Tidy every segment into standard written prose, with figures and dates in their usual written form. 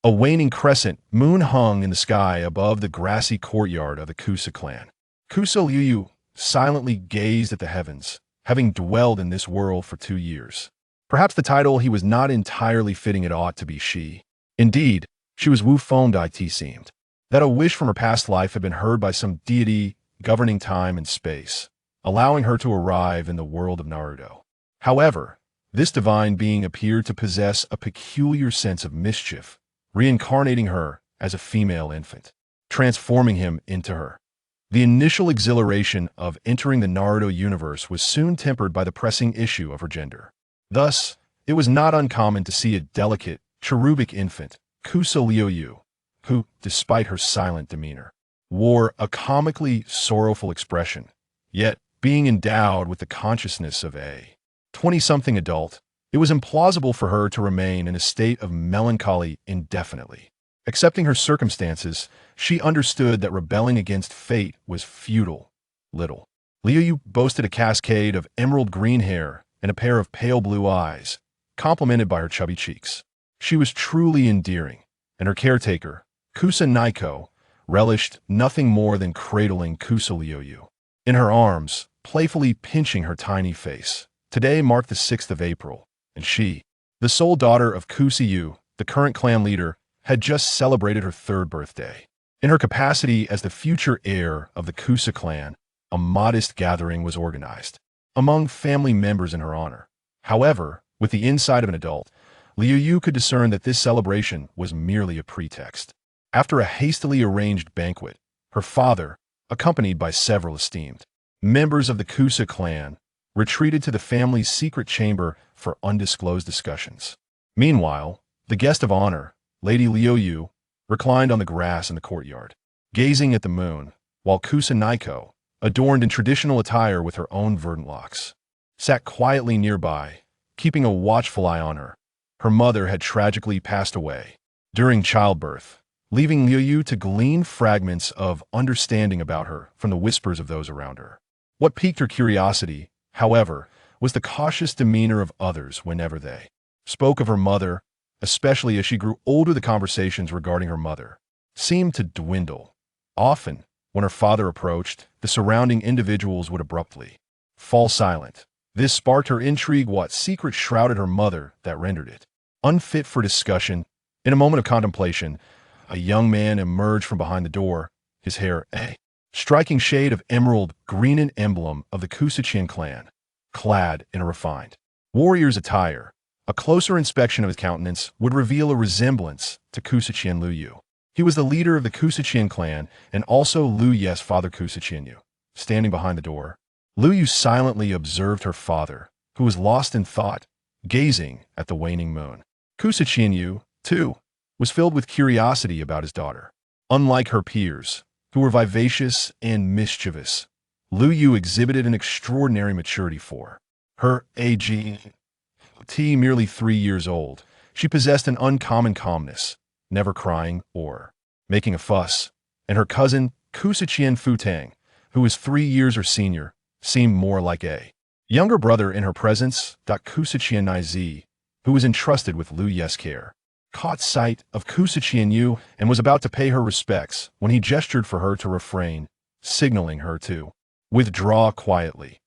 A waning crescent moon hung in the sky above the grassy courtyard of the Ca clan. Ca Liuyu silently gazed at the heavens, having dwelled in this world for 2 years. Perhaps the title he was not entirely fitting it ought to be she. Indeed, she was Wu Feng it seemed. That a wish from her past life had been heard by some deity governing time and space, allowing her to arrive in the world of Naruto. However, this divine being appeared to possess a peculiar sense of mischief, reincarnating her as a female infant, transforming him into her. The initial exhilaration of entering the Naruto universe was soon tempered by the pressing issue of her gender. Thus, it was not uncommon to see a delicate, cherubic infant, Ca Liuyu, who, despite her silent demeanor, wore a comically sorrowful expression, yet, being endowed with the consciousness of a 20-something adult, it was implausible for her to remain in a state of melancholy indefinitely. Accepting her circumstances, she understood that rebelling against fate was futile. Little Liuyu boasted a cascade of emerald green hair and a pair of pale blue eyes, complemented by her chubby cheeks. She was truly endearing, and her caretaker, Ca Nai Zi, relished nothing more than cradling Ca Liuyu in her arms, playfully pinching her tiny face. Today marked the 6th of April, and she, the sole daughter of Qian Yu, the current clan leader, had just celebrated her 3rd birthday. In her capacity as the future heir of the Ca clan, a modest gathering was organized among family members in her honor. However, with the insight of an adult, Liuyu could discern that this celebration was merely a pretext. After a hastily arranged banquet, her father, accompanied by several esteemed members of the Ca clan, retreated to the family's secret chamber for undisclosed discussions. Meanwhile, the guest of honor, Lady Liuyu, reclined on the grass in the courtyard, gazing at the moon, while Ca Nai Zi, adorned in traditional attire with her own verdant locks, sat quietly nearby, keeping a watchful eye on her. Her mother had tragically passed away during childbirth, leaving Liuyu to glean fragments of understanding about her from the whispers of those around her. What piqued her curiosity, however, was the cautious demeanor of others whenever they spoke of her mother, especially as she grew older. The conversations regarding her mother seemed to dwindle. Often, when her father approached, the surrounding individuals would abruptly fall silent. This sparked her intrigue. What secret shrouded her mother that rendered it unfit for discussion? In a moment of contemplation, a young man emerged from behind the door, his hair a striking shade of emerald green, an emblem of the Ca Qian clan, clad in a refined warrior's attire. A closer inspection of his countenance would reveal a resemblance to Ca Qian Liuyu. He was the leader of the Ca Qian clan and also Liu's father, Ca Qian Yu. Standing behind the door, Liuyu silently observed her father, who was lost in thought, gazing at the waning moon. Ca Qian Yu, too, was filled with curiosity about his daughter. Unlike her peers, who were vivacious and mischievous, Liuyu exhibited an extraordinary maturity for her age. Merely 3 years old, she possessed an uncommon calmness, never crying or making a fuss, and her cousin, Ca Qian, who was 3 years her senior, seemed more like a younger brother in her presence. Ca Qian Nai Zi, who was entrusted with Liu's care, caught sight of Ca Qian Yu and was about to pay her respects when he gestured for her to refrain, signaling her to withdraw quietly.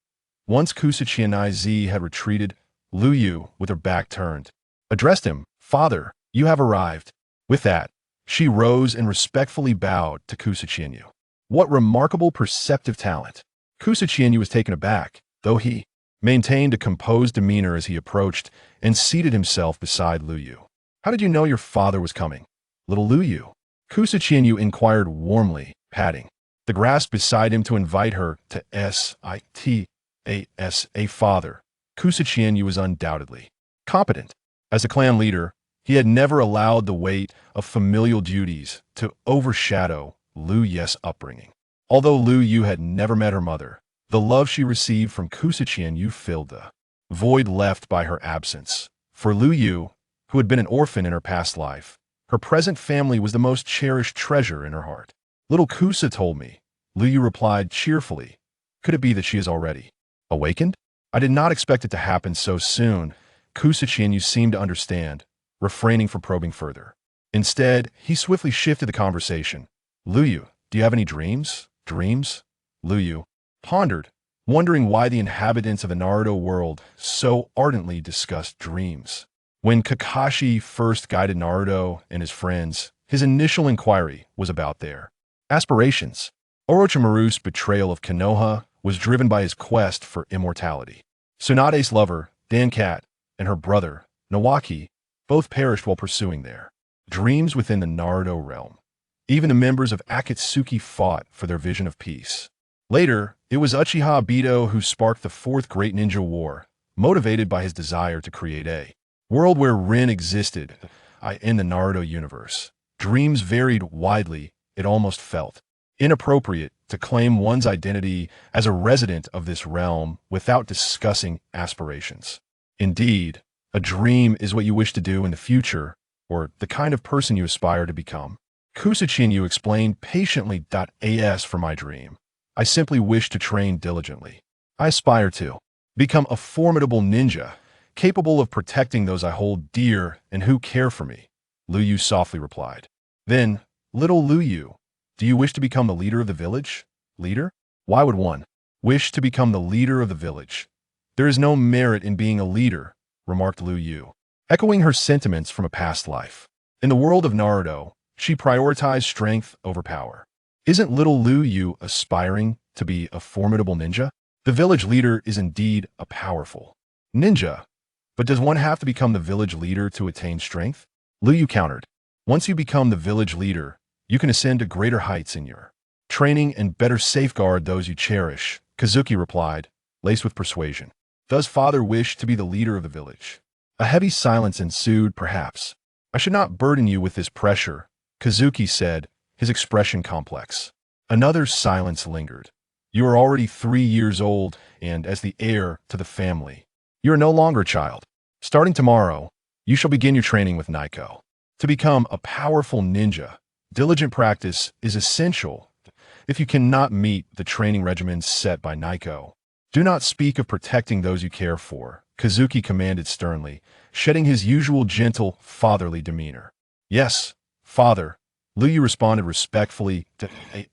Once Ca Qian Nai Zi had retreated, Liuyu, with her back turned, addressed him, "Father, you have arrived." With that, she rose and respectfully bowed to Ca Qian Yu. What remarkable perceptive talent! Ca Qian Yu was taken aback, though he maintained a composed demeanor as he approached and seated himself beside Liuyu. "How did you know your father was coming, little Liuyu?" Ca Qian Yu inquired warmly, patting the grass beside him to invite her to sit a father. Ca Qian Yu was undoubtedly competent. As a clan leader, he had never allowed the weight of familial duties to overshadow Liu's upbringing. Although Liuyu had never met her mother, the love she received from Ca Qian Yu filled the void left by her absence. For Liuyu, who had been an orphan in her past life, her present family was the most cherished treasure in her heart. "Little Ca told me," Liuyu replied cheerfully. "Could it be that she is already awakened? I did not expect it to happen so soon." Ca Qian Yu seemed to understand, refraining from probing further. Instead, he swiftly shifted the conversation. Liuyu, do you have any dreams? Dreams? Liuyu pondered, wondering why the inhabitants of the Naruto world so ardently discussed dreams. When Kakashi first guided Naruto and his friends, his initial inquiry was about their aspirations. Orochimaru's betrayal of Konoha was driven by his quest for immortality. Tsunade's lover, Dankat, and her brother, Nawaki, both perished while pursuing their dreams within the Naruto realm. Even the members of Akatsuki fought for their vision of peace. Later, it was Uchiha Obito who sparked the Fourth Great Ninja War, motivated by his desire to create a world where Rin existed in the Naruto universe. Dreams varied widely. It almost felt inappropriate to claim one's identity as a resident of this realm without discussing aspirations. Indeed, a dream is what you wish to do in the future, or the kind of person you aspire to become. Qian Yu explained patiently. As for my dream, I simply wish to train diligently. I aspire to become a formidable ninja, capable of protecting those I hold dear and who care for me, Liuyu softly replied. Then, little Liuyu, do you wish to become the leader of the village? Leader? Why would one wish to become the leader of the village? There is no merit in being a leader, remarked Liuyu, echoing her sentiments from a past life. In the world of Naruto, she prioritized strength over power. Isn't little Liuyu aspiring to be a formidable ninja? The village leader is indeed a powerful ninja, but does one have to become the village leader to attain strength? Liuyu countered. Once you become the village leader, you can ascend to greater heights in your training and better safeguard those you cherish, Kazuki replied, laced with persuasion. Does father wish to be the leader of the village? A heavy silence ensued. Perhaps I should not burden you with this pressure, Kazuki said, his expression complex. Another silence lingered. You are already 3 years old, and as the heir to the family, you are no longer a child. Starting tomorrow, you shall begin your training with Naiko. To become a powerful ninja, diligent practice is essential. If you cannot meet the training regimen set by Naiko, do not speak of protecting those you care for, Kazuki commanded sternly, shedding his usual gentle, fatherly demeanor. Yes, father, Liuyu responded respectfully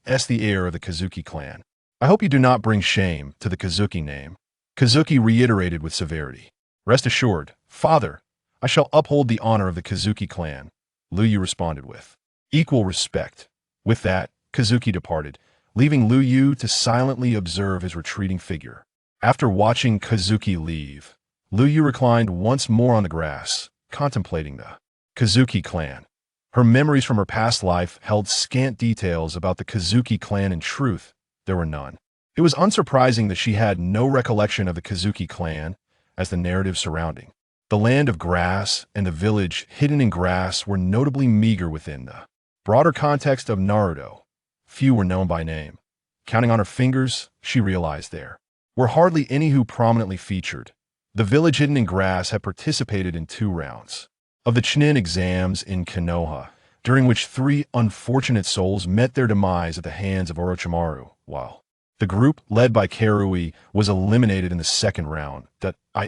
as the heir of the Kazuki clan. I hope you do not bring shame to the Kazuki name. Kazuki reiterated with severity. Rest assured, father, I shall uphold the honor of the Kazuki clan, Liuyu responded with equal respect. With that, Kazuki departed, leaving Liuyu to silently observe his retreating figure. After watching Kazuki leave, Liuyu reclined once more on the grass, contemplating the Kazuki clan. Her memories from her past life held scant details about the Kazuki clan. In truth, there were none. It was unsurprising that she had no recollection of the Kazuki clan, as the narrative surrounding the land of grass and the village hidden in grass were notably meager within the broader context of Naruto. Few were known by name. Counting on her fingers, she realized there were hardly any who prominently featured. The village hidden in grass had participated in 2 rounds of the Chunin exams in Konoha, during which 3 unfortunate souls met their demise at the hands of Orochimaru, while the group, led by Karui, was eliminated in the 2nd round,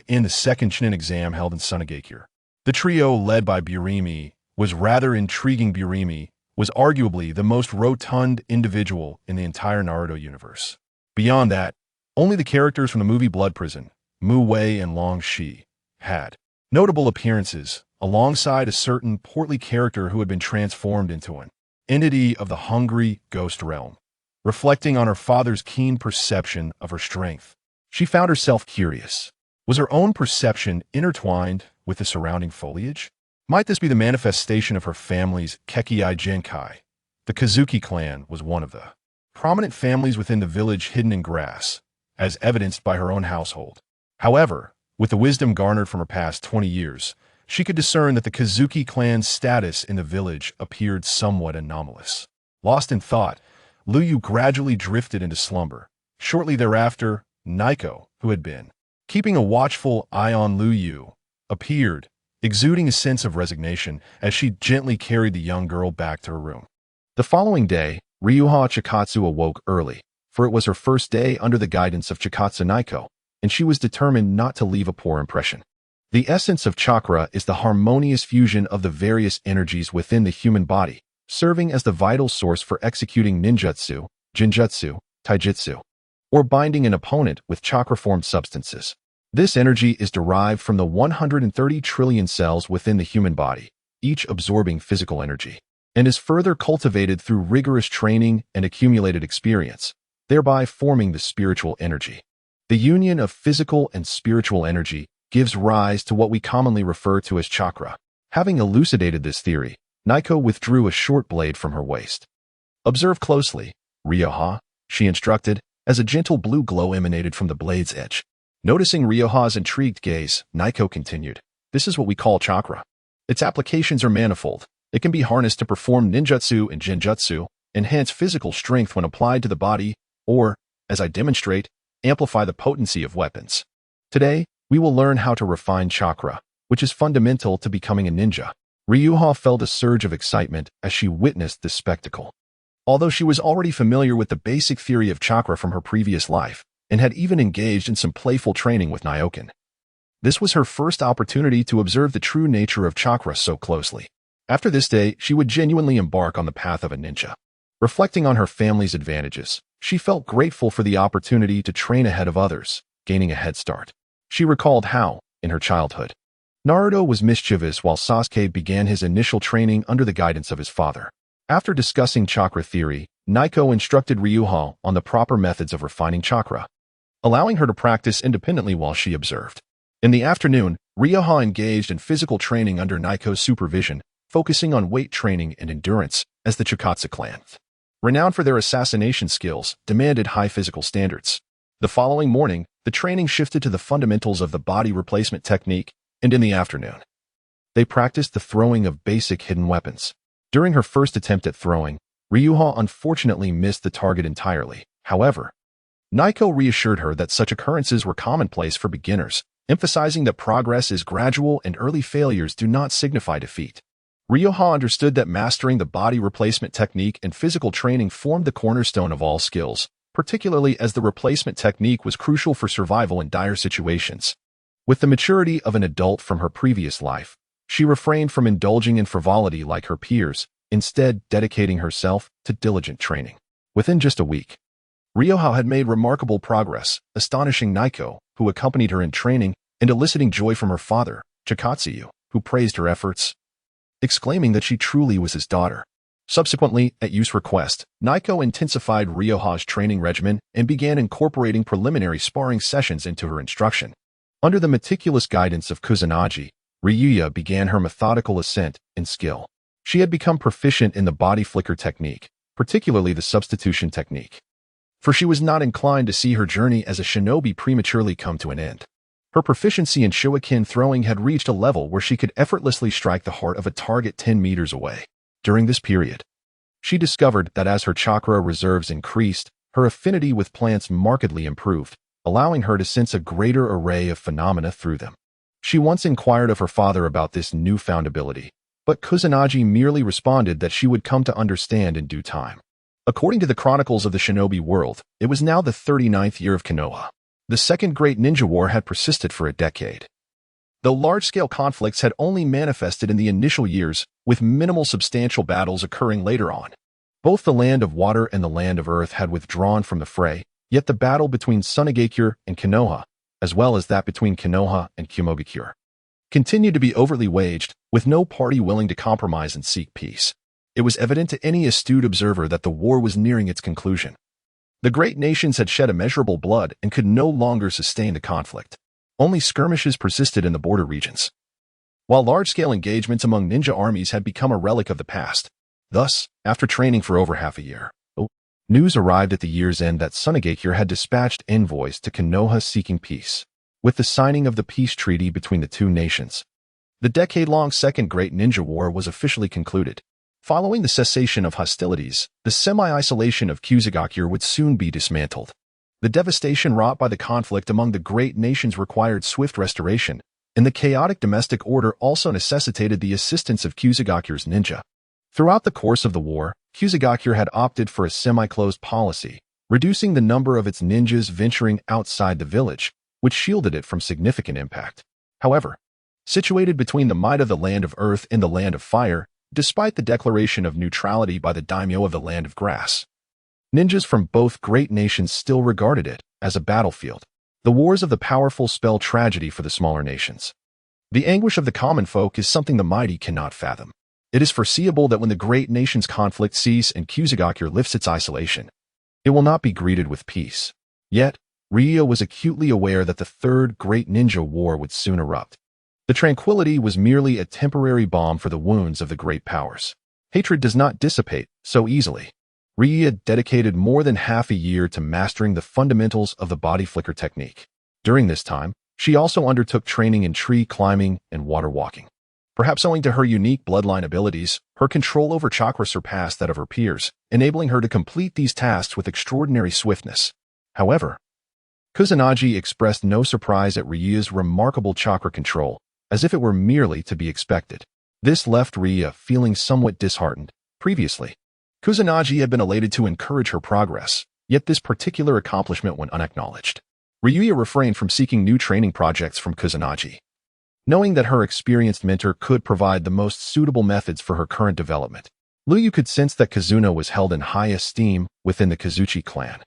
in the 2nd Chunin exam held in Sunagakure. The trio, led by Burimi, was rather intriguing. Burimi was arguably the most rotund individual in the entire Naruto universe. Beyond that, only the characters from the movie Blood Prison, Mu Wei and Long Shi, had notable appearances, alongside a certain portly character who had been transformed into an entity of the hungry ghost realm. Reflecting on her father's keen perception of her strength, she found herself curious. Was her own perception intertwined with the surrounding foliage? Might this be the manifestation of her family's Kekkei Genkai? The Kazuki clan was one of the prominent families within the village hidden in grass, as evidenced by her own household. However, with the wisdom garnered from her past 20 years, she could discern that the Kazuki clan's status in the village appeared somewhat anomalous. Lost in thought, Liuyu gradually drifted into slumber. Shortly thereafter, Naiko, who had been keeping a watchful eye on Liuyu, appeared, exuding a sense of resignation as she gently carried the young girl back to her room. The following day, Ryuha Chikatsu awoke early, for it was her first day under the guidance of Chikatsu Naiko, and she was determined not to leave a poor impression. The essence of chakra is the harmonious fusion of the various energies within the human body, serving as the vital source for executing ninjutsu, jinjutsu, taijutsu, or binding an opponent with chakra-formed substances. This energy is derived from the 130 trillion cells within the human body, each absorbing physical energy, and is further cultivated through rigorous training and accumulated experience, thereby forming the spiritual energy. The union of physical and spiritual energy gives rise to what we commonly refer to as chakra. Having elucidated this theory, Naiko withdrew a short blade from her waist. "Observe closely, Ryoha," she instructed, as a gentle blue glow emanated from the blade's edge. Noticing Ryoha's intrigued gaze, Naiko continued, "This is what we call chakra. Its applications are manifold. It can be harnessed to perform ninjutsu and jinjutsu, enhance physical strength when applied to the body, or, as I demonstrate, amplify the potency of weapons. Today, we will learn how to refine chakra, which is fundamental to becoming a ninja." Ryoha felt a surge of excitement as she witnessed this spectacle. Although she was already familiar with the basic theory of chakra from her previous life, and had even engaged in some playful training with Nyoken, this was her first opportunity to observe the true nature of chakra so closely. After this day, she would genuinely embark on the path of a ninja. Reflecting on her family's advantages, she felt grateful for the opportunity to train ahead of others, gaining a head start. She recalled how, in her childhood, Naruto was mischievous while Sasuke began his initial training under the guidance of his father. After discussing chakra theory, Naiko instructed Ryoha on the proper methods of refining chakra, allowing her to practice independently while she observed. In the afternoon, Ryoha engaged in physical training under Naiko's supervision, focusing on weight training and endurance, as the Chikatsu clan, renowned for their assassination skills, demanded high physical standards. The following morning, the training shifted to the fundamentals of the body replacement technique, and in the afternoon, they practiced the throwing of basic hidden weapons. During her first attempt at throwing, Ryoha unfortunately missed the target entirely. However, Naiko reassured her that such occurrences were commonplace for beginners, emphasizing that progress is gradual and early failures do not signify defeat. Ryoha understood that mastering the body replacement technique and physical training formed the cornerstone of all skills, particularly as the replacement technique was crucial for survival in dire situations. With the maturity of an adult from her previous life, she refrained from indulging in frivolity like her peers, instead dedicating herself to diligent training. Within just a week, Ryoha had made remarkable progress, astonishing Naiko, who accompanied her in training, and eliciting joy from her father, Qian, who praised her efforts, exclaiming that she truly was his daughter. Subsequently, at Yu's request, Naiko intensified Ryoha's training regimen and began incorporating preliminary sparring sessions into her instruction. Under the meticulous guidance of Kusanagi, Ryuya began her methodical ascent in skill. She had become proficient in the body flicker technique, particularly the substitution technique, for she was not inclined to see her journey as a shinobi prematurely come to an end. Her proficiency in shuriken throwing had reached a level where she could effortlessly strike the heart of a target 10 meters away. During this period, she discovered that as her chakra reserves increased, her affinity with plants markedly improved, allowing her to sense a greater array of phenomena through them. She once inquired of her father about this newfound ability, but Kusanagi merely responded that she would come to understand in due time. According to the chronicles of the shinobi world, it was now the 39th year of Konoha. The Second Great Ninja War had persisted for a decade. Though large-scale conflicts had only manifested in the initial years, with minimal substantial battles occurring later on. Both the Land of Water and the Land of Earth had withdrawn from the fray, yet the battle between Sunagakure and Konoha, as well as that between Konoha and Kumogakure, continued to be overtly waged, with no party willing to compromise and seek peace. It was evident to any astute observer that the war was nearing its conclusion. The great nations had shed immeasurable blood and could no longer sustain the conflict. Only skirmishes persisted in the border regions, while large-scale engagements among ninja armies had become a relic of the past. Thus, after training for over half a year, news arrived at the year's end that Sunagakure had dispatched envoys to Konoha seeking peace. With the signing of the peace treaty between the two nations, the decade-long Second Great Ninja War was officially concluded. Following the cessation of hostilities, the semi-isolation of Kusagakure would soon be dismantled. The devastation wrought by the conflict among the great nations required swift restoration, and the chaotic domestic order also necessitated the assistance of Kusagakure's ninja. Throughout the course of the war, Kusagakure had opted for a semi-closed policy, reducing the number of its ninjas venturing outside the village, which shielded it from significant impact. However, Situated between the might of the land of earth and the land of fire, despite the declaration of neutrality by the daimyo of the land of grass, ninjas from both great nations still regarded it as a battlefield. The wars of the powerful spell tragedy for the smaller nations. The anguish of the common folk is something the mighty cannot fathom. It is foreseeable that when the great nations' conflict cease and Kusugakure lifts its isolation, it will not be greeted with peace. Yet, Ryo was acutely aware that the third great ninja war would soon erupt. The tranquility was merely a temporary balm for the wounds of the great powers. Hatred does not dissipate so easily. Ryo dedicated more than half a year to mastering the fundamentals of the body flicker technique. During this time, she also undertook training in tree climbing and water walking. Perhaps owing to her unique bloodline abilities, her control over chakra surpassed that of her peers, enabling her to complete these tasks with extraordinary swiftness. However, Kusanagi expressed no surprise at Ryo's remarkable chakra control, as if it were merely to be expected. This left Ryo feeling somewhat disheartened. Previously, Kusanagi had been elated to encourage her progress, yet this particular accomplishment went unacknowledged. Ryuya refrained from seeking new training projects from Kusanagi, knowing that her experienced mentor could provide the most suitable methods for her current development. Liuyu could sense that Kazuna was held in high esteem within the Kazuchi clan.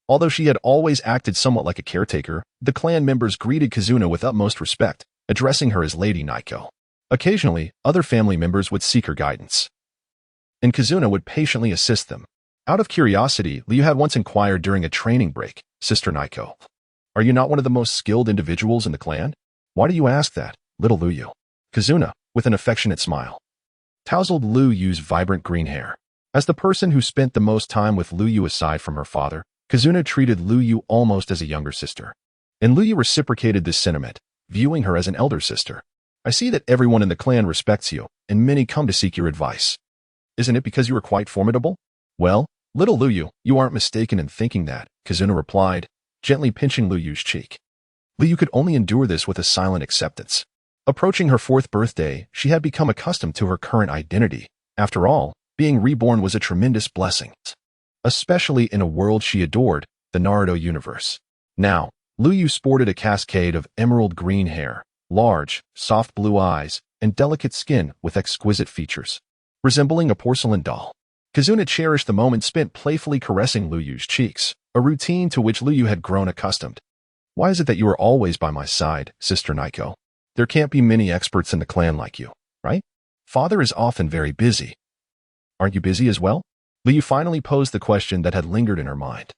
Although she had always acted somewhat like a caretaker, the clan members greeted Kazuna with utmost respect, addressing her as Lady Naiko. Occasionally, other family members would seek her guidance, and Kazuna would patiently assist them. Out of curiosity, Liu had once inquired during a training break, "Sister Naiko, are you not one of the most skilled individuals in the clan? Why do you ask that, little Liuyu?" Kazuna, with an affectionate smile, tousled Liuyu's vibrant green hair. As the person who spent the most time with Liuyu aside from her father, Kazuna treated Liuyu almost as a younger sister. And Liuyu reciprocated this sentiment, viewing her as an elder sister. "I see that everyone in the clan respects you, and many come to seek your advice. Isn't it because you are quite formidable?" "Well, little Liuyu, you aren't mistaken in thinking that," Kazuna replied, gently pinching Liuyu's cheek. Liuyu could only endure this with a silent acceptance. Approaching her 4th birthday, she had become accustomed to her current identity. After all, being reborn was a tremendous blessing, especially in a world she adored, the Naruto universe. Now, Liuyu sported a cascade of emerald green hair, large, soft blue eyes, and delicate skin with exquisite features, resembling a porcelain doll. Kazuna cherished the moment spent playfully caressing Liuyu's cheeks, a routine to which Liuyu had grown accustomed. "Why is it that you are always by my side, Sister Naiko? There can't be many experts in the clan like you, right? Father is often very busy. Aren't you busy as well?" Liuyu finally posed the question that had lingered in her mind.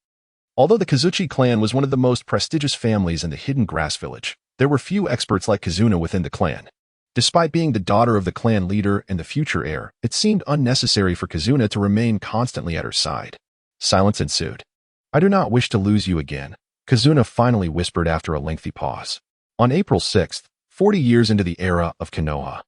Although the Kazuchi clan was one of the most prestigious families in the hidden grass village, there were few experts like Kazuna within the clan. Despite being the daughter of the clan leader and the future heir, it seemed unnecessary for Kazuna to remain constantly at her side. Silence ensued. "I do not wish to lose you again," Kazuna finally whispered after a lengthy pause. On April 6th, 40 years into the era of Konoha,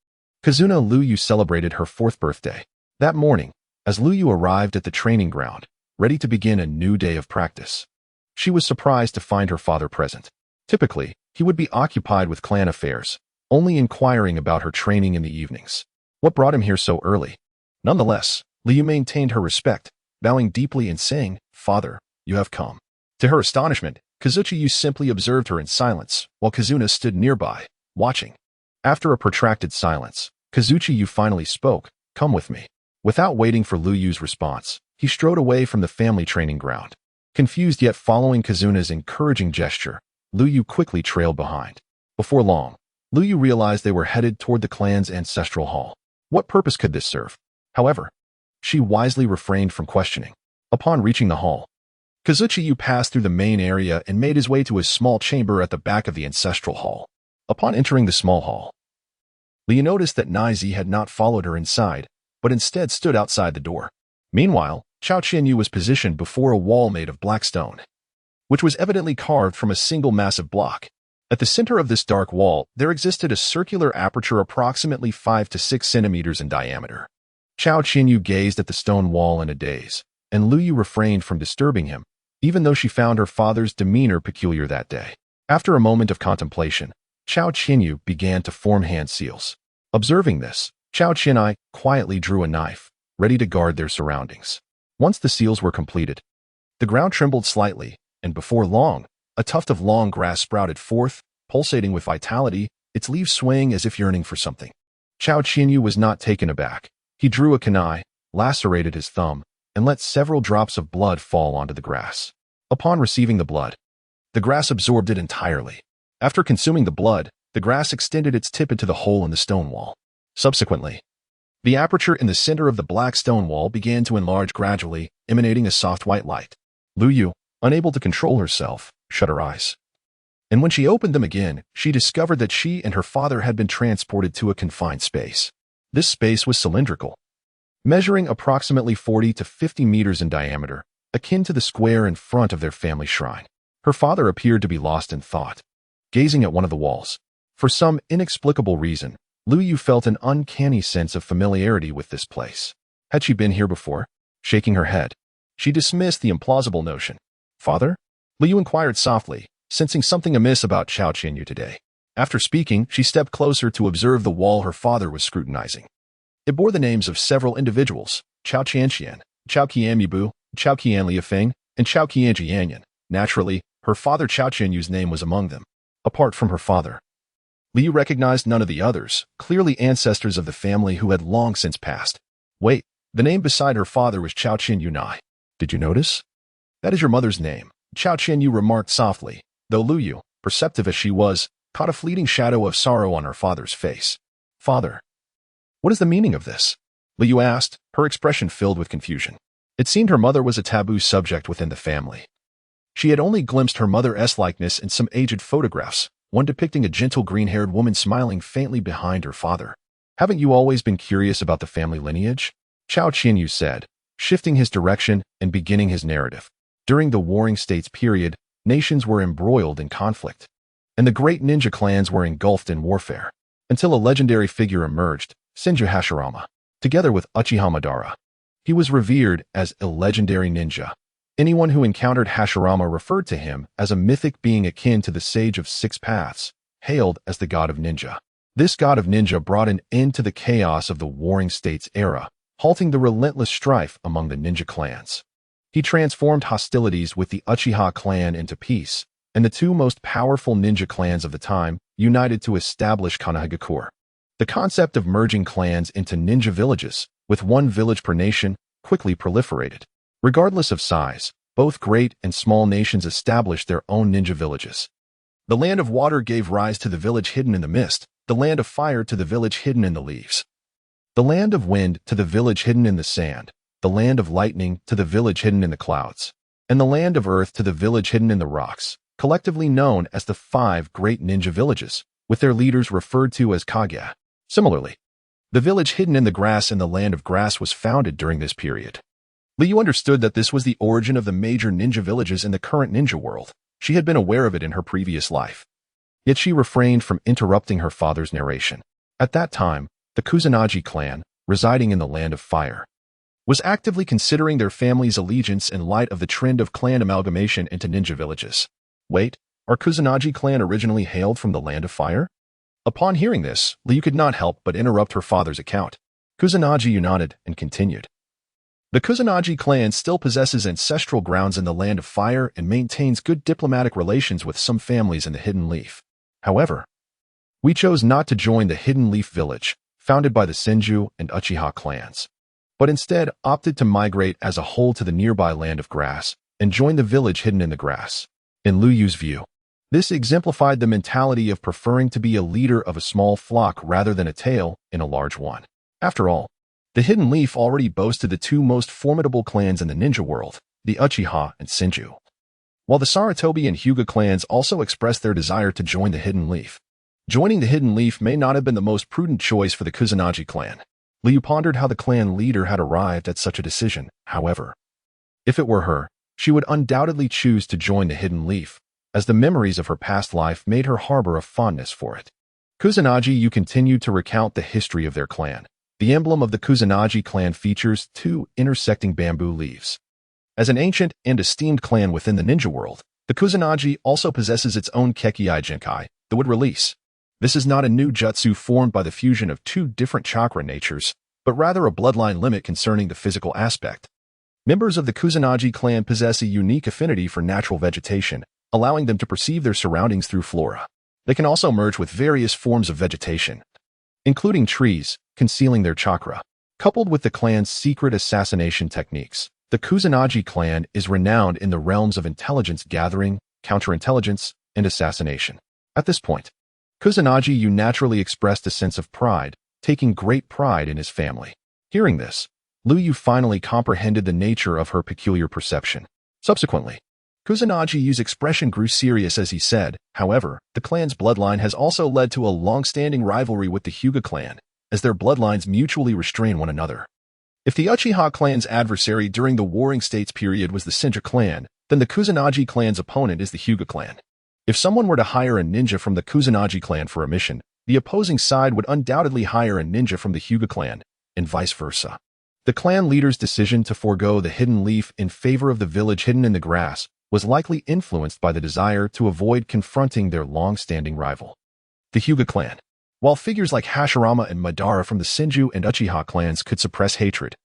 Kazuna Liuyu celebrated her 4th birthday. That morning, as Liuyu arrived at the training ground, ready to begin a new day of practice, she was surprised to find her father present. Typically, he would be occupied with clan affairs, only inquiring about her training in the evenings. What brought him here so early? Nonetheless, Liuyu maintained her respect, bowing deeply and saying, "Father, you have come." To her astonishment, Kazuchi simply observed her in silence, while Kazuna stood nearby, watching. After a protracted silence, Kazuchi finally spoke, "Come with me." Without waiting for Liuyu's response, he strode away from the family training ground. Confused yet following Kazuna's encouraging gesture, Liuyu quickly trailed behind. Before long, Liuyu realized they were headed toward the clan's ancestral hall. What purpose could this serve? However, she wisely refrained from questioning. Upon reaching the hall, Kazuchi passed through the main area and made his way to a small chamber at the back of the ancestral hall. Upon entering the small hall, Liu noticed that Nai Zi had not followed her inside, but instead stood outside the door. Meanwhile, Ca Qian Liuyu was positioned before a wall made of black stone, which was evidently carved from a single massive block. At the center of this dark wall, there existed a circular aperture approximately 5 to 6 centimeters in diameter. Ca Qian Liuyu gazed at the stone wall in a daze, and Liuyu refrained from disturbing him, even though she found her father's demeanor peculiar that day. After a moment of contemplation, Ca Qian Liuyu began to form hand seals. Observing this, Ca Qian Liuyu quietly drew a knife, ready to guard their surroundings. Once the seals were completed, the ground trembled slightly, and before long, a tuft of long grass sprouted forth, pulsating with vitality its leaves swaying as if yearning for something. Qian Yu was not taken aback. He drew a kunai, lacerated his thumb, and let several drops of blood fall onto the grass. Upon receiving the blood, the grass absorbed it entirely. After consuming the blood, the grass extended its tip into the hole in the stone wall. Subsequently, the aperture in the center of the black stone wall began to enlarge gradually, emanating a soft white light. Liuyu, unable to control herself, shut her eyes. And when she opened them again, she discovered that she and her father had been transported to a confined space. This space was cylindrical, measuring approximately 40 to 50 meters in diameter, akin to the square in front of their family shrine. Her father appeared to be lost in thought, gazing at one of the walls. For some inexplicable reason, Liuyu felt an uncanny sense of familiarity with this place. Had she been here before? Shaking her head, she dismissed the implausible notion. Father? Liuyu inquired softly, sensing something amiss about Qian Yu today. After speaking, she stepped closer to observe the wall her father was scrutinizing. It bore the names of several individuals: Ca Qian, Ca Qian Liuyu, Ca Qian Liuyu, and Ca Qian Jianyan. Naturally, her father Qian Yu's name was among them. Apart from her father, Liu recognized none of the others, clearly ancestors of the family who had long since passed. Wait, the name beside her father was Qian Yu Nai. Did you notice? That is your mother's name, Qian Yu remarked softly, though Liu, perceptive as she was, caught a fleeting shadow of sorrow on her father's face. Father, what is the meaning of this? Liu asked, her expression filled with confusion. It seemed her mother was a taboo subject within the family. She had only glimpsed her mother's likeness in some aged photographs, one depicting a gentle green-haired woman smiling faintly behind her father. Haven't you always been curious about the family lineage? Qian Yu said, shifting his direction and beginning his narrative. During the Warring States period, nations were embroiled in conflict, and the great ninja clans were engulfed in warfare, until a legendary figure emerged, Senju Hashirama, together with Uchiha Madara. He was revered as a legendary ninja. Anyone who encountered Hashirama referred to him as a mythic being akin to the Sage of Six Paths, hailed as the God of Ninja. This God of Ninja brought an end to the chaos of the Warring States era, halting the relentless strife among the ninja clans. He transformed hostilities with the Uchiha clan into peace, and the two most powerful ninja clans of the time united to establish Konohagakure. The concept of merging clans into ninja villages, with one village per nation, quickly proliferated. Regardless of size, both great and small nations established their own ninja villages. The land of water gave rise to the village hidden in the mist, the land of fire to the village hidden in the leaves, the land of wind to the village hidden in the sand, the land of lightning to the village hidden in the clouds, and the land of earth to the village hidden in the rocks, collectively known as the 5 great ninja villages, with their leaders referred to as Kage. Similarly, the village hidden in the grass and the land of grass was founded during this period. Liu understood that this was the origin of the major ninja villages in the current ninja world. She had been aware of it in her previous life. Yet she refrained from interrupting her father's narration. At that time, the Kusanagi clan, residing in the land of fire, was actively considering their family's allegiance in light of the trend of clan amalgamation into ninja villages. Wait, our Kusanagi clan originally hailed from the land of fire? Upon hearing this, Liu could not help but interrupt her father's account. Kusanagi nodded and continued. The Kusanagi clan still possesses ancestral grounds in the land of fire and maintains good diplomatic relations with some families in the Hidden Leaf. However, we chose not to join the Hidden Leaf village, founded by the Senju and Uchiha clans, but instead opted to migrate as a whole to the nearby land of grass and join the village hidden in the grass. In Liyu's view, this exemplified the mentality of preferring to be a leader of a small flock rather than a tail in a large one. After all, the Hidden Leaf already boasted the 2 most formidable clans in the ninja world, the Uchiha and Senju, while the Sarutobi and Hyuga clans also expressed their desire to join the Hidden Leaf. Joining the Hidden Leaf may not have been the most prudent choice for the Kusanagi clan. Liu pondered how the clan leader had arrived at such a decision. However, if it were her, she would undoubtedly choose to join the Hidden Leaf, as the memories of her past life made her harbor a fondness for it. Kusanagi continued to recount the history of their clan. The emblem of the Kusanagi clan features 2 intersecting bamboo leaves. As an ancient and esteemed clan within the ninja world, the Kusanagi also possesses its own Kekkei Genkai, the wood release. This is not a new jutsu formed by the fusion of 2 different chakra natures, but rather a bloodline limit concerning the physical aspect. Members of the Kusanagi clan possess a unique affinity for natural vegetation, allowing them to perceive their surroundings through flora. They can also merge with various forms of vegetation, including trees, concealing their chakra. Coupled with the clan's secret assassination techniques, the Kusanagi clan is renowned in the realms of intelligence gathering, counterintelligence, and assassination. At this point, Kusanagi Yu naturally expressed a sense of pride, taking great pride in his family. Hearing this, Liuyu finally comprehended the nature of her peculiar perception. Subsequently, Kusanagi Yu's expression grew serious as he said, however, the clan's bloodline has also led to a long-standing rivalry with the Hyuga clan, as their bloodlines mutually restrain one another. If the Uchiha clan's adversary during the Warring States period was the Senju clan, then the Kusanagi clan's opponent is the Hyuga clan. If someone were to hire a ninja from the Kusanagi clan for a mission, the opposing side would undoubtedly hire a ninja from the Hyuga clan, and vice versa. The clan leader's decision to forego the hidden leaf in favor of the village hidden in the grass was likely influenced by the desire to avoid confronting their long-standing rival. The Hyuga clan. While figures like Hashirama and Madara from the Senju and Uchiha clans could suppress hatred,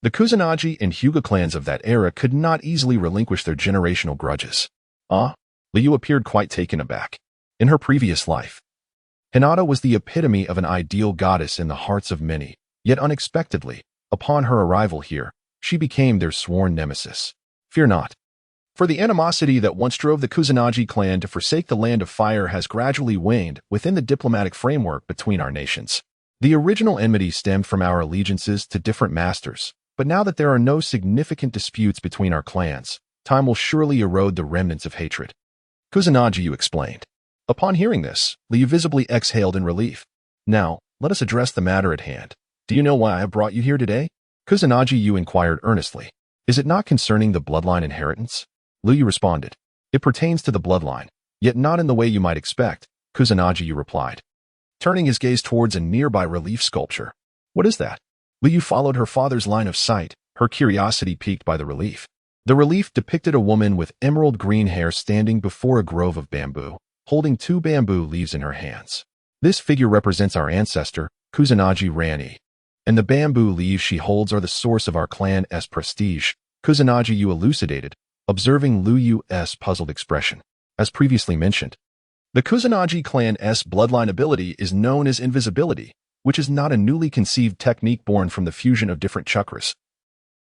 the Kusanagi and Hyuga clans of that era could not easily relinquish their generational grudges. Liu appeared quite taken aback. In her previous life, Hinata was the epitome of an ideal goddess in the hearts of many, yet unexpectedly, upon her arrival here, she became their sworn nemesis. Fear not. For the animosity that once drove the Kusanagi clan to forsake the Land of Fire has gradually waned within the diplomatic framework between our nations. The original enmity stemmed from our allegiances to different masters, but now that there are no significant disputes between our clans, time will surely erode the remnants of hatred. Kusanagi Yu explained. Upon hearing this, Liu visibly exhaled in relief. Now, let us address the matter at hand. Do you know why I have brought you here today? Kusanagi Yu inquired earnestly. Is it not concerning the bloodline inheritance? Liu responded. It pertains to the bloodline, yet not in the way you might expect, Kusanagi Yu replied, turning his gaze towards a nearby relief sculpture. What is that? Liu followed her father's line of sight, her curiosity piqued by the relief. The relief depicted a woman with emerald green hair standing before a grove of bamboo, holding 2 bamboo leaves in her hands. This figure represents our ancestor, Kusanagi Rani, and the bamboo leaves she holds are the source of our clan's prestige, Kusanagi Yu elucidated, observing Liu Yu's puzzled expression. As previously mentioned, the Kusanagi clan's bloodline ability is known as invisibility, which is not a newly conceived technique born from the fusion of different chakras,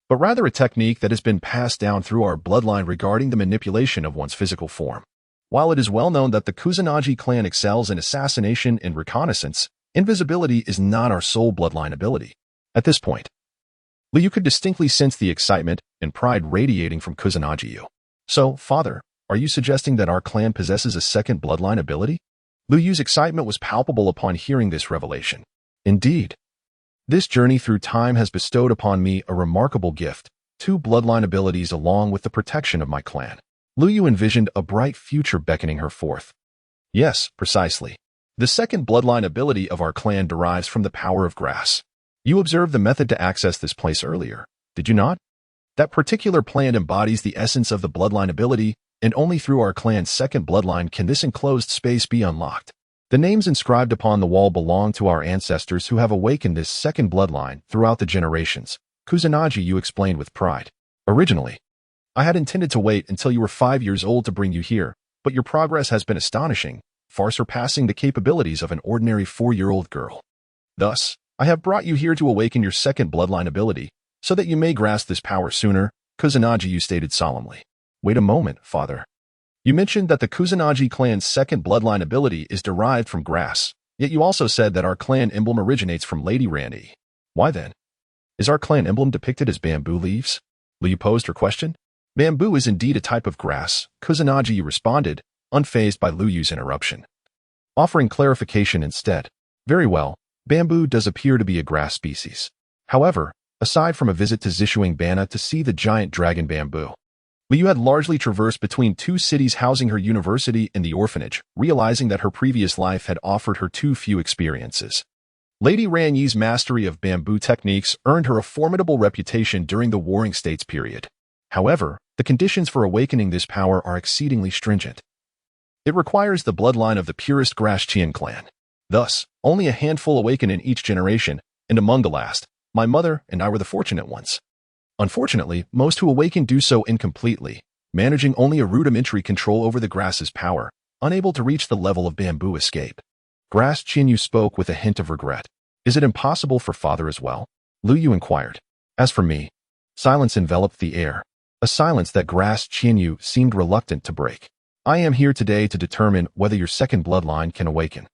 but rather a technique that has been passed down through our bloodline regarding the manipulation of one's physical form. While it is well known that the Kusanagi clan excels in assassination and reconnaissance, invisibility is not our sole bloodline ability. At this point, Liu could distinctly sense the excitement and pride radiating from Kusanagi Yu. So, father, are you suggesting that our clan possesses a second bloodline ability? Liu Yu's excitement was palpable upon hearing this revelation. Indeed. This journey through time has bestowed upon me a remarkable gift, 2 bloodline abilities along with the protection of my clan. Liu Yu envisioned a bright future beckoning her forth. Yes, precisely. The second bloodline ability of our clan derives from the power of grass. You observed the method to access this place earlier, did you not? That particular plant embodies the essence of the bloodline ability, and only through our clan's second bloodline can this enclosed space be unlocked. The names inscribed upon the wall belong to our ancestors who have awakened this second bloodline throughout the generations, Kusanagi Yu explained with pride. Originally, I had intended to wait until you were 5 years old to bring you here, but your progress has been astonishing, far surpassing the capabilities of an ordinary 4-year-old girl. Thus, I have brought you here to awaken your second bloodline ability, so that you may grasp this power sooner, Kusanagi Yu stated solemnly. Wait a moment, father. You mentioned that the Kusanagi clan's second bloodline ability is derived from grass, yet you also said that our clan emblem originates from Lady Rani. Why then? Is our clan emblem depicted as bamboo leaves? Liu posed her question. Bamboo is indeed a type of grass, Kusanagi Yu responded, unfazed by Liu Yu's interruption. Offering clarification instead. Very well, bamboo does appear to be a grass species. However, aside from a visit to Zishuangbana to see the giant dragon bamboo, Liu had largely traversed between 2 cities housing her university and the orphanage, realizing that her previous life had offered her too few experiences. Lady Ranyi's mastery of bamboo techniques earned her a formidable reputation during the Warring States period. However, the conditions for awakening this power are exceedingly stringent. It requires the bloodline of the purest grass Qian clan. Thus, only a handful awaken in each generation, and among the last, my mother and I were the fortunate ones. Unfortunately, most who awaken do so incompletely, managing only a rudimentary control over the grass's power, unable to reach the level of bamboo escape. Qian Yu spoke with a hint of regret. Is it impossible for father as well? Liuyu inquired. As for me, silence enveloped the air, a silence that Qian Yu seemed reluctant to break. I am here today to determine whether your second bloodline can awaken.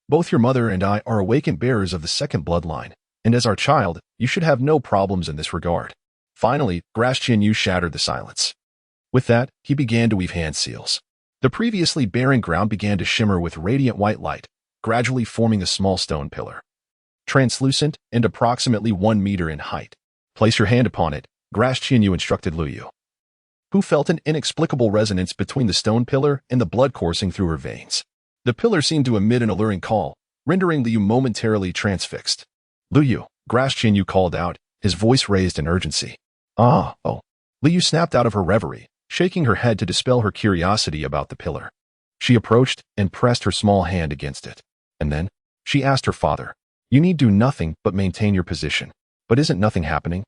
Both your mother and I are awakened bearers of the second bloodline, and as our child, you should have no problems in this regard. Finally, Qian Yu shattered the silence. With that, he began to weave hand seals. The previously barren ground began to shimmer with radiant white light, gradually forming a small stone pillar. Translucent and approximately 1 meter in height. Place your hand upon it, Qian Yu instructed Liuyu, who felt an inexplicable resonance between the stone pillar and the blood coursing through her veins. The pillar seemed to emit an alluring call, rendering Liuyu momentarily transfixed. Liuyu, Qian Yu called out, his voice raised in urgency. Oh. Liuyu snapped out of her reverie, shaking her head to dispel her curiosity about the pillar. She approached and pressed her small hand against it. And then, she asked her father, you need do nothing but maintain your position. But isn't nothing happening?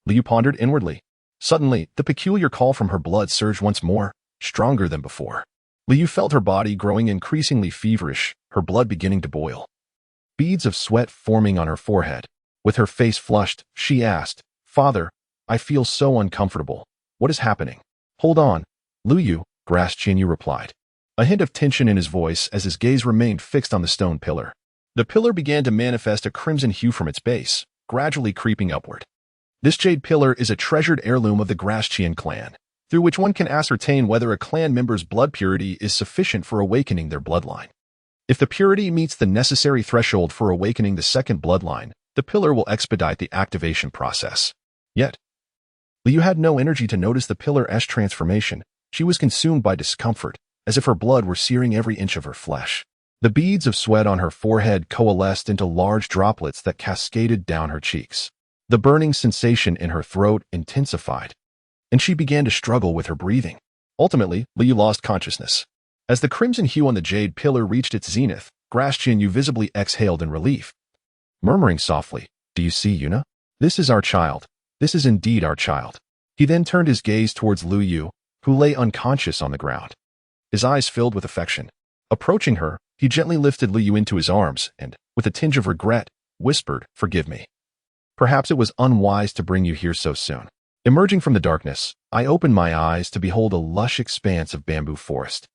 Liuyu pondered inwardly. Suddenly, the peculiar call from her blood surged once more, stronger than before. Liuyu felt her body growing increasingly feverish, her blood beginning to boil. Beads of sweat forming on her forehead. With her face flushed, she asked, Father, I feel so uncomfortable. What is happening? Hold on. Liuyu, Qian Yu replied, a hint of tension in his voice as his gaze remained fixed on the stone pillar. The pillar began to manifest a crimson hue from its base, gradually creeping upward. This jade pillar is a treasured heirloom of the Qian clan, through which one can ascertain whether a clan member's blood purity is sufficient for awakening their bloodline. If the purity meets the necessary threshold for awakening the second bloodline, the pillar will expedite the activation process. Yet, Liuyu had no energy to notice the pillar's transformation. She was consumed by discomfort, as if her blood were searing every inch of her flesh. The beads of sweat on her forehead coalesced into large droplets that cascaded down her cheeks. The burning sensation in her throat intensified, and she began to struggle with her breathing. Ultimately, Liuyu lost consciousness. As the crimson hue on the jade pillar reached its zenith, Qian Yu visibly exhaled in relief, murmuring softly, Do you see, Yuna? This is our child. This is indeed our child. He then turned his gaze towards Liuyu, who lay unconscious on the ground. His eyes filled with affection. Approaching her, he gently lifted Liuyu into his arms and, with a tinge of regret, whispered, Forgive me. Perhaps it was unwise to bring you here so soon. Emerging from the darkness, I opened my eyes to behold a lush expanse of bamboo forest.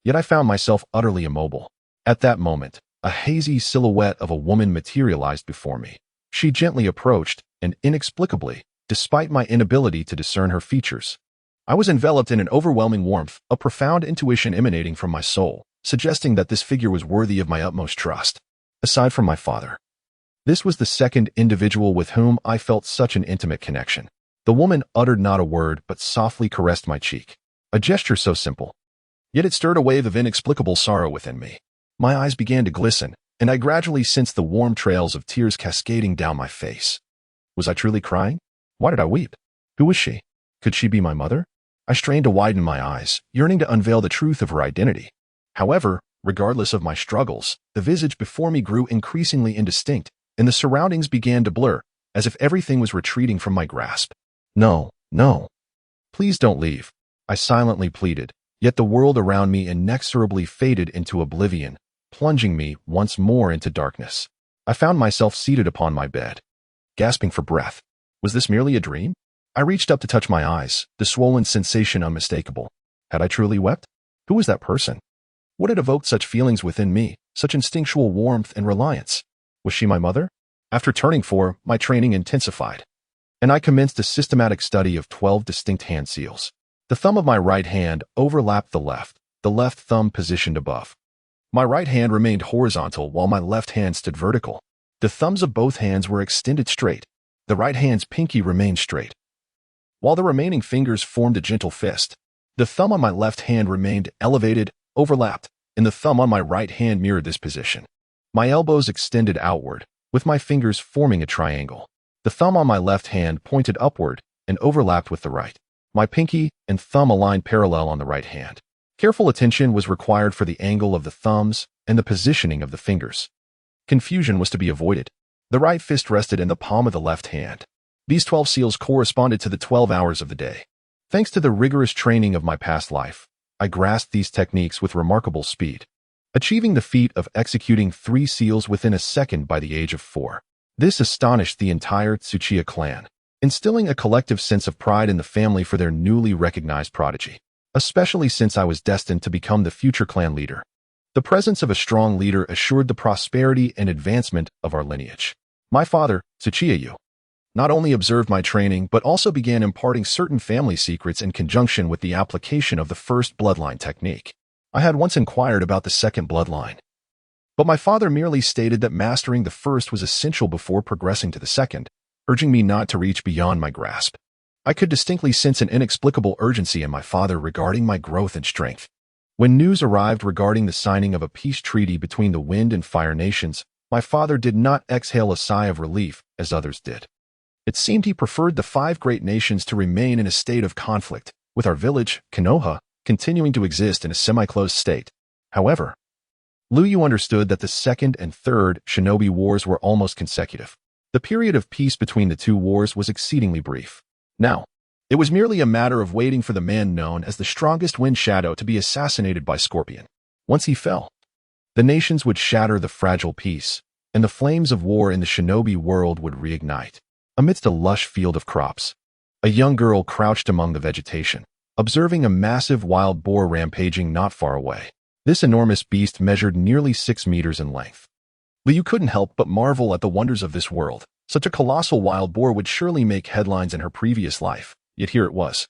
Yet I found myself utterly immobile. At that moment, a hazy silhouette of a woman materialized before me. She gently approached, and inexplicably, despite my inability to discern her features, I was enveloped in an overwhelming warmth, a profound intuition emanating from my soul, suggesting that this figure was worthy of my utmost trust. Aside from my father, this was the second individual with whom I felt such an intimate connection. The woman uttered not a word but softly caressed my cheek. A gesture so simple, yet it stirred a wave of inexplicable sorrow within me. My eyes began to glisten, and I gradually sensed the warm trails of tears cascading down my face. Was I truly crying? Why did I weep? Who was she? Could she be my mother? I strained to widen my eyes, yearning to unveil the truth of her identity. However, regardless of my struggles, the visage before me grew increasingly indistinct, and the surroundings began to blur, as if everything was retreating from my grasp. No. Please don't leave, I silently pleaded, yet the world around me inexorably faded into oblivion, plunging me once more into darkness. I found myself seated upon my bed, gasping for breath. Was this merely a dream? I reached up to touch my eyes, the swollen sensation unmistakable. Had I truly wept? Who was that person? What had evoked such feelings within me, such instinctual warmth and reliance? Was she my mother? After turning 4, my training intensified, and I commenced a systematic study of 12 distinct hand seals. The thumb of my right hand overlapped the left thumb positioned above. My right hand remained horizontal while my left hand stood vertical. The thumbs of both hands were extended straight. The right hand's pinky remained straight, while the remaining fingers formed a gentle fist. The thumb on my left hand remained elevated, overlapped, and the thumb on my right hand mirrored this position. My elbows extended outward, with my fingers forming a triangle. The thumb on my left hand pointed upward and overlapped with the right. My pinky and thumb aligned parallel on the right hand. Careful attention was required for the angle of the thumbs and the positioning of the fingers. Confusion was to be avoided. The right fist rested in the palm of the left hand. These 12 seals corresponded to the 12 hours of the day. Thanks to the rigorous training of my past life, I grasped these techniques with remarkable speed, achieving the feat of executing 3 seals within a second by the age of 4. This astonished the entire Tsuchiya clan, instilling a collective sense of pride in the family for their newly recognized prodigy, especially since I was destined to become the future clan leader. The presence of a strong leader assured the prosperity and advancement of our lineage. My father, Ca Yu, not only observed my training but also began imparting certain family secrets in conjunction with the application of the first bloodline technique. I had once inquired about the second bloodline, but my father merely stated that mastering the first was essential before progressing to the second, urging me not to reach beyond my grasp. I could distinctly sense an inexplicable urgency in my father regarding my growth and strength. When news arrived regarding the signing of a peace treaty between the Wind and Fire nations, my father did not exhale a sigh of relief as others did. It seemed he preferred the 5 great nations to remain in a state of conflict, with our village, Konoha, continuing to exist in a semi-closed state. However, Liuyu understood that the second and third shinobi wars were almost consecutive. The period of peace between the 2 wars was exceedingly brief. Now, it was merely a matter of waiting for the man known as the strongest wind shadow to be assassinated by Scorpion. Once he fell, the nations would shatter the fragile peace, and the flames of war in the shinobi world would reignite. Amidst a lush field of crops, a young girl crouched among the vegetation, observing a massive wild boar rampaging not far away. This enormous beast measured nearly 6 meters in length. Liu couldn't help but marvel at the wonders of this world. Such a colossal wild boar would surely make headlines in her previous life, yet here it was,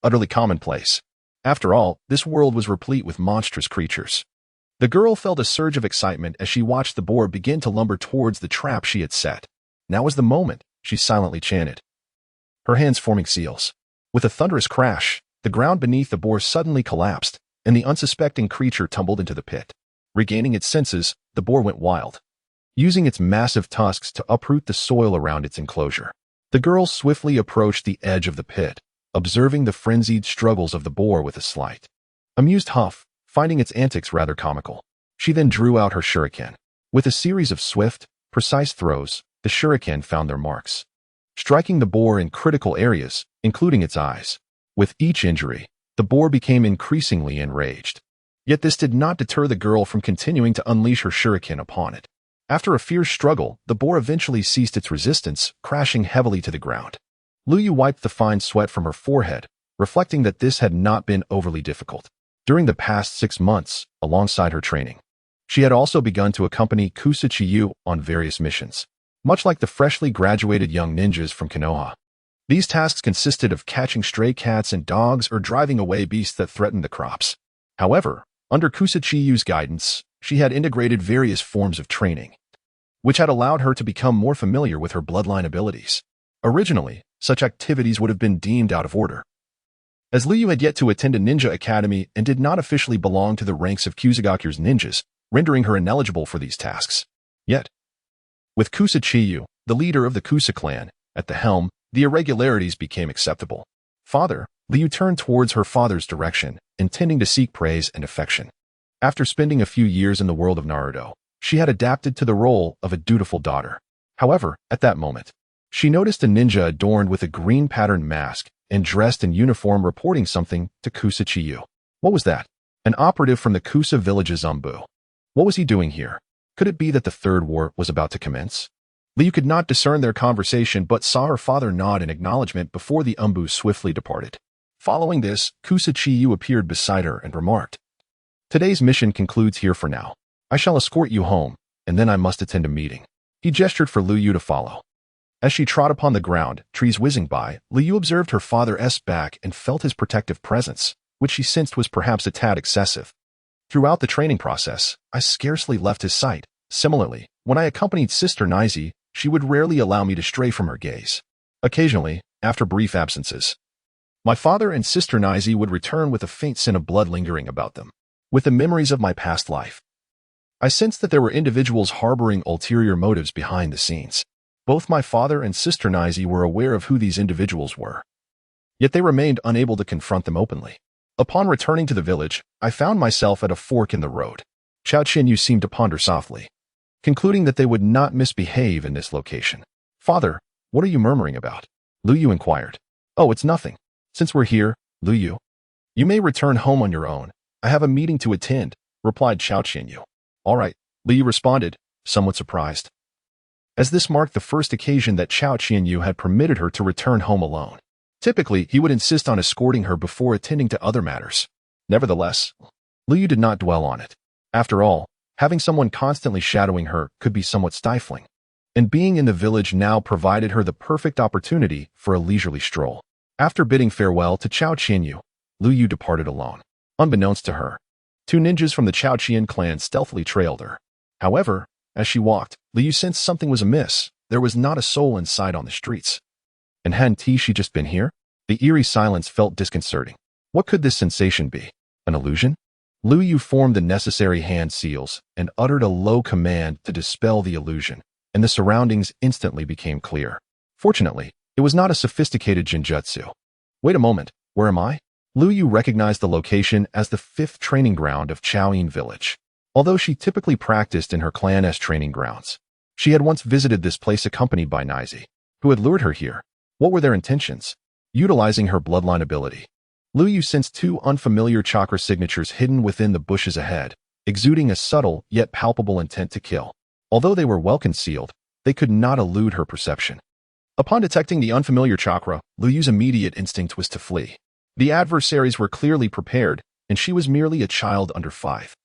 utterly commonplace. After all, this world was replete with monstrous creatures. The girl felt a surge of excitement as she watched the boar begin to lumber towards the trap she had set. Now was the moment, she silently chanted, her hands forming seals. With a thunderous crash, the ground beneath the boar suddenly collapsed, and the unsuspecting creature tumbled into the pit. Regaining its senses, the boar went wild, using its massive tusks to uproot the soil around its enclosure. The girl swiftly approached the edge of the pit, observing the frenzied struggles of the boar with a slight, amused huff, finding its antics rather comical. She then drew out her shuriken. With a series of swift, precise throws, the shuriken found their marks, striking the boar in critical areas, including its eyes. With each injury, the boar became increasingly enraged. Yet this did not deter the girl from continuing to unleash her shuriken upon it. After a fierce struggle, the boar eventually ceased its resistance, crashing heavily to the ground. Liuyu wiped the fine sweat from her forehead, reflecting that this had not been overly difficult. During the past 6 months, alongside her training, she had also begun to accompany Qian on various missions, much like the freshly graduated young ninjas from Konoha. These tasks consisted of catching stray cats and dogs or driving away beasts that threatened the crops. However, under Qian's guidance, she had integrated various forms of training, which had allowed her to become more familiar with her bloodline abilities. Originally, such activities would have been deemed out of order, as Liu had yet to attend a ninja academy and did not officially belong to the ranks of Kusagaku's ninjas, rendering her ineligible for these tasks. Yet, with Qian, the leader of the Kusa clan, at the helm, the irregularities became acceptable. Father, Liu turned towards her father's direction, intending to seek praise and affection. After spending a few years in the world of Naruto, she had adapted to the role of a dutiful daughter. However, at that moment, she noticed a ninja adorned with a green patterned mask and dressed in uniform reporting something to Qian. What was that? An operative from the Kusa village's Umbu. What was he doing here? Could it be that the third war was about to commence? Liu could not discern their conversation but saw her father nod in acknowledgement before the Umbu swiftly departed. Following this, Qian appeared beside her and remarked, "Today's mission concludes here for now. I shall escort you home, and then I must attend a meeting." He gestured for Liu to follow. As she trod upon the ground, trees whizzing by, Liu observed her father's back and felt his protective presence, which she sensed was perhaps a tad excessive. Throughout the training process, I scarcely left his sight. Similarly, when I accompanied Sister Nai Zi, she would rarely allow me to stray from her gaze. Occasionally, after brief absences, my father and Sister Nai Zi would return with a faint scent of blood lingering about them, with the memories of my past life. I sensed that there were individuals harboring ulterior motives behind the scenes. Both my father and Sister Nai Zi were aware of who these individuals were, yet they remained unable to confront them openly. Upon returning to the village, I found myself at a fork in the road. Qian Yu seemed to ponder softly, concluding that they would not misbehave in this location. "Father, what are you murmuring about?" Liu inquired. "Oh, it's nothing. Since we're here, Liu, You may return home on your own. I have a meeting to attend, replied Ca Qian Yu. All right, Liu responded, somewhat surprised, as this marked the first occasion that Ca Qian Yu had permitted her to return home alone. Typically, he would insist on escorting her before attending to other matters. Nevertheless, Liu did not dwell on it. After all, having someone constantly shadowing her could be somewhat stifling, and being in the village now provided her the perfect opportunity for a leisurely stroll. After bidding farewell to Ca Qian Yu, Liu departed alone. Unbeknownst to her, 2 ninjas from the Ca Qian clan stealthily trailed her. However, as she walked, Liu sensed something was amiss. There was not a soul in sight on the streets. And hadn't she just been here? The eerie silence felt disconcerting. What could this sensation be? An illusion? Liu formed the necessary hand seals and uttered a low command to dispel the illusion, and the surroundings instantly became clear. Fortunately, it was not a sophisticated genjutsu. Wait a moment, where am I? Liu recognized the location as the 5th training ground of Chaoyin village. Although she typically practiced in her clan's training grounds, she had once visited this place accompanied by Nai Zi, who had lured her here. What were their intentions? Utilizing her bloodline ability, Liu sensed 2 unfamiliar chakra signatures hidden within the bushes ahead, exuding a subtle yet palpable intent to kill. Although they were well concealed, they could not elude her perception. Upon detecting the unfamiliar chakra, Liu's immediate instinct was to flee. The adversaries were clearly prepared, and she was merely a child under 5.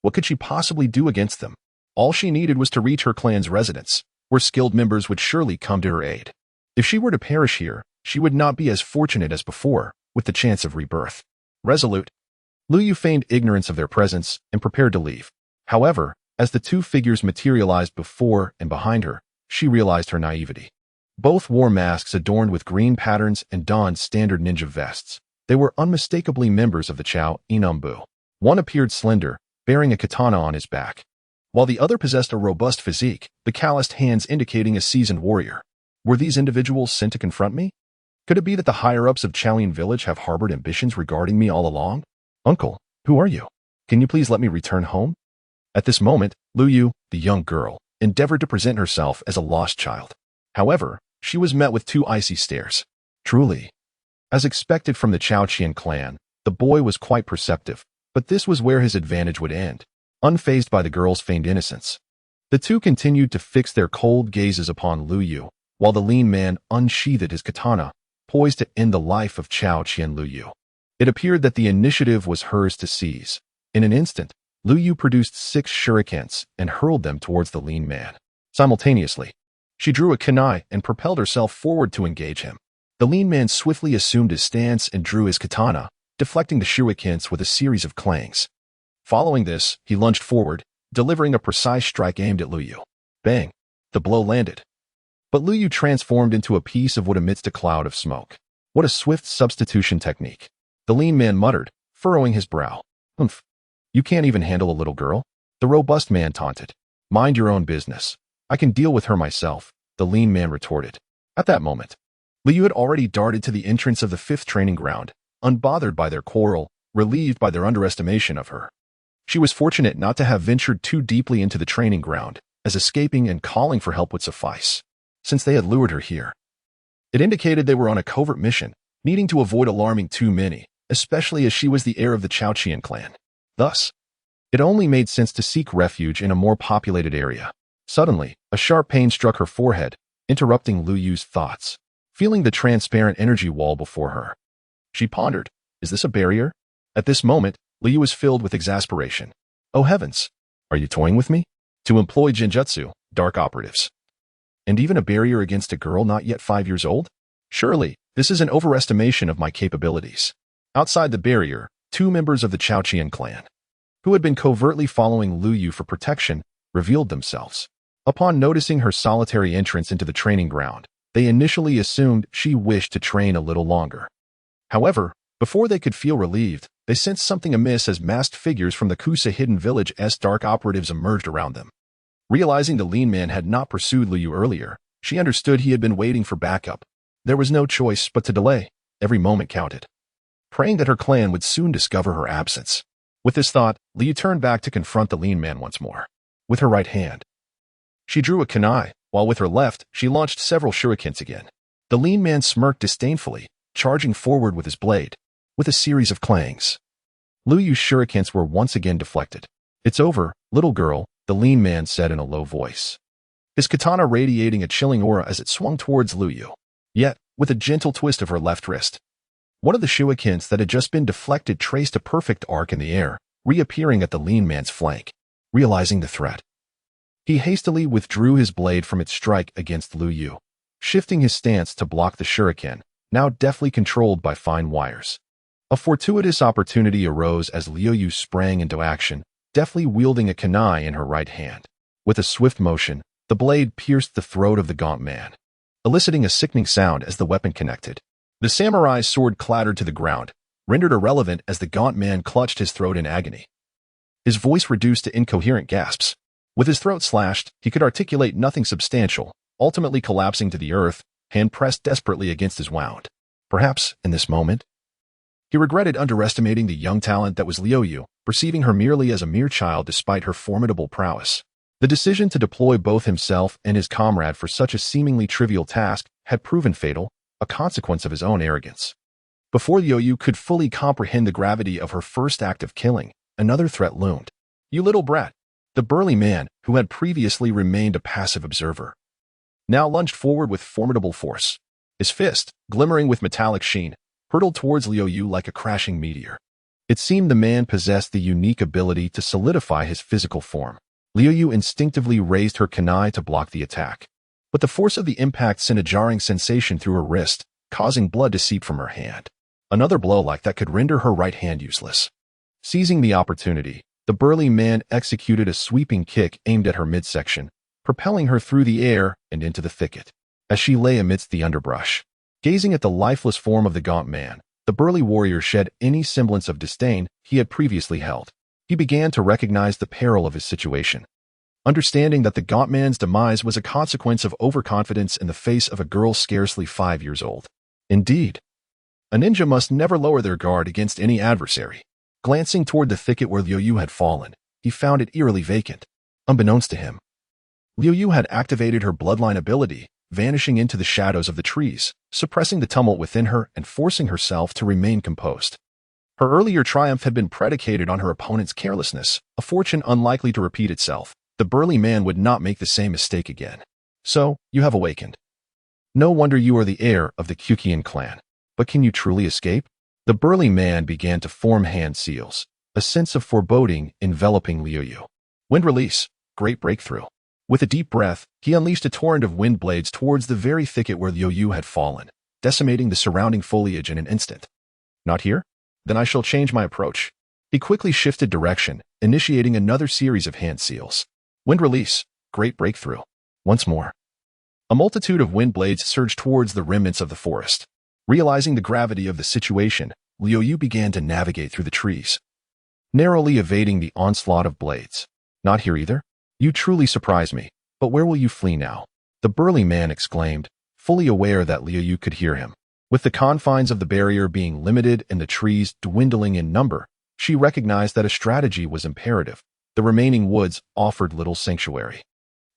What could she possibly do against them? All she needed was to reach her clan's residence, where skilled members would surely come to her aid. If she were to perish here, she would not be as fortunate as before, with the chance of rebirth. Resolute, Liu feigned ignorance of their presence and prepared to leave. However, as the 2 figures materialized before and behind her, she realized her naivety. Both wore masks adorned with green patterns and donned standard ninja vests. They were unmistakably members of the Chao Inumbu. One appeared slender, bearing a katana on his back, while the other possessed a robust physique, the calloused hands indicating a seasoned warrior. Were these individuals sent to confront me? Could it be that the higher-ups of Chaoyin village have harbored ambitions regarding me all along? Uncle, who are you? Can you please let me return home? At this moment, Liu, the young girl, endeavored to present herself as a lost child. However, she was met with 2 icy stares. Truly, as expected from the Ca Qian clan, the boy was quite perceptive, but this was where his advantage would end. Unfazed by the girl's feigned innocence, the 2 continued to fix their cold gazes upon Liu, while the lean man unsheathed his katana, poised to end the life of Ca Qian Liuyu. It appeared that the initiative was hers to seize. In an instant, Liu produced 6 shurikens and hurled them towards the lean man. Simultaneously, she drew a kunai and propelled herself forward to engage him. The lean man swiftly assumed his stance and drew his katana, deflecting the shurikens with a series of clangs. Following this, he lunged forward, delivering a precise strike aimed at Liu. Bang! The blow landed. But Liu transformed into a piece of wood amidst a cloud of smoke. What a swift substitution technique. The lean man muttered, furrowing his brow. Humph. You can't even handle a little girl? The robust man taunted. Mind your own business. I can deal with her myself, the lean man retorted. At that moment, Liu had already darted to the entrance of the 5th training ground, unbothered by their quarrel, relieved by their underestimation of her. She was fortunate not to have ventured too deeply into the training ground, as escaping and calling for help would suffice, since they had lured her here. It indicated they were on a covert mission, needing to avoid alarming too many, especially as she was the heir of the Ca Qian clan. Thus, it only made sense to seek refuge in a more populated area. Suddenly, a sharp pain struck her forehead, interrupting Liu's thoughts. Feeling the transparent energy wall before her, she pondered, is this a barrier? At this moment, Liu was filled with exasperation. Oh heavens! Are you toying with me? To employ genjutsu, dark operatives, and even a barrier against a girl not yet 5 years old? Surely, this is an overestimation of my capabilities. Outside the barrier, 2 members of the Ca Qian clan, who had been covertly following Liu for protection, revealed themselves. Upon noticing her solitary entrance into the training ground, they initially assumed she wished to train a little longer. However, before they could feel relieved, they sensed something amiss as masked figures from the Kusa hidden village's dark operatives emerged around them. Realizing the lean man had not pursued Liu earlier, she understood he had been waiting for backup. There was no choice but to delay. Every moment counted, praying that her clan would soon discover her absence. With this thought, Liu turned back to confront the lean man once more. With her right hand, she drew a kunai, while with her left, she launched several shurikens again. The lean man smirked disdainfully, charging forward with his blade. with a series of clangs. Liuyu's shurikens were once again deflected. "It's over, little girl," the lean man said in a low voice, his katana radiating a chilling aura as it swung towards Liuyu, yet with a gentle twist of her left wrist. One of the shurikens that had just been deflected traced a perfect arc in the air, reappearing at the lean man's flank. Realizing the threat, he hastily withdrew his blade from its strike against Liuyu, shifting his stance to block the shuriken, now deftly controlled by fine wires. A fortuitous opportunity arose as Liuyu sprang into action, deftly wielding a kunai in her right hand. With a swift motion, the blade pierced the throat of the gaunt man, eliciting a sickening sound as the weapon connected. The samurai's sword clattered to the ground, rendered irrelevant as the gaunt man clutched his throat in agony. His voice reduced to incoherent gasps. With his throat slashed, he could articulate nothing substantial, ultimately collapsing to the earth, hand pressed desperately against his wound. Perhaps, in this moment, he regretted underestimating the young talent that was Liuyu, perceiving her merely as a mere child despite her formidable prowess. The decision to deploy both himself and his comrade for such a seemingly trivial task had proven fatal, a consequence of his own arrogance. Before Liuyu could fully comprehend the gravity of her first act of killing, another threat loomed. "You little brat!" The burly man, who had previously remained a passive observer, now lunged forward with formidable force. His fist, glimmering with metallic sheen, hurtled towards Liuyu like a crashing meteor. It seemed the man possessed the unique ability to solidify his physical form. Liuyu instinctively raised her kunai to block the attack, but the force of the impact sent a jarring sensation through her wrist, causing blood to seep from her hand. Another blow like that could render her right hand useless. Seizing the opportunity, the burly man executed a sweeping kick aimed at her midsection, propelling her through the air and into the thicket. As she lay amidst the underbrush, gazing at the lifeless form of the gaunt man, the burly warrior shed any semblance of disdain he had previously held. He began to recognize the peril of his situation, understanding that the gaunt man's demise was a consequence of overconfidence in the face of a girl scarcely 5 years old. Indeed, a ninja must never lower their guard against any adversary. Glancing toward the thicket where Liuyu had fallen, he found it eerily vacant. Unbeknownst to him, Liuyu had activated her bloodline ability, vanishing into the shadows of the trees, suppressing the tumult within her and forcing herself to remain composed. Her earlier triumph had been predicated on her opponent's carelessness, a fortune unlikely to repeat itself. The burly man would not make the same mistake again. "So, you have awakened. No wonder you are the heir of the Ca Qian clan. But can you truly escape?" The burly man began to form hand seals, a sense of foreboding enveloping Liuyu. Wind release, great breakthrough. With a deep breath, he unleashed a torrent of wind blades towards the very thicket where Liuyu had fallen, decimating the surrounding foliage in an instant. "Not here? Then I shall change my approach." He quickly shifted direction, initiating another series of hand seals. Wind release, great breakthrough. Once more. A multitude of wind blades surged towards the remnants of the forest. Realizing the gravity of the situation, Liuyu began to navigate through the trees, narrowly evading the onslaught of blades. "Not here either? You truly surprise me, but where will you flee now?" the burly man exclaimed, fully aware that Liuyu could hear him. With the confines of the barrier being limited and the trees dwindling in number, she recognized that a strategy was imperative. The remaining woods offered little sanctuary.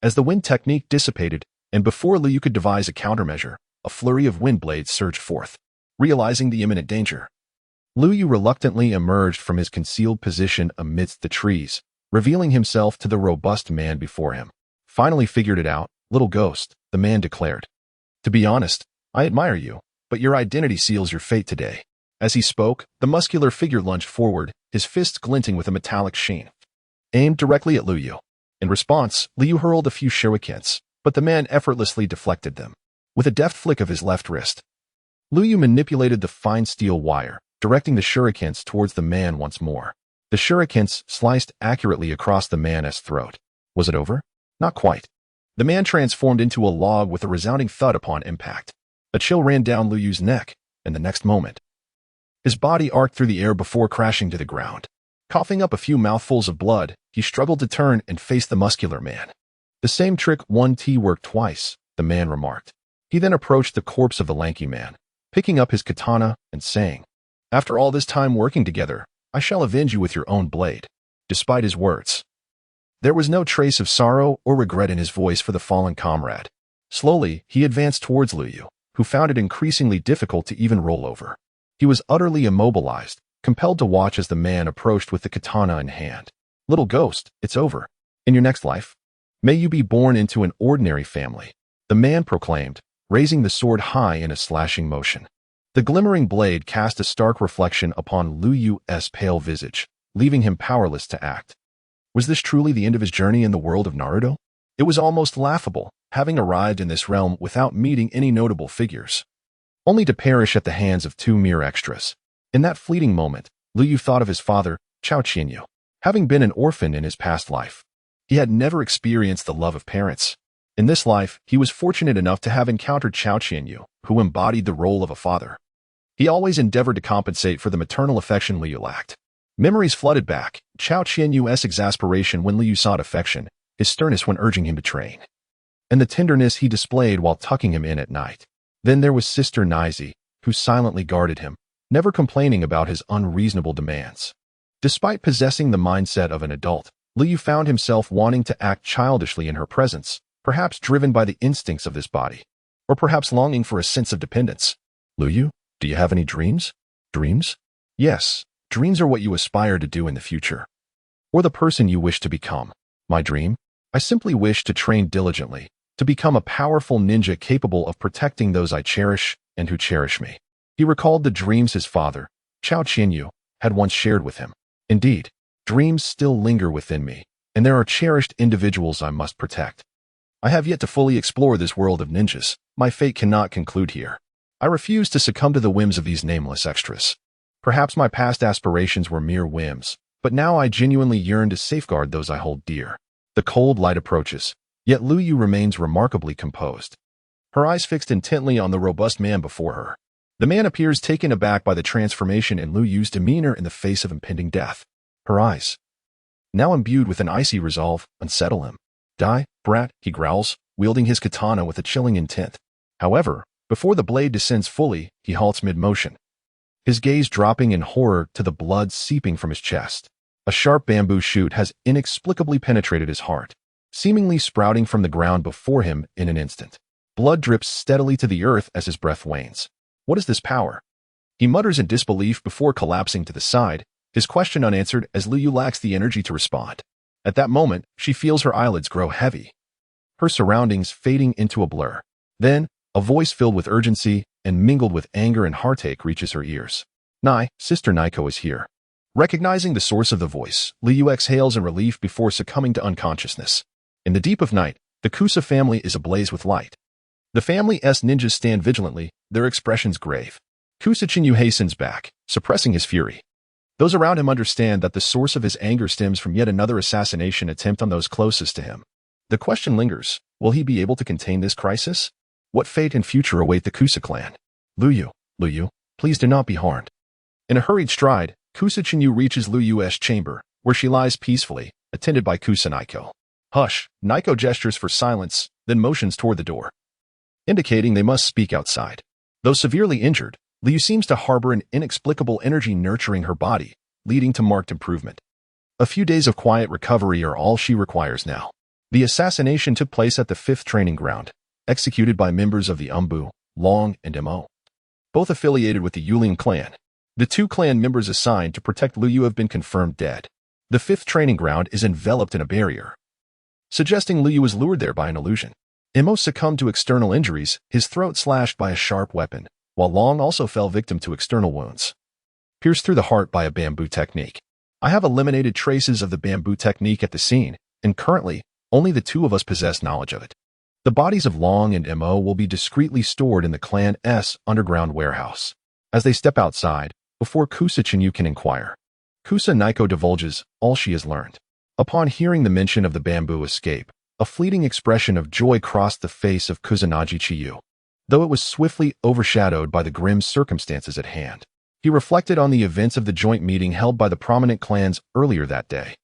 As the wind technique dissipated, and before Liuyu could devise a countermeasure, a flurry of wind blades surged forth. Realizing the imminent danger, Liuyu reluctantly emerged from his concealed position amidst the trees, revealing himself to the robust man before him. "Finally figured it out, little ghost," the man declared. "To be honest, I admire you, but your identity seals your fate today." As he spoke, the muscular figure lunged forward, his fists glinting with a metallic sheen, aimed directly at Liuyu. In response, Liuyu hurled a few shurikens, but the man effortlessly deflected them. With a deft flick of his left wrist, Liuyu manipulated the fine steel wire, directing the shurikens towards the man once more. The shurikens sliced accurately across the man's throat. Was it over? Not quite. The man transformed into a log with a resounding thud upon impact. A chill ran down Liuyu's neck, and the next moment, his body arced through the air before crashing to the ground. Coughing up a few mouthfuls of blood, he struggled to turn and face the muscular man. "The same trick 1T worked twice," the man remarked. He then approached the corpse of the lanky man, picking up his katana and saying, "After all this time working together, I shall avenge you with your own blade." Despite his words, there was no trace of sorrow or regret in his voice for the fallen comrade. Slowly, he advanced towards Liuyu, who found it increasingly difficult to even roll over. He was utterly immobilized, compelled to watch as the man approached with the katana in hand. "Little ghost, it's over. In your next life, may you be born into an ordinary family," the man proclaimed, raising the sword high in a slashing motion. The glimmering blade cast a stark reflection upon Liuyu's pale visage, leaving him powerless to act. Was this truly the end of his journey in the world of Naruto? It was almost laughable, having arrived in this realm without meeting any notable figures, only to perish at the hands of two mere extras. In that fleeting moment, Liuyu thought of his father, Ca Qian Yu. Having been an orphan in his past life, he had never experienced the love of parents. In this life, he was fortunate enough to have encountered Ca Qian Yu, who embodied the role of a father. He always endeavored to compensate for the maternal affection Liu lacked. Memories flooded back, Ca Qian Yu's exasperation when Liu sought affection, his sternness when urging him to train, and the tenderness he displayed while tucking him in at night. Then there was Sister Nai Zi, who silently guarded him, never complaining about his unreasonable demands. Despite possessing the mindset of an adult, Liu found himself wanting to act childishly in her presence, perhaps driven by the instincts of this body, or perhaps longing for a sense of dependence. "Liu, do you have any dreams?" "Dreams? Yes, dreams are what you aspire to do in the future, or the person you wish to become. My dream? I simply wish to train diligently, to become a powerful ninja capable of protecting those I cherish and who cherish me." He recalled the dreams his father, Ca Qian Yu, had once shared with him. "Indeed, dreams still linger within me, and there are cherished individuals I must protect. I have yet to fully explore this world of ninjas. My fate cannot conclude here. I refuse to succumb to the whims of these nameless extras. Perhaps my past aspirations were mere whims, but now I genuinely yearn to safeguard those I hold dear." The cold light approaches, yet Liu remains remarkably composed, her eyes fixed intently on the robust man before her. The man appears taken aback by the transformation in Liu's demeanor in the face of impending death. Her eyes, now imbued with an icy resolve, unsettle him. "Die, brat," he growls, wielding his katana with a chilling intent. However, before the blade descends fully, he halts mid-motion, his gaze dropping in horror to the blood seeping from his chest. A sharp bamboo shoot has inexplicably penetrated his heart, seemingly sprouting from the ground before him in an instant. Blood drips steadily to the earth as his breath wanes. What is this power? He mutters in disbelief before collapsing to the side, his question unanswered as Liu lacks the energy to respond. At that moment, she feels her eyelids grow heavy, her surroundings fading into a blur. Then, a voice filled with urgency and mingled with anger and heartache reaches her ears. Sister Naiko is here." Recognizing the source of the voice, Liu exhales in relief before succumbing to unconsciousness. In the deep of night, the Kusa family is ablaze with light. The family's ninjas stand vigilantly, their expressions grave. Kusa Qian Yu hastens back, suppressing his fury. Those around him understand that the source of his anger stems from yet another assassination attempt on those closest to him. The question lingers, will he be able to contain this crisis? What fate and future await the Kusa clan? Liu, please do not be harmed." In a hurried stride, Kusa Qian Yu reaches Liu's chamber, where she lies peacefully, attended by Kusa Naiko. "Hush," Naiko gestures for silence, then motions toward the door, indicating they must speak outside. Though severely injured, Liu seems to harbor an inexplicable energy nurturing her body, leading to marked improvement. A few days of quiet recovery are all she requires now. The assassination took place at the 5th training ground, executed by members of the Umbu, Long, and Mo, both affiliated with the Yulian clan. The two clan members assigned to protect Liu have been confirmed dead. The 5th training ground is enveloped in a barrier, suggesting Liu was lured there by an illusion. Mo succumbed to external injuries, his throat slashed by a sharp weapon, while Long also fell victim to external wounds, pierced through the heart by a bamboo technique. I have eliminated traces of the bamboo technique at the scene, and currently, only the two of us possess knowledge of it. The bodies of Long and Mo will be discreetly stored in the clan's underground warehouse. As they step outside, before Kusa Qian Yu can inquire, Kusa Naiko divulges all she has learned. Upon hearing the mention of the bamboo escape, a fleeting expression of joy crossed the face of Kusanagi Chiyu, though it was swiftly overshadowed by the grim circumstances at hand. He reflected on the events of the joint meeting held by the prominent clans earlier that day.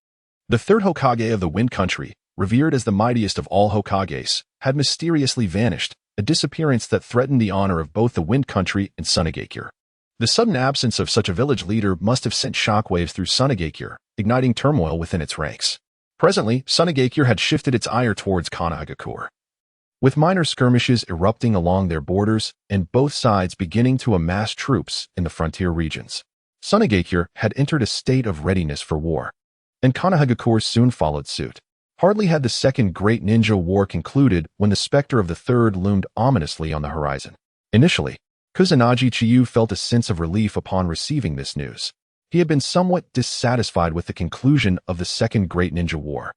The 3rd Hokage of the Wind Country, revered as the mightiest of all Hokages, had mysteriously vanished, a disappearance that threatened the honor of both the Wind Country and Sunagakure. The sudden absence of such a village leader must have sent shockwaves through Sunagakure, igniting turmoil within its ranks. Presently, Sunagakure had shifted its ire towards Kanahagakure. with minor skirmishes erupting along their borders and both sides beginning to amass troops in the frontier regions. Sunagakure had entered a state of readiness for war, and Kanahagakure soon followed suit. Hardly had the Second Great Ninja War concluded when the specter of the Third loomed ominously on the horizon. Initially, Kusanagi Qiyu felt a sense of relief upon receiving this news. He had been somewhat dissatisfied with the conclusion of the Second Great Ninja War,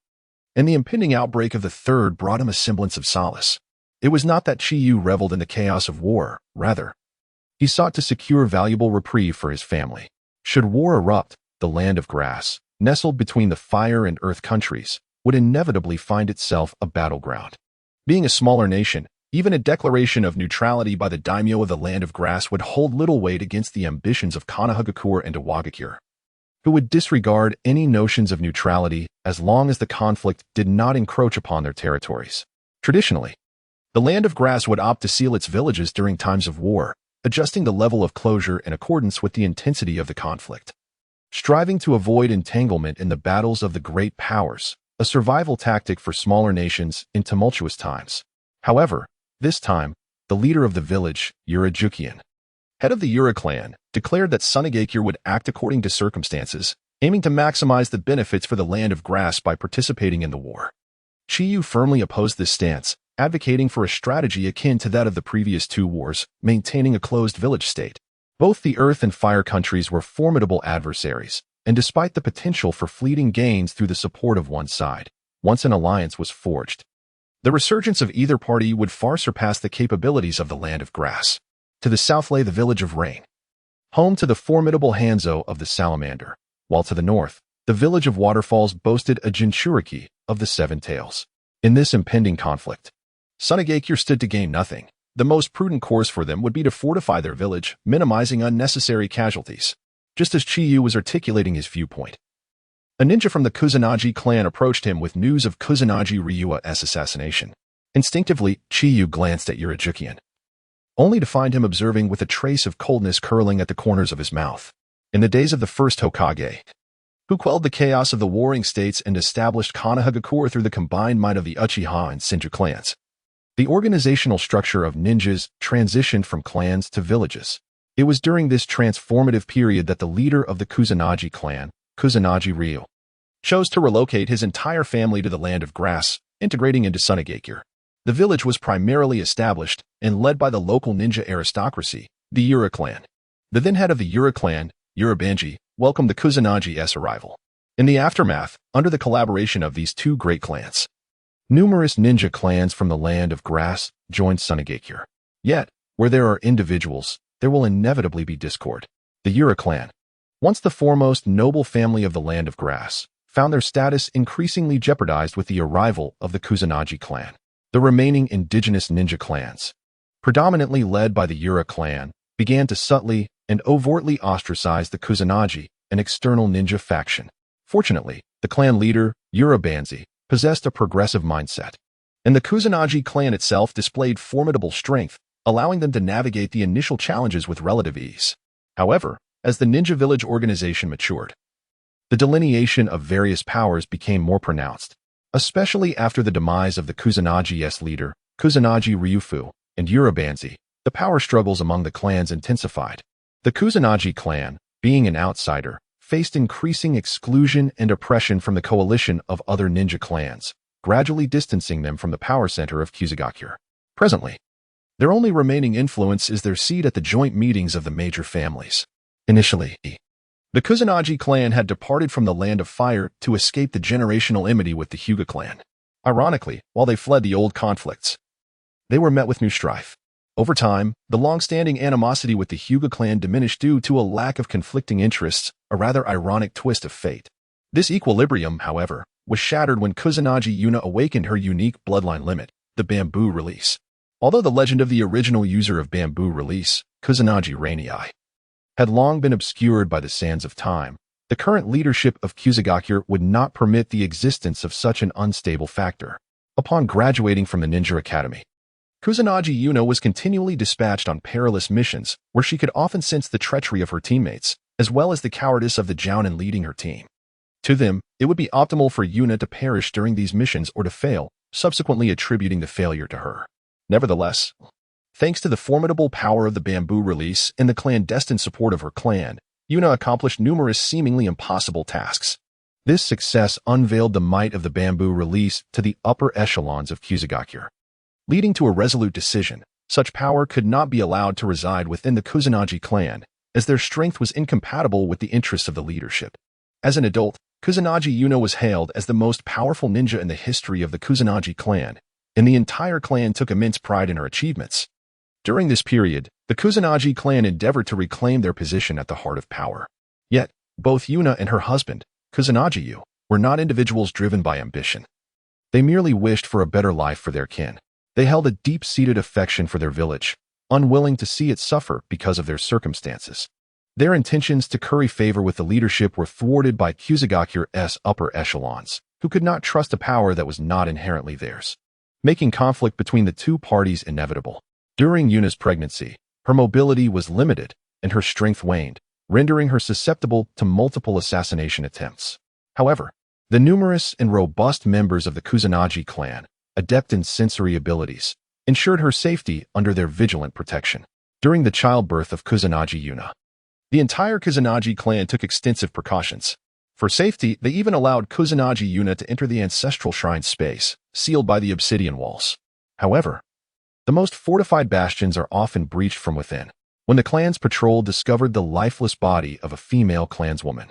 and the impending outbreak of the Third brought him a semblance of solace. It was not that Qiyu reveled in the chaos of war, rather, he sought to secure valuable reprieve for his family. Should war erupt, the land of grass, nestled between the fire and earth countries, would inevitably find itself a battleground. Being a smaller nation, even a declaration of neutrality by the daimyo of the land of grass would hold little weight against the ambitions of Kanahagakure and Iwagakure, who would disregard any notions of neutrality as long as the conflict did not encroach upon their territories. Traditionally, the land of grass would opt to seal its villages during times of war, adjusting the level of closure in accordance with the intensity of the conflict. Striving to avoid entanglement in the battles of the great powers, a survival tactic for smaller nations in tumultuous times. However, this time, the leader of the village, Urajukian, head of the Ura clan, declared that Sunagakure would act according to circumstances, aiming to maximize the benefits for the land of grass by participating in the war. Qiyu firmly opposed this stance, advocating for a strategy akin to that of the previous two wars, maintaining a closed village state. Both the earth and fire countries were formidable adversaries, and despite the potential for fleeting gains through the support of one side, once an alliance was forged, the resurgence of either party would far surpass the capabilities of the land of grass. To the south lay the village of Rain, home to the formidable Hanzo of the Salamander, while to the north, the village of Waterfalls boasted a Jinchuriki of the Seven Tails. In this impending conflict, Sunagakure stood to gain nothing. The most prudent course for them would be to fortify their village, minimizing unnecessary casualties. Just as Qiyu was articulating his viewpoint, a ninja from the Kusanagi clan approached him with news of Kusanagi Ryua's assassination. Instinctively, Qiyu glanced at Urajukian, only to find him observing with a trace of coldness curling at the corners of his mouth. In the days of the first Hokage, who quelled the chaos of the warring states and established Kanahagakure through the combined might of the Uchiha and Senju clans, the organizational structure of ninjas transitioned from clans to villages. It was during this transformative period that the leader of the Kusanagi clan, Kusanagi Ryu, chose to relocate his entire family to the land of grass, integrating into Sunagakure. The village was primarily established and led by the local ninja aristocracy, the Ura clan. The then head of the Ura clan, Urabanji, welcomed the Kusanagi's arrival. In the aftermath, under the collaboration of these two great clans, numerous ninja clans from the land of grass joined Sunagakure. Yet, where there are individuals, there will inevitably be discord. The Ura clan, once the foremost noble family of the land of grass, found their status increasingly jeopardized with the arrival of the Kusanagi clan. The remaining indigenous ninja clans, predominantly led by the Ura clan, began to subtly and overtly ostracize the Kusanagi, an external ninja faction. Fortunately, the clan leader, Urabanzi, possessed a progressive mindset, and the Kusanagi clan itself displayed formidable strength, allowing them to navigate the initial challenges with relative ease. However, as the ninja village organization matured, the delineation of various powers became more pronounced, especially after the demise of the Kusanagi's leader, Kusanagi Ryufu, and Urabanzi. The power struggles among the clans intensified. The Kusanagi clan, being an outsider, faced increasing exclusion and oppression from the coalition of other ninja clans, gradually distancing them from the power center of Kusagakure. Presently, their only remaining influence is their seat at the joint meetings of the major families. Initially, the Kusanagi clan had departed from the land of fire to escape the generational enmity with the Hyuga clan. Ironically, while they fled the old conflicts, they were met with new strife. Over time, the long-standing animosity with the Hyuga clan diminished due to a lack of conflicting interests, a rather ironic twist of fate. This equilibrium, however, was shattered when Kusanagi Yuna awakened her unique bloodline limit, the bamboo release. Although the legend of the original user of bamboo release, Kusanagi Rainii, had long been obscured by the sands of time, the current leadership of Kusagakure would not permit the existence of such an unstable factor. Upon graduating from the Ninja Academy, Kusanagi Yuna was continually dispatched on perilous missions where she could often sense the treachery of her teammates, as well as the cowardice of the Jounin leading her team. To them, it would be optimal for Yuna to perish during these missions or to fail, subsequently attributing the failure to her. Nevertheless, thanks to the formidable power of the bamboo release and the clandestine support of her clan, Yuna accomplished numerous seemingly impossible tasks. This success unveiled the might of the bamboo release to the upper echelons of Qian, leading to a resolute decision. Such power could not be allowed to reside within the Kusanagi clan, as their strength was incompatible with the interests of the leadership. As an adult, Kusanagi Yuna was hailed as the most powerful ninja in the history of the Kusanagi clan, and the entire clan took immense pride in her achievements. During this period, the Kusanagi clan endeavored to reclaim their position at the heart of power. Yet, both Yuna and her husband, Kusanagi Yu, were not individuals driven by ambition. They merely wished for a better life for their kin. They held a deep-seated affection for their village, unwilling to see it suffer because of their circumstances. Their intentions to curry favor with the leadership were thwarted by Qian upper echelons, who could not trust a power that was not inherently theirs, making conflict between the two parties inevitable. During Yuna's pregnancy, her mobility was limited and her strength waned, rendering her susceptible to multiple assassination attempts. However, the numerous and robust members of the Kusanagi clan, adept in sensory abilities, ensured her safety under their vigilant protection. During the childbirth of Kusanagi Yuna, the entire Kusanagi clan took extensive precautions. For safety, they even allowed Kusanagi Yuna to enter the ancestral shrine space, sealed by the obsidian walls. However, the most fortified bastions are often breached from within. When the clan's patrol discovered the lifeless body of a female clanswoman,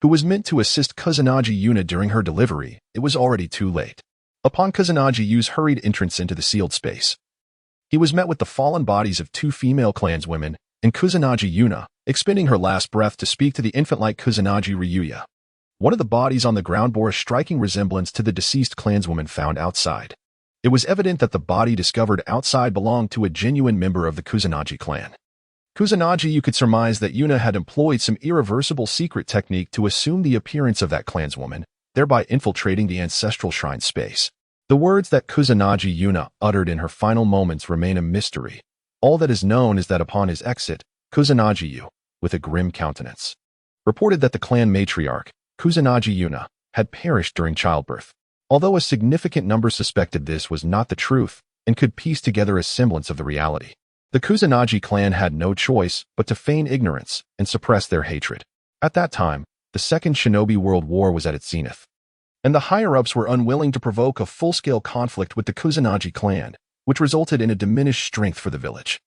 who was meant to assist Kusanagi Yuna during her delivery, it was already too late. Upon Kusanagi Yu's hurried entrance into the sealed space, he was met with the fallen bodies of two female clanswomen and Kusanagi Yuna, expending her last breath to speak to the infant-like Kusanagi Ryuya. One of the bodies on the ground bore a striking resemblance to the deceased clanswoman found outside. It was evident that the body discovered outside belonged to a genuine member of the Kusanagi clan. Kusanagi Yu could surmise that Yuna had employed some irreversible secret technique to assume the appearance of that clanswoman, thereby infiltrating the ancestral shrine space. The words that Kusanagi Yuna uttered in her final moments remain a mystery. All that is known is that upon his exit, Kusanagi Yu, with a grim countenance, reported that the clan matriarch, Kusanagi Yuna, had perished during childbirth. Although a significant number suspected this was not the truth and could piece together a semblance of the reality, the Kusanagi clan had no choice but to feign ignorance and suppress their hatred. At that time, the Second Shinobi World War was at its zenith, and the higher-ups were unwilling to provoke a full-scale conflict with the Kusanagi clan, which resulted in a diminished strength for the village.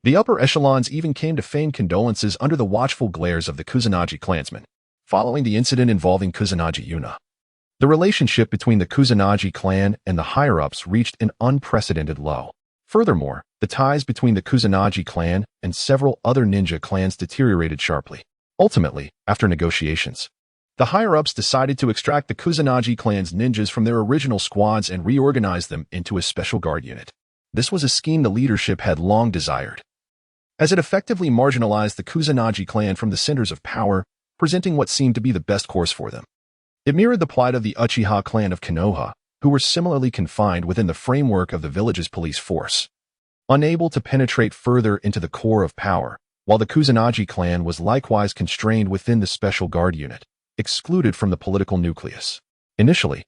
The upper echelons even came to feign condolences under the watchful glares of the Kusanagi clansmen. Following the incident involving Kusanagi Yuna, the relationship between the Kusanagi clan and the higher-ups reached an unprecedented low. Furthermore, the ties between the Kusanagi clan and several other ninja clans deteriorated sharply. Ultimately, after negotiations, the higher-ups decided to extract the Kusanagi clan's ninjas from their original squads and reorganize them into a special guard unit. This was a scheme the leadership had long desired, as it effectively marginalized the Kusanagi clan from the centers of power, presenting what seemed to be the best course for them. It mirrored the plight of the Uchiha clan of Konoha, who were similarly confined within the framework of the village's police force, unable to penetrate further into the core of power, while the Kusanagi clan was likewise constrained within the special guard unit, excluded from the political nucleus. Initially,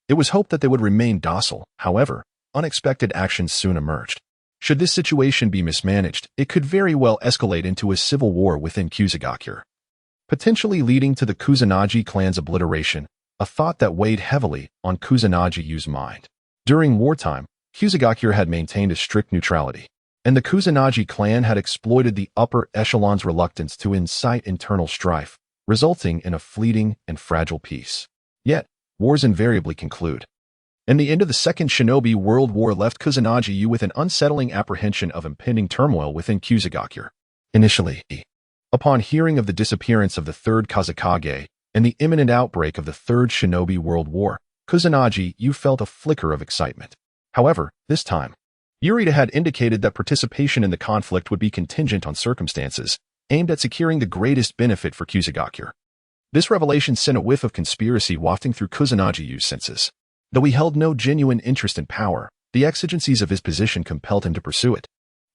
it was hoped that they would remain docile. However, unexpected actions soon emerged. Should this situation be mismanaged, it could very well escalate into a civil war within Qian, potentially leading to the Kusanagi clan's obliteration, a thought that weighed heavily on Kusanagi Yu's mind. During wartime, Qian had maintained a strict neutrality, and the Kusanagi clan had exploited the upper echelon's reluctance to incite internal strife, resulting in a fleeting and fragile peace. Yet, wars invariably conclude, and the end of the Second Shinobi World War left Kusanagi Yu with an unsettling apprehension of impending turmoil within Qian. Initially, upon hearing of the disappearance of the third Kazekage and the imminent outbreak of the Third Shinobi World War, Kusanagi Yu felt a flicker of excitement. However, this time, Yurita had indicated that participation in the conflict would be contingent on circumstances, aimed at securing the greatest benefit for Qian. This revelation sent a whiff of conspiracy wafting through Kusanagi Yu's senses. Though he held no genuine interest in power, the exigencies of his position compelled him to pursue it.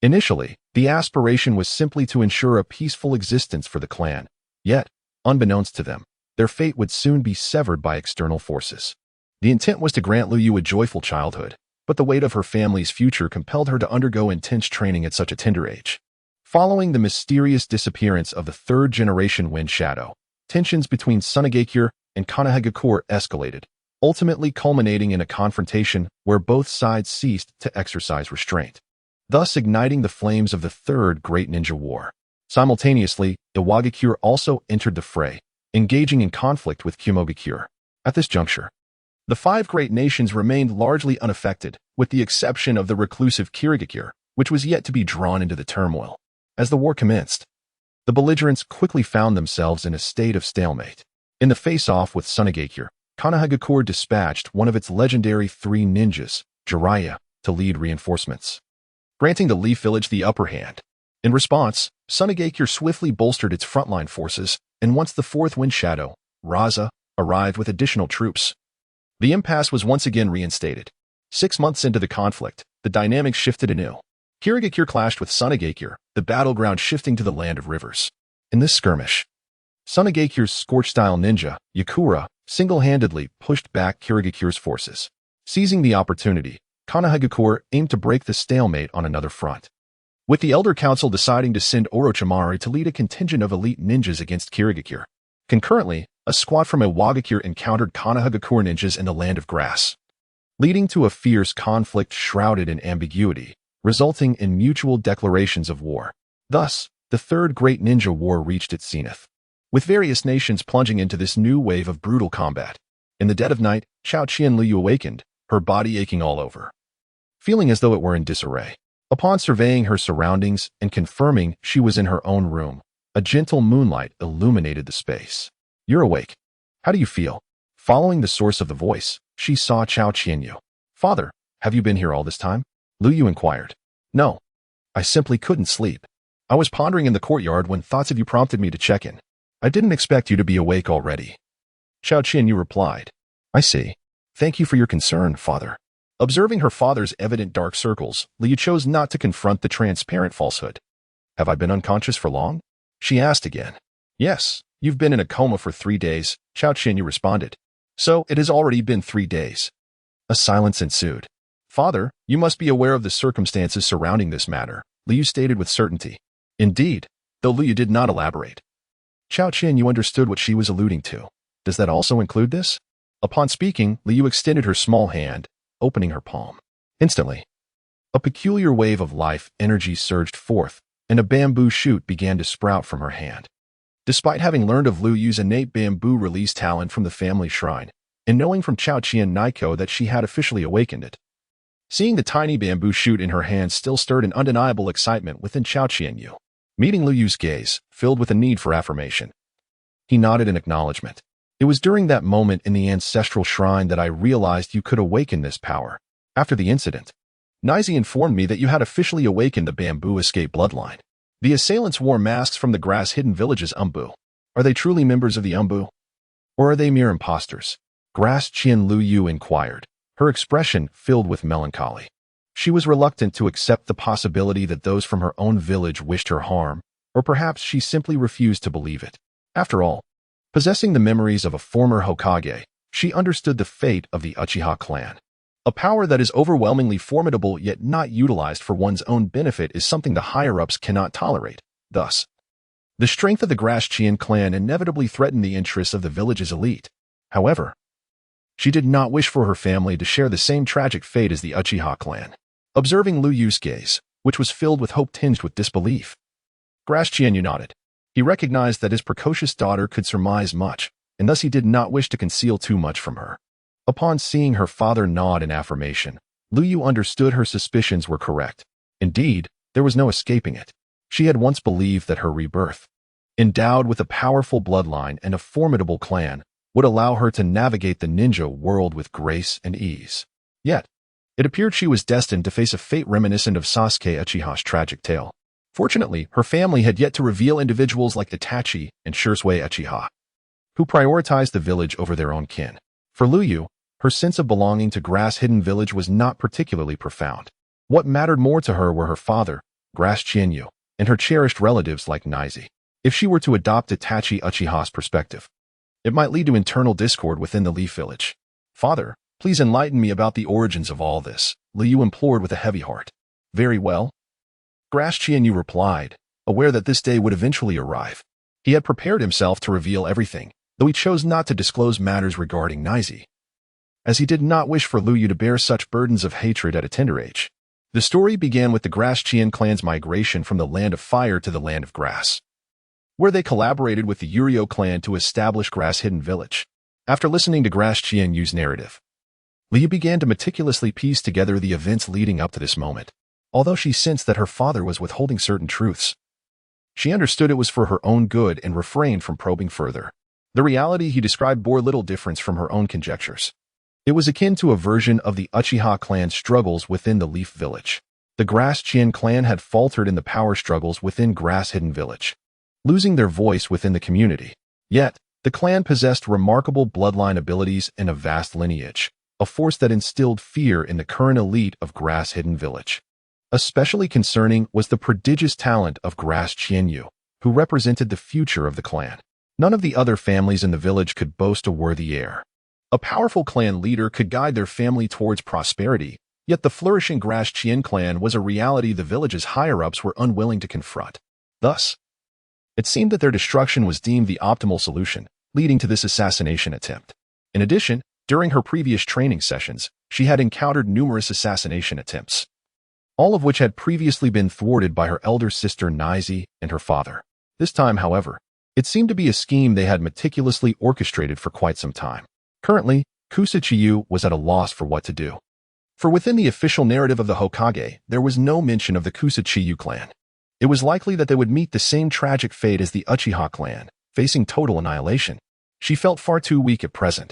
Initially, the aspiration was simply to ensure a peaceful existence for the clan, yet, unbeknownst to them, their fate would soon be severed by external forces. The intent was to grant Liuyu a joyful childhood, but the weight of her family's future compelled her to undergo intense training at such a tender age. Following the mysterious disappearance of the third-generation Wind Shadow, tensions between Sunagakure and Kanahagakure escalated, ultimately culminating in a confrontation where both sides ceased to exercise restraint, thus igniting the flames of the Third Great Ninja War. Simultaneously, Iwagakure also entered the fray, engaging in conflict with Kumogakure. At this juncture, the five great nations remained largely unaffected, with the exception of the reclusive Kirigakure, which was yet to be drawn into the turmoil. As the war commenced, the belligerents quickly found themselves in a state of stalemate. In the face-off with Sunagakure, Kanahagakure dispatched one of its legendary three ninjas, Jiraiya, to lead reinforcements, granting the Leaf Village the upper hand. In response, Sunagakure swiftly bolstered its frontline forces, and once the fourth Wind Shadow, Raza, arrived with additional troops, the impasse was once again reinstated. 6 months into the conflict, the dynamics shifted anew. Kirigakure clashed with Sunagakure, the battleground shifting to the land of rivers. In this skirmish, Sunagakure's Scorch-style ninja, Yakura, single-handedly pushed back Kirigakure's forces. Seizing the opportunity, Kanahagakure aimed to break the stalemate on another front, with the Elder Council deciding to send Orochimaru to lead a contingent of elite ninjas against Kirigakure. Concurrently, a squad from Iwagakure encountered Kanahagakure ninjas in the Land of Grass, leading to a fierce conflict shrouded in ambiguity, resulting in mutual declarations of war. Thus, the Third Great Ninja War reached its zenith, with various nations plunging into this new wave of brutal combat. In the dead of night, Ca Qian Liuyu awakened, her body aching all over, feeling as though it were in disarray. Upon surveying her surroundings and confirming she was in her own room, a gentle moonlight illuminated the space. "You're awake. How do you feel?" Following the source of the voice, she saw Ca Qian Yu. "Father, have you been here all this time?" Liuyu inquired. "No. I simply couldn't sleep. I was pondering in the courtyard when thoughts of you prompted me to check in. I didn't expect you to be awake already." Ca Qian Yu replied. "I see. Thank you for your concern, father." Observing her father's evident dark circles, Liu chose not to confront the transparent falsehood. "Have I been unconscious for long?" she asked again. "Yes, you've been in a coma for 3 days," Ca Qian Yu responded. "So it has already been 3 days. A silence ensued. "Father, you must be aware of the circumstances surrounding this matter," Liu stated with certainty. Indeed, though Liu did not elaborate. Ca Qian Yu understood what she was alluding to. "Does that also include this?" Upon speaking, Liu extended her small hand, opening her palm. Instantly, a peculiar wave of life energy surged forth, and a bamboo shoot began to sprout from her hand. Despite having learned of Liu Yu's innate bamboo release talent from the family shrine, and knowing from Cao Qian Naiko that she had officially awakened it, seeing the tiny bamboo shoot in her hand still stirred an undeniable excitement within Cao Qian Yu. Meeting Liu Yu's gaze, filled with a need for affirmation, he nodded in acknowledgement. "It was during that moment in the ancestral shrine that I realized you could awaken this power. After the incident, Nai Zi informed me that you had officially awakened the bamboo escape bloodline. The assailants wore masks from the grass-hidden villages Umbu. Are they truly members of the Umbu? Or are they mere imposters?" Grass Qian Liuyu inquired, her expression filled with melancholy. She was reluctant to accept the possibility that those from her own village wished her harm, or perhaps she simply refused to believe it. After all, possessing the memories of a former Hokage, she understood the fate of the Uchiha clan. A power that is overwhelmingly formidable yet not utilized for one's own benefit is something the higher-ups cannot tolerate. Thus, the strength of the Grass Qian clan inevitably threatened the interests of the village's elite. However, she did not wish for her family to share the same tragic fate as the Uchiha clan. Observing Liu Yu's gaze, which was filled with hope tinged with disbelief, Grass Qian Yu nodded. He recognized that his precocious daughter could surmise much, and thus he did not wish to conceal too much from her. Upon seeing her father nod in affirmation, Liu Yu understood her suspicions were correct. Indeed, there was no escaping it. She had once believed that her rebirth, endowed with a powerful bloodline and a formidable clan, would allow her to navigate the ninja world with grace and ease. Yet, it appeared she was destined to face a fate reminiscent of Sasuke Uchiha's tragic tale. Fortunately, her family had yet to reveal individuals like Itachi and Shisui Uchiha, who prioritized the village over their own kin. For Liu Yu, her sense of belonging to Grass Hidden Village was not particularly profound. What mattered more to her were her father, Grass Qian Yu, and her cherished relatives like Nai Zi. If she were to adopt Itachi Uchiha's perspective, it might lead to internal discord within the Leaf Village. "Father, Please enlighten me about the origins of all this, Liu implored with a heavy heart. Very well. Qian Yu replied, aware that this day would eventually arrive. He had prepared himself to reveal everything, though he chose not to disclose matters regarding Nai Zi, as he did not wish for Liu to bear such burdens of hatred at a tender age. The story began with the Qian clan's migration from the land of fire to the land of grass, where they collaborated with the Uriu clan to establish Grass Hidden Village. After listening to Qian Yu's narrative, Liu began to meticulously piece together the events leading up to this moment. Although she sensed that her father was withholding certain truths, she understood it was for her own good and refrained from probing further. The reality he described bore little difference from her own conjectures. It was akin to a version of the Uchiha clan's struggles within the Leaf Village. The Qian clan had faltered in the power struggles within Grass Hidden Village, losing their voice within the community. Yet, the clan possessed remarkable bloodline abilities and a vast lineage, a force that instilled fear in the current elite of Grass Hidden Village. Especially concerning was the prodigious talent of Qian Yu, who represented the future of the clan. None of the other families in the village could boast a worthy heir. A powerful clan leader could guide their family towards prosperity, yet the flourishing Qian clan was a reality the village's higher-ups were unwilling to confront. Thus, it seemed that their destruction was deemed the optimal solution, leading to this assassination attempt. In addition, during her previous training sessions, she had encountered numerous assassination attempts, all of which had previously been thwarted by her elder sister Nai Zi and her father. This time, however, it seemed to be a scheme they had meticulously orchestrated for quite some time. Currently, Qian Yu was at a loss for what to do. For within the official narrative of the Hokage, there was no mention of the Qian Yu clan. It was likely that they would meet the same tragic fate as the Uchiha clan, facing total annihilation. She felt far too weak at present,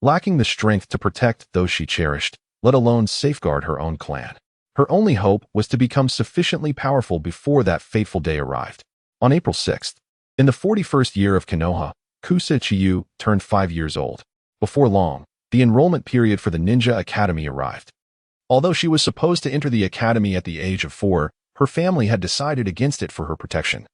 lacking the strength to protect those she cherished, let alone safeguard her own clan. Her only hope was to become sufficiently powerful before that fateful day arrived. On April 6th, in the 41st year of Konoha, Qian Yu turned 5 years old. Before long, the enrollment period for the Ninja Academy arrived. Although she was supposed to enter the academy at the age of 4, her family had decided against it for her protection,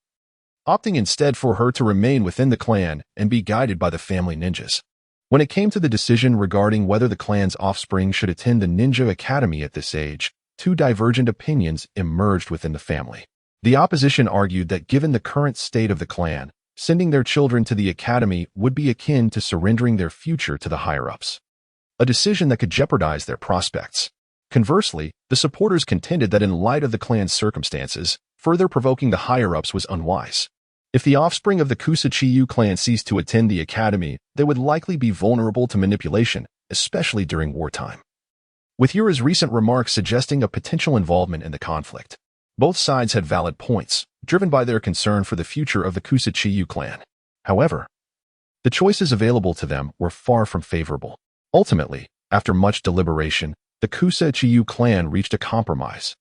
opting instead for her to remain within the clan and be guided by the family ninjas. When it came to the decision regarding whether the clan's offspring should attend the Ninja Academy at this age, two divergent opinions emerged within the family. The opposition argued that given the current state of the clan, sending their children to the academy would be akin to surrendering their future to the higher-ups, a decision that could jeopardize their prospects. Conversely, the supporters contended that in light of the clan's circumstances, further provoking the higher-ups was unwise. If the offspring of the Qian Yu clan ceased to attend the academy, they would likely be vulnerable to manipulation, especially during wartime. With Yura's recent remarks suggesting a potential involvement in the conflict, both sides had valid points, driven by their concern for the future of the Qian Yu clan. However, the choices available to them were far from favorable. Ultimately, after much deliberation, the Qian Yu clan reached a compromise,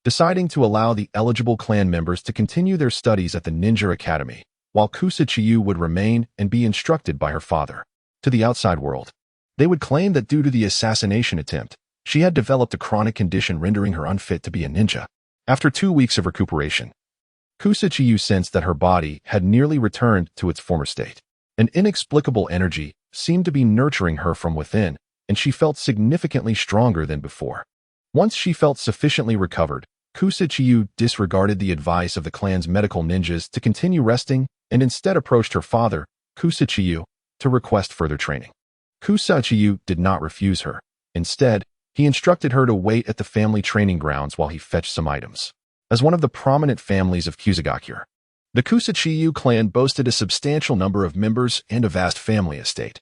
deciding to allow the eligible clan members to continue their studies at the Ninja Academy, while Qian Yu would remain and be instructed by her father. To the outside world, they would claim that due to the assassination attempt, she had developed a chronic condition rendering her unfit to be a ninja. After 2 weeks of recuperation, Qian Yu sensed that her body had nearly returned to its former state. An inexplicable energy seemed to be nurturing her from within, and she felt significantly stronger than before. Once she felt sufficiently recovered, Qian Yu disregarded the advice of the clan's medical ninjas to continue resting and instead approached her father, Qian Yu, to request further training. Qian Yu did not refuse her. Instead, he instructed her to wait at the family training grounds while he fetched some items. As one of the prominent families of Kusagakure, the Qian Yu clan boasted a substantial number of members and a vast family estate,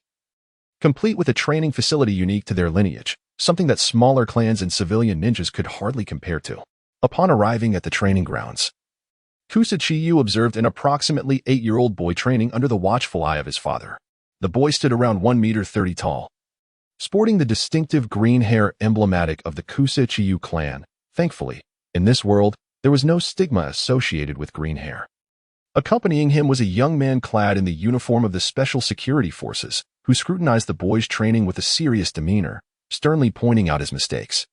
complete with a training facility unique to their lineage, something that smaller clans and civilian ninjas could hardly compare to. Upon arriving at the training grounds, Qian Yu observed an approximately 8-year-old boy training under the watchful eye of his father. The boy stood around 1.30 meters tall, sporting the distinctive green hair emblematic of the Qian Yu clan. Thankfully, in this world, there was no stigma associated with green hair. Accompanying him was a young man clad in the uniform of the Special Security Forces, who scrutinized the boy's training with a serious demeanor, sternly pointing out his mistakes.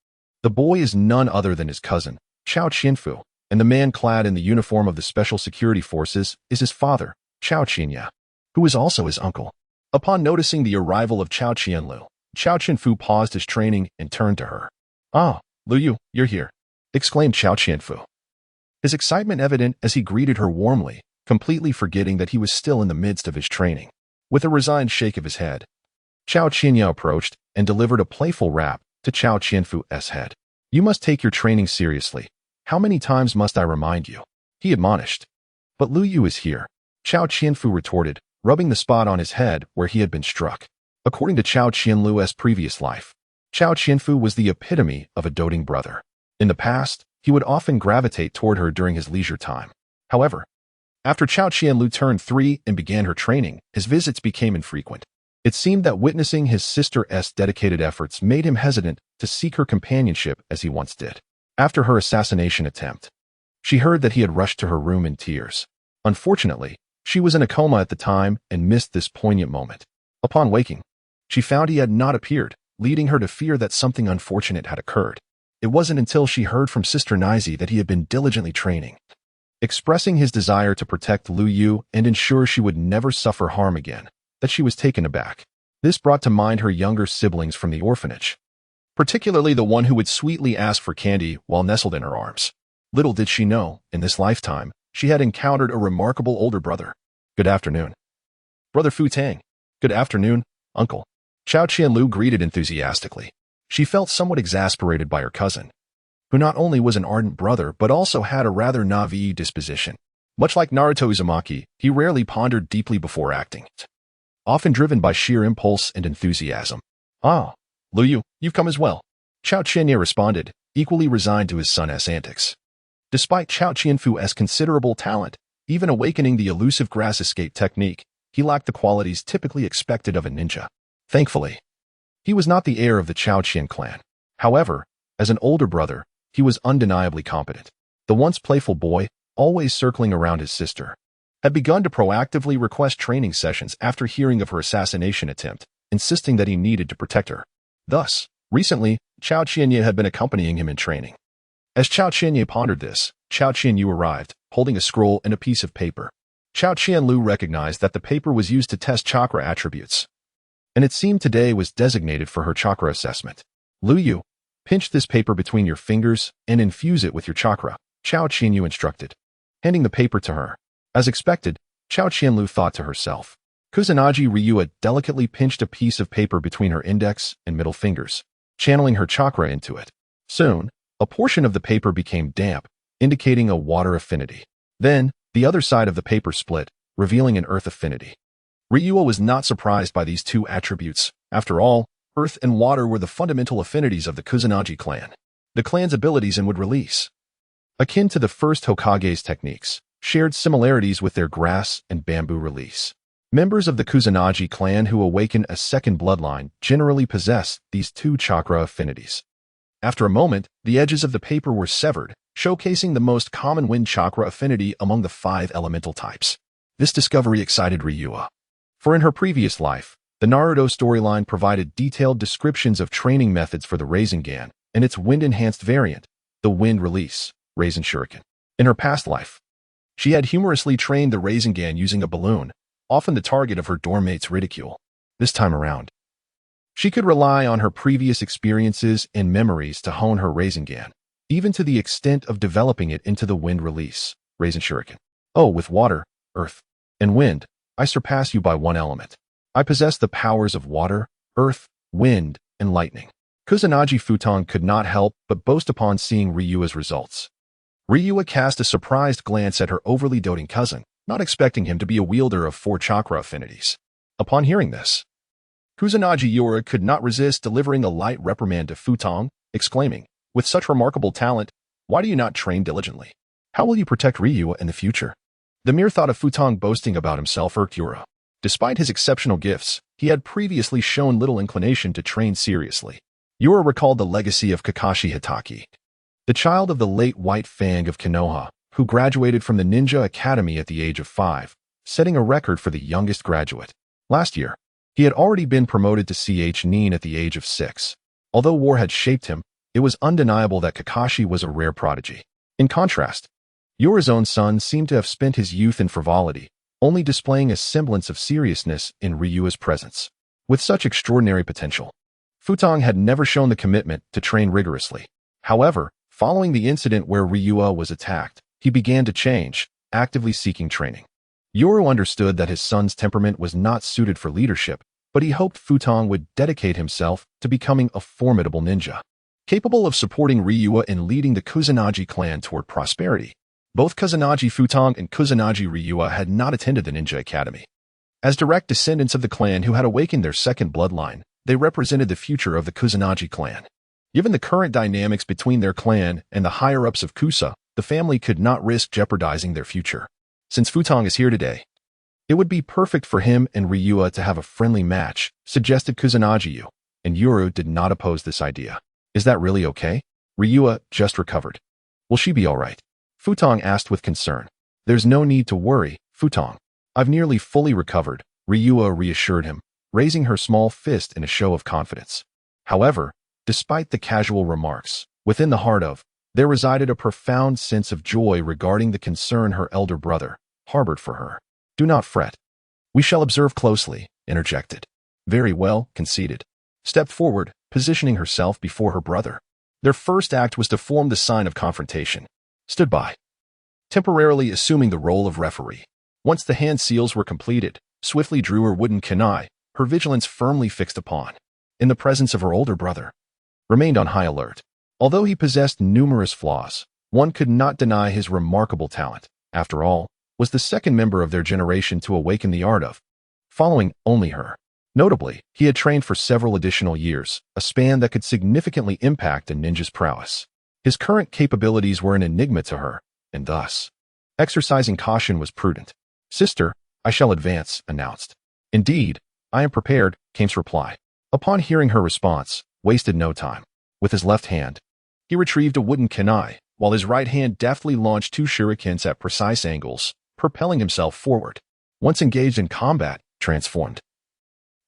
The boy is none other than his cousin, Cao Qianfu, and the man clad in the uniform of the Special Security Forces is his father, Cao Qianya, who is also his uncle. Upon noticing the arrival of Cao Qianlu, Ca Qian paused his training and turned to her. "Ah, Liuyu, you're here," exclaimed Ca Qian, his excitement evident as he greeted her warmly, completely forgetting that he was still in the midst of his training. With a resigned shake of his head, Ca Qian approached and delivered a playful rap to Ca Qian's head. "You must take your training seriously. How many times must I remind you?" he admonished. "But Liuyu is here," Ca Qian retorted, rubbing the spot on his head where he had been struck. According to Ca Qian's previous life, Ca Qian was the epitome of a doting brother. In the past, he would often gravitate toward her during his leisure time. However, after Ca Qian turned 3 and began her training, his visits became infrequent. It seemed that witnessing his sister's dedicated efforts made him hesitant to seek her companionship as he once did. After her assassination attempt, she heard that he had rushed to her room in tears. Unfortunately, she was in a coma at the time and missed this poignant moment. Upon waking, she found he had not appeared, leading her to fear that something unfortunate had occurred. It wasn't until she heard from Sister Nai Zi that he had been diligently training, expressing his desire to protect Liuyu and ensure she would never suffer harm again, that she was taken aback. This brought to mind her younger siblings from the orphanage, particularly the one who would sweetly ask for candy while nestled in her arms. Little did she know, in this lifetime, she had encountered a remarkable older brother. "Good afternoon, Brother Fu Tang." "Good afternoon, Uncle," Ca Qian greeted enthusiastically. She felt somewhat exasperated by her cousin, who not only was an ardent brother but also had a rather naive disposition. Much like Naruto Uzumaki, he rarely pondered deeply before acting, often driven by sheer impulse and enthusiasm. "Ah, Liuyu, you've come as well," Ca Qian responded, equally resigned to his son's antics. Despite Ca Qian's considerable talent, even awakening the elusive grass escape technique, he lacked the qualities typically expected of a ninja. Thankfully, he was not the heir of the Ca Qian clan. However, as an older brother, he was undeniably competent. The once playful boy, always circling around his sister, had begun to proactively request training sessions after hearing of her assassination attempt, insisting that he needed to protect her. Thus, recently, Ca Qian had been accompanying him in training. As Ca Qian pondered this, Ca Qian arrived, holding a scroll and a piece of paper. Ca Qian recognized that the paper was used to test chakra attributes, and it seemed today was designated for her chakra assessment. "Liuyu, pinch this paper between your fingers and infuse it with your chakra," Ca Qian instructed, handing the paper to her. As expected, Ca Qian thought to herself. Kusanagi Ryua delicately pinched a piece of paper between her index and middle fingers, channeling her chakra into it. Soon, a portion of the paper became damp, indicating a water affinity. Then, the other side of the paper split, revealing an earth affinity. Ryua was not surprised by these two attributes. After all, earth and water were the fundamental affinities of the Kusanagi clan. The clan's abilities and would release, akin to the first Hokage's techniques, shared similarities with their grass and bamboo release. Members of the Kusanagi clan who awaken a second bloodline generally possess these two chakra affinities. After a moment, the edges of the paper were severed, showcasing the most common wind chakra affinity among the 5 elemental types. This discovery excited Ryua, for in her previous life, the Naruto storyline provided detailed descriptions of training methods for the Rasengan and its wind-enhanced variant, the Wind Release, Rasen Shuriken. In her past life, she had humorously trained the Rasengan using a balloon, often the target of her dorm mates' ridicule. This time around, she could rely on her previous experiences and memories to hone her Rasengan, even to the extent of developing it into the Wind Release, Rasen Shuriken. "Oh, with water, earth, and wind, I surpass you by 1 element. I possess the powers of water, earth, wind, and lightning." Kusanagi Futong could not help but boast upon seeing Ryua's results. Ryua cast a surprised glance at her overly doting cousin, not expecting him to be a wielder of 4 chakra affinities. Upon hearing this, Kusanagi Yura could not resist delivering a light reprimand to Futong, exclaiming, "With such remarkable talent, why do you not train diligently? How will you protect Ryua in the future?" The mere thought of Futong boasting about himself irked Yura. Despite his exceptional gifts, he had previously shown little inclination to train seriously. Yura recalled the legacy of Kakashi Hitaki, the child of the late Wu Feng of Konoha, who graduated from the Ninja Academy at the age of 5, setting a record for the youngest graduate. Last year, he had already been promoted to CH Nin at the age of 6. Although war had shaped him, it was undeniable that Kakashi was a rare prodigy. In contrast, Yura's own son seemed to have spent his youth in frivolity, only displaying a semblance of seriousness in Ryua's presence. With such extraordinary potential, Fu Tong had never shown the commitment to train rigorously. However, following the incident where Ryua was attacked, he began to change, actively seeking training. Yoru understood that his son's temperament was not suited for leadership, but he hoped Fu Tong would dedicate himself to becoming a formidable ninja, capable of supporting Ryua in leading the Kusanagi clan toward prosperity. Both Kusanagi Fu Tong and Kusanagi Ryua had not attended the ninja academy. As direct descendants of the clan who had awakened their second bloodline, they represented the future of the Kusanagi clan. Given the current dynamics between their clan and the higher-ups of Kusa, the family could not risk jeopardizing their future. Since Fu Tong is here today, it would be perfect for him and Ryua to have a friendly match, suggested Kusanagi Yu, and Yoru did not oppose this idea. Is that really okay? Ryua just recovered. Will she be all right? Fu Tong asked with concern. There's no need to worry, Fu Tong. I've nearly fully recovered, Ryua reassured him, raising her small fist in a show of confidence. However, despite the casual remarks, within the heart of, there resided a profound sense of joy regarding the concern her elder brother harbored for her. Do not fret. We shall observe closely, interjected. Very well, conceded. Stepped forward, positioning herself before her brother. Their first act was to form the sign of confrontation. Stood by, temporarily assuming the role of referee. Once the hand seals were completed, swiftly drew her wooden kunai, her vigilance firmly fixed upon. In the presence of her older brother, remained on high alert. Although he possessed numerous flaws, one could not deny his remarkable talent. After all, was the second member of their generation to awaken the art of, following only her. Notably, he had trained for several additional years, a span that could significantly impact a ninja's prowess. His current capabilities were an enigma to her, and thus, exercising caution was prudent. Sister, I shall advance, announced. Indeed, I am prepared, came's reply. Upon hearing her response, wasted no time. With his left hand, he retrieved a wooden kunai, while his right hand deftly launched two shurikens at precise angles, propelling himself forward. Once engaged in combat, transformed,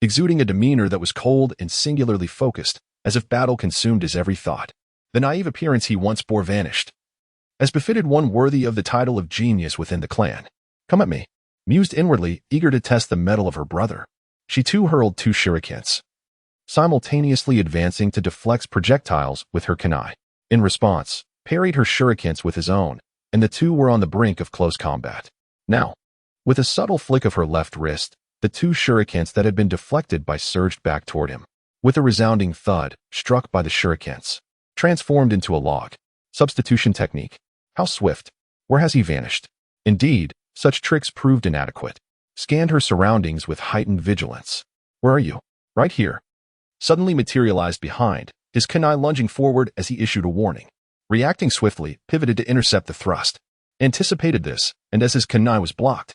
exuding a demeanor that was cold and singularly focused, as if battle consumed his every thought. The naive appearance he once bore vanished, as befitted one worthy of the title of genius within the clan. Come at me, mused inwardly, eager to test the mettle of her brother. She too hurled two shurikens, simultaneously advancing to deflect projectiles with her kunai. In response, parried her shurikens with his own, and the two were on the brink of close combat. Now, with a subtle flick of her left wrist, the two shurikens that had been deflected by surged back toward him. With a resounding thud, struck by the shurikens, transformed into a log. Substitution technique. How swift. Where has he vanished? Indeed, such tricks proved inadequate. Scanned her surroundings with heightened vigilance. Where are you? Right here. Suddenly materialized behind, his kunai lunging forward as he issued a warning. Reacting swiftly, pivoted to intercept the thrust. Anticipated this, and as his kunai was blocked,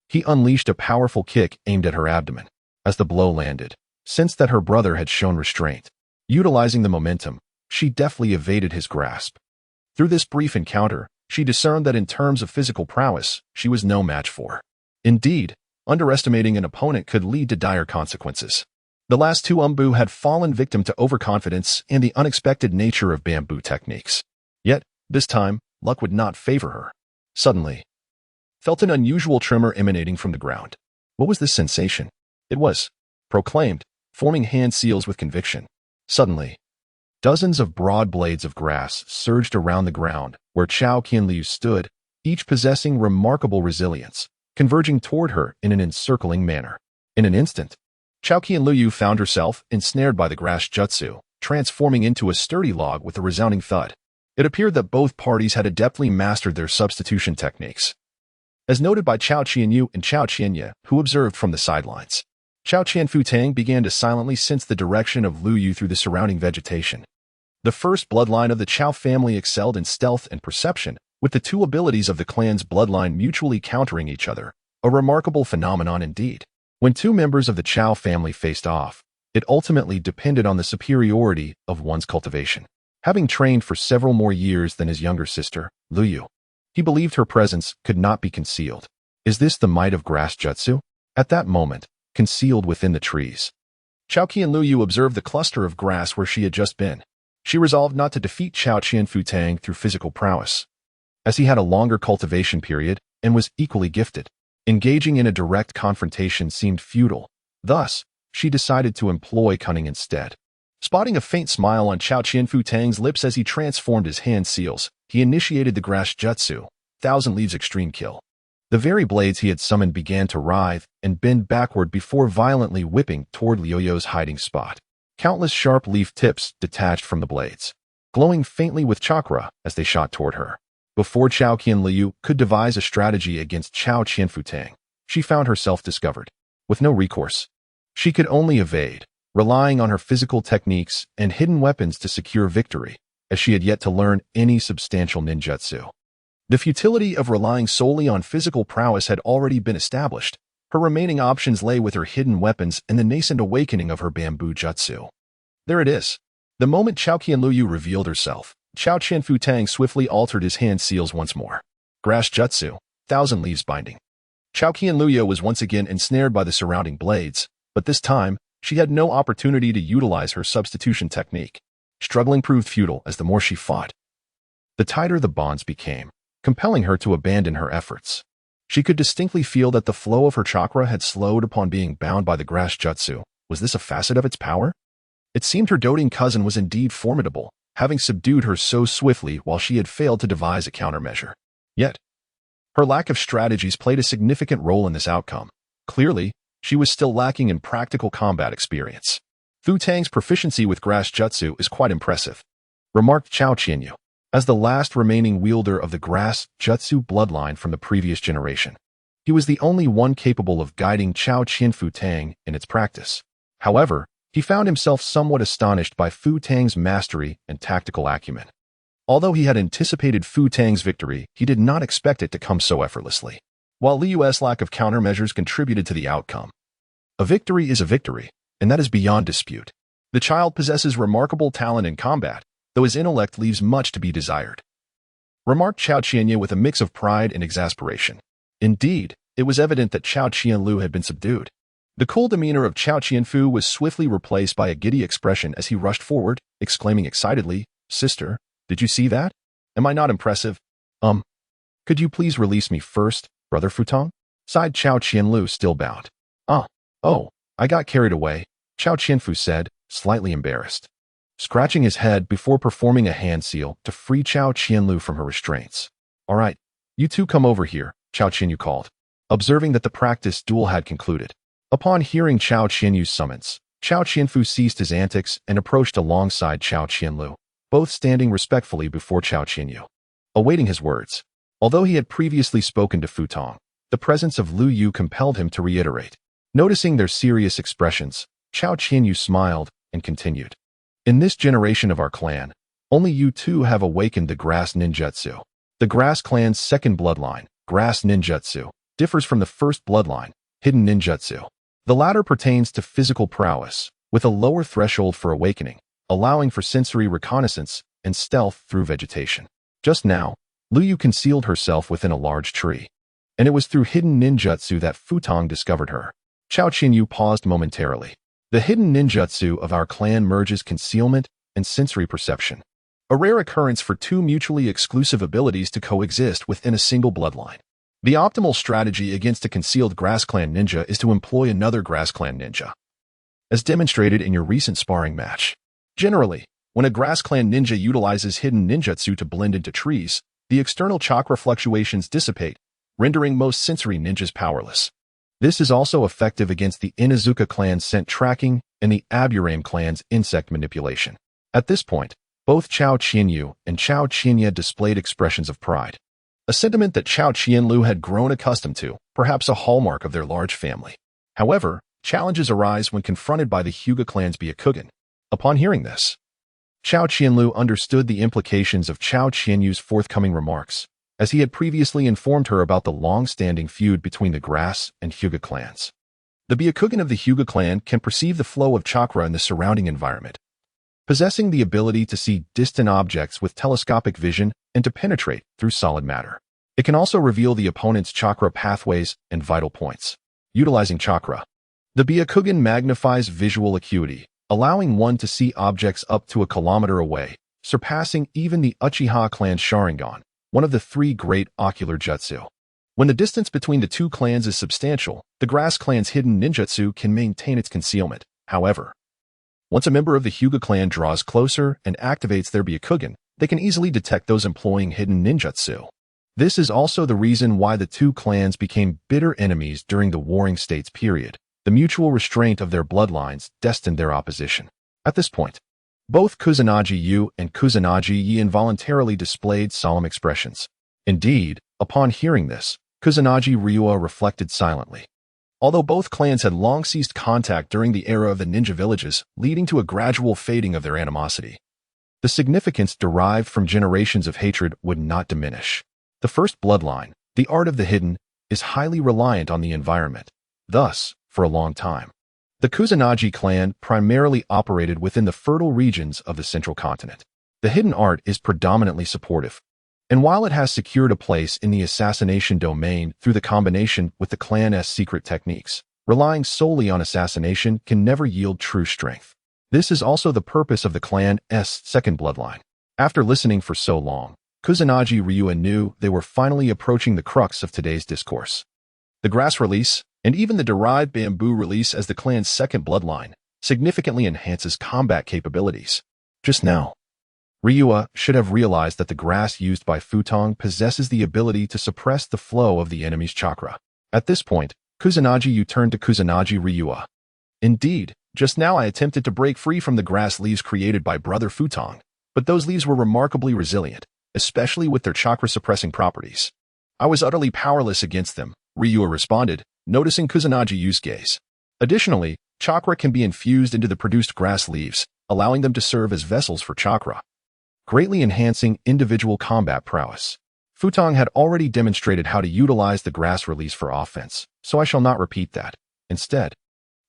he unleashed a powerful kick aimed at her abdomen. As the blow landed, sensed that her brother had shown restraint. Utilizing the momentum, she deftly evaded his grasp. Through this brief encounter, she discerned that in terms of physical prowess, she was no match for. Indeed, underestimating an opponent could lead to dire consequences. The last two Umbu had fallen victim to overconfidence and the unexpected nature of bamboo techniques. Yet, this time, luck would not favor her. Suddenly, felt an unusual tremor emanating from the ground. What was this sensation? It was, proclaimed, forming hand seals with conviction. Suddenly, dozens of broad blades of grass surged around the ground where Ca Qian Liuyu stood, each possessing remarkable resilience, converging toward her in an encircling manner. In an instant, Ca Qian Liuyu found herself ensnared by the grass jutsu, transforming into a sturdy log with a resounding thud. It appeared that both parties had adeptly mastered their substitution techniques, as noted by Cao Qianyu and Cao Qianye, who observed from the sidelines. Cao Qian Futang began to silently sense the direction of Liuyu through the surrounding vegetation. The first bloodline of the Cao family excelled in stealth and perception, with the two abilities of the clan's bloodline mutually countering each other, a remarkable phenomenon indeed. When two members of the Cao family faced off, it ultimately depended on the superiority of one's cultivation. Having trained for several more years than his younger sister, Liuyu, he believed her presence could not be concealed. Is this the might of grass jutsu? At that moment, concealed within the trees, Ca Qian Liuyu observed the cluster of grass where she had just been. She resolved not to defeat Cao Qian Futang through physical prowess, as he had a longer cultivation period and was equally gifted. Engaging in a direct confrontation seemed futile. Thus, she decided to employ cunning instead. Spotting a faint smile on Cao Qianfutang's lips as he transformed his hand seals, he initiated the grass jutsu, Thousand Leaves Extreme Kill. The very blades he had summoned began to writhe and bend backward before violently whipping toward Liu's hiding spot. Countless sharp leaf tips detached from the blades, glowing faintly with chakra as they shot toward her. Before Ca Qian Liuyu could devise a strategy against Cao Qianfutang, she found herself discovered. With no recourse, she could only evade, relying on her physical techniques and hidden weapons to secure victory, as she had yet to learn any substantial ninjutsu. The futility of relying solely on physical prowess had already been established. Her remaining options lay with her hidden weapons and the nascent awakening of her bamboo jutsu. There it is. The moment Ca Qian Liuyu revealed herself, Cao Qianfutang swiftly altered his hand seals once more. Grass jutsu, Thousand Leaves Binding. Ca Qian Liuyu was once again ensnared by the surrounding blades, but this time, she had no opportunity to utilize her substitution technique. Struggling proved futile as the more she fought, the tighter the bonds became, compelling her to abandon her efforts. She could distinctly feel that the flow of her chakra had slowed upon being bound by the grass jutsu. Was this a facet of its power? It seemed her doting cousin was indeed formidable, having subdued her so swiftly while she had failed to devise a countermeasure. Yet, her lack of strategies played a significant role in this outcome. Clearly, she was still lacking in practical combat experience. Fu Tang's proficiency with grass jutsu is quite impressive, remarked Qian Yu, as the last remaining wielder of the grass jutsu bloodline from the previous generation. He was the only one capable of guiding Cao Qianfutang in its practice. However, he found himself somewhat astonished by Fu Tang's mastery and tactical acumen. Although he had anticipated Fu Tang's victory, he did not expect it to come so effortlessly. While Liu's lack of countermeasures contributed to the outcome, a victory is a victory, and that is beyond dispute. The child possesses remarkable talent in combat, though his intellect leaves much to be desired, remarked Qian Yu with a mix of pride and exasperation. Indeed, it was evident that Cao Qianlu had been subdued. The cool demeanor of Cao Qianfu was swiftly replaced by a giddy expression as he rushed forward, exclaiming excitedly, "Sister, did you see that? Am I not impressive? Could you please release me first, Brother Futong?" sighed Cao Qianlu, still bound. Oh, I got carried away," Cao Qianfu said, slightly embarrassed, scratching his head before performing a hand seal to free Cao Qianlu from her restraints. "All right, you two come over here," Cao Qianyu called, observing that the practice duel had concluded. Upon hearing Cao Qianyu's summons, Cao Qianfu ceased his antics and approached alongside Cao Qianlu, both standing respectfully before Cao Qianyu, awaiting his words. Although he had previously spoken to Futong, the presence of Liu Yu compelled him to reiterate. Noticing their serious expressions, Cao Qianyu smiled and continued. "In this generation of our clan, only you two have awakened the grass ninjutsu. The grass clan's second bloodline, grass ninjutsu, differs from the first bloodline, hidden ninjutsu. The latter pertains to physical prowess, with a lower threshold for awakening, allowing for sensory reconnaissance and stealth through vegetation. Just now, Liu Yu concealed herself within a large tree, and it was through hidden ninjutsu that Futong discovered her." Cao Qianyu paused momentarily. "The hidden ninjutsu of our clan merges concealment and sensory perception, a rare occurrence for two mutually exclusive abilities to coexist within a single bloodline. The optimal strategy against a concealed grass clan ninja is to employ another grass clan ninja, as demonstrated in your recent sparring match. Generally, when a grass clan ninja utilizes hidden ninjutsu to blend into trees, the external chakra fluctuations dissipate, rendering most sensory ninjas powerless. This is also effective against the Inuzuka clan's scent tracking and the Aburame clan's insect manipulation." At this point, both Cao Qianyu and Cao Qianya displayed expressions of pride, a sentiment that Cao Qianlu had grown accustomed to, perhaps a hallmark of their large family. However, challenges arise when confronted by the Hyuga clan's Byakugan. Upon hearing this, Cao Qianlu understood the implications of Cao Qianyu's forthcoming remarks, as he had previously informed her about the long-standing feud between the Grass and Hyuga clans. The Byakugan of the Hyuga clan can perceive the flow of chakra in the surrounding environment, possessing the ability to see distant objects with telescopic vision and to penetrate through solid matter. It can also reveal the opponent's chakra pathways and vital points. Utilizing chakra, the Byakugan magnifies visual acuity, allowing one to see objects up to a kilometer away, surpassing even the Uchiha clan's Sharingan, one of the three great ocular jutsu. When the distance between the two clans is substantial, the Grass clan's hidden ninjutsu can maintain its concealment. However, Once a member of the Hyuga clan draws closer and activates their Byakugan, they can easily detect those employing hidden ninjutsu. This is also the reason why the two clans became bitter enemies during the Warring States period. The mutual restraint of their bloodlines destined their opposition. At this point, both Kusanagi Yu and Kusanagi Yi involuntarily displayed solemn expressions. Indeed, upon hearing this, Kusanagi Ryua reflected silently. Although both clans had long ceased contact during the era of the ninja villages, leading to a gradual fading of their animosity, the significance derived from generations of hatred would not diminish. The first bloodline, the art of the hidden, is highly reliant on the environment. Thus, for a long time, the Kusanagi clan primarily operated within the fertile regions of the central continent. The hidden art is predominantly supportive, and while it has secured a place in the assassination domain through the combination with the clan's secret techniques, relying solely on assassination can never yield true strength. This is also the purpose of the clan's second bloodline. After listening for so long, Kusanagi Ryua knew they were finally approaching the crux of today's discourse. The grass release, and even the derived bamboo release as the clan's second bloodline, significantly enhances combat capabilities. Just now, Ryua should have realized that the grass used by Futong possesses the ability to suppress the flow of the enemy's chakra. At this point, Kusanagi Yu turned to Kusanagi Ryua. Indeed, just now I attempted to break free from the grass leaves created by Brother Futong, but those leaves were remarkably resilient, especially with their chakra-suppressing properties. I was utterly powerless against them, Ryua responded, noticing Kusanagi Yu's gaze. Additionally, chakra can be infused into the produced grass leaves, allowing them to serve as vessels for chakra, greatly enhancing individual combat prowess. Futong had already demonstrated how to utilize the grass release for offense, so I shall not repeat that. Instead,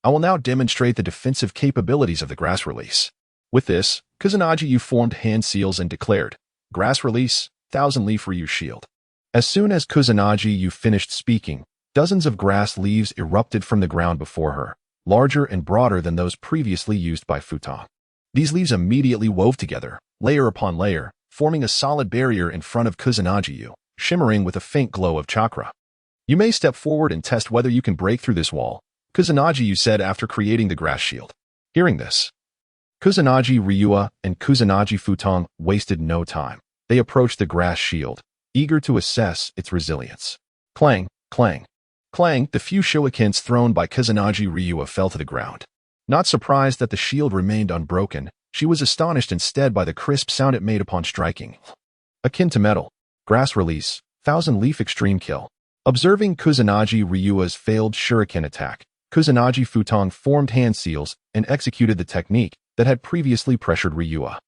I will now demonstrate the defensive capabilities of the grass release. With this, Kusanagi Yu formed hand seals and declared, "Grass release, thousand-leaf Ryu shield." As soon as Kusanagi Yu finished speaking, dozens of grass leaves erupted from the ground before her, larger and broader than those previously used by Futong. These leaves immediately wove together, layer upon layer, forming a solid barrier in front of Kusanagi Yu, shimmering with a faint glow of chakra. "You may step forward and test whether you can break through this wall," Kusanagi Yu said after creating the grass shield. Hearing this, Kusanagi Ryua and Kusanagi Futong wasted no time. They approached the grass shield, eager to assess its resilience. Clang, clang, clang, the few shurikens thrown by Kusanagi Ryua fell to the ground. Not surprised that the shield remained unbroken, she was astonished instead by the crisp sound it made upon striking. Akin to metal, grass release, thousand-leaf extreme kill. Observing Kusanagi Ryua's failed shuriken attack, Kusanagi Futong formed hand seals and executed the technique that had previously pressured Ryua.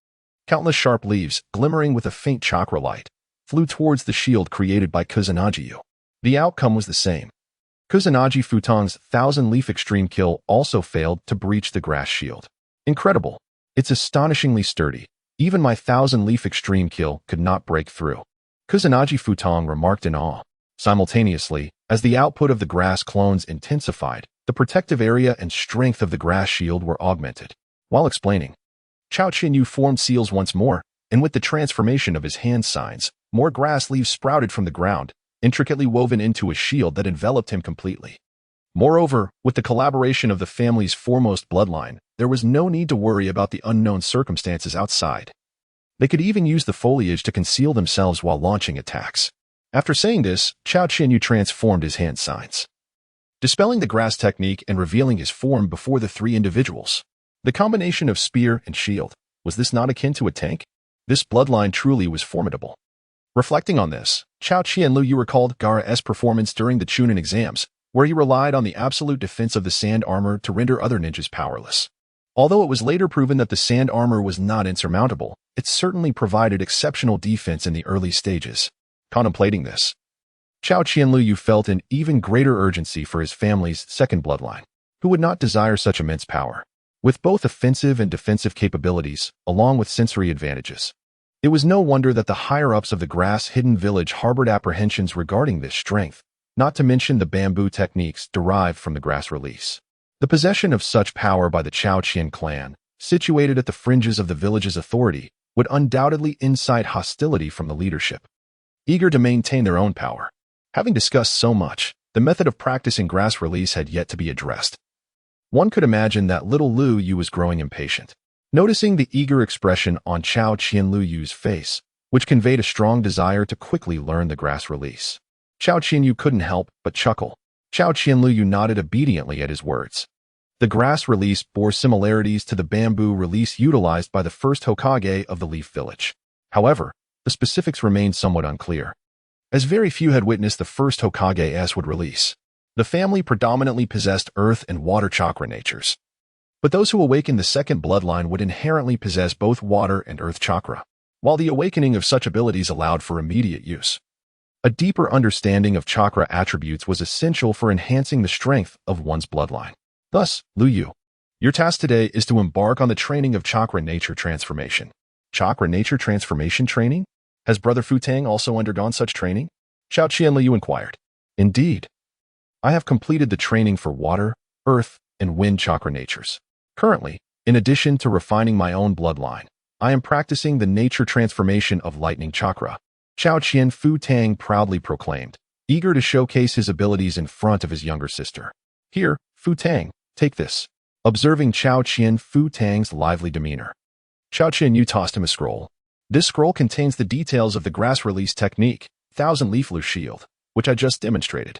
Countless sharp leaves, glimmering with a faint chakra light, flew towards the shield created by Kusanagi Yu. The outcome was the same. Kusanagi Futong's thousand-leaf extreme kill also failed to breach the grass shield. Incredible. It's astonishingly sturdy. Even my thousand-leaf extreme kill could not break through. Kusanagi Futong remarked in awe. Simultaneously, as the output of the grass clones intensified, the protective area and strength of the grass shield were augmented. While explaining, Ca Qian Liuyu formed seals once more, and with the transformation of his hand signs, more grass leaves sprouted from the ground, intricately woven into a shield that enveloped him completely. Moreover, with the collaboration of the family's foremost bloodline, there was no need to worry about the unknown circumstances outside. They could even use the foliage to conceal themselves while launching attacks. After saying this, Ca Qian Liuyu transformed his hand signs, dispelling the grass technique and revealing his form before the three individuals. The combination of spear and shield, was this not akin to a tank? This bloodline truly was formidable. Reflecting on this, Ca Qian Liuyu recalled Gaara's performance during the Chunin exams, where he relied on the absolute defense of the sand armor to render other ninjas powerless. Although it was later proven that the sand armor was not insurmountable, it certainly provided exceptional defense in the early stages. Contemplating this, Ca Qian Liuyu felt an even greater urgency for his family's second bloodline, who would not desire such immense power. With both offensive and defensive capabilities, along with sensory advantages, it was no wonder that the higher-ups of the grass-hidden village harbored apprehensions regarding this strength, not to mention the bamboo techniques derived from the grass release. The possession of such power by the Ca Qian clan, situated at the fringes of the village's authority, would undoubtedly incite hostility from the leadership, eager to maintain their own power. Having discussed so much, the method of practicing grass release had yet to be addressed. One could imagine that little Liu Yu was growing impatient. Noticing the eager expression on Ca Qian Liuyu's face, which conveyed a strong desire to quickly learn the grass release, Ca Qian Yu couldn't help but chuckle. Ca Qian Liuyu nodded obediently at his words. The grass release bore similarities to the bamboo release utilized by the first Hokage of the Leaf Village. However, the specifics remained somewhat unclear, as very few had witnessed the first Hokage's would release. The family predominantly possessed earth and water chakra natures, but those who awakened the second bloodline would inherently possess both water and earth chakra, while the awakening of such abilities allowed for immediate use. A deeper understanding of chakra attributes was essential for enhancing the strength of one's bloodline. Thus, Liu Yu, your task today is to embark on the training of chakra nature transformation. Chakra nature transformation training? Has Brother Fu Tang also undergone such training? Ca Qian Liuyu inquired. Indeed. I have completed the training for water, earth, and wind chakra natures. Currently, in addition to refining my own bloodline, I am practicing the nature transformation of lightning chakra. Ca Qian Fu Tang proudly proclaimed, eager to showcase his abilities in front of his younger sister. Here, Fu Tang, take this. Observing Ca Qian Fu Tang's lively demeanor, Ca Qian Yu tossed him a scroll. This scroll contains the details of the grass release technique, Thousand Leaf Liu Shield, which I just demonstrated.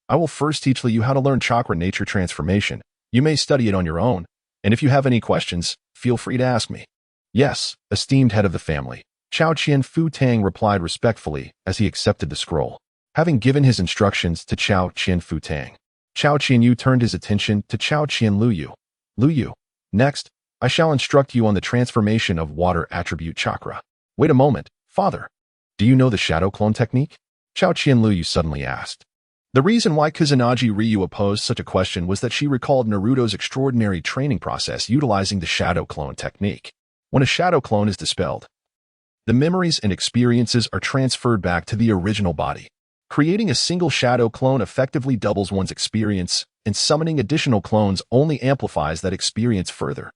I will first teach Liu how to learn chakra nature transformation. You may study it on your own, and if you have any questions, feel free to ask me. Yes, esteemed head of the family, Ca Qian Fu Tang replied respectfully as he accepted the scroll. Having given his instructions to Ca Qian Fu Tang, Ca Qian Yu turned his attention to Ca Qian Liuyu. Liuyu, next, I shall instruct you on the transformation of water attribute chakra. Wait a moment, father. Do you know the shadow clone technique? Ca Qian Liuyu suddenly asked. The reason why Kusanagi Ryu opposed such a question was that she recalled Naruto's extraordinary training process utilizing the shadow clone technique. When a shadow clone is dispelled, the memories and experiences are transferred back to the original body. Creating a single shadow clone effectively doubles one's experience, and summoning additional clones only amplifies that experience further.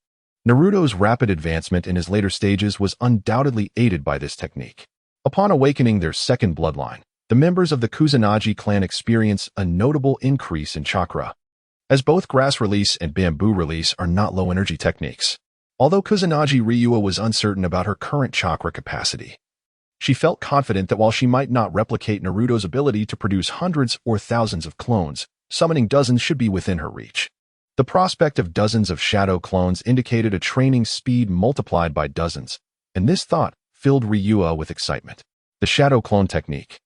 Naruto's rapid advancement in his later stages was undoubtedly aided by this technique. Upon awakening their second bloodline, the members of the Kusanagi clan experience a notable increase in chakra, as both grass release and bamboo release are not low-energy techniques. Although Kusanagi Ryua was uncertain about her current chakra capacity, she felt confident that while she might not replicate Naruto's ability to produce hundreds or thousands of clones, summoning dozens should be within her reach. The prospect of dozens of shadow clones indicated a training speed multiplied by dozens, and this thought filled Ryua with excitement. The shadow clone technique,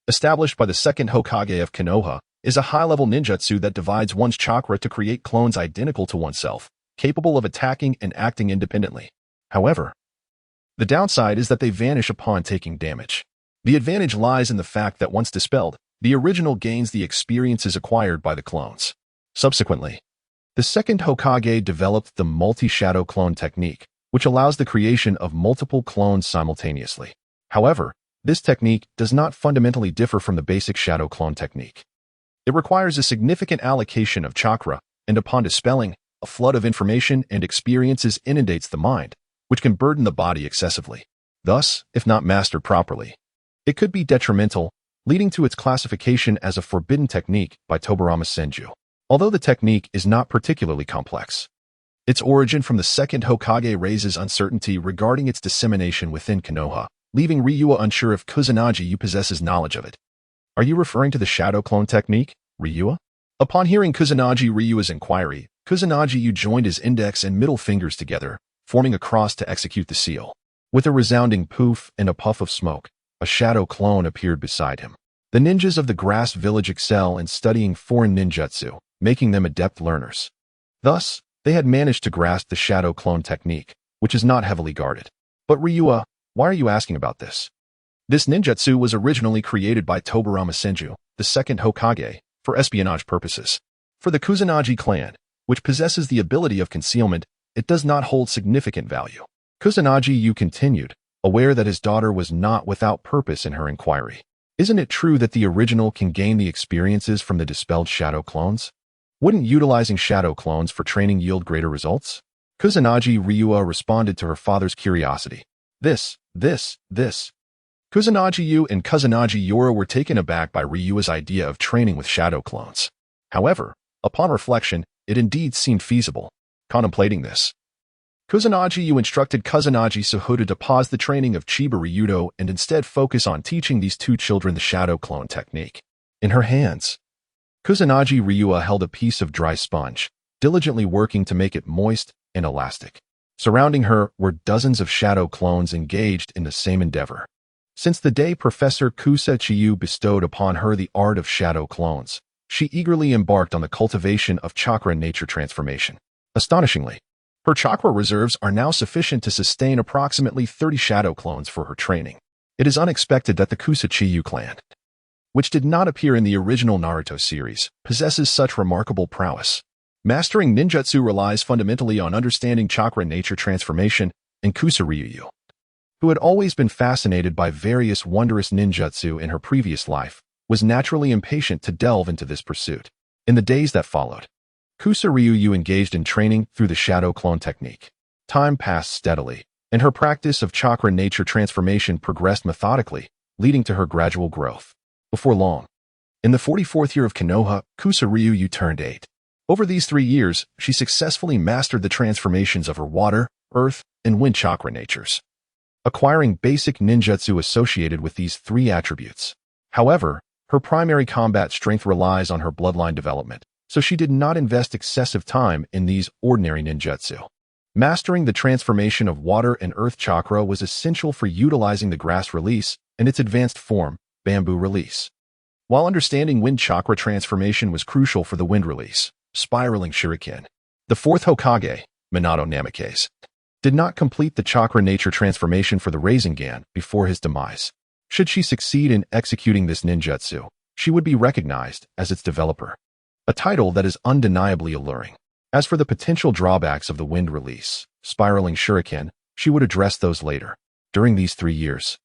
established by the second Hokage of Konoha, is a high-level ninjutsu that divides one's chakra to create clones identical to oneself, capable of attacking and acting independently. However, the downside is that they vanish upon taking damage. The advantage lies in the fact that once dispelled, the original gains the experiences acquired by the clones. Subsequently, the second Hokage developed the multi-shadow clone technique, which allows the creation of multiple clones simultaneously. However, this technique does not fundamentally differ from the basic shadow clone technique. It requires a significant allocation of chakra, and upon dispelling, a flood of information and experiences inundates the mind, which can burden the body excessively. Thus, if not mastered properly, it could be detrimental, leading to its classification as a forbidden technique by Tobarama Senju. Although the technique is not particularly complex, its origin from the second Hokage raises uncertainty regarding its dissemination within Konoha, leaving Ryua unsure if Kusanagi possesses knowledge of it. Are you referring to the shadow clone technique, Ryua? Upon hearing Kusanagi Ryua's inquiry, Kusanagi joined his index and middle fingers together, forming a cross to execute the seal. With a resounding poof and a puff of smoke, a shadow clone appeared beside him. The ninjas of the grass village excel in studying foreign ninjutsu, making them adept learners. Thus, they had managed to grasp the shadow clone technique, which is not heavily guarded. But Ryua, why are you asking about this? This ninjutsu was originally created by Tobarama Senju, the second Hokage, for espionage purposes. For the Kusanagi clan, which possesses the ability of concealment, it does not hold significant value. Kusanagi continued, aware that his daughter was not without purpose in her inquiry. Isn't it true that the original can gain the experiences from the dispelled shadow clones? Wouldn't utilizing shadow clones for training yield greater results? Kusanagi Ryua responded to her father's curiosity. This. Kusanagi and Kusanagi Yora were taken aback by Ryua's idea of training with shadow clones. However, upon reflection, it indeed seemed feasible. Contemplating this, Kusanagi Yu instructed Kusanagi Suhuda to pause the training of Chiba Ryudo and instead focus on teaching these two children the shadow clone technique. In her hands, Kusanagi Ryua held a piece of dry sponge, diligently working to make it moist and elastic. Surrounding her were dozens of shadow clones engaged in the same endeavor. Since the day Professor Kusa Chiyu bestowed upon her the art of shadow clones, she eagerly embarked on the cultivation of chakra nature transformation. Astonishingly, her chakra reserves are now sufficient to sustain approximately 30 shadow clones for her training. It is unexpected that the Kusa Chiyu clan, which did not appear in the original Naruto series, possesses such remarkable prowess. Mastering ninjutsu relies fundamentally on understanding chakra nature transformation, and Kusa Ryuyu, who had always been fascinated by various wondrous ninjutsu in her previous life, was naturally impatient to delve into this pursuit. In the days that followed, Kusa Ryuyu engaged in training through the shadow clone technique. Time passed steadily, and her practice of chakra nature transformation progressed methodically, leading to her gradual growth. Before long, in the 44th year of Konoha, Kusa Ryuyu turned 8. Over these 3 years, she successfully mastered the transformations of her water, earth, and wind chakra natures, acquiring basic ninjutsu associated with these 3 attributes. However, her primary combat strength relies on her bloodline development, so she did not invest excessive time in these ordinary ninjutsu. Mastering the transformation of water and earth chakra was essential for utilizing the grass release and its advanced form, bamboo release. While understanding wind chakra transformation was crucial for the wind release, spiraling shuriken, the 4th Hokage, Minato Namikaze, did not complete the chakra nature transformation for the Rasengan before his demise. Should she succeed in executing this ninjutsu, she would be recognized as its developer, a title that is undeniably alluring. As for the potential drawbacks of the wind release, spiraling shuriken, she would address those later. During these 3 years,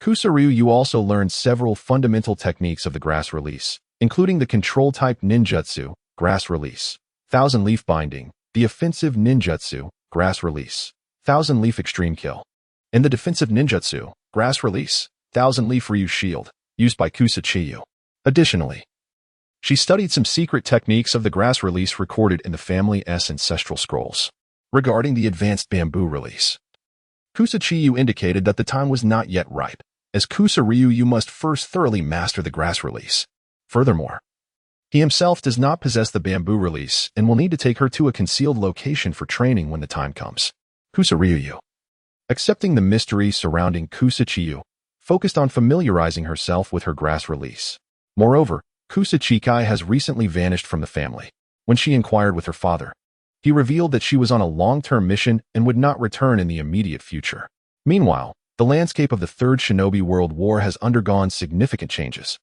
Kusa Ryuyu also learned several fundamental techniques of the grass release, including the control-type ninjutsu, grass release, thousand-leaf binding, the offensive ninjutsu, grass release, thousand-leaf extreme kill, and the defensive ninjutsu, grass release, thousand-leaf Ryu shield, used by Kusa Chiyu. Additionally, she studied some secret techniques of the grass release recorded in the family's ancestral scrolls. Regarding the advanced bamboo release, Kusa Chiyu indicated that the time was not yet ripe, as Kusa Ryuyu must first thoroughly master the grass release. Furthermore, he himself does not possess the bamboo release and will need to take her to a concealed location for training when the time comes. Kusa Ryuyu, accepting the mystery surrounding Kusa Chiyu, focused on familiarizing herself with her grass release. Moreover, Kusa Chikai has recently vanished from the family. When she inquired with her father, he revealed that she was on a long-term mission and would not return in the immediate future. Meanwhile, the landscape of the Third Shinobi World War has undergone significant changes.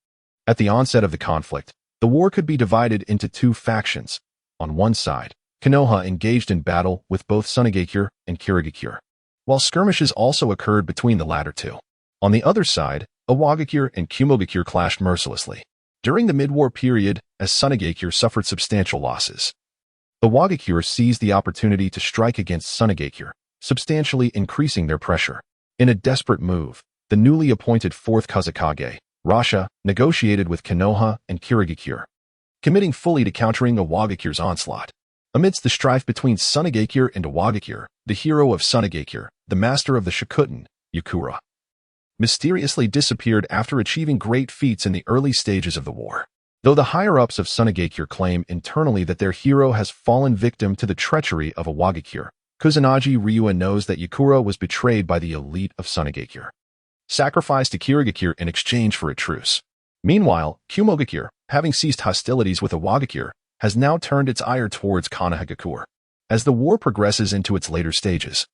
At the onset of the conflict, the war could be divided into 2 factions. On one side, Konoha engaged in battle with both Sunagakure and Kirigakure, while skirmishes also occurred between the latter 2. On the other side, Iwagakure and Kumogakure clashed mercilessly. During the mid-war period, as Sunagakure suffered substantial losses, Iwagakure seized the opportunity to strike against Sunagakure, substantially increasing their pressure. In a desperate move, the newly appointed 4th Kazekage, Rasha, negotiated with Konoha and Kirigakure, committing fully to countering Iwagakure's onslaught. Amidst the strife between Sunagakure and Iwagakure, the hero of Sunagakure, the master of the Shikutten, Yukura, mysteriously disappeared after achieving great feats in the early stages of the war. Though the higher-ups of Sunagakure claim internally that their hero has fallen victim to the treachery of Iwagakure, Kusanagi Ryua knows that Yukura was betrayed by the elite of Sunagakure, sacrificed to Kirigakure in exchange for a truce. Meanwhile, Kumogakure, having ceased hostilities with Iwagakure, has now turned its ire towards Konohagakure. As the war progresses into its later stages,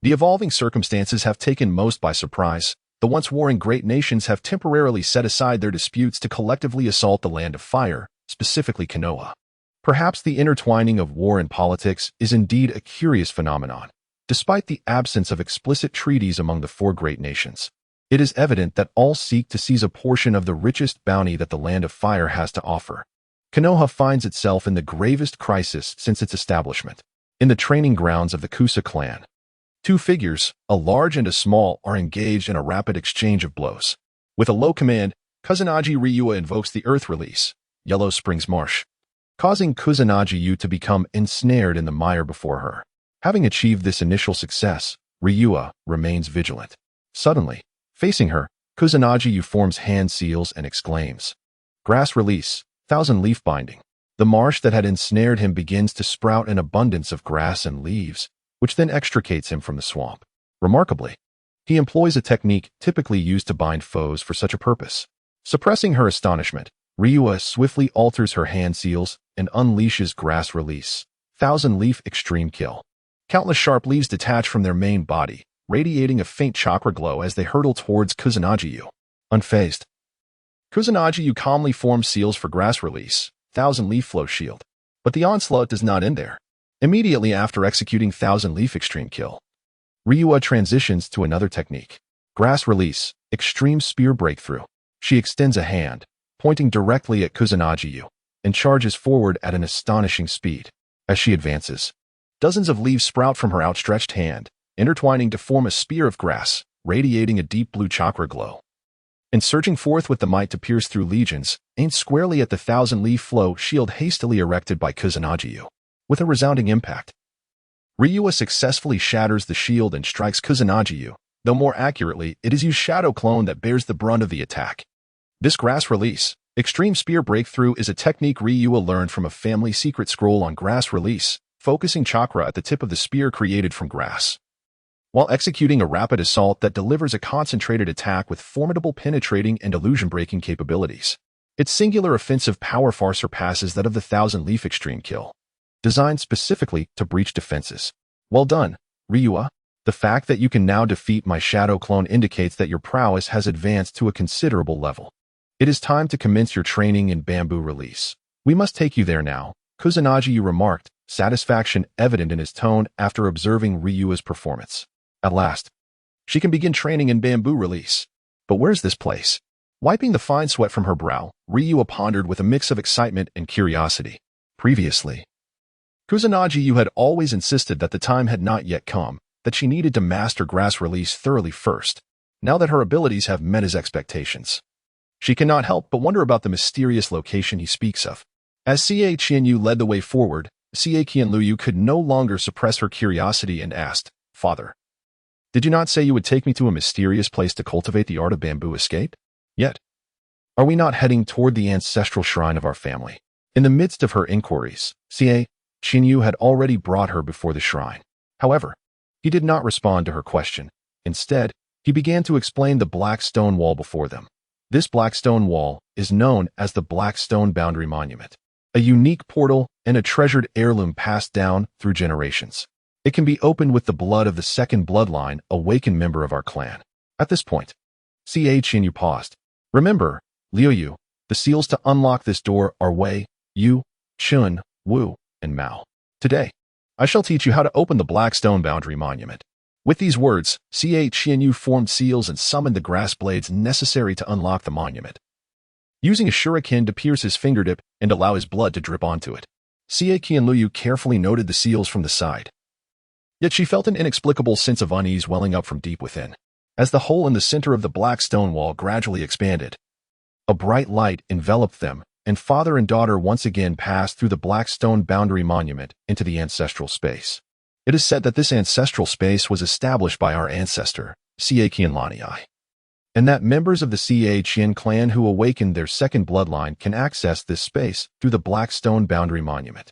the evolving circumstances have taken most by surprise. The once warring great nations have temporarily set aside their disputes to collectively assault the Land of Fire, specifically Konoha. Perhaps the intertwining of war and politics is indeed a curious phenomenon. Despite the absence of explicit treaties among the 4 great nations, it is evident that all seek to seize a portion of the richest bounty that the Land of Fire has to offer. Konoha finds itself in the gravest crisis since its establishment. In the training grounds of the Kusa clan, 2 figures, a large and a small, are engaged in a rapid exchange of blows. With a low command, Kusanagi Ryua invokes the Earth Release, Yellow Springs Marsh, causing Qian Yu to become ensnared in the mire before her. Having achieved this initial success, Liuyu remains vigilant. Suddenly, facing her, Qian Yu forms hand seals and exclaims, "Grass release, thousand leaf binding." The marsh that had ensnared him begins to sprout an abundance of grass and leaves, which then extricates him from the swamp. Remarkably, he employs a technique typically used to bind foes for such a purpose. Suppressing her astonishment, Liuyu swiftly alters her hand seals and unleashes grass release, thousand leaf extreme kill. Countless sharp leaves detach from their main body, radiating a faint chakra glow as they hurtle towards Qian Yu. Unfazed, Qian Yu calmly forms seals for grass release, thousand leaf flow shield. But the onslaught does not end there. Immediately after executing thousand leaf extreme kill, Liuyu transitions to another technique. Grass release, extreme spear breakthrough. She extends a hand, pointing directly at Qian Yu, and charges forward at an astonishing speed. As she advances, dozens of leaves sprout from her outstretched hand, intertwining to form a spear of grass, radiating a deep blue chakra glow. And surging forth with the might to pierce through legions, aimed squarely at the thousand-leaf flow shield hastily erected by Qian Yu. With a resounding impact, Liuyu successfully shatters the shield and strikes Qian Yu, though more accurately, it is used shadow clone that bears the brunt of the attack. This grass release, extreme spear breakthrough is a technique Liuyu learned from a family secret scroll on grass release, focusing chakra at the tip of the spear created from grass, while executing a rapid assault that delivers a concentrated attack with formidable penetrating and illusion-breaking capabilities. Its singular offensive power far surpasses that of the thousand-leaf extreme kill, designed specifically to breach defenses. Well done, Liuyu. The fact that you can now defeat my shadow clone indicates that your prowess has advanced to a considerable level. It is time to commence your training in bamboo release. We must take you there now, Qian Yu remarked, satisfaction evident in his tone after observing Liuyu's performance. At last, she can begin training in bamboo release. But where's this place? Wiping the fine sweat from her brow, Liuyu pondered with a mix of excitement and curiosity. Previously, Qian Yu had always insisted that the time had not yet come, that she needed to master grass release thoroughly first, now that her abilities have met his expectations. She cannot help but wonder about the mysterious location he speaks of. As Ca Qian Yu led the way forward, Ca Qian Liuyu could no longer suppress her curiosity and asked, "Father, did you not say you would take me to a mysterious place to cultivate the art of bamboo escape? Yet, are we not heading toward the ancestral shrine of our family?" In the midst of her inquiries, Ca Qian Yu had already brought her before the shrine. However, he did not respond to her question. Instead, he began to explain the black stone wall before them. This black stone wall is known as the Black Stone Boundary Monument, a unique portal and a treasured heirloom passed down through generations. It can be opened with the blood of the second bloodline, awakened member of our clan. At this point, Ca Qian Yu paused. Remember, Liuyu, the seals to unlock this door are Wei, Yu, Chun, Wu, and Mao. Today, I shall teach you how to open the Black Stone Boundary Monument. With these words, Ca Qian Yu formed seals and summoned the grass blades necessary to unlock the monument, using a shuriken to pierce his fingertip and allow his blood to drip onto it. Ca Qian Liuyu carefully noted the seals from the side. Yet she felt an inexplicable sense of unease welling up from deep within. As the hole in the center of the black stone wall gradually expanded, a bright light enveloped them, and father and daughter once again passed through the Black Stone Boundary Monument into the ancestral space. It is said that this ancestral space was established by our ancestor, Ca Qian Liuyu, and that members of the Ca Qian clan who awakened their second bloodline can access this space through the Black Stone Boundary Monument.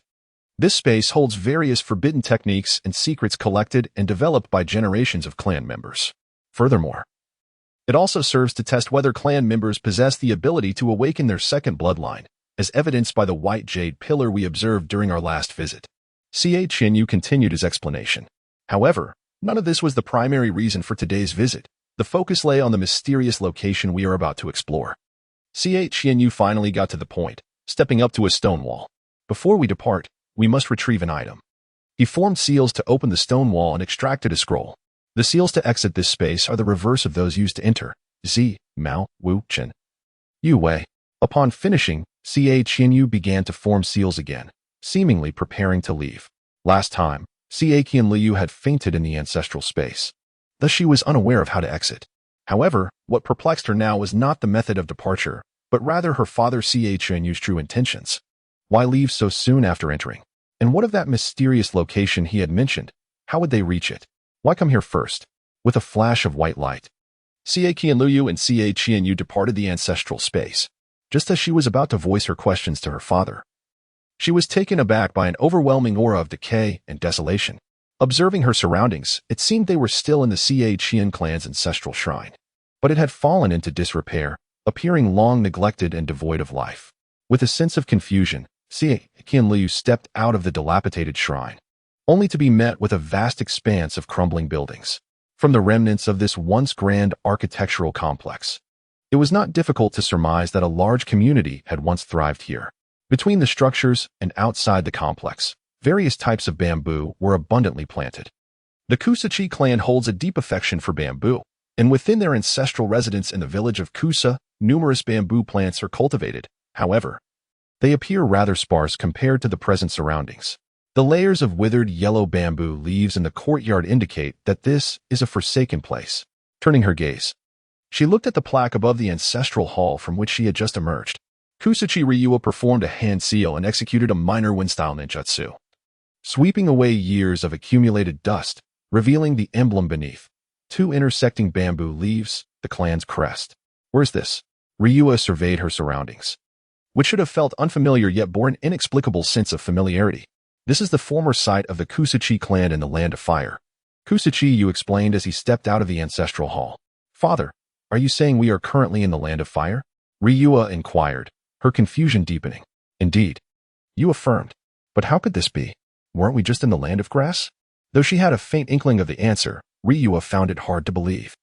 This space holds various forbidden techniques and secrets collected and developed by generations of clan members. Furthermore, it also serves to test whether clan members possess the ability to awaken their second bloodline, as evidenced by the white jade pillar we observed during our last visit. Ca Qian Yu continued his explanation. However, none of this was the primary reason for today's visit. The focus lay on the mysterious location we are about to explore. Ca Qian Yu finally got to the point, stepping up to a stone wall. Before we depart, we must retrieve an item. He formed seals to open the stone wall and extracted a scroll. The seals to exit this space are the reverse of those used to enter. Zi, Mao, Wu, Chen, Yu Wei. Upon finishing, Ca Qian Yu began to form seals again, seemingly preparing to leave. Last time, Ca Qian Liuyu had fainted in the ancestral space. Thus she was unaware of how to exit. However, what perplexed her now was not the method of departure, but rather her father Ca Qian Yu's true intentions. Why leave so soon after entering? And what of that mysterious location he had mentioned? How would they reach it? Why come here first? With a flash of white light, Ca Qian Liuyu and Ca Qian Yu departed the ancestral space. Just as she was about to voice her questions to her father, she was taken aback by an overwhelming aura of decay and desolation. Observing her surroundings, it seemed they were still in the Ca Qian clan's ancestral shrine. But it had fallen into disrepair, appearing long neglected and devoid of life. With a sense of confusion, Ca Qian Liuyu stepped out of the dilapidated shrine, only to be met with a vast expanse of crumbling buildings. From the remnants of this once grand architectural complex, it was not difficult to surmise that a large community had once thrived here. Between the structures and outside the complex, various types of bamboo were abundantly planted. The Kusa clan holds a deep affection for bamboo, and within their ancestral residence in the village of Kusa, numerous bamboo plants are cultivated. However, they appear rather sparse compared to the present surroundings. The layers of withered yellow bamboo leaves in the courtyard indicate that this is a forsaken place. Turning her gaze, she looked at the plaque above the ancestral hall from which she had just emerged. Kusachi Ryua performed a hand seal and executed a minor wind-style ninjutsu, sweeping away years of accumulated dust, revealing the emblem beneath. Two intersecting bamboo leaves, the clan's crest. Where's this? Ryua surveyed her surroundings, which should have felt unfamiliar yet bore an inexplicable sense of familiarity. This is the former site of the Kusachi clan in the Land of Fire. Kusachi Yu explained as he stepped out of the ancestral hall. Father, are you saying we are currently in the Land of Fire? Ryua inquired, her confusion deepening. Indeed. Yu affirmed. But how could this be? Weren't we just in the Land of Grass? Though she had a faint inkling of the answer, Ryua found it hard to believe.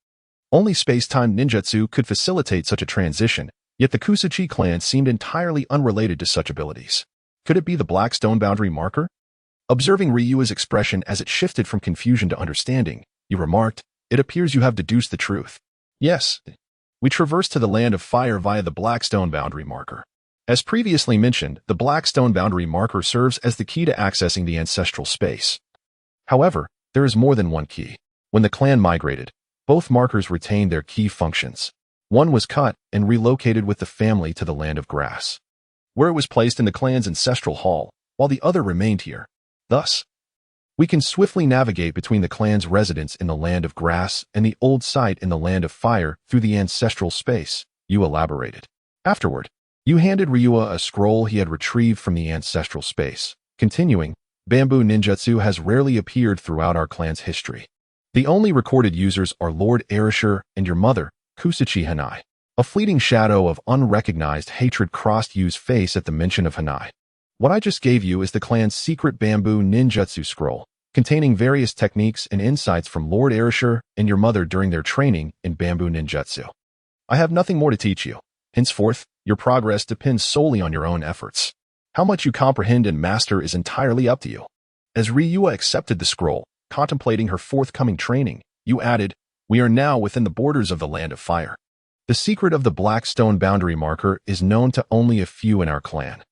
Only space-time ninjutsu could facilitate such a transition, yet the Kusachi clan seemed entirely unrelated to such abilities. Could it be the black stone boundary marker? Observing Ryua's expression as it shifted from confusion to understanding, you remarked, it appears you have deduced the truth. Yes, we traversed to the Land of Fire via the black stone boundary marker. As previously mentioned, the black stone boundary marker serves as the key to accessing the ancestral space. However, there is more than one key. When the clan migrated, both markers retained their key functions. One was cut and relocated with the family to the Land of Grass, where it was placed in the clan's ancestral hall, while the other remained here. Thus, we can swiftly navigate between the clan's residence in the Land of Grass and the old site in the Land of Fire through the ancestral space, you elaborated. Afterward, you handed Ryua a scroll he had retrieved from the ancestral space. Continuing, bamboo ninjutsu has rarely appeared throughout our clan's history. The only recorded users are Lord Erishur and your mother, Kusachi Hanai. A fleeting shadow of unrecognized hatred crossed Yu's face at the mention of Hanai. What I just gave you is the clan's secret bamboo ninjutsu scroll, containing various techniques and insights from Lord Erishur and your mother during their training in bamboo ninjutsu. I have nothing more to teach you. Henceforth, your progress depends solely on your own efforts. How much you comprehend and master is entirely up to you. As Ryua accepted the scroll, contemplating her forthcoming training, you added, we are now within the borders of the Land of Fire. The secret of the black stone boundary marker is known to only a few in our clan,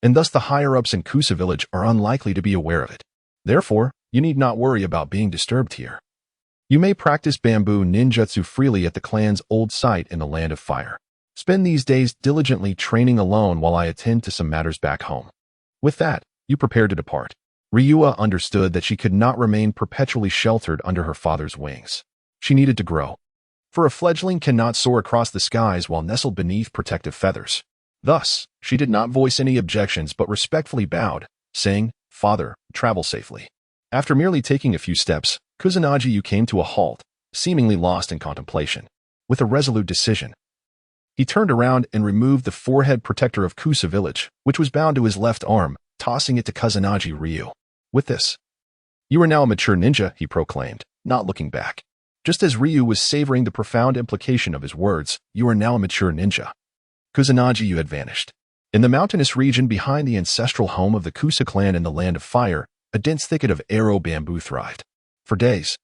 and thus the higher-ups in Kusa village are unlikely to be aware of it. Therefore, you need not worry about being disturbed here. You may practice bamboo ninjutsu freely at the clan's old site in the Land of Fire. Spend these days diligently training alone while I attend to some matters back home. With that, you prepared to depart. Ryua understood that she could not remain perpetually sheltered under her father's wings. She needed to grow. For a fledgling cannot soar across the skies while nestled beneath protective feathers. Thus, she did not voice any objections but respectfully bowed, saying, Father, travel safely. After merely taking a few steps, Kusanagi came to a halt, seemingly lost in contemplation. With a resolute decision, he turned around and removed the forehead protector of Kusa village, which was bound to his left arm, tossing it to Kusanagi Ryu. With this, you are now a mature ninja, he proclaimed, not looking back. Just as Ryu was savoring the profound implication of his words, you are now a mature ninja. Kusanagi had vanished. In the mountainous region behind the ancestral home of the Kusa clan in the Land of Fire, a dense thicket of arrow bamboo thrived. For days,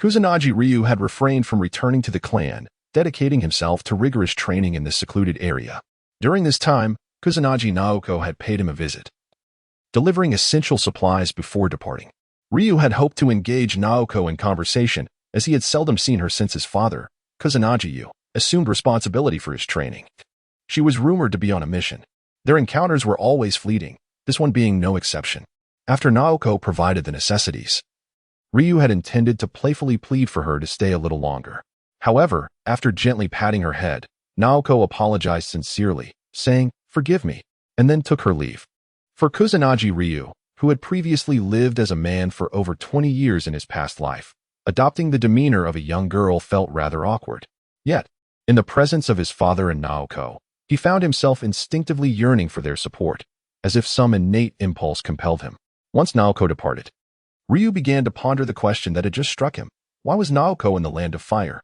Kusanagi Ryu had refrained from returning to the clan, dedicating himself to rigorous training in this secluded area. During this time, Kusanagi Naoko had paid him a visit, delivering essential supplies before departing. Ryu had hoped to engage Naoko in conversation, as he had seldom seen her since his father, Kusanagi assumed responsibility for his training. She was rumored to be on a mission. Their encounters were always fleeting, this one being no exception. After Naoko provided the necessities, Ryu had intended to playfully plead for her to stay a little longer. However, after gently patting her head, Naoko apologized sincerely, saying, "Forgive me," and then took her leave. For Kusanagi Ryu, who had previously lived as a man for over 20 years in his past life, adopting the demeanor of a young girl felt rather awkward. Yet, in the presence of his father and Naoko, he found himself instinctively yearning for their support, as if some innate impulse compelled him. Once Naoko departed, Ryu began to ponder the question that had just struck him. Why was Naoko in the land of fire?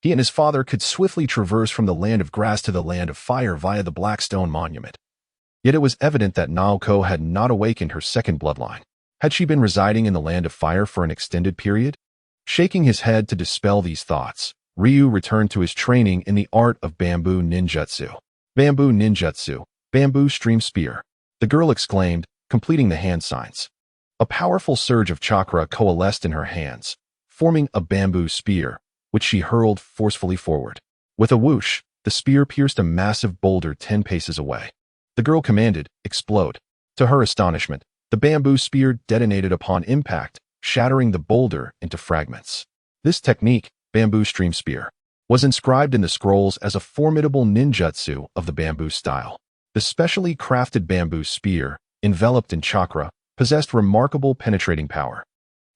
He and his father could swiftly traverse from the land of grass to the land of fire via the Black Stone Monument. Yet it was evident that Naoko had not awakened her second bloodline. Had she been residing in the land of fire for an extended period? Shaking his head to dispel these thoughts, Ryu returned to his training in the art of bamboo ninjutsu. Bamboo ninjutsu, bamboo stream spear, the girl exclaimed, completing the hand signs. A powerful surge of chakra coalesced in her hands, forming a bamboo spear, which she hurled forcefully forward. With a whoosh, the spear pierced a massive boulder 10 paces away. The girl commanded, "Explode." To her astonishment, the bamboo spear detonated upon impact, shattering the boulder into fragments. This technique, bamboo stream spear, was inscribed in the scrolls as a formidable ninjutsu of the bamboo style. The specially crafted bamboo spear, enveloped in chakra, possessed remarkable penetrating power.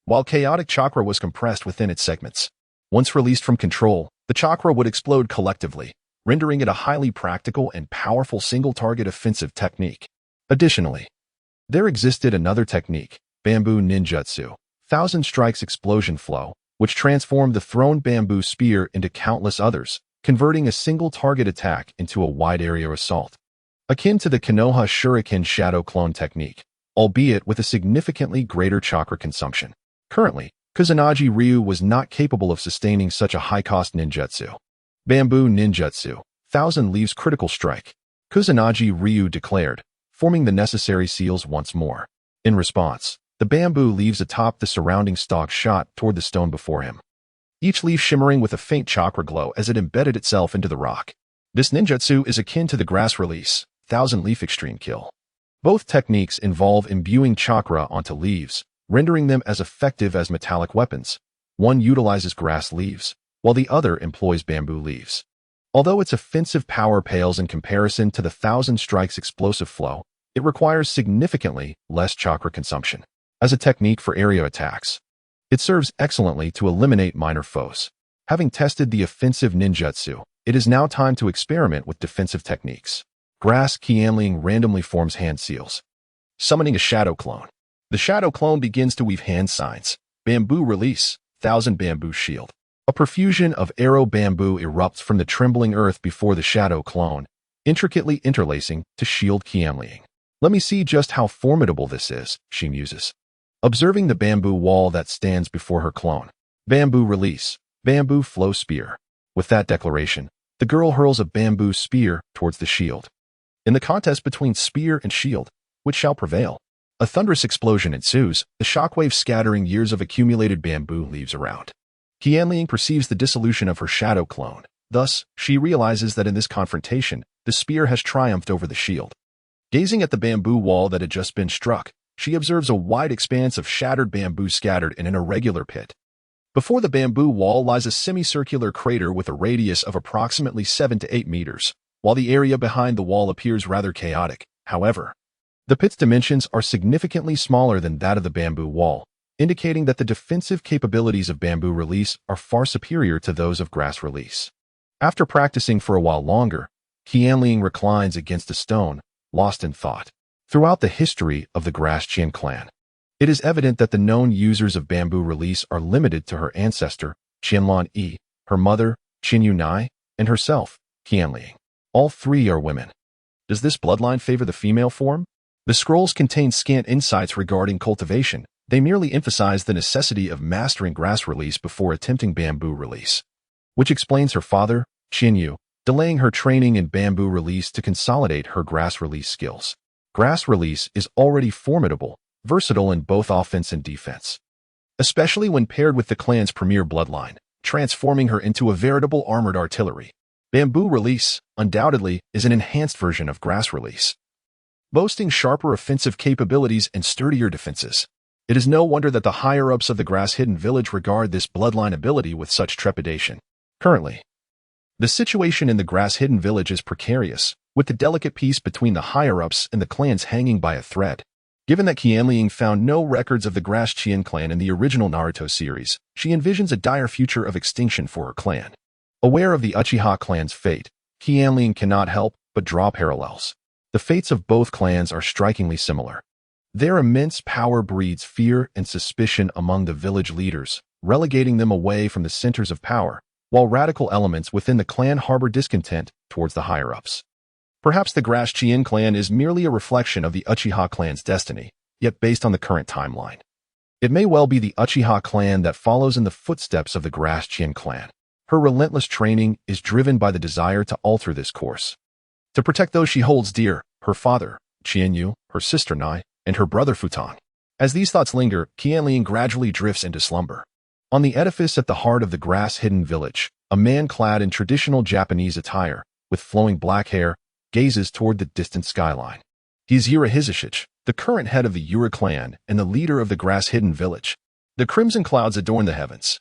While chaotic chakra was compressed within its segments, once released from control, the chakra would explode collectively, rendering it a highly practical and powerful single-target offensive technique. Additionally, there existed another technique, bamboo ninjutsu, thousand strikes explosion flow, which transformed the thrown bamboo spear into countless others, converting a single-target attack into a wide-area assault. Akin to the Konoha Shuriken shadow clone technique, albeit with a significantly greater chakra consumption. Currently, Kusanagi Ryu was not capable of sustaining such a high-cost ninjutsu. Bamboo ninjutsu, thousand leaves critical strike, Kusanagi Ryu declared, forming the necessary seals once more. In response, the bamboo leaves atop the surrounding stalk shot toward the stone before him, each leaf shimmering with a faint chakra glow as it embedded itself into the rock. This ninjutsu is akin to the grass release, thousand leaf extreme kill. Both techniques involve imbuing chakra onto leaves, rendering them as effective as metallic weapons. One utilizes grass leaves, while the other employs bamboo leaves. Although its offensive power pales in comparison to the thousand strikes explosive flow, it requires significantly less chakra consumption. As a technique for area attacks, it serves excellently to eliminate minor foes. Having tested the offensive ninjutsu, it is now time to experiment with defensive techniques. Grass Qian Liuyu randomly forms hand seals. Summoning a shadow clone. The shadow clone begins to weave hand signs. Bamboo release, thousand bamboo shield. A profusion of arrow bamboo erupts from the trembling earth before the shadow clone, intricately interlacing to shield Qian Liuyu. Let me see just how formidable this is, she muses, observing the bamboo wall that stands before her clone. Bamboo release, bamboo flow spear. With that declaration, the girl hurls a bamboo spear towards the shield. In the contest between spear and shield, which shall prevail? A thunderous explosion ensues, the shockwave scattering years of accumulated bamboo leaves around. Qian Liuyu perceives the dissolution of her shadow clone. Thus, she realizes that in this confrontation, the spear has triumphed over the shield. Gazing at the bamboo wall that had just been struck, she observes a wide expanse of shattered bamboo scattered in an irregular pit. Before the bamboo wall lies a semicircular crater with a radius of approximately 7 to 8 meters, while the area behind the wall appears rather chaotic. However, the pit's dimensions are significantly smaller than that of the bamboo wall, indicating that the defensive capabilities of bamboo release are far superior to those of grass release. After practicing for a while longer, Qian Liuyu reclines against a stone, lost in thought. Throughout the history of the Grass Qian clan, it is evident that the known users of bamboo release are limited to her ancestor, Qian Yi, her mother, Qian Yu, and herself, Qian Liuyu. All three are women. Does this bloodline favor the female form? The scrolls contain scant insights regarding cultivation. They merely emphasize the necessity of mastering grass release before attempting bamboo release, which explains her father, Qian Yu, delaying her training in bamboo release to consolidate her grass release skills. Grass release is already formidable, versatile in both offense and defense, especially when paired with the clan's premier bloodline, transforming her into a veritable armored artillery. Bamboo release, undoubtedly, is an enhanced version of grass release. boasting sharper offensive capabilities and sturdier defenses. It is no wonder that the higher-ups of the grass-hidden village regard this bloodline ability with such trepidation. Currently, the situation in the grass-hidden village is precarious, with the delicate peace between the higher-ups and the clans hanging by a thread. Given that Qian Liuyu found no records of the Grass Qian clan in the original Naruto series, she envisions a dire future of extinction for her clan. Aware of the Uchiha clan's fate, Qian Liuyu cannot help but draw parallels. The fates of both clans are strikingly similar. Their immense power breeds fear and suspicion among the village leaders, relegating them away from the centers of power, while radical elements within the clan harbor discontent towards the higher-ups. Perhaps the Grass Qian clan is merely a reflection of the Uchiha clan's destiny, yet based on the current timeline. It may well be the Uchiha clan that follows in the footsteps of the Grass Qian clan. Her relentless training is driven by the desire to alter this course. To protect those she holds dear, her father, Qian Yu, her sister Nai, and her brother Futang. As these thoughts linger, Qian Liuyu gradually drifts into slumber. On the edifice at the heart of the grass-hidden village, a man clad in traditional Japanese attire, with flowing black hair, gazes toward the distant skyline. He is Ura Hizashich, the current head of the Ura clan and the leader of the grass-hidden village. The crimson clouds adorn the heavens,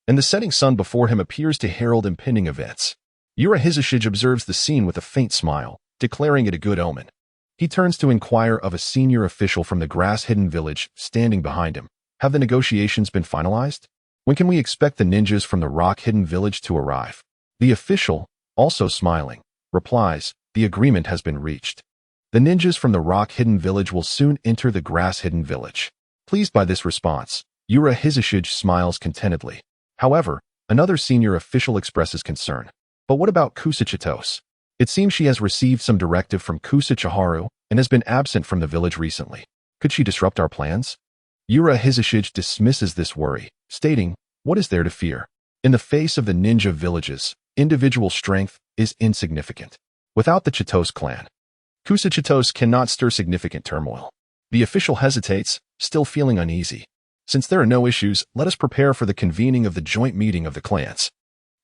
and the setting sun before him appears to herald impending events. Ura Hizashich observes the scene with a faint smile, declaring it a good omen. He turns to inquire of a senior official from the grass-hidden village standing behind him. Have the negotiations been finalized? When can we expect the ninjas from the rock-hidden village to arrive? The official, also smiling, replies, the agreement has been reached. The ninjas from the rock-hidden village will soon enter the grass-hidden village. Pleased by this response, Ura Hizashich smiles contentedly. However, another senior official expresses concern. But what about Kusa? It seems she has received some directive from Kusa Chiharu and has been absent from the village recently. Could she disrupt our plans? Ura Hizashich dismisses this worry, stating, what is there to fear? In the face of the ninja villages, individual strength is insignificant. Without the Chitos clan, Kusa Chitos cannot stir significant turmoil. The official hesitates, still feeling uneasy. Since there are no issues, let us prepare for the convening of the joint meeting of the clans.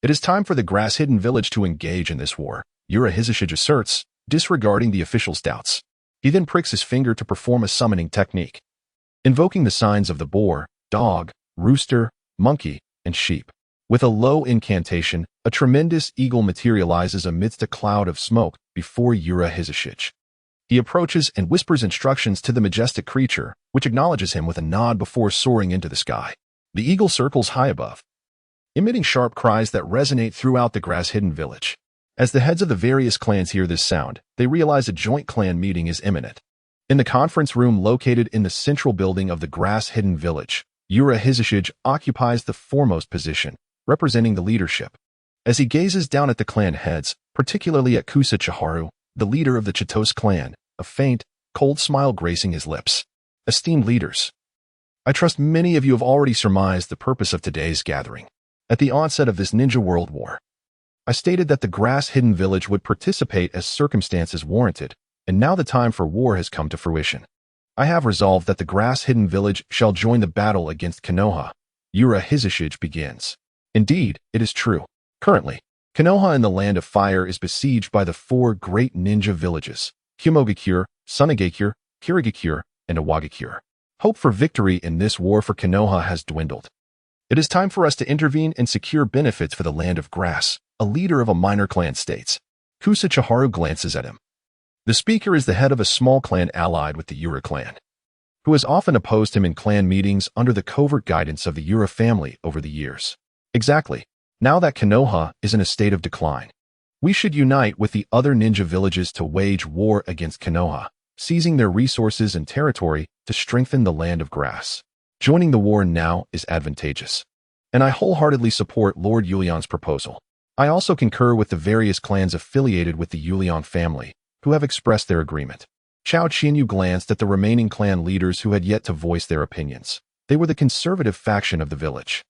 It is time for the grass-hidden village to engage in this war, Ura Hizashich asserts, disregarding the official's doubts. He then pricks his finger to perform a summoning technique, invoking the signs of the boar, dog, rooster, monkey, and sheep. With a low incantation, a tremendous eagle materializes amidst a cloud of smoke before Ura Hizashich. He approaches and whispers instructions to the majestic creature, which acknowledges him with a nod before soaring into the sky. The eagle circles high above, emitting sharp cries that resonate throughout the grass-hidden village. As the heads of the various clans hear this sound, they realize a joint clan meeting is imminent. In the conference room located in the central building of the grass-hidden village, Ura Hizashich occupies the foremost position, representing the leadership. As he gazes down at the clan heads, particularly at Kusa Chiharu, the leader of the Chitos clan, a faint, cold smile gracing his lips. Esteemed leaders, I trust many of you have already surmised the purpose of today's gathering. At the onset of this ninja world war, I stated that the grass-hidden village would participate as circumstances warranted, and now the time for war has come to fruition. I have resolved that the grass-hidden village shall join the battle against Konoha. Ura Hizashich begins. Indeed, it is true. Currently, Konoha in the Land of Fire is besieged by the four great ninja villages, Kumogakure, Sunagakure, Kirigakure, and Awagakure. Hope for victory in this war for Konoha has dwindled. It is time for us to intervene and secure benefits for the Land of Grass, a leader of a minor clan states. Kusa Chiharu glances at him. The speaker is the head of a small clan allied with the Ura clan, who has often opposed him in clan meetings under the covert guidance of the Ura family over the years. Exactly. Now that Konoha is in a state of decline, we should unite with the other ninja villages to wage war against Konoha, seizing their resources and territory to strengthen the Land of Grass. Joining the war now is advantageous, and I wholeheartedly support Lord Yulian's proposal. I also concur with the various clans affiliated with the Yulian family, who have expressed their agreement. Ca Qian Liuyu glanced at the remaining clan leaders who had yet to voice their opinions. They were the conservative faction of the village,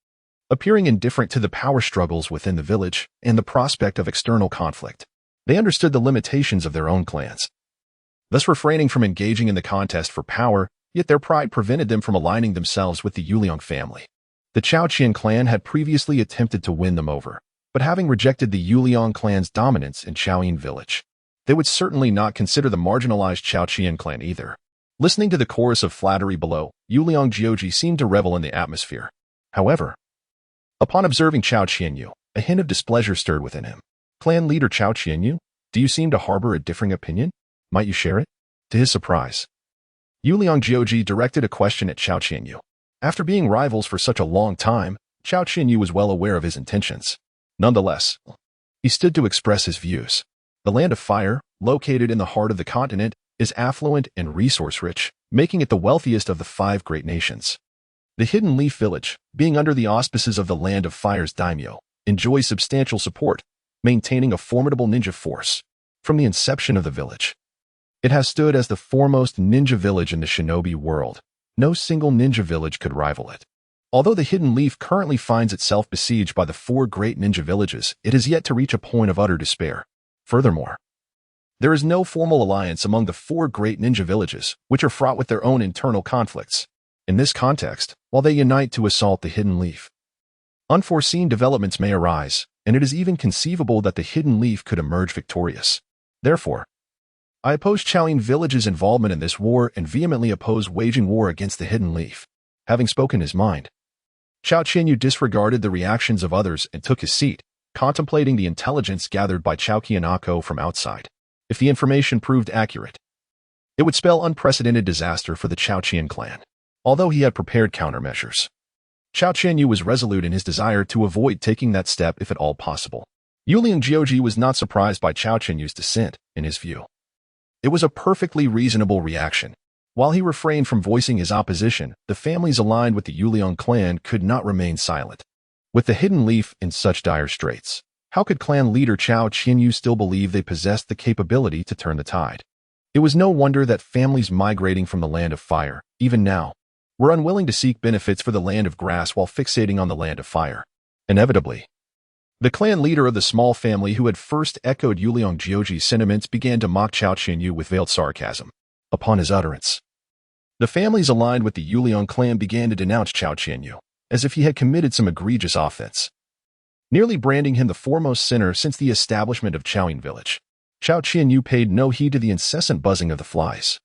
appearing indifferent to the power struggles within the village and the prospect of external conflict. They understood the limitations of their own clans, thus refraining from engaging in the contest for power, yet their pride prevented them from aligning themselves with the Yuliang family. The Ca Qian clan had previously attempted to win them over, but having rejected the Yuliang clan's dominance in Chaoyin village, They would certainly not consider the marginalized Ca Qian clan either. Listening to the chorus of flattery below, Yu Jioji seemed to revel in the atmosphere. However, upon observing Ca Qian Yu, a hint of displeasure stirred within him. Clan leader Ca Qian Yu, do you seem to harbor a differing opinion? Might you share it? To his surprise, Yu Jioji directed a question at Ca Qian Yu. After being rivals for such a long time, Ca Qian Yu was well aware of his intentions. Nonetheless, he stood to express his views. The Land of Fire, located in the heart of the continent, is affluent and resource-rich, making it the wealthiest of the 5 great nations. The Hidden Leaf Village, being under the auspices of the Land of Fire's daimyo, enjoys substantial support, maintaining a formidable ninja force. From the inception of the village, it has stood as the foremost ninja village in the shinobi world. No single ninja village could rival it. Although the Hidden Leaf currently finds itself besieged by the 4 great ninja villages, it has yet to reach a point of utter despair. Furthermore, there is no formal alliance among the 4 great ninja villages, which are fraught with their own internal conflicts. In this context, while they unite to assault the Hidden Leaf, unforeseen developments may arise, and it is even conceivable that the Hidden Leaf could emerge victorious. Therefore, I oppose Chaoyin Village's involvement in this war and vehemently oppose waging war against the Hidden Leaf. Having spoken his mind, Ca Qian Yu disregarded the reactions of others and took his seat, contemplating the intelligence gathered by Ca Qian from outside. If the information proved accurate, it would spell unprecedented disaster for the Ca Qian clan. Although he had prepared countermeasures, Ca Qian Yu was resolute in his desire to avoid taking that step if at all possible. Yu Jioji was not surprised by Ca Qian Yu's dissent, in his view. It was a perfectly reasonable reaction. While he refrained from voicing his opposition, the families aligned with the Yuliang clan could not remain silent. With the Hidden Leaf in such dire straits, how could clan leader Ca Qian Yu still believe they possessed the capability to turn the tide? It was no wonder that families migrating from the Land of Fire, even now, were unwilling to seek benefits for the Land of Grass while fixating on the Land of Fire. Inevitably, the clan leader of the small family who had first echoed Yu Jioji's sentiments began to mock Ca Qian Yu with veiled sarcasm. Upon his utterance, the families aligned with the Yuliang clan began to denounce Ca Qian Yu, as if he had committed some egregious offense, nearly branding him the foremost sinner since the establishment of Chaoyin Village. Ca Qian Yu paid no heed to the incessant buzzing of the flies.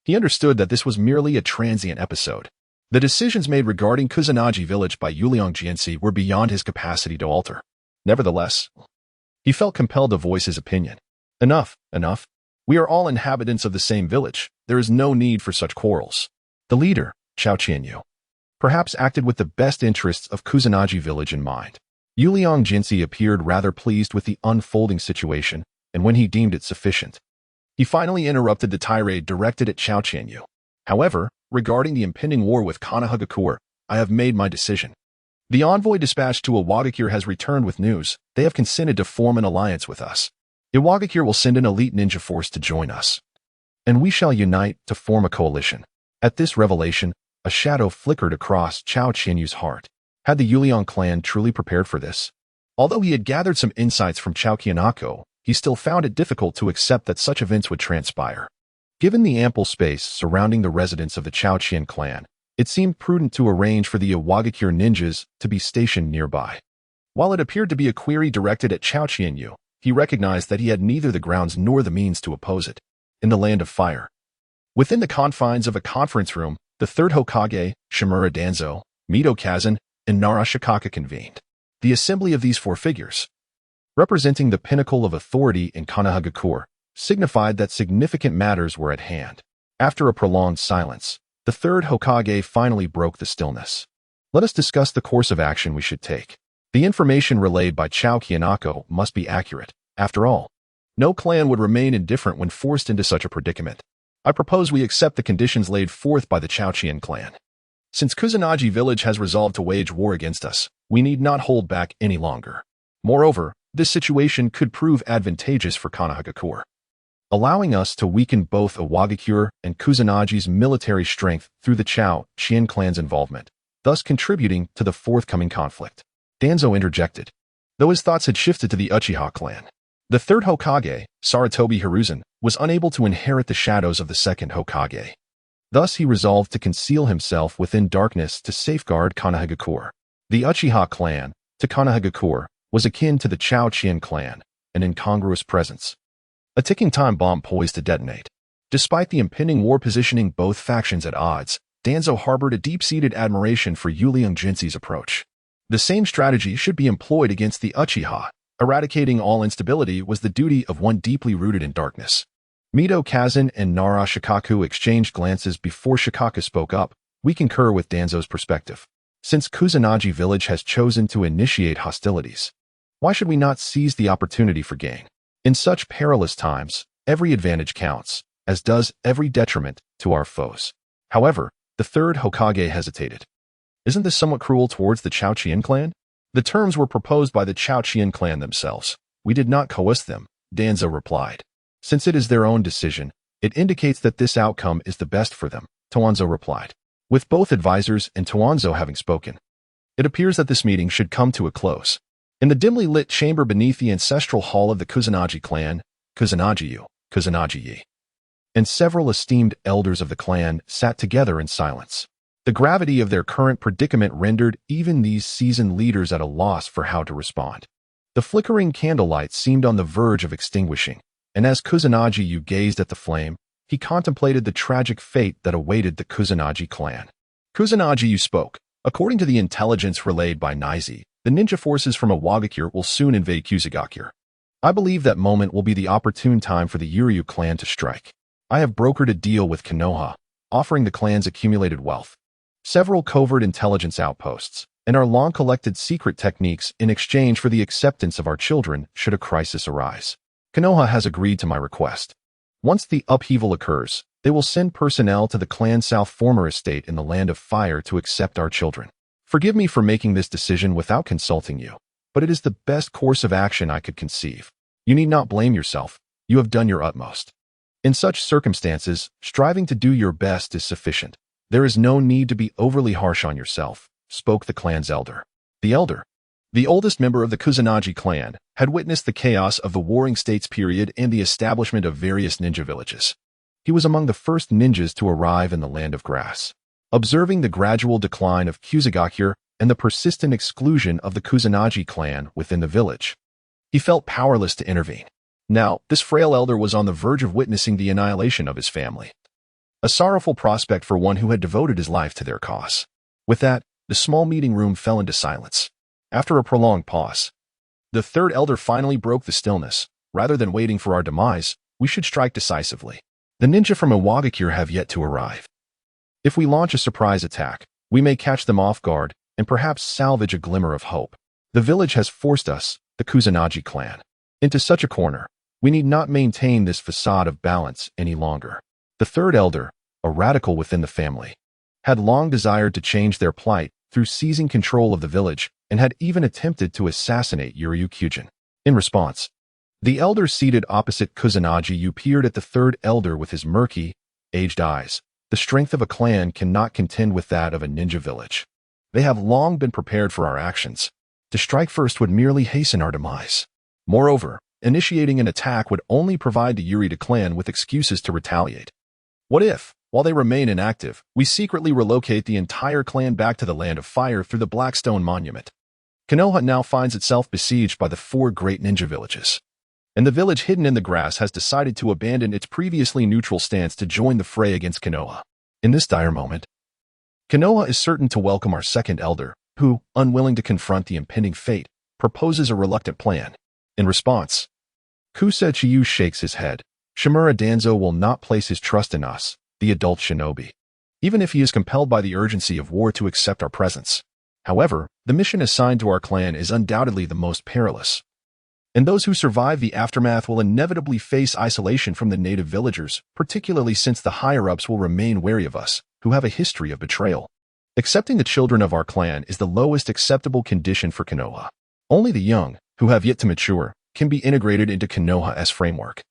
He understood that this was merely a transient episode. The decisions made regarding Kusanagi Village by Yuliang Jianxi were beyond his capacity to alter. Nevertheless, he felt compelled to voice his opinion. Enough. We are all inhabitants of the same village. There is no need for such quarrels. The leader, Ca Qian Yu, perhaps acted with the best interests of Kusanagi Village in mind. Yuliang Jianxi appeared rather pleased with the unfolding situation, and when he deemed it sufficient, he finally interrupted the tirade directed at Ca Qian Yu. However, regarding the impending war with Konohagakure, I have made my decision. The envoy dispatched to Iwagakure has returned with news. They have consented to form an alliance with us. Iwagakure will send an elite ninja force to join us, and we shall unite to form a coalition. At this revelation, a shadow flickered across Ca Qian Yu's heart. Had the Yuliang clan truly prepared for this? Although he had gathered some insights from Ca Qian, he still found it difficult to accept that such events would transpire. Given the ample space surrounding the residence of the Ca Qian clan, it seemed prudent to arrange for the Iwagakure ninjas to be stationed nearby. While it appeared to be a query directed at Ca Qian Yu, he recognized that he had neither the grounds nor the means to oppose it. In the Land of Fire, within the confines of a conference room, the third Hokage, Shimura Danzo, Mito Kazan, and Nara Shikaka convened. The assembly of these 4 figures, representing the pinnacle of authority in Konohagakure, signified that significant matters were at hand. After a prolonged silence, the third Hokage finally broke the stillness. Let us discuss the course of action we should take. The information relayed by Ca Qian must be accurate. After all, no clan would remain indifferent when forced into such a predicament. I propose we accept the conditions laid forth by the Ca Qian clan. Since Kusanagi Village has resolved to wage war against us, we need not hold back any longer. Moreover, this situation could prove advantageous for Konohagakure, allowing us to weaken both Iwagakure and Kusanagi's military strength through the Ca Qian clan's involvement, thus contributing to the forthcoming conflict. Danzo interjected, though his thoughts had shifted to the Uchiha clan. The third Hokage, Sarutobi Hiruzen, was unable to inherit the shadows of the second Hokage. Thus he resolved to conceal himself within darkness to safeguard Konohagakure. The Uchiha clan, to Konohagakure, was akin to the Ca Qian clan, an incongruous presence. a ticking time bomb poised to detonate. Despite the impending war positioning both factions at odds, Danzo harbored a deep-seated admiration for Yuliang Jinxi's approach. The same strategy should be employed against the Uchiha. Eradicating all instability was the duty of one deeply rooted in darkness. Mido Kazan and Nara Shikaku exchanged glances before Shikaku spoke up. We concur with Danzo's perspective. Since Kusanagi village has chosen to initiate hostilities, why should we not seize the opportunity for gain? In such perilous times, every advantage counts, as does every detriment to our foes. However, the third Hokage hesitated. Isn't this somewhat cruel towards the Ca Qian clan? The terms were proposed by the Ca Qian clan themselves. We did not coerce them, Danzo replied. Since it is their own decision, it indicates that this outcome is the best for them, Toanzo replied. With both advisors and Toanzo having spoken, it appears that this meeting should come to a close. In the dimly lit chamber beneath the ancestral hall of the Kusanagi clan, Kusanagi-yu, Kusanagi-yi, and several esteemed elders of the clan sat together in silence. The gravity of their current predicament rendered even these seasoned leaders at a loss for how to respond. The flickering candlelight seemed on the verge of extinguishing, and as Kusanagi-yu gazed at the flame, he contemplated the tragic fate that awaited the Kusanagi clan. Kusanagi-yu spoke. According to the intelligence relayed by Nai Zi, the ninja forces from Iwagakure will soon invade Kusagakure. I believe that moment will be the opportune time for the Yuryu clan to strike. I have brokered a deal with Konoha, offering the clan's accumulated wealth, several covert intelligence outposts, and our long-collected secret techniques in exchange for the acceptance of our children should a crisis arise. Konoha has agreed to my request. Once the upheaval occurs, they will send personnel to the clan's South former estate in the Land of Fire to accept our children. Forgive me for making this decision without consulting you, but it is the best course of action I could conceive. You need not blame yourself. You have done your utmost. In such circumstances, striving to do your best is sufficient. There is no need to be overly harsh on yourself, spoke the clan's elder. The elder, the oldest member of the Kusanagi clan, had witnessed the chaos of the Warring States period and the establishment of various ninja villages. He was among the first ninjas to arrive in the Land of Grass. Observing the gradual decline of Kusagakure and the persistent exclusion of the Kusanagi clan within the village, he felt powerless to intervene. Now, this frail elder was on the verge of witnessing the annihilation of his family. A sorrowful prospect for one who had devoted his life to their cause. With that, the small meeting room fell into silence. After a prolonged pause, the third elder finally broke the stillness. Rather than waiting for our demise, we should strike decisively. The ninja from Iwagakure have yet to arrive. If we launch a surprise attack, we may catch them off guard and perhaps salvage a glimmer of hope. The village has forced us, the Kusanagi clan, into such a corner. We need not maintain this facade of balance any longer. The third elder, a radical within the family, had long desired to change their plight through seizing control of the village and had even attempted to assassinate Yuryu Kyujin. In response, the elder seated opposite Kusanagi-yu peered at the third elder with his murky, aged eyes. The strength of a clan cannot contend with that of a ninja village. They have long been prepared for our actions. To strike first would merely hasten our demise. Moreover, initiating an attack would only provide the Yurida clan with excuses to retaliate. What if, while they remain inactive, we secretly relocate the entire clan back to the Land of Fire through the Blackstone Monument? Konoha now finds itself besieged by the 4 great ninja villages, and the village hidden in the grass has decided to abandon its previously neutral stance to join the fray against Konoha. In this dire moment, Konoha is certain to welcome our second elder, who, unwilling to confront the impending fate, proposes a reluctant plan. In response, Kusa Chiyu shakes his head. Shimura Danzo will not place his trust in us, the adult shinobi, even if he is compelled by the urgency of war to accept our presence. However, the mission assigned to our clan is undoubtedly the most perilous, and those who survive the aftermath will inevitably face isolation from the native villagers, particularly since the higher-ups will remain wary of us, who have a history of betrayal. Accepting the children of our clan is the lowest acceptable condition for Konoha. Only the young, who have yet to mature, can be integrated into Konoha's framework,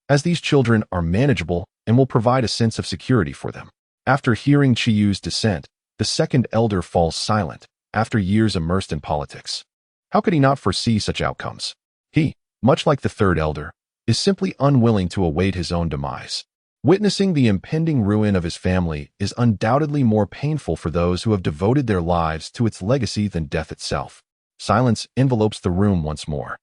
as these children are manageable and will provide a sense of security for them. After hearing Chiyu's dissent, the second elder falls silent, after years immersed in politics. How could he not foresee such outcomes? He, much like the third elder, is simply unwilling to await his own demise. Witnessing the impending ruin of his family is undoubtedly more painful for those who have devoted their lives to its legacy than death itself. Silence envelopes the room once more.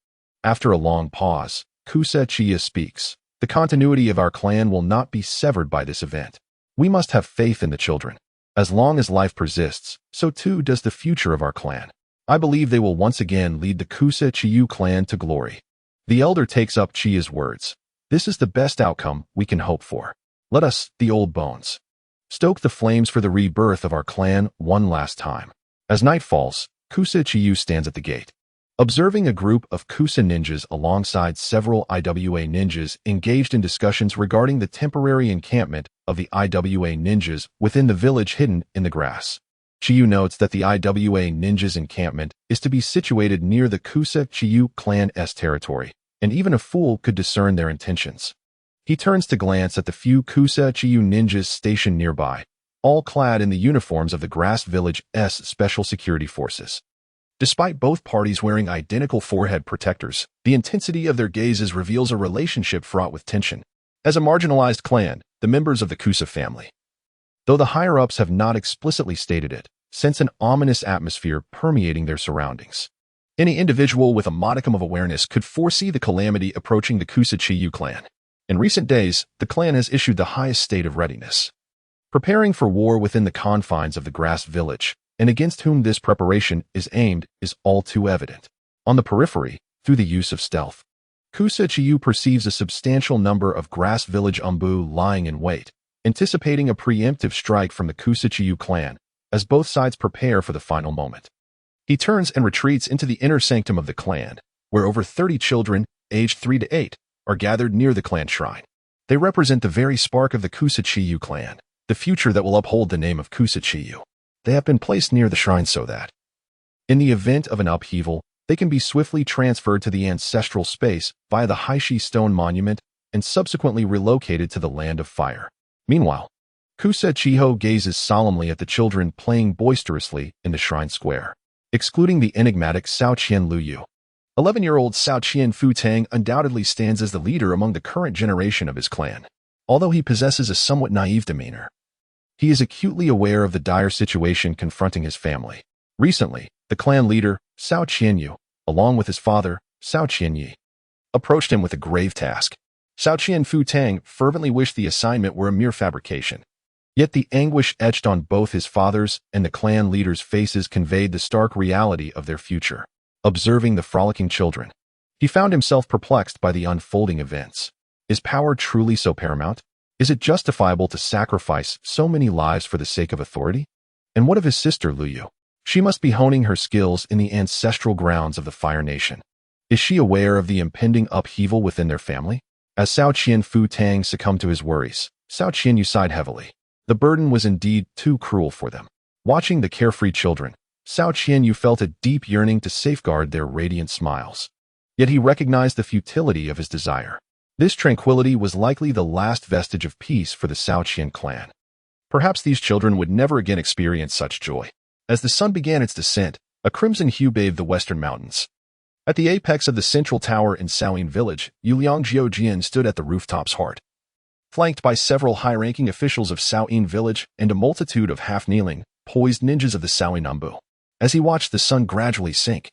After a long pause, Ca Qian speaks. The continuity of our clan will not be severed by this event. We must have faith in the children. As long as life persists, so too does the future of our clan. I believe they will once again lead the Ca Qian clan to glory. The elder takes up Qian's words. This is the best outcome we can hope for. Let us, the old bones, stoke the flames for the rebirth of our clan one last time. As night falls, Ca Qian stands at the gate. Observing a group of Kusa ninjas alongside several IWA ninjas engaged in discussions regarding the temporary encampment of the IWA ninjas within the village hidden in the grass. Qian notes that the IWA ninjas encampment is to be situated near the Ca Qian clan's territory, and even a fool could discern their intentions. He turns to glance at the few Ca Qian ninjas stationed nearby, all clad in the uniforms of the Grass Village's Special Security Forces. Despite both parties wearing identical forehead protectors, the intensity of their gazes reveals a relationship fraught with tension. As a marginalized clan, the members of the Kusa family, though the higher-ups have not explicitly stated it, sense an ominous atmosphere permeating their surroundings. Any individual with a modicum of awareness could foresee the calamity approaching the Ca Qian clan. In recent days, the clan has issued the highest state of readiness, preparing for war within the confines of the Grass Village, and against whom this preparation is aimed is all too evident. On the periphery, through the use of stealth, Ca Qian perceives a substantial number of Grass Village Umbu lying in wait, anticipating a preemptive strike from the Ca Qian clan, as both sides prepare for the final moment. He turns and retreats into the inner sanctum of the clan, where over 30 children, aged 3 to 8, are gathered near the clan shrine. They represent the very spark of the Ca Qian clan, the future that will uphold the name of Ca Qian. They have been placed near the shrine so that, in the event of an upheaval, they can be swiftly transferred to the ancestral space via the Haishi stone monument and subsequently relocated to the land of fire. Meanwhile, Ca Qian gazes solemnly at the children playing boisterously in the shrine square, excluding the enigmatic Ca Qian Liuyu. 11-year-old Ca Qian Tang undoubtedly stands as the leader among the current generation of his clan, although he possesses a somewhat naive demeanor. He is acutely aware of the dire situation confronting his family. Recently, the clan leader, Qian Yu, along with his father, Qian Yi, approached him with a grave task. Ca Qian Tang fervently wished the assignment were a mere fabrication. Yet the anguish etched on both his father's and the clan leader's faces conveyed the stark reality of their future. Observing the frolicking children, he found himself perplexed by the unfolding events. Is power truly so paramount? Is it justifiable to sacrifice so many lives for the sake of authority? And what of his sister Liuyu? She must be honing her skills in the ancestral grounds of the Fire Nation. Is she aware of the impending upheaval within their family? As Ca Qian Tang succumbed to his worries, Ca Qian Yu sighed heavily. The burden was indeed too cruel for them. Watching the carefree children, Ca Qian Yu felt a deep yearning to safeguard their radiant smiles. Yet he recognized the futility of his desire. This tranquility was likely the last vestige of peace for the Ca Qian clan. Perhaps these children would never again experience such joy. As the sun began its descent, a crimson hue bathed the western mountains. At the apex of the central tower in Shaoyin village, Yuliang Jian stood at the rooftop's heart. Flanked by several high-ranking officials of Shaoyin village and a multitude of half-kneeling, poised ninjas of the Shaoyin Umbu. As he watched the sun gradually sink,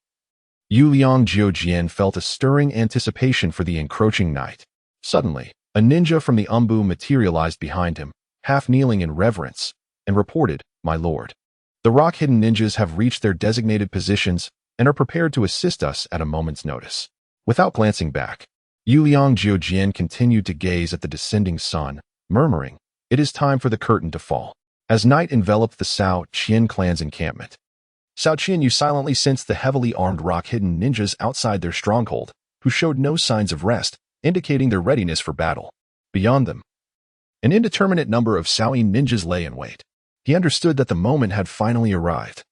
Yuliang Jian felt a stirring anticipation for the encroaching night. Suddenly, a ninja from the Umbu materialized behind him, half-kneeling in reverence, and reported, "My lord. The rock-hidden ninjas have reached their designated positions and are prepared to assist us at a moment's notice." Without glancing back, Yuliang Jian continued to gaze at the descending sun, murmuring, "It is time for the curtain to fall." As night enveloped the Ca Qian clan's encampment, Ca Qian Yu silently sensed the heavily armed rock-hidden ninjas outside their stronghold, who showed no signs of rest, indicating their readiness for battle. Beyond them, an indeterminate number of Shaoyin ninjas lay in wait. He understood that the moment had finally arrived.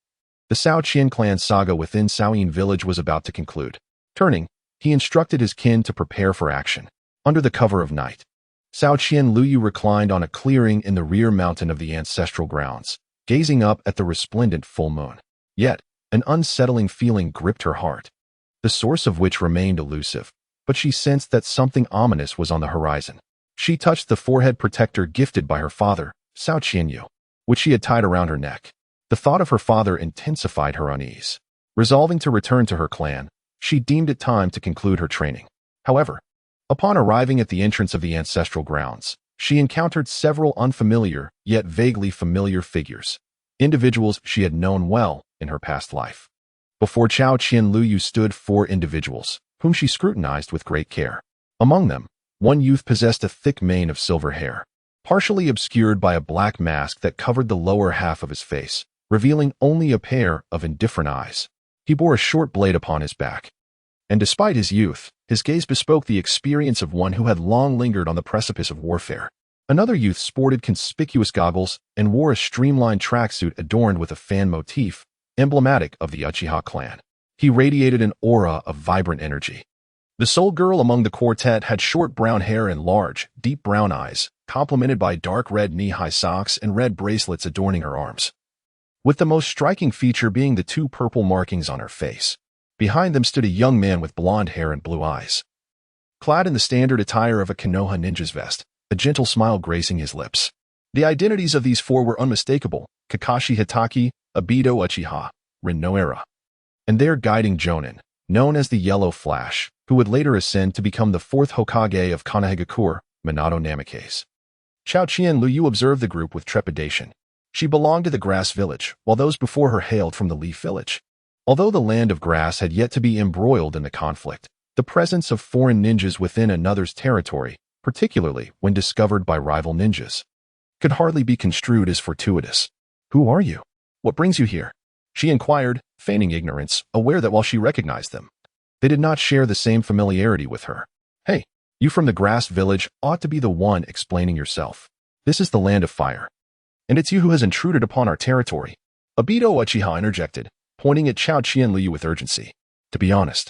The Ca Qian clan saga within Shaoyin village was about to conclude. Turning, he instructed his kin to prepare for action. Under the cover of night, Ca Qian Liuyu reclined on a clearing in the rear mountain of the ancestral grounds, gazing up at the resplendent full moon. Yet, an unsettling feeling gripped her heart, the source of which remained elusive, but she sensed that something ominous was on the horizon. She touched the forehead protector gifted by her father, Ca Qian Yu, which she had tied around her neck. The thought of her father intensified her unease. Resolving to return to her clan, she deemed it time to conclude her training. However, Upon arriving at the entrance of the ancestral grounds, she encountered several unfamiliar, yet vaguely familiar figures, individuals she had known well in her past life. Before Ca Qian Liuyu stood 4 individuals, whom she scrutinized with great care. Among them, one youth possessed a thick mane of silver hair, partially obscured by a black mask that covered the lower half of his face, revealing only a pair of indifferent eyes. He bore a short blade upon his back. And despite his youth, his gaze bespoke the experience of one who had long lingered on the precipice of warfare. Another youth sported conspicuous goggles and wore a streamlined tracksuit adorned with a fan motif, emblematic of the Uchiha clan. He radiated an aura of vibrant energy. The sole girl among the quartet had short brown hair and large, deep brown eyes, complemented by dark red knee-high socks and red bracelets adorning her arms, with the most striking feature being the 2 purple markings on her face. Behind them stood a young man with blonde hair and blue eyes, clad in the standard attire of a Konoha ninja's vest, a gentle smile gracing his lips. The identities of these 4 were unmistakable: Kakashi Hitaki, Obito Uchiha, Rin Noara, and their guiding Jonin, known as the Yellow Flash, who would later ascend to become the 4th Hokage of Konohagakure, Minato Namikaze. Ca Qian Liuyu observed the group with trepidation. She belonged to the Grass Village, while those before her hailed from the Leaf Village. Although the Land of Grass had yet to be embroiled in the conflict, the presence of foreign ninjas within another's territory, particularly when discovered by rival ninjas, could hardly be construed as fortuitous. "Who are you? What brings you here?" she inquired, feigning ignorance, aware that while she recognized them, they did not share the same familiarity with her. "Hey, you from the Grass Village ought to be the one explaining yourself. This is the Land of Fire, and it's you who has intruded upon our territory," Obito Uchiha interjected, pointing at Ca Qian Liuyu with urgency. To be honest,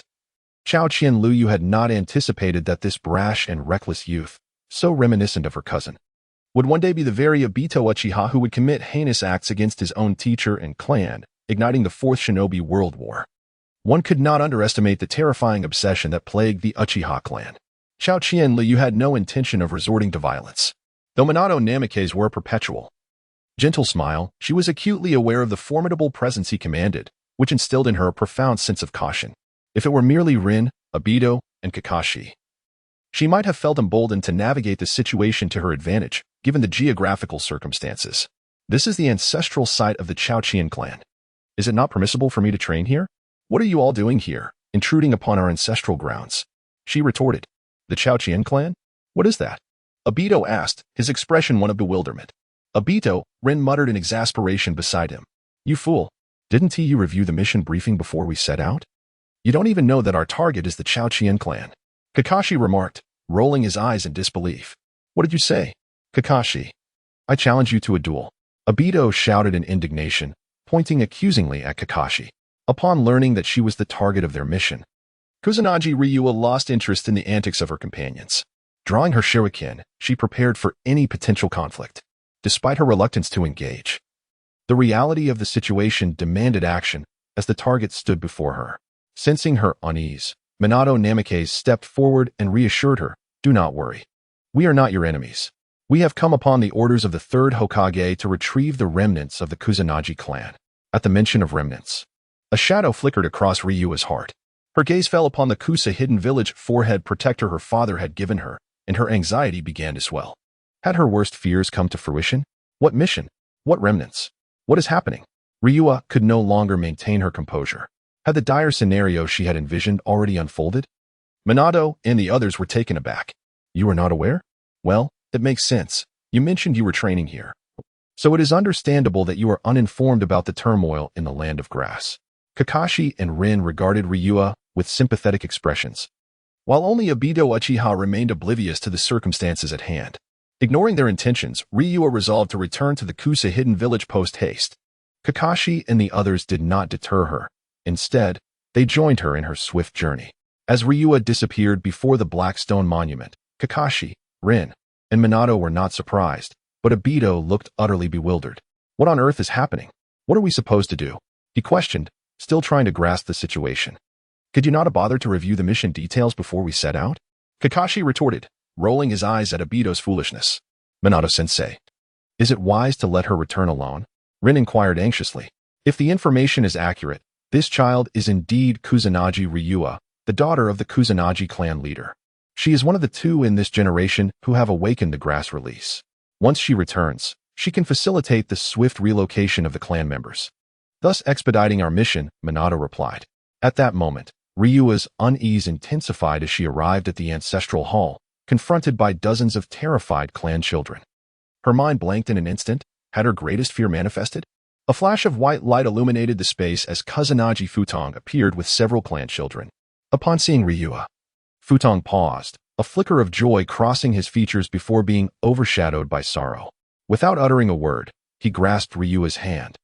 Ca Qian Liuyu had not anticipated that this brash and reckless youth, so reminiscent of her cousin, would one day be the very Obito Uchiha who would commit heinous acts against his own teacher and clan, igniting the 4th Shinobi World War. One could not underestimate the terrifying obsession that plagued the Uchiha clan. Ca Qian Liuyu had no intention of resorting to violence, though Minato Namikaze were a perpetual gentle smile. She was acutely aware of the formidable presence he commanded, which instilled in her a profound sense of caution. If it were merely Rin, Obito, and Kakashi, she might have felt emboldened to navigate the situation to her advantage, given the geographical circumstances. "This is the ancestral site of the Ca Qian clan. Is it not permissible for me to train here? What are you all doing here, intruding upon our ancestral grounds?" she retorted. "The Ca Qian clan? What is that?" Obito asked, his expression one of bewilderment. "Obito," Rin muttered in exasperation beside him. "You fool. Didn't you review the mission briefing before we set out? You don't even know that our target is the Ca Qian clan," Kakashi remarked, rolling his eyes in disbelief. "What did you say, Kakashi? I challenge you to a duel," Obito shouted in indignation, pointing accusingly at Kakashi. Upon learning that she was the target of their mission, Kusanagi Ryua lost interest in the antics of her companions. Drawing her shuriken, she prepared for any potential conflict, despite her reluctance to engage. The reality of the situation demanded action as the target stood before her. Sensing her unease, Minato Namikaze stepped forward and reassured her, "Do not worry. We are not your enemies. We have come upon the orders of the 3rd Hokage to retrieve the remnants of the Kusanagi clan." At the mention of remnants, a shadow flickered across Ryua's heart. Her gaze fell upon the Kusa hidden village forehead protector her father had given her, and her anxiety began to swell. Had her worst fears come to fruition? What mission? What remnants? What is happening? Ryua could no longer maintain her composure. Had the dire scenario she had envisioned already unfolded? Minato and the others were taken aback. "You were not aware? Well, it makes sense. You mentioned you were training here, so it is understandable that you are uninformed about the turmoil in the Land of Grass." Kakashi and Rin regarded Ryua with sympathetic expressions, while only Obito Uchiha remained oblivious to the circumstances at hand. Ignoring their intentions, Ryua resolved to return to the Kusa hidden village post-haste. Kakashi and the others did not deter her. Instead, they joined her in her swift journey. As Ryua disappeared before the Black Stone Monument, Kakashi, Rin, and Minato were not surprised, but Obito looked utterly bewildered. "What on earth is happening? What are we supposed to do?" he questioned, still trying to grasp the situation. "Could you not bother to review the mission details before we set out?" Kakashi retorted, rolling his eyes at Obito's foolishness. "Minato-sensei, is it wise to let her return alone?" Rin inquired anxiously. "If the information is accurate, this child is indeed Kusanagi Ryua, the daughter of the Kusanagi clan leader. She is one of the two in this generation who have awakened the grass release. Once she returns, she can facilitate the swift relocation of the clan members, thus expediting our mission, Minato replied. At that moment, Ryua's unease intensified as she arrived at the ancestral hall, confronted by dozens of terrified clan children. Her mind blanked in an instant. Had her greatest fear manifested? A flash of white light illuminated the space as Kusanagi Futong appeared with several clan children. Upon seeing Ryua, Futong paused, a flicker of joy crossing his features before being overshadowed by sorrow. Without uttering a word, he grasped Ryua's hand,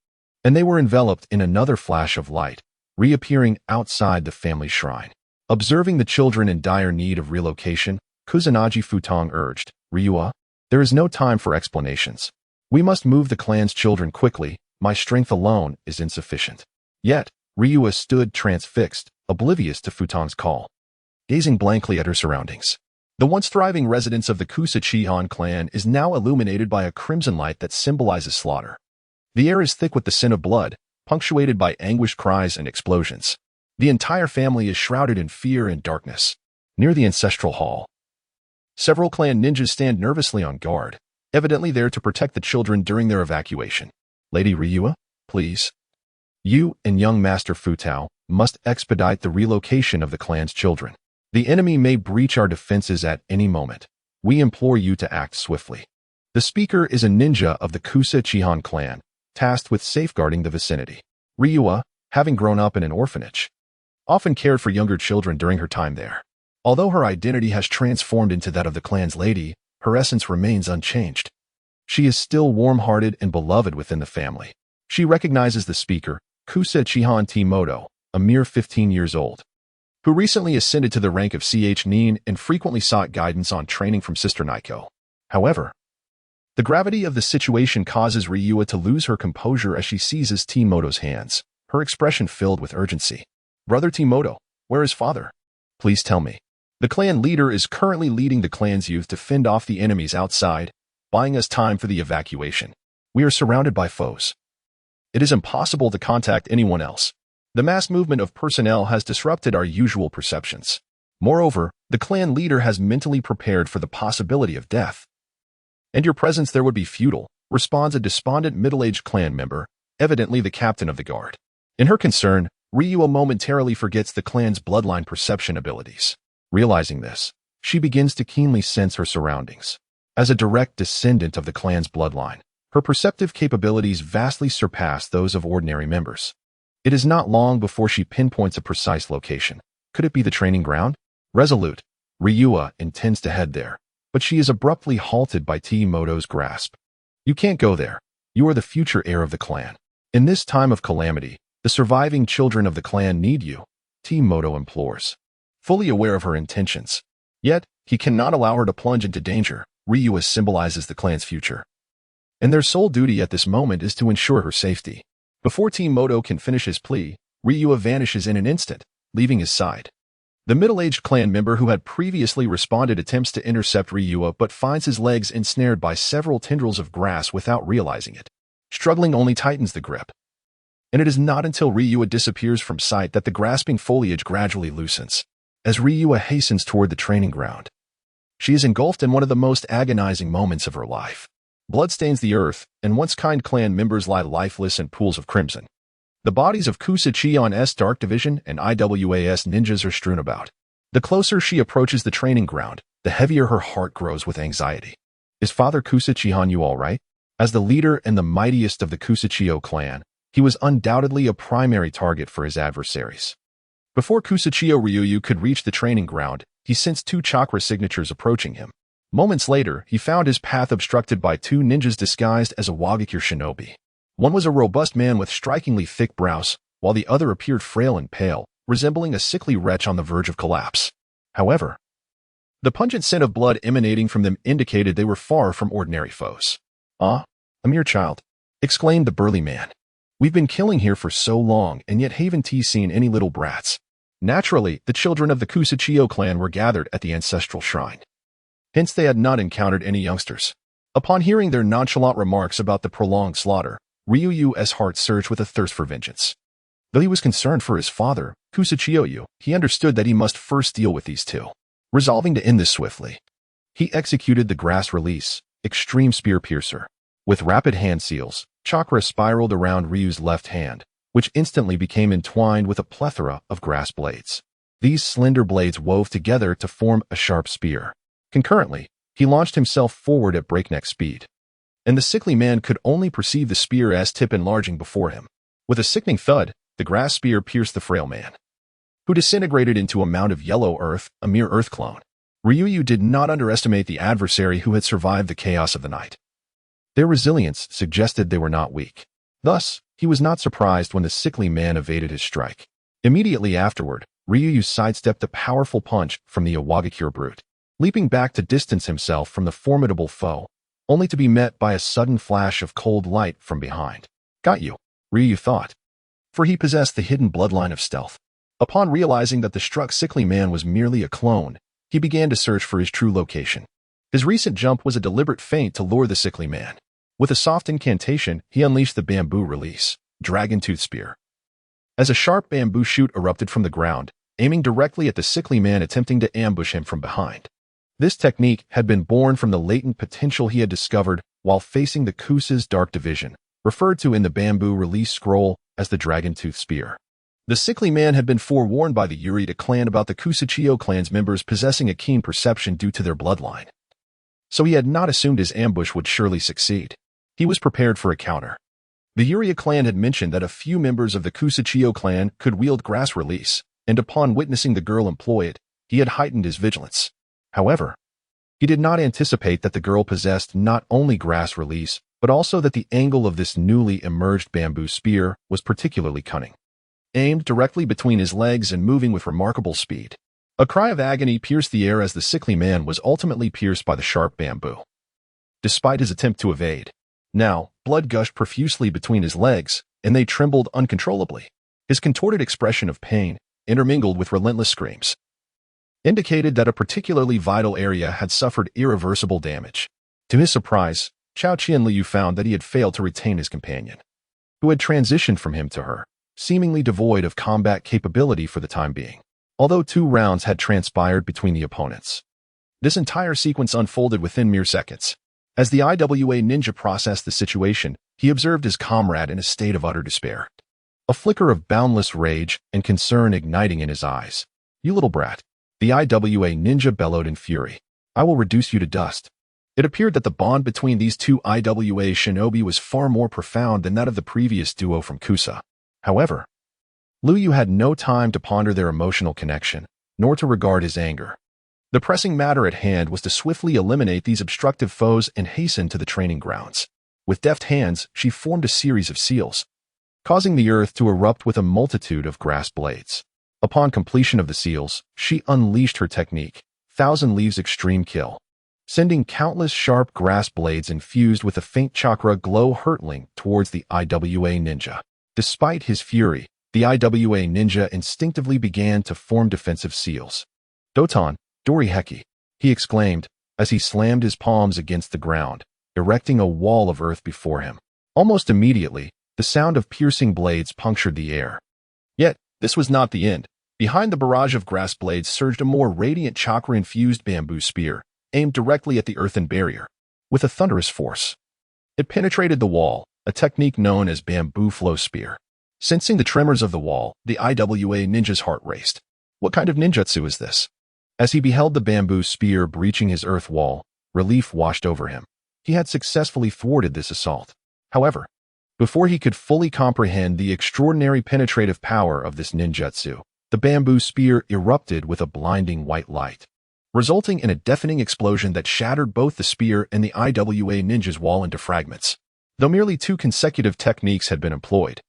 and they were enveloped in another flash of light, reappearing outside the family shrine. Observing the children in dire need of relocation, Kusanagi Futong urged, Ryua, there is no time for explanations. We must move the clan's children quickly. My strength alone is insufficient. Yet, Ryua stood transfixed, oblivious to Futong's call, gazing blankly at her surroundings. The once thriving residence of the Ca Qian clan is now illuminated by a crimson light that symbolizes slaughter. The air is thick with the scent of blood, punctuated by anguished cries and explosions. The entire family is shrouded in fear and darkness. Near the ancestral hall, several clan ninjas stand nervously on guard, evidently there to protect the children during their evacuation. Lady Ryua, please. You and young Master Futao must expedite the relocation of the clan's children. The enemy may breach our defenses at any moment. We implore you to act swiftly. The speaker is a ninja of the Ca Qian clan, tasked with safeguarding the vicinity. Ryua, having grown up in an orphanage, often cared for younger children during her time there. Although her identity has transformed into that of the clan's lady, her essence remains unchanged. She is still warm-hearted and beloved within the family. She recognizes the speaker, Ca Qian Timoto, a mere 15 years old, who recently ascended to the rank of Nin and frequently sought guidance on training from Sister Naiko. However, the gravity of the situation causes Ryua to lose her composure as she seizes Timoto's hands, her expression filled with urgency. Brother Timoto, where is father? Please tell me. The clan leader is currently leading the clan's youth to fend off the enemies outside, buying us time for the evacuation. We are surrounded by foes. It is impossible to contact anyone else. The mass movement of personnel has disrupted our usual perceptions. Moreover, the clan leader has mentally prepared for the possibility of death. And your presence there would be futile, responds a despondent middle-aged clan member, evidently the captain of the guard. In her concern, Ryua momentarily forgets the clan's bloodline perception abilities. Realizing this, she begins to keenly sense her surroundings. As a direct descendant of the clan's bloodline, her perceptive capabilities vastly surpass those of ordinary members. It is not long before she pinpoints a precise location. Could it be the training ground? Resolute, Ryua intends to head there, but she is abruptly halted by Timoto's grasp. You can't go there. You are the future heir of the clan. In this time of calamity, the surviving children of the clan need you, Timoto implores. Fully aware of her intentions, yet he cannot allow her to plunge into danger. Ryua symbolizes the clan's future, and their sole duty at this moment is to ensure her safety. Before Timoto can finish his plea, Ryua vanishes in an instant, leaving his side. The middle-aged clan member who had previously responded attempts to intercept Ryua but finds his legs ensnared by several tendrils of grass without realizing it. Struggling only tightens the grip. And it is not until Ryua disappears from sight that the grasping foliage gradually loosens. As Ryua hastens toward the training ground, she is engulfed in one of the most agonizing moments of her life. Blood stains the earth, and once kind clan members lie lifeless in pools of crimson. The bodies of Ca Qian's Dark Division and IWAS ninjas are strewn about. The closer she approaches the training ground, the heavier her heart grows with anxiety. Is Father Ca Qian Yu all right? As the leader and the mightiest of the Ca Qian clan, he was undoubtedly a primary target for his adversaries. Before Ca Qian Liuyu could reach the training ground, he sensed two chakra signatures approaching him. Moments later, he found his path obstructed by two ninjas disguised as a Wagakure shinobi. One was a robust man with strikingly thick brows, while the other appeared frail and pale, resembling a sickly wretch on the verge of collapse. However, the pungent scent of blood emanating from them indicated they were far from ordinary foes. "Ah, a mere child," exclaimed the burly man. "We've been killing here for so long, and yet haven't seen any little brats." Naturally, the children of the Ca Qian clan were gathered at the ancestral shrine. Hence they had not encountered any youngsters. Upon hearing their nonchalant remarks about the prolonged slaughter, Ryu's heart surged with a thirst for vengeance. Though he was concerned for his father, Ca Qian Yu, he understood that he must first deal with these two. Resolving to end this swiftly, he executed the grass release, extreme spear piercer. With rapid hand seals, chakra spiraled around Ryu's left hand, which instantly became entwined with a plethora of grass blades. These slender blades wove together to form a sharp spear. Concurrently, he launched himself forward at breakneck speed, and the sickly man could only perceive the spear's tip enlarging before him. With a sickening thud, the grass spear pierced the frail man, who disintegrated into a mound of yellow earth, a mere earth clone. Liuyu did not underestimate the adversary who had survived the chaos of the night. Their resilience suggested they were not weak. Thus, he was not surprised when the sickly man evaded his strike. Immediately afterward, Liuyu sidestepped the powerful punch from the Awagakure brute, leaping back to distance himself from the formidable foe, only to be met by a sudden flash of cold light from behind. Got you, Liuyu thought, for he possessed the hidden bloodline of stealth. Upon realizing that the struck sickly man was merely a clone, he began to search for his true location. His recent jump was a deliberate feint to lure the sickly man. With a soft incantation, he unleashed the bamboo release, Dragon Tooth Spear. As a sharp bamboo shoot erupted from the ground, aiming directly at the sickly man attempting to ambush him from behind. This technique had been born from the latent potential he had discovered while facing the Kusa's Dark Division, referred to in the bamboo release scroll as the Dragon Tooth Spear. The sickly man had been forewarned by the Urita clan about the Kusachio clan's members possessing a keen perception due to their bloodline, so he had not assumed his ambush would surely succeed. He was prepared for a counter. The Urita clan had mentioned that a few members of the Kusachio clan could wield grass release, and upon witnessing the girl employ it, he had heightened his vigilance. However, he did not anticipate that the girl possessed not only grass release, but also that the angle of this newly emerged bamboo spear was particularly cunning. Aimed directly between his legs and moving with remarkable speed. A cry of agony pierced the air as the sickly man was ultimately pierced by the sharp bamboo. Despite his attempt to evade, now, blood gushed profusely between his legs, and they trembled uncontrollably. His contorted expression of pain, intermingled with relentless screams, indicated that a particularly vital area had suffered irreversible damage. To his surprise, Ca Qian Liuyu found that he had failed to retain his companion, who had transitioned from him to her, seemingly devoid of combat capability for the time being. Although 2 rounds had transpired between the opponents, this entire sequence unfolded within mere seconds. As the IWA ninja processed the situation, he observed his comrade in a state of utter despair, a flicker of boundless rage and concern igniting in his eyes. "You little brat," the IWA ninja bellowed in fury. "I will reduce you to dust." It appeared that the bond between these 2 IWA shinobi was far more profound than that of the previous duo from Kusa. However, Liuyu had no time to ponder their emotional connection, nor to regard his anger. The pressing matter at hand was to swiftly eliminate these obstructive foes and hasten to the training grounds. With deft hands, she formed a series of seals, causing the earth to erupt with a multitude of grass blades. Upon completion of the seals, she unleashed her technique, Thousand Leaves Extreme Kill, sending countless sharp grass blades infused with a faint chakra glow hurtling towards the IWA ninja. Despite his fury, the IWA ninja instinctively began to form defensive seals. "Doton, Dori Heki," he exclaimed as he slammed his palms against the ground, erecting a wall of earth before him. Almost immediately, the sound of piercing blades punctured the air. Yet, this was not the end. Behind the barrage of grass blades surged a more radiant chakra-infused bamboo spear, aimed directly at the earthen barrier. With a thunderous force, it penetrated the wall, a technique known as bamboo flow spear. Sensing the tremors of the wall, the IWA ninja's heart raced. What kind of ninjutsu is this? As he beheld the bamboo spear breaching his earth wall, relief washed over him. He had successfully thwarted this assault. However, before he could fully comprehend the extraordinary penetrative power of this ninjutsu, the bamboo spear erupted with a blinding white light, resulting in a deafening explosion that shattered both the spear and the IWA ninja's wall into fragments. Though merely 2 consecutive techniques had been employed,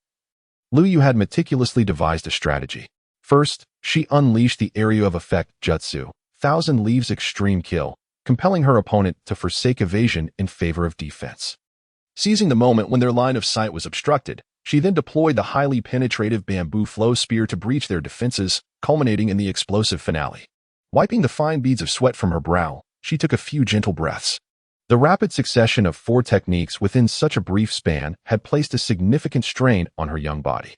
Liuyu had meticulously devised a strategy. First, she unleashed the area of effect jutsu, Thousand Leaves Extreme Kill, compelling her opponent to forsake evasion in favor of defense. Seizing the moment when their line of sight was obstructed, she then deployed the highly penetrative bamboo flow spear to breach their defenses, culminating in the explosive finale. Wiping the fine beads of sweat from her brow, she took a few gentle breaths. The rapid succession of 4 techniques within such a brief span had placed a significant strain on her young body.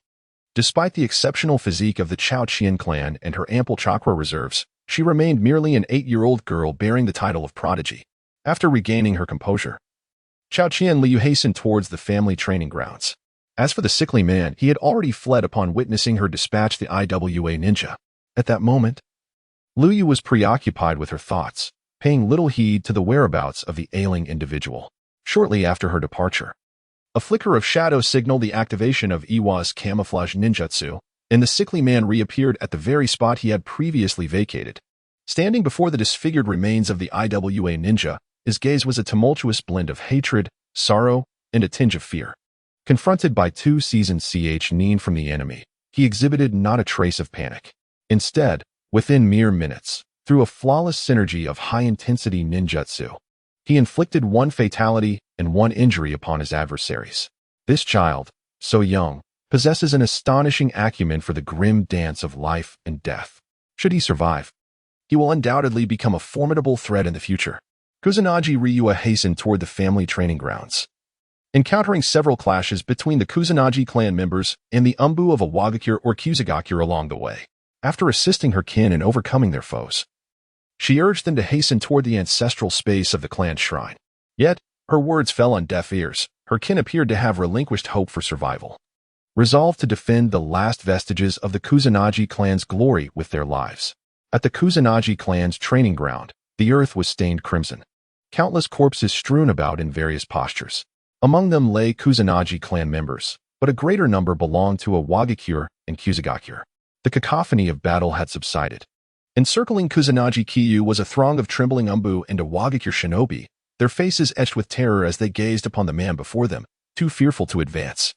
Despite the exceptional physique of the Ca Qian clan and her ample chakra reserves, She remained merely an 8-year-old girl bearing the title of prodigy. After regaining her composure, Ca Qian Liuyu hastened towards the family training grounds. As for the sickly man, he had already fled upon witnessing her dispatch the IWA ninja. At that moment, Liuyu was preoccupied with her thoughts, paying little heed to the whereabouts of the ailing individual. Shortly after her departure, a flicker of shadow signaled the activation of Iwa's camouflage ninjutsu, and the sickly man reappeared at the very spot he had previously vacated. Standing before the disfigured remains of the IWA ninja, his gaze was a tumultuous blend of hatred, sorrow, and a tinge of fear. Confronted by two seasoned nin from the enemy, he exhibited not a trace of panic. Instead, within mere minutes, through a flawless synergy of high-intensity ninjutsu, he inflicted one fatality and one injury upon his adversaries. This child, so young, possesses an astonishing acumen for the grim dance of life and death. Should he survive, he will undoubtedly become a formidable threat in the future. Kusanagi Ryua hastened toward the family training grounds, encountering several clashes between the Kusanagi clan members and the Umbu of Awagakure or Kusagakure along the way. After assisting her kin in overcoming their foes, she urged them to hasten toward the ancestral space of the clan's shrine. Yet, her words fell on deaf ears. Her kin appeared to have relinquished hope for survival, resolved to defend the last vestiges of the Kusanagi clan's glory with their lives. At the Kusanagi clan's training ground, the earth was stained crimson. Countless corpses strewn about in various postures. Among them lay Kusanagi clan members, but a greater number belonged to Awagakure and Kusagakure. The cacophony of battle had subsided. Encircling Kusanagi Qian was a throng of trembling Umbu and Awagakure shinobi, their faces etched with terror as they gazed upon the man before them, too fearful to advance.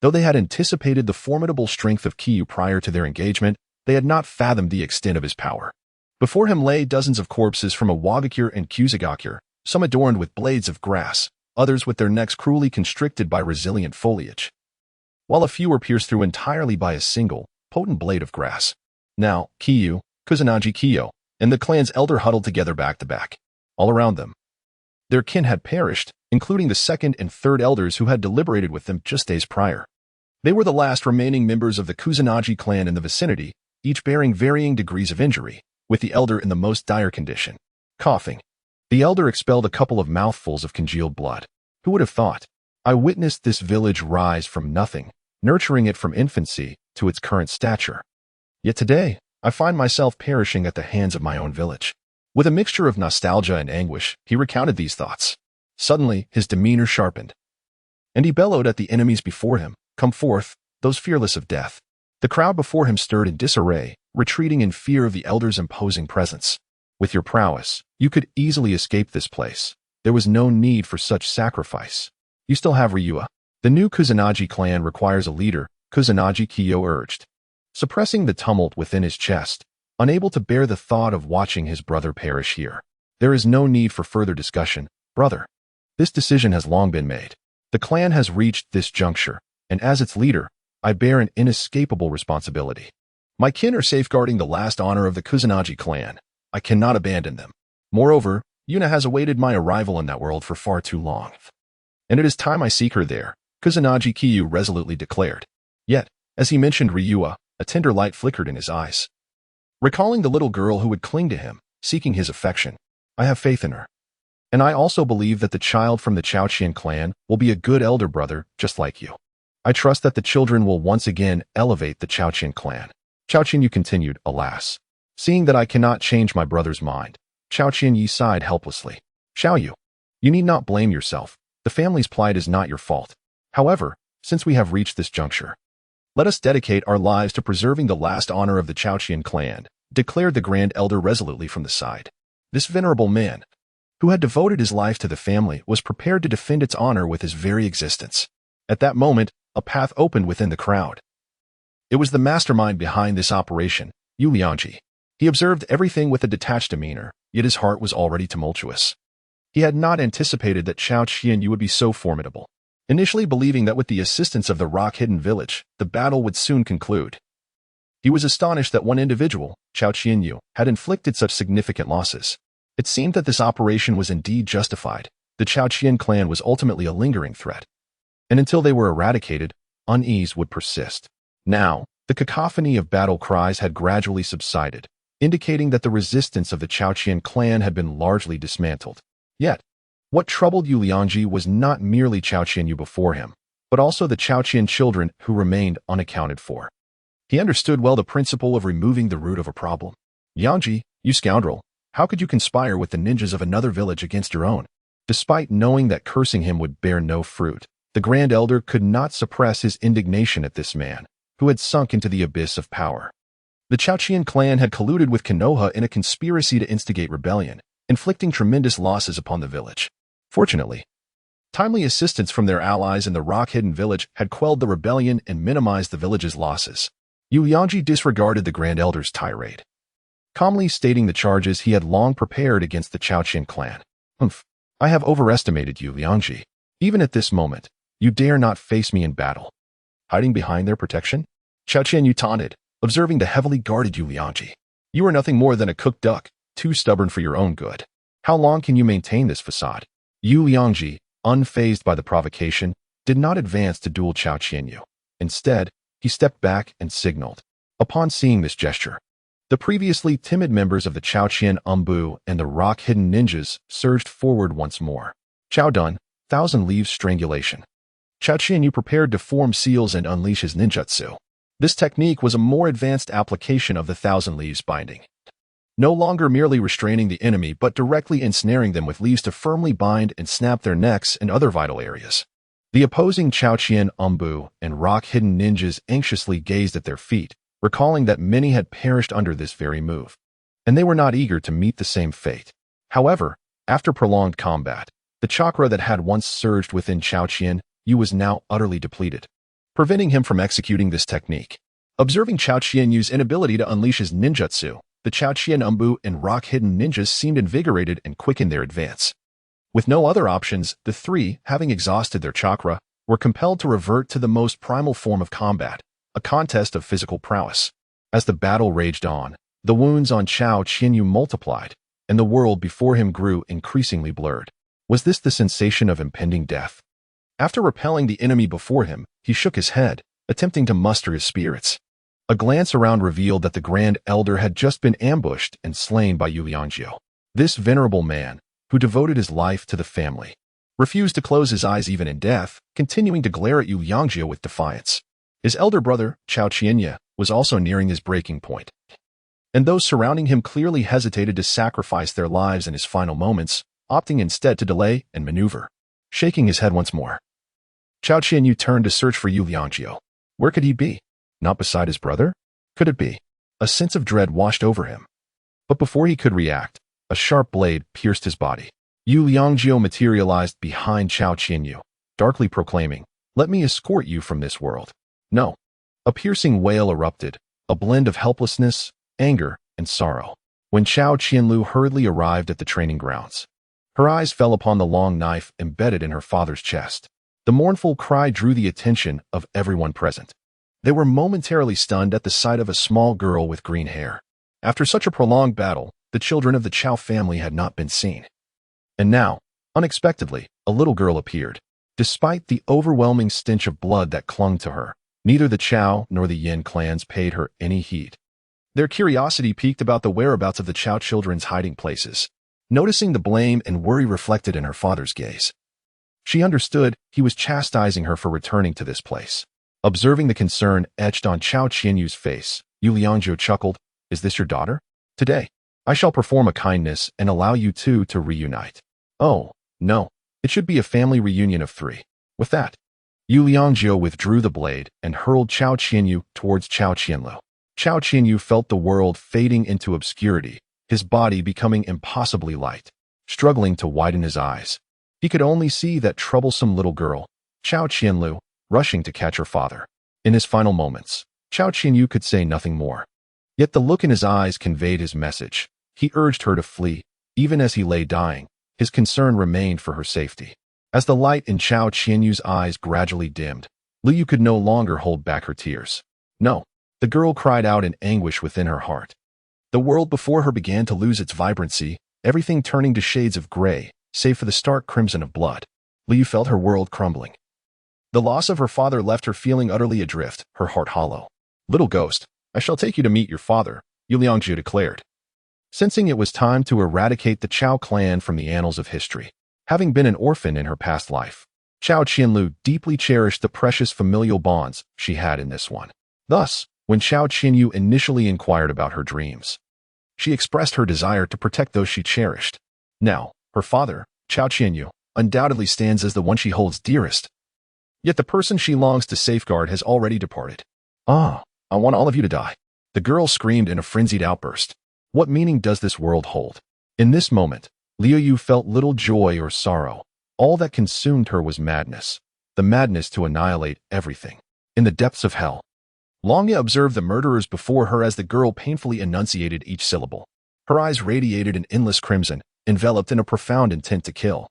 Though they had anticipated the formidable strength of Qian prior to their engagement, they had not fathomed the extent of his power. Before him lay dozens of corpses from Awagakure and Kusagakure, some adorned with blades of grass, others with their necks cruelly constricted by resilient foliage, while a few were pierced through entirely by a single, potent blade of grass. Now, Qian, Kusanagi Qian, and the clan's elder huddled together back to back. All around them, their kin had perished, including the second and third elders who had deliberated with them just days prior. They were the last remaining members of the Kusanagi clan in the vicinity, each bearing varying degrees of injury, with the elder in the most dire condition. Coughing, the elder expelled a couple of mouthfuls of congealed blood. Who would have thought? I witnessed this village rise from nothing, nurturing it from infancy to its current stature. Yet today, I find myself perishing at the hands of my own village. With a mixture of nostalgia and anguish, he recounted these thoughts. Suddenly, his demeanor sharpened, and he bellowed at the enemies before him, "Come forth, those fearless of death." The crowd before him stirred in disarray, retreating in fear of the elder's imposing presence. With your prowess, you could easily escape this place. There was no need for such sacrifice. You still have Ryua. The new Kusanagi clan requires a leader, Kusanagi Qian urged, suppressing the tumult within his chest, unable to bear the thought of watching his brother perish here. There is no need for further discussion, brother. This decision has long been made. The clan has reached this juncture, and as its leader, I bear an inescapable responsibility. My kin are safeguarding the last honor of the Kusanagi clan. I cannot abandon them. Moreover, Yuna has awaited my arrival in that world for far too long, and it is time I seek her there, Kusanagi Qian resolutely declared. Yet, as he mentioned Ryua, a tender light flickered in his eyes. Recalling the little girl who would cling to him, seeking his affection, I have faith in her. And I also believe that the child from the Ca Qian clan will be a good elder brother, just like you. I trust that the children will once again elevate the Ca Qian clan. Ca Qian Yu continued, alas. Seeing that I cannot change my brother's mind, Ca Qian Yi sighed helplessly. Xiao Yu, you need not blame yourself. The family's plight is not your fault. However, since we have reached this juncture, let us dedicate our lives to preserving the last honor of the Ca Qian clan, declared the grand elder resolutely from the side. This venerable man, who had devoted his life to the family, was prepared to defend its honor with his very existence. At that moment, a path opened within the crowd. It was the mastermind behind this operation, Yu Liangji. He observed everything with a detached demeanor, yet his heart was already tumultuous. He had not anticipated that Ca Qian Yu would be so formidable, initially believing that with the assistance of the rock-hidden village, the battle would soon conclude. He was astonished that one individual, Ca Qian Yu, had inflicted such significant losses. It seemed that this operation was indeed justified. The Ca Qian clan was ultimately a lingering threat, and until they were eradicated, unease would persist. Now, the cacophony of battle cries had gradually subsided, indicating that the resistance of the Ca Qian clan had been largely dismantled. Yet, what troubled Yu Liangji was not merely Ca Qian Yu before him, but also the Ca Qian children who remained unaccounted for. He understood well the principle of removing the root of a problem. Liangji, you scoundrel, how could you conspire with the ninjas of another village against your own? Despite knowing that cursing him would bear no fruit, the Grand Elder could not suppress his indignation at this man, who had sunk into the abyss of power. The Ca Qian clan had colluded with Konoha in a conspiracy to instigate rebellion, inflicting tremendous losses upon the village. Fortunately, timely assistance from their allies in the rock-hidden village had quelled the rebellion and minimized the village's losses. Yu Liangji disregarded the Grand Elder's tirade, calmly stating the charges he had long prepared against the Ca Qian clan. I have overestimated you, Liangji. Even at this moment, you dare not face me in battle. Hiding behind their protection? Ca Qian Yu taunted, observing the heavily guarded Yu Liangji. You are nothing more than a cooked duck, too stubborn for your own good. How long can you maintain this facade? Yu Liangji, unfazed by the provocation, did not advance to duel Ca Qian Yu. Instead, he stepped back and signaled. Upon seeing this gesture, the previously timid members of the Ca Qian Umbu and the rock-hidden ninjas surged forward once more. Chow done, Thousand Leaves Strangulation. Ca Qian Yu prepared to form seals and unleash his ninjutsu. This technique was a more advanced application of the Thousand Leaves binding. No longer merely restraining the enemy, but directly ensnaring them with leaves to firmly bind and snap their necks and other vital areas. The opposing Ca Qian Umbu and rock-hidden ninjas anxiously gazed at their feet, recalling that many had perished under this very move, and they were not eager to meet the same fate. However, after prolonged combat, the chakra that had once surged within Ca Qian Yu was now utterly depleted, preventing him from executing this technique. Observing Ca Qian Yu's inability to unleash his ninjutsu, the Ca Qian Umbu and rock-hidden ninjas seemed invigorated and quickened their advance. With no other options, the three, having exhausted their chakra, were compelled to revert to the most primal form of combat, a contest of physical prowess. As the battle raged on, the wounds on Ca Qian Yu multiplied, and the world before him grew increasingly blurred. Was this the sensation of impending death? After repelling the enemy before him, he shook his head, attempting to muster his spirits. A glance around revealed that the Grand Elder had just been ambushed and slain by Yu Liangji. This venerable man, who devoted his life to the family, refused to close his eyes even in death, continuing to glare at Yu Liangji with defiance. His elder brother, Ca Qian Yu, was also nearing his breaking point, and those surrounding him clearly hesitated to sacrifice their lives in his final moments, opting instead to delay and maneuver. Shaking his head once more, Ca Qian Yu turned to search for Yu Liangji. Where could he be? Not beside his brother? Could it be? A sense of dread washed over him. But before he could react, a sharp blade pierced his body. Yu Liangji materialized behind Ca Qian Yu, darkly proclaiming, "Let me escort you from this world." No. A piercing wail erupted, a blend of helplessness, anger, and sorrow, when Ca Qian Liu hurriedly arrived at the training grounds. Her eyes fell upon the long knife embedded in her father's chest. The mournful cry drew the attention of everyone present. They were momentarily stunned at the sight of a small girl with green hair. After such a prolonged battle, the children of the Chao family had not been seen. And now, unexpectedly, a little girl appeared. Despite the overwhelming stench of blood that clung to her, neither the Chao nor the Yin clans paid her any heed. Their curiosity piqued about the whereabouts of the Chao children's hiding places, noticing the blame and worry reflected in her father's gaze. She understood he was chastising her for returning to this place. Observing the concern etched on Ca Qian Yu's face, Yu Liangji chuckled, "Is this your daughter? Today, I shall perform a kindness and allow you two to reunite." "Oh, no. It should be a family reunion of three." With that, Yu Liangji withdrew the blade and hurled Ca Qian Yu towards Ca Qian Liu. Ca Qian Yu felt the world fading into obscurity, his body becoming impossibly light. Struggling to widen his eyes, he could only see that troublesome little girl, Ca Qian Liu, rushing to catch her father. In his final moments, Ca Qian Yu could say nothing more. Yet the look in his eyes conveyed his message. He urged her to flee. Even as he lay dying, his concern remained for her safety. As the light in Ca Qian Yu's eyes gradually dimmed, Liu could no longer hold back her tears. "No," the girl cried out in anguish within her heart. The world before her began to lose its vibrancy, everything turning to shades of gray, save for the stark crimson of blood. Liu felt her world crumbling. The loss of her father left her feeling utterly adrift, her heart hollow. "Little ghost, I shall take you to meet your father," Yu Liangji declared, sensing it was time to eradicate the Cao clan from the annals of history. Having been an orphan in her past life, Ca Qian Liuyu deeply cherished the precious familial bonds she had in this one. Thus, when Ca Qian Liuyu initially inquired about her dreams, she expressed her desire to protect those she cherished. Now, her father, Ca Qian Liuyu, undoubtedly stands as the one she holds dearest. Yet the person she longs to safeguard has already departed. Ah, I want all of you to die. The girl screamed in a frenzied outburst. What meaning does this world hold? In this moment, Liuyu felt little joy or sorrow. All that consumed her was madness, the madness to annihilate everything. In the depths of hell, Longya observed the murderers before her as the girl painfully enunciated each syllable. Her eyes radiated an endless crimson, enveloped in a profound intent to kill.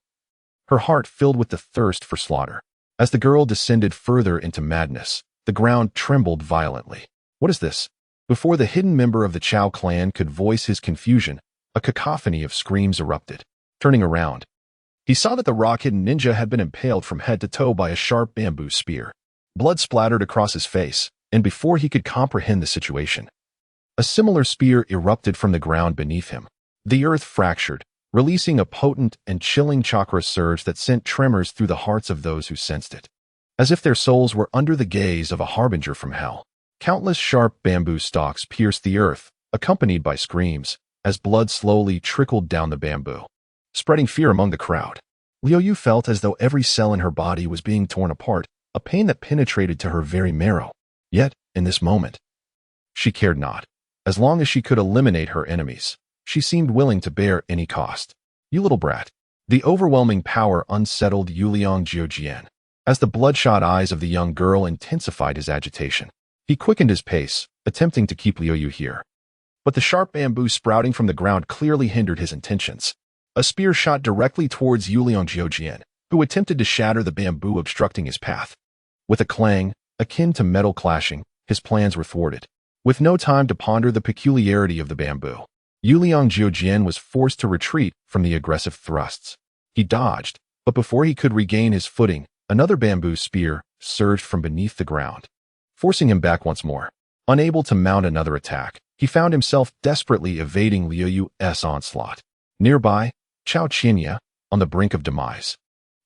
Her heart filled with the thirst for slaughter. As the girl descended further into madness, the ground trembled violently. What is this? Before the hidden member of the Cao clan could voice his confusion, a cacophony of screams erupted. Turning around, he saw that the rock-hidden ninja had been impaled from head to toe by a sharp bamboo spear. Blood splattered across his face, and before he could comprehend the situation, a similar spear erupted from the ground beneath him. The earth fractured, releasing a potent and chilling chakra surge that sent tremors through the hearts of those who sensed it. As if their souls were under the gaze of a harbinger from hell, countless sharp bamboo stalks pierced the earth, accompanied by screams, as blood slowly trickled down the bamboo, spreading fear among the crowd. Liuyu felt as though every cell in her body was being torn apart, a pain that penetrated to her very marrow. Yet, in this moment, she cared not. As long as she could eliminate her enemies, she seemed willing to bear any cost. You little brat. The overwhelming power unsettled Yuliang Jiujian. As the bloodshot eyes of the young girl intensified his agitation, he quickened his pace, attempting to keep Liuyu here. But the sharp bamboo sprouting from the ground clearly hindered his intentions. A spear shot directly towards Yuliang Jiujian, who attempted to shatter the bamboo obstructing his path. With a clang, akin to metal clashing, his plans were thwarted. With no time to ponder the peculiarity of the bamboo, Yuliang Jiujian was forced to retreat from the aggressive thrusts. He dodged, but before he could regain his footing, another bamboo spear surged from beneath the ground, forcing him back once more. Unable to mount another attack, he found himself desperately evading Liuyu's onslaught. Nearby, Ca Qian Liuyu, on the brink of demise,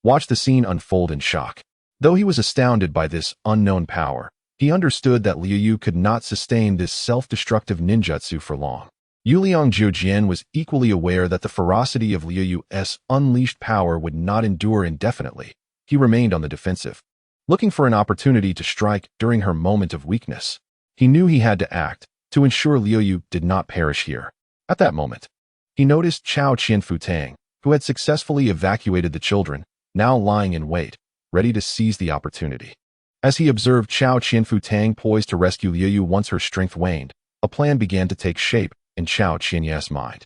watched the scene unfold in shock. Though he was astounded by this unknown power, he understood that Liuyu could not sustain this self-destructive ninjutsu for long. Yuliang Jiujian was equally aware that the ferocity of Liuyu's unleashed power would not endure indefinitely. He remained on the defensive, looking for an opportunity to strike during her moment of weakness. He knew he had to act to ensure Liuyu did not perish here. At that moment, he noticed Cao Qianfutang, who had successfully evacuated the children, now lying in wait, ready to seize the opportunity. As he observed Cao Qianfutang poised to rescue Liuyu once her strength waned, a plan began to take shape in Ca Qian Liyu's mind.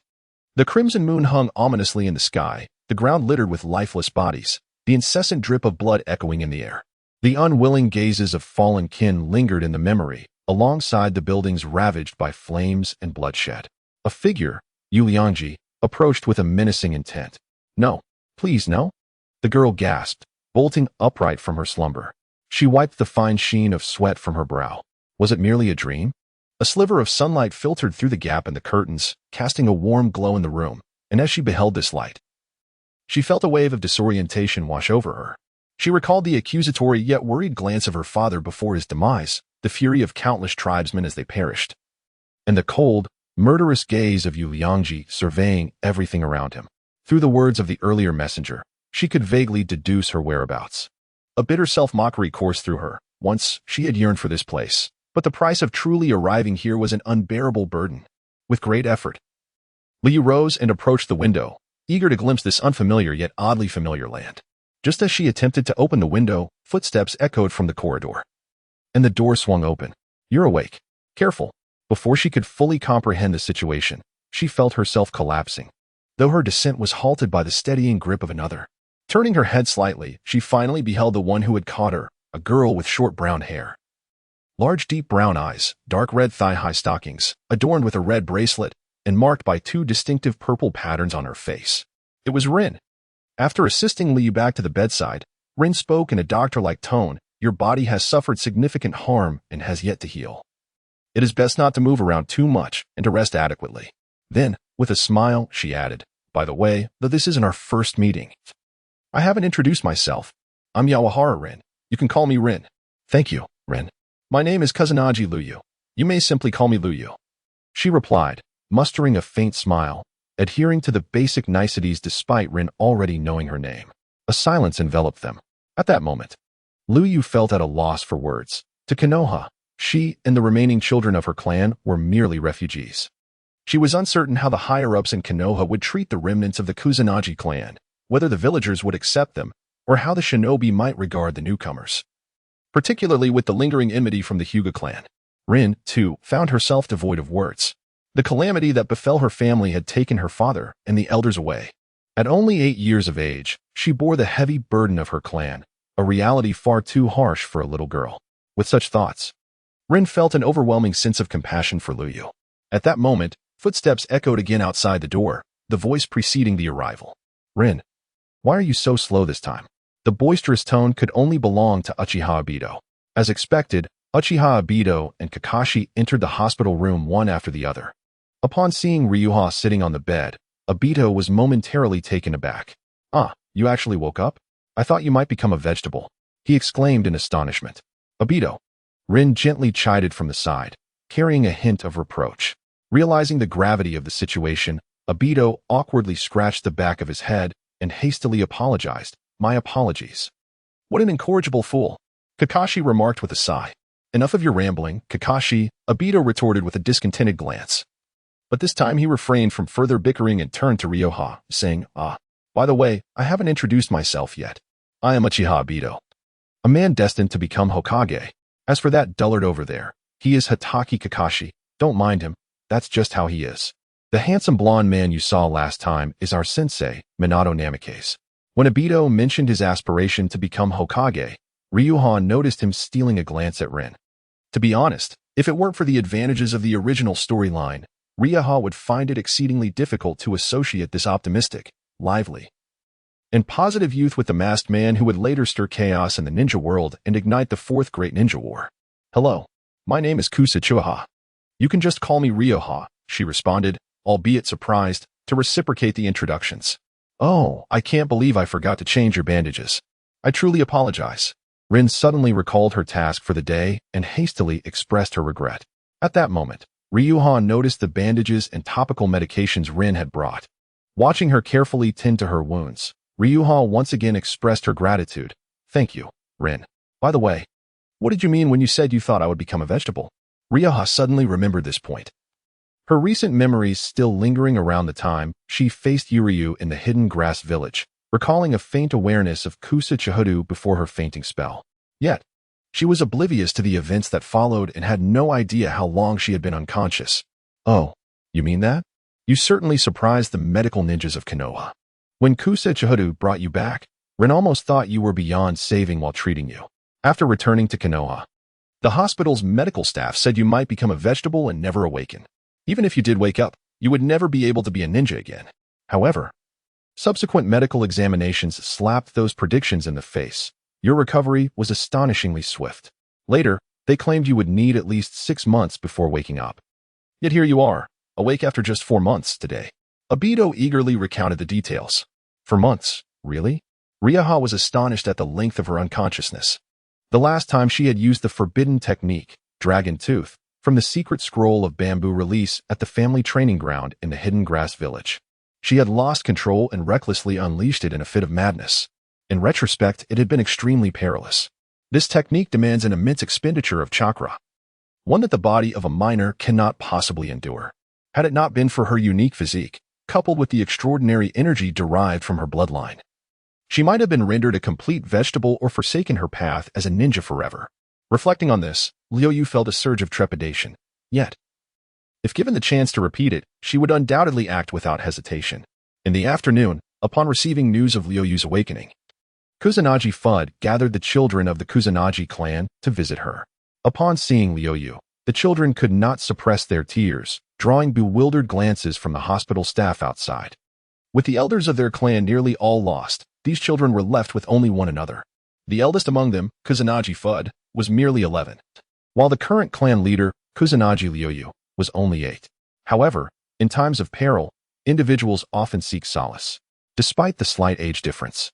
The crimson moon hung ominously in the sky, the ground littered with lifeless bodies, the incessant drip of blood echoing in the air. The unwilling gazes of fallen kin lingered in the memory, alongside the buildings ravaged by flames and bloodshed. A figure, Yuliangji, approached with a menacing intent. No, please no. The girl gasped, bolting upright from her slumber. She wiped the fine sheen of sweat from her brow. Was it merely a dream? A sliver of sunlight filtered through the gap in the curtains, casting a warm glow in the room, and as she beheld this light, she felt a wave of disorientation wash over her. She recalled the accusatory yet worried glance of her father before his demise, the fury of countless tribesmen as they perished, and the cold, murderous gaze of Yuliangji surveying everything around him. Through the words of the earlier messenger, she could vaguely deduce her whereabouts. A bitter self-mockery coursed through her. Once, she had yearned for this place, but the price of truly arriving here was an unbearable burden. With great effort, Liu rose and approached the window, eager to glimpse this unfamiliar yet oddly familiar land. Just as she attempted to open the window, footsteps echoed from the corridor, and the door swung open. You're awake. Careful. Before she could fully comprehend the situation, she felt herself collapsing, though her descent was halted by the steadying grip of another. Turning her head slightly, she finally beheld the one who had caught her, a girl with short brown hair, large deep brown eyes, dark red thigh-high stockings, adorned with a red bracelet, and marked by two distinctive purple patterns on her face. It was Rin. After assisting Liu back to the bedside, Rin spoke in a doctor-like tone. Your body has suffered significant harm and has yet to heal. It is best not to move around too much and to rest adequately. Then, With a smile, she added, "By the way, though this isn't our first meeting. I haven't introduced myself. I'm Yawahara Rin. You can call me Rin." "Thank you, Rin. My name is Qian Liuyu. You may simply call me Liuyu," she replied, mustering a faint smile, adhering to the basic niceties despite Rin already knowing her name. A silence enveloped them. At that moment, Liuyu felt at a loss for words. To Konoha, she and the remaining children of her clan were merely refugees. She was uncertain how the higher-ups in Konoha would treat the remnants of the Kusanagi clan, whether the villagers would accept them, or how the shinobi might regard the newcomers. Particularly with the lingering enmity from the Hyuga clan, Rin, too, found herself devoid of words. The calamity that befell her family had taken her father and the elders away. At only 8 years of age, she bore the heavy burden of her clan, a reality far too harsh for a little girl. With such thoughts, Rin felt an overwhelming sense of compassion for Liuyu. At that moment, footsteps echoed again outside the door, the voice preceding the arrival. "Rin, why are you so slow this time?" The boisterous tone could only belong to Uchiha Obito. As expected, Uchiha Obito and Kakashi entered the hospital room one after the other. Upon seeing Ryuha sitting on the bed, Obito was momentarily taken aback. "Ah, you actually woke up? I thought you might become a vegetable," he exclaimed in astonishment. "Obito," Rin gently chided from the side, carrying a hint of reproach. Realizing the gravity of the situation, Obito awkwardly scratched the back of his head and hastily apologized. "My apologies." "What an incorrigible fool," Kakashi remarked with a sigh. "Enough of your rambling, Kakashi," Obito retorted with a discontented glance. But this time he refrained from further bickering and turned to Ryoha, saying, "By the way, I haven't introduced myself yet. I am Uchiha Obito, a man destined to become Hokage. As for that dullard over there, he is Hatake Kakashi. Don't mind him, that's just how he is. The handsome blonde man you saw last time is our sensei, Minato Namikaze." When Obito mentioned his aspiration to become Hokage, Ryuha noticed him stealing a glance at Rin. To be honest, if it weren't for the advantages of the original storyline, Ryuha would find it exceedingly difficult to associate this optimistic, lively, and positive youth with the masked man who would later stir chaos in the ninja world and ignite the fourth great ninja war. "Hello, my name is Kusa. You can just call me Ryuha," she responded, albeit surprised, to reciprocate the introductions. "Oh, I can't believe I forgot to change your bandages. I truly apologize." Rin suddenly recalled her task for the day and hastily expressed her regret. At that moment, Ryuha noticed the bandages and topical medications Rin had brought. Watching her carefully tend to her wounds, Ryuha once again expressed her gratitude. "Thank you, Rin. By the way, what did you mean when you said you thought I would become a vegetable?" Ryuha suddenly remembered this point. Her recent memories still lingering around the time she faced Yuryu in the hidden grass village, recalling a faint awareness of Kusa Chihudu before her fainting spell. Yet, she was oblivious to the events that followed and had no idea how long she had been unconscious. "Oh, you mean that? You certainly surprised the medical ninjas of Konoha. When Kusa Chihudu brought you back, Rin almost thought you were beyond saving while treating you. After returning to Konoha, the hospital's medical staff said you might become a vegetable and never awaken. Even if you did wake up, you would never be able to be a ninja again. However, subsequent medical examinations slapped those predictions in the face. Your recovery was astonishingly swift. Later, they claimed you would need at least 6 months before waking up. Yet here you are, awake after just 4 months today." Obito eagerly recounted the details. "For months, really?" Ryuha was astonished at the length of her unconsciousness. The last time she had used the forbidden technique, Dragon Tooth, from the secret scroll of bamboo release at the family training ground in the hidden grass village. She had lost control and recklessly unleashed it in a fit of madness. In retrospect, it had been extremely perilous. This technique demands an immense expenditure of chakra, one that the body of a minor cannot possibly endure. Had it not been for her unique physique, coupled with the extraordinary energy derived from her bloodline, she might have been rendered a complete vegetable or forsaken her path as a ninja forever. Reflecting on this, Liuyu felt a surge of trepidation. Yet, if given the chance to repeat it, she would undoubtedly act without hesitation. In the afternoon, upon receiving news of Liuyu's awakening, Kusanagi Fudd gathered the children of the Kusanagi clan to visit her. Upon seeing Liuyu, the children could not suppress their tears, drawing bewildered glances from the hospital staff outside. With the elders of their clan nearly all lost, these children were left with only one another. The eldest among them, Kusanagi Fudd, was merely 11, while the current clan leader, Kusanagi Liuyu, was only 8. However, in times of peril, individuals often seek solace. Despite the slight age difference,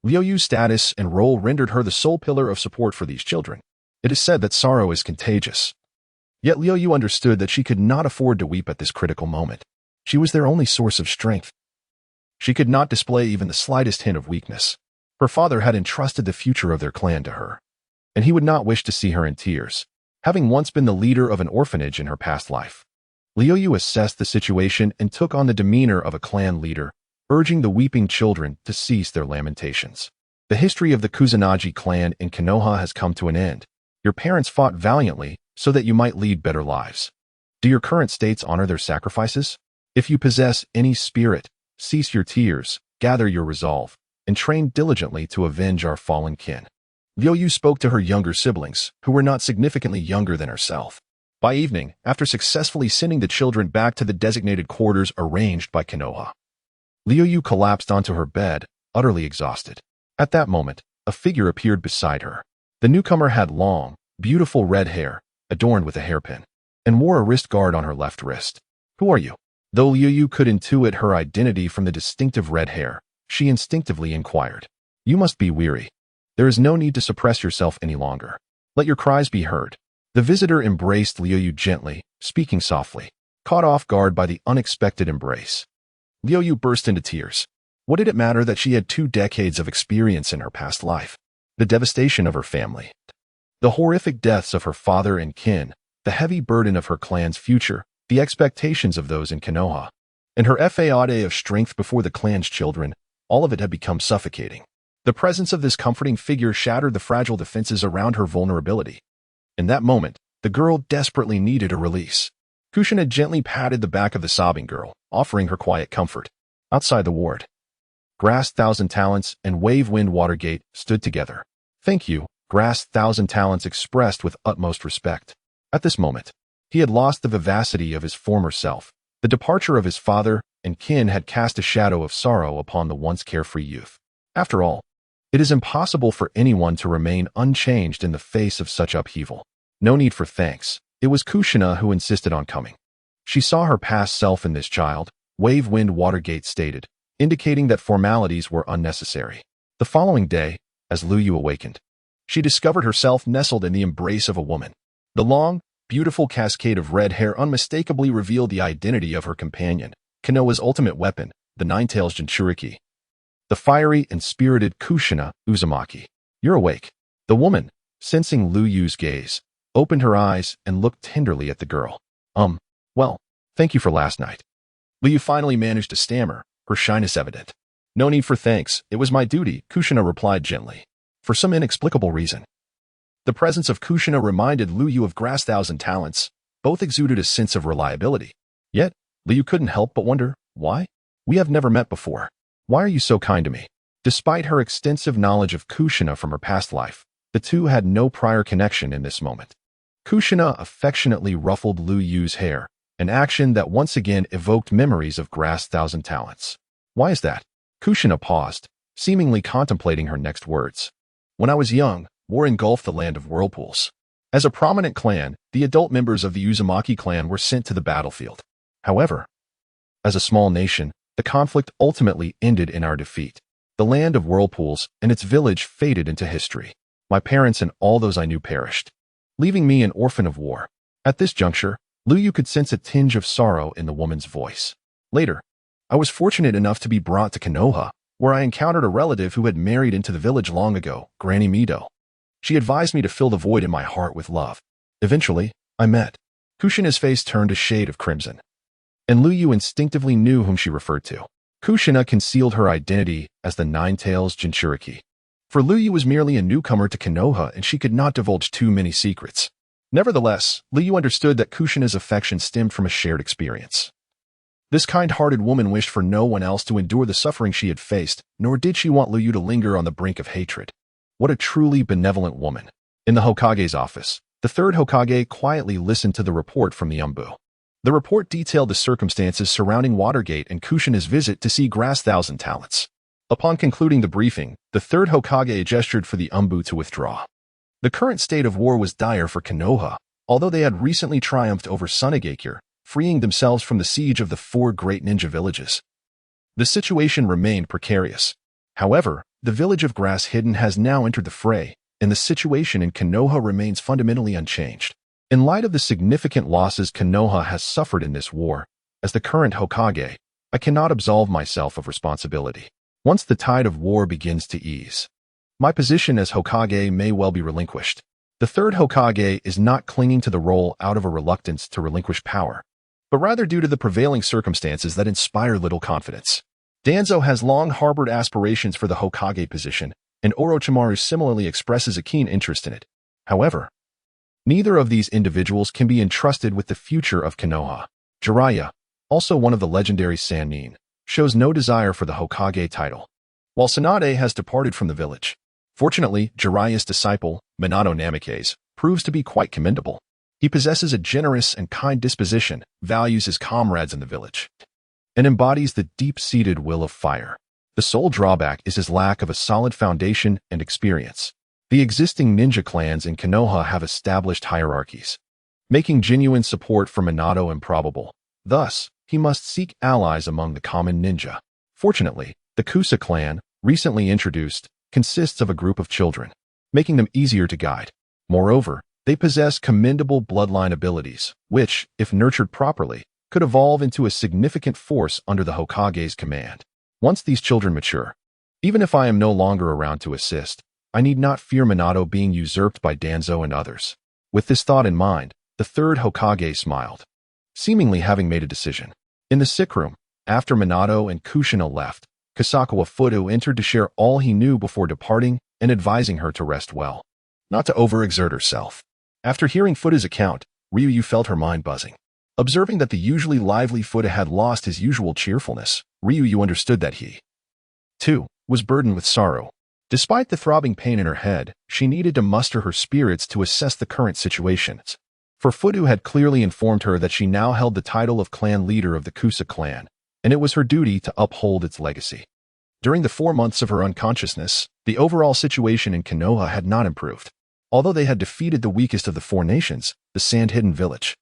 Liuyu's status and role rendered her the sole pillar of support for these children. It is said that sorrow is contagious. Yet Liuyu understood that she could not afford to weep at this critical moment. She was their only source of strength. She could not display even the slightest hint of weakness. Her father had entrusted the future of their clan to her, and he would not wish to see her in tears, having once been the leader of an orphanage in her past life. Liuyu assessed the situation and took on the demeanor of a clan leader, urging the weeping children to cease their lamentations. The history of the Kusanagi clan in Konoha has come to an end. Your parents fought valiantly so that you might lead better lives. Do your current states honor their sacrifices? If you possess any spirit, cease your tears, gather your resolve, and train diligently to avenge our fallen kin. Liuyu spoke to her younger siblings, who were not significantly younger than herself. By evening, after successfully sending the children back to the designated quarters arranged by Konoha, Liuyu collapsed onto her bed, utterly exhausted. At that moment, a figure appeared beside her. The newcomer had long, beautiful red hair, adorned with a hairpin, and wore a wrist guard on her left wrist. Who are you? Though Liuyu could intuit her identity from the distinctive red hair, she instinctively inquired. You must be weary. There is no need to suppress yourself any longer. Let your cries be heard. The visitor embraced Liuyu gently, speaking softly, caught off guard by the unexpected embrace. Liuyu burst into tears. What did it matter that she had 2 decades of experience in her past life? The devastation of her family, the horrific deaths of her father and kin, the heavy burden of her clan's future, the expectations of those in Konoha, and her faude of strength before the clan's children, all of it had become suffocating. The presence of this comforting figure shattered the fragile defenses around her vulnerability. In that moment, the girl desperately needed a release. Kushina gently patted the back of the sobbing girl, offering her quiet comfort. Outside the ward, Grass Thousand Talents and Wave Wind Watergate stood together. Thank you, Grass Thousand Talents expressed with utmost respect. At this moment, he had lost the vivacity of his former self. The departure of his father and kin had cast a shadow of sorrow upon the once carefree youth. After all, it is impossible for anyone to remain unchanged in the face of such upheaval. No need for thanks. It was Kushina who insisted on coming. She saw her past self in this child, Wave Wind Watergate stated, indicating that formalities were unnecessary. The following day, as Liuyu awakened, she discovered herself nestled in the embrace of a woman. The long, beautiful cascade of red hair unmistakably revealed the identity of her companion, Konoha's ultimate weapon, the Nine-Tails Jinchuriki. The fiery and spirited Kushina Uzumaki. You're awake. The woman, sensing Liuyu's gaze, opened her eyes and looked tenderly at the girl. Well, thank you for last night. Liuyu finally managed to stammer, her shyness evident. No need for thanks, it was my duty, Kushina replied gently. For some inexplicable reason. The presence of Kushina reminded Liuyu of Grass Thousand Talents. Both exuded a sense of reliability. Yet, Liuyu couldn't help but wonder, why? We have never met before. Why are you so kind to me? Despite her extensive knowledge of Kushina from her past life, the two had no prior connection in this moment. Kushina affectionately ruffled Liuyu's hair, an action that once again evoked memories of Grass Thousand Talents. Why is that? Kushina paused, seemingly contemplating her next words. When I was young, war engulfed the land of whirlpools. As a prominent clan, the adult members of the Uzumaki clan were sent to the battlefield. However, as a small nation, the conflict ultimately ended in our defeat. The land of whirlpools and its village faded into history. My parents and all those I knew perished, leaving me an orphan of war. At this juncture, Liuyu could sense a tinge of sorrow in the woman's voice. Later, I was fortunate enough to be brought to Konoha, where I encountered a relative who had married into the village long ago, Granny Mido. She advised me to fill the void in my heart with love. Eventually, I met. Kushina's face turned a shade of crimson, and Liuyu instinctively knew whom she referred to. Kushina concealed her identity as the Nine-Tails Jinchuriki. For Liuyu was merely a newcomer to Konoha and she could not divulge too many secrets. Nevertheless, Liuyu understood that Kushina's affection stemmed from a shared experience. This kind-hearted woman wished for no one else to endure the suffering she had faced, nor did she want Liuyu to linger on the brink of hatred. What a truly benevolent woman. In the Hokage's office, the third Hokage quietly listened to the report from the Umbu. The report detailed the circumstances surrounding Watergate and Kushina's visit to see Grass Thousand Talents. Upon concluding the briefing, the third Hokage gestured for the Umbu to withdraw. The current state of war was dire for Konoha. Although they had recently triumphed over Sunagakure, freeing themselves from the siege of the 4 great ninja villages. The situation remained precarious. However, the village of Grass Hidden has now entered the fray, and the situation in Konoha remains fundamentally unchanged. In light of the significant losses Konoha has suffered in this war, as the current Hokage, I cannot absolve myself of responsibility. Once the tide of war begins to ease, my position as Hokage may well be relinquished. The third Hokage is not clinging to the role out of a reluctance to relinquish power, but rather due to the prevailing circumstances that inspire little confidence. Danzo has long harbored aspirations for the Hokage position, and Orochimaru similarly expresses a keen interest in it. However, neither of these individuals can be entrusted with the future of Konoha. Jiraiya, also one of the legendary Sannin, shows no desire for the Hokage title, while Tsunade has departed from the village. Fortunately, Jiraiya's disciple, Minato Namikaze, proves to be quite commendable. He possesses a generous and kind disposition, values his comrades in the village, and embodies the deep-seated will of fire. The sole drawback is his lack of a solid foundation and experience. The existing ninja clans in Konoha have established hierarchies, making genuine support for Minato improbable. Thus, he must seek allies among the common ninja. Fortunately, the Kusa clan, recently introduced, consists of a group of children, making them easier to guide. Moreover, they possess commendable bloodline abilities, which, if nurtured properly, could evolve into a significant force under the Hokage's command. Once these children mature, even if I am no longer around to assist, I need not fear Minato being usurped by Danzo and others. With this thought in mind, the third Hokage smiled, seemingly having made a decision. In the sick room, after Minato and Kushina left, Kosakawa Fudo entered to share all he knew before departing and advising her to rest well, not to overexert herself. After hearing Fudo's account, Ryuyu felt her mind buzzing. Observing that the usually lively Fudo had lost his usual cheerfulness, Ryuyu understood that he, too, was burdened with sorrow. Despite the throbbing pain in her head, she needed to muster her spirits to assess the current situation. For Fudo had clearly informed her that she now held the title of clan leader of the Kusa clan, and it was her duty to uphold its legacy. During the 4 months of her unconsciousness, the overall situation in Konoha had not improved. Although they had defeated the weakest of the 4 nations, the Sand-Hidden village,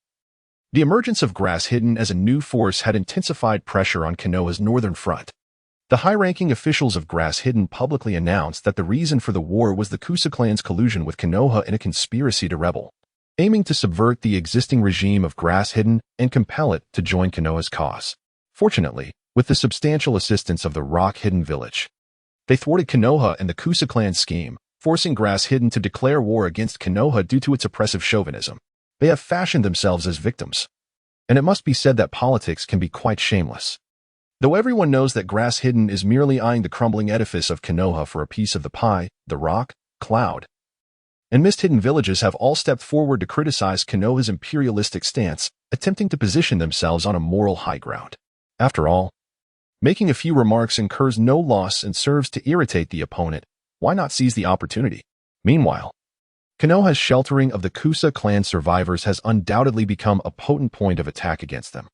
the emergence of Grass Hidden as a new force had intensified pressure on Konoha's northern front. The high-ranking officials of Grass Hidden publicly announced that the reason for the war was the Kusa clan's collusion with Konoha in a conspiracy to rebel, aiming to subvert the existing regime of Grass Hidden and compel it to join Konoha's cause. Fortunately, with the substantial assistance of the Rock Hidden village, they thwarted Konoha and the Kusa clan's scheme, forcing Grass Hidden to declare war against Konoha due to its oppressive chauvinism. They have fashioned themselves as victims, and it must be said that politics can be quite shameless. Though everyone knows that Grass Hidden is merely eyeing the crumbling edifice of Konoha for a piece of the pie, the Rock, Cloud, and Mist-Hidden villages have all stepped forward to criticize Konoha's imperialistic stance, attempting to position themselves on a moral high ground. After all, making a few remarks incurs no loss and serves to irritate the opponent. Why not seize the opportunity? Meanwhile, Konoha's sheltering of the Kusa clan survivors has undoubtedly become a potent point of attack against them.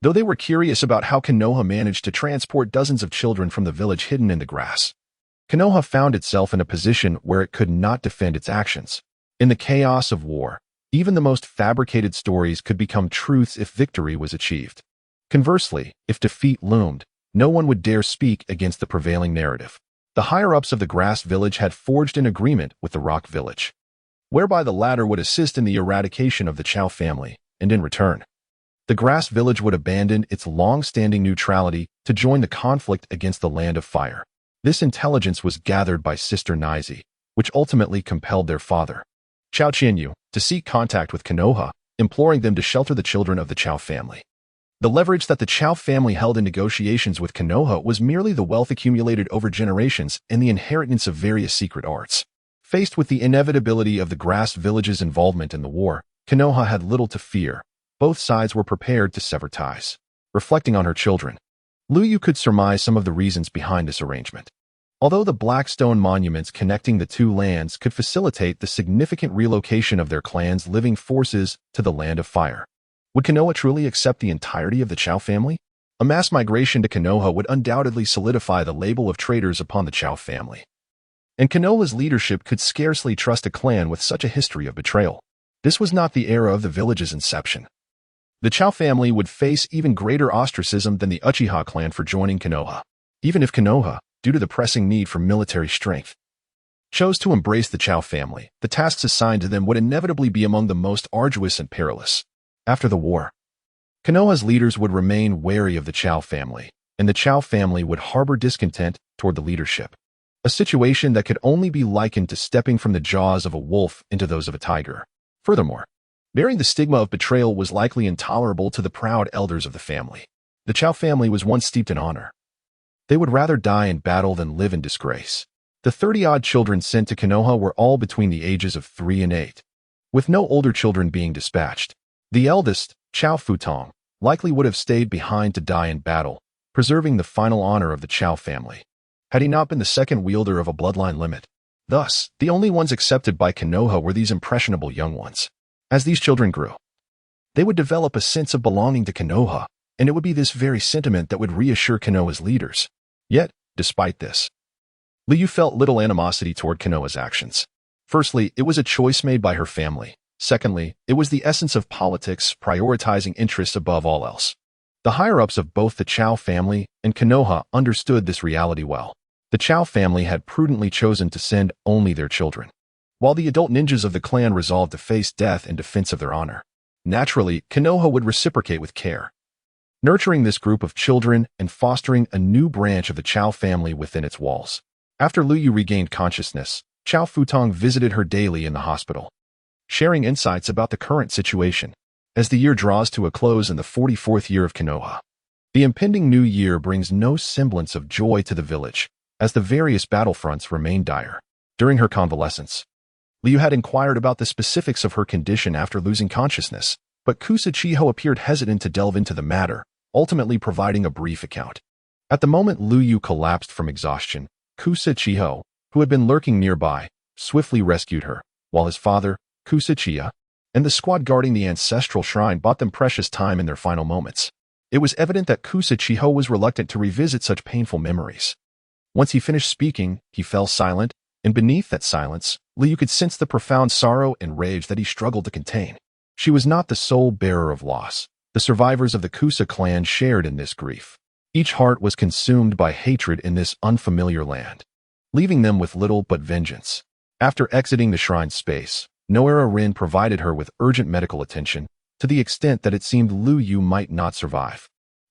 Though they were curious about how Konoha managed to transport dozens of children from the village hidden in the grass, Konoha found itself in a position where it could not defend its actions. In the chaos of war, even the most fabricated stories could become truths if victory was achieved. Conversely, if defeat loomed, no one would dare speak against the prevailing narrative. The higher-ups of the Grass Village had forged an agreement with the Rock Village, whereby the latter would assist in the eradication of the Chow family, and in return, the Grass Village would abandon its long-standing neutrality to join the conflict against the Land of Fire. This intelligence was gathered by Sister Nai Zi, which ultimately compelled their father, Ca Qian Liuyu, to seek contact with Konoha, imploring them to shelter the children of the Chow family. The leverage that the Chow family held in negotiations with Konoha was merely the wealth accumulated over generations and the inheritance of various secret arts. Faced with the inevitability of the Grass Village's involvement in the war, Konoha had little to fear. Both sides were prepared to sever ties. Reflecting on her children, Liuyu could surmise some of the reasons behind this arrangement. Although the black stone monuments connecting the two lands could facilitate the significant relocation of their clan's living forces to the Land of Fire, would Konoha truly accept the entirety of the Chow family? A mass migration to Konoha would undoubtedly solidify the label of traitors upon the Chow family, and Konoha's leadership could scarcely trust a clan with such a history of betrayal. This was not the era of the village's inception. The Chao family would face even greater ostracism than the Uchiha clan for joining Konoha. Even if Konoha, due to the pressing need for military strength, chose to embrace the Chao family, the tasks assigned to them would inevitably be among the most arduous and perilous. After the war, Konoha's leaders would remain wary of the Chao family, and the Chao family would harbor discontent toward the leadership, a situation that could only be likened to stepping from the jaws of a wolf into those of a tiger. Furthermore, bearing the stigma of betrayal was likely intolerable to the proud elders of the family. The Chao family was once steeped in honor. They would rather die in battle than live in disgrace. The 30-odd children sent to Konoha were all between the ages of 3 and 8, with no older children being dispatched. The eldest, Chao Futong, likely would have stayed behind to die in battle, preserving the final honor of the Chao family, had he not been the second wielder of a bloodline limit. Thus, the only ones accepted by Konoha were these impressionable young ones. As these children grew, they would develop a sense of belonging to Konoha, and it would be this very sentiment that would reassure Konoha's leaders. Yet, despite this, Liu felt little animosity toward Konoha's actions. Firstly, it was a choice made by her family. Secondly, it was the essence of politics, prioritizing interests above all else. The higher-ups of both the Chao family and Konoha understood this reality well. The Chao family had prudently chosen to send only their children, while the adult ninjas of the clan resolved to face death in defense of their honor. Naturally, Konoha would reciprocate with care, nurturing this group of children and fostering a new branch of the Chao family within its walls. After Liu regained consciousness, Chao Futong visited her daily in the hospital, sharing insights about the current situation. As the year draws to a close in the 44th year of Konoha, the impending new year brings no semblance of joy to the village, as the various battlefronts remain dire. During her convalescence, Liu had inquired about the specifics of her condition after losing consciousness, but Kusa Chiho appeared hesitant to delve into the matter, ultimately providing a brief account. At the moment Liu collapsed from exhaustion, Kusa Chiho, who had been lurking nearby, swiftly rescued her, while his father, Kusa Chia, and the squad guarding the ancestral shrine bought them precious time in their final moments. It was evident that Kusa Chiho was reluctant to revisit such painful memories. Once he finished speaking, he fell silent, and beneath that silence, Liu could sense the profound sorrow and rage that he struggled to contain. She was not the sole bearer of loss. The survivors of the Kusa clan shared in this grief. Each heart was consumed by hatred in this unfamiliar land, leaving them with little but vengeance. After exiting the shrine's space, Noera Rin provided her with urgent medical attention, to the extent that it seemed Liu might not survive.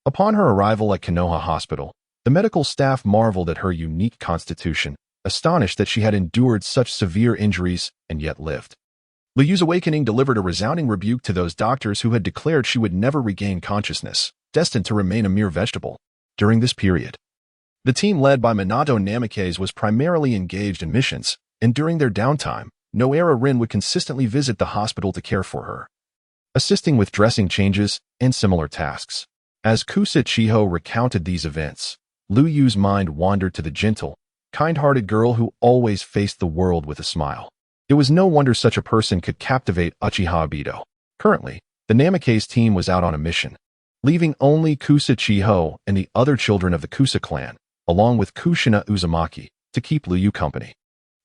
Upon her arrival at Konoha Hospital, the medical staff marveled at her unique constitution, astonished that she had endured such severe injuries and yet lived. Liu's awakening delivered a resounding rebuke to those doctors who had declared she would never regain consciousness, destined to remain a mere vegetable. During this period, the team led by Minato Namikaze was primarily engaged in missions, and during their downtime, Noera Rin would consistently visit the hospital to care for her, assisting with dressing changes and similar tasks. As Kusa Chiho recounted these events, Liu's mind wandered to the gentle, kind-hearted girl who always faced the world with a smile. It was no wonder such a person could captivate Uchiha Obito. Currently, the Namikaze team was out on a mission, leaving only Kusa Chiho and the other children of the Kusa clan, along with Kushina Uzumaki, to keep Liu company.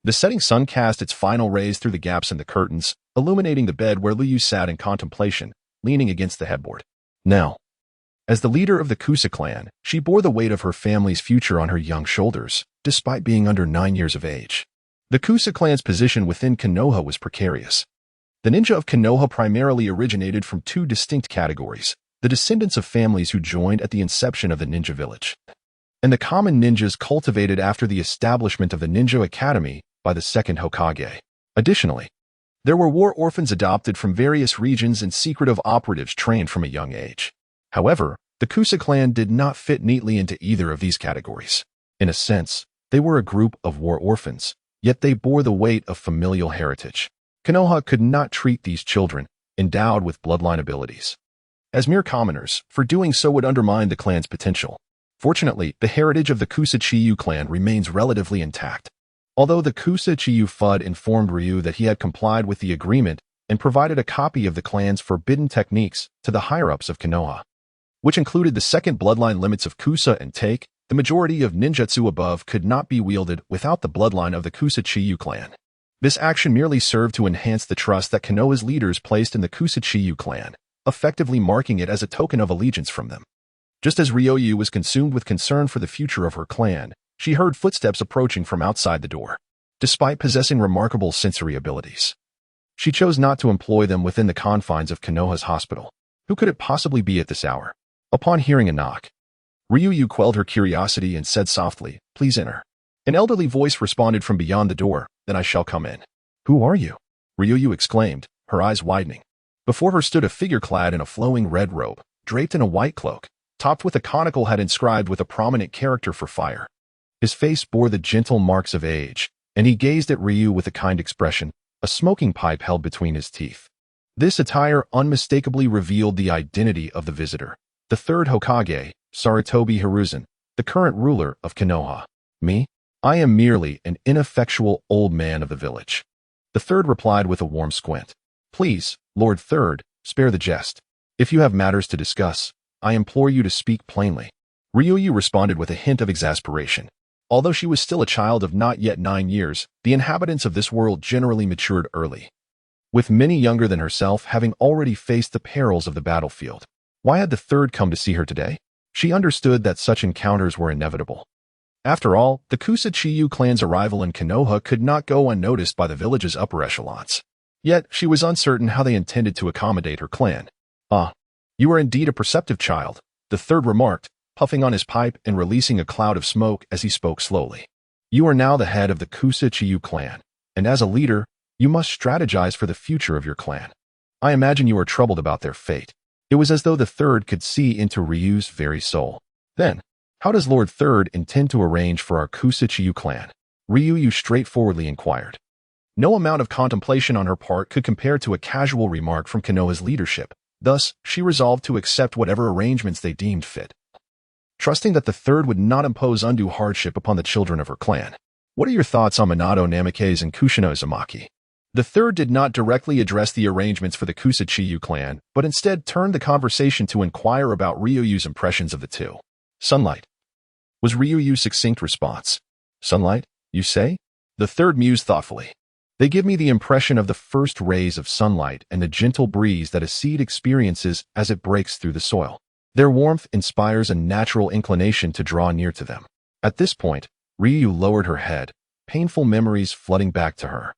The setting sun cast its final rays through the gaps in the curtains, illuminating the bed where Liu sat in contemplation, leaning against the headboard. Now, as the leader of the Kusa clan, she bore the weight of her family's future on her young shoulders, despite being under 9 years of age. The Kusa clan's position within Konoha was precarious. The ninja of Konoha primarily originated from 2 distinct categories: the descendants of families who joined at the inception of the ninja village, and the common ninjas cultivated after the establishment of the Ninja Academy by the second Hokage. Additionally, there were war orphans adopted from various regions and secretive operatives trained from a young age. However, the Kusa clan did not fit neatly into either of these categories. In a sense, they were a group of war orphans, yet they bore the weight of familial heritage. Konoha could not treat these children, endowed with bloodline abilities, as mere commoners, for doing so would undermine the clan's potential. Fortunately, the heritage of the Kusa Chiyu clan remains relatively intact. Although the Kusa Chiyu FUD informed Ryu that he had complied with the agreement and provided a copy of the clan's forbidden techniques to the higher-ups of Konoha, which included the second bloodline limits of Kusa and Take, the majority of ninjutsu above could not be wielded without the bloodline of the Kusa Chiyu clan. This action merely served to enhance the trust that Konoha's leaders placed in the Kusa Chiyu clan, effectively marking it as a token of allegiance from them. Just as Ryu was consumed with concern for the future of her clan, she heard footsteps approaching from outside the door. Despite possessing remarkable sensory abilities, she chose not to employ them within the confines of Konoha's hospital. Who could it possibly be at this hour? Upon hearing a knock, Ryu quelled her curiosity and said softly, "Please enter." An elderly voice responded from beyond the door, "Then I shall come in." "Who are you?" Ryu exclaimed, her eyes widening. Before her stood a figure clad in a flowing red robe, draped in a white cloak, topped with a conical hat inscribed with a prominent character for fire. His face bore the gentle marks of age, and he gazed at Ryu with a kind expression, a smoking pipe held between his teeth. This attire unmistakably revealed the identity of the visitor, the third Hokage, Sarutobi Hiruzen, the current ruler of Konoha. "Me? I am merely an ineffectual old man of the village." The third replied with a warm squint. "Please, Lord Third, spare the jest. If you have matters to discuss, I implore you to speak plainly." Ryu responded with a hint of exasperation. Although she was still a child of not yet 9 years, the inhabitants of this world generally matured early, with many younger than herself having already faced the perils of the battlefield. Why had the third come to see her today? She understood that such encounters were inevitable. After all, the Qian Yu clan's arrival in Konoha could not go unnoticed by the village's upper echelons. Yet, she was uncertain how they intended to accommodate her clan. "Ah, you are indeed a perceptive child," the third remarked, puffing on his pipe and releasing a cloud of smoke as he spoke slowly. "You are now the head of the Qian Yu clan, and as a leader, you must strategize for the future of your clan. I imagine you are troubled about their fate." It was as though the third could see into Ryu's very soul. "Then, how does Lord Third intend to arrange for our Qian Yu clan?" Ryu straightforwardly inquired. No amount of contemplation on her part could compare to a casual remark from Konoha's leadership. Thus, she resolved to accept whatever arrangements they deemed fit, trusting that the third would not impose undue hardship upon the children of her clan. "What are your thoughts on Minato Namikaze and Kushina Uzumaki?" The third did not directly address the arrangements for the Qian Yu clan, but instead turned the conversation to inquire about Ryu's impressions of the two. "Sunlight," was Ryu's succinct response. "Sunlight, you say?" The third mused thoughtfully. "They give me the impression of the first rays of sunlight and the gentle breeze that a seed experiences as it breaks through the soil. Their warmth inspires a natural inclination to draw near to them." At this point, Ryu lowered her head, painful memories flooding back to her.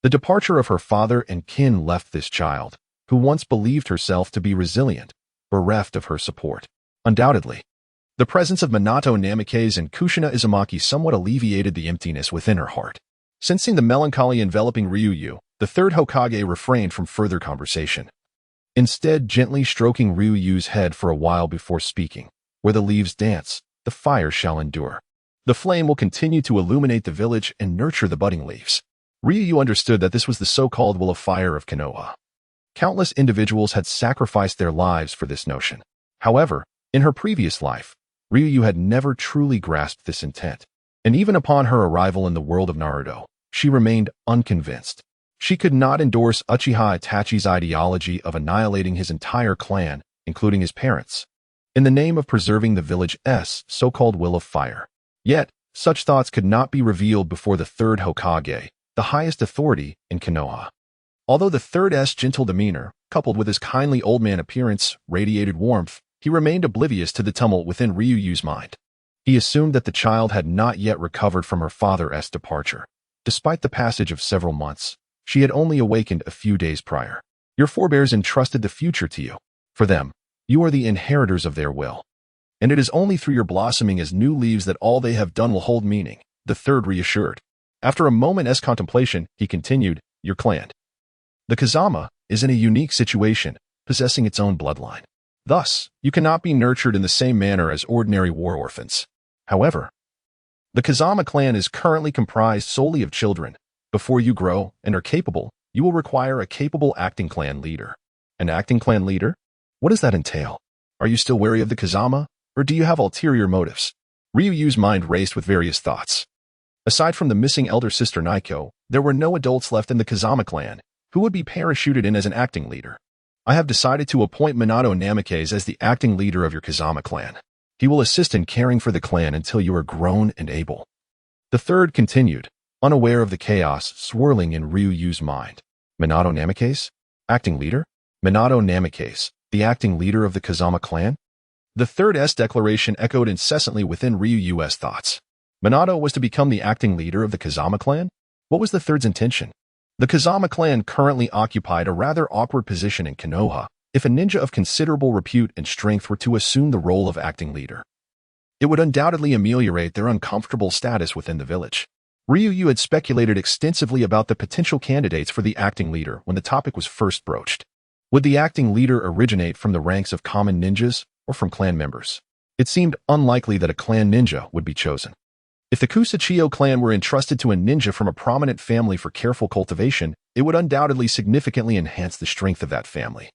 The departure of her father and kin left this child, who once believed herself to be resilient, bereft of her support. Undoubtedly, the presence of Minato Namikaze and Kushina Uzumaki somewhat alleviated the emptiness within her heart. Sensing the melancholy enveloping Ryu, the third Hokage refrained from further conversation, instead gently stroking Ryu's head for a while before speaking. "Where the leaves dance, the fire shall endure. The flame will continue to illuminate the village and nurture the budding leaves." Ryu understood that this was the so-called will of fire of Konoha. Countless individuals had sacrificed their lives for this notion. However, in her previous life, Ryu had never truly grasped this intent. And even upon her arrival in the world of Naruto, she remained unconvinced. She could not endorse Uchiha Itachi's ideology of annihilating his entire clan, including his parents, in the name of preserving the village's so-called will of fire. Yet, such thoughts could not be revealed before the third Hokage, the highest authority in Konoha. Although the third's gentle demeanor, coupled with his kindly old man appearance, radiated warmth, he remained oblivious to the tumult within Ryu's mind. He assumed that the child had not yet recovered from her father's departure. Despite the passage of several months, she had only awakened a few days prior. "Your forebears entrusted the future to you. For them, you are the inheritors of their will. And it is only through your blossoming as new leaves that all they have done will hold meaning," the third reassured. After a moment's contemplation, he continued, "Your clan, the Kazama, is in a unique situation, possessing its own bloodline. Thus, you cannot be nurtured in the same manner as ordinary war orphans. However, the Kazama clan is currently comprised solely of children. Before you grow and are capable, you will require a capable acting clan leader." "An acting clan leader? What does that entail? Are you still wary of the Kazama, or do you have ulterior motives?" Ryu's mind raced with various thoughts. Aside from the missing elder sister Naiko, there were no adults left in the Kazama clan who would be parachuted in as an acting leader. "I have decided to appoint Minato Namikaze as the acting leader of your Kazama clan. He will assist in caring for the clan until you are grown and able." The third continued, unaware of the chaos swirling in Ryu's mind. "Minato Namikaze? Acting leader?" Minato Namikaze, the acting leader of the Kazama clan? The third S declaration echoed incessantly within Ryu's thoughts. Minato was to become the acting leader of the Kazama clan? What was the third's intention? The Kazama clan currently occupied a rather awkward position in Konoha if a ninja of considerable repute and strength were to assume the role of acting leader. It would undoubtedly ameliorate their uncomfortable status within the village. Ryu had speculated extensively about the potential candidates for the acting leader when the topic was first broached. Would the acting leader originate from the ranks of common ninjas or from clan members? It seemed unlikely that a clan ninja would be chosen. If the Kusachio clan were entrusted to a ninja from a prominent family for careful cultivation, it would undoubtedly significantly enhance the strength of that family,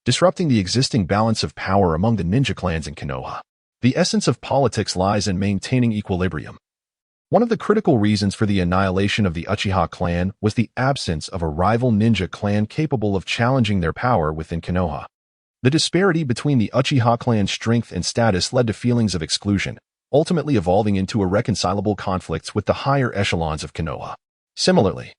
disrupting the existing balance of power among the ninja clans in Konoha. The essence of politics lies in maintaining equilibrium. One of the critical reasons for the annihilation of the Uchiha clan was the absence of a rival ninja clan capable of challenging their power within Konoha. The disparity between the Uchiha clan's strength and status led to feelings of exclusion, ultimately evolving into irreconcilable conflicts with the higher echelons of Konoha. Similarly,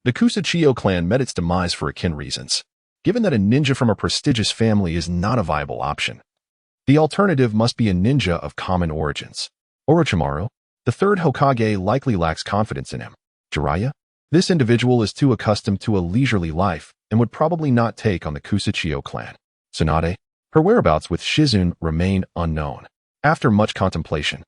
the Kusachio clan met its demise for akin reasons. Given that a ninja from a prestigious family is not a viable option, the alternative must be a ninja of common origins. Orochimaru, the third Hokage, likely lacks confidence in him. Jiraiya? This individual is too accustomed to a leisurely life and would probably not take on the Kusachio clan. Tsunade? Her whereabouts with Shizune remain unknown. After much contemplation,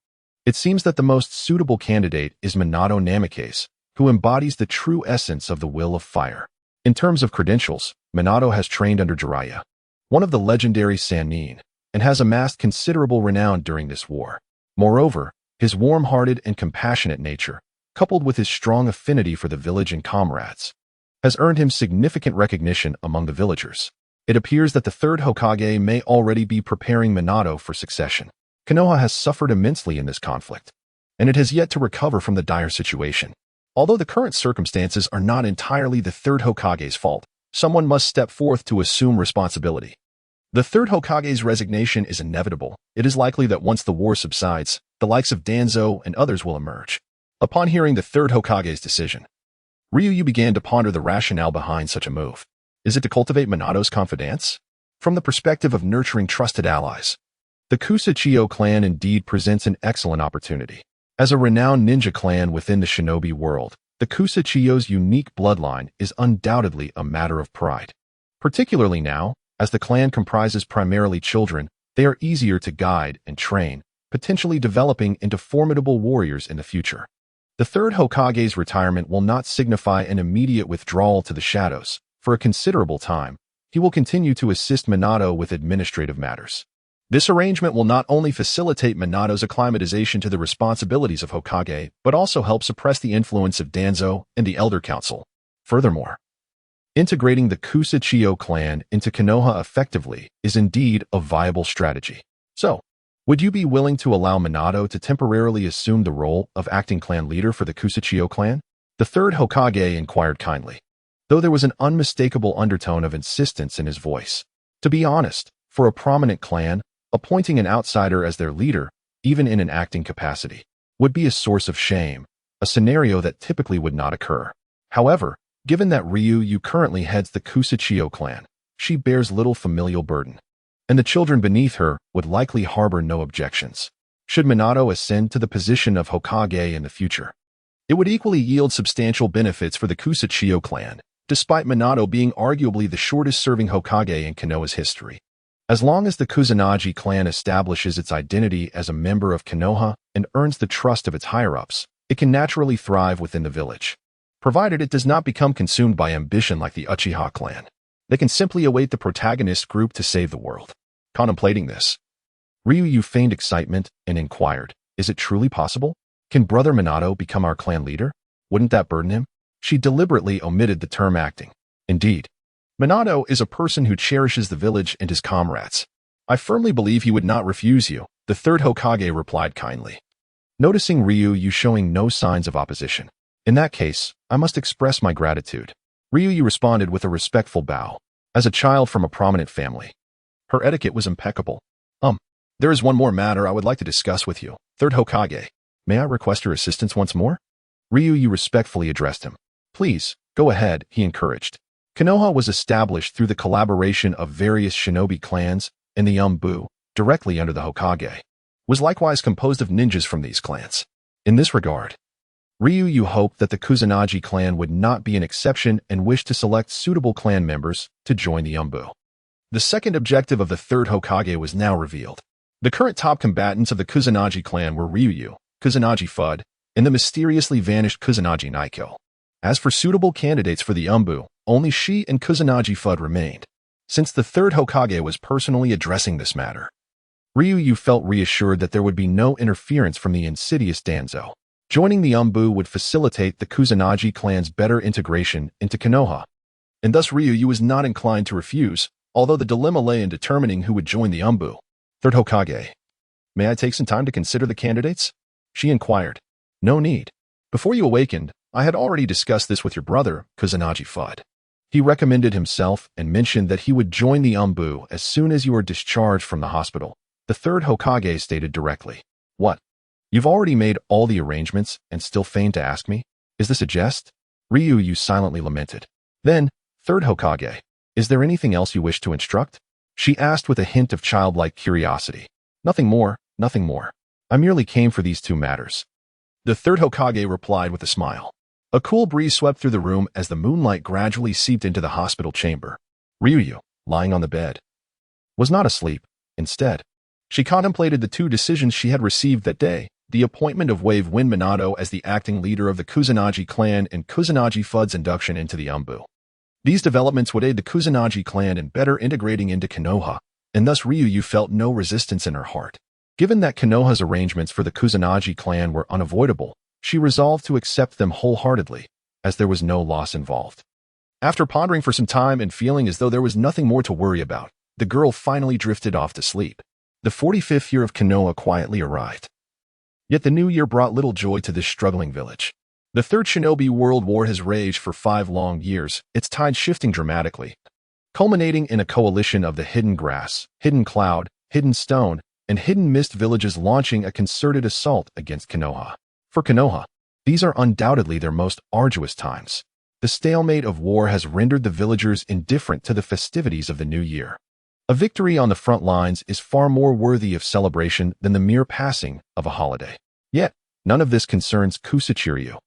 it seems that the most suitable candidate is Minato Namikaze, who embodies the true essence of the will of fire. In terms of credentials, Minato has trained under Jiraiya, one of the legendary Sannin, and has amassed considerable renown during this war. Moreover, his warm-hearted and compassionate nature, coupled with his strong affinity for the village and comrades, has earned him significant recognition among the villagers. It appears that the third Hokage may already be preparing Minato for succession. Konoha has suffered immensely in this conflict, and it has yet to recover from the dire situation. Although the current circumstances are not entirely the third Hokage's fault, someone must step forth to assume responsibility. The third Hokage's resignation is inevitable. It is likely that once the war subsides, the likes of Danzo and others will emerge. Upon hearing the third Hokage's decision, Ryu began to ponder the rationale behind such a move. Is it to cultivate Minato's confidence? From the perspective of nurturing trusted allies, the Kusachio clan indeed presents an excellent opportunity. As a renowned ninja clan within the shinobi world, the Kusachio's unique bloodline is undoubtedly a matter of pride. Particularly now, as the clan comprises primarily children, they are easier to guide and train, potentially developing into formidable warriors in the future. The third Hokage's retirement will not signify an immediate withdrawal to the shadows. For a considerable time, he will continue to assist Minato with administrative matters. This arrangement will not only facilitate Minato's acclimatization to the responsibilities of Hokage, but also help suppress the influence of Danzo and the Elder Council. Furthermore, integrating the Kusachio clan into Konoha effectively is indeed a viable strategy. So, would you be willing to allow Minato to temporarily assume the role of acting clan leader for the Kusachio clan? The third Hokage inquired kindly, though there was an unmistakable undertone of insistence in his voice. To be honest, for a prominent clan, appointing an outsider as their leader, even in an acting capacity, would be a source of shame, a scenario that typically would not occur. However, given that Ryu currently heads the Kusachio clan, she bears little familial burden, and the children beneath her would likely harbor no objections. Should Minato ascend to the position of Hokage in the future, it would equally yield substantial benefits for the Kusachio clan, despite Minato being arguably the shortest-serving Hokage in Konoha's history. As long as the Kusanagi clan establishes its identity as a member of Konoha and earns the trust of its higher-ups, it can naturally thrive within the village, provided it does not become consumed by ambition like the Uchiha clan. They can simply await the protagonist group to save the world. Contemplating this, Ryu feigned excitement and inquired, "Is it truly possible? Can Brother Minato become our clan leader? Wouldn't that burden him?" She deliberately omitted the term acting. Indeed, Minato is a person who cherishes the village and his comrades. I firmly believe he would not refuse you, the third Hokage replied kindly, noticing Ryu showing no signs of opposition. In that case, I must express my gratitude. Ryu responded with a respectful bow. As a child from a prominent family, her etiquette was impeccable. There is one more matter I would like to discuss with you, third Hokage. May I request your assistance once more? Ryu respectfully addressed him. Please, go ahead, he encouraged. Konoha was established through the collaboration of various shinobi clans, and the Umbu, directly under the Hokage, was likewise composed of ninjas from these clans. In this regard, Liuyu hoped that the Kusanagi clan would not be an exception and wished to select suitable clan members to join the Umbu. The second objective of the third Hokage was now revealed. The current top combatants of the Kusanagi clan were Liuyu, Kusanagi Fudd, and the mysteriously vanished Kusanagi Naiko. As for suitable candidates for the Umbu, only she and Kusanagi Fudd remained. Since the third Hokage was personally addressing this matter, Liuyu felt reassured that there would be no interference from the insidious Danzo. Joining the Umbu would facilitate the Kusanagi clan's better integration into Konoha, and thus Liuyu was not inclined to refuse, although the dilemma lay in determining who would join the Umbu. Third Hokage, may I take some time to consider the candidates? She inquired. No need. Before you awakened, I had already discussed this with your brother, Kusanagi Fudd. He recommended himself and mentioned that he would join the Umbu as soon as you are discharged from the hospital. The third Hokage stated directly. What? You've already made all the arrangements and still feign to ask me? Is this a jest? Liuyu silently lamented. Then, third Hokage, is there anything else you wish to instruct? She asked with a hint of childlike curiosity. Nothing more, nothing more. I merely came for these two matters. The third Hokage replied with a smile. A cool breeze swept through the room as the moonlight gradually seeped into the hospital chamber. Liuyu, lying on the bed, was not asleep. Instead, she contemplated the two decisions she had received that day, the appointment of Wave Wind Minato as the acting leader of the Kusanagi clan and Kusanagi Fudd's induction into the Umbu. These developments would aid the Kusanagi clan in better integrating into Konoha, and thus Liuyu felt no resistance in her heart. Given that Konoha's arrangements for the Kusanagi clan were unavoidable, she resolved to accept them wholeheartedly, as there was no loss involved. After pondering for some time and feeling as though there was nothing more to worry about, the girl finally drifted off to sleep. The 45th year of Konoha quietly arrived. Yet the new year brought little joy to this struggling village. The Third Shinobi World War has raged for 5 long years, its tide shifting dramatically, culminating in a coalition of the Hidden Grass, Hidden Cloud, Hidden Stone, and Hidden Mist villages launching a concerted assault against Konoha. For Konoha, these are undoubtedly their most arduous times. The stalemate of war has rendered the villagers indifferent to the festivities of the new year. A victory on the front lines is far more worthy of celebration than the mere passing of a holiday. Yet, none of this concerns Qian,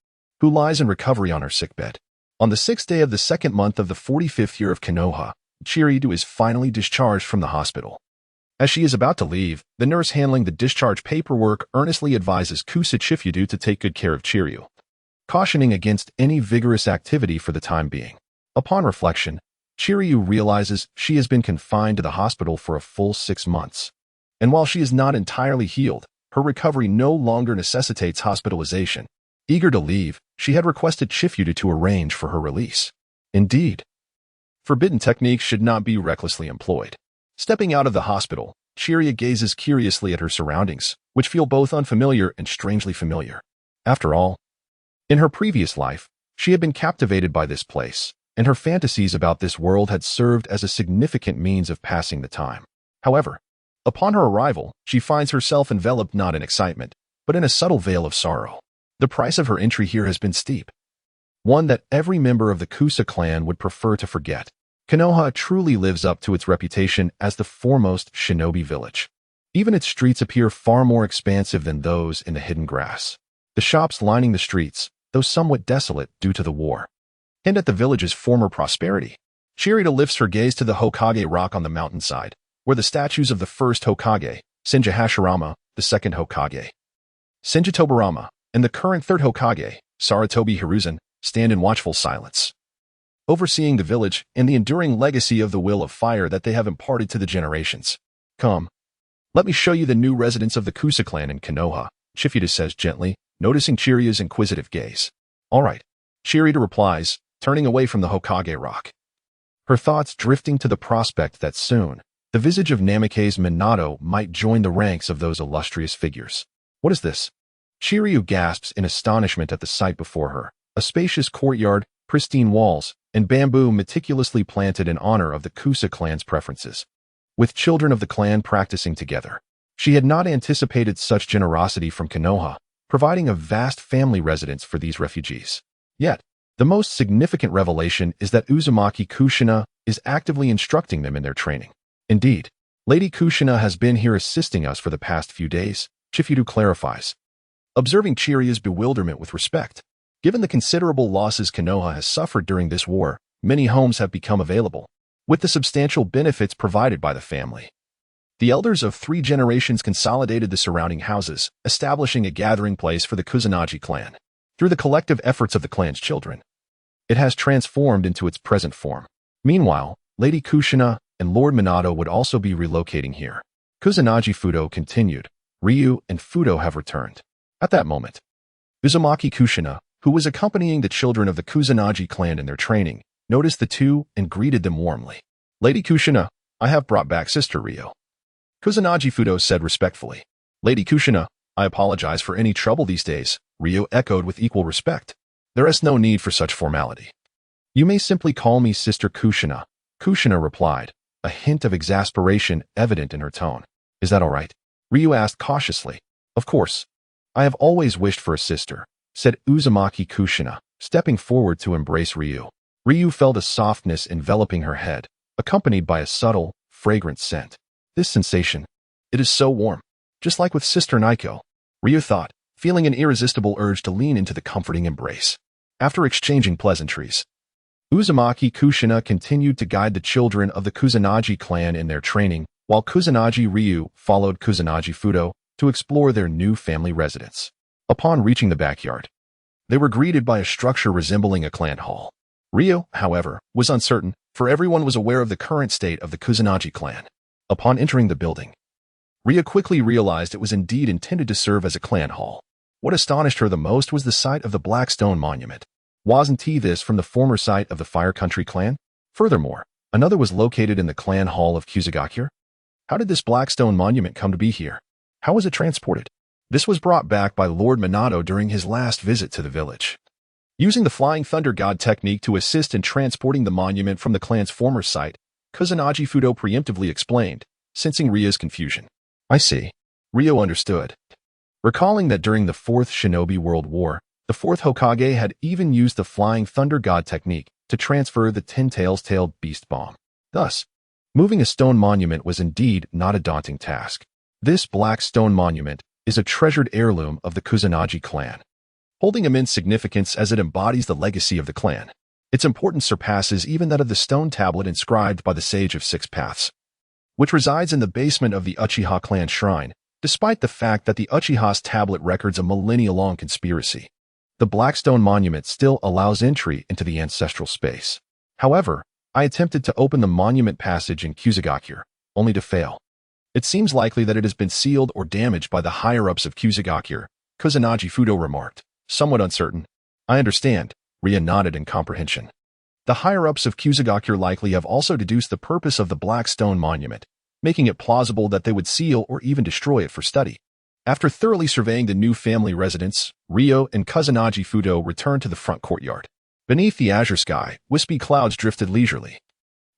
who lies in recovery on her sickbed. On the 6th day of the 2nd month of the 45th year of Konoha, Qian Yu is finally discharged from the hospital. As she is about to leave, the nurse handling the discharge paperwork earnestly advises Qian to take good care of Qian Yu, cautioning against any vigorous activity for the time being. Upon reflection, Qian Yu realizes she has been confined to the hospital for a full 6 months. And while she is not entirely healed, her recovery no longer necessitates hospitalization. Eager to leave, she had requested Qian to arrange for her release. Indeed, forbidden techniques should not be recklessly employed. Stepping out of the hospital, Qian gazes curiously at her surroundings, which feel both unfamiliar and strangely familiar. After all, in her previous life, she had been captivated by this place, and her fantasies about this world had served as a significant means of passing the time. However, upon her arrival, she finds herself enveloped not in excitement, but in a subtle veil of sorrow. The price of her entry here has been steep, one that every member of the Kusa clan would prefer to forget. Konoha truly lives up to its reputation as the foremost shinobi village. Even its streets appear far more expansive than those in the Hidden Grass. The shops lining the streets, though somewhat desolate due to the war, hint at the village's former prosperity. Qian lifts her gaze to the Hokage rock on the mountainside, where the statues of the first Hokage, Senju Hashirama, the second Hokage, Senju Tobarama, and the current third Hokage, Sarutobi Hiruzen, stand in watchful silence, overseeing the village and the enduring legacy of the will of fire that they have imparted to the generations. Come, let me show you the new residents of the Kusa clan in Konoha, Qian says gently, noticing Chiriu's inquisitive gaze. All right, Qian replies, turning away from the Hokage rock, her thoughts drifting to the prospect that soon, the visage of Namikaze Minato might join the ranks of those illustrious figures. What is this? Qian gasps in astonishment at the sight before her, a spacious courtyard, pristine walls, and bamboo meticulously planted in honor of the Kusa clan's preferences, with children of the clan practicing together. She had not anticipated such generosity from Konoha, providing a vast family residence for these refugees. Yet, The most significant revelation is that Uzumaki Kushina is actively instructing them in their training. Indeed, Lady Kushina has been here assisting us for the past few days, Chifudu clarifies, observing Chiria's bewilderment with respect. Given the considerable losses Konoha has suffered during this war, many homes have become available, with the substantial benefits provided by the family. The elders of 3 generations consolidated the surrounding houses, establishing a gathering place for the Kusanagi clan. Through the collective efforts of the clan's children, it has transformed into its present form. Meanwhile, Lady Kushina and Lord Minato would also be relocating here. Kusanagi Fudo continued. Ryu and Fudo have returned. At that moment, Uzumaki Kushina, who was accompanying the children of the Kusanagi clan in their training, noticed the two and greeted them warmly. Lady Kushina, I have brought back Sister Ryu. Kusanagi Fudo said respectfully. Lady Kushina, I apologize for any trouble these days, Ryu echoed with equal respect. There is no need for such formality. You may simply call me Sister Kushina, Kushina replied, a hint of exasperation evident in her tone. Is that all right? Ryu asked cautiously. Of course. I have always wished for a sister, said Uzumaki Kushina, stepping forward to embrace Ryu. Ryu felt a softness enveloping her head, accompanied by a subtle, fragrant scent. This sensation, it is so warm, just like with Sister Naiko, Ryu thought, feeling an irresistible urge to lean into the comforting embrace. After exchanging pleasantries, Uzumaki Kushina continued to guide the children of the Kusanagi clan in their training, while Kusanagi Ryu followed Kusanagi Fudo to explore their new family residence. Upon reaching the backyard, they were greeted by a structure resembling a clan hall. Ryu, however, was uncertain, for everyone was aware of the current state of the Kusanagi clan. Upon entering the building, Ryu quickly realized it was indeed intended to serve as a clan hall. What astonished her the most was the sight of the black stone monument. Wasn't this from the former site of the Fire Country clan? Furthermore, another was located in the clan hall of Kusagakure. How did this black stone monument come to be here? How was it transported? This was brought back by Lord Minato during his last visit to the village. Using the Flying Thunder God technique to assist in transporting the monument from the clan's former site, Kusanagi Fudo preemptively explained, sensing Ryu's confusion. I see. Ryu understood. Recalling that during the Fourth Shinobi World War, the Fourth Hokage had even used the Flying Thunder God technique to transfer the Ten-Tailed Beast Bomb. Thus, moving a stone monument was indeed not a daunting task. This black stone monument is a treasured heirloom of the Kusanagi clan, holding immense significance as it embodies the legacy of the clan. Its importance surpasses even that of the stone tablet inscribed by the Sage of Six Paths, which resides in the basement of the Uchiha clan shrine, despite the fact that the Uchiha's tablet records a millennia-long conspiracy. The black stone monument still allows entry into the ancestral space. However, I attempted to open the monument passage in Kusagakure, only to fail. It seems likely that it has been sealed or damaged by the higher-ups of Kusagakure, Kusanagi Fudo remarked, somewhat uncertain. I understand, Ryu nodded in comprehension. The higher-ups of Kusagakure likely have also deduced the purpose of the black stone monument, making it plausible that they would seal or even destroy it for study. After thoroughly surveying the new family residence, Ryu and Kusanagi Fudo returned to the front courtyard. Beneath the azure sky, wispy clouds drifted leisurely,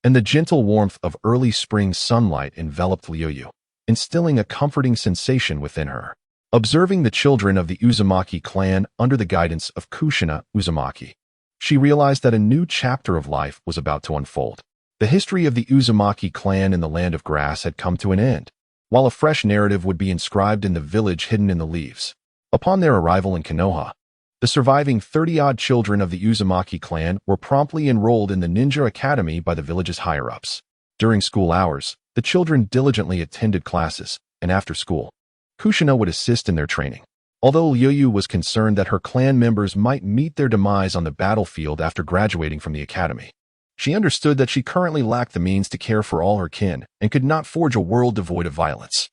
and the gentle warmth of early spring sunlight enveloped Liuyu, instilling a comforting sensation within her. Observing the children of the Uzumaki clan under the guidance of Kushina Uzumaki, she realized that a new chapter of life was about to unfold. The history of the Uzumaki clan in the Land of Grass had come to an end, while a fresh narrative would be inscribed in the village hidden in the leaves. Upon their arrival in Konoha, the surviving 30-odd children of the Uzumaki clan were promptly enrolled in the ninja academy by the village's higher-ups. During school hours, the children diligently attended classes, and after school, Kushina would assist in their training. Although Liuyu was concerned that her clan members might meet their demise on the battlefield after graduating from the academy, she understood that she currently lacked the means to care for all her kin and could not forge a world devoid of violence.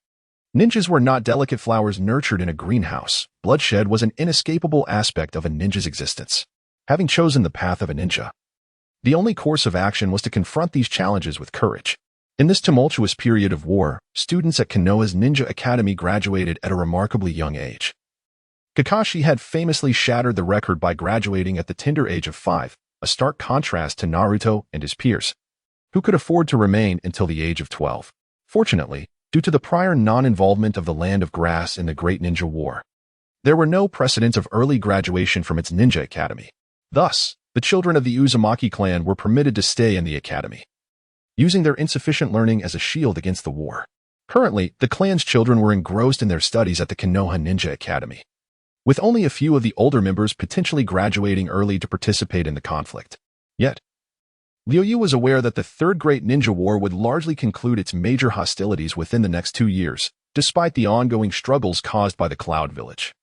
Ninjas were not delicate flowers nurtured in a greenhouse. Bloodshed was an inescapable aspect of a ninja's existence. Having chosen the path of a ninja, the only course of action was to confront these challenges with courage. In this tumultuous period of war, students at Konoha's Ninja Academy graduated at a remarkably young age. Kakashi had famously shattered the record by graduating at the tender age of 5, a stark contrast to Naruto and his peers, who could afford to remain until the age of 12. Fortunately, due to the prior non-involvement of the Land of Grass in the Great Ninja War, there were no precedents of early graduation from its ninja academy. Thus, The children of the Uzumaki clan were permitted to stay in the academy, using their insufficient learning as a shield against the war. Currently, the clan's children were engrossed in their studies at the Konoha Ninja Academy, with only a few of the older members potentially graduating early to participate in the conflict. Yet, Liuyu was aware that the Third Great Ninja War would largely conclude its major hostilities within the next 2 years, despite the ongoing struggles caused by the Cloud Village,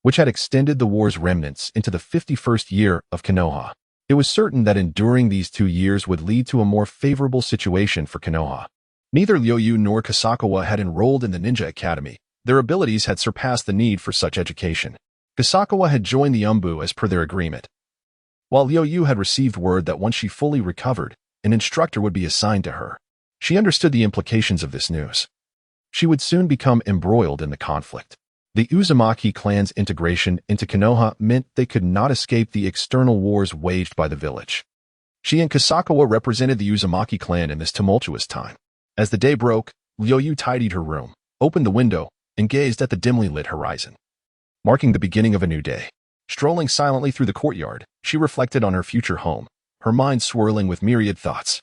which had extended the war's remnants into the 51st year of Konoha. It was certain that enduring these 2 years would lead to a more favorable situation for Konoha. Neither Liuyu nor Kasakawa had enrolled in the Ninja Academy. Their abilities had surpassed the need for such education. Kasakawa had joined the Umbu as per their agreement, while Liuyu had received word that once she fully recovered, an instructor would be assigned to her. She understood the implications of this news. She would soon become embroiled in the conflict. The Uzumaki clan's integration into Konoha meant they could not escape the external wars waged by the village. She and Kasakawa represented the Uzumaki clan in this tumultuous time. As the day broke, Liuyu tidied her room, opened the window, and gazed at the dimly lit horizon, marking the beginning of a new day. Strolling silently through the courtyard, she reflected on her future home, her mind swirling with myriad thoughts.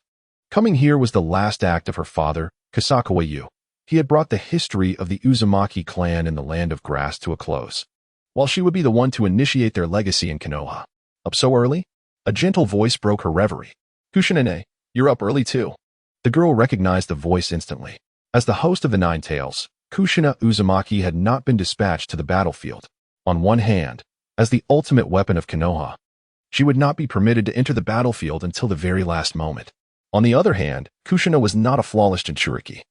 Coming here was the last act of her father, Kasakawa Yu. He had brought the history of the Uzumaki clan in the Land of Grass to a close, while she would be the one to initiate their legacy in Konoha. Up so early? A gentle voice broke her reverie. Kushina-ne, you're up early too. The girl recognized the voice instantly. As the host of the Nine Tails, Kushina Uzumaki had not been dispatched to the battlefield. On one hand, as the ultimate weapon of Konoha, she would not be permitted to enter the battlefield until the very last moment. On the other hand, Kushina was not a flawless Jinchuriki.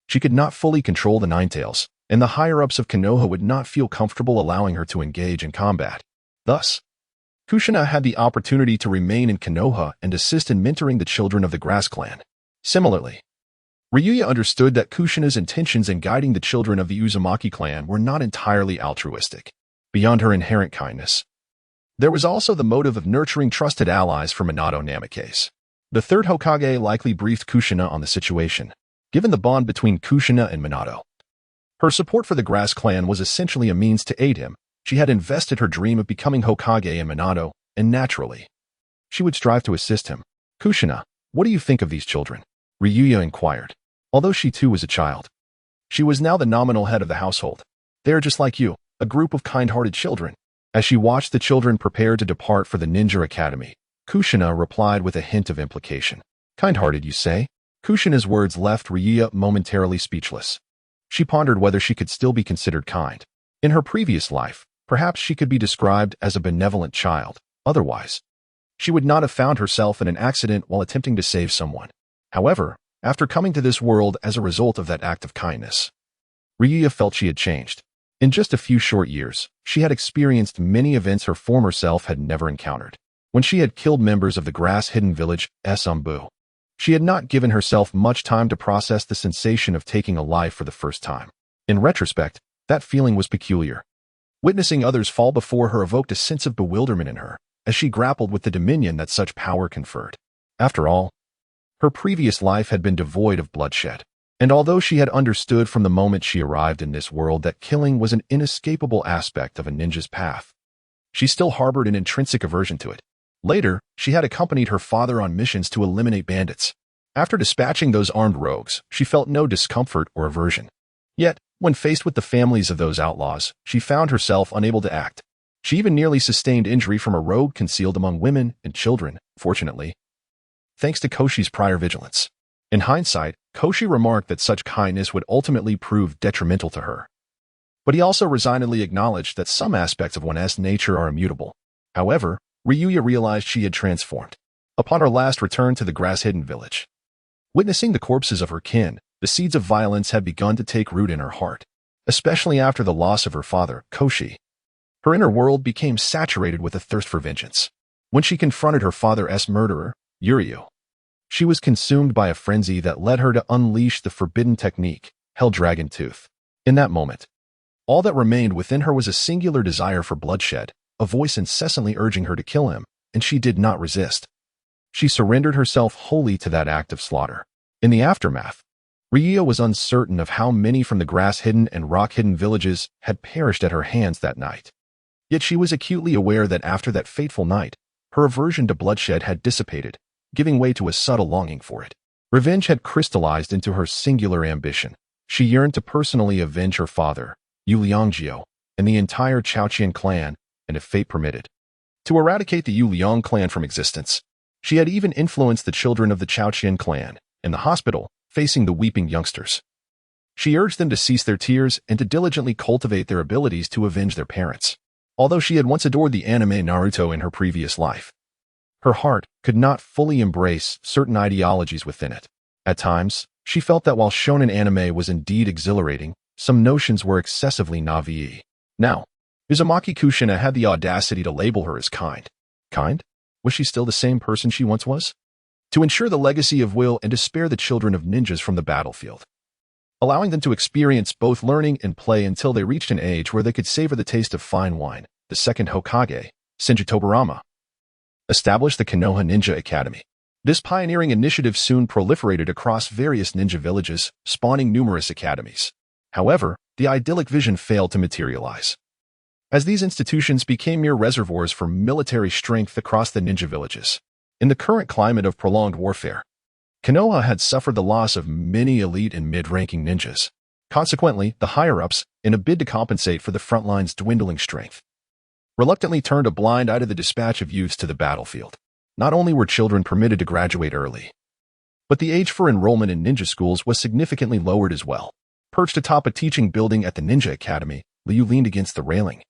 She could not fully control the Nine Tails, and the higher-ups of Konoha would not feel comfortable allowing her to engage in combat. Thus, Kushina had the opportunity to remain in Konoha and assist in mentoring the children of the Grass Clan. Similarly, Ryuya understood that Kushina's intentions in guiding the children of the Uzumaki clan were not entirely altruistic. Beyond her inherent kindness, there was also the motive of nurturing trusted allies for Minato Namikaze. The third Hokage likely briefed Kushina on the situation, given the bond between Kushina and Minato. Her support for the Grass Clan was essentially a means to aid him. She had invested her dream of becoming Hokage in Minato, and naturally, she would strive to assist him. Kushina, what do you think of these children? Ryuya inquired. Although she too was a child, she was now the nominal head of the household. They are just like you, a group of kind-hearted children. As she watched the children prepare to depart for the Ninja Academy, Kushina replied with a hint of implication. Kind-hearted, you say? Kushina's words left Ryuya momentarily speechless. She pondered whether she could still be considered kind. In her previous life, perhaps she could be described as a benevolent child. Otherwise, she would not have found herself in an accident while attempting to save someone. However, after coming to this world as a result of that act of kindness, Ryuya felt she had changed. In just a few short years, she had experienced many events her former self had never encountered. When she had killed members of the grass-hidden village Umbu, she had not given herself much time to process the sensation of taking a life for the first time. In retrospect, that feeling was peculiar. Witnessing others fall before her evoked a sense of bewilderment in her, as she grappled with the dominion that such power conferred. After all, her previous life had been devoid of bloodshed, and although she had understood from the moment she arrived in this world that killing was an inescapable aspect of a ninja's path, she still harbored an intrinsic aversion to it. Later, she had accompanied her father on missions to eliminate bandits. After dispatching those armed rogues, she felt no discomfort or aversion. Yet, when faced with the families of those outlaws, she found herself unable to act. She even nearly sustained injury from a rogue concealed among women and children, fortunately, thanks to Koshi's prior vigilance. In hindsight, Koshi remarked that such kindness would ultimately prove detrimental to her. But he also resignedly acknowledged that some aspects of one's nature are immutable. However, Ryuya realized she had transformed. Upon her last return to the grass-hidden village, witnessing the corpses of her kin, the seeds of violence had begun to take root in her heart, especially after the loss of her father, Koshi. Her inner world became saturated with a thirst for vengeance. When she confronted her father's murderer, Uryu, she was consumed by a frenzy that led her to unleash the forbidden technique, Hell Dragon Tooth. In that moment, all that remained within her was a singular desire for bloodshed, a voice incessantly urging her to kill him, and she did not resist. She surrendered herself wholly to that act of slaughter. In the aftermath, Ryuya was uncertain of how many from the grass-hidden and rock-hidden villages had perished at her hands that night. Yet she was acutely aware that after that fateful night, Her aversion to bloodshed had dissipated, giving way to a subtle longing for it. Revenge had crystallized into her singular ambition. She yearned to personally avenge her father, Yu Liangjiu, and the entire Ca Qian clan, and if fate permitted, to eradicate the Yu Liang clan from existence. She had even influenced the children of the Ca Qian clan, in the hospital, facing the weeping youngsters. She urged them to cease their tears and to diligently cultivate their abilities to avenge their parents. Although she had once adored the anime Naruto in her previous life, her heart could not fully embrace certain ideologies within it. At times, she felt that while shonen anime was indeed exhilarating, some notions were excessively naive. Now, Uzumaki Kushina had the audacity to label her as kind. Kind? Was she still the same person she once was? To ensure the legacy of will and to spare the children of ninjas from the battlefield, allowing them to experience both learning and play until they reached an age where they could savor the taste of fine wine, the second Hokage, Shinji Tobarama, established the Konoha Ninja Academy. This pioneering initiative soon proliferated across various ninja villages, spawning numerous academies. However, the idyllic vision failed to materialize, as these institutions became mere reservoirs for military strength across the ninja villages. In the current climate of prolonged warfare, Konoha had suffered the loss of many elite and mid-ranking ninjas. Consequently, the higher-ups, in a bid to compensate for the front line's dwindling strength, reluctantly turned a blind eye to the dispatch of youths to the battlefield. Not only were children permitted to graduate early, but the age for enrollment in ninja schools was significantly lowered as well. Perched atop a teaching building at the Ninja Academy, Liu leaned against the railing,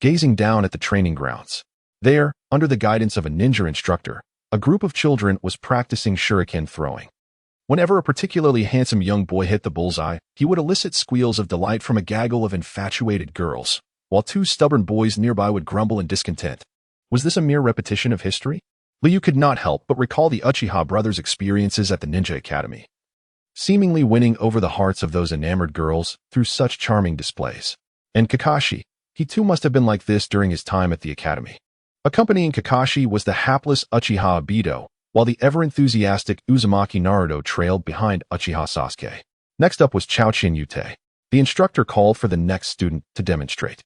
gazing down at the training grounds. There, under the guidance of a ninja instructor, a group of children was practicing shuriken throwing. Whenever a particularly handsome young boy hit the bullseye, he would elicit squeals of delight from a gaggle of infatuated girls, while two stubborn boys nearby would grumble in discontent. Was this a mere repetition of history? Liu could not help but recall the Uchiha brothers' experiences at the Ninja Academy, seemingly winning over the hearts of those enamored girls through such charming displays. And Kakashi, he too must have been like this during his time at the academy. Accompanying Kakashi was the hapless Uchiha Obito, while the ever-enthusiastic Uzumaki Naruto trailed behind Uchiha Sasuke. Next up was Ca Qian Liuyu. The instructor called for the next student to demonstrate.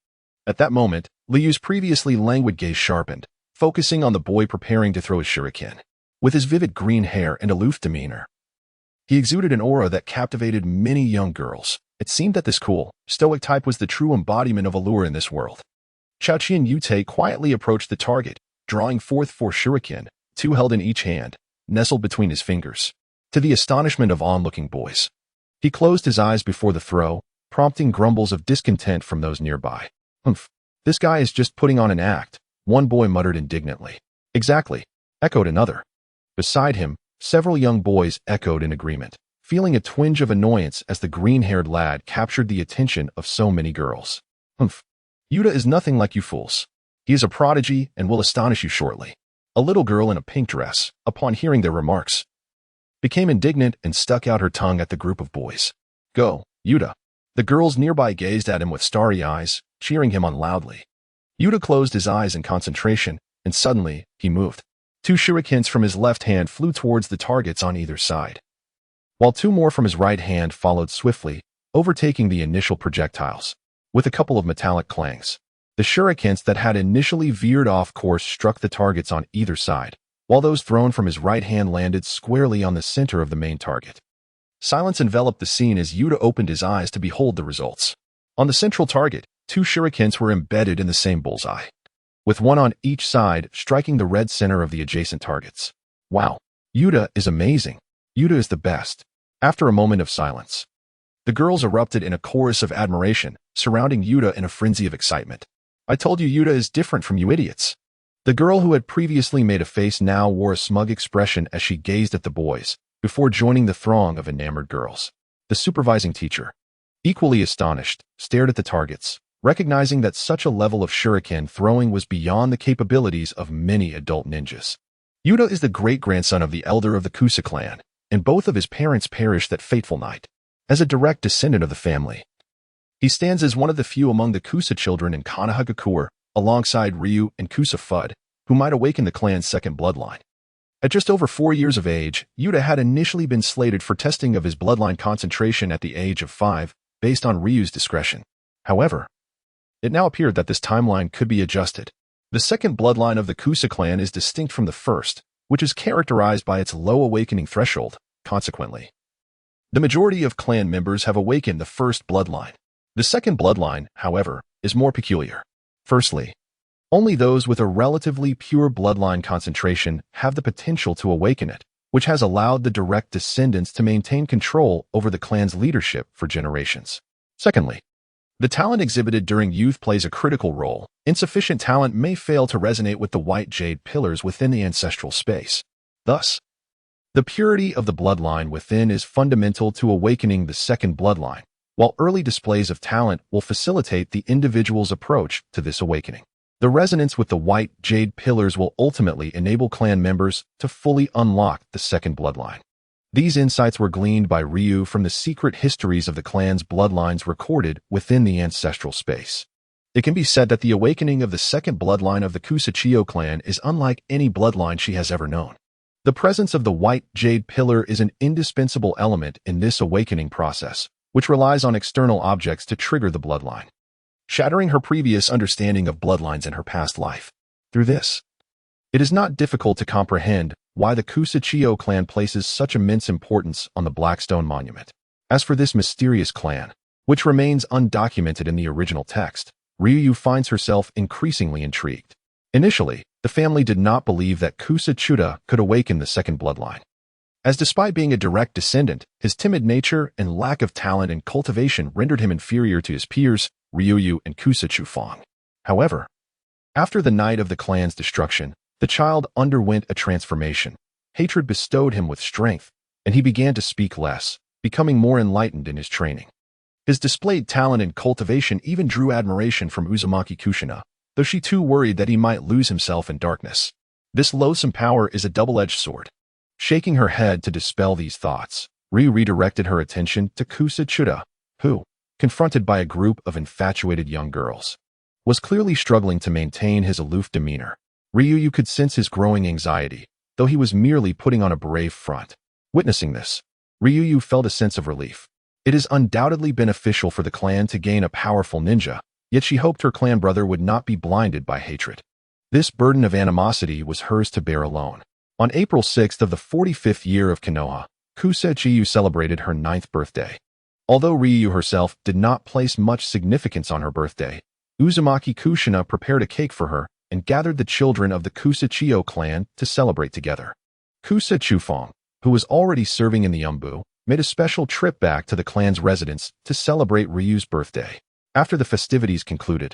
At that moment, Liu's previously languid gaze sharpened, focusing on the boy preparing to throw his shuriken. With his vivid green hair and aloof demeanor, he exuded an aura that captivated many young girls. It seemed that this cool, stoic type was the true embodiment of allure in this world. Ca Qian Liuyu quietly approached the target, drawing forth 4 shuriken, 2 held in each hand, nestled between his fingers. To the astonishment of onlooking boys, he closed his eyes before the throw, prompting grumbles of discontent from those nearby. Humph, this guy is just putting on an act, one boy muttered indignantly. Exactly, echoed another. Beside him, several young boys echoed in agreement, feeling a twinge of annoyance as the green-haired lad captured the attention of so many girls. Humph, Yuta is nothing like you fools. He is a prodigy and will astonish you shortly. A little girl in a pink dress, upon hearing their remarks, became indignant and stuck out her tongue at the group of boys. Go, Yuta. The girls nearby gazed at him with starry eyes, cheering him on loudly. Yuta closed his eyes in concentration, and suddenly, he moved. 2 shurikens from his left hand flew towards the targets on either side, while 2 more from his right hand followed swiftly, overtaking the initial projectiles. With a couple of metallic clangs, the shurikens that had initially veered off course struck the targets on either side, while those thrown from his right hand landed squarely on the center of the main target. Silence enveloped the scene as Yuta opened his eyes to behold the results. On the central target, 2 shurikens were embedded in the same bullseye, with 1 on each side striking the red center of the adjacent targets. Wow, Yuta is amazing. Yuta is the best. After a moment of silence, the girls erupted in a chorus of admiration, surrounding Yuta in a frenzy of excitement. I told you Yuta is different from you idiots. The girl who had previously made a face now wore a smug expression as she gazed at the boys, before joining the throng of enamored girls. The supervising teacher, equally astonished, stared at the targets, recognizing that such a level of shuriken throwing was beyond the capabilities of many adult ninjas. Yuta is the great-grandson of the elder of the Kusa clan, and both of his parents perished that fateful night. As a direct descendant of the family, he stands as one of the few among the Kusa children in Konohagakure, alongside Ryu and Kusa Fudd, who might awaken the clan's second bloodline. At just over 4 years of age, Yuta had initially been slated for testing of his bloodline concentration at the age of 5, based on Ryu's discretion. However, it now appeared that this timeline could be adjusted. The second bloodline of the Kusa clan is distinct from the first, which is characterized by its low awakening threshold. Consequently, the majority of clan members have awakened the first bloodline. The second bloodline, however, is more peculiar. Firstly, only those with a relatively pure bloodline concentration have the potential to awaken it, which has allowed the direct descendants to maintain control over the clan's leadership for generations. Secondly, the talent exhibited during youth plays a critical role. Insufficient talent may fail to resonate with the white jade pillars within the ancestral space. Thus, the purity of the bloodline within is fundamental to awakening the second bloodline, while early displays of talent will facilitate the individual's approach to this awakening. The resonance with the white jade pillars will ultimately enable clan members to fully unlock the second bloodline. These insights were gleaned by Ryu from the secret histories of the clan's bloodlines recorded within the ancestral space. It can be said that the awakening of the second bloodline of the Kusachio clan is unlike any bloodline she has ever known. The presence of the white jade pillar is an indispensable element in this awakening process, which relies on external objects to trigger the bloodline, shattering her previous understanding of bloodlines in her past life. Through this, it is not difficult to comprehend why the Kusachio clan places such immense importance on the Blackstone Monument. As for this mysterious clan, which remains undocumented in the original text, Ryu finds herself increasingly intrigued. Initially, the family did not believe that Kusachuda could awaken the second bloodline, as despite being a direct descendant, his timid nature and lack of talent and cultivation rendered him inferior to his peers, Ryu and Kusachu Feng. However, after the night of the clan's destruction, the child underwent a transformation. Hatred bestowed him with strength, and he began to speak less, becoming more enlightened in his training. His displayed talent and cultivation even drew admiration from Uzumaki Kushina, though she too worried that he might lose himself in darkness. This loathsome power is a double-edged sword. Shaking her head to dispel these thoughts, Ryu redirected her attention to Kusachuda, who, confronted by a group of infatuated young girls, was clearly struggling to maintain his aloof demeanor. Ryu could sense his growing anxiety, though he was merely putting on a brave front. Witnessing this, Ryu felt a sense of relief. It is undoubtedly beneficial for the clan to gain a powerful ninja, yet she hoped her clan brother would not be blinded by hatred. This burden of animosity was hers to bear alone. On April 6th of the 45th year of Konoha, Qian celebrated her 9th birthday. Although Ryu herself did not place much significance on her birthday, Uzumaki Kushina prepared a cake for her and gathered the children of the Kusachio clan to celebrate together. Kusachu Feng, who was already serving in the Umbu, made a special trip back to the clan's residence to celebrate Ryu's birthday. After the festivities concluded,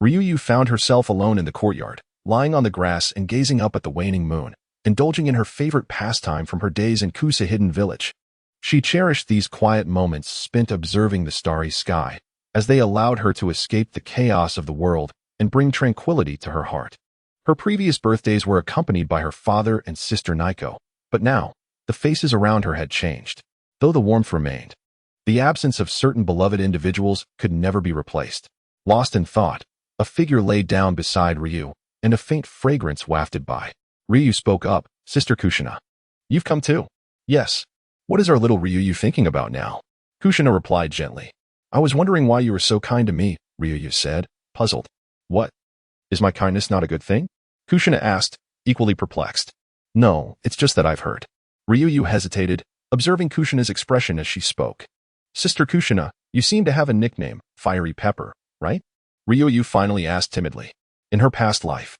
Ryu found herself alone in the courtyard, lying on the grass and gazing up at the waning moon, indulging in her favorite pastime from her days in Kusa Hidden Village. She cherished these quiet moments spent observing the starry sky, as they allowed her to escape the chaos of the world and bring tranquility to her heart. Her previous birthdays were accompanied by her father and sister Naiko, but now, the faces around her had changed. Though the warmth remained, the absence of certain beloved individuals could never be replaced. Lost in thought, a figure lay down beside Ryu, and a faint fragrance wafted by. Ryu spoke up, "Sister Kushina, you've come too." "Yes. What is our little Ryu thinking about now?" Kushina replied gently. "I was wondering why you were so kind to me," Ryu said, puzzled. "What? Is my kindness not a good thing?" Kushina asked, equally perplexed. "No, it's just that I've heard." Ryu hesitated, observing Kushina's expression as she spoke. "Sister Kushina, you seem to have a nickname, Fiery Pepper, right?" Ryu finally asked timidly. In her past life,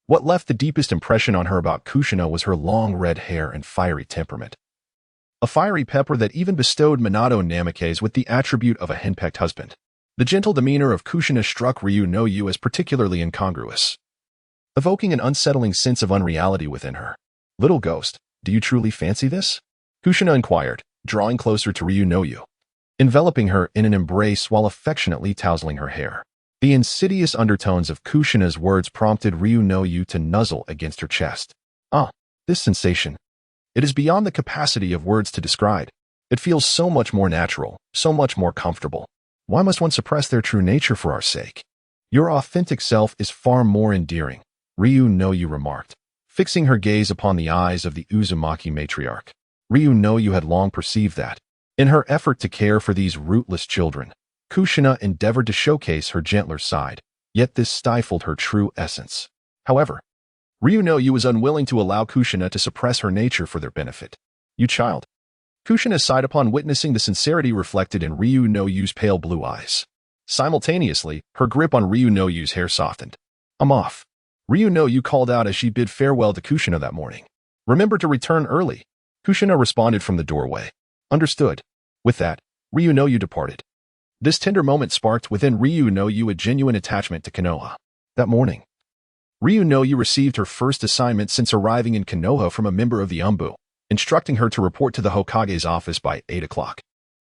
what left the deepest impression on her about Kushina was her long red hair and fiery temperament. A fiery pepper that even bestowed Minato Namikaze with the attribute of a henpecked husband. The gentle demeanor of Kushina struck Ryu no Yu as particularly incongruous, evoking an unsettling sense of unreality within her. "Little ghost, do you truly fancy this?" Kushina inquired, drawing closer to Ryu no Yu, enveloping her in an embrace while affectionately tousling her hair. The insidious undertones of Kushina's words prompted Ryu no Yu to nuzzle against her chest. "Ah, this sensation. It is beyond the capacity of words to describe. It feels so much more natural, so much more comfortable. Why must one suppress their true nature for our sake? Your authentic self is far more endearing," Ryu no Yu remarked, fixing her gaze upon the eyes of the Uzumaki matriarch. Ryu no Yu had long perceived that, in her effort to care for these rootless children, Kushina endeavored to showcase her gentler side, yet this stifled her true essence. However, Ryunoyu was unwilling to allow Kushina to suppress her nature for their benefit. "You child." Kushina sighed upon witnessing the sincerity reflected in Ryunoyu's pale blue eyes. Simultaneously, her grip on Ryunoyu's hair softened. "I'm off." Ryunoyu called out as she bid farewell to Kushina that morning. "Remember to return early." Kushina responded from the doorway. "Understood." With that, Ryunoyu departed. This tender moment sparked within Ryunoyu a genuine attachment to Konoha. That morning, Ryunoyu received her first assignment since arriving in Konoha from a member of the Umbu, instructing her to report to the Hokage's office by 8 o'clock.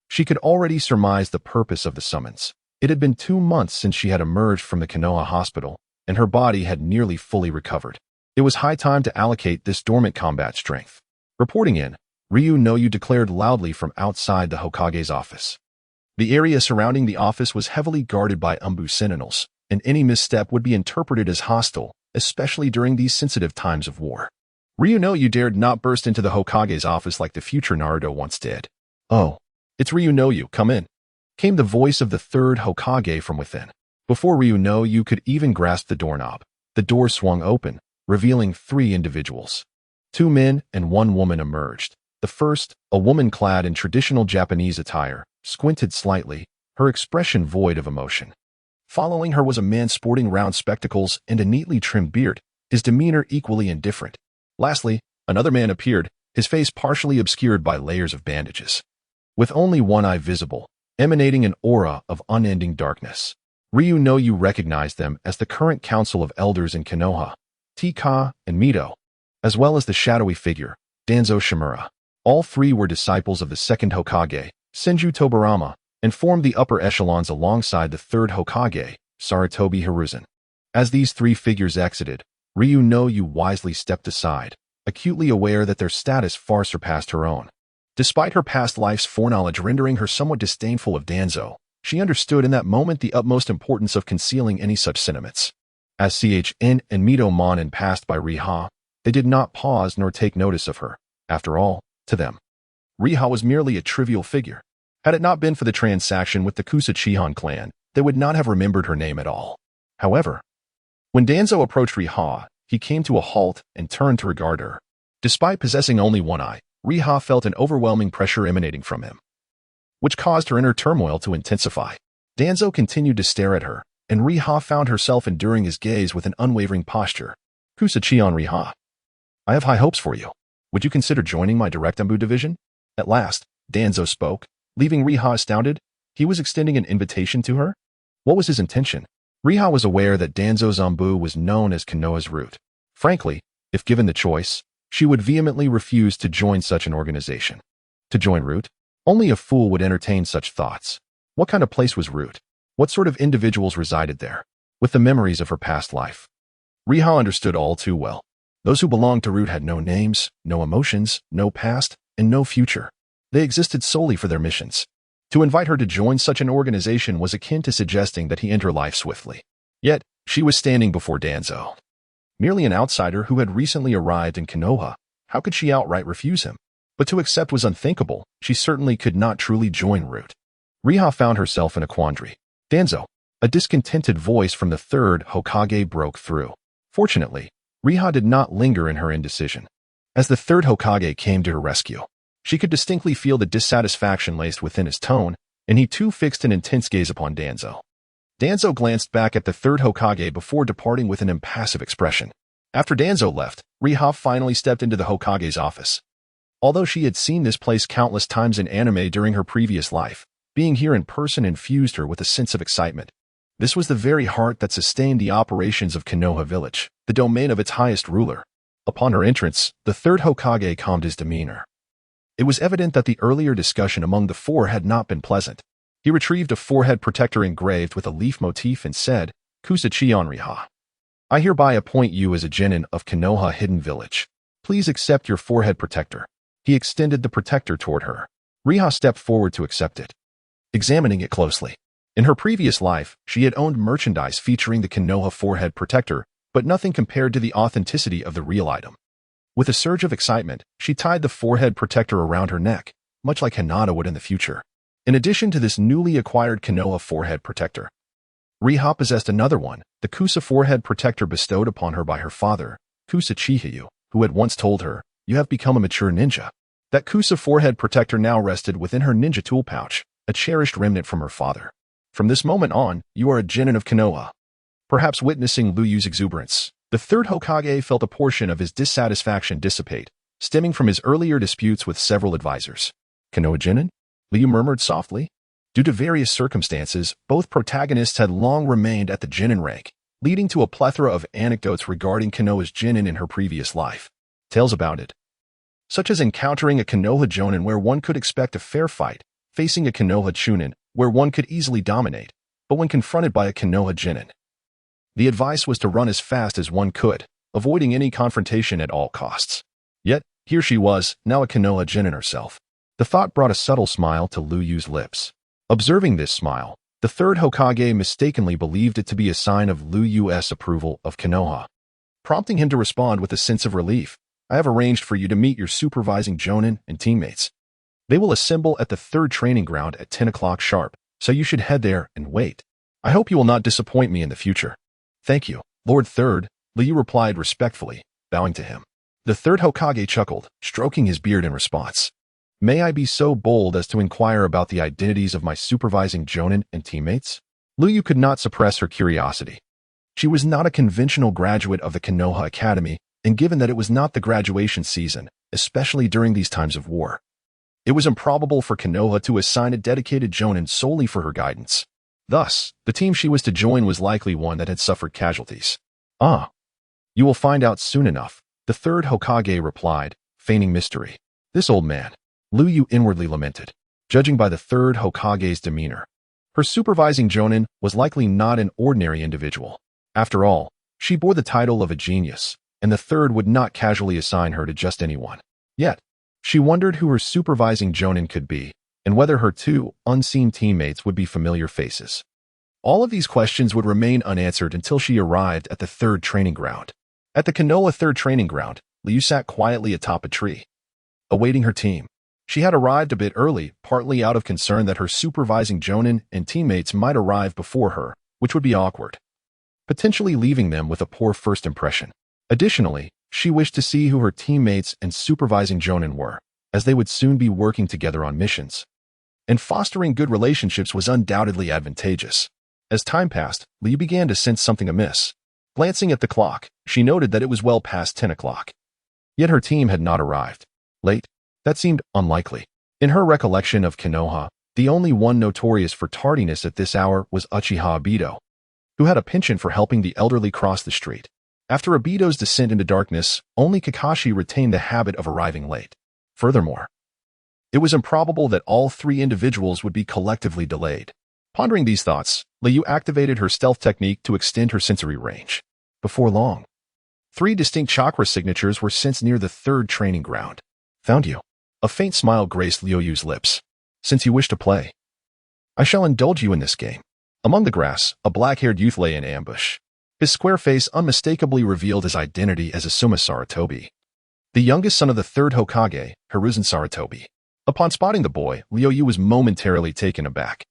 She could already surmise the purpose of the summons. It had been 2 months since she had emerged from the Konoha hospital, and her body had nearly fully recovered. It was high time to allocate this dormant combat strength. Reporting in, Ryunoyu declared loudly from outside the Hokage's office. The area surrounding the office was heavily guarded by Umbu sentinels, and any misstep would be interpreted as hostile, especially during these sensitive times of war. Ryunoyu dared not burst into the Hokage's office like the future Naruto once did. "Oh, it's Ryunoyu, come in," came the voice of the third Hokage from within. Before Ryunoyu could even grasp the doorknob, the door swung open, revealing 3 individuals. 2 men and 1 woman emerged. The first, a woman clad in traditional Japanese attire, squinted slightly, her expression void of emotion. Following her was a man sporting round spectacles and a neatly trimmed beard, his demeanor equally indifferent. Lastly, another man appeared, his face partially obscured by layers of bandages. With only one eye visible, emanating an aura of unending darkness, Ryunoyu recognized them as the current council of elders in Konoha, Tika and Mito, as well as the shadowy figure, Danzo Shimura. All 3 were disciples of the second Hokage, Senju Tobarama, and formed the upper echelons alongside the third Hokage, Sarutobi Hiruzen. As these 3 figures exited, Ryunoyu wisely stepped aside, acutely aware that their status far surpassed her own. Despite her past life's foreknowledge rendering her somewhat disdainful of Danzo, she understood in that moment the utmost importance of concealing any such sentiments. As Chn and Mito Monin passed by Riha, they did not pause nor take notice of her. After all, to them, Riha was merely a trivial figure. Had it not been for the transaction with the Kusa Chihan clan, they would not have remembered her name at all. However, when Danzo approached Riha, he came to a halt and turned to regard her. Despite possessing only one eye, Riha felt an overwhelming pressure emanating from him, which caused her inner turmoil to intensify. Danzo continued to stare at her, and Riha found herself enduring his gaze with an unwavering posture. "Kusa Chihan Riha, I have high hopes for you. Would you consider joining my direct Umbu division?" At last, Danzo spoke, leaving Riha astounded. He was extending an invitation to her? What was his intention? Riha was aware that Danzo's Umbu was known as Konoha's root. Frankly, if given the choice, she would vehemently refuse to join such an organization. To join Root? Only a fool would entertain such thoughts. What kind of place was Root? What sort of individuals resided there? With the memories of her past life, Riha understood all too well. Those who belonged to Root had no names, no emotions, no past, and no future. They existed solely for their missions. To invite her to join such an organization was akin to suggesting that he end her life swiftly. Yet, she was standing before Danzo. Merely an outsider who had recently arrived in Konoha, how could she outright refuse him? But to accept was unthinkable. She certainly could not truly join Root. Riha found herself in a quandary. "Danzo," a discontented voice from the third Hokage broke through. Fortunately, Riha did not linger in her indecision. As the third Hokage came to her rescue, she could distinctly feel the dissatisfaction laced within his tone, and he too fixed an intense gaze upon Danzo. Danzo glanced back at the third Hokage before departing with an impassive expression. After Danzo left, Riha finally stepped into the Hokage's office. Although she had seen this place countless times in anime during her previous life, being here in person infused her with a sense of excitement. This was the very heart that sustained the operations of Konoha Village, the domain of its highest ruler. Upon her entrance, the third Hokage calmed his demeanor. It was evident that the earlier discussion among the 4 had not been pleasant. He retrieved a forehead protector engraved with a leaf motif and said, "Kusa Chihan Riha, I hereby appoint you as a genin of Konoha Hidden Village. Please accept your forehead protector." He extended the protector toward her. Riha stepped forward to accept it, examining it closely. In her previous life, she had owned merchandise featuring the Konoha forehead protector, but nothing compared to the authenticity of the real item. With a surge of excitement, she tied the forehead protector around her neck, much like Hinata would in the future. In addition to this newly acquired Konoha forehead protector, Riha possessed another one, the Kusa forehead protector bestowed upon her by her father, Kusa Chihiyu, who had once told her, "You have become a mature ninja." That Kusa forehead protector now rested within her ninja tool pouch, a cherished remnant from her father. From this moment on, you are a genin of Konoha. Perhaps witnessing Liuyu's exuberance, the third Hokage felt a portion of his dissatisfaction dissipate, stemming from his earlier disputes with several advisors. Konoha genin? Liuyu murmured softly. Due to various circumstances, both protagonists had long remained at the genin rank, leading to a plethora of anecdotes regarding Konoha's genin in her previous life. Tales about it, such as encountering a Konoha jonin where one could expect a fair fight, facing a Konoha chunin where one could easily dominate, but when confronted by a Konoha genin, the advice was to run as fast as one could, avoiding any confrontation at all costs. Yet, here she was, now a Konoha genin herself. The thought brought a subtle smile to Liuyu's lips. Observing this smile, the third Hokage mistakenly believed it to be a sign of Liuyu's approval of Konoha, prompting him to respond with a sense of relief. I have arranged for you to meet your supervising jonin and teammates. They will assemble at the third training ground at 10 o'clock sharp, so you should head there and wait. I hope you will not disappoint me in the future. Thank you, Lord Third, Liuyu replied respectfully, bowing to him. The third Hokage chuckled, stroking his beard in response. May I be so bold as to inquire about the identities of my supervising jonin and teammates? Liuyu could not suppress her curiosity. She was not a conventional graduate of the Konoha Academy, and given that it was not the graduation season, especially during these times of war, it was improbable for Konoha to assign a dedicated jonin solely for her guidance. Thus, the team she was to join was likely one that had suffered casualties. Ah, you will find out soon enough, the third Hokage replied, feigning mystery. This old man, Liuyu inwardly lamented, judging by the third Hokage's demeanor. Her supervising jonin was likely not an ordinary individual. After all, she bore the title of a genius, and the third would not casually assign her to just anyone. Yet, she wondered who her supervising jonin could be, and whether her two unseen teammates would be familiar faces. All of these questions would remain unanswered until she arrived at the third training ground. At the Konoha third training ground, Liuyu sat quietly atop a tree, awaiting her team. She had arrived a bit early, partly out of concern that her supervising jonin and teammates might arrive before her, which would be awkward, potentially leaving them with a poor first impression. Additionally, she wished to see who her teammates and supervising jonin were, as they would soon be working together on missions. And fostering good relationships was undoubtedly advantageous. As time passed, Liuyu began to sense something amiss. Glancing at the clock, she noted that it was well past 10 o'clock. Yet her team had not arrived. Late? That seemed unlikely. In her recollection of Konoha, the only one notorious for tardiness at this hour was Uchiha Obito, who had a penchant for helping the elderly cross the street. After Obito's descent into darkness, only Kakashi retained the habit of arriving late. Furthermore, it was improbable that all three individuals would be collectively delayed. Pondering these thoughts, Liuyu activated her stealth technique to extend her sensory range. Before long, 3 distinct chakra signatures were sensed near the third training ground. Found you. A faint smile graced Liuyu's lips. Since you wish to play, I shall indulge you in this game. Among the grass, a black-haired youth lay in ambush. His square face unmistakably revealed his identity as Asuma Sarutobi, the youngest son of the third Hokage, Hiruzen Sarutobi. Upon spotting the boy, Liuyu was momentarily taken aback.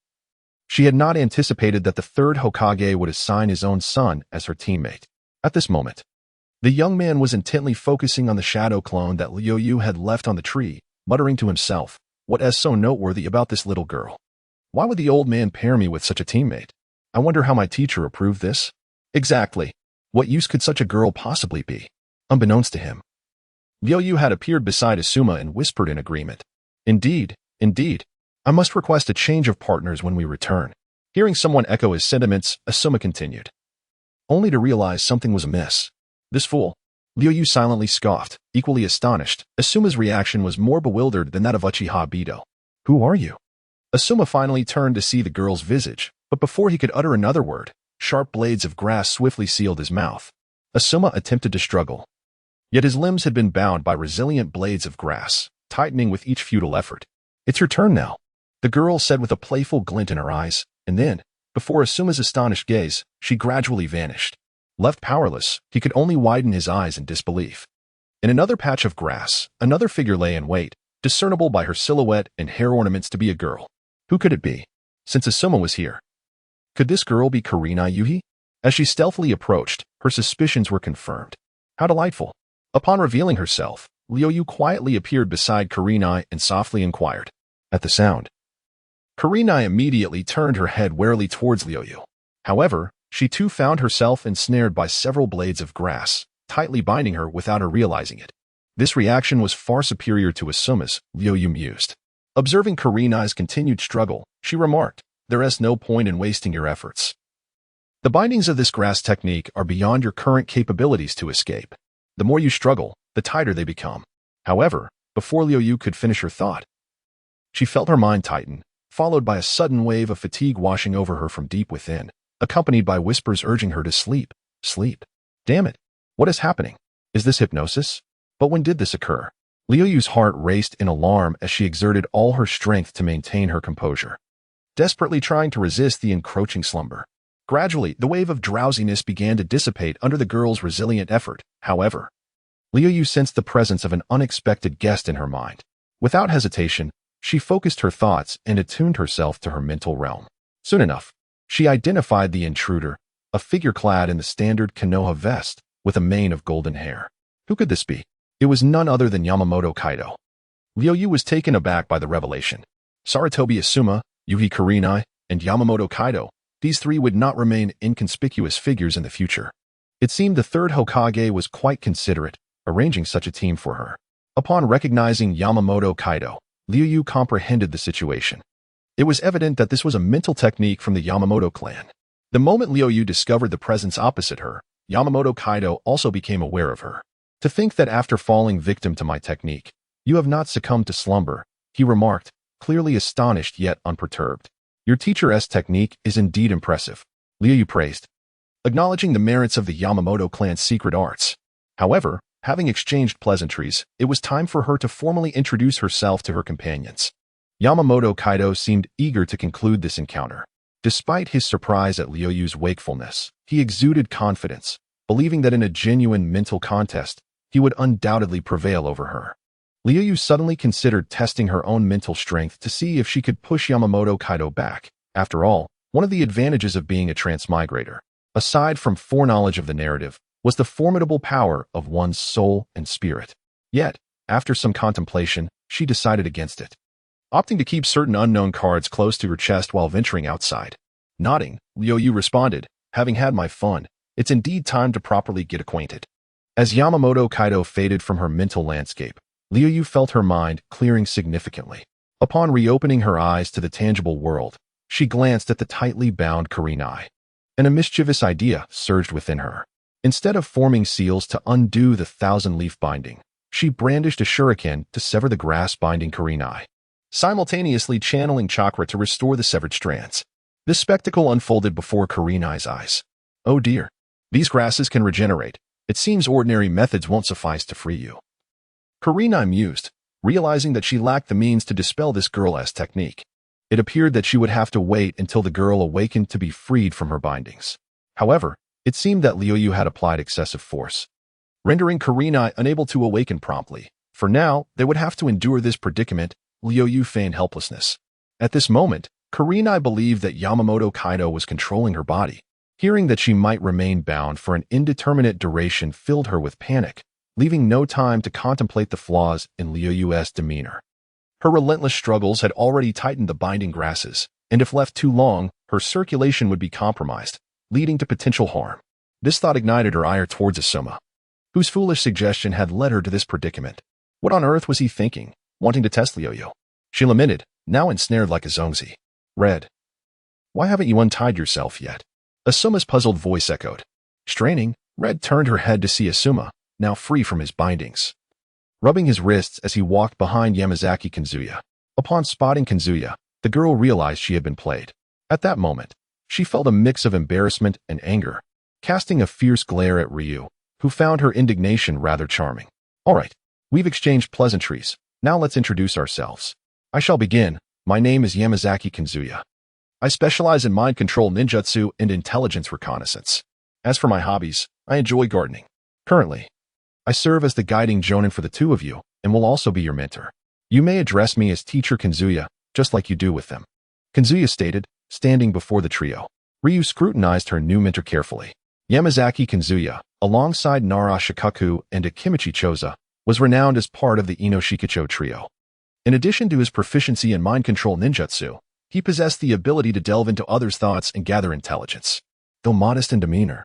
She had not anticipated that the third Hokage would assign his own son as her teammate. At this moment, the young man was intently focusing on the shadow clone that Liuyu had left on the tree, muttering to himself, "What is so noteworthy about this little girl? Why would the old man pair me with such a teammate? I wonder how my teacher approved this? Exactly. What use could such a girl possibly be?" Unbeknownst to him, Liuyu had appeared beside Asuma and whispered in agreement. Indeed. I must request a change of partners when we return." Hearing someone echo his sentiments, Asuma continued, only to realize something was amiss. This fool. Liuyu silently scoffed, equally astonished. Asuma's reaction was more bewildered than that of Uchiha Obito. "Who are you?" Asuma finally turned to see the girl's visage, but before he could utter another word, sharp blades of grass swiftly sealed his mouth. Asuma attempted to struggle, yet his limbs had been bound by resilient blades of grass, tightening with each futile effort. "It's your turn now," the girl said with a playful glint in her eyes, and then, before Asuma's astonished gaze, she gradually vanished. Left powerless, he could only widen his eyes in disbelief. In another patch of grass, another figure lay in wait, discernible by her silhouette and hair ornaments to be a girl. Who could it be? Since Asuma was here, Could this girl be Qian Nai Zi? As she stealthily approached, her suspicions were confirmed. How delightful. Upon revealing herself, Liuyu quietly appeared beside Qian Nai and softly inquired. At the sound, Qian Nai immediately turned her head warily towards Liuyu. However, she too found herself ensnared by several blades of grass, tightly binding her without her realizing it. This reaction was far superior to Asuma's, Liuyu mused. Observing Qian Nai's continued struggle, she remarked, "There is no point in wasting your efforts. The bindings of this grass technique are beyond your current capabilities to escape. The more you struggle, the tighter they become." However, before Liuyu could finish her thought, she felt her mind tighten, followed by a sudden wave of fatigue washing over her from deep within, accompanied by whispers urging her to sleep. Sleep. Damn it. What is happening? Is this hypnosis? But when did this occur? Liuyu's heart raced in alarm as she exerted all her strength to maintain her composure, desperately trying to resist the encroaching slumber. Gradually, the wave of drowsiness began to dissipate under the girl's resilient effort. However, Liuyu sensed the presence of an unexpected guest in her mind. Without hesitation, she focused her thoughts and attuned herself to her mental realm. Soon enough, she identified the intruder, a figure clad in the standard Konoha vest, with a mane of golden hair. Who could this be? It was none other than Yamamoto Kaido. Liuyu was taken aback by the revelation. Sarutobi Asuma, Yuhi Qian, and Yamamoto Kaido, these three would not remain inconspicuous figures in the future. It seemed the third Hokage was quite considerate, arranging such a team for her. Upon recognizing Yamamoto Kaido, Liuyu comprehended the situation. It was evident that this was a mental technique from the Yamamoto clan. The moment Liuyu discovered the presence opposite her, Yamamoto Kaido also became aware of her. To think that after falling victim to my technique, you have not succumbed to slumber, he remarked, clearly astonished yet unperturbed. Your teacher's technique is indeed impressive, Liuyu praised, acknowledging the merits of the Yamamoto clan's secret arts. However, having exchanged pleasantries, it was time for her to formally introduce herself to her companions. Yamamoto Kaido seemed eager to conclude this encounter. Despite his surprise at Liuyu's wakefulness, he exuded confidence, believing that in a genuine mental contest, he would undoubtedly prevail over her. Liuyu suddenly considered testing her own mental strength to see if she could push Yamamoto Kaido back. After all, one of the advantages of being a transmigrator, aside from foreknowledge of the narrative, was the formidable power of one's soul and spirit. Yet, after some contemplation, she decided against it, opting to keep certain unknown cards close to her chest while venturing outside. Nodding, Liuyu responded, "Having had my fun, it's indeed time to properly get acquainted." As Yamamoto Kaido faded from her mental landscape, Liuyu felt her mind clearing significantly. Upon reopening her eyes to the tangible world, she glanced at the tightly bound Qian Nai, and a mischievous idea surged within her. Instead of forming seals to undo the thousand-leaf binding, she brandished a shuriken to sever the grass binding Qian Nai, simultaneously channeling chakra to restore the severed strands. This spectacle unfolded before Qian Nai's eyes. Oh dear, these grasses can regenerate. It seems ordinary methods won't suffice to free you. Qian Nai mused, realizing that she lacked the means to dispel this girl's technique. It appeared that she would have to wait until the girl awakened to be freed from her bindings. However, it seemed that Liuyu had applied excessive force, rendering Qian Nai unable to awaken promptly. For now, they would have to endure this predicament. Liuyu feigned helplessness. At this moment, Qian Nai believed that Yamamoto Kaido was controlling her body. Hearing that she might remain bound for an indeterminate duration filled her with panic, leaving no time to contemplate the flaws in Liuyu's demeanor. Her relentless struggles had already tightened the binding grasses, and if left too long, her circulation would be compromised, leading to potential harm. This thought ignited her ire towards Asuma, whose foolish suggestion had led her to this predicament. What on earth was he thinking, wanting to test Liuyu? She lamented, now ensnared like a zongzi. Red. Why haven't you untied yourself yet? Asuma's puzzled voice echoed. Straining, Red turned her head to see Asuma, now free from his bindings, rubbing his wrists as he walked behind Yamazaki Kanzuya. Upon spotting Kanzuya, the girl realized she had been played. At that moment, she felt a mix of embarrassment and anger, casting a fierce glare at Ryu, who found her indignation rather charming. All right, we've exchanged pleasantries. Now let's introduce ourselves. I shall begin. My name is Yamazaki Kanzuya. I specialize in mind control ninjutsu and intelligence reconnaissance. As for my hobbies, I enjoy gardening. Currently, I serve as the guiding jonin for the two of you and will also be your mentor. You may address me as Teacher Kanzuya, just like you do with them. Kanzuya stated, standing before the trio. Ryu scrutinized her new mentor carefully. Yamazaki Kanzuya, alongside Nara Shikaku and Akimichi Choza, was renowned as part of the Ino Shikacho trio. In addition to his proficiency in mind control ninjutsu, he possessed the ability to delve into others' thoughts and gather intelligence. Though modest in demeanor,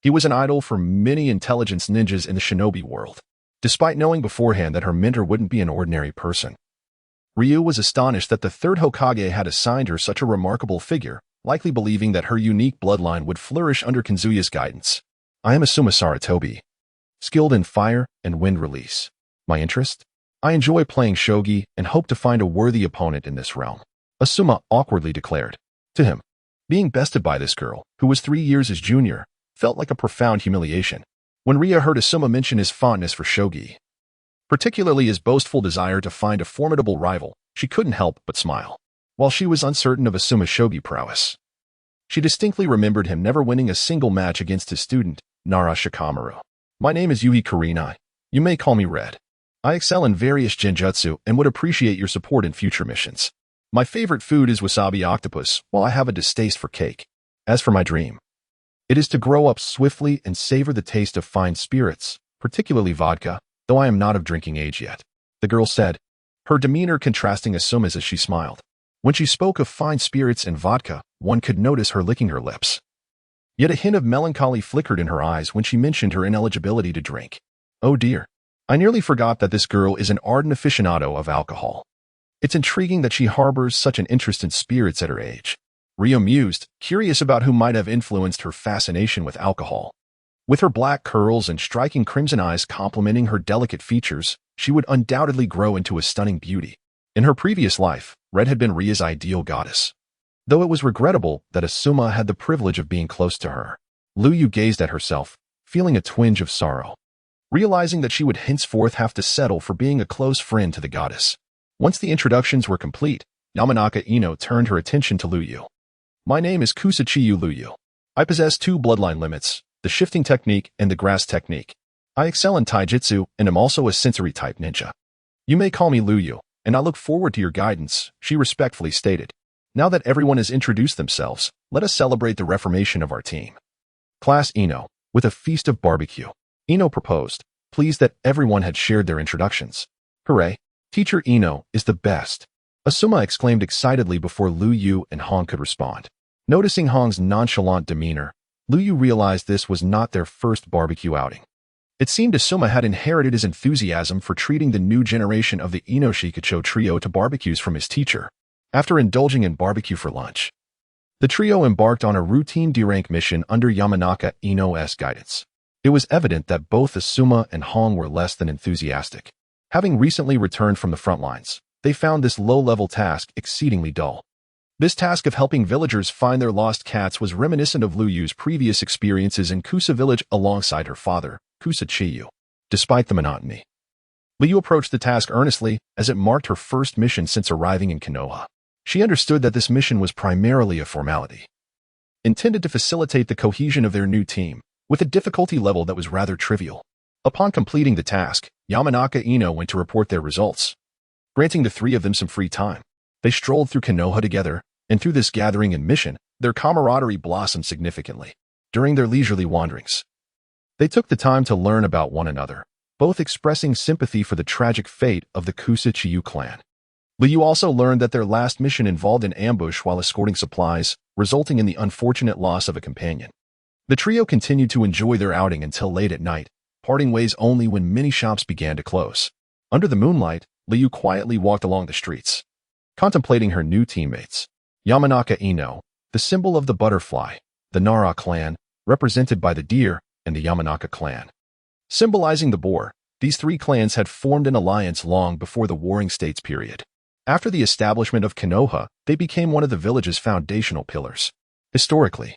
he was an idol for many intelligence ninjas in the shinobi world. Despite knowing beforehand that her mentor wouldn't be an ordinary person, Ryu was astonished that the third Hokage had assigned her such a remarkable figure, likely believing that her unique bloodline would flourish under Kanzuya's guidance. I am Asuma Saratobi, skilled in fire and wind release. My interest? I enjoy playing shogi and hope to find a worthy opponent in this realm, Asuma awkwardly declared. To him, being bested by this girl, who was 3 years his junior, felt like a profound humiliation. When Ryu heard Asuma mention his fondness for shogi, particularly his boastful desire to find a formidable rival, she couldn't help but smile. While she was uncertain of Asuma's shogi prowess, she distinctly remembered him never winning a single match against his student, Nara Shikamaru. My name is Yui Kurinai. You may call me Red. I excel in various genjutsu and would appreciate your support in future missions. My favorite food is wasabi octopus, while I have a distaste for cake. As for my dream, it is to grow up swiftly and savor the taste of fine spirits, particularly vodka, though I am not of drinking age yet, the girl said, her demeanor contrasting Asuma's as she smiled. When she spoke of fine spirits and vodka, one could notice her licking her lips. Yet a hint of melancholy flickered in her eyes when she mentioned her ineligibility to drink. Oh dear. I nearly forgot that this girl is an ardent aficionado of alcohol. It's intriguing that she harbors such an interest in spirits at her age. Ryu mused, curious about who might have influenced her fascination with alcohol. With her black curls and striking crimson eyes complementing her delicate features, she would undoubtedly grow into a stunning beauty. In her previous life, Red had been Ryu's ideal goddess. Though it was regrettable that Asuma had the privilege of being close to her, Liuyu gazed at herself, feeling a twinge of sorrow, realizing that she would henceforth have to settle for being a close friend to the goddess. Once the introductions were complete, Yamanaka Ino turned her attention to Liuyu. My name is Qian Liuyu. I possess 2 bloodline limits, the shifting technique and the grass technique. I excel in taijutsu and am also a sensory-type ninja. You may call me Liuyu, and I look forward to your guidance, she respectfully stated. Now that everyone has introduced themselves, let us celebrate the reformation of our team. Class Ino, with a feast of barbecue. Ino proposed, pleased that everyone had shared their introductions. Hooray! Teacher Ino is the best. Asuma exclaimed excitedly before Liuyu and Hong could respond. Noticing Hong's nonchalant demeanor, Liuyu realized this was not their first barbecue outing. It seemed Asuma had inherited his enthusiasm for treating the new generation of the Ino Shikacho trio to barbecues from his teacher. After indulging in barbecue for lunch, the trio embarked on a routine D-rank mission under Yamanaka Ino's guidance. It was evident that both Asuma and Hong were less than enthusiastic. Having recently returned from the front lines, they found this low-level task exceedingly dull. This task of helping villagers find their lost cats was reminiscent of Liuyu's previous experiences in Kusa village alongside her father, Qian Yu. Despite the monotony, Liu approached the task earnestly as it marked her first mission since arriving in Konoha. She understood that this mission was primarily a formality, intended to facilitate the cohesion of their new team, with a difficulty level that was rather trivial. Upon completing the task, Yamanaka Ino went to report their results, granting the 3 of them some free time. They strolled through Konoha together, and through this gathering and mission, their camaraderie blossomed significantly. During their leisurely wanderings, they took the time to learn about one another, both expressing sympathy for the tragic fate of the Qian clan. Liu also learned that their last mission involved an ambush while escorting supplies, resulting in the unfortunate loss of a companion. The trio continued to enjoy their outing until late at night, parting ways only when many shops began to close. Under the moonlight, Liu quietly walked along the streets, contemplating her new teammates. Yamanaka Ino, the symbol of the butterfly, the Nara clan, represented by the deer, and the Yamanaka clan, symbolizing the boar. These 3 clans had formed an alliance long before the Warring States period. After the establishment of Konoha, they became one of the village's foundational pillars. Historically,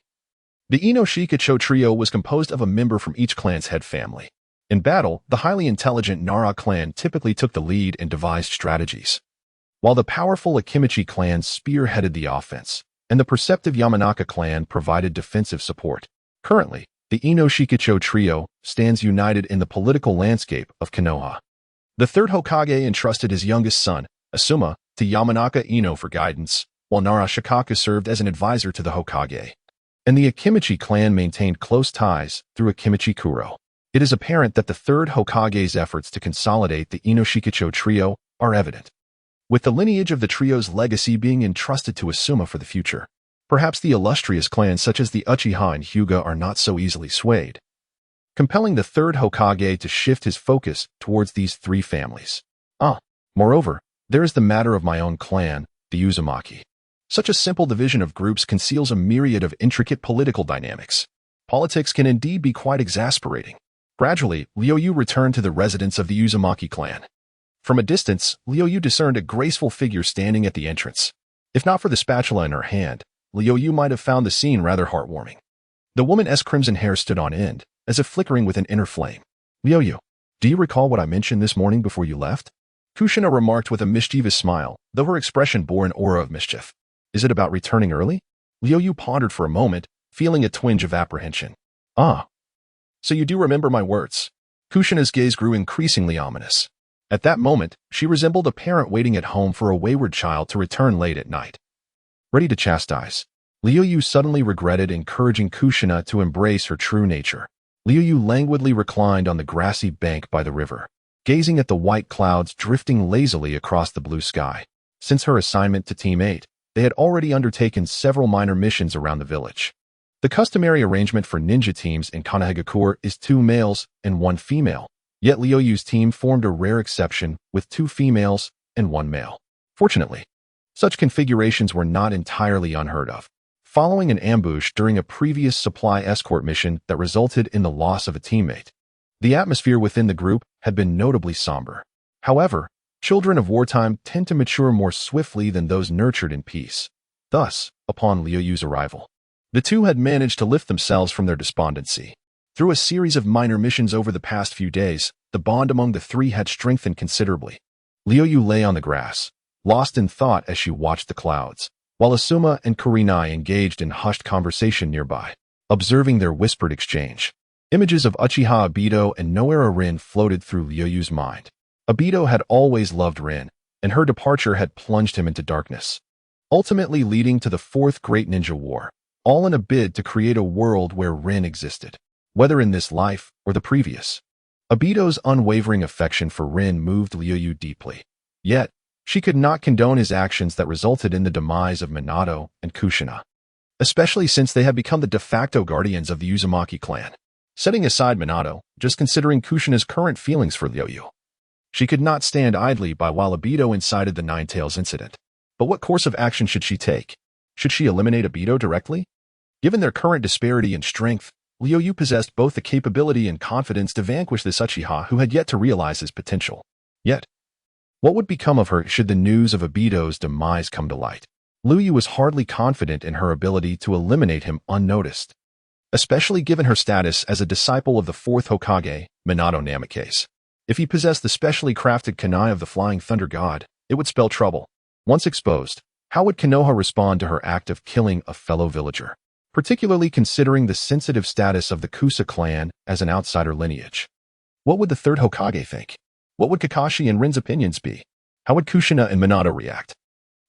the Ino Shikacho trio was composed of a member from each clan's head family. In battle, the highly intelligent Nara clan typically took the lead and devised strategies, while the powerful Akimichi clan spearheaded the offense, and the perceptive Yamanaka clan provided defensive support. Currently, the Ino Shikacho trio stands united in the political landscape of Konoha. The 3rd Hokage entrusted his youngest son, Asuma, to Yamanaka Ino for guidance, while Nara Shikaku served as an advisor to the Hokage. and the Akimichi clan maintained close ties through Akimichi Kuro. It is apparent that the third Hokage's efforts to consolidate the Inoshikacho trio are evident, with the lineage of the trio's legacy being entrusted to Asuma for the future. Perhaps the illustrious clans such as the Uchiha and Hyuga are not so easily swayed, compelling the third Hokage to shift his focus towards these three families. Moreover, there is the matter of my own clan, the Uzumaki. Such a simple division of groups conceals a myriad of intricate political dynamics. Politics can indeed be quite exasperating. Gradually, Liuyu returned to the residence of the Uzumaki clan. From a distance, Liuyu discerned a graceful figure standing at the entrance. If not for the spatula in her hand, Liuyu might have found the scene rather heartwarming. The woman's crimson hair stood on end, as if flickering with an inner flame. Liuyu, do you recall what I mentioned this morning before you left? Kushina remarked with a mischievous smile, though her expression bore an aura of mischief. Is it about returning early? Liuyu pondered for a moment, feeling a twinge of apprehension. So you do remember my words. Kushina's gaze grew increasingly ominous. At that moment, she resembled a parent waiting at home for a wayward child to return late at night. Ready to chastise. Liuyu suddenly regretted encouraging Kushina to embrace her true nature. Liuyu languidly reclined on the grassy bank by the river, gazing at the white clouds drifting lazily across the blue sky. Since her assignment to Team 8, they had already undertaken several minor missions around the village. The customary arrangement for ninja teams in Konohagakure is 2 males and 1 female, yet Liuyu's team formed a rare exception with 2 females and 1 male. Fortunately, such configurations were not entirely unheard of, following an ambush during a previous supply escort mission that resulted in the loss of a teammate. The atmosphere within the group had been notably somber. However, children of wartime tend to mature more swiftly than those nurtured in peace. Thus, upon Liuyu's arrival, the two had managed to lift themselves from their despondency. Through a series of minor missions over the past few days, the bond among the three had strengthened considerably. Liuyu lay on the grass, lost in thought as she watched the clouds, while Asuma and Kurenai engaged in hushed conversation nearby, observing their whispered exchange. Images of Uchiha Obito and Noara Rin floated through Liuyu's mind. Obito had always loved Rin, and her departure had plunged him into darkness, ultimately leading to the Fourth Great Ninja War, all in a bid to create a world where Rin existed, whether in this life or the previous. Obito's unwavering affection for Rin moved Liuyu deeply. Yet, she could not condone his actions that resulted in the demise of Minato and Kushina, especially since they had become the de facto guardians of the Uzumaki clan. Setting aside Minato, just considering Kushina's current feelings for Liuyu, she could not stand idly by while Obito incited the Nine-Tails incident. But what course of action should she take? Should she eliminate Obito directly? Given their current disparity in strength, Liuyu possessed both the capability and confidence to vanquish this Uchiha who had yet to realize his potential. Yet, what would become of her should the news of Obito's demise come to light? Liuyu was hardly confident in her ability to eliminate him unnoticed, especially given her status as a disciple of the fourth Hokage, Minato Namikaze. If he possessed the specially crafted kunai of the Flying Thunder God, it would spell trouble. Once exposed, how would Konoha respond to her act of killing a fellow villager, particularly considering the sensitive status of the Kusa clan as an outsider lineage? What would the third Hokage think? What would Kakashi and Rin's opinions be? How would Kushina and Minato react?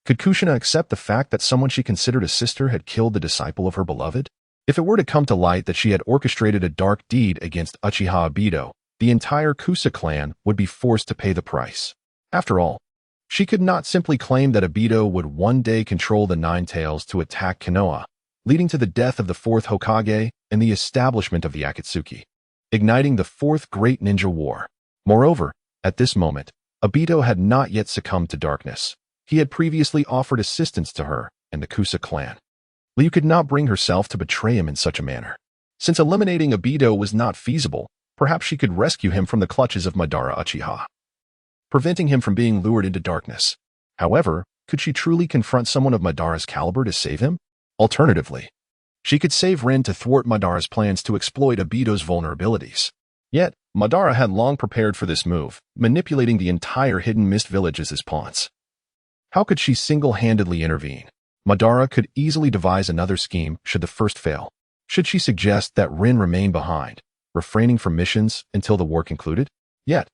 Could Kushina accept the fact that someone she considered a sister had killed the disciple of her beloved? If it were to come to light that she had orchestrated a dark deed against Uchiha Obito, the entire Kusa clan would be forced to pay the price. After all, she could not simply claim that Obito would one day control the Nine-Tails to attack Konoha, leading to the death of the fourth Hokage and the establishment of the Akatsuki, igniting the Fourth Great Ninja War. Moreover, at this moment, Obito had not yet succumbed to darkness. He had previously offered assistance to her and the Kusa clan. Liu could not bring herself to betray him in such a manner. Since eliminating Obito was not feasible, perhaps she could rescue him from the clutches of Madara Uchiha, preventing him from being lured into darkness. However, could she truly confront someone of Madara's caliber to save him? Alternatively, she could save Rin to thwart Madara's plans to exploit Obito's vulnerabilities. Yet, Madara had long prepared for this move, manipulating the entire Hidden Mist village as his pawns. How could she single-handedly intervene? Madara could easily devise another scheme should the first fail. Should she suggest that Rin remain behind, refraining from missions until the war concluded? Yet,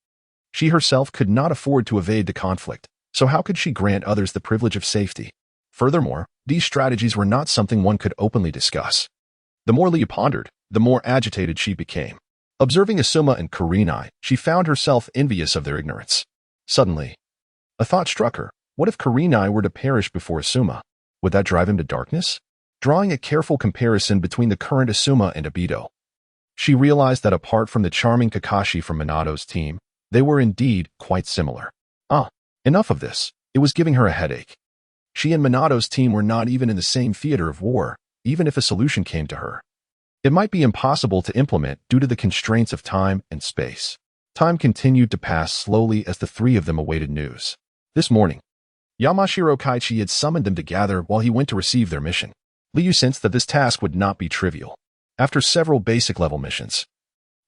she herself could not afford to evade the conflict, so how could she grant others the privilege of safety? Furthermore, these strategies were not something one could openly discuss. The more Liu pondered, the more agitated she became. Observing Asuma and Kurenai, she found herself envious of their ignorance. Suddenly, a thought struck her. What if Kurenai were to perish before Asuma? Would that drive him to darkness? Drawing a careful comparison between the current Asuma and Obito, she realized that apart from the charming Kakashi from Minato's team, they were indeed quite similar. Enough of this. It was giving her a headache. She and Minato's team were not even in the same theater of war, even if a solution came to her. It might be impossible to implement due to the constraints of time and space. Time continued to pass slowly as the three of them awaited news. This morning, Yamashiro Kaichi had summoned them to gather while he went to receive their mission. Liu sensed that this task would not be trivial. After several basic-level missions,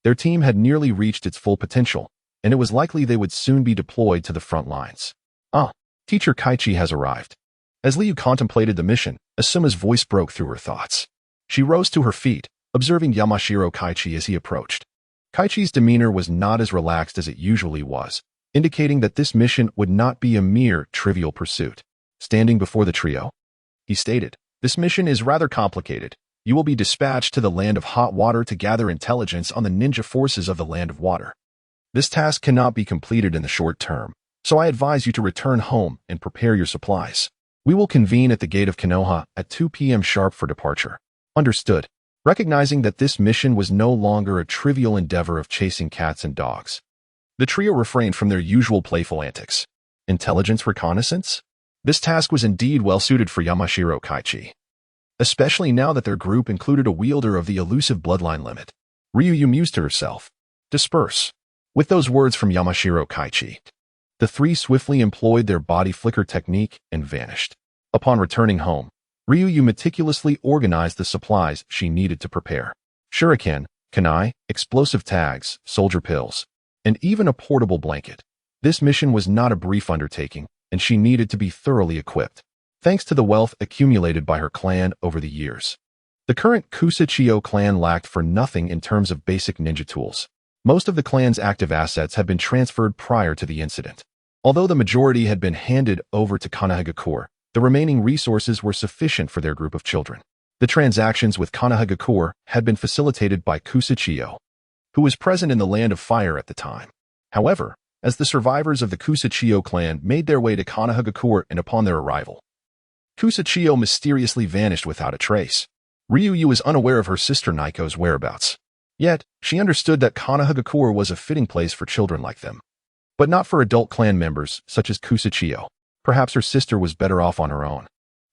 their team had nearly reached its full potential, and it was likely they would soon be deployed to the front lines. Teacher Kaichi has arrived. As Liu contemplated the mission, Asuma's voice broke through her thoughts. She rose to her feet, observing Yamashiro Kaichi as he approached. Kaichi's demeanor was not as relaxed as it usually was, indicating that this mission would not be a mere trivial pursuit. Standing before the trio, he stated, "This mission is rather complicated. You will be dispatched to the land of hot water to gather intelligence on the ninja forces of the land of water. This task cannot be completed in the short term, so I advise you to return home and prepare your supplies. We will convene at the gate of Konoha at 2 p.m. sharp for departure." Understood. Recognizing that this mission was no longer a trivial endeavor of chasing cats and dogs, the trio refrained from their usual playful antics. Intelligence reconnaissance? This task was indeed well suited for Yamashiro Kaichi, especially now that their group included a wielder of the elusive bloodline limit. Ryuyu mused to herself. Disperse. With those words from Yamashiro Kaichi, the three swiftly employed their body flicker technique and vanished. Upon returning home, Ryuyu meticulously organized the supplies she needed to prepare. Shuriken, kunai, explosive tags, soldier pills, and even a portable blanket. This mission was not a brief undertaking, and she needed to be thoroughly equipped, thanks to the wealth accumulated by her clan over the years. The current Kusachio clan lacked for nothing in terms of basic ninja tools. Most of the clan's active assets had been transferred prior to the incident. Although the majority had been handed over to Konohagakure, the remaining resources were sufficient for their group of children. The transactions with Konohagakure had been facilitated by Kusachio, who was present in the Land of Fire at the time. However, as the survivors of the Kusachio clan made their way to Konohagakure and upon their arrival, Kusachio mysteriously vanished without a trace. Ryuyu was unaware of her sister Naiko's whereabouts. Yet, she understood that Konohagakure was a fitting place for children like them, but not for adult clan members such as Kusachio. Perhaps her sister was better off on her own.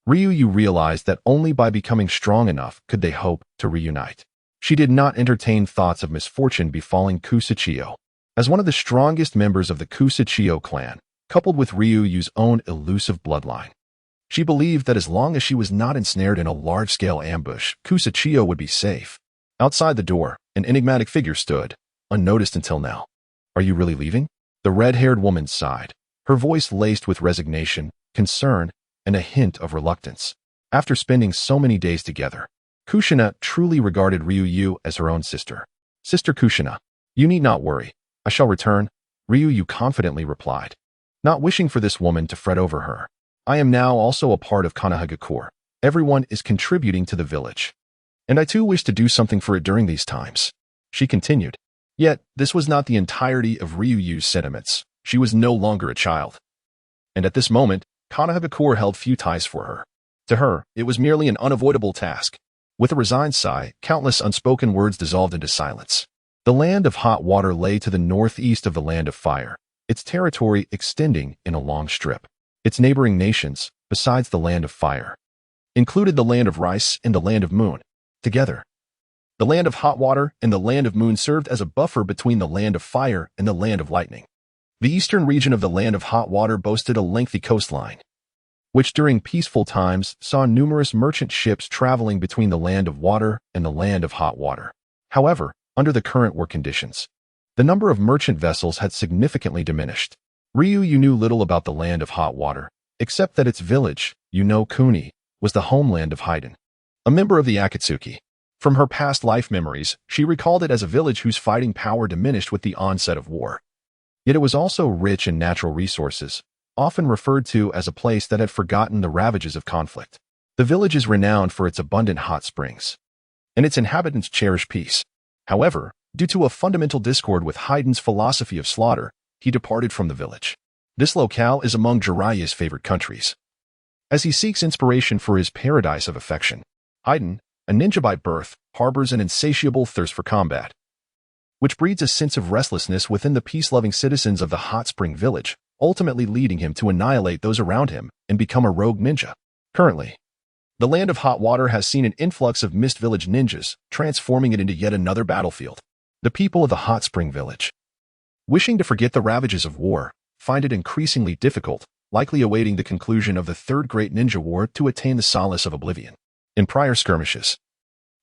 Ryuyu realized that only by becoming strong enough could they hope to reunite. She did not entertain thoughts of misfortune befalling Kusachio. As one of the strongest members of the Kusachio clan, coupled with Ryuyu's own elusive bloodline, she believed that as long as she was not ensnared in a large-scale ambush, Kusachio would be safe. Outside the door, an enigmatic figure stood, unnoticed until now. "Are you really leaving?" The red-haired woman sighed, her voice laced with resignation, concern, and a hint of reluctance. After spending so many days together, Kushina truly regarded Ryuyu as her own sister. "Sister Kushina, you need not worry. I shall return," Ryuyu confidently replied, not wishing for this woman to fret over her. "I am now also a part of Konohagakure. Everyone is contributing to the village, and I too wish to do something for it during these times," she continued. Yet, this was not the entirety of Ryuyu's sentiments. She was no longer a child, and at this moment, Konohagakure held few ties for her. To her, it was merely an unavoidable task. With a resigned sigh, countless unspoken words dissolved into silence. The land of hot water lay to the northeast of the land of fire, its territory extending in a long strip. Its neighboring nations, besides the land of fire, included the land of rice and the land of moon. Together, the land of hot water and the land of moon served as a buffer between the land of fire and the land of lightning. The eastern region of the land of hot water boasted a lengthy coastline, which during peaceful times saw numerous merchant ships traveling between the land of water and the land of hot water. However, under the current war conditions, the number of merchant vessels had significantly diminished. Ryuyu knew little about the land of hot water, except that its village, Kuni, was the homeland of Haiden, a member of the Akatsuki. From her past life memories, she recalled it as a village whose fighting power diminished with the onset of war. Yet it was also rich in natural resources, often referred to as a place that had forgotten the ravages of conflict. The village is renowned for its abundant hot springs, and its inhabitants cherish peace. However, due to a fundamental discord with Haiden's philosophy of slaughter, he departed from the village. This locale is among Jiraiya's favorite countries. As he seeks inspiration for his paradise of affection, Haiden, a ninja by birth, harbors an insatiable thirst for combat, which breeds a sense of restlessness within the peace-loving citizens of the Hot Spring Village, ultimately leading him to annihilate those around him and become a rogue ninja. Currently, the Land of Hot Water has seen an influx of Mist Village ninjas, transforming it into yet another battlefield. The people of the Hot Spring Village, wishing to forget the ravages of war, find it increasingly difficult, likely awaiting the conclusion of the Third Great Ninja War to attain the solace of oblivion. In prior skirmishes,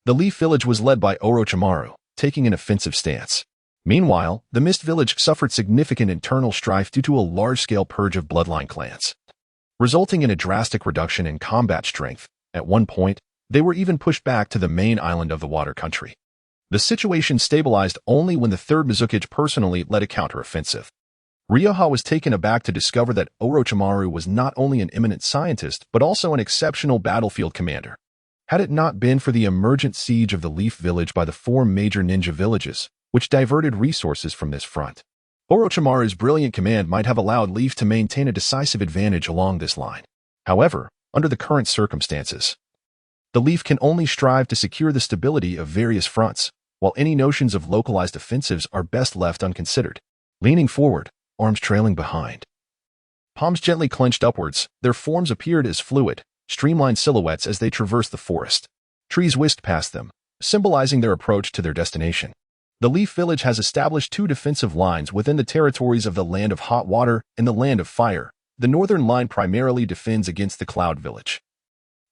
the Leaf Village was led by Orochimaru, taking an offensive stance. Meanwhile, the Mist Village suffered significant internal strife due to a large-scale purge of bloodline clans, resulting in a drastic reduction in combat strength. At one point, they were even pushed back to the main island of the water country. The situation stabilized only when the Third Mizukage personally led a counter-offensive. Ryoha was taken aback to discover that Orochimaru was not only an eminent scientist but also an exceptional battlefield commander. Had it not been for the emergent siege of the Leaf Village by the 4 major ninja villages, which diverted resources from this front, Orochimaru's brilliant command might have allowed Leaf to maintain a decisive advantage along this line. However, under the current circumstances, the Leaf can only strive to secure the stability of various fronts, while any notions of localized offensives are best left unconsidered. Leaning forward, arms trailing behind, palms gently clenched upwards, their forms appeared as fluid, streamlined silhouettes as they traversed the forest. Trees whisked past them, symbolizing their approach to their destination. The Leaf Village has established 2 defensive lines within the territories of the Land of Hot Water and the Land of Fire. The northern line primarily defends against the Cloud Village,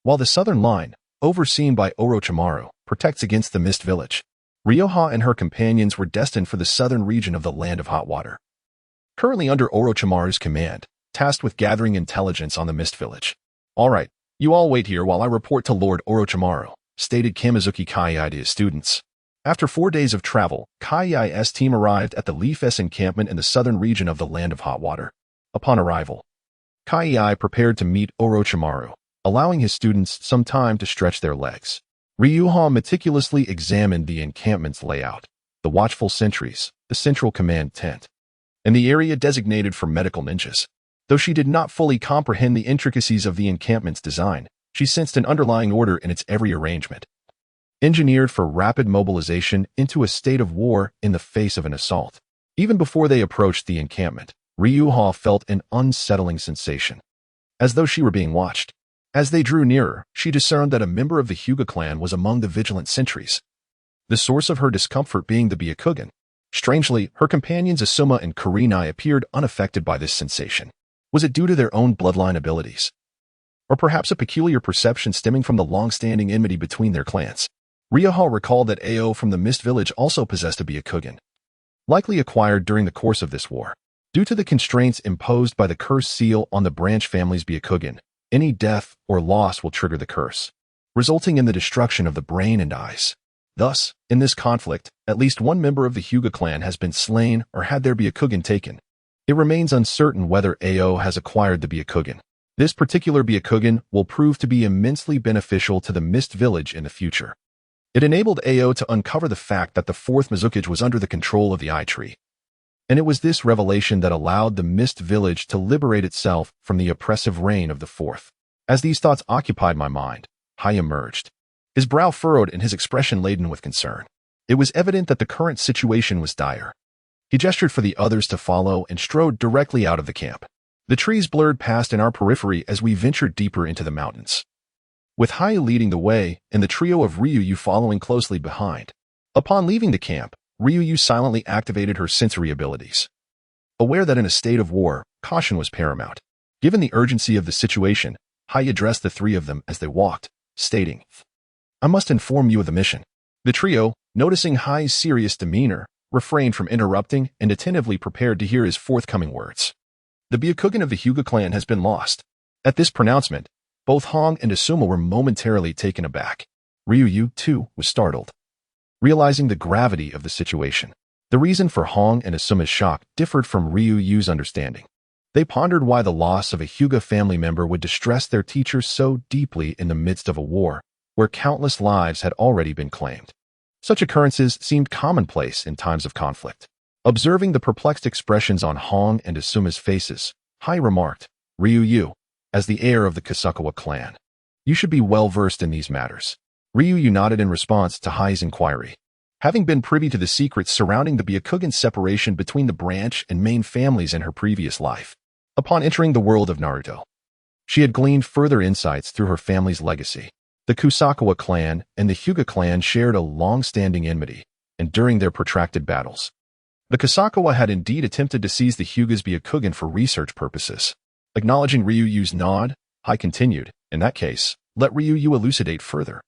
while the southern line, overseen by Orochimaru, protects against the Mist Village. Ryoha and her companions were destined for the southern region of the Land of Hot Water, currently under Orochimaru's command, tasked with gathering intelligence on the Mist Village. "All right, you all wait here while I report to Lord Orochimaru," stated Kamizuki Kaiei to his students. After 4 days of travel, Kaiei's team arrived at the Leaf S encampment in the southern region of the Land of Hot Water. Upon arrival, Kaiei prepared to meet Orochimaru, allowing his students some time to stretch their legs. Ryoha meticulously examined the encampment's layout, the watchful sentries, the central command tent, and the area designated for medical ninjas. Though she did not fully comprehend the intricacies of the encampment's design, she sensed an underlying order in its every arrangement, engineered for rapid mobilization into a state of war in the face of an assault. Even before they approached the encampment, Ryoha felt an unsettling sensation, as though she were being watched. As they drew nearer, she discerned that a member of the Hyuga clan was among the vigilant sentries, the source of her discomfort being the Byakugan. Strangely, her companions Asuma and Kurenai appeared unaffected by this sensation. Was it due to their own bloodline abilities? Or perhaps a peculiar perception stemming from the long-standing enmity between their clans? Ryoha recalled that Ao from the Mist Village also possessed a Byakugan, likely acquired during the course of this war. Due to the constraints imposed by the curse seal on the branch family's Byakugan, any death or loss will trigger the curse, resulting in the destruction of the brain and eyes. Thus, in this conflict, at least one member of the Hyuga clan has been slain or had their Byakugan taken. It remains uncertain whether Ao has acquired the Byakugan. This particular Byakugan will prove to be immensely beneficial to the Mist Village in the future. It enabled Ao to uncover the fact that the 4th Mizukage was under the control of the Eye Tree. And it was this revelation that allowed the Mist Village to liberate itself from the oppressive reign of the 4th. As these thoughts occupied my mind, Hai emerged, his brow furrowed and his expression laden with concern. It was evident that the current situation was dire. He gestured for the others to follow and strode directly out of the camp. The trees blurred past in our periphery as we ventured deeper into the mountains, with Hai leading the way and the trio of Ryuyu following closely behind. Upon leaving the camp, Ryuyu silently activated her sensory abilities. Aware that in a state of war, caution was paramount. Given the urgency of the situation, Hai addressed the 3 of them as they walked, stating, "I must inform you of the mission." The trio, noticing Hai's serious demeanor, refrained from interrupting and attentively prepared to hear his forthcoming words. The Byakugan of the Hyuga clan has been lost. At this pronouncement, both Hong and Asuma were momentarily taken aback. Ryuyu, too, was startled, realizing the gravity of the situation. The reason for Hong and Asuma's shock differed from Ryuyu's understanding. They pondered why the loss of a Hyuga family member would distress their teachers so deeply in the midst of a war, where countless lives had already been claimed. Such occurrences seemed commonplace in times of conflict. Observing the perplexed expressions on Hong and Asuma's faces, Hai remarked, "Liuyu, as the heir of the Qian clan, you should be well versed in these matters." Liuyu nodded in response to Hai's inquiry. Having been privy to the secrets surrounding the Byakugan's separation between the branch and main families in her previous life, upon entering the world of Naruto, she had gleaned further insights through her family's legacy. The Qian clan and the Hyuga clan shared a long-standing enmity, and during their protracted battles, the Qian had indeed attempted to seize the Hyuga's Byakugan for research purposes. Acknowledging Ryuyu's nod, Hai continued, "In that case, let Ryuyu elucidate further."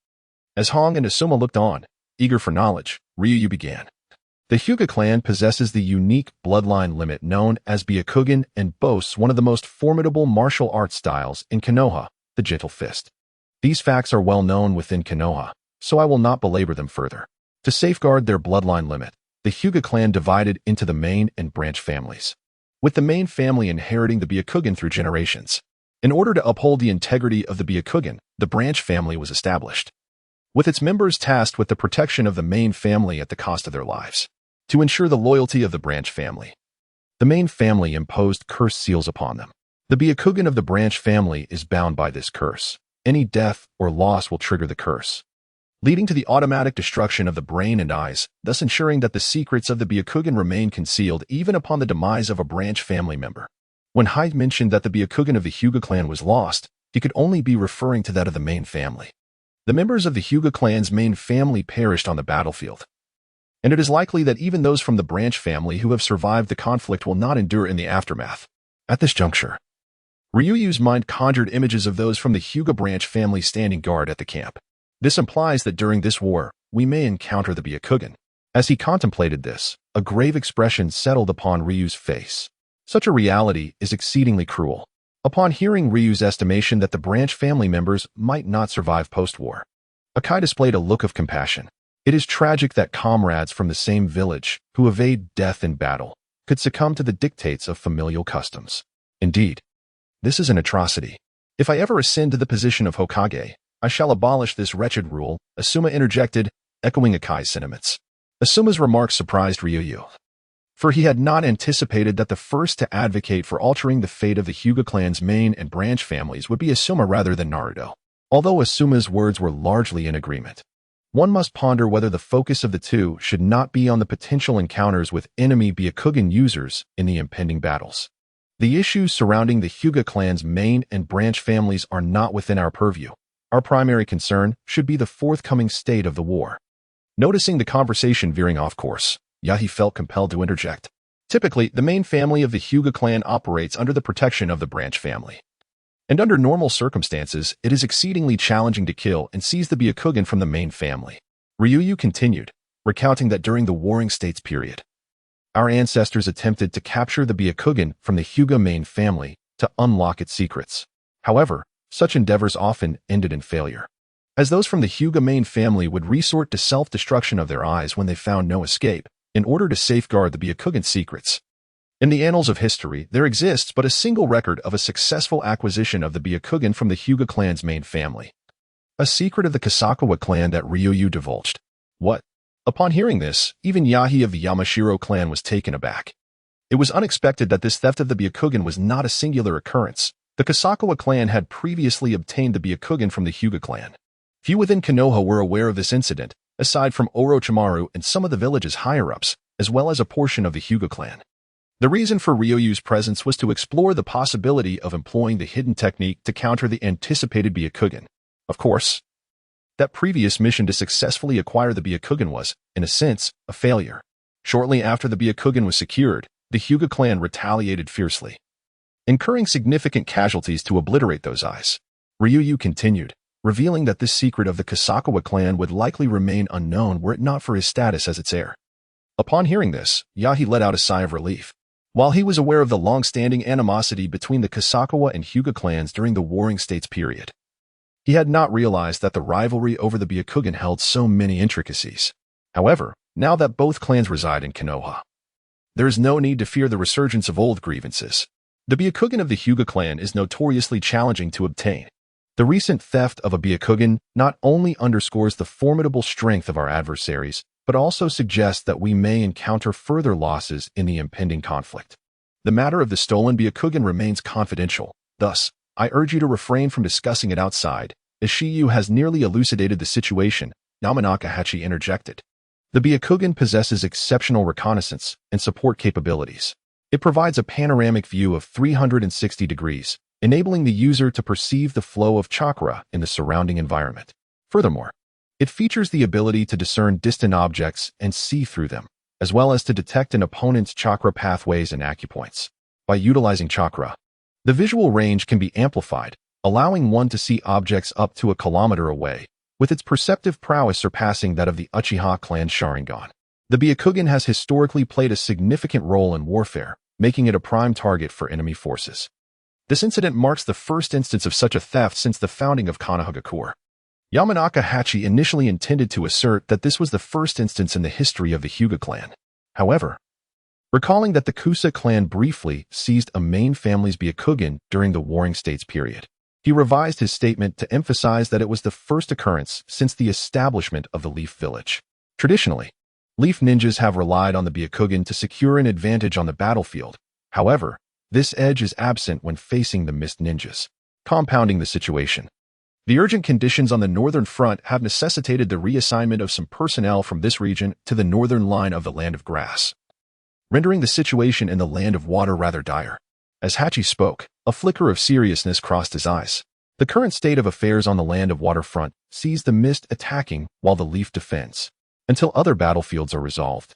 As Hong and Asuma looked on, eager for knowledge, Ryuyu began. The Hyuga clan possesses the unique bloodline limit known as Byakugan and boasts one of the most formidable martial arts styles in Konoha, the Gentle Fist. These facts are well known within Konoha, so I will not belabor them further. To safeguard their bloodline limit, the Hyuga clan divided into the main and branch families, with the main family inheriting the Byakugan through generations. In order to uphold the integrity of the Byakugan, the branch family was established, with its members tasked with the protection of the main family at the cost of their lives. To ensure the loyalty of the branch family, the main family imposed curse seals upon them. The Byakugan of the branch family is bound by this curse. Any death or loss will trigger the curse, leading to the automatic destruction of the brain and eyes, thus ensuring that the secrets of the Byakugan remain concealed even upon the demise of a branch family member. When Hai mentioned that the Byakugan of the Hyuga clan was lost, he could only be referring to that of the main family. The members of the Hyuga clan's main family perished on the battlefield, and it is likely that even those from the branch family who have survived the conflict will not endure in the aftermath. At this juncture, Ryuyu's mind conjured images of those from the Hyuga branch family standing guard at the camp. This implies that during this war, we may encounter the Byakugan. As he contemplated this, a grave expression settled upon Ryu's face. Such a reality is exceedingly cruel. Upon hearing Ryu's estimation that the branch family members might not survive post-war, Akai displayed a look of compassion. It is tragic that comrades from the same village, who evade death in battle, could succumb to the dictates of familial customs. Indeed, this is an atrocity. If I ever ascend to the position of Hokage, I shall abolish this wretched rule, Asuma interjected, echoing Akai's sentiments. Asuma's remarks surprised Ryuyu, for he had not anticipated that the first to advocate for altering the fate of the Hyuga clan's main and branch families would be Asuma rather than Naruto. Although Asuma's words were largely in agreement, one must ponder whether the focus of the two should not be on the potential encounters with enemy Byakugan users in the impending battles. The issues surrounding the Hyuga clan's main and branch families are not within our purview. Our primary concern should be the forthcoming state of the war. Noticing the conversation veering off course, Yahi felt compelled to interject. Typically, the main family of the Hyuga clan operates under the protection of the branch family, and under normal circumstances, it is exceedingly challenging to kill and seize the Byakugan from the main family. Ryuyu continued, recounting that during the Warring States period, our ancestors attempted to capture the Byakugan from the Hyuga main family to unlock its secrets. However, such endeavors often ended in failure, as those from the Hyuga main family would resort to self-destruction of their eyes when they found no escape, in order to safeguard the Byakugan's secrets. In the annals of history, there exists but a single record of a successful acquisition of the Byakugan from the Hyuga clan's main family. A secret of the Qian clan that Ryuyu divulged. What? Upon hearing this, even Yahi of the Yamashiro clan was taken aback. It was unexpected that this theft of the Byakugan was not a singular occurrence. The Qian clan had previously obtained the Byakugan from the Hyuga clan. Few within Konoha were aware of this incident, aside from Orochimaru and some of the village's higher-ups, as well as a portion of the Hyuga clan. The reason for Ryuyu's presence was to explore the possibility of employing the hidden technique to counter the anticipated Byakugan. Of course, that previous mission to successfully acquire the Byakugan was, in a sense, a failure. Shortly after the Byakugan was secured, the Hyuga clan retaliated fiercely, incurring significant casualties to obliterate those eyes. Ryuyu continued, revealing that this secret of the Qian clan would likely remain unknown were it not for his status as its heir. Upon hearing this, Yahi let out a sigh of relief. While he was aware of the long-standing animosity between the Qian and Hyuga clans during the Warring States period, he had not realized that the rivalry over the Byakugan held so many intricacies. However, now that both clans reside in Konoha, there is no need to fear the resurgence of old grievances. The Byakugan of the Hyuga clan is notoriously challenging to obtain, The recent theft of a Byakugan not only underscores the formidable strength of our adversaries, but also suggests that we may encounter further losses in the impending conflict. The matter of the stolen Byakugan remains confidential. Thus, I urge you to refrain from discussing it outside, as Shiyu has nearly elucidated the situation, Yamanaka Hachi interjected. The Byakugan possesses exceptional reconnaissance and support capabilities. It provides a panoramic view of 360 degrees, enabling the user to perceive the flow of chakra in the surrounding environment. Furthermore, it features the ability to discern distant objects and see through them, as well as to detect an opponent's chakra pathways and acupoints. By utilizing chakra, the visual range can be amplified, allowing one to see objects up to 1 kilometer away, with its perceptive prowess surpassing that of the Uchiha clan Sharingan. The Byakugan has historically played a significant role in warfare, making it a prime target for enemy forces. This incident marks the first instance of such a theft since the founding of Konohagakure. Yamanaka Hachi initially intended to assert that this was the first instance in the history of the Hyuga clan. However, recalling that the Kusa clan briefly seized a main family's Byakugan during the Warring States period, he revised his statement to emphasize that it was the first occurrence since the establishment of the Leaf Village. Traditionally, Leaf ninjas have relied on the Byakugan to secure an advantage on the battlefield. However, this edge is absent when facing the Mist ninjas, compounding the situation. The urgent conditions on the northern front have necessitated the reassignment of some personnel from this region to the northern line of the Land of Grass, rendering the situation in the Land of Water rather dire. As Hachi spoke, a flicker of seriousness crossed his eyes. The current state of affairs on the Land of Water front sees the Mist attacking while the Leaf defends, until other battlefields are resolved.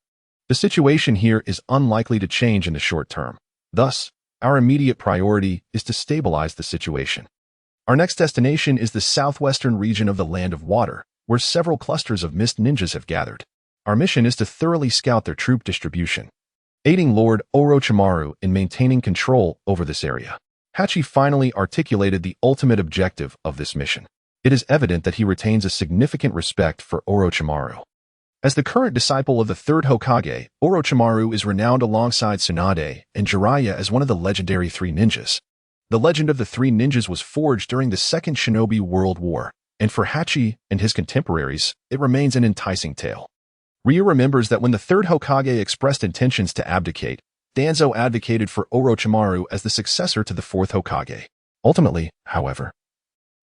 The situation here is unlikely to change in the short term. Thus, our immediate priority is to stabilize the situation. Our next destination is the southwestern region of the Land of Water, where several clusters of Mist ninjas have gathered. Our mission is to thoroughly scout their troop distribution, aiding Lord Orochimaru in maintaining control over this area. Hachi finally articulated the ultimate objective of this mission. It is evident that he retains a significant respect for Orochimaru. As the current disciple of the third Hokage, Orochimaru is renowned alongside Tsunade and Jiraiya as one of the legendary Three Ninjas. The legend of the Three Ninjas was forged during the Second Shinobi World War, and for Hachi and his contemporaries, it remains an enticing tale. Ryu remembers that when the third Hokage expressed intentions to abdicate, Danzo advocated for Orochimaru as the successor to the fourth Hokage. Ultimately, however,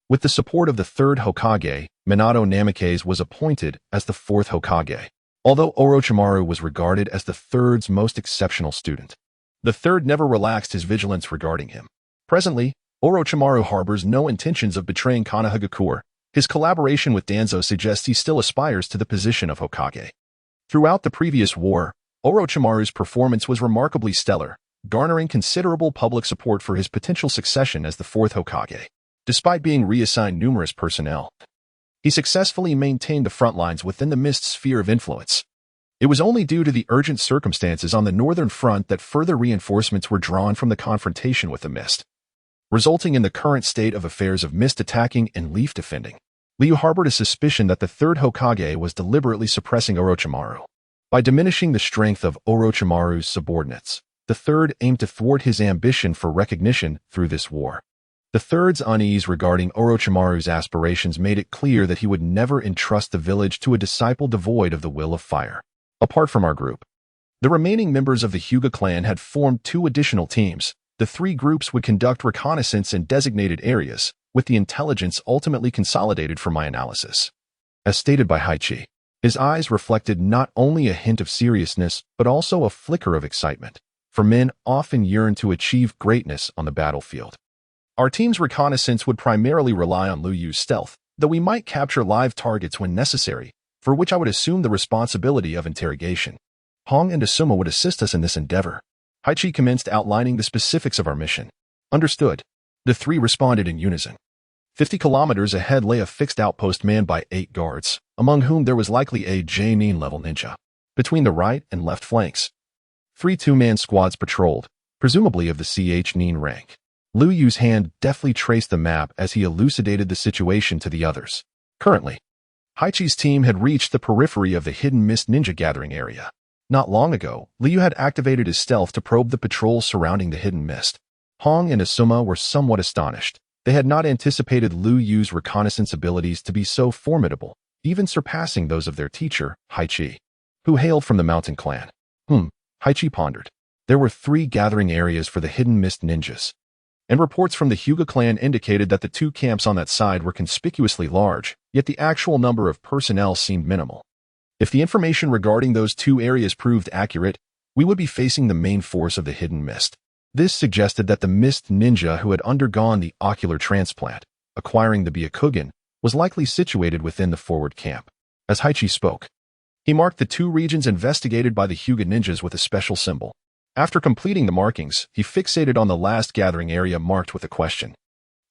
with the support of the third Hokage, Minato Namikaze was appointed as the fourth Hokage, although Orochimaru was regarded as the third's most exceptional student. The third never relaxed his vigilance regarding him. Presently, Orochimaru harbors no intentions of betraying Konohagakure. His collaboration with Danzo suggests he still aspires to the position of Hokage. Throughout the previous war, Orochimaru's performance was remarkably stellar, garnering considerable public support for his potential succession as the fourth Hokage. Despite being reassigned numerous personnel, he successfully maintained the front lines within the Mist's sphere of influence. It was only due to the urgent circumstances on the northern front that further reinforcements were drawn from the confrontation with the Mist, resulting in the current state of affairs of Mist attacking and Leaf defending. Liu harbored a suspicion that the third Hokage was deliberately suppressing Orochimaru. By diminishing the strength of Orochimaru's subordinates, the third aimed to thwart his ambition for recognition through this war. The third's unease regarding Orochimaru's aspirations made it clear that he would never entrust the village to a disciple devoid of the will of fire. Apart from our group, the remaining members of the Hyuga clan had formed 2 additional teams. The 3 groups would conduct reconnaissance in designated areas, with the intelligence ultimately consolidated for my analysis. As stated by Hachi, his eyes reflected not only a hint of seriousness, but also a flicker of excitement, for men often yearn to achieve greatness on the battlefield. Our team's reconnaissance would primarily rely on Liuyu's stealth, though we might capture live targets when necessary, for which I would assume the responsibility of interrogation. Hong and Asuma would assist us in this endeavor. Hachi commenced outlining the specifics of our mission. Understood. The 3 responded in unison. 50 kilometers ahead lay a fixed outpost manned by 8 guards, among whom there was likely a J-level ninja. Between the right and left flanks, 3 two-man squads patrolled, presumably of the Ch-nin rank. Liuyu's hand deftly traced the map as he elucidated the situation to the others. Currently, Hachi's team had reached the periphery of the hidden Mist ninja gathering area. Not long ago, Liu had activated his stealth to probe the patrols surrounding the hidden mist. Hong and Asuma were somewhat astonished. They had not anticipated Liu Yu's reconnaissance abilities to be so formidable, even surpassing those of their teacher, Haichi, who hailed from the mountain clan. Haichi pondered. There were 3 gathering areas for the hidden mist ninjas, and reports from the Hyuga clan indicated that the 2 camps on that side were conspicuously large, yet the actual number of personnel seemed minimal. If the information regarding those 2 areas proved accurate, we would be facing the main force of the hidden mist. This suggested that the mist ninja who had undergone the ocular transplant, acquiring the Byakugan, was likely situated within the forward camp. As Haichi spoke, he marked the 2 regions investigated by the Hyuga ninjas with a special symbol. After completing the markings, he fixated on the last gathering area marked with a question.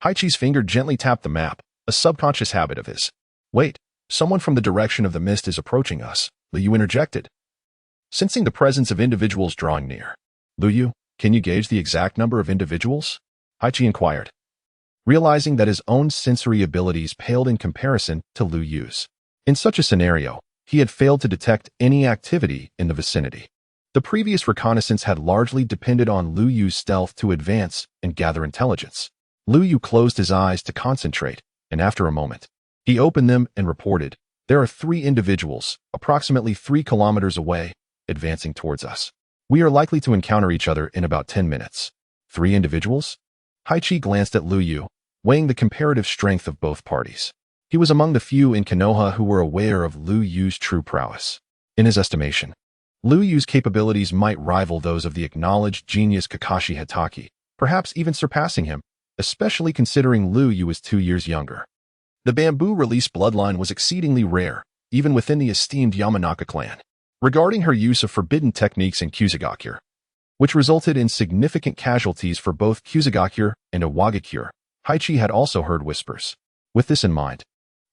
Haichi's finger gently tapped the map, a subconscious habit of his. Wait, someone from the direction of the mist is approaching us, Liu interjected, sensing the presence of individuals drawing near. Liu, can you gauge the exact number of individuals? Haichi inquired, realizing that his own sensory abilities paled in comparison to Liu Yu's. In such a scenario, he had failed to detect any activity in the vicinity. The previous reconnaissance had largely depended on Liu Yu's stealth to advance and gather intelligence. Liu Yu closed his eyes to concentrate, and after a moment, he opened them and reported, there are 3 individuals, approximately 3 kilometers away, advancing towards us. We are likely to encounter each other in about 10 minutes. 3 individuals? Haichi glanced at Liu Yu, weighing the comparative strength of both parties. He was among the few in Konoha who were aware of Liu Yu's true prowess. In his estimation, Liu Yu's capabilities might rival those of the acknowledged genius Kakashi Hatake, perhaps even surpassing him, especially considering Liu Yu was 2 years younger. The bamboo release bloodline was exceedingly rare, even within the esteemed Yamanaka clan. Regarding her use of forbidden techniques in Kusugakure, which resulted in significant casualties for both Kusugakure and Iwagakure, Haichi had also heard whispers. With this in mind,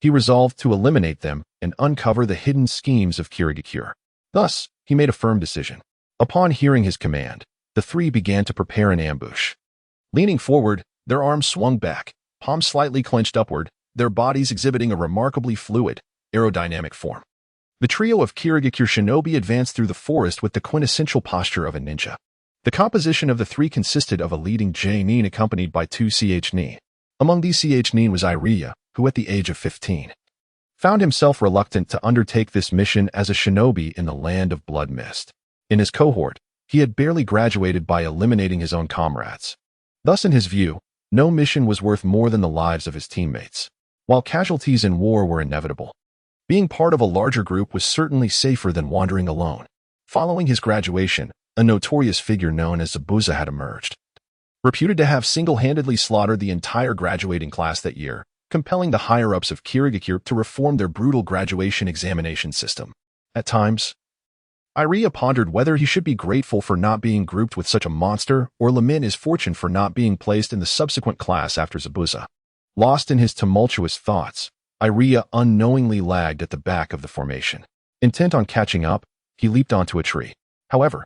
he resolved to eliminate them and uncover the hidden schemes of Kirigakure. Thus, he made a firm decision. Upon hearing his command, the 3 began to prepare an ambush. Leaning forward, their arms swung back, palms slightly clenched upward, their bodies exhibiting a remarkably fluid, aerodynamic form. The trio of Kirigakure shinobi advanced through the forest with the quintessential posture of a ninja. The composition of the 3 consisted of a leading J-nin accompanied by 2 ch-nin. Among these ch-nin was Iria, who at the age of 15, found himself reluctant to undertake this mission as a shinobi in the land of blood mist. In his cohort, he had barely graduated by eliminating his own comrades. Thus, in his view, no mission was worth more than the lives of his teammates. While casualties in war were inevitable, being part of a larger group was certainly safer than wandering alone. Following his graduation, a notorious figure known as Zabuza had emerged, reputed to have single-handedly slaughtered the entire graduating class that year, compelling the higher-ups of Kirigakure to reform their brutal graduation examination system. At times, Iria pondered whether he should be grateful for not being grouped with such a monster or lament his fortune for not being placed in the subsequent class after Zabuza. Lost in his tumultuous thoughts, Iria unknowingly lagged at the back of the formation. Intent on catching up, he leaped onto a tree. However,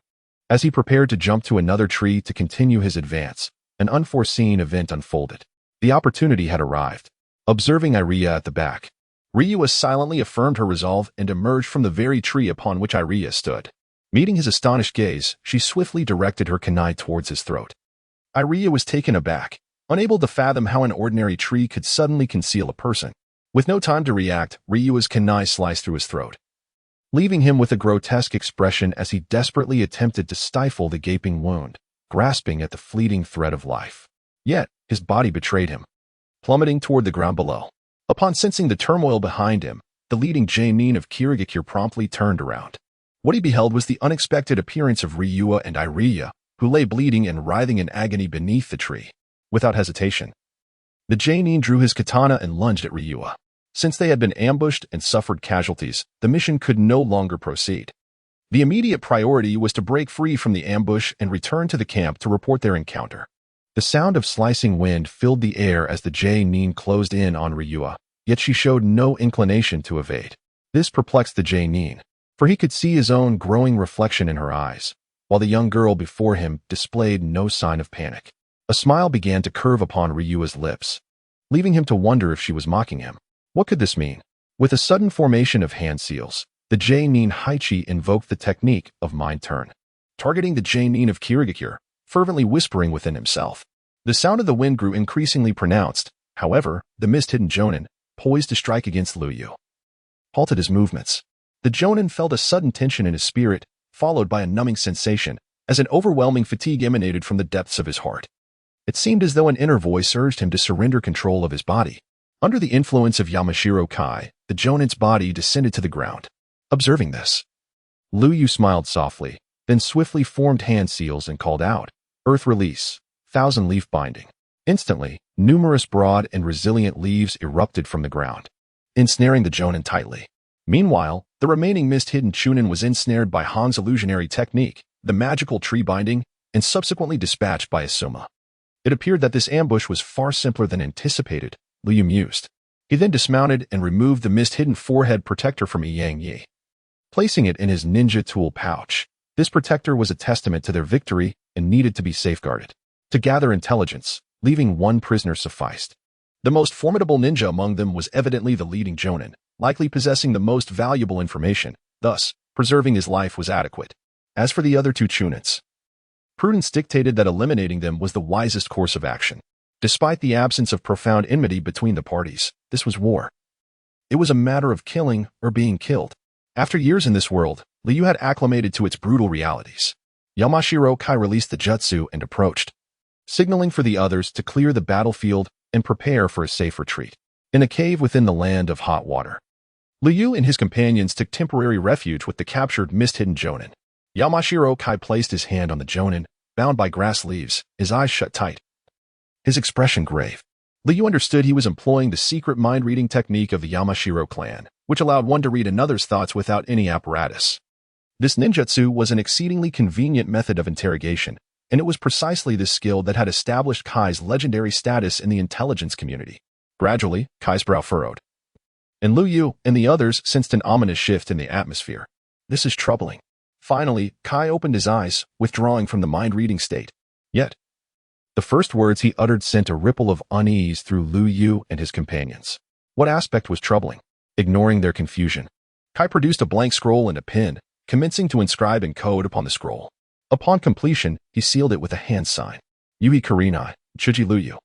as he prepared to jump to another tree to continue his advance, an unforeseen event unfolded. The opportunity had arrived. Observing Iria at the back, Ryua silently affirmed her resolve and emerged from the very tree upon which Iria stood. Meeting his astonished gaze, she swiftly directed her kunai towards his throat. Iria was taken aback, unable to fathom how an ordinary tree could suddenly conceal a person. With no time to react, Ryua's kunai sliced through his throat, leaving him with a grotesque expression as he desperately attempted to stifle the gaping wound, grasping at the fleeting thread of life. Yet, his body betrayed him, plummeting toward the ground below. Upon sensing the turmoil behind him, the leading J-nin of Kirigakure promptly turned around. What he beheld was the unexpected appearance of Ryua and Iria, who lay bleeding and writhing in agony beneath the tree. Without hesitation, the J-nin drew his katana and lunged at Ryua. Since they had been ambushed and suffered casualties, the mission could no longer proceed. The immediate priority was to break free from the ambush and return to the camp to report their encounter. The sound of slicing wind filled the air as the J-nin closed in on Ryua, yet she showed no inclination to evade. This perplexed the J-nin, for he could see his own growing reflection in her eyes, while the young girl before him displayed no sign of panic. A smile began to curve upon Ryua's lips, leaving him to wonder if she was mocking him. What could this mean? With a sudden formation of hand seals, the J-nin Haichi invoked the technique of mind turn, targeting the J-nin of Kirigakure, fervently whispering within himself. The sound of the wind grew increasingly pronounced. However, the mist-hidden Jonin, poised to strike against Liuyu, halted his movements. The Jonin felt a sudden tension in his spirit, followed by a numbing sensation, as an overwhelming fatigue emanated from the depths of his heart. It seemed as though an inner voice urged him to surrender control of his body. Under the influence of Yamashiro Kai, the Jonin's body descended to the ground. Observing this, Liuyu smiled softly, then swiftly formed hand seals and called out, "Earth release, thousand leaf binding." Instantly, numerous broad and resilient leaves erupted from the ground, ensnaring the Jonin tightly. Meanwhile, the remaining mist-hidden Chunin was ensnared by Han's illusionary technique, the magical tree binding, and subsequently dispatched by Asuma. It appeared that this ambush was far simpler than anticipated, Liu mused. He then dismounted and removed the mist-hidden forehead protector from Yang Yi, placing it in his ninja tool pouch. This protector was a testament to their victory and needed to be safeguarded. To gather intelligence, leaving one prisoner sufficed. The most formidable ninja among them was evidently the leading Jonin, likely possessing the most valuable information, thus, preserving his life was adequate. As for the other two Chunins, prudence dictated that eliminating them was the wisest course of action. Despite the absence of profound enmity between the parties, this was war. It was a matter of killing or being killed. After years in this world, Liu had acclimated to its brutal realities. Yamashiro Kai released the jutsu and approached, signaling for the others to clear the battlefield and prepare for a safe retreat. In a cave within the land of hot water, Liu and his companions took temporary refuge with the captured mist-hidden Jonin. Yamashiro Kai placed his hand on the Jonin, bound by grass leaves, his eyes shut tight, his expression grave. Liu understood he was employing the secret mind-reading technique of the Yamashiro clan, which allowed one to read another's thoughts without any apparatus. This ninjutsu was an exceedingly convenient method of interrogation, and it was precisely this skill that had established Kai's legendary status in the intelligence community. Gradually, Kai's brow furrowed, and Liu and the others sensed an ominous shift in the atmosphere. This is troubling. Finally, Kai opened his eyes, withdrawing from the mind-reading state. Yet, the first words he uttered sent a ripple of unease through Liu and his companions. What aspect was troubling? Ignoring their confusion, Kai produced a blank scroll and a pen, commencing to inscribe in code upon the scroll. Upon completion, he sealed it with a hand sign. Yui Kurenai, Chuji Liuyu.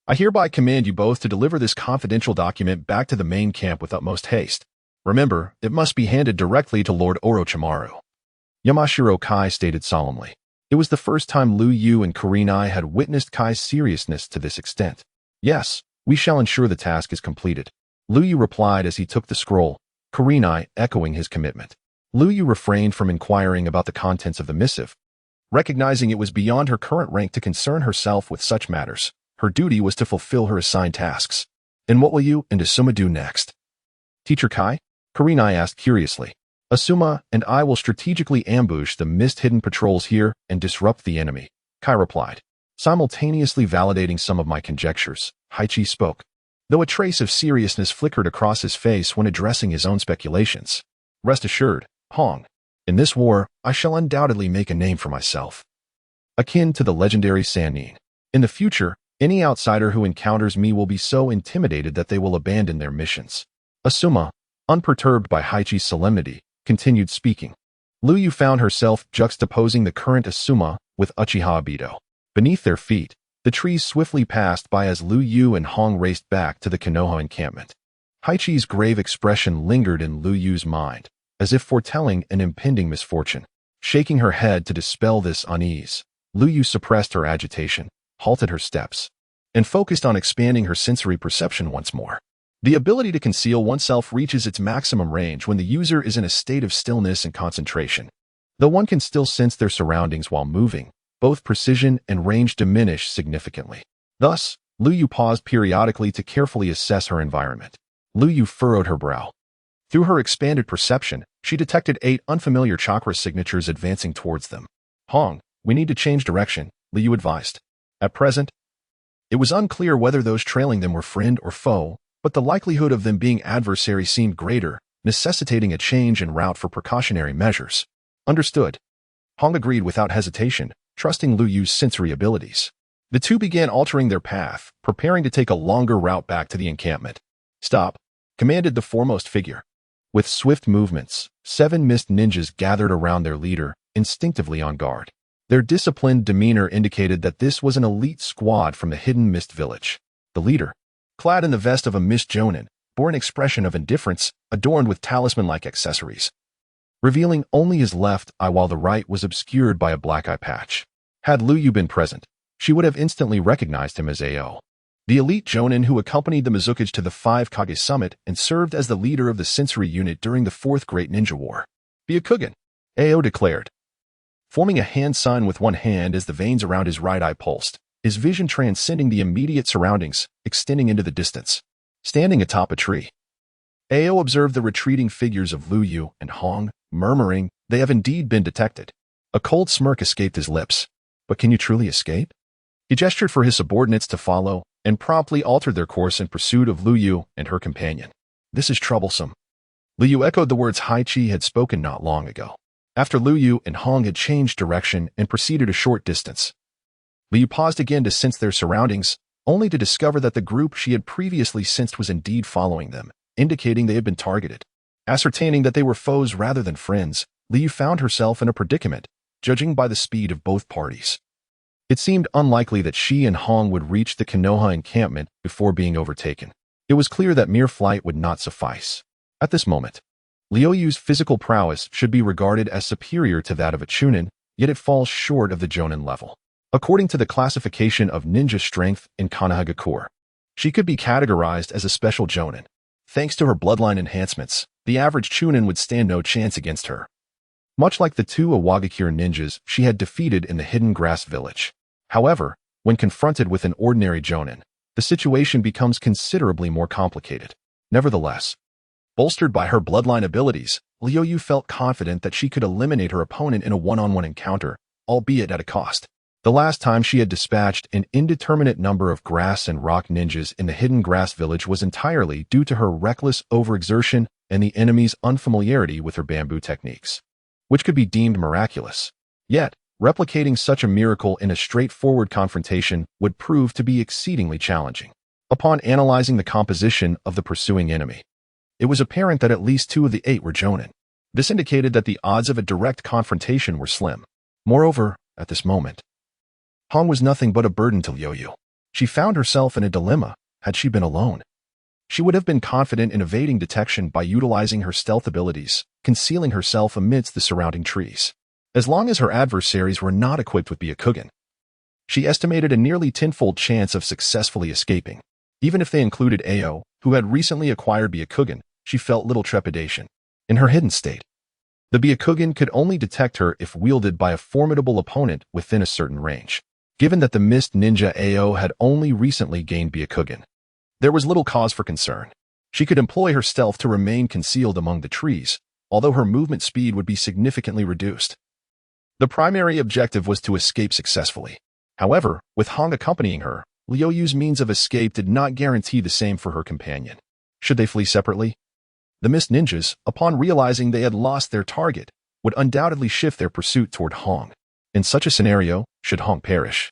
I hereby command you both to deliver this confidential document back to the main camp with utmost haste. Remember, it must be handed directly to Lord Orochimaru. Yamashiro Kai stated solemnly. It was the first time Liu and Kurenai had witnessed Kai's seriousness to this extent. Yes, we shall ensure the task is completed, Liu replied as he took the scroll, Kurenai echoing his commitment. Liu refrained from inquiring about the contents of the missive. Recognizing it was beyond her current rank to concern herself with such matters, her duty was to fulfill her assigned tasks. And what will you and Asuma do next? Teacher Kai? Kurenai asked curiously. Asuma and I will strategically ambush the mist-hidden patrols here and disrupt the enemy, Kai replied. Simultaneously validating some of my conjectures, Haichi spoke, though a trace of seriousness flickered across his face when addressing his own speculations. Rest assured, Hong, in this war, I shall undoubtedly make a name for myself, akin to the legendary Sannin. In the future, any outsider who encounters me will be so intimidated that they will abandon their missions. Asuma, unperturbed by Haichi's solemnity, continued speaking. Liu found herself juxtaposing the current Asuma with Uchiha Obito. Beneath their feet, the trees swiftly passed by as Liu and Hong raced back to the Konoha encampment. Haichi's grave expression lingered in Liu's mind, as if foretelling an impending misfortune. Shaking her head to dispel this unease, Liu suppressed her agitation, halted her steps, and focused on expanding her sensory perception once more. The ability to conceal oneself reaches its maximum range when the user is in a state of stillness and concentration. Though one can still sense their surroundings while moving, both precision and range diminish significantly. Thus, Liu paused periodically to carefully assess her environment. Liu furrowed her brow. Through her expanded perception, she detected 8 unfamiliar chakra signatures advancing towards them. Hong, we need to change direction, Liu advised. At present, it was unclear whether those trailing them were friend or foe, but the likelihood of them being adversaries seemed greater, necessitating a change in route for precautionary measures. Understood. Hong agreed without hesitation, trusting Liu's sensory abilities. The two began altering their path, preparing to take a longer route back to the encampment. Stop, commanded the foremost figure. With swift movements, 7 mist ninjas gathered around their leader, instinctively on guard. Their disciplined demeanor indicated that this was an elite squad from the hidden mist village. The leader, clad in the vest of a mist jonin, bore an expression of indifference, adorned with talisman-like accessories, revealing only his left eye while the right was obscured by a black eye patch. Had Liuyu been present, she would have instantly recognized him as Ao, the elite jonin who accompanied the Mizukage to the 5 Kage summit and served as the leader of the sensory unit during the 4th Great Ninja War. Byakugan, Ao declared, forming a hand sign with one hand as the veins around his right eye pulsed, his vision transcending the immediate surroundings, extending into the distance. Standing atop a tree, Ao observed the retreating figures of Liuyu and Hong, murmuring, "They have indeed been detected." A cold smirk escaped his lips. But can you truly escape? He gestured for his subordinates to follow, and promptly altered their course in pursuit of Liuyu and her companion. This is troublesome. Liuyu echoed the words Haichi had spoken not long ago. After Liuyu and Hong had changed direction and proceeded a short distance, Liuyu paused again to sense their surroundings, only to discover that the group she had previously sensed was indeed following them, indicating they had been targeted. Ascertaining that they were foes rather than friends, Liuyu found herself in a predicament, judging by the speed of both parties. It seemed unlikely that she and Hong would reach the Konoha encampment before being overtaken. It was clear that mere flight would not suffice. At this moment, Liuyu's physical prowess should be regarded as superior to that of a Chunin, yet it falls short of the Jonin level. According to the classification of ninja strength in Konohagakure, she could be categorized as a special Jonin. Thanks to her bloodline enhancements, the average Chunin would stand no chance against her. Much like the 2 Awagakure ninjas she had defeated in the Hidden Grass Village. However, when confronted with an ordinary Jonin, the situation becomes considerably more complicated. Nevertheless, bolstered by her bloodline abilities, Liuyu felt confident that she could eliminate her opponent in a one-on-one encounter, albeit at a cost. The last time she had dispatched an indeterminate number of grass and rock ninjas in the Hidden Grass Village was entirely due to her reckless overexertion and the enemy's unfamiliarity with her bamboo techniques, which could be deemed miraculous. Yet, replicating such a miracle in a straightforward confrontation would prove to be exceedingly challenging. Upon analyzing the composition of the pursuing enemy, it was apparent that at least 2 of the 8 were Jonin. This indicated that the odds of a direct confrontation were slim. Moreover, at this moment, Hong was nothing but a burden to Liuyu. She found herself in a dilemma. Had she been alone, she would have been confident in evading detection by utilizing her stealth abilities, concealing herself amidst the surrounding trees. As long as her adversaries were not equipped with Byakugan, she estimated a nearly tenfold chance of successfully escaping. Even if they included Ao, who had recently acquired Byakugan, she felt little trepidation. In her hidden state, the Byakugan could only detect her if wielded by a formidable opponent within a certain range. Given that the mist ninja Ao had only recently gained Byakugan, there was little cause for concern. She could employ her stealth to remain concealed among the trees, although her movement speed would be significantly reduced. The primary objective was to escape successfully. However, with Hong accompanying her, Liuyu's means of escape did not guarantee the same for her companion. Should they flee separately? The mist ninjas, upon realizing they had lost their target, would undoubtedly shift their pursuit toward Hong. In such a scenario, should Hong perish,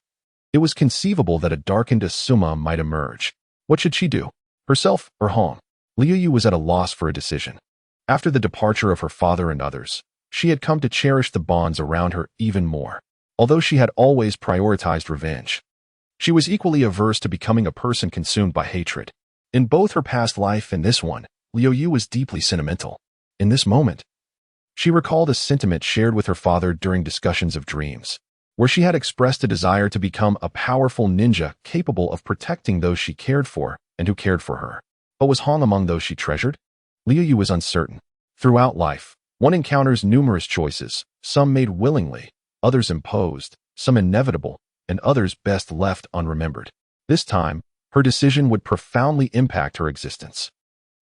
it was conceivable that a darkened Asuma might emerge. What should she do? Herself or Hong? Liuyu was at a loss for a decision. After the departure of her father and others, she had come to cherish the bonds around her even more. Although she had always prioritized revenge, she was equally averse to becoming a person consumed by hatred. In both her past life and this one, Liuyu was deeply sentimental. In this moment, she recalled a sentiment shared with her father during discussions of dreams, where she had expressed a desire to become a powerful ninja capable of protecting those she cared for and who cared for her. But was Hong among those she treasured? Liuyu was uncertain. Throughout life, one encounters numerous choices, some made willingly, others imposed, some inevitable, and others best left unremembered. This time, her decision would profoundly impact her existence.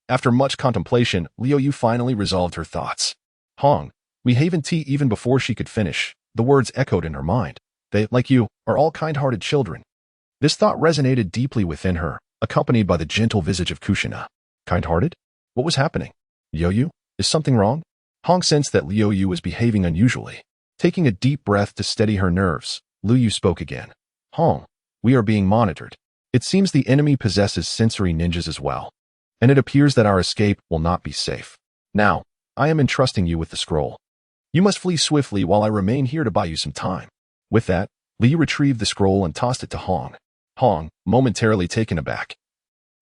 After much contemplation, Liuyu finally resolved her thoughts. Hong, we haven't tea. Even before she could finish, the words echoed in her mind. They, like you, are all kind-hearted children. This thought resonated deeply within her, accompanied by the gentle visage of Kushina. Kind-hearted? What was happening? Liuyu, is something wrong? Hong sensed that Liuyu was behaving unusually. Taking a deep breath to steady her nerves, Liuyu spoke again. Hong, we are being monitored. It seems the enemy possesses sensory ninjas as well, and it appears that our escape will not be safe. Now, I am entrusting you with the scroll. You must flee swiftly while I remain here to buy you some time. With that, Liu retrieved the scroll and tossed it to Hong. Hong, momentarily taken aback,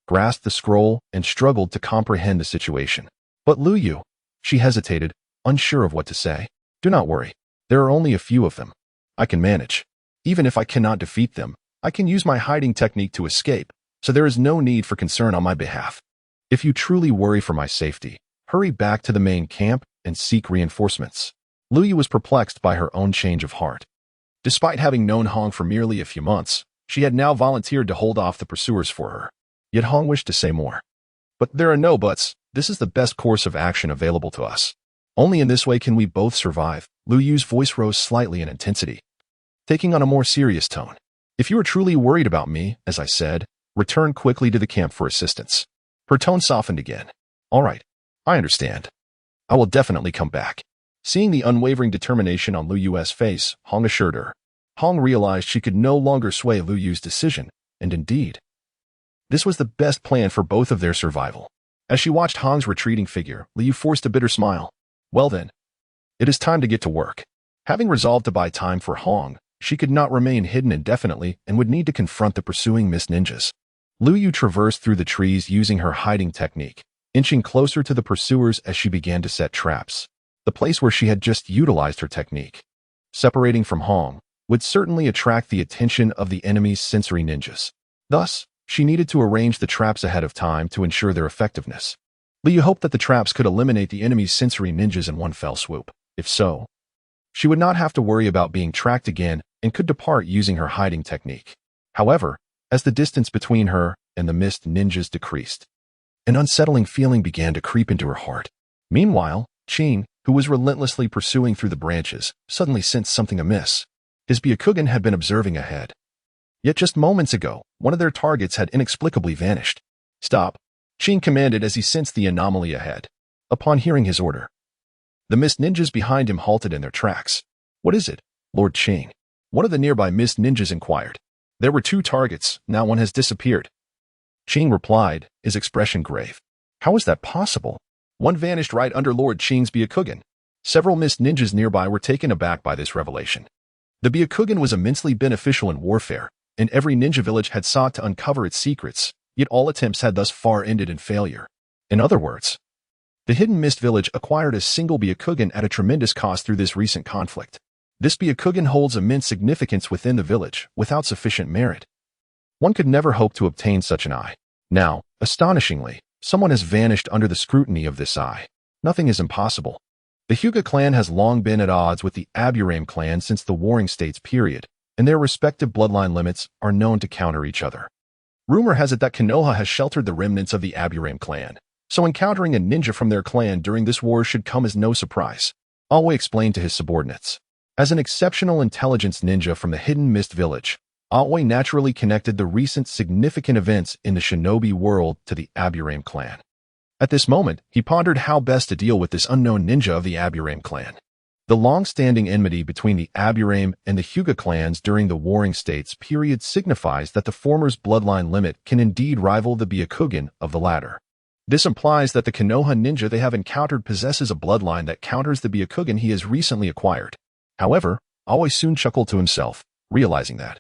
grasped the scroll and struggled to comprehend the situation. But Liuyu, she hesitated, unsure of what to say. Do not worry. There are only a few of them. I can manage. Even if I cannot defeat them, I can use my hiding technique to escape, so there is no need for concern on my behalf. If you truly worry for my safety, hurry back to the main camp and seek reinforcements. Liuyu was perplexed by her own change of heart. Despite having known Hong for merely a few months, she had now volunteered to hold off the pursuers for her. Yet Hong wished to say more. But there are no buts. This is the best course of action available to us. Only in this way can we both survive. Liuyu's voice rose slightly in intensity, taking on a more serious tone. If you are truly worried about me, as I said, return quickly to the camp for assistance. Her tone softened again. All right, I understand. I will definitely come back. Seeing the unwavering determination on Liuyu's face, Hong assured her. Hong realized she could no longer sway Liuyu's decision, and indeed, this was the best plan for both of their survival. As she watched Hong's retreating figure, Liu forced a bitter smile. Well then, it is time to get to work. Having resolved to buy time for Hong, she could not remain hidden indefinitely and would need to confront the pursuing mist ninjas. Liuyu traversed through the trees using her hiding technique, inching closer to the pursuers as she began to set traps. The place where she had just utilized her technique, separating from Hong, would certainly attract the attention of the enemy's sensory ninjas. Thus, she needed to arrange the traps ahead of time to ensure their effectiveness. Liu hoped that the traps could eliminate the enemy's sensory ninjas in one fell swoop. If so, she would not have to worry about being tracked again and could depart using her hiding technique. However, as the distance between her and the mist ninjas decreased, an unsettling feeling began to creep into her heart. Meanwhile, Qin, who was relentlessly pursuing through the branches, suddenly sensed something amiss. His Byakugan had been observing ahead. Yet just moments ago, one of their targets had inexplicably vanished. Stop, Qin commanded as he sensed the anomaly ahead. Upon hearing his order, the mist ninjas behind him halted in their tracks. What is it, Lord Qin? One of the nearby mist ninjas inquired. There were 2 targets, now one has disappeared. Qin replied, his expression grave. How is that possible? One vanished right under Lord Qin's Byakugan. Several mist ninjas nearby were taken aback by this revelation. The Byakugan was immensely beneficial in warfare, and every ninja village had sought to uncover its secrets, yet all attempts had thus far ended in failure. In other words, the hidden mist village acquired a single Byakugan at a tremendous cost through this recent conflict. This Byakugan holds immense significance within the village, without sufficient merit. One could never hope to obtain such an eye. Now, astonishingly, someone has vanished under the scrutiny of this eye. Nothing is impossible. The Hyuga clan has long been at odds with the Aburame clan since the Warring States period, and their respective bloodline limits are known to counter each other. Rumor has it that Konoha has sheltered the remnants of the Aburame clan, so encountering a ninja from their clan during this war should come as no surprise. Aoi explained to his subordinates. As an exceptional intelligence ninja from the hidden mist village, Aoi naturally connected the recent significant events in the shinobi world to the Aburame clan. At this moment, he pondered how best to deal with this unknown ninja of the Aburame clan. The long-standing enmity between the Aburame and the Hyuga clans during the Warring States period signifies that the former's bloodline limit can indeed rival the Byakugan of the latter. This implies that the Konoha ninja they have encountered possesses a bloodline that counters the Byakugan he has recently acquired. However, Aoi soon chuckled to himself, realizing that,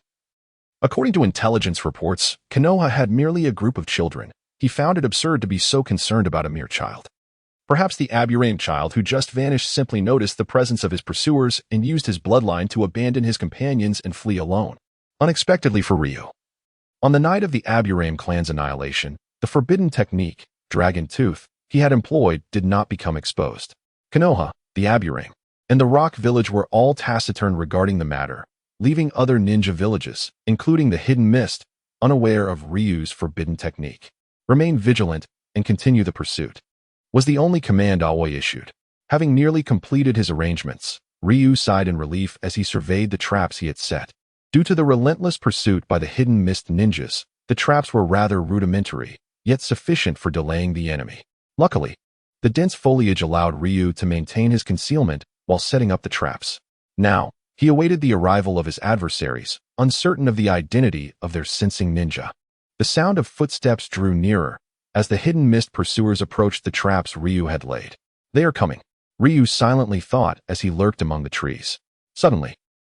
according to intelligence reports, Konoha had merely a group of children. He found it absurd to be so concerned about a mere child. Perhaps the Aburame child who just vanished simply noticed the presence of his pursuers and used his bloodline to abandon his companions and flee alone, unexpectedly for Ryu. On the night of the Aburame clan's annihilation, the forbidden technique, Dragon Tooth, he had employed did not become exposed. Konoha, the Aburame, and the Rock Village were all taciturn regarding the matter, leaving other ninja villages, including the Hidden Mist, unaware of Ryu's forbidden technique. Remain vigilant and continue the pursuit, was the only command Aoi issued. Having nearly completed his arrangements, Ryu sighed in relief as he surveyed the traps he had set. Due to the relentless pursuit by the hidden mist ninjas, the traps were rather rudimentary, yet sufficient for delaying the enemy. Luckily, the dense foliage allowed Ryu to maintain his concealment while setting up the traps. Now, he awaited the arrival of his adversaries, uncertain of the identity of their sensing ninja. The sound of footsteps drew nearer as the hidden mist pursuers approached the traps Ryu had laid. They are coming, Ryu silently thought as he lurked among the trees. Suddenly,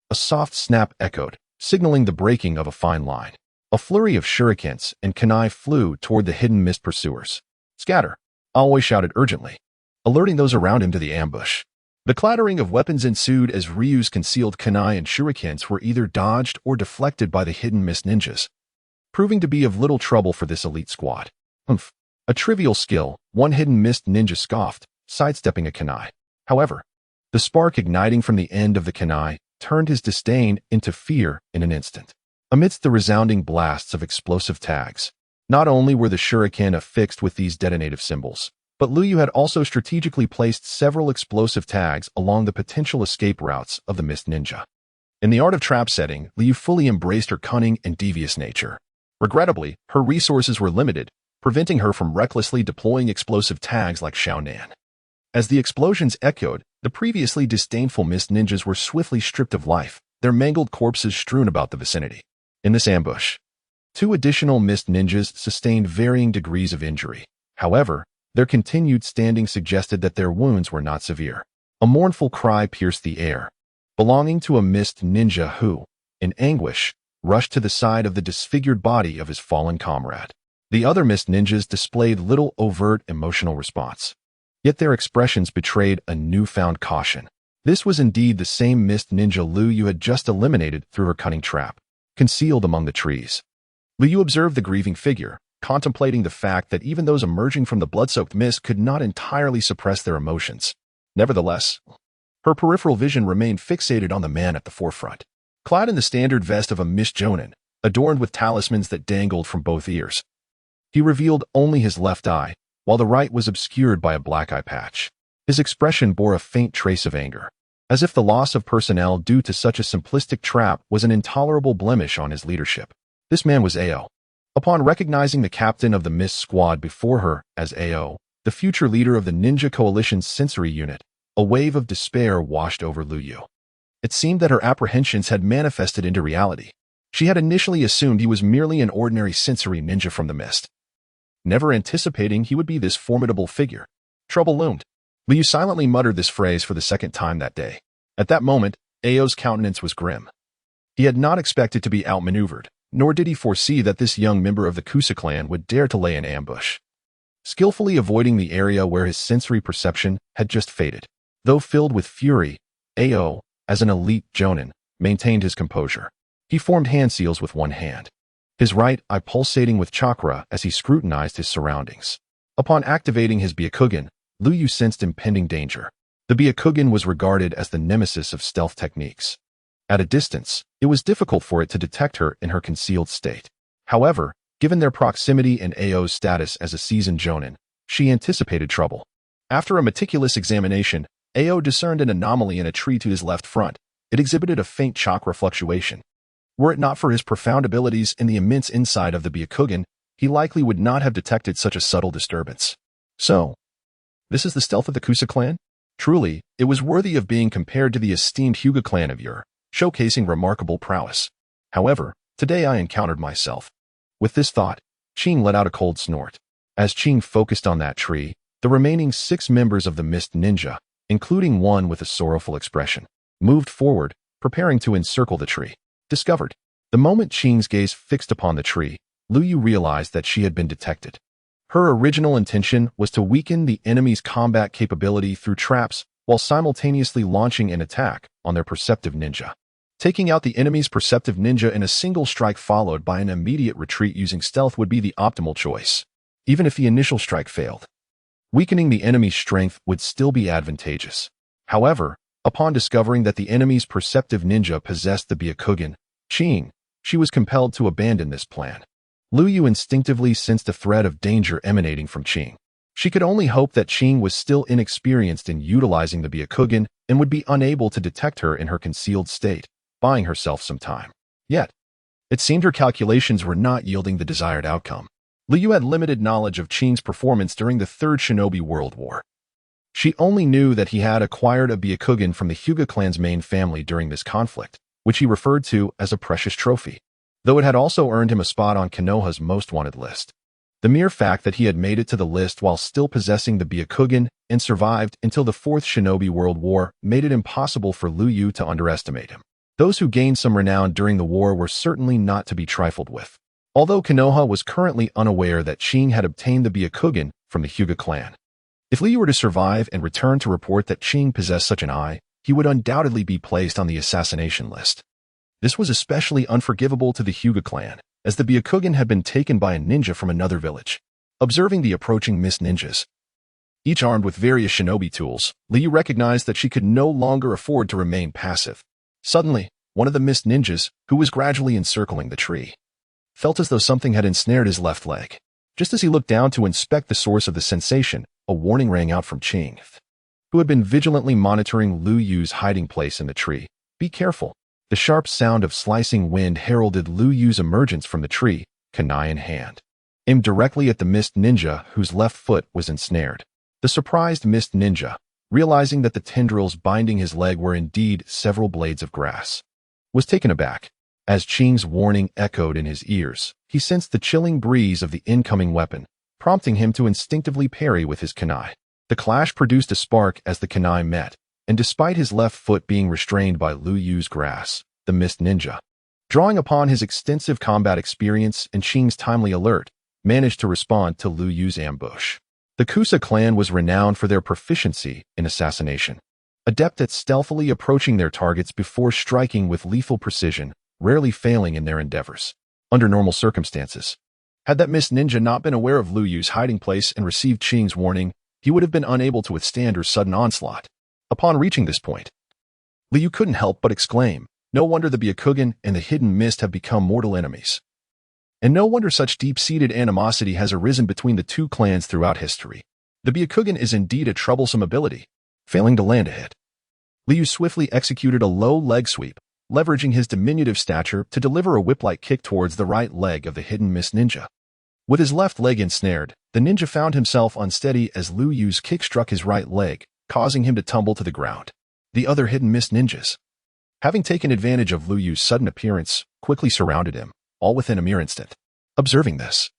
A soft snap echoed, signaling the breaking of a fine line. A flurry of shurikens and kunai flew toward the hidden mist pursuers. "Scatter!" Aoi shouted urgently, alerting those around him to the ambush. The clattering of weapons ensued as Ryu's concealed kunai and shurikens were either dodged or deflected by the hidden mist ninjas, proving to be of little trouble for this elite squad. "Humph. A trivial skill," one hidden mist ninja scoffed, sidestepping a kunai. However, the spark igniting from the end of the kunai turned his disdain into fear in an instant. Amidst the resounding blasts of explosive tags, not only were the shuriken affixed with these detonative symbols, but Liuyu had also strategically placed several explosive tags along the potential escape routes of the mist ninja. In the art of trap setting, Liuyu fully embraced her cunning and devious nature. Regrettably, her resources were limited, preventing her from recklessly deploying explosive tags like Xiaonan. As the explosions echoed, the previously disdainful mist ninjas were swiftly stripped of life, their mangled corpses strewn about the vicinity. In this ambush, 2 additional mist ninjas sustained varying degrees of injury. However, their continued standing suggested that their wounds were not severe. A mournful cry pierced the air, belonging to a mist ninja who, in anguish, rushed to the side of the disfigured body of his fallen comrade. The other mist ninjas displayed little overt emotional response, yet their expressions betrayed a newfound caution. This was indeed the same mist ninja Liuyu had just eliminated through her cunning trap, concealed among the trees. Liuyu observed the grieving figure, contemplating the fact that even those emerging from the blood-soaked mist could not entirely suppress their emotions. Nevertheless, her peripheral vision remained fixated on the man at the forefront. Clad in the standard vest of a mist jonin, adorned with talismans that dangled from both ears, he revealed only his left eye, while the right was obscured by a black eye patch. His expression bore a faint trace of anger, as if the loss of personnel due to such a simplistic trap was an intolerable blemish on his leadership. This man was Ao. Upon recognizing the captain of the Mist Squad before her as Ao, the future leader of the Ninja Coalition's sensory unit, a wave of despair washed over Liuyu. It seemed that her apprehensions had manifested into reality. She had initially assumed he was merely an ordinary sensory ninja from the mist, never anticipating he would be this formidable figure. Trouble loomed. Liuyu silently muttered this phrase for the second time that day. At that moment, Ao's countenance was grim. He had not expected to be outmaneuvered, nor did he foresee that this young member of the Kusa clan would dare to lay an ambush, skillfully avoiding the area where his sensory perception had just faded. Though filled with fury, Ao, as an elite jonin, maintained his composure. He formed hand seals with one hand, his right eye pulsating with chakra as he scrutinized his surroundings. Upon activating his Byakugan, Liuyu sensed impending danger. The Byakugan was regarded as the nemesis of stealth techniques. At a distance, it was difficult for it to detect her in her concealed state. However, given their proximity and Ao's status as a seasoned jonin, she anticipated trouble. After a meticulous examination, Ao discerned an anomaly in a tree to his left front. It exhibited a faint chakra fluctuation. Were it not for his profound abilities in the immense inside of the Byakugan, he likely would not have detected such a subtle disturbance. So, this is the stealth of the Kusa clan? Truly, it was worthy of being compared to the esteemed Hyuga clan of Ur, showcasing remarkable prowess. However, today I encountered myself. With this thought, Qing let out a cold snort. As Qing focused on that tree, the remaining 6 members of the Mist Ninja, including one with a sorrowful expression, moved forward, preparing to encircle the tree. Discovered. The moment Qing's gaze fixed upon the tree, Liuyu realized that she had been detected. Her original intention was to weaken the enemy's combat capability through traps while simultaneously launching an attack on their perceptive ninja. Taking out the enemy's perceptive ninja in a single strike followed by an immediate retreat using stealth would be the optimal choice, even if the initial strike failed. Weakening the enemy's strength would still be advantageous. However, upon discovering that the enemy's perceptive ninja possessed the Byakugan, she was compelled to abandon this plan. Liuyu instinctively sensed a threat of danger emanating from Qing. She could only hope that Qing was still inexperienced in utilizing the Byakugan and would be unable to detect her in her concealed state, buying herself some time. Yet, it seemed her calculations were not yielding the desired outcome. Liuyu had limited knowledge of Qing's performance during the Third Shinobi World War. She only knew that he had acquired a Byakugan from the Hyuga clan's main family during this conflict, which he referred to as a precious trophy, though it had also earned him a spot on Konoha's most wanted list. The mere fact that he had made it to the list while still possessing the Byakugan and survived until the Fourth Shinobi World War made it impossible for Liuyu to underestimate him. Those who gained some renown during the war were certainly not to be trifled with. Although Konoha was currently unaware that Qing had obtained the Byakugan from the Hyuga clan. If Liu were to survive and return to report that Qing possessed such an eye, he would undoubtedly be placed on the assassination list. This was especially unforgivable to the Hyuga clan, as the Byakugan had been taken by a ninja from another village. Observing the approaching mist ninjas, each armed with various shinobi tools, Liu recognized that she could no longer afford to remain passive. Suddenly, one of the mist ninjas, who was gradually encircling the tree, felt as though something had ensnared his left leg. Just as he looked down to inspect the source of the sensation, a warning rang out from Qing, who had been vigilantly monitoring Liu Yu's hiding place in the tree. Be careful. The sharp sound of slicing wind heralded Liu Yu's emergence from the tree, kunai in hand, aimed directly at the mist ninja whose left foot was ensnared. The surprised mist ninja, realizing that the tendrils binding his leg were indeed several blades of grass, was taken aback. As Qing's warning echoed in his ears, he sensed the chilling breeze of the incoming weapon, prompting him to instinctively parry with his kunai. The clash produced a spark as the kunai met, and despite his left foot being restrained by Liu Yu's grasp, the mist ninja, drawing upon his extensive combat experience and Qing's timely alert, managed to respond to Liu Yu's ambush. The Kusa clan was renowned for their proficiency in assassination, adept at stealthily approaching their targets before striking with lethal precision, rarely failing in their endeavors. Under normal circumstances, had that mist ninja not been aware of Liu Yu's hiding place and received Qing's warning, he would have been unable to withstand her sudden onslaught. Upon reaching this point, Liu couldn't help but exclaim, "No wonder the Byakugan and the hidden mist have become mortal enemies. And no wonder such deep-seated animosity has arisen between the two clans throughout history. The Byakugan is indeed a troublesome ability." Failing to land a hit, Liu swiftly executed a low leg sweep, leveraging his diminutive stature to deliver a whip-like kick towards the right leg of the hidden mist ninja. With his left leg ensnared, the ninja found himself unsteady as Liu Yu's kick struck his right leg, causing him to tumble to the ground. The other hidden mist ninjas, having taken advantage of Liu Yu's sudden appearance, quickly surrounded him, all within a mere instant. Observing this,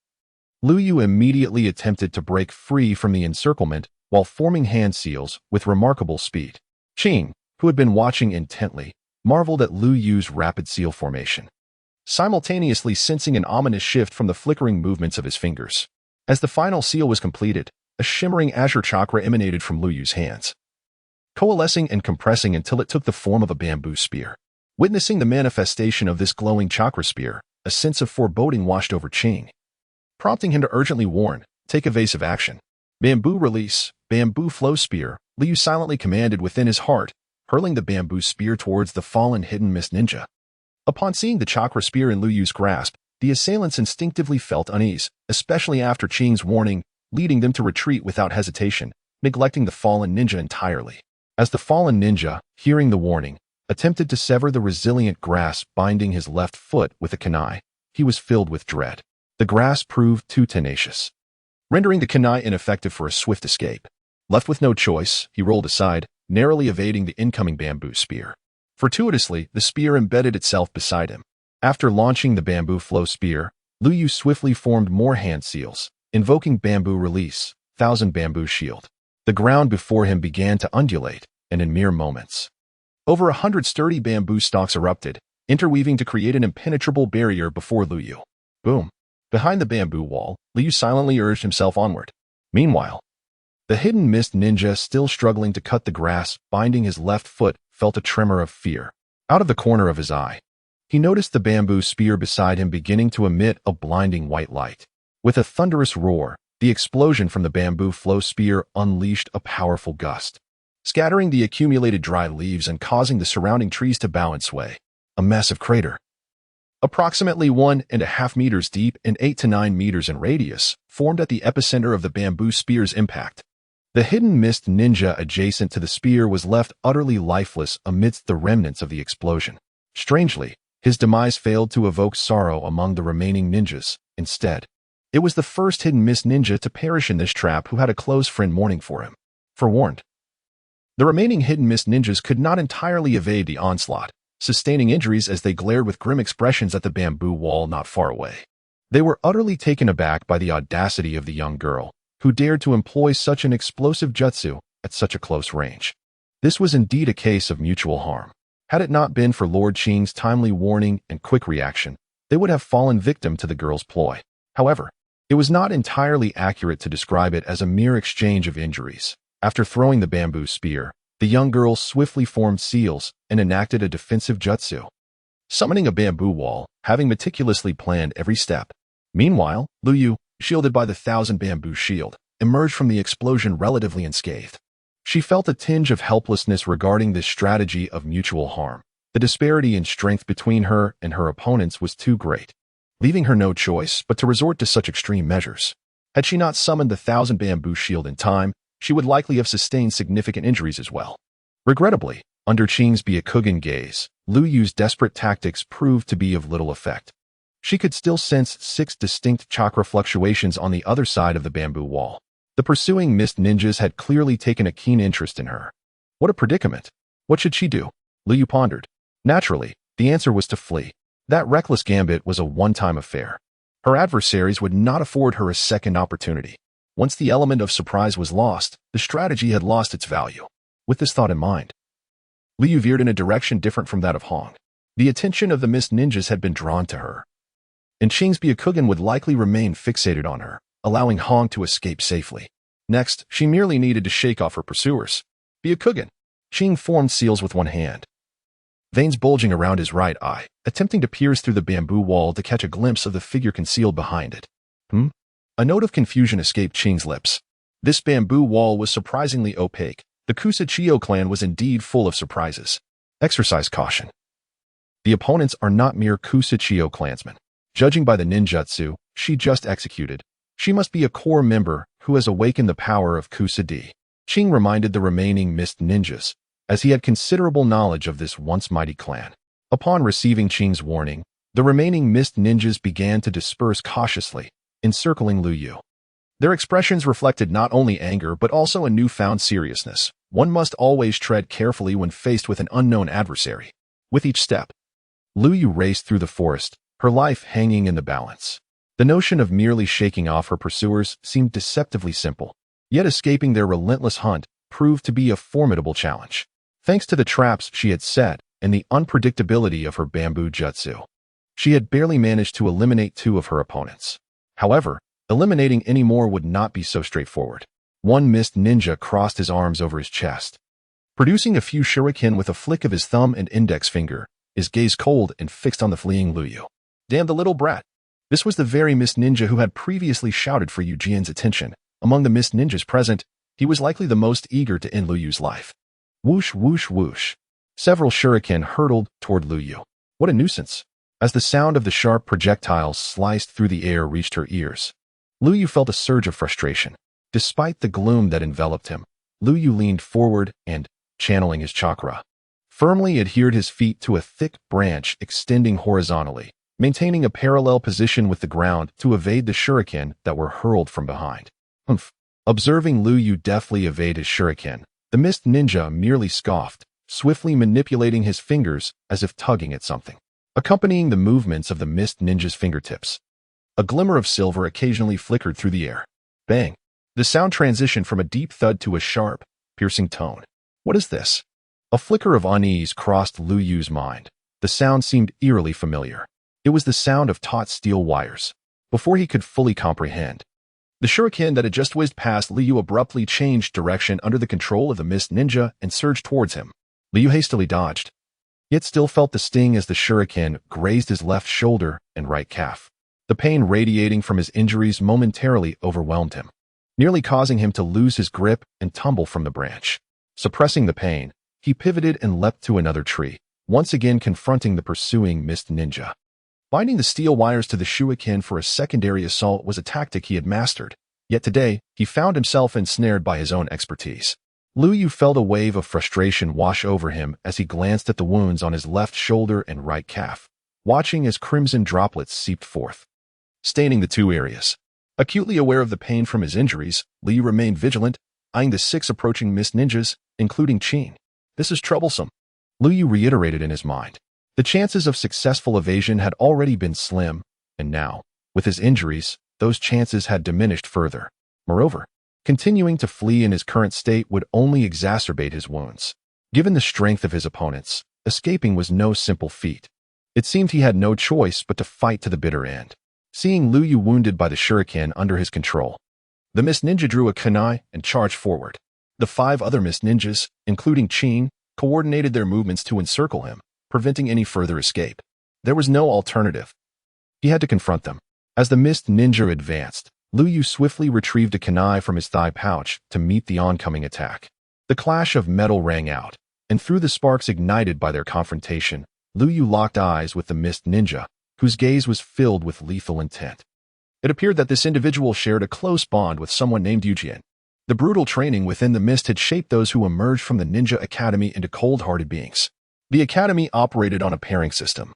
Liu Yu immediately attempted to break free from the encirclement while forming hand seals with remarkable speed. Qing, who had been watching intently, marveled at Liu Yu's rapid seal formation, simultaneously sensing an ominous shift from the flickering movements of his fingers. As the final seal was completed, a shimmering azure chakra emanated from Liu Yu's hands, coalescing and compressing until it took the form of a bamboo spear. Witnessing the manifestation of this glowing chakra spear, a sense of foreboding washed over Qing, prompting him to urgently warn, "Take evasive action. Bamboo release, bamboo flow spear," Liu silently commanded within his heart, hurling the bamboo spear towards the fallen hidden mist ninja. Upon seeing the chakra spear in Liu Yu's grasp, the assailants instinctively felt unease, especially after Qing's warning, leading them to retreat without hesitation, neglecting the fallen ninja entirely. As the fallen ninja, hearing the warning, attempted to sever the resilient grasp binding his left foot with a kunai, he was filled with dread. The grasp proved too tenacious, rendering the kunai ineffective for a swift escape. Left with no choice, he rolled aside, narrowly evading the incoming bamboo spear. Fortuitously, the spear embedded itself beside him. After launching the bamboo flow spear, Liu Yu swiftly formed more hand seals, invoking bamboo release, 1,000 bamboo shield. The ground before him began to undulate, and in mere moments, over 100 sturdy bamboo stalks erupted, interweaving to create an impenetrable barrier before Liu Yu. Boom! Behind the bamboo wall, Liu Yu silently urged himself onward. Meanwhile, the hidden mist ninja, still struggling to cut the grass binding his left foot, felt a tremor of fear. Out of the corner of his eye, he noticed the bamboo spear beside him beginning to emit a blinding white light. With a thunderous roar, the explosion from the bamboo flow spear unleashed a powerful gust, scattering the accumulated dry leaves and causing the surrounding trees to bow and sway. A massive crater, approximately 1.5 meters deep and 8 to 9 meters in radius, formed at the epicenter of the bamboo spear's impact. The hidden mist ninja adjacent to the spear was left utterly lifeless amidst the remnants of the explosion. Strangely, his demise failed to evoke sorrow among the remaining ninjas. Instead, it was the first hidden mist ninja to perish in this trap who had a close friend mourning for him. Forewarned, the remaining hidden mist ninjas could not entirely evade the onslaught, sustaining injuries as they glared with grim expressions at the bamboo wall not far away. They were utterly taken aback by the audacity of the young girl, who dared to employ such an explosive jutsu at such a close range. This was indeed a case of mutual harm. Had it not been for Lord Qing's timely warning and quick reaction, they would have fallen victim to the girl's ploy. However, it was not entirely accurate to describe it as a mere exchange of injuries. After throwing the bamboo spear, the young girl swiftly formed seals and enacted a defensive jutsu, summoning a bamboo wall, having meticulously planned every step. Meanwhile, Liuyu, shielded by the 1,000 bamboo shield, emerged from the explosion relatively unscathed. She felt a tinge of helplessness regarding this strategy of mutual harm. The disparity in strength between her and her opponents was too great, leaving her no choice but to resort to such extreme measures. Had she not summoned the 1,000 bamboo shield in time, she would likely have sustained significant injuries as well. Regrettably, under Qing's Byakugan gaze, Liuyu's desperate tactics proved to be of little effect. She could still sense 6 distinct chakra fluctuations on the other side of the bamboo wall. The pursuing mist ninjas had clearly taken a keen interest in her. What a predicament! What should she do? Liuyu pondered. Naturally, the answer was to flee. That reckless gambit was a one-time affair. Her adversaries would not afford her a second opportunity. Once the element of surprise was lost, the strategy had lost its value. With this thought in mind, Liuyu veered in a direction different from that of Hong. The attention of the mist ninjas had been drawn to her, and Qing's Byakugan would likely remain fixated on her, allowing Hong to escape safely. Next, she merely needed to shake off her pursuers. Byakugan. Qing formed seals with one hand, veins bulging around his right eye, attempting to pierce through the bamboo wall to catch a glimpse of the figure concealed behind it. A note of confusion escaped Qing's lips. This bamboo wall was surprisingly opaque. The Qian clan was indeed full of surprises. Exercise caution. The opponents are not mere Qian clansmen. Judging by the ninjutsu she just executed, she must be a core member who has awakened the power of Qian. Qing reminded the remaining mist ninjas, as he had considerable knowledge of this once mighty clan. Upon receiving Qing's warning, the remaining mist ninjas began to disperse cautiously, encircling Liuyu. Their expressions reflected not only anger but also a newfound seriousness. One must always tread carefully when faced with an unknown adversary. With each step, Liuyu raced through the forest, her life hanging in the balance. The notion of merely shaking off her pursuers seemed deceptively simple, yet escaping their relentless hunt proved to be a formidable challenge. Thanks to the traps she had set and the unpredictability of her bamboo jutsu, she had barely managed to eliminate 2 of her opponents. However, eliminating any more would not be so straightforward. One mist ninja crossed his arms over his chest, producing a few shuriken with a flick of his thumb and index finger, his gaze cold and fixed on the fleeing Liuyu. Damn the little brat! This was the very mist ninja who had previously shouted for Yu Jian's attention. Among the mist ninjas present, he was likely the most eager to end Liuyu's life. Whoosh, whoosh, whoosh. Several shuriken hurtled toward Liuyu. What a nuisance! As the sound of the sharp projectiles sliced through the air reached her ears, Liuyu felt a surge of frustration. Despite the gloom that enveloped him, Liuyu leaned forward and, channeling his chakra, firmly adhered his feet to a thick branch extending horizontally, maintaining a parallel position with the ground to evade the shuriken that were hurled from behind. Observing Liuyu deftly evade his shuriken, the mist ninja merely scoffed, swiftly manipulating his fingers as if tugging at something. Accompanying the movements of the mist ninja's fingertips, a glimmer of silver occasionally flickered through the air. Bang! The sound transitioned from a deep thud to a sharp, piercing tone. What is this? A flicker of unease crossed Liuyu's mind. The sound seemed eerily familiar. It was the sound of taut steel wires. Before he could fully comprehend, the shuriken that had just whizzed past Liuyu abruptly changed direction under the control of the mist ninja and surged towards him. Liuyu hastily dodged, yet still felt the sting as the shuriken grazed his left shoulder and right calf. The pain radiating from his injuries momentarily overwhelmed him, nearly causing him to lose his grip and tumble from the branch. Suppressing the pain, he pivoted and leapt to another tree, once again confronting the pursuing mist ninja. Binding the steel wires to the shuriken for a secondary assault was a tactic he had mastered, yet today he found himself ensnared by his own expertise. Liuyu felt a wave of frustration wash over him as he glanced at the wounds on his left shoulder and right calf, watching as crimson droplets seeped forth, staining the 2 areas. Acutely aware of the pain from his injuries, Liuyu remained vigilant, eyeing the 6 approaching mist ninjas, including Qing. This is troublesome, Liuyu reiterated in his mind. The chances of successful evasion had already been slim, and now, with his injuries, those chances had diminished further. Moreover, continuing to flee in his current state would only exacerbate his wounds. Given the strength of his opponents, Escaping was no simple feat. It seemed he had no choice but to fight to the bitter end. Seeing Liuyu wounded by the shuriken under his control, the Mist Ninja drew a kunai and charged forward. The 5 other Mist Ninjas, including Qin, coordinated their movements to encircle him, preventing any further escape. There was no alternative. He had to confront them. As the Mist Ninja advanced, Liuyu swiftly retrieved a kunai from his thigh pouch to meet the oncoming attack. The clash of metal rang out, and through the sparks ignited by their confrontation, Liuyu locked eyes with the Mist Ninja, whose gaze was filled with lethal intent. It appeared that this individual shared a close bond with someone named Yujian. The brutal training within the mist had shaped those who emerged from the Ninja Academy into cold-hearted beings. The academy operated on a pairing system,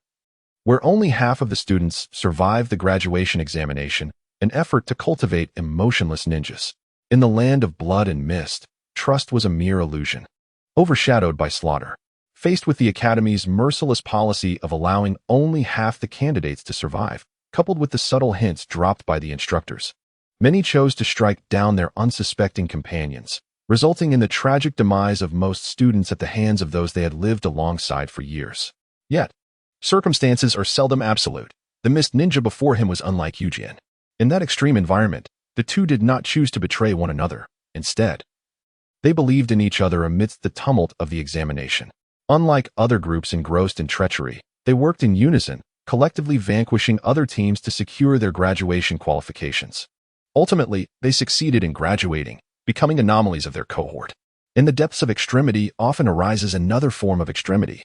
where only half of the students survived the graduation examination, an effort to cultivate emotionless ninjas. In the land of blood and mist, trust was a mere illusion, overshadowed by slaughter. Faced with the academy's merciless policy of allowing only half the candidates to survive, coupled with the subtle hints dropped by the instructors, many chose to strike down their unsuspecting companions, resulting in the tragic demise of most students at the hands of those they had lived alongside for years. Yet, circumstances are seldom absolute. The Mist Ninja before him was unlike Yujian. In that extreme environment, the two did not choose to betray one another. Instead, they believed in each other amidst the tumult of the examination. Unlike other groups engrossed in treachery, they worked in unison, collectively vanquishing other teams to secure their graduation qualifications. Ultimately, they succeeded in graduating, becoming anomalies of their cohort. In the depths of extremity often arises another form of extremity.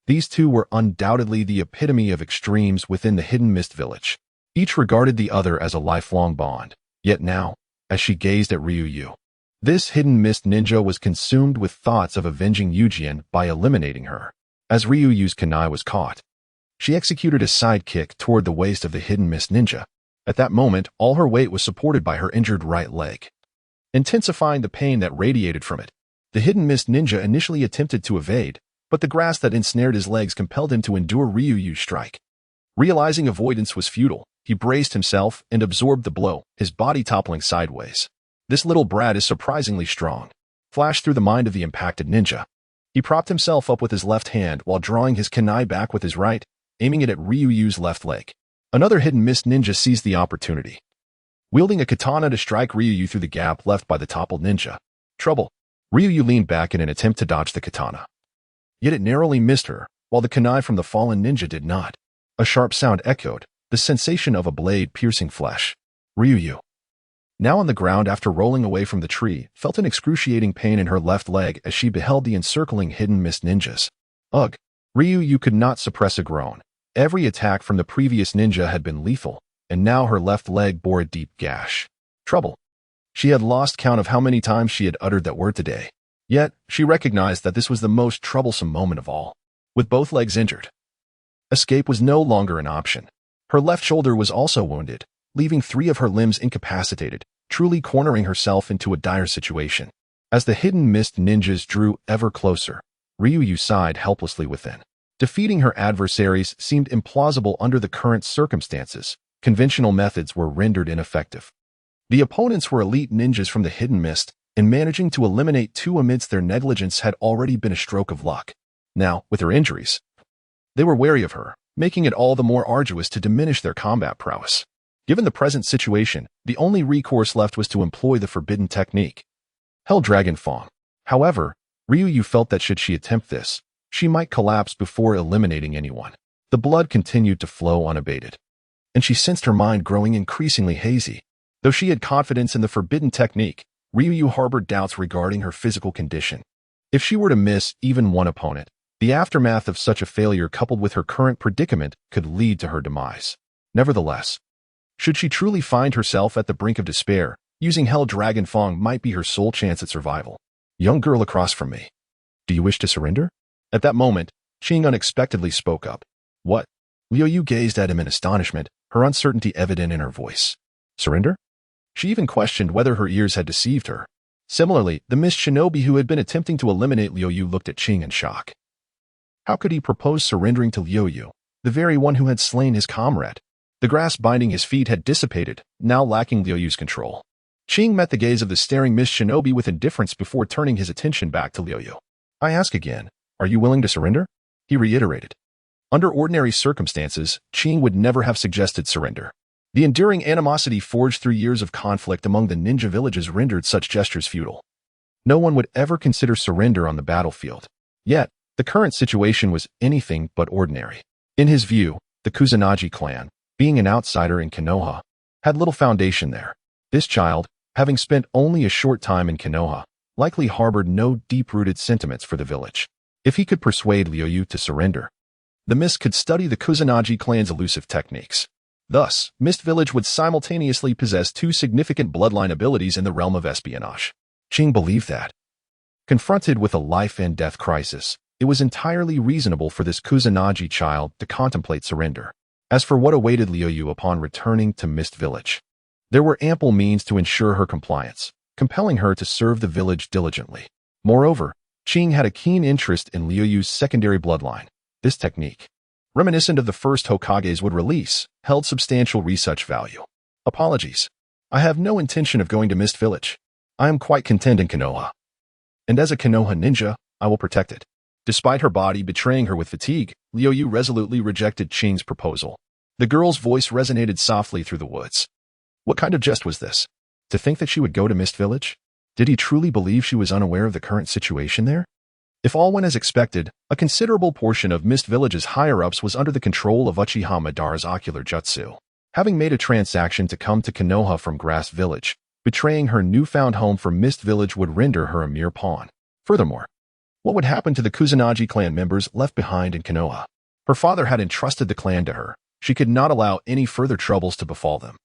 These two were undoubtedly the epitome of extremes within the Hidden Mist Village. Each regarded the other as a lifelong bond. Yet now, as she gazed at Liuyu, this Hidden Mist Ninja was consumed with thoughts of avenging Yujian by eliminating her. As Liuyu's kunai was caught, she executed a side kick toward the waist of the Hidden Mist Ninja. At that moment, all her weight was supported by her injured right leg, intensifying the pain that radiated from it. The Hidden Mist Ninja initially attempted to evade, but the grass that ensnared his legs compelled him to endure Liuyu's strike. Realizing avoidance was futile, he braced himself and absorbed the blow, his body toppling sideways. This little brat is surprisingly strong, flashed through the mind of the impacted ninja. He propped himself up with his left hand while drawing his kunai back with his right, aiming it at Liuyu's left leg. Another Hidden Mist Ninja seized the opportunity, wielding a katana to strike Liuyu through the gap left by the toppled ninja. Trouble. Liuyu leaned back in an attempt to dodge the katana. Yet it narrowly missed her, while the kunai from the fallen ninja did not. A sharp sound echoed, the sensation of a blade piercing flesh. Liuyu, now on the ground after rolling away from the tree, felt an excruciating pain in her left leg as she beheld the encircling Hidden Mist Ninjas. Ugh! Liuyu could not suppress a groan. Every attack from the previous ninja had been lethal, and now her left leg bore a deep gash. Trouble. She had lost count of how many times she had uttered that word today. Yet, she recognized that this was the most troublesome moment of all. With both legs injured, escape was no longer an option. Her left shoulder was also wounded, leaving 3 of her limbs incapacitated, truly cornering herself into a dire situation. As the Hidden Mist Ninjas drew ever closer, Liuyu sighed helplessly within. Defeating her adversaries seemed implausible under the current circumstances. Conventional methods were rendered ineffective. The opponents were elite ninjas from the Hidden Mist, and managing to eliminate 2 amidst their negligence had already been a stroke of luck. Now, with her injuries, they were wary of her, making it all the more arduous to diminish their combat prowess. Given the present situation, the only recourse left was to employ the forbidden technique, Hell Dragon Fang. However, Liuyu felt that should she attempt this, she might collapse before eliminating anyone. The blood continued to flow unabated, and she sensed her mind growing increasingly hazy. Though she had confidence in the forbidden technique, Liuyu harbored doubts regarding her physical condition. If she were to miss even one opponent, the aftermath of such a failure coupled with her current predicament could lead to her demise. Nevertheless, should she truly find herself at the brink of despair, using Hell Dragon Fang might be her sole chance at survival. Young girl across from me, do you wish to surrender? At that moment, Qing unexpectedly spoke up. What? Liuyu gazed at him in astonishment, her uncertainty evident in her voice. Surrender? She even questioned whether her ears had deceived her. Similarly, the Mist Shinobi who had been attempting to eliminate Liuyu looked at Qing in shock. How could he propose surrendering to Liuyu, the very one who had slain his comrade? The grass binding his feet had dissipated, now lacking Liuyu's control. Qing met the gaze of the staring Mist Shinobi with indifference before turning his attention back to Liuyu. I ask again, are you willing to surrender? He reiterated. Under ordinary circumstances, Qing would never have suggested surrender. The enduring animosity forged through years of conflict among the ninja villages rendered such gestures futile. No one would ever consider surrender on the battlefield. Yet, the current situation was anything but ordinary. In his view, the Kusanagi clan, being an outsider in Konoha, had little foundation there. This child, having spent only a short time in Konoha, likely harbored no deep-rooted sentiments for the village. If he could persuade Liuyu to surrender, the Mist could study the Kusanagi clan's elusive techniques. Thus, Mist Village would simultaneously possess two significant bloodline abilities in the realm of espionage. Qing believed that. Confronted with a life-and-death crisis, it was entirely reasonable for this Kusanagi child to contemplate surrender. As for what awaited Liuyu upon returning to Mist Village, there were ample means to ensure her compliance, compelling her to serve the village diligently. Moreover, Qing had a keen interest in Liuyu's secondary bloodline. This technique, reminiscent of the first Hokage's would release, held substantial research value. Apologies. I have no intention of going to Mist Village. I am quite content in Konoha. And as a Konoha ninja, I will protect it. Despite her body betraying her with fatigue, Liuyu resolutely rejected Qing's proposal. The girl's voice resonated softly through the woods. What kind of jest was this? To think that she would go to Mist Village? Did he truly believe she was unaware of the current situation there? If all went as expected, a considerable portion of Mist Village's higher-ups was under the control of Uchiha Madara's ocular jutsu. Having made a transaction to come to Konoha from Grass Village, betraying her newfound home for Mist Village would render her a mere pawn. Furthermore, what would happen to the Kusanagi clan members left behind in Konoha? Her father had entrusted the clan to her. She could not allow any further troubles to befall them.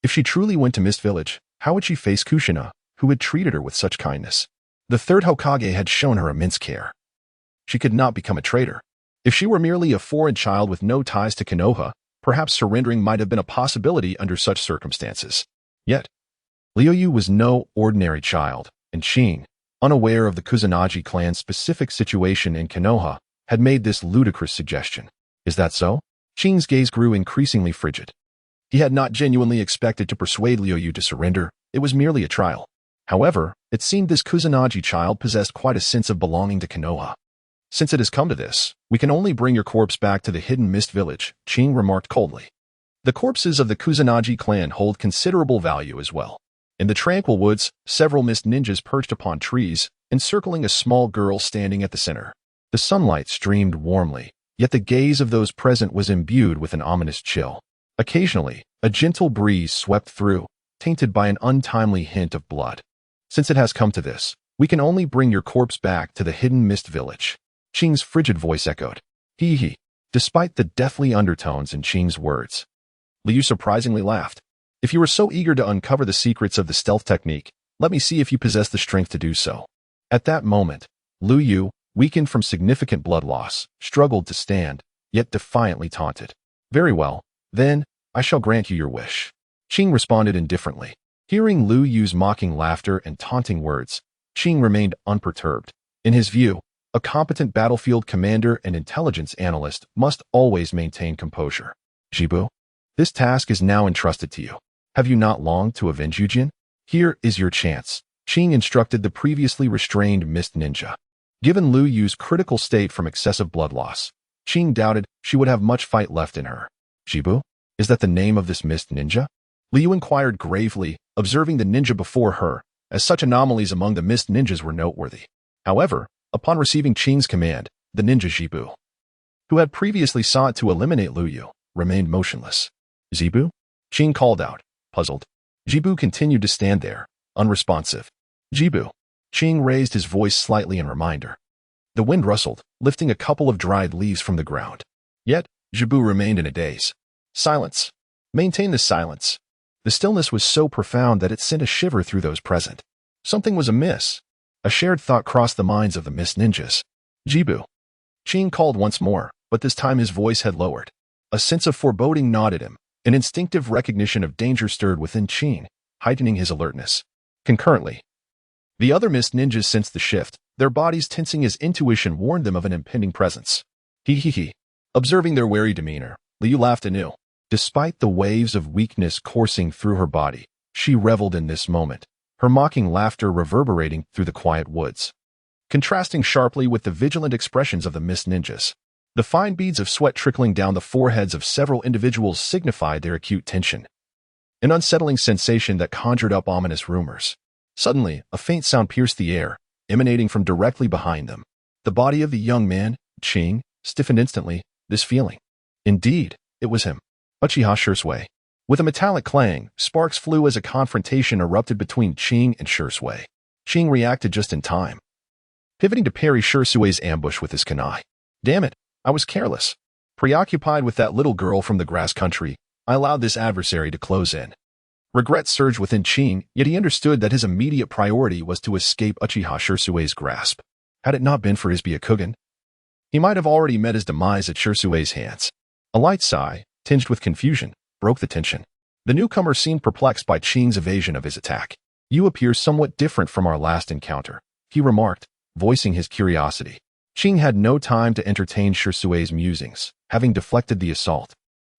If she truly went to Mist Village, how would she face Kushina, who had treated her with such kindness? The third Hokage had shown her immense care. She could not become a traitor. If she were merely a foreign child with no ties to Konoha, perhaps surrendering might have been a possibility under such circumstances. Yet, Liuyu was no ordinary child, and Qing, unaware of the Kusanagi clan's specific situation in Konoha, had made this ludicrous suggestion. Is that so? Qing's gaze grew increasingly frigid. He had not genuinely expected to persuade Liuyu to surrender. It was merely a trial. However, it seemed this Kusanagi child possessed quite a sense of belonging to Konoha. Since it has come to this, we can only bring your corpse back to the hidden Mist Village, Qing remarked coldly. The corpses of the Kusanagi clan hold considerable value as well. In the tranquil woods, several Mist ninjas perched upon trees, encircling a small girl standing at the center. The sunlight streamed warmly, yet the gaze of those present was imbued with an ominous chill. Occasionally, a gentle breeze swept through, tainted by an untimely hint of blood. Since it has come to this, we can only bring your corpse back to the hidden Mist Village. Qing's frigid voice echoed. Hee. Despite the deathly undertones in Qing's words, Liu surprisingly laughed. If you were so eager to uncover the secrets of the stealth technique, let me see if you possess the strength to do so. At that moment, Liu, weakened from significant blood loss, struggled to stand, yet defiantly taunted. Very well, then, I shall grant you your wish. Qing responded indifferently. Hearing Liu Yu's mocking laughter and taunting words, Qing remained unperturbed. In his view, a competent battlefield commander and intelligence analyst must always maintain composure. Jibu, this task is now entrusted to you. Have you not longed to avenge Yujin? Here is your chance, Qing instructed the previously restrained Mist ninja. Given Liu Yu's critical state from excessive blood loss, Qing doubted she would have much fight left in her. Jibu, is that the name of this Mist ninja? Liu inquired gravely, observing the ninja before her, as such anomalies among the Mist ninjas were noteworthy. However, upon receiving Qing's command, the ninja Jibu, who had previously sought to eliminate Liu Yu, remained motionless. Jibu? Qing called out, puzzled. Jibu continued to stand there, unresponsive. Jibu. Qing raised his voice slightly in reminder. The wind rustled, lifting a couple of dried leaves from the ground. Yet, Jibu remained in a daze. Silence. Maintain the silence. The stillness was so profound that it sent a shiver through those present. Something was amiss. A shared thought crossed the minds of the Mist ninjas. Jibu. Qing called once more, but this time his voice had lowered. A sense of foreboding gnawed at him. An instinctive recognition of danger stirred within Qing, heightening his alertness. Concurrently, the other Mist ninjas sensed the shift, their bodies tensing as intuition warned them of an impending presence. He. Observing their wary demeanor, Liu laughed anew. Despite the waves of weakness coursing through her body, she reveled in this moment, her mocking laughter reverberating through the quiet woods. Contrasting sharply with the vigilant expressions of the Mist ninjas, The fine beads of sweat trickling down the foreheads of several individuals signified their acute tension, an unsettling sensation that conjured up ominous rumors. Suddenly, a faint sound pierced the air, emanating from directly behind them. The body of the young man, Qing, stiffened instantly, this feeling. Indeed, it was him, Uchiha Shisui. With a metallic clang, sparks flew as a confrontation erupted between Qing and Shisui. Qing reacted just in time, pivoting to parry Shisui's ambush with his kunai. Damn it, I was careless. Preoccupied with that little girl from the grass country, I allowed this adversary to close in. Regret surged within Qing, yet he understood that his immediate priority was to escape Uchiha Shisui's grasp. Had it not been for his Byakugan, he might have already met his demise at Shisui's hands. A light sigh, tinged with confusion, broke the tension. The newcomer seemed perplexed by Qing's evasion of his attack. "You appear somewhat different from our last encounter," he remarked, voicing his curiosity. Qing had no time to entertain Shisui's musings, having deflected the assault.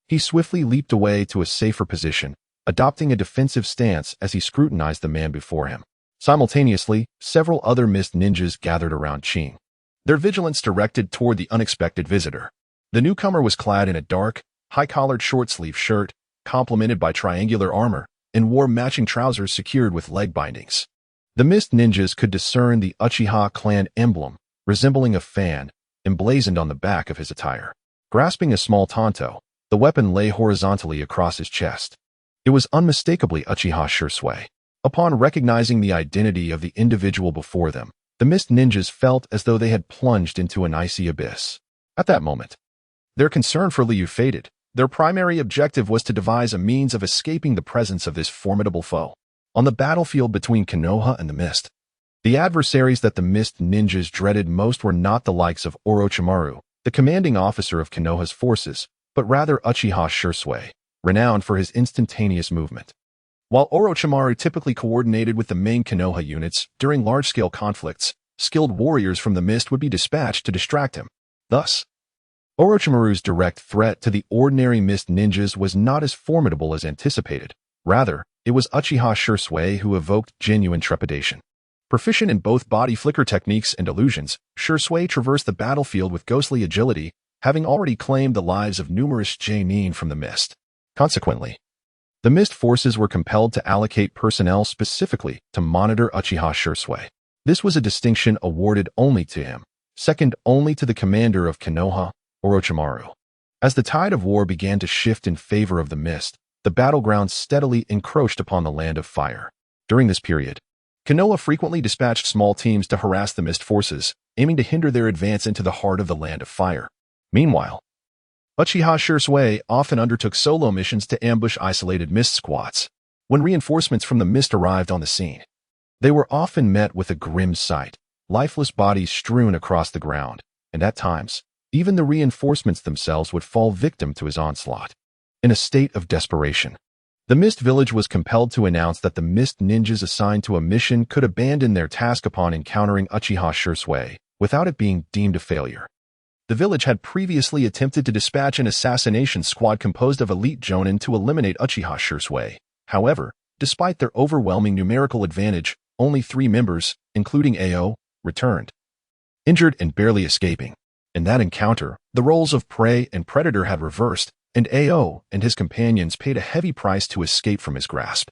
He swiftly leaped away to a safer position, adopting a defensive stance as he scrutinized the man before him. Simultaneously, several other mist ninjas gathered around Qing, their vigilance directed toward the unexpected visitor. The newcomer was clad in a dark, high-collared short-sleeve shirt, complemented by triangular armor, and wore matching trousers secured with leg bindings. The mist ninjas could discern the Uchiha clan emblem, resembling a fan, emblazoned on the back of his attire. Grasping a small tanto, the weapon lay horizontally across his chest. It was unmistakably Uchiha Shisui. Upon recognizing the identity of the individual before them, the mist ninjas felt as though they had plunged into an icy abyss. At that moment, their concern for Liu faded. Their primary objective was to devise a means of escaping the presence of this formidable foe. On the battlefield between Konoha and the Mist, the adversaries that the Mist ninjas dreaded most were not the likes of Orochimaru, the commanding officer of Konoha's forces, but rather Uchiha Shisui, renowned for his instantaneous movement. While Orochimaru typically coordinated with the main Konoha units, during large-scale conflicts, skilled warriors from the Mist would be dispatched to distract him. Thus, Orochimaru's direct threat to the ordinary Mist ninjas was not as formidable as anticipated. Rather, it was Uchiha Shisui who evoked genuine trepidation. Proficient in both body flicker techniques and illusions, Shisui traversed the battlefield with ghostly agility, having already claimed the lives of numerous Genin from the Mist. Consequently, the Mist forces were compelled to allocate personnel specifically to monitor Uchiha Shisui. This was a distinction awarded only to him, second only to the commander of Konoha, Orochimaru. As the tide of war began to shift in favor of the Mist, the battleground steadily encroached upon the Land of Fire. During this period, Konoha frequently dispatched small teams to harass the Mist forces, aiming to hinder their advance into the heart of the Land of Fire. Meanwhile, Uchiha Shisui often undertook solo missions to ambush isolated Mist squads. When reinforcements from the Mist arrived on the scene, they were often met with a grim sight, lifeless bodies strewn across the ground, and at times, even the reinforcements themselves would fall victim to his onslaught. In a state of desperation, the Mist village was compelled to announce that the Mist ninjas assigned to a mission could abandon their task upon encountering Uchiha Shisui, without it being deemed a failure. The village had previously attempted to dispatch an assassination squad composed of elite jonin to eliminate Uchiha Shisui. However, despite their overwhelming numerical advantage, only 3 members, including Ao, returned, injured and barely escaping. In that encounter, the roles of prey and predator had reversed, and Ao and his companions paid a heavy price to escape from his grasp.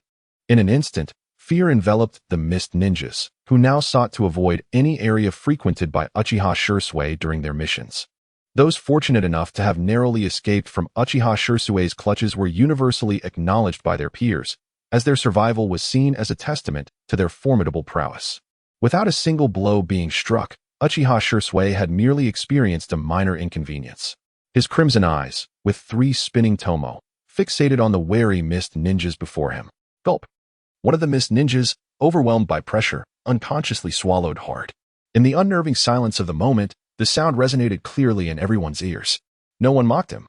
In an instant, fear enveloped the Mist ninjas, who now sought to avoid any area frequented by Uchiha Shisui during their missions. Those fortunate enough to have narrowly escaped from Uchiha Shisui's clutches were universally acknowledged by their peers, as their survival was seen as a testament to their formidable prowess. Without a single blow being struck, Uchiha Shisui had merely experienced a minor inconvenience. His crimson eyes, with 3 spinning tomo, fixated on the wary Mist ninjas before him. Gulp. One of the Mist ninjas, overwhelmed by pressure, unconsciously swallowed hard. In the unnerving silence of the moment, the sound resonated clearly in everyone's ears. No one mocked him,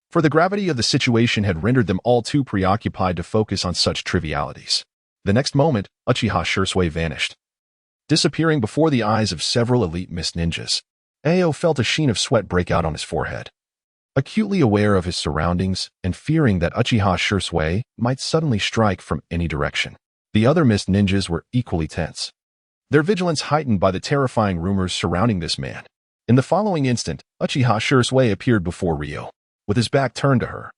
for the gravity of the situation had rendered them all too preoccupied to focus on such trivialities. The next moment, Uchiha Shisui vanished, disappearing before the eyes of several elite Mist ninjas. Ao felt a sheen of sweat break out on his forehead. Acutely aware of his surroundings and fearing that Uchiha Shisui might suddenly strike from any direction, the other Mist ninjas were equally tense, their vigilance heightened by the terrifying rumors surrounding this man. In the following instant, Uchiha Shui appeared before Ryo, with his back turned to her.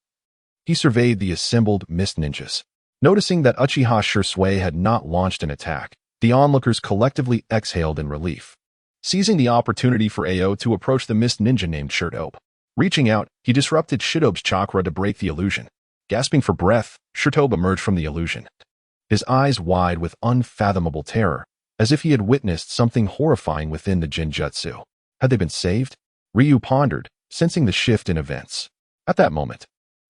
He surveyed the assembled mist ninjas. Noticing that Uchiha Shui had not launched an attack, the onlookers collectively exhaled in relief. Seizing the opportunity for Ao to approach the mist ninja named Shirtobe. Reaching out, he disrupted Shirtobe's chakra to break the illusion. Gasping for breath, Shirtobe emerged from the illusion, his eyes wide with unfathomable terror, as if he had witnessed something horrifying within the Jinjutsu. Had they been saved? Ryu pondered, sensing the shift in events. At that moment,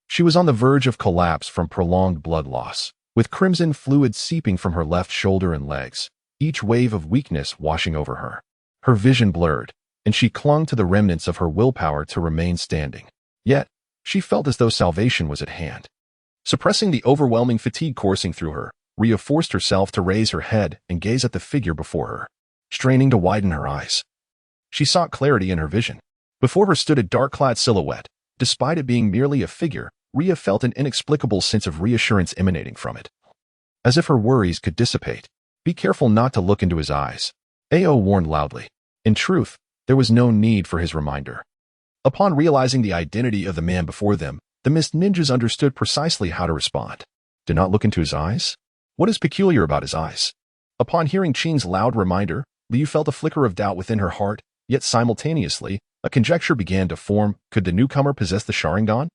she was on the verge of collapse from prolonged blood loss, with crimson fluid seeping from her left shoulder and legs, each wave of weakness washing over her. Her vision blurred, and she clung to the remnants of her willpower to remain standing. Yet, she felt as though salvation was at hand. Suppressing the overwhelming fatigue coursing through her, Rhea forced herself to raise her head and gaze at the figure before her, straining to widen her eyes. She sought clarity in her vision. Before her stood a dark-clad silhouette. Despite it being merely a figure, Rhea felt an inexplicable sense of reassurance emanating from it. As if her worries could dissipate. Be careful not to look into his eyes, Ao warned loudly. In truth, there was no need for his reminder. Upon realizing the identity of the man before them, the mist ninjas understood precisely how to respond. Do not look into his eyes? What is peculiar about his eyes? Upon hearing Qing's loud reminder, Liu felt a flicker of doubt within her heart, yet simultaneously, a conjecture began to form. Could the newcomer possess the Sharingan?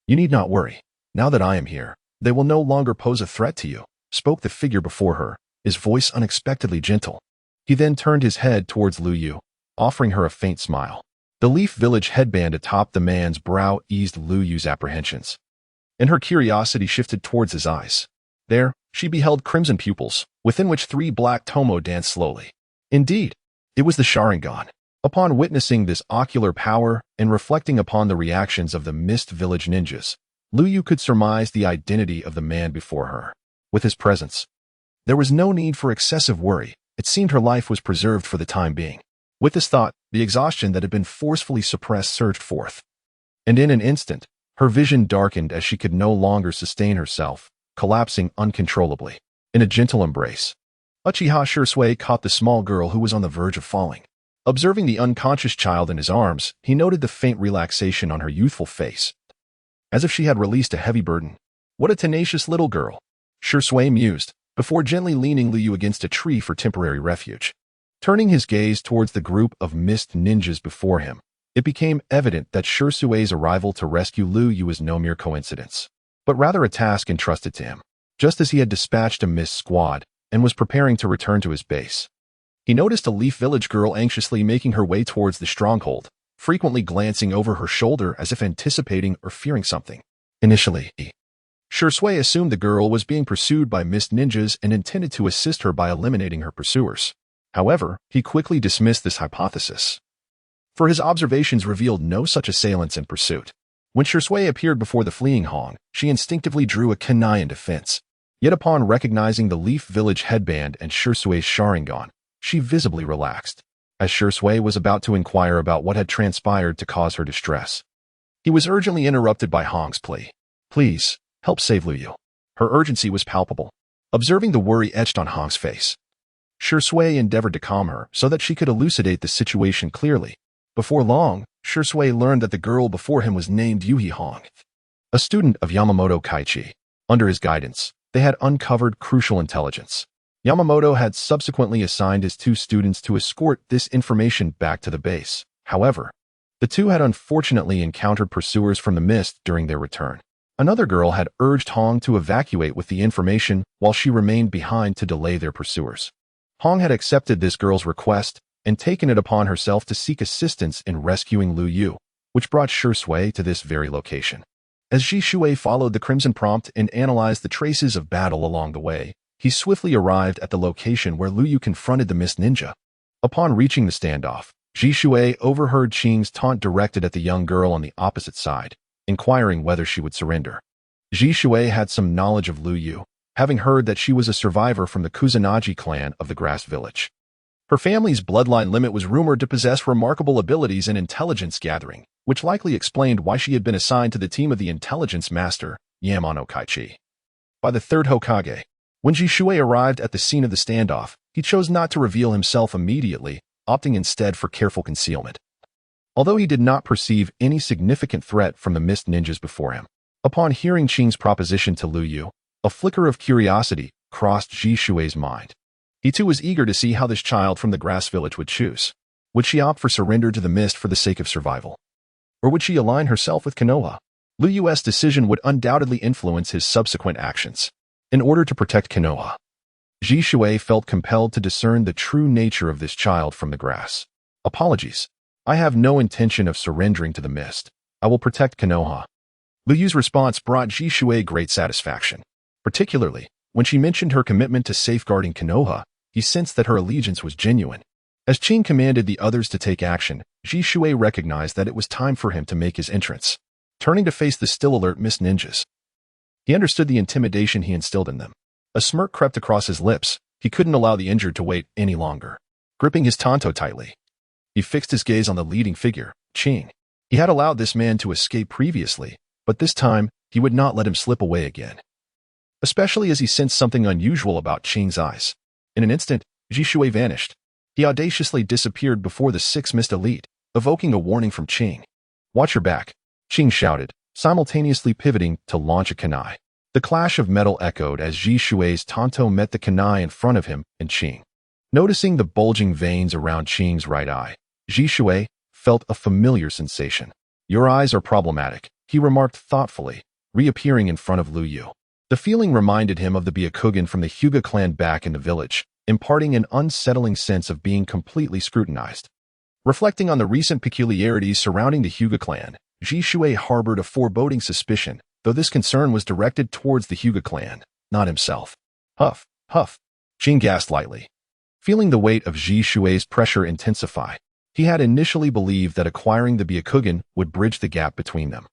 You need not worry. Now that I am here, they will no longer pose a threat to you, spoke the figure before her, his voice unexpectedly gentle. He then turned his head towards Liu, offering her a faint smile. The Leaf Village headband atop the man's brow eased Liu's apprehensions, and her curiosity shifted towards his eyes. There, she beheld crimson pupils, within which 3 black tomo danced slowly. Indeed, it was the Sharingan. Upon witnessing this ocular power and reflecting upon the reactions of the Mist Village ninjas, Liu could surmise the identity of the man before her. With his presence, there was no need for excessive worry. It seemed her life was preserved for the time being. With this thought, the exhaustion that had been forcefully suppressed surged forth. And in an instant, her vision darkened as she could no longer sustain herself, collapsing uncontrollably. In a gentle embrace, Uchiha Shui caught the small girl who was on the verge of falling. Observing the unconscious child in his arms, he noted the faint relaxation on her youthful face, as if she had released a heavy burden. What a tenacious little girl, Shui mused, before gently leaning Liu against a tree for temporary refuge. Turning his gaze towards the group of mist ninjas before him, it became evident that Shui's arrival to rescue Liu was no mere coincidence, but rather a task entrusted to him, just as he had dispatched a mist squad and was preparing to return to his base. He noticed a Leaf Village girl anxiously making her way towards the stronghold, frequently glancing over her shoulder as if anticipating or fearing something. Initially, Shui assumed the girl was being pursued by mist ninjas and intended to assist her by eliminating her pursuers. However, he quickly dismissed this hypothesis, for his observations revealed no such assailants in pursuit. When Shui appeared before the fleeing Hong, she instinctively drew a kunai in defense. Yet upon recognizing the Leaf Village headband and Shui's Sharingan, she visibly relaxed. As Shui was about to inquire about what had transpired to cause her distress, he was urgently interrupted by Hong's plea. Please, help save Liu. Her urgency was palpable. Observing the worry etched on Hong's face, Shui endeavored to calm her so that she could elucidate the situation clearly. Before long, Shui learned that the girl before him was named Yuhi Hong, a student of Yamamoto Kaichi. Under his guidance, they had uncovered crucial intelligence. Yamamoto had subsequently assigned his 2 students to escort this information back to the base. However, the 2 had unfortunately encountered pursuers from the mist during their return. Another girl had urged Hong to evacuate with the information while she remained behind to delay their pursuers. Hong had accepted this girl's request and taken it upon herself to seek assistance in rescuing Liu, which brought Shui to this very location. As Shui followed the Crimson Prompt and analyzed the traces of battle along the way, he swiftly arrived at the location where Liu confronted the Mist Ninja. Upon reaching the standoff, Shui overheard Qing's taunt directed at the young girl on the opposite side, inquiring whether she would surrender. Shui had some knowledge of Liu, having heard that she was a survivor from the Kusanagi clan of the Grass Village. Her family's bloodline limit was rumored to possess remarkable abilities in intelligence gathering, which likely explained why she had been assigned to the team of the intelligence master, Yamano Kaichi. By the 3rd Hokage, when Shui arrived at the scene of the standoff, he chose not to reveal himself immediately, opting instead for careful concealment. although he did not perceive any significant threat from the mist ninjas before him. Upon hearing Qing's proposition to Liuyu, a flicker of curiosity crossed Ji Shui's mind. He too was eager to see how this child from the grass village would choose. Would she opt for surrender to the mist for the sake of survival? Or would she align herself with Konoha? Liuyu's decision would undoubtedly influence his subsequent actions. In order to protect Konoha, Ji Shui felt compelled to discern the true nature of this child from the grass. Apologies. I have no intention of surrendering to the mist. I will protect Konoha. Liuyu's response brought Ji Shui great satisfaction. Particularly, when she mentioned her commitment to safeguarding Konoha, he sensed that her allegiance was genuine. As Qing commanded the others to take action, Ji Shui recognized that it was time for him to make his entrance. Turning to face the still alert mist ninjas, he understood the intimidation he instilled in them. A smirk crept across his lips. He couldn't allow the injured to wait any longer. Gripping his tanto tightly, he fixed his gaze on the leading figure, Qing. He had allowed this man to escape previously, but this time he would not let him slip away again. Especially as he sensed something unusual about Qing's eyes. In an instant, Ji Shui vanished. He audaciously disappeared before the six mist elite, evoking a warning from Qing. "Watch your back," Qing shouted, simultaneously pivoting to launch a kunai. The clash of metal echoed as Ji Shui's tanto met the kunai in front of him and Qing. Noticing the bulging veins around Qing's right eye, Ji Shui felt a familiar sensation. "Your eyes are problematic," he remarked thoughtfully, reappearing in front of Liuyu. The feeling reminded him of the Byakugan from the Hyuga clan back in the village, imparting an unsettling sense of being completely scrutinized. Reflecting on the recent peculiarities surrounding the Hyuga clan, Ji Shui harbored a foreboding suspicion, though this concern was directed towards the Hyuga clan, not himself. Huff, huff. Qing gasped lightly. Feeling the weight of Ji Shui's pressure intensify, he had initially believed that acquiring the Byakugan would bridge the gap between them.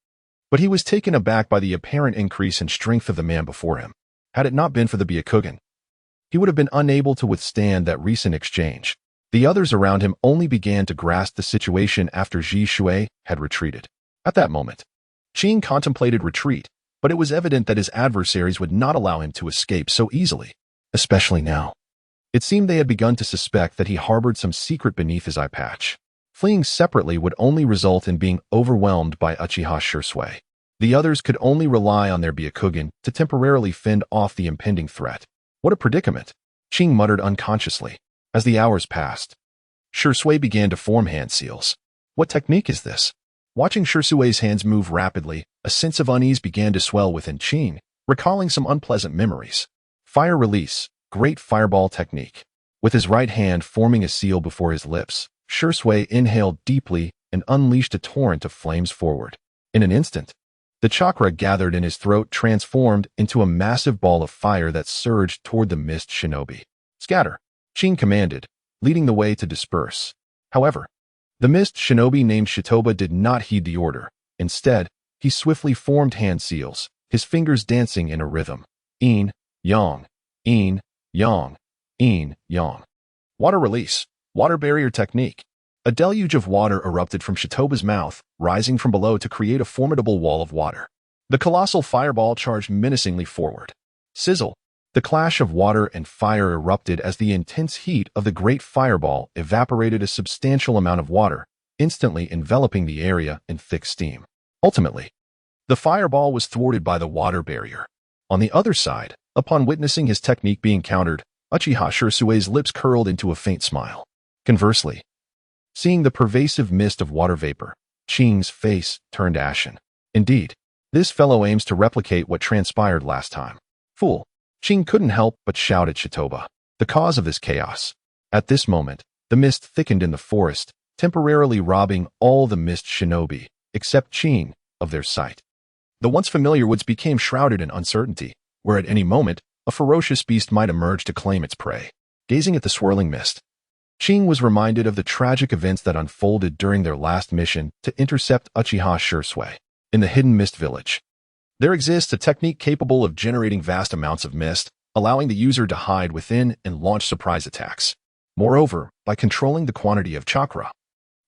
But he was taken aback by the apparent increase in strength of the man before him. Had it not been for the Byakugan, he would have been unable to withstand that recent exchange. The others around him only began to grasp the situation after Ji Shui had retreated. At that moment, Qing contemplated retreat, but it was evident that his adversaries would not allow him to escape so easily, especially now. It seemed they had begun to suspect that he harbored some secret beneath his eye patch. Fleeing separately would only result in being overwhelmed by Uchiha Shursui. The others could only rely on their Byakugan to temporarily fend off the impending threat. What a predicament, Qing muttered unconsciously. As the hours passed, Shursui began to form hand seals. What technique is this? Watching Shursui's hands move rapidly, a sense of unease began to swell within Qing, recalling some unpleasant memories. Fire release, great fireball technique. With his right hand forming a seal before his lips, Shursui inhaled deeply and unleashed a torrent of flames forward. In an instant, the chakra gathered in his throat transformed into a massive ball of fire that surged toward the mist shinobi. "Scatter," Qing commanded, leading the way to disperse. However, the mist shinobi named Shitoba did not heed the order. Instead, he swiftly formed hand seals, his fingers dancing in a rhythm. Yin, yang, yin, yang, yin, yang. Water release. Water barrier technique. A deluge of water erupted from Shitoba's mouth, rising from below to create a formidable wall of water. The colossal fireball charged menacingly forward. Sizzle. The clash of water and fire erupted as the intense heat of the great fireball evaporated a substantial amount of water, instantly enveloping the area in thick steam. Ultimately, the fireball was thwarted by the water barrier. On the other side, upon witnessing his technique being countered, Uchiha Shursui's lips curled into a faint smile. Conversely, seeing the pervasive mist of water vapor, Qing's face turned ashen. Indeed, this fellow aims to replicate what transpired last time. Fool! Qing couldn't help but shout at Shitoba, the cause of this chaos. At this moment, the mist thickened in the forest, temporarily robbing all the mist shinobi, except Qing, of their sight. The once familiar woods became shrouded in uncertainty, where at any moment, a ferocious beast might emerge to claim its prey. Gazing at the swirling mist, Qing was reminded of the tragic events that unfolded during their last mission to intercept Uchiha Shursui in the hidden mist village. There exists a technique capable of generating vast amounts of mist, allowing the user to hide within and launch surprise attacks. Moreover, by controlling the quantity of chakra,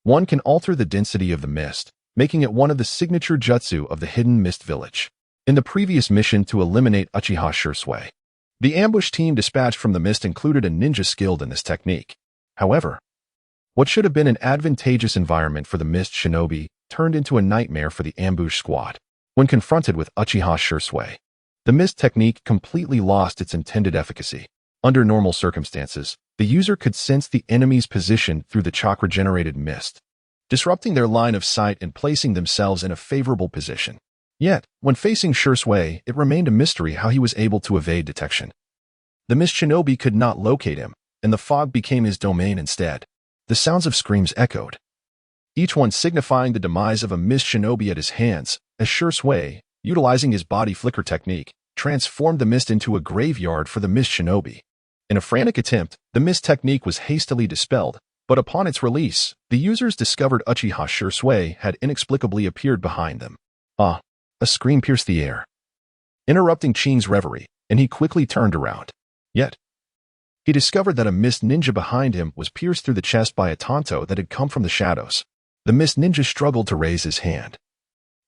one can alter the density of the mist, making it one of the signature jutsu of the hidden mist village. In the previous mission to eliminate Uchiha Shursui, the ambush team dispatched from the mist included a ninja skilled in this technique. However, What should have been an advantageous environment for the mist shinobi turned into a nightmare for the ambush squad. When confronted with Uchiha Shisui, the mist technique completely lost its intended efficacy. Under normal circumstances, the user could sense the enemy's position through the chakra-generated mist, disrupting their line of sight and placing themselves in a favorable position. Yet, when facing Shisui, it remained a mystery how he was able to evade detection. The mist shinobi could not locate him, and the fog became his domain instead. The sounds of screams echoed, each one signifying the demise of a mist shinobi at his hands, as Shisui, utilizing his body flicker technique, transformed the mist into a graveyard for the mist shinobi. In a frantic attempt, the mist technique was hastily dispelled, but upon its release, the users discovered Uchiha Shisui had inexplicably appeared behind them. Ah! A scream pierced the air, interrupting Qing's reverie, and he quickly turned around. Yet, he discovered that a mist ninja behind him was pierced through the chest by a tanto that had come from the shadows. The mist ninja struggled to raise his hand,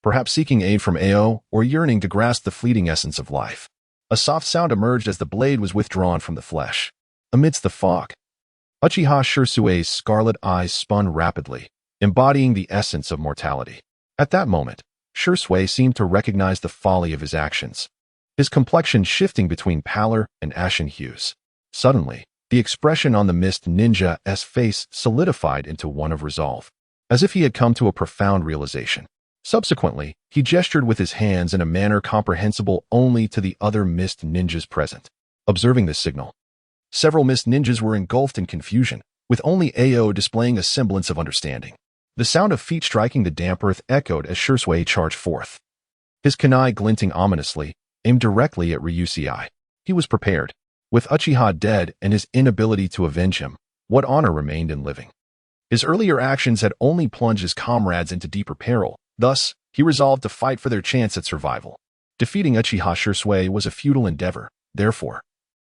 perhaps seeking aid from Ao or yearning to grasp the fleeting essence of life. A soft sound emerged as the blade was withdrawn from the flesh. Amidst the fog, Uchiha Shisui's scarlet eyes spun rapidly, embodying the essence of mortality. At that moment, Shisui seemed to recognize the folly of his actions, his complexion shifting between pallor and ashen hues. Suddenly, the expression on the mist ninja's face solidified into one of resolve, as if he had come to a profound realization. Subsequently, he gestured with his hands in a manner comprehensible only to the other mist ninjas present. Observing this signal, several mist ninjas were engulfed in confusion, with only Ao displaying a semblance of understanding. The sound of feet striking the damp earth echoed as Shisui charged forth, his kunai glinting ominously, aimed directly at Ryusei. He was prepared. With Uchiha dead and his inability to avenge him, what honor remained in living? His earlier actions had only plunged his comrades into deeper peril. Thus, he resolved to fight for their chance at survival. Defeating Uchiha Shisui was a futile endeavor. Therefore,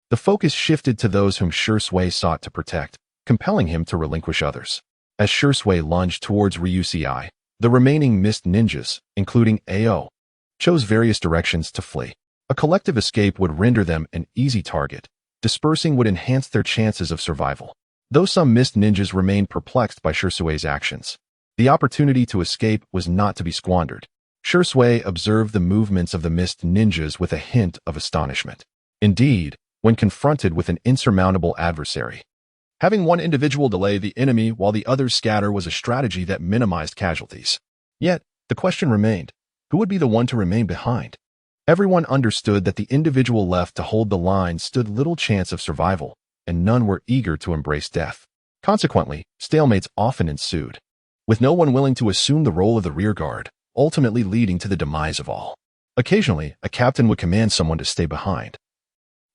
the focus shifted to those whom Shisui sought to protect, compelling him to relinquish others. As Shisui lunged towards Ryusei, the remaining mist ninjas, including Ao, chose various directions to flee. A collective escape would render them an easy target. Dispersing would enhance their chances of survival. Though some mist ninjas remained perplexed by Shisui's actions, the opportunity to escape was not to be squandered. Shisui observed the movements of the mist ninjas with a hint of astonishment. Indeed, when confronted with an insurmountable adversary, having one individual delay the enemy while the others scatter was a strategy that minimized casualties. Yet, the question remained, who would be the one to remain behind? Everyone understood that the individual left to hold the line stood little chance of survival, and none were eager to embrace death. Consequently, stalemates often ensued, with no one willing to assume the role of the rearguard, ultimately leading to the demise of all. Occasionally, a captain would command someone to stay behind,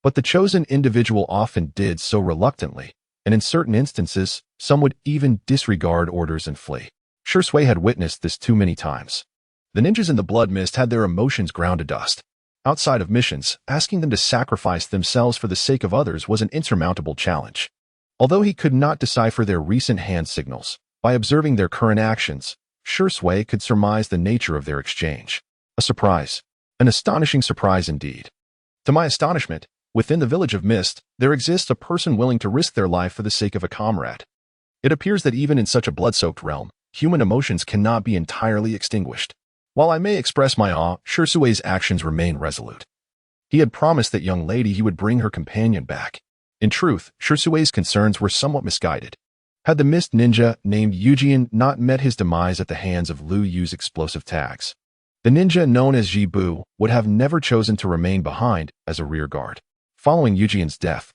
but the chosen individual often did so reluctantly, and in certain instances, some would even disregard orders and flee. Shisui had witnessed this too many times. The ninjas in the blood mist had their emotions ground to dust. Outside of missions, asking them to sacrifice themselves for the sake of others was an insurmountable challenge. Although he could not decipher their recent hand signals, by observing their current actions, Shisui could surmise the nature of their exchange. A surprise. An astonishing surprise indeed. To my astonishment, within the village of Mist, there exists a person willing to risk their life for the sake of a comrade. It appears that even in such a blood-soaked realm, human emotions cannot be entirely extinguished. While I may express my awe, Shisui's actions remain resolute. He had promised that young lady he would bring her companion back. In truth, Shisui's concerns were somewhat misguided. Had the mist ninja named Yujian not met his demise at the hands of Liu Yu's explosive tags, the ninja known as Jibu would have never chosen to remain behind as a rearguard. Following Yujian's death,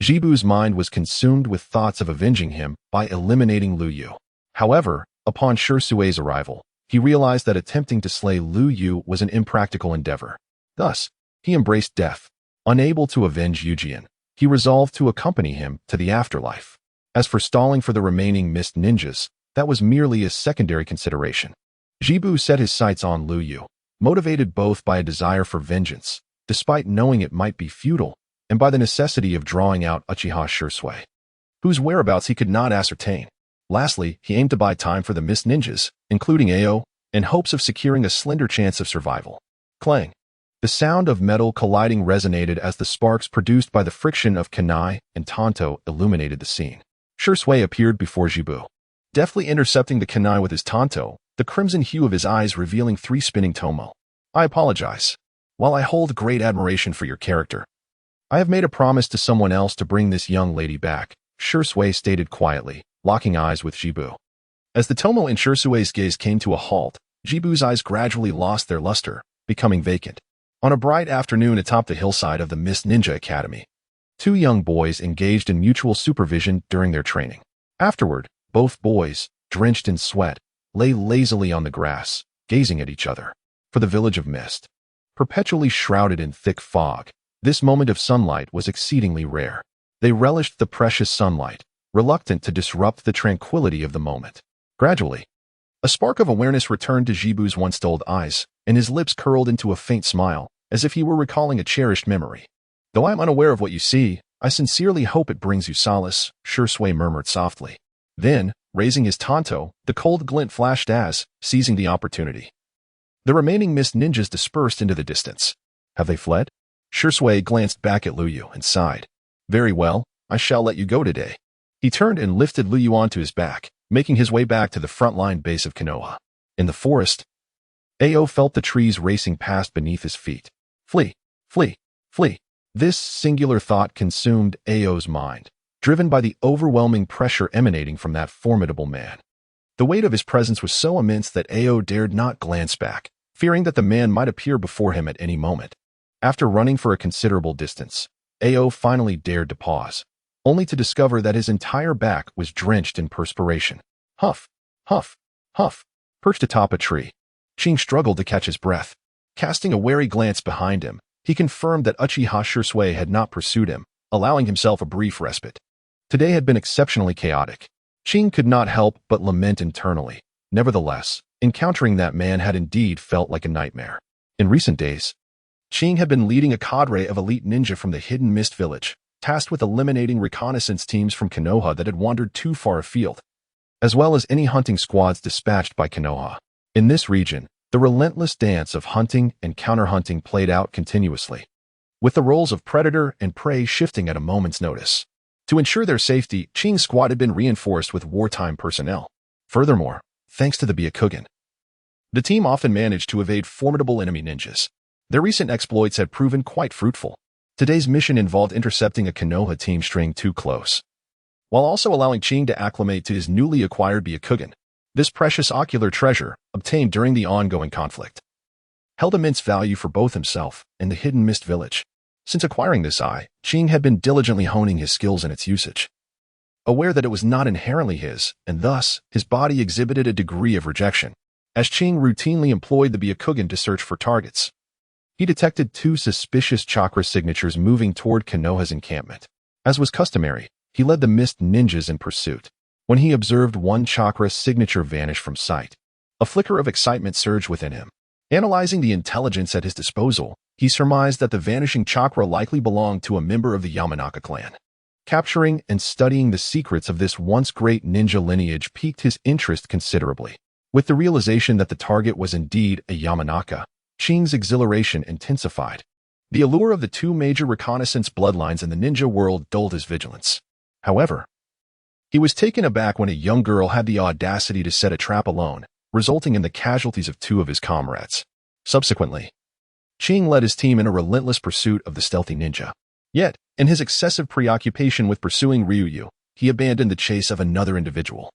Jibu's mind was consumed with thoughts of avenging him by eliminating Liu Yu. However, upon Shisui's arrival, he realized that attempting to slay Liu Yu was an impractical endeavor. Thus, he embraced death. Unable to avenge Yujian, he resolved to accompany him to the afterlife. As for stalling for the remaining mist ninjas, that was merely a secondary consideration. Jibu set his sights on Liu Yu, motivated both by a desire for vengeance, despite knowing it might be futile, and by the necessity of drawing out Uchiha Shisui, whose whereabouts he could not ascertain. Lastly, he aimed to buy time for the mist ninjas, including Ao, in hopes of securing a slender chance of survival. Clang. The sound of metal colliding resonated as the sparks produced by the friction of kunai and tanto illuminated the scene. Shui appeared before Jibu, deftly intercepting the kunai with his tanto, the crimson hue of his eyes revealing 3 spinning tomo. I apologize. While I hold great admiration for your character, I have made a promise to someone else to bring this young lady back, Shui stated quietly, locking eyes with Jibu. As the tomo in Shui's gaze came to a halt, Jibu's eyes gradually lost their luster, becoming vacant. On a bright afternoon atop the hillside of the Mist Ninja Academy, 2 young boys engaged in mutual supervision during their training. Afterward, both boys, drenched in sweat, lay lazily on the grass, gazing at each other. For the village of Mist, perpetually shrouded in thick fog, this moment of sunlight was exceedingly rare. They relished the precious sunlight, reluctant to disrupt the tranquility of the moment. Gradually, a spark of awareness returned to Jibu's once-dulled eyes, and his lips curled into a faint smile, as if he were recalling a cherished memory. Though I am unaware of what you see, I sincerely hope it brings you solace, Shui murmured softly. Then, raising his tanto, the cold glint flashed as, seizing the opportunity. The remaining Mist ninjas dispersed into the distance. Have they fled? Shui glanced back at Liuyu and sighed. Very well, I shall let you go today. He turned and lifted Liuyu onto his back, making his way back to the front-line base of Konoha. In the forest, Ao felt the trees racing past beneath his feet. Flee, flee, flee. This singular thought consumed Ao's mind, driven by the overwhelming pressure emanating from that formidable man. The weight of his presence was so immense that Ao dared not glance back, fearing that the man might appear before him at any moment. After running for a considerable distance, Ao finally dared to pause, only to discover that his entire back was drenched in perspiration. Huff, huff, huff. Perched atop a tree, Qing struggled to catch his breath. Casting a wary glance behind him, he confirmed that Uchiha Shui had not pursued him, allowing himself a brief respite. Today had been exceptionally chaotic. Qing could not help but lament internally. Nevertheless, encountering that man had indeed felt like a nightmare. In recent days, Qing had been leading a cadre of elite ninja from the hidden Mist Village, tasked with eliminating reconnaissance teams from Konoha that had wandered too far afield, as well as any hunting squads dispatched by Konoha. In this region, the relentless dance of hunting and counter-hunting played out continuously, with the roles of predator and prey shifting at a moment's notice. To ensure their safety, Qing's squad had been reinforced with wartime personnel. Furthermore, thanks to the Byakugan, the team often managed to evade formidable enemy ninjas. Their recent exploits had proven quite fruitful. Today's mission involved intercepting a Konoha team straying too close, while also allowing Qing to acclimate to his newly acquired Byakugan. This precious ocular treasure, obtained during the ongoing conflict, held immense value for both himself and the hidden Mist Village. Since acquiring this eye, Qing had been diligently honing his skills in its usage. Aware that it was not inherently his, and thus, his body exhibited a degree of rejection, as Qing routinely employed the Byakugan to search for targets. He detected 2 suspicious chakra signatures moving toward Konoha's encampment. As was customary, he led the Mist ninjas in pursuit. When he observed one chakra signature vanish from sight, a flicker of excitement surged within him. Analyzing the intelligence at his disposal, he surmised that the vanishing chakra likely belonged to a member of the Yamanaka clan. Capturing and studying the secrets of this once great ninja lineage piqued his interest considerably. With the realization that the target was indeed a Yamanaka, Qing's exhilaration intensified. The allure of the 2 major reconnaissance bloodlines in the ninja world dulled his vigilance. However, he was taken aback when a young girl had the audacity to set a trap alone, resulting in the casualties of 2 of his comrades. Subsequently, Qing led his team in a relentless pursuit of the stealthy ninja. Yet, in his excessive preoccupation with pursuing Liuyu, he abandoned the chase of another individual,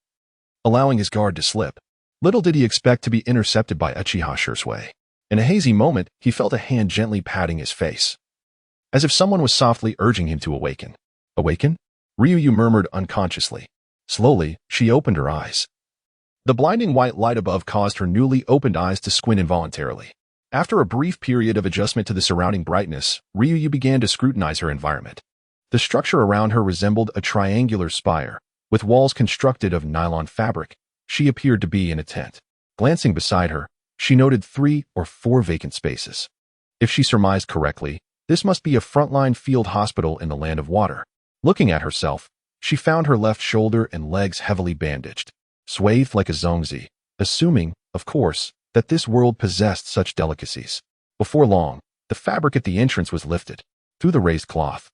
allowing his guard to slip. Little did he expect to be intercepted by Uchiha Shui. In a hazy moment, he felt a hand gently patting his face, as if someone was softly urging him to awaken. Awaken? Liuyu murmured unconsciously. Slowly, she opened her eyes. The blinding white light above caused her newly opened eyes to squint involuntarily. After a brief period of adjustment to the surrounding brightness, Liuyu began to scrutinize her environment. The structure around her resembled a triangular spire, with walls constructed of nylon fabric. She appeared to be in a tent. Glancing beside her, she noted 3 or 4 vacant spaces. If she surmised correctly, this must be a frontline field hospital in the land of water. Looking at herself, she found her left shoulder and legs heavily bandaged, swathed like a zongzi, assuming, of course, that this world possessed such delicacies. Before long, the fabric at the entrance was lifted. Through the raised cloth,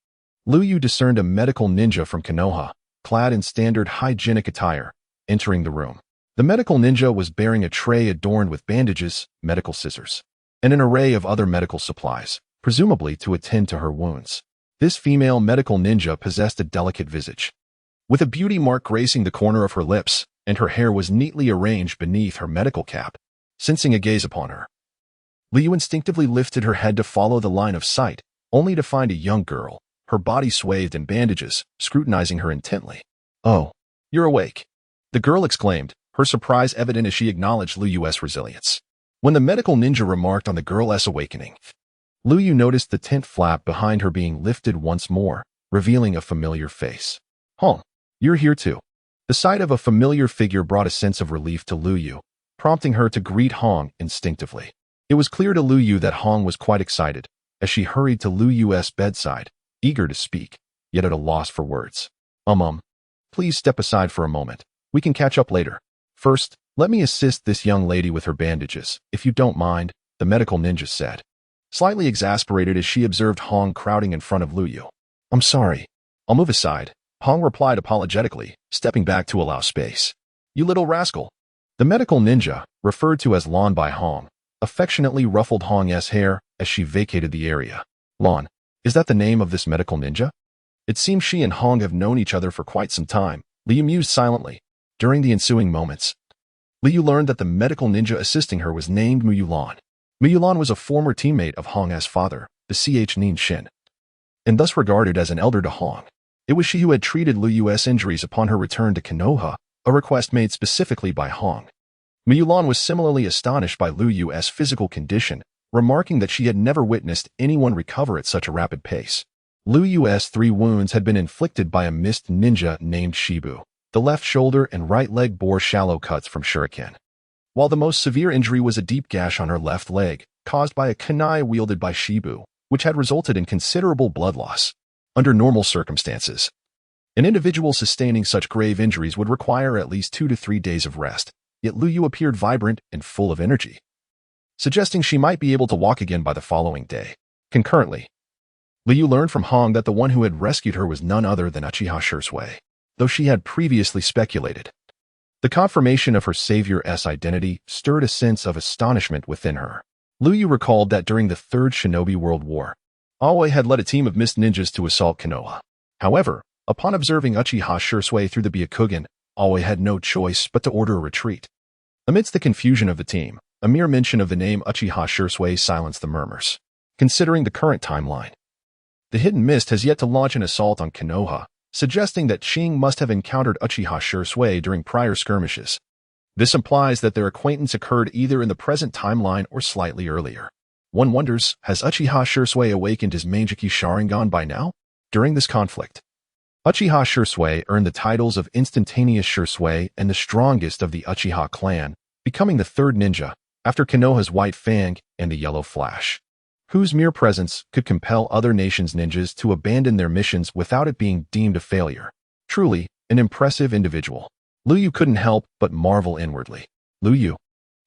Liuyu discerned a medical ninja from Konoha, clad in standard hygienic attire, entering the room. The medical ninja was bearing a tray adorned with bandages, medical scissors, and an array of other medical supplies, presumably to attend to her wounds. This female medical ninja possessed a delicate visage, with a beauty mark gracing the corner of her lips, and her hair was neatly arranged beneath her medical cap. Sensing a gaze upon her, Liu instinctively lifted her head to follow the line of sight, only to find a young girl, her body swathed in bandages, scrutinizing her intently. "Oh, you're awake," the girl exclaimed, her surprise evident as she acknowledged Liu's resilience. When the medical ninja remarked on the girl's awakening, Liu noticed the tent flap behind her being lifted once more, revealing a familiar face. "Huh, you're here too." The sight of a familiar figure brought a sense of relief to Liu, prompting her to greet Hong instinctively. It was clear to Liu that Hong was quite excited, as she hurried to Liu's bedside, eager to speak, yet at a loss for words. Please step aside for a moment. We can catch up later. First, let me assist this young lady with her bandages, if you don't mind," the medical ninja said, slightly exasperated as she observed Hong crowding in front of Liu. "I'm sorry. I'll move aside," Hong replied apologetically, stepping back to allow space. "You little rascal." The medical ninja, referred to as Lon by Hong, affectionately ruffled Hong's hair as she vacated the area. "Lon, is that the name of this medical ninja?" It seems she and Hong have known each other for quite some time, Liu mused silently. During the ensuing moments, Liu learned that the medical ninja assisting her was named Muyulan. Muyulan was a former teammate of Hong's father, the Nin Shin, and thus regarded as an elder to Hong. It was she who had treated Liu's injuries upon her return to Konoha, a request made specifically by Hong. Muyulan was similarly astonished by Liu's physical condition, remarking that she had never witnessed anyone recover at such a rapid pace. Liu's 3 wounds had been inflicted by a mist ninja named Shibu. The left shoulder and right leg bore shallow cuts from shuriken, while the most severe injury was a deep gash on her left leg, caused by a kunai wielded by Shibu, which had resulted in considerable blood loss. Under normal circumstances, an individual sustaining such grave injuries would require at least 2 to 3 days of rest, yet Liu appeared vibrant and full of energy, suggesting she might be able to walk again by the following day. Concurrently, Liu learned from Hong that the one who had rescued her was none other than Uchiha Shursui, though she had previously speculated. The confirmation of her savior's identity stirred a sense of astonishment within her. Liu recalled that during the Third Shinobi World War, Aoi had led a team of mist ninjas to assault Konoha. However, upon observing Uchiha Shursui through the Byakugan, Aoi had no choice but to order a retreat. Amidst the confusion of the team, a mere mention of the name Uchiha Shursui silenced the murmurs. Considering the current timeline, the Hidden Mist has yet to launch an assault on Konoha, suggesting that Qing must have encountered Uchiha Shursui during prior skirmishes. This implies that their acquaintance occurred either in the present timeline or slightly earlier. One wonders, has Uchiha Shursui awakened his Mangeki Sharingan by now? During this conflict, Uchiha Shursui earned the titles of Instantaneous Shursui and the strongest of the Uchiha clan, becoming the third ninja, after Konoha's White Fang and the Yellow Flash, whose mere presence could compel other nations' ninjas to abandon their missions without it being deemed a failure. Truly, an impressive individual. Liu couldn't help but marvel inwardly. "Liu,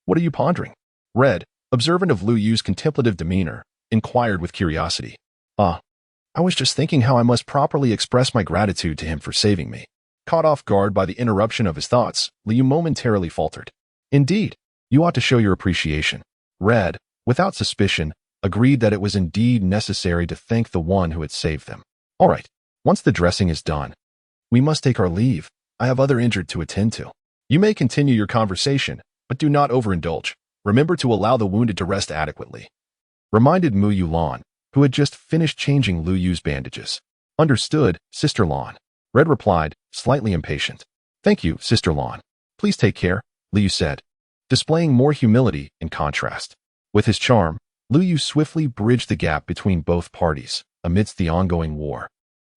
what are you pondering?" Red, observant of Liu's contemplative demeanor, inquired with curiosity. I was just thinking how I must properly express my gratitude to him for saving me." Caught off guard by the interruption of his thoughts, Liu momentarily faltered. "Indeed, you ought to show your appreciation." Red, without suspicion, agreed that it was indeed necessary to thank the one who had saved them. "All right, once the dressing is done, we must take our leave. I have other injured to attend to. You may continue your conversation, but do not overindulge. Remember to allow the wounded to rest adequately," reminded Mu Yulan, who had just finished changing Liu's bandages. "Understood, Sister Lan," Red replied, slightly impatient. "Thank you, Sister Lan. Please take care," Liu said, displaying more humility in contrast. With his charm, Liu swiftly bridged the gap between both parties amidst the ongoing war.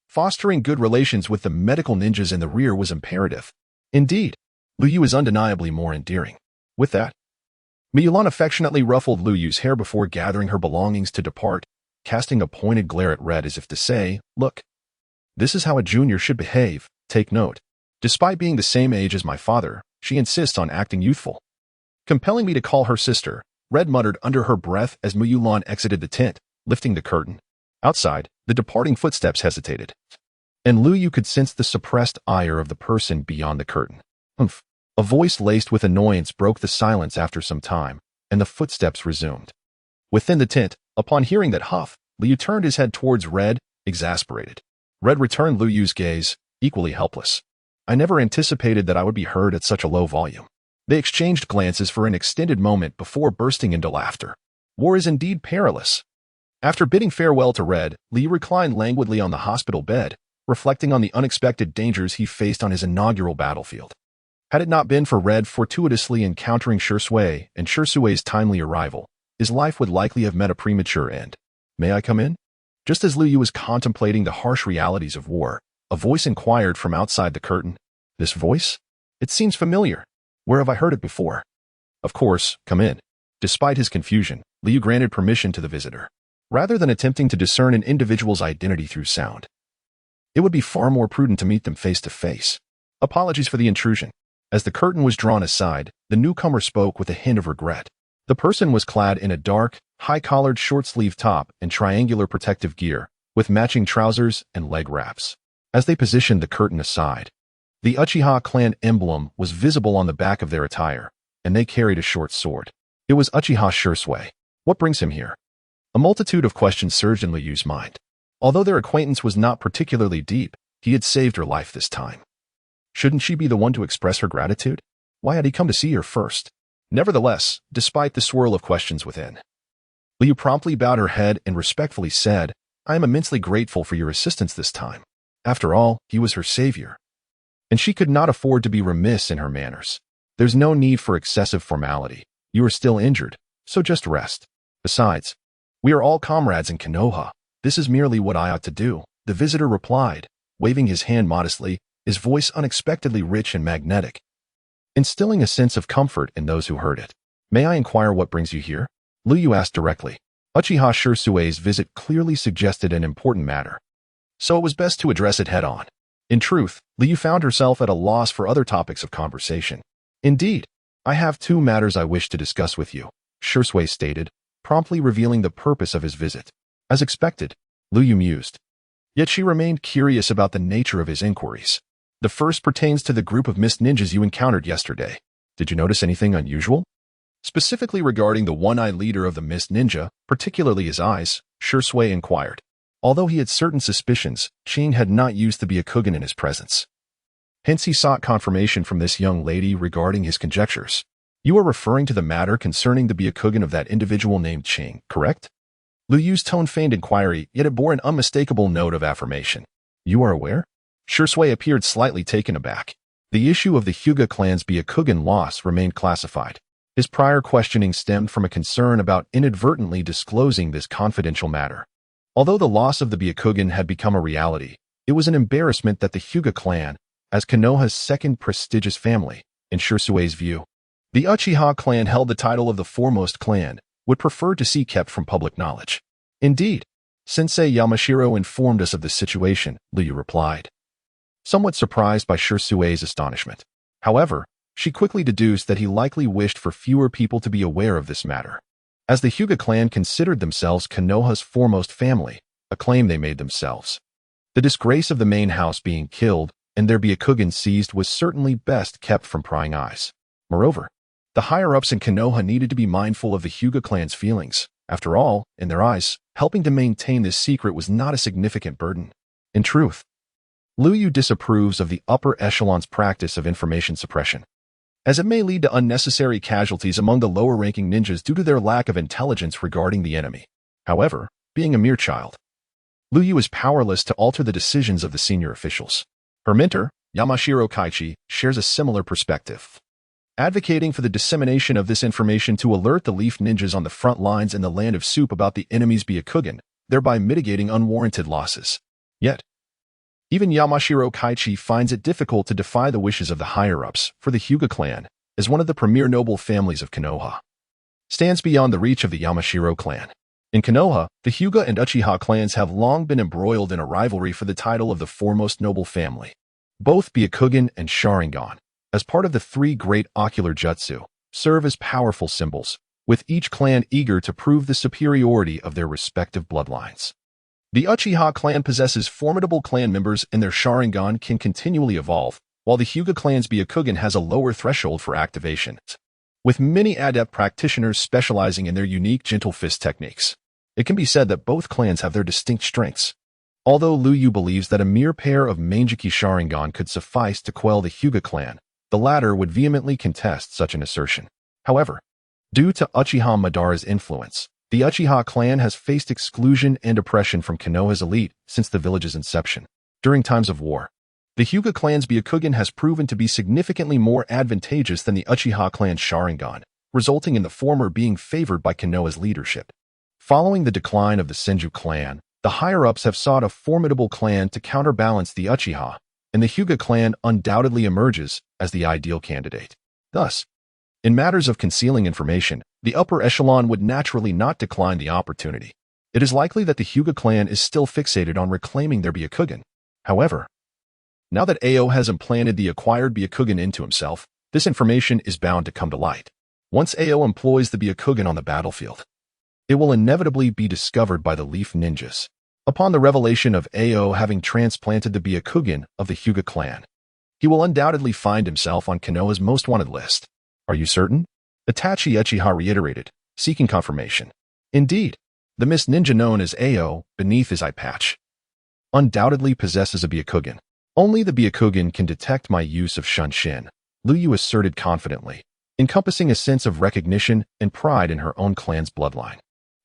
Fostering good relations with the medical ninjas in the rear was imperative. Indeed, Liu is undeniably more endearing. With that, Miyulan affectionately ruffled Liu's hair before gathering her belongings to depart, casting a pointed glare at Red as if to say, "Look, this is how a junior should behave, take note." Despite being the same age as my father, she insists on acting youthful. Compelling me to call her sister, Red muttered under her breath as Muyulan exited the tent, lifting the curtain. Outside, the departing footsteps hesitated, and Liuyu could sense the suppressed ire of the person beyond the curtain. Humph. A voice laced with annoyance broke the silence after some time, and the footsteps resumed. Within the tent, upon hearing that huff, Liu turned his head towards Red, exasperated. Red returned Liuyu's gaze, equally helpless. I never anticipated that I would be heard at such a low volume. They exchanged glances for an extended moment before bursting into laughter. War is indeed perilous. After bidding farewell to Red, Liu reclined languidly on the hospital bed, reflecting on the unexpected dangers he faced on his inaugural battlefield. Had it not been for Red fortuitously encountering Shui and Shui's timely arrival, his life would likely have met a premature end. May I come in? Just as Liu was contemplating the harsh realities of war, a voice inquired from outside the curtain. This voice? It seems familiar. Where have I heard it before? Of course, come in. Despite his confusion, Liu granted permission to the visitor. Rather than attempting to discern an individual's identity through sound, it would be far more prudent to meet them face to face. Apologies for the intrusion. As the curtain was drawn aside, the newcomer spoke with a hint of regret. The person was clad in a dark, high-collared short-sleeved top and triangular protective gear, with matching trousers and leg wraps. As they positioned the curtain aside, the Uchiha clan emblem was visible on the back of their attire, and they carried a short sword. It was Uchiha Shui. What brings him here? A multitude of questions surged in Liu's mind. Although their acquaintance was not particularly deep, he had saved her life this time. Shouldn't she be the one to express her gratitude? Why had he come to see her first? Nevertheless, despite the swirl of questions within, Liu promptly bowed her head and respectfully said, I am immensely grateful for your assistance this time. After all, he was her savior. And she could not afford to be remiss in her manners. There's no need for excessive formality. You are still injured, so just rest. Besides, we are all comrades in Konoha. This is merely what I ought to do, the visitor replied, waving his hand modestly, his voice unexpectedly rich and magnetic, instilling a sense of comfort in those who heard it. May I inquire what brings you here? Liu asked directly. Uchiha Shui's visit clearly suggested an important matter, so it was best to address it head-on. In truth, Liu found herself at a loss for other topics of conversation. Indeed, I have two matters I wish to discuss with you, Shui stated, promptly revealing the purpose of his visit. As expected, Liu mused. Yet she remained curious about the nature of his inquiries. The first pertains to the group of mist ninjas you encountered yesterday. Did you notice anything unusual? Specifically regarding the one-eyed leader of the mist ninja, particularly his eyes, Shui inquired. Although he had certain suspicions, Qing had not used the Byakugan in his presence. Hence he sought confirmation from this young lady regarding his conjectures. You are referring to the matter concerning the Byakugan of that individual named Qing, correct? Liu's tone feigned inquiry, yet it bore an unmistakable note of affirmation. You are aware? Shui appeared slightly taken aback. The issue of the Hyuga clan's Byakugan loss remained classified. His prior questioning stemmed from a concern about inadvertently disclosing this confidential matter. Although the loss of the Byakugan had become a reality, it was an embarrassment that the Hyuga clan, as Konoha's second prestigious family, in Shui's view, the Uchiha clan held the title of the foremost clan, would prefer to see kept from public knowledge. Indeed, Sensei Yamashiro informed us of this situation, Liu replied, somewhat surprised by Shui's astonishment. However, she quickly deduced that he likely wished for fewer people to be aware of this matter. As the Hyuga clan considered themselves Konoha's foremost family, a claim they made themselves, the disgrace of the main house being killed and their Byakugan seized was certainly best kept from prying eyes. Moreover, the higher-ups in Konoha needed to be mindful of the Hyuga clan's feelings. After all, in their eyes, helping to maintain this secret was not a significant burden. In truth, Liu disapproves of the upper echelon's practice of information suppression, as it may lead to unnecessary casualties among the lower-ranking ninjas due to their lack of intelligence regarding the enemy. However, being a mere child, Liu is powerless to alter the decisions of the senior officials. Her mentor, Yamashiro Kaichi, shares a similar perspective, advocating for the dissemination of this information to alert the leaf ninjas on the front lines in the land of soup about the enemy's Byakugan, thereby mitigating unwarranted losses. Yet, even Yamashiro Kaichi finds it difficult to defy the wishes of the higher-ups, for the Hyuga clan, as one of the premier noble families of Konoha, stands beyond the reach of the Yamashiro clan. In Konoha, the Hyuga and Uchiha clans have long been embroiled in a rivalry for the title of the foremost noble family. Both Byakugan and Sharingan, as part of the three great ocular jutsu, serve as powerful symbols, with each clan eager to prove the superiority of their respective bloodlines. The Uchiha clan possesses formidable clan members and their Sharingan can continually evolve, while the Hyuga clan's Byakugan has a lower threshold for activation, with many adept practitioners specializing in their unique gentle fist techniques. It can be said that both clans have their distinct strengths. Although Liuyu believes that a mere pair of Mangeki Sharingan could suffice to quell the Hyuga clan, the latter would vehemently contest such an assertion. However, due to Uchiha Madara's influence, the Uchiha clan has faced exclusion and oppression from Konoha's elite since the village's inception. During times of war, the Hyuga clan's Byakugan has proven to be significantly more advantageous than the Uchiha clan's Sharingan, resulting in the former being favored by Konoha's leadership. Following the decline of the Senju clan, the higher-ups have sought a formidable clan to counterbalance the Uchiha, and the Hyuga clan undoubtedly emerges as the ideal candidate. Thus, in matters of concealing information, the upper echelon would naturally not decline the opportunity. It is likely that the Hyuga clan is still fixated on reclaiming their Byakugan. However, now that Ao has implanted the acquired Byakugan into himself, this information is bound to come to light. Once Ao employs the Byakugan on the battlefield, it will inevitably be discovered by the Leaf Ninjas. Upon the revelation of Ao having transplanted the Byakugan of the Hyuga clan, he will undoubtedly find himself on Konoha's most wanted list. Are you certain? Itachi Uchiha reiterated, seeking confirmation. Indeed, the mist ninja known as Ao, beneath his eye patch, undoubtedly possesses a Byakugan. Only the Byakugan can detect my use of Shunshin, Liuyu asserted confidently, encompassing a sense of recognition and pride in her own clan's bloodline.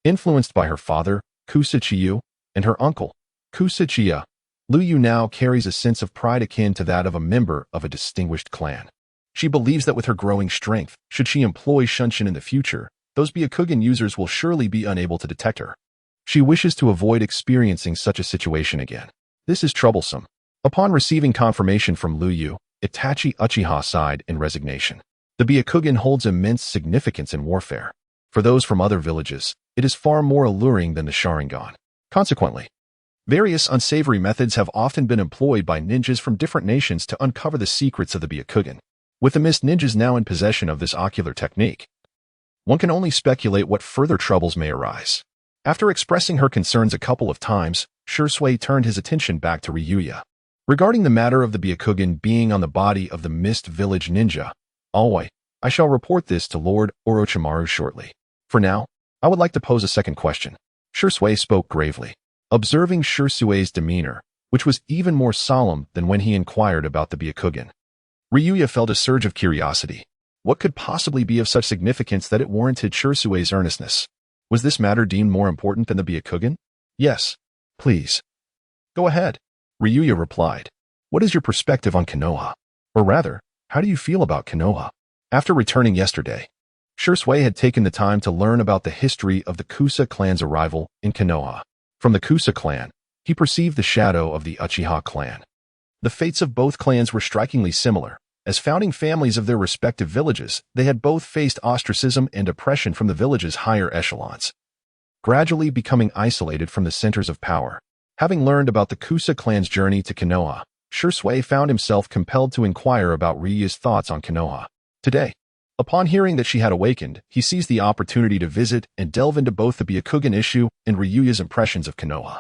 Influenced by her father, Qian, and her uncle, Qian, Liuyu now carries a sense of pride akin to that of a member of a distinguished clan. She believes that with her growing strength, should she employ Shunshin in the future, those Byakugan users will surely be unable to detect her. She wishes to avoid experiencing such a situation again. This is troublesome. Upon receiving confirmation from Liuyu, Itachi Uchiha sighed in resignation. The Byakugan holds immense significance in warfare. For those from other villages, it is far more alluring than the Sharingan. Consequently, various unsavory methods have often been employed by ninjas from different nations to uncover the secrets of the Byakugan. With the mist ninjas now in possession of this ocular technique, one can only speculate what further troubles may arise. After expressing her concerns a couple of times, Shui turned his attention back to Ryuya. Regarding the matter of the Byakugan being on the body of the Mist Village ninja, I shall report this to Lord Orochimaru shortly. For now, I would like to pose a second question. Shui spoke gravely, observing Shui's demeanor, which was even more solemn than when he inquired about the Byakugan. Ryuya felt a surge of curiosity. What could possibly be of such significance that it warranted Shui's earnestness? Was this matter deemed more important than the Byakugan? Yes, please. Go ahead, Ryuya replied. What is your perspective on Konoha? Or rather, how do you feel about Konoha? After returning yesterday, Shui had taken the time to learn about the history of the Kusa clan's arrival in Konoha. From the Kusa clan, he perceived the shadow of the Uchiha clan. The fates of both clans were strikingly similar. As founding families of their respective villages, they had both faced ostracism and oppression from the village's higher echelons, gradually becoming isolated from the centers of power. Having learned about the Kusa clan's journey to Konoha, Shui found himself compelled to inquire about Ryuya's thoughts on Konoha. Today, upon hearing that she had awakened, he seized the opportunity to visit and delve into both the Byakugan issue and Ryuya's impressions of Konoha.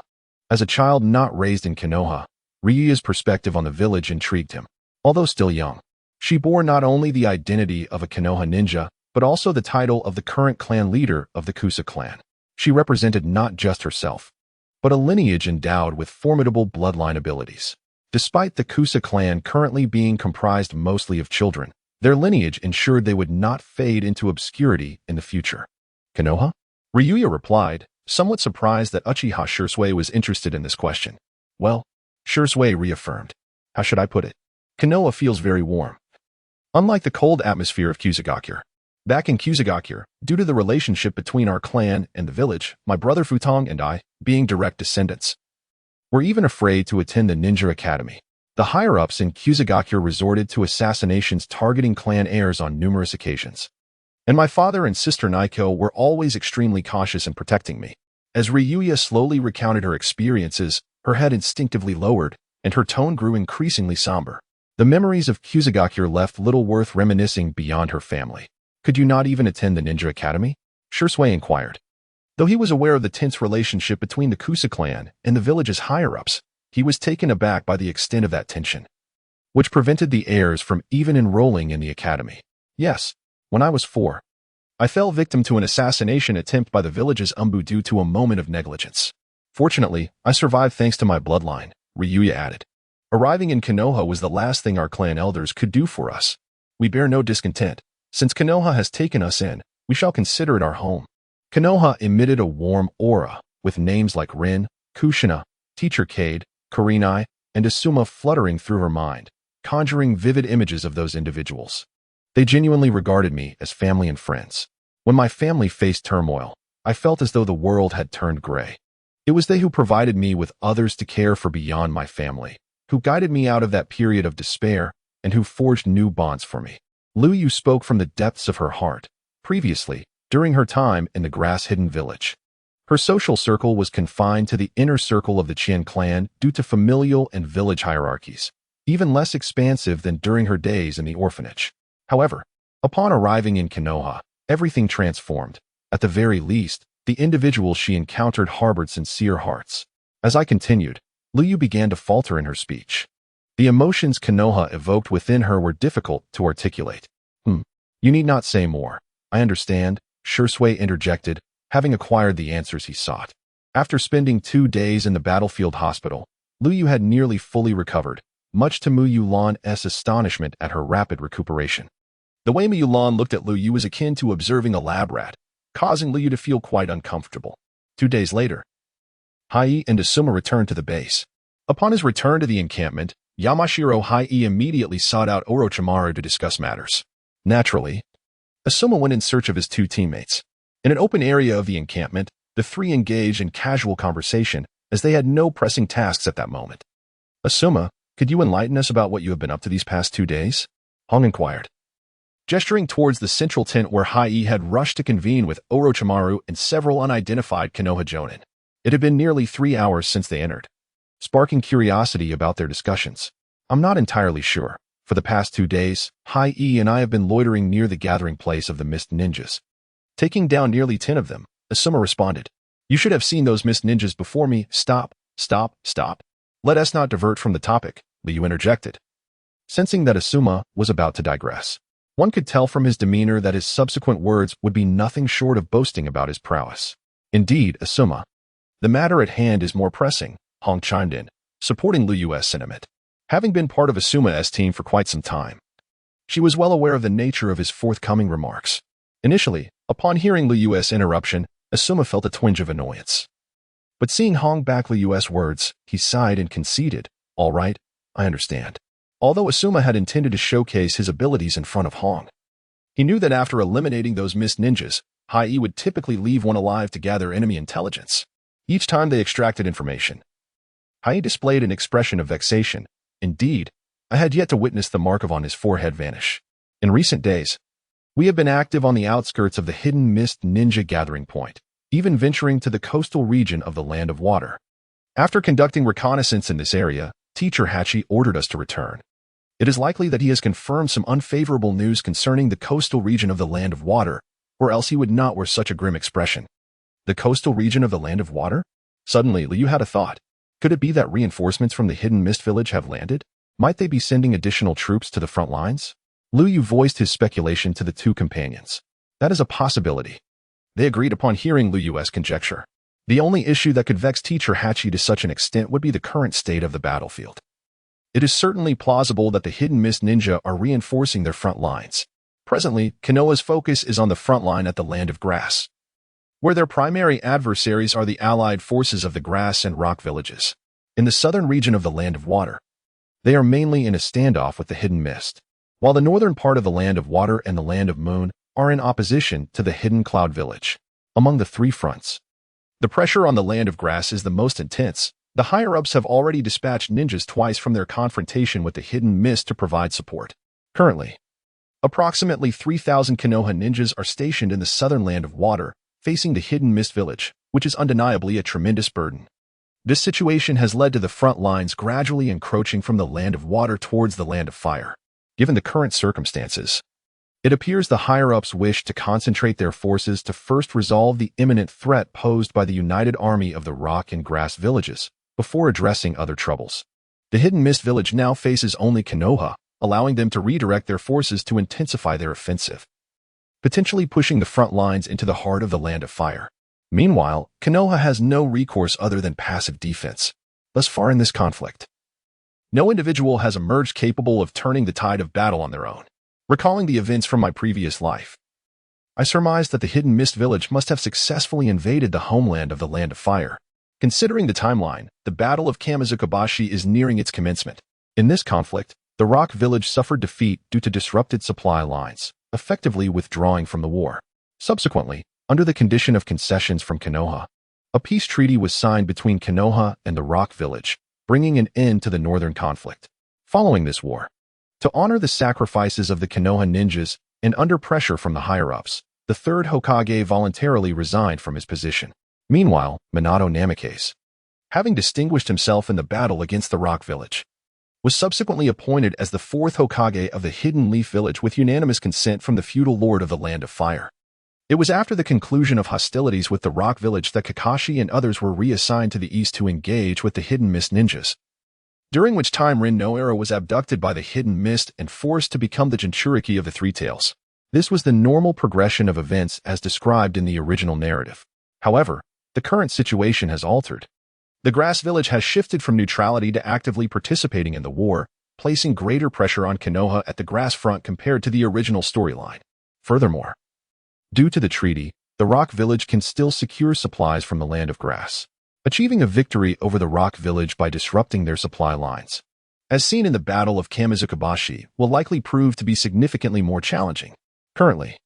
As a child not raised in Konoha, Ryuya's perspective on the village intrigued him. Although still young, she bore not only the identity of a Konoha ninja, but also the title of the current clan leader of the Kusa clan. She represented not just herself, but a lineage endowed with formidable bloodline abilities. Despite the Kusa clan currently being comprised mostly of children, their lineage ensured they would not fade into obscurity in the future. Konoha? Ryuya replied, somewhat surprised that Uchiha Shui was interested in this question. Well, Shui reaffirmed. How should I put it? Konoha feels very warm. Unlike the cold atmosphere of Kusagakur. Back in Kusagakur, due to the relationship between our clan and the village, my brother Futong and I, being direct descendants, were even afraid to attend the ninja academy. The higher-ups in Kusagakur resorted to assassinations targeting clan heirs on numerous occasions. And my father and sister Naiko were always extremely cautious in protecting me. As Ryuya slowly recounted her experiences, her head instinctively lowered, and her tone grew increasingly somber. The memories of Kusagakur left little worth reminiscing beyond her family. Could you not even attend the ninja academy? Shui inquired. Though he was aware of the tense relationship between the Ca clan and the village's higher-ups, he was taken aback by the extent of that tension, which prevented the heirs from even enrolling in the academy. Yes, when I was 4, I fell victim to an assassination attempt by the village's umbu due to a moment of negligence. Fortunately, I survived thanks to my bloodline, Ryuya added. Arriving in Konoha was the last thing our clan elders could do for us. We bear no discontent. Since Konoha has taken us in, we shall consider it our home. Konoha emitted a warm aura, with names like Rin, Kushina, Teacher Cade, Kurenai, and Asuma fluttering through her mind, conjuring vivid images of those individuals. They genuinely regarded me as family and friends. When my family faced turmoil, I felt as though the world had turned gray. It was they who provided me with others to care for beyond my family, who guided me out of that period of despair, and who forged new bonds for me. Liuyu spoke from the depths of her heart. Previously, during her time in the grass-hidden village, her social circle was confined to the inner circle of the Qian clan due to familial and village hierarchies, even less expansive than during her days in the orphanage. However, upon arriving in Konoha, everything transformed. At the very least, the individuals she encountered harbored sincere hearts. As I continued, Liuyu began to falter in her speech. The emotions Konoha evoked within her were difficult to articulate. You need not say more. I understand, Shursui interjected, having acquired the answers he sought. After spending 2 days in the battlefield hospital, Liuyu had nearly fully recovered, much to Mu Yulan's astonishment at her rapid recuperation. The way Mu Yulan looked at Liuyu was akin to observing a lab rat, causing Liuyu to feel quite uncomfortable. 2 days later, Hai and Asuma returned to the base. Upon his return to the encampment, Yamashiro Hai immediately sought out Orochimaru to discuss matters. Naturally, Asuma went in search of his 2 teammates. In an open area of the encampment, the 3 engaged in casual conversation as they had no pressing tasks at that moment. Asuma, could you enlighten us about what you have been up to these past 2 days? Hong inquired, gesturing towards the central tent where Hai had rushed to convene with Orochimaru and several unidentified Konoha Jonin. It had been nearly 3 hours since they entered, sparking curiosity about their discussions. I'm not entirely sure. For the past 2 days, Hai and I have been loitering near the gathering place of the Mist Ninjas, taking down nearly 10 of them. Asuma responded. You should have seen those Mist Ninjas before me. Stop. Let us not divert from the topic, Liu interjected, sensing that Asuma was about to digress. One could tell from his demeanor that his subsequent words would be nothing short of boasting about his prowess. Indeed, Asuma, the matter at hand is more pressing, Hong chimed in, supporting Liu's sentiment. Having been part of Asuma's team for quite some time, she was well aware of the nature of his forthcoming remarks. Initially, upon hearing Liu's interruption, Asuma felt a twinge of annoyance. But seeing Hong back Liu's words, he sighed and conceded, all right, I understand. Although Asuma had intended to showcase his abilities in front of Hong, he knew that after eliminating those Mist Ninjas, Hai would typically leave one alive to gather enemy intelligence. Each time they extracted information, Hai displayed an expression of vexation. Indeed, I had yet to witness the mark on his forehead vanish. In recent days, we have been active on the outskirts of the hidden Mist Ninja gathering point, even venturing to the coastal region of the Land of Water. After conducting reconnaissance in this area, Teacher Hachi ordered us to return. It is likely that he has confirmed some unfavorable news concerning the coastal region of the Land of Water, or else he would not wear such a grim expression. The coastal region of the Land of Water? Suddenly, Liu had a thought. Could it be that reinforcements from the hidden mist village have landed? Might they be sending additional troops to the front lines? Liu voiced his speculation to the 2 companions. That is a possibility. They agreed upon hearing Liu's conjecture. The only issue that could vex Teacher Hachi to such an extent would be the current state of the battlefield. It is certainly plausible that the hidden mist ninja are reinforcing their front lines. Presently, Konoha's focus is on the front line at the Land of Grass, where their primary adversaries are the allied forces of the grass and rock villages. In the southern region of the Land of Water, they are mainly in a standoff with the hidden mist, while the northern part of the Land of Water and the Land of Moon are in opposition to the hidden cloud village. Among the 3 fronts, the pressure on the Land of Grass is the most intense. The higher-ups have already dispatched ninjas twice from their confrontation with the hidden mist to provide support. Currently, approximately 3,000 Konoha ninjas are stationed in the southern Land of Water, facing the hidden mist village, which is undeniably a tremendous burden. This situation has led to the front lines gradually encroaching from the Land of Water towards the Land of Fire. Given the current circumstances, It appears the higher-ups wish to concentrate their forces to first resolve the imminent threat posed by the united army of the rock and grass villages, before addressing other troubles. The Hidden Mist village now faces only Konoha, allowing them to redirect their forces to intensify their offensive, potentially pushing the front lines into the heart of the Land of Fire. Meanwhile, Konoha has no recourse other than passive defense. Thus far in this conflict, no individual has emerged capable of turning the tide of battle on their own. Recalling the events from my previous life, I surmised that the Hidden Mist village must have successfully invaded the homeland of the Land of Fire. Considering the timeline, the Battle of Kamizukabashi is nearing its commencement. In this conflict, the Rock Village suffered defeat due to disrupted supply lines, effectively withdrawing from the war. Subsequently, under the condition of concessions from Konoha, a peace treaty was signed between Konoha and the Rock Village, bringing an end to the northern conflict. Following this war, to honor the sacrifices of the Konoha ninjas and under pressure from the higher-ups, the third Hokage voluntarily resigned from his position. Meanwhile, Minato Namikaze, having distinguished himself in the battle against the Rock Village, was subsequently appointed as the fourth Hokage of the Hidden Leaf Village with unanimous consent from the feudal lord of the Land of Fire. It was after the conclusion of hostilities with the Rock Village that Kakashi and others were reassigned to the east to engage with the Hidden Mist ninjas, during which time Rin Noara was abducted by the Hidden Mist and forced to become the Jinchuriki of the Three Tails. This was the normal progression of events as described in the original narrative. However, the current situation has altered. The Grass Village has shifted from neutrality to actively participating in the war, placing greater pressure on Konoha at the Grass Front compared to the original storyline. Furthermore, due to the treaty, the Rock Village can still secure supplies from the Land of Grass, achieving a victory over the Rock Village by disrupting their supply lines, as seen in the Battle of Kamizukabashi, will likely prove to be significantly more challenging. Currently,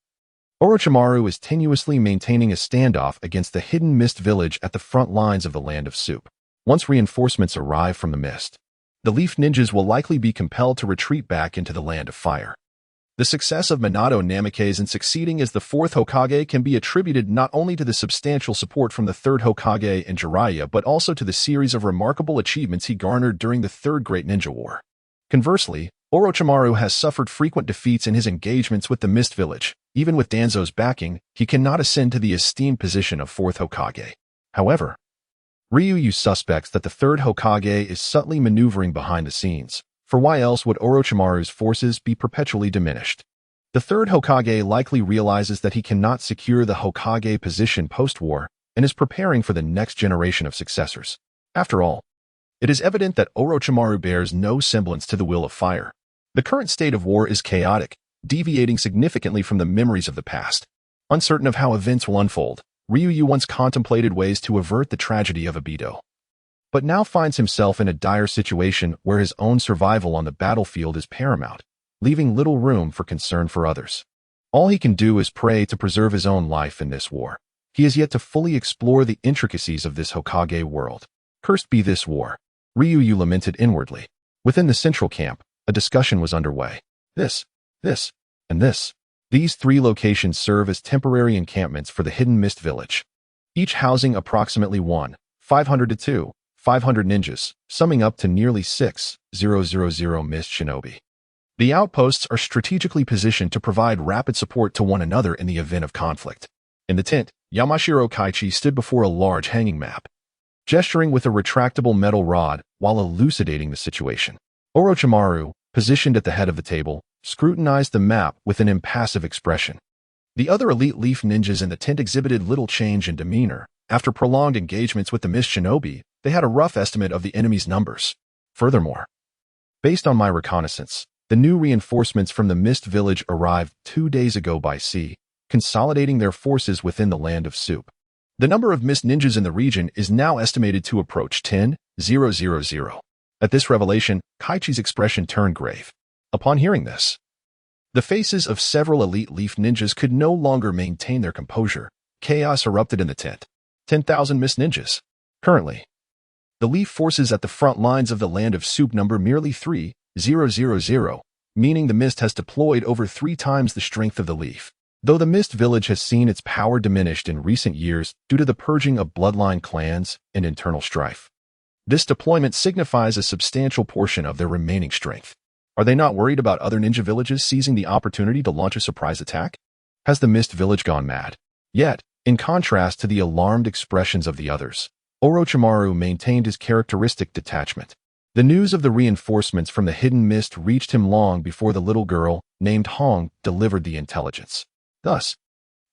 Orochimaru is tenuously maintaining a standoff against the Hidden Mist village at the front lines of the Land of Soup. Once reinforcements arrive from the mist, the Leaf Ninjas will likely be compelled to retreat back into the Land of Fire. The success of Minato Namikaze in succeeding as the fourth Hokage can be attributed not only to the substantial support from the third Hokage and Jiraiya but also to the series of remarkable achievements he garnered during the Third Great Ninja War. Conversely, Orochimaru has suffered frequent defeats in his engagements with the Mist Village. Even with Danzo's backing, he cannot ascend to the esteemed position of fourth Hokage. However, Ryuyu suspects that the third Hokage is subtly maneuvering behind the scenes, for why else would Orochimaru's forces be perpetually diminished? The third Hokage likely realizes that he cannot secure the Hokage position post-war and is preparing for the next generation of successors. After all, it is evident that Orochimaru bears no semblance to the will of fire. The current state of war is chaotic, deviating significantly from the memories of the past. Uncertain of how events will unfold, Ryuyu once contemplated ways to avert the tragedy of Obito, but now finds himself in a dire situation where his own survival on the battlefield is paramount, leaving little room for concern for others. All he can do is pray to preserve his own life in this war. He has yet to fully explore the intricacies of this Hokage world. Cursed be this war, Ryuyu lamented inwardly. Within the central camp, a discussion was underway. This, and this. These three locations serve as temporary encampments for the Hidden Mist village, each housing approximately 500 to 500 ninjas, summing up to nearly 6,000 Mist shinobi. The outposts are strategically positioned to provide rapid support to one another in the event of conflict. In the tent, Yamashiro Kaichi stood before a large hanging map, gesturing with a retractable metal rod while elucidating the situation. Orochimaru, positioned at the head of the table, scrutinized the map with an impassive expression. The other elite Leaf Ninjas in the tent exhibited little change in demeanor. After prolonged engagements with the Mist Shinobi, they had a rough estimate of the enemy's numbers. Furthermore, based on my reconnaissance, the new reinforcements from the Mist Village arrived 2 days ago by sea, consolidating their forces within the Land of Soup. The number of Mist Ninjas in the region is now estimated to approach 10,000. At this revelation, Kaichi's expression turned grave. Upon hearing this, the faces of several elite Leaf Ninjas could no longer maintain their composure. Chaos erupted in the tent. 10,000 Mist Ninjas. Currently, the Leaf forces at the front lines of the Land of Soup number merely 3,000, meaning the Mist has deployed over 3 times the strength of the Leaf. Though the Mist Village has seen its power diminished in recent years due to the purging of bloodline clans and internal strife, this deployment signifies a substantial portion of their remaining strength. Are they not worried about other ninja villages seizing the opportunity to launch a surprise attack? Has the mist village gone mad? Yet, in contrast to the alarmed expressions of the others, Orochimaru maintained his characteristic detachment. The news of the reinforcements from the hidden mist reached him long before the little girl, named Hong, delivered the intelligence. Thus,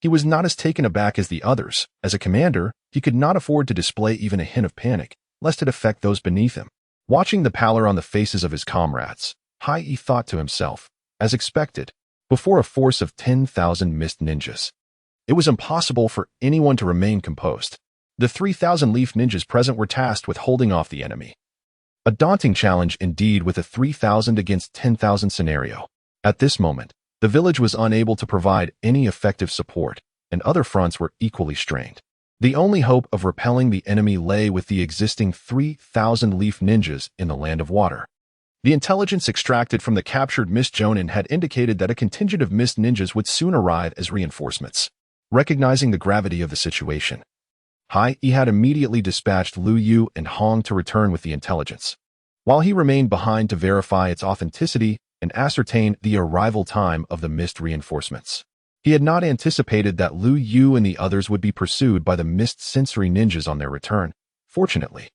he was not as taken aback as the others. As a commander, he could not afford to display even a hint of panic, lest it affect those beneath him. Watching the pallor on the faces of his comrades, Hai thought to himself, as expected, before a force of 10,000 mist ninjas, it was impossible for anyone to remain composed. The 3,000 leaf ninjas present were tasked with holding off the enemy. A daunting challenge indeed with a 3,000 against 10,000 scenario. At this moment, the village was unable to provide any effective support, and other fronts were equally strained. The only hope of repelling the enemy lay with the existing 3,000 leaf ninjas in the land of water. The intelligence extracted from the captured mist jonin had indicated that a contingent of mist ninjas would soon arrive as reinforcements. Recognizing the gravity of the situation, Hai had immediately dispatched Liu Yu and Hong to return with the intelligence, while he remained behind to verify its authenticity and ascertain the arrival time of the mist reinforcements. He had not anticipated that Liu Yu and the others would be pursued by the mist sensory ninjas on their return. Fortunately,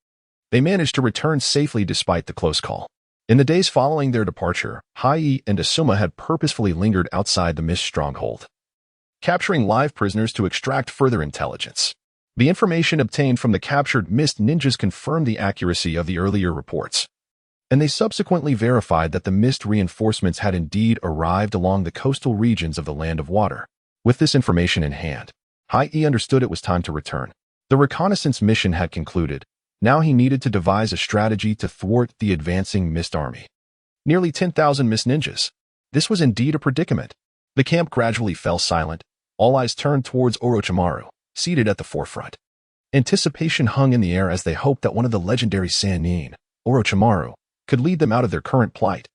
they managed to return safely despite the close call. In the days following their departure, Hai and Asuma had purposefully lingered outside the mist stronghold, capturing live prisoners to extract further intelligence. The information obtained from the captured mist ninjas confirmed the accuracy of the earlier reports, and they subsequently verified that the mist reinforcements had indeed arrived along the coastal regions of the land of water. With this information in hand, Hai understood it was time to return. The reconnaissance mission had concluded. Now he needed to devise a strategy to thwart the advancing mist army. Nearly 10,000 mist ninjas. This was indeed a predicament. The camp gradually fell silent. All eyes turned towards Orochimaru, seated at the forefront. Anticipation hung in the air as they hoped that one of the legendary Sannin, Orochimaru, could lead them out of their current plight.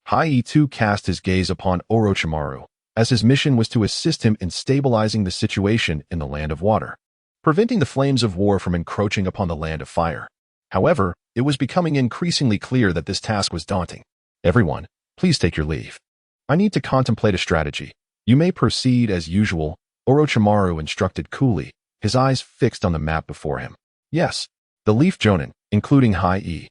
Hai too cast his gaze upon Orochimaru, as his mission was to assist him in stabilizing the situation in the land of water, preventing the flames of war from encroaching upon the land of fire. However, it was becoming increasingly clear that this task was daunting. Everyone, please take your leave. I need to contemplate a strategy. You may proceed as usual, Orochimaru instructed coolly, his eyes fixed on the map before him. Yes, the leaf jonin, including Hai,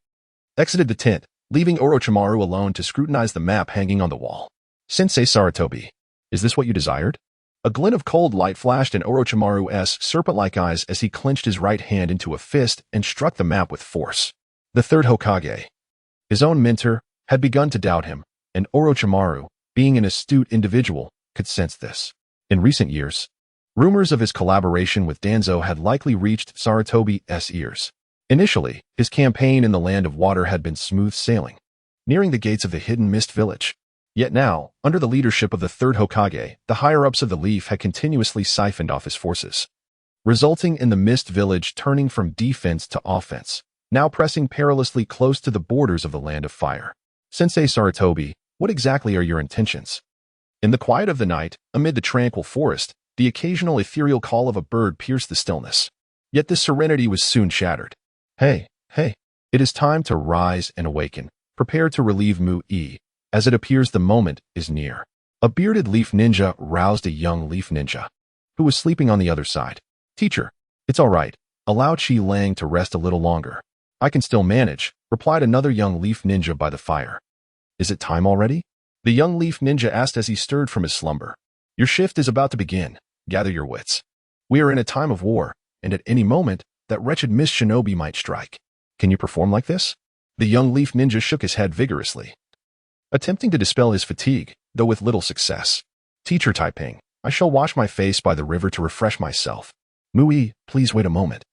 exited the tent, leaving Orochimaru alone to scrutinize the map hanging on the wall. Sensei Sarutobi, is this what you desired? A glint of cold light flashed in Orochimaru's serpent-like eyes as he clenched his right hand into a fist and struck the map with force. The third Hokage, his own mentor, had begun to doubt him, and Orochimaru, being an astute individual, could sense this. In recent years, rumors of his collaboration with Danzo had likely reached Sarutobi's ears. Initially, his campaign in the land of water had been smooth sailing, nearing the gates of the hidden mist village. Yet now, under the leadership of the third Hokage, the higher-ups of the Leaf had continuously siphoned off his forces, resulting in the mist village turning from defense to offense, now pressing perilously close to the borders of the land of fire. Sensei Sarutobi, what exactly are your intentions? In the quiet of the night, amid the tranquil forest, the occasional ethereal call of a bird pierced the stillness. Yet this serenity was soon shattered. Hey, it is time to rise and awaken. Prepare to relieve Mu-E, as it appears the moment is near. A bearded leaf ninja roused a young leaf ninja, who was sleeping on the other side. Teacher, it's all right. Allow Chi Lang to rest a little longer. I can still manage, replied another young leaf ninja by the fire. Is it time already? The young leaf ninja asked as he stirred from his slumber. Your shift is about to begin. Gather your wits. We are in a time of war, and at any moment, that wretched mist shinobi might strike. Can you perform like this? The young leaf ninja shook his head vigorously, attempting to dispel his fatigue, though with little success. Teacher Taiping, I shall wash my face by the river to refresh myself. Mui, please wait a moment.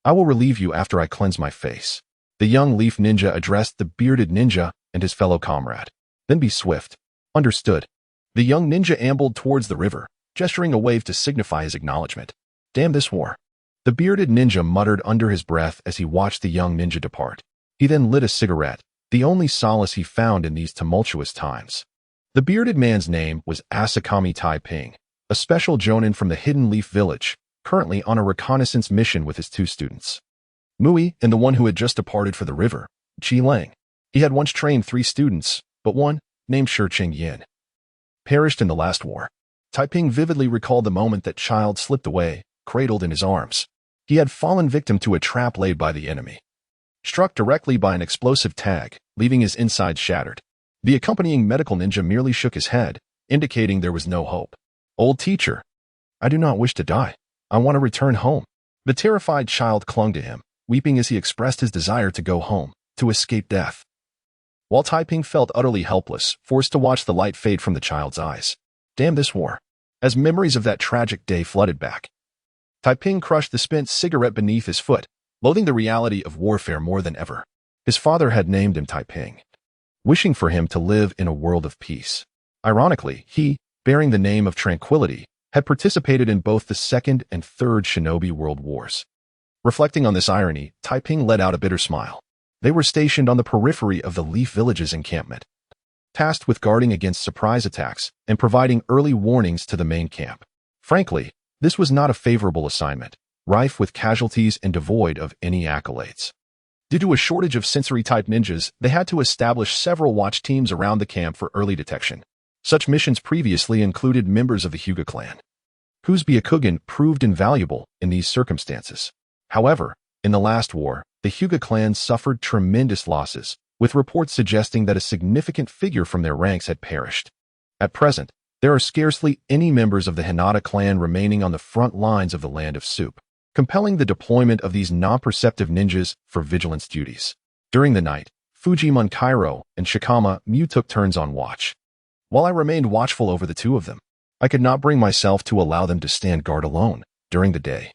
I will relieve you after I cleanse my face. The young leaf ninja addressed the bearded ninja and his fellow comrade. Then be swift. Understood. The young ninja ambled towards the river, gesturing a wave to signify his acknowledgement. Damn this war. The bearded ninja muttered under his breath as he watched the young ninja depart. He then lit a cigarette, the only solace he found in these tumultuous times. The bearded man's name was Asakami Taiping, a special jonin from the Hidden Leaf Village, currently on a reconnaissance mission with his two students, Mui and the one who had just departed for the river, Chi Lang. He had once trained 3 students, but one, named Shi Qingyin, perished in the last war. Taiping vividly recalled the moment that child slipped away, cradled in his arms. He had fallen victim to a trap laid by the enemy, struck directly by an explosive tag, leaving his insides shattered. The accompanying medical ninja merely shook his head, indicating there was no hope. Old teacher, I do not wish to die. I want to return home. The terrified child clung to him, weeping as he expressed his desire to go home, to escape death. While Taiping felt utterly helpless, forced to watch the light fade from the child's eyes. Damn this war. As memories of that tragic day flooded back, Taiping crushed the spent cigarette beneath his foot, loathing the reality of warfare more than ever. His father had named him Taiping, wishing for him to live in a world of peace. Ironically, he, bearing the name of tranquility, had participated in both the Second and Third Shinobi World Wars. Reflecting on this irony, Taiping let out a bitter smile. They were stationed on the periphery of the Leaf Village's encampment, tasked with guarding against surprise attacks and providing early warnings to the main camp. Frankly, this was not a favorable assignment, rife with casualties and devoid of any accolades. Due to a shortage of sensory-type ninjas, they had to establish several watch teams around the camp for early detection. Such missions previously included members of the Hyuga clan, whose Byakugan proved invaluable in these circumstances. However, in the last war, the Hyuga clan suffered tremendous losses, with reports suggesting that a significant figure from their ranks had perished. At present, there are scarcely any members of the Hinata clan remaining on the front lines of the Land of Soup, compelling the deployment of these non-perceptive ninjas for vigilance duties. During the night, Fujimon Kairo and Shikama Mu took turns on watch. While I remained watchful over the two of them, I could not bring myself to allow them to stand guard alone during the day.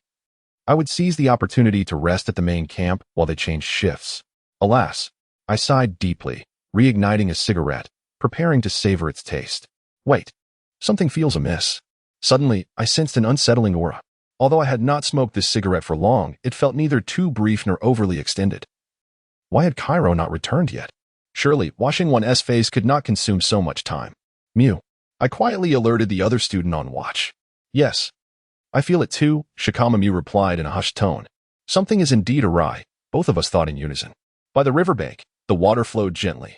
I would seize the opportunity to rest at the main camp while they changed shifts. Alas, I sighed deeply, reigniting a cigarette, preparing to savor its taste. Wait, something feels amiss. Suddenly, I sensed an unsettling aura. Although I had not smoked this cigarette for long, it felt neither too brief nor overly extended. Why had Cairo not returned yet? Surely, washing one's face could not consume so much time. Mew. I quietly alerted the other student on watch. Yes, I feel it too, Shikama Mew replied in a hushed tone. Something is indeed awry, both of us thought in unison. By the riverbank, the water flowed gently,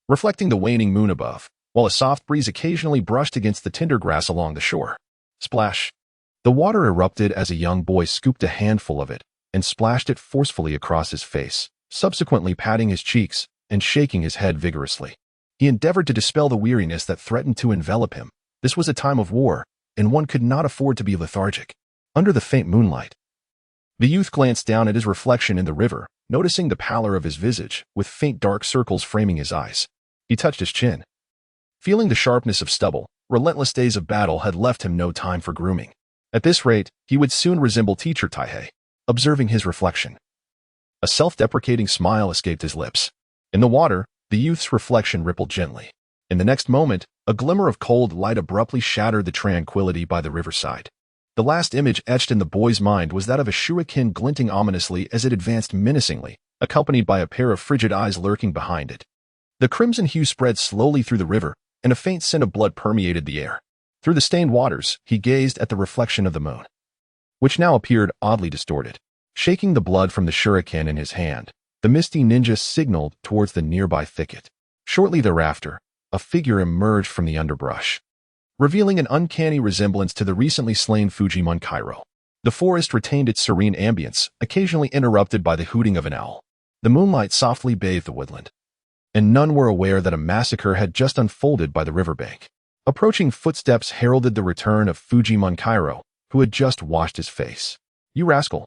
reflecting the waning moon above, while a soft breeze occasionally brushed against the tender grass along the shore. Splash. The water erupted as a young boy scooped a handful of it and splashed it forcefully across his face, subsequently patting his cheeks and shaking his head vigorously. He endeavored to dispel the weariness that threatened to envelop him. This was a time of war, and one could not afford to be lethargic. Under the faint moonlight, the youth glanced down at his reflection in the river, noticing the pallor of his visage, with faint dark circles framing his eyes. He touched his chin. Feeling the sharpness of stubble, relentless days of battle had left him no time for grooming. At this rate, he would soon resemble teacher Taihei. Observing his reflection, a self-deprecating smile escaped his lips. In the water, the youth's reflection rippled gently. In the next moment, a glimmer of cold light abruptly shattered the tranquility by the riverside. The last image etched in the boy's mind was that of a shuriken glinting ominously as it advanced menacingly, accompanied by a pair of frigid eyes lurking behind it. The crimson hue spread slowly through the river, and a faint scent of blood permeated the air. Through the stained waters, he gazed at the reflection of the moon, which now appeared oddly distorted. Shaking the blood from the shuriken in his hand, the misty ninja signaled towards the nearby thicket. Shortly thereafter, a figure emerged from the underbrush, revealing an uncanny resemblance to the recently slain Fujimon Kairo. The forest retained its serene ambience, occasionally interrupted by the hooting of an owl. The moonlight softly bathed the woodland, and none were aware that a massacre had just unfolded by the riverbank. Approaching footsteps heralded the return of Fujimon Kairo, who had just washed his face. You rascal!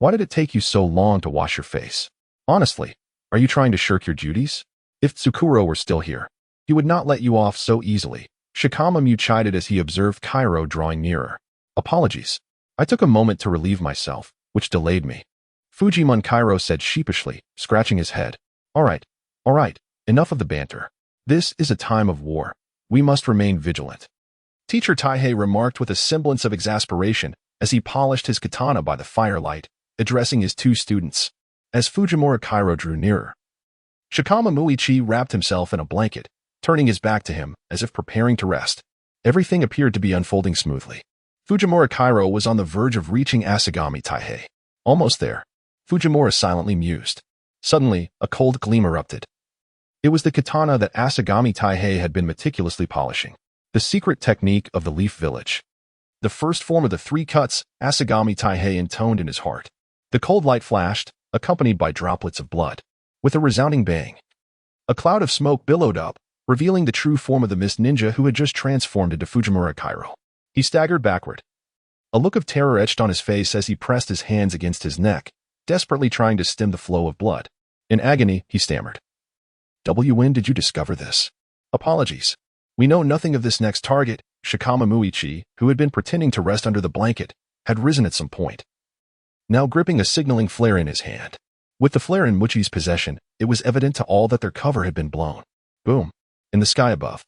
Why did it take you so long to wash your face? Honestly, are you trying to shirk your duties? If Tsukuro were still here, he would not let you off so easily. Shikama Mew chided as he observed Kairo drawing nearer. Apologies. I took a moment to relieve myself, which delayed me. Fujimon Kairo said sheepishly, scratching his head. All right, enough of the banter. This is a time of war. We must remain vigilant. Teacher Taihei remarked with a semblance of exasperation as he polished his katana by the firelight, addressing his two students. As Fujimura Kairo drew nearer, Shikama Muichi wrapped himself in a blanket, turning his back to him as if preparing to rest. Everything appeared to be unfolding smoothly. Fujimura Kairo was on the verge of reaching Asagami Taihei. Almost there, Fujimura silently mused. Suddenly, a cold gleam erupted. It was the katana that Asagami Taihei had been meticulously polishing, the secret technique of the Leaf Village. The first form of the three cuts Asagami Taihei intoned in his heart. The cold light flashed, accompanied by droplets of blood. With a resounding bang, a cloud of smoke billowed up, revealing the true form of the mist ninja who had just transformed into Fujimura Kairo. He staggered backward, a look of terror etched on his face as he pressed his hands against his neck, desperately trying to stem the flow of blood. In agony, he stammered, "When did you discover this?" "Apologies. We know nothing of this next target." Shikama Muichi, who had been pretending to rest under the blanket, had risen at some point, now gripping a signaling flare in his hand. With the flare in Muichi's possession, it was evident to all that their cover had been blown. Boom! In the sky above,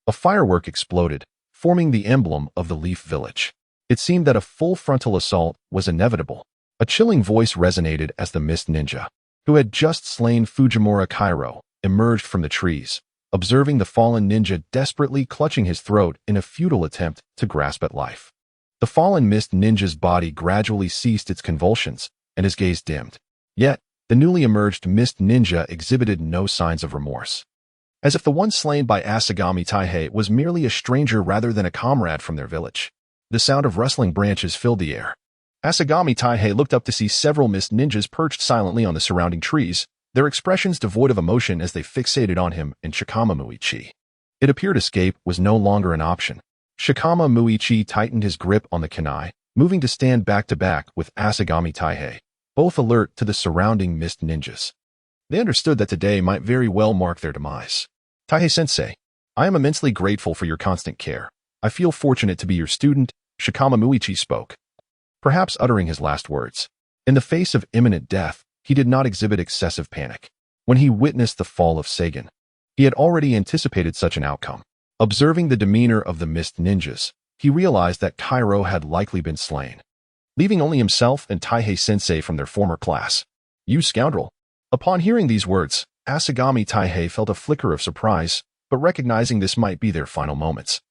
a firework exploded, forming the emblem of the Leaf Village. It seemed that a full frontal assault was inevitable. A chilling voice resonated as the Mist Ninja, who had just slain Fujimura Kairo, emerged from the trees, observing the fallen ninja desperately clutching his throat in a futile attempt to grasp at life. The fallen Mist Ninja's body gradually ceased its convulsions, and his gaze dimmed. Yet, the newly emerged Mist Ninja exhibited no signs of remorse, as if the one slain by Asagami Taihei was merely a stranger rather than a comrade from their village. The sound of rustling branches filled the air. Asagami Taihei looked up to see several Mist Ninjas perched silently on the surrounding trees, their expressions devoid of emotion as they fixated on him and Shikama Muichi. It appeared escape was no longer an option. Shikama Muichi tightened his grip on the kunai, moving to stand back-to-back with Asagami Taihei, both alert to the surrounding Mist Ninjas. They understood that today might very well mark their demise. "Taihei-sensei, I am immensely grateful for your constant care. I feel fortunate to be your student," Shikama Muichi spoke, perhaps uttering his last words. In the face of imminent death, he did not exhibit excessive panic. When he witnessed the fall of Seigen, he had already anticipated such an outcome. Observing the demeanor of the Mist Ninjas, he realized that Kairo had likely been slain, leaving only himself and Taihei-sensei from their former class. "You scoundrel!" Upon hearing these words, Asagami Taihei felt a flicker of surprise, but recognizing this might be their final moments.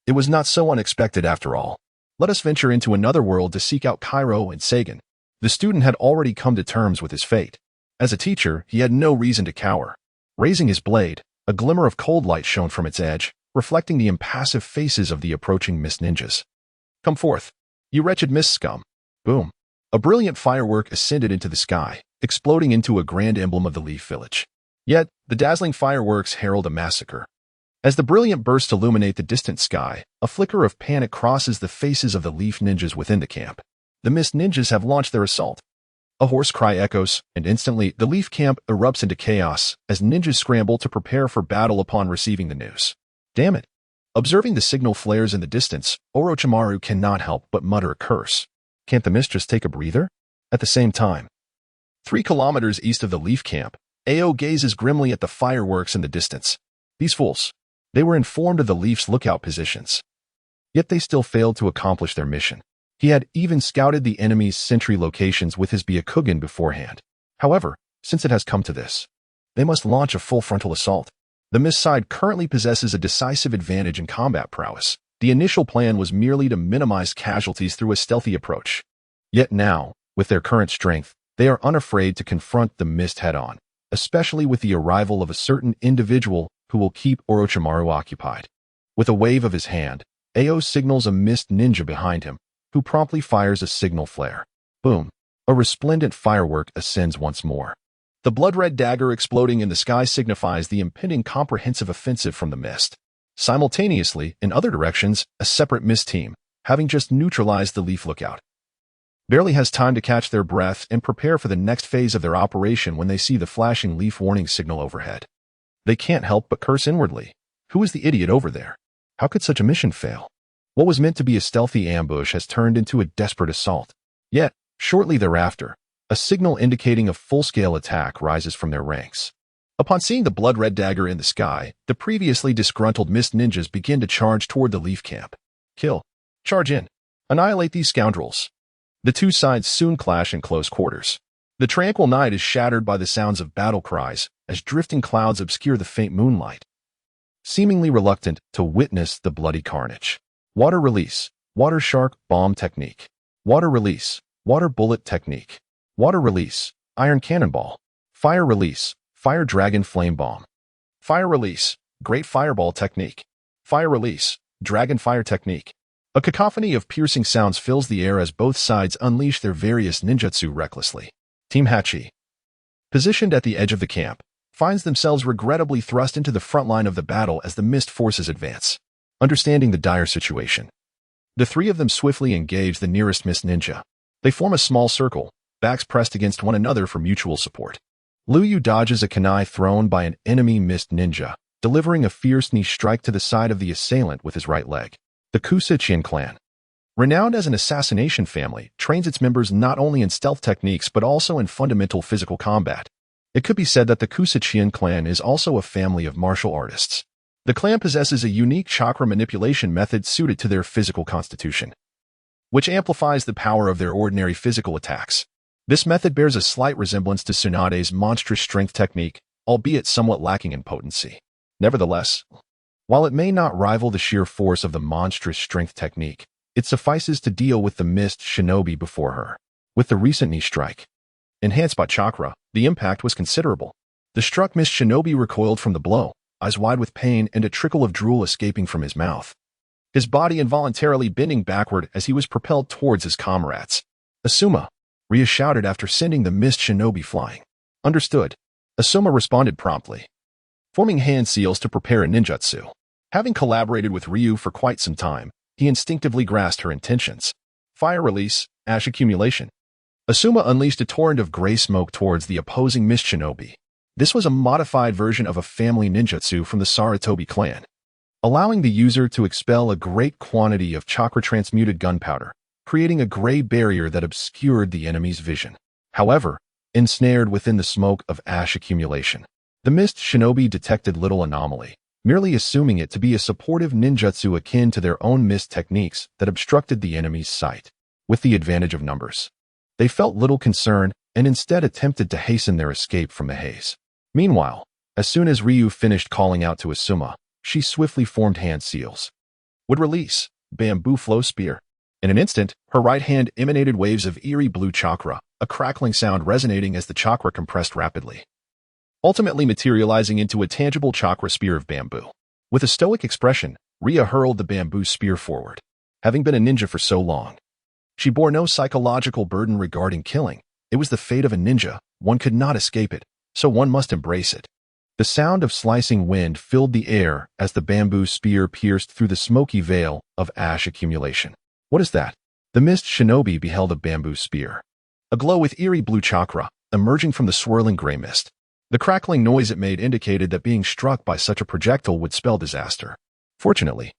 It was not so unexpected after all. Let us venture into another world to seek out Kairo and Seigen. The student had already come to terms with his fate. As a teacher, he had no reason to cower. Raising his blade, a glimmer of cold light shone from its edge, reflecting the impassive faces of the approaching Mist Ninjas. "Come forth, you wretched mist scum." Boom! A brilliant firework ascended into the sky, exploding into a grand emblem of the Leaf Village. Yet, the dazzling fireworks herald a massacre. As the brilliant bursts illuminate the distant sky, a flicker of panic crosses the faces of the Leaf Ninjas within the camp. The Mist Ninjas have launched their assault. A hoarse cry echoes, and instantly the Leaf camp erupts into chaos as ninjas scramble to prepare for battle upon receiving the news. Damn it! Observing the signal flares in the distance, Orochimaru cannot help but mutter a curse. Can't the mistress take a breather? At the same time, 3 kilometers east of the Leaf camp, Ao gazes grimly at the fireworks in the distance. These fools! They were informed of the Leaf's lookout positions. Yet they still failed to accomplish their mission. He had even scouted the enemy's sentry locations with his Byakugan beforehand. However, since it has come to this, they must launch a full frontal assault. The Mist side currently possesses a decisive advantage in combat prowess. The initial plan was merely to minimize casualties through a stealthy approach. Yet now, with their current strength, they are unafraid to confront the Mist head-on, especially with the arrival of a certain individual who will keep Orochimaru occupied. With a wave of his hand, Ao signals a Mist Ninja behind him, who promptly fires a signal flare. Boom! A resplendent firework ascends once more. The blood-red dagger exploding in the sky signifies the impending comprehensive offensive from the Mist. Simultaneously, in other directions, a separate Mist team, having just neutralized the Leaf lookout, barely has time to catch their breath and prepare for the next phase of their operation when they see the flashing Leaf warning signal overhead. They can't help but curse inwardly. Who is the idiot over there? How could such a mission fail? What was meant to be a stealthy ambush has turned into a desperate assault. Yet, shortly thereafter, a signal indicating a full-scale attack rises from their ranks. Upon seeing the blood-red dagger in the sky, the previously disgruntled Mist Ninjas begin to charge toward the Leaf camp. Kill. Charge in. Annihilate these scoundrels. The two sides soon clash in close quarters. The tranquil night is shattered by the sounds of battle cries as drifting clouds obscure the faint moonlight, seemingly reluctant to witness the bloody carnage. Water release. Water shark bomb technique. Water release. Water bullet technique. Water release. Iron cannonball. Fire release. Fire dragon flame bomb. Fire release, great fireball technique. Fire release, dragon fire technique. A cacophony of piercing sounds fills the air as both sides unleash their various ninjutsu recklessly. Team Hachi, positioned at the edge of the camp, finds themselves regrettably thrust into the front line of the battle as the mist forces advance. Understanding the dire situation, the three of them swiftly engage the nearest mist ninja. They form a small circle, backs pressed against one another for mutual support. Liuyu dodges a kunai thrown by an enemy mist ninja, delivering a fierce knee strike to the side of the assailant with his right leg. The Ca Qian clan, renowned as an assassination family, trains its members not only in stealth techniques but also in fundamental physical combat. It could be said that the Ca Qian clan is also a family of martial artists. The clan possesses a unique chakra manipulation method suited to their physical constitution, which amplifies the power of their ordinary physical attacks. This method bears a slight resemblance to Tsunade's monstrous strength technique, albeit somewhat lacking in potency. Nevertheless, while it may not rival the sheer force of the monstrous strength technique, it suffices to deal with the mist shinobi before her. With the recent knee strike, enhanced by chakra, the impact was considerable. The struck mist shinobi recoiled from the blow, eyes wide with pain and a trickle of drool escaping from his mouth, his body involuntarily bending backward as he was propelled towards his comrades. Asuma, Rhea shouted after sending the mist shinobi flying. Understood. Asuma responded promptly, forming hand seals to prepare a ninjutsu. Having collaborated with Ryu for quite some time, he instinctively grasped her intentions. Fire release, ash accumulation. Asuma unleashed a torrent of gray smoke towards the opposing mist shinobi. This was a modified version of a family ninjutsu from the Sarutobi clan, allowing the user to expel a great quantity of chakra-transmuted gunpowder, creating a gray barrier that obscured the enemy's vision. However, ensnared within the smoke of ash accumulation, the mist shinobi detected little anomaly, merely assuming it to be a supportive ninjutsu akin to their own mist techniques that obstructed the enemy's sight. With the advantage of numbers, they felt little concern and instead attempted to hasten their escape from the haze. Meanwhile, as soon as Ryu finished calling out to Asuma, she swiftly formed hand seals. Would release, bamboo flow spear. In an instant, her right hand emanated waves of eerie blue chakra, a crackling sound resonating as the chakra compressed rapidly, ultimately materializing into a tangible chakra spear of bamboo. With a stoic expression, Rhea hurled the bamboo spear forward. Having been a ninja for so long, she bore no psychological burden regarding killing. It was the fate of a ninja, one could not escape it, so one must embrace it. The sound of slicing wind filled the air as the bamboo spear pierced through the smoky veil of ash accumulation. What is that? The mist shinobi beheld a bamboo spear, aglow with eerie blue chakra, emerging from the swirling gray mist. The crackling noise it made indicated that being struck by such a projectile would spell disaster. Fortunately,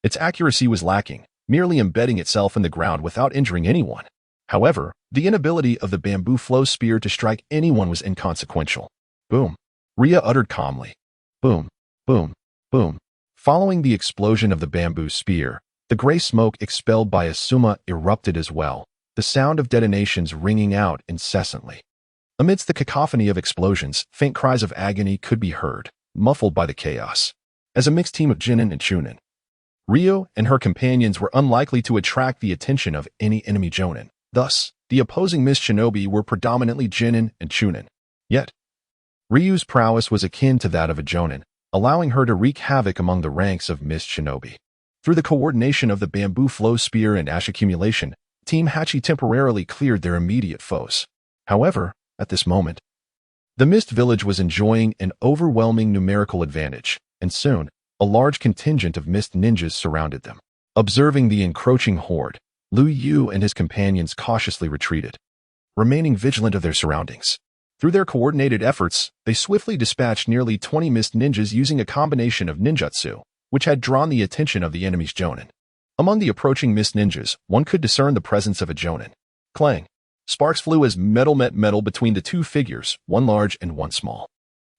its accuracy was lacking, merely embedding itself in the ground without injuring anyone. However, the inability of the bamboo flow spear to strike anyone was inconsequential. Boom. Rhea uttered calmly. Boom, boom, boom. Following the explosion of the bamboo spear, the gray smoke expelled by Asuma erupted as well, the sound of detonations ringing out incessantly. Amidst the cacophony of explosions, faint cries of agony could be heard, muffled by the chaos. As a mixed team of Jinin and Chunin, Ryo and her companions were unlikely to attract the attention of any enemy Jonin. Thus, the opposing mist shinobi were predominantly Jinin and Chunin. Yet, Ryu's prowess was akin to that of a Jonin, allowing her to wreak havoc among the ranks of mist shinobi. Through the coordination of the bamboo flow spear and ash accumulation, Team Hachi temporarily cleared their immediate foes. However, at this moment, the mist village was enjoying an overwhelming numerical advantage, and soon, a large contingent of mist ninjas surrounded them. Observing the encroaching horde, Liuyu and his companions cautiously retreated, remaining vigilant of their surroundings. Through their coordinated efforts, they swiftly dispatched nearly 20 mist ninjas using a combination of ninjutsu, which had drawn the attention of the enemy's Jonin. Among the approaching mist ninjas, one could discern the presence of a Jonin. Clang! Sparks flew as metal met metal between the two figures, one large and one small.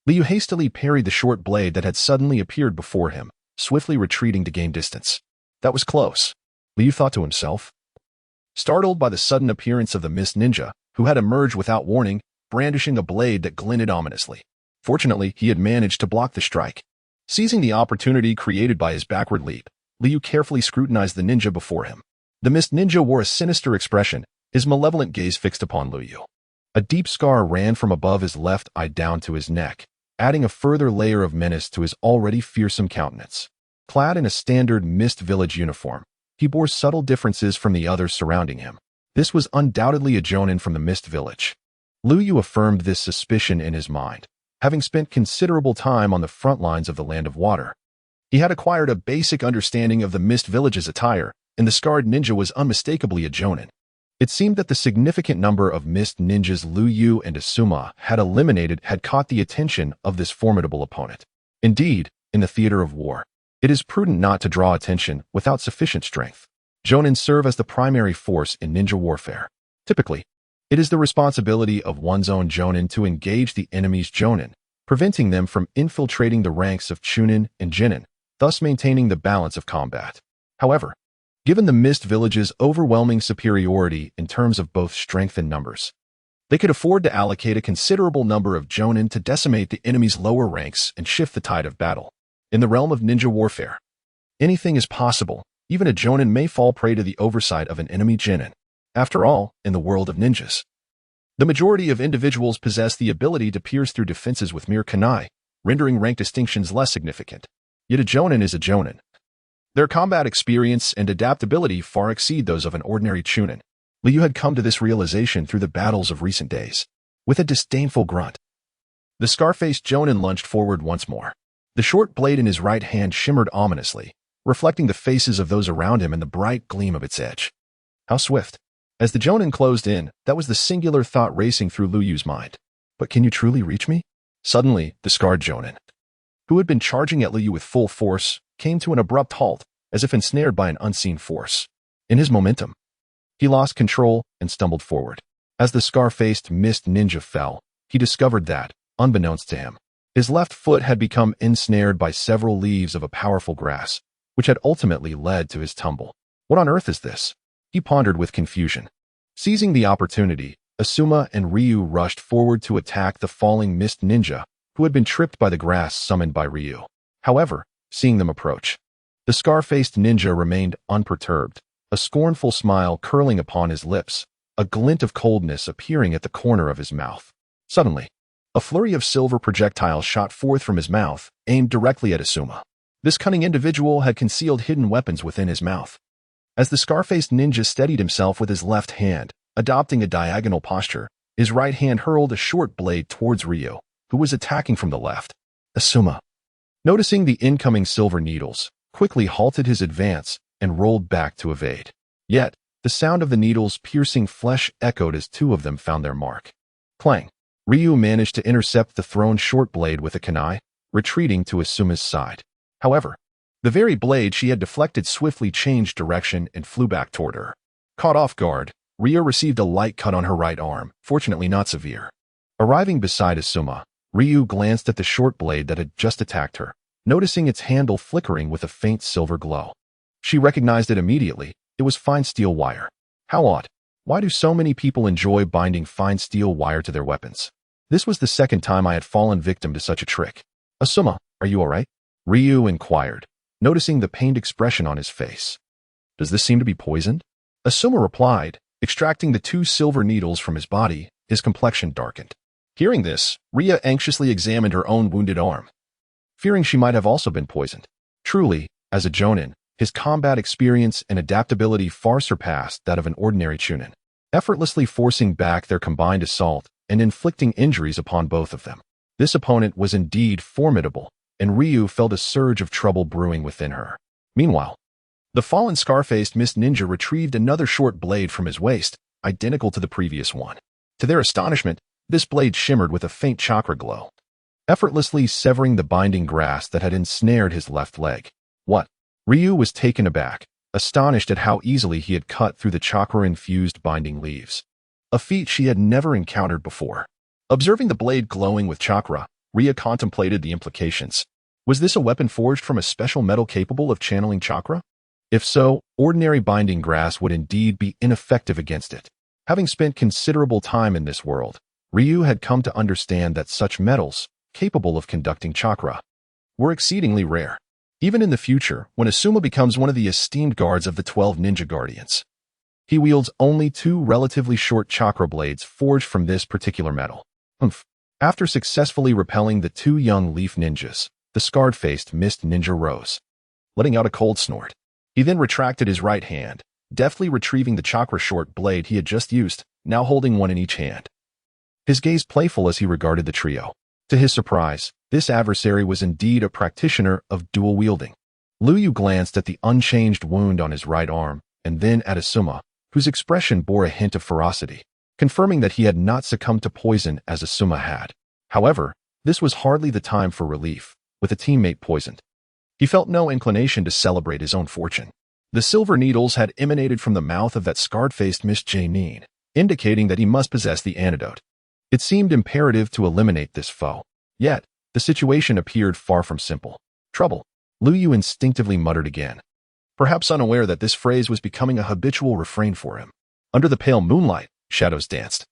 Liu hastily parried the short blade that had suddenly appeared before him, swiftly retreating to gain distance. That was close, Liu thought to himself. Startled by the sudden appearance of the mist ninja, who had emerged without warning, brandishing a blade that glinted ominously. Fortunately, he had managed to block the strike. Seizing the opportunity created by his backward leap, Liu carefully scrutinized the ninja before him. The mist ninja wore a sinister expression, his malevolent gaze fixed upon Liu. A deep scar ran from above his left eye down to his neck, adding a further layer of menace to his already fearsome countenance. Clad in a standard Mist Village uniform, he bore subtle differences from the others surrounding him. This was undoubtedly a Jonin from the Mist Village. Liuyu affirmed this suspicion in his mind, having spent considerable time on the front lines of the Land of Water. He had acquired a basic understanding of the Mist Village's attire, and the scarred ninja was unmistakably a Jonin. It seemed that the significant number of Mist ninjas Liuyu and Asuma had caught the attention of this formidable opponent. Indeed, in the theater of war, it is prudent not to draw attention without sufficient strength. Jonin serve as the primary force in ninja warfare. Typically, it is the responsibility of one's own Jonin to engage the enemy's Jonin, preventing them from infiltrating the ranks of Chunin and Jinin, thus maintaining the balance of combat. However, given the Mist Village's overwhelming superiority in terms of both strength and numbers, they could afford to allocate a considerable number of Jonin to decimate the enemy's lower ranks and shift the tide of battle. In the realm of ninja warfare, anything is possible. Even a Jonin may fall prey to the oversight of an enemy Jinin. After all, in the world of ninjas, the majority of individuals possess the ability to pierce through defenses with mere kunai, rendering rank distinctions less significant. Yet a Jonin is a Jonin. Their combat experience and adaptability far exceed those of an ordinary Chunin. Liu had come to this realization through the battles of recent days. With a disdainful grunt, the scar-faced Jonin lunged forward once more. The short blade in his right hand shimmered ominously, reflecting the faces of those around him and the bright gleam of its edge. How swift! As the Jonin closed in, that was the singular thought racing through Liyu's mind. But can you truly reach me? Suddenly, the scarred Jonin, who had been charging at Liu with full force, came to an abrupt halt, as if ensnared by an unseen force. In his momentum, he lost control and stumbled forward. As the scar-faced Mist ninja fell, he discovered that, unbeknownst to him, his left foot had become ensnared by several leaves of a powerful grass, which had ultimately led to his tumble. What on earth is this? He pondered with confusion. Seizing the opportunity, Asuma and Ryu rushed forward to attack the falling Mist ninja, who had been tripped by the grass summoned by Ryu. However, seeing them approach, the scar-faced ninja remained unperturbed, a scornful smile curling upon his lips, a glint of coldness appearing at the corner of his mouth. Suddenly, a flurry of silver projectiles shot forth from his mouth, aimed directly at Asuma. This cunning individual had concealed hidden weapons within his mouth. As the scar-faced ninja steadied himself with his left hand, adopting a diagonal posture, his right hand hurled a short blade towards Ryu, who was attacking from the left. Asuma, noticing the incoming silver needles, quickly halted his advance and rolled back to evade. Yet, the sound of the needles piercing flesh echoed as two of them found their mark. Clang! Ryu managed to intercept the thrown short blade with a kunai, retreating to Asuma's side. However, the very blade she had deflected swiftly changed direction and flew back toward her. Caught off guard, Ryu received a light cut on her right arm, fortunately not severe. Arriving beside Asuma, Ryu glanced at the short blade that had just attacked her, noticing its handle flickering with a faint silver glow. She recognized it immediately. It was fine steel wire. How odd. Why do so many people enjoy binding fine steel wire to their weapons? This was the second time I had fallen victim to such a trick. Asuma, are you all right? Ryu inquired, noticing the pained expression on his face. Does this seem to be poisoned? Asuma replied, extracting the two silver needles from his body. His complexion darkened. Hearing this, Ryu anxiously examined her own wounded arm, fearing she might have also been poisoned. Truly, as a Jonin, his combat experience and adaptability far surpassed that of an ordinary Chunin, effortlessly forcing back their combined assault and inflicting injuries upon both of them. This opponent was indeed formidable, and Ryu felt a surge of trouble brewing within her. Meanwhile, the fallen scar-faced Mist ninja retrieved another short blade from his waist, identical to the previous one. To their astonishment, this blade shimmered with a faint chakra glow, effortlessly severing the binding grass that had ensnared his left leg. What? Ryu was taken aback, astonished at how easily he had cut through the chakra-infused binding leaves, a feat she had never encountered before. Observing the blade glowing with chakra, Ryu contemplated the implications. Was this a weapon forged from a special metal capable of channeling chakra? If so, ordinary binding grass would indeed be ineffective against it. Having spent considerable time in this world, Ryu had come to understand that such metals, capable of conducting chakra, were exceedingly rare. Even in the future, when Asuma becomes one of the esteemed guards of the 12 Ninja Guardians, he wields only two relatively short chakra blades forged from this particular metal. After successfully repelling the two young leaf ninjas, the scarred-faced mist ninja rose, letting out a cold snort. He then retracted his right hand, deftly retrieving the chakra short blade he had just used, now holding one in each hand. His gaze playful as he regarded the trio. To his surprise, this adversary was indeed a practitioner of dual wielding. Liuyu glanced at the unchanged wound on his right arm, and then at Asuma, whose expression bore a hint of ferocity, confirming that he had not succumbed to poison as Asuma had. However, this was hardly the time for relief, with a teammate poisoned. He felt no inclination to celebrate his own fortune. The silver needles had emanated from the mouth of that scarred-faced Miss Janine, indicating that he must possess the antidote. It seemed imperative to eliminate this foe. Yet, the situation appeared far from simple. Trouble. Liuyu instinctively muttered again, perhaps unaware that this phrase was becoming a habitual refrain for him. Under the pale moonlight, shadows danced,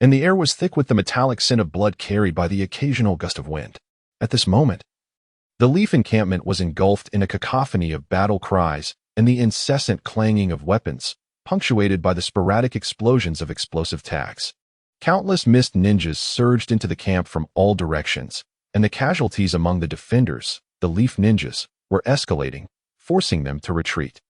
and the air was thick with the metallic scent of blood carried by the occasional gust of wind. At this moment, the leaf encampment was engulfed in a cacophony of battle cries and the incessant clanging of weapons, punctuated by the sporadic explosions of explosive tags. Countless mist ninjas surged into the camp from all directions, and the casualties among the defenders, the leaf ninjas, were escalating, forcing them to retreat,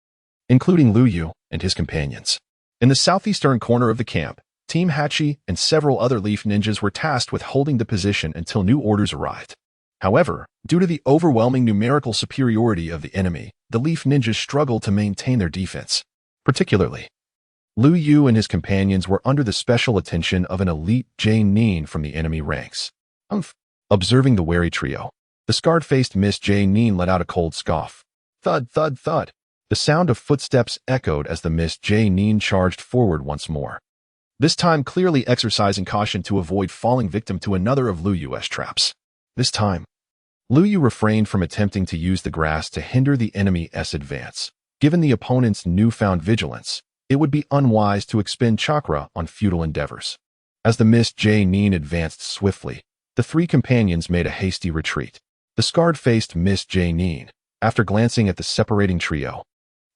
including Liuyu and his companions. In the southeastern corner of the camp, Team Hachi and several other leaf ninjas were tasked with holding the position until new orders arrived. However, due to the overwhelming numerical superiority of the enemy, the leaf ninjas struggled to maintain their defense. Particularly, Liuyu and his companions were under the special attention of an elite Janine from the enemy ranks. Observing the wary trio, the scarred-faced Miss Janine let out a cold scoff. Thud, thud, thud. The sound of footsteps echoed as the Miss Janine charged forward once more, this time clearly exercising caution to avoid falling victim to another of Liuyu's traps. This time, Liuyu refrained from attempting to use the grass to hinder the enemy's advance. Given the opponent's newfound vigilance, it would be unwise to expend chakra on futile endeavors. As the Miss Janine advanced swiftly, the three companions made a hasty retreat. The scarred-faced Miss Janine, after glancing at the separating trio,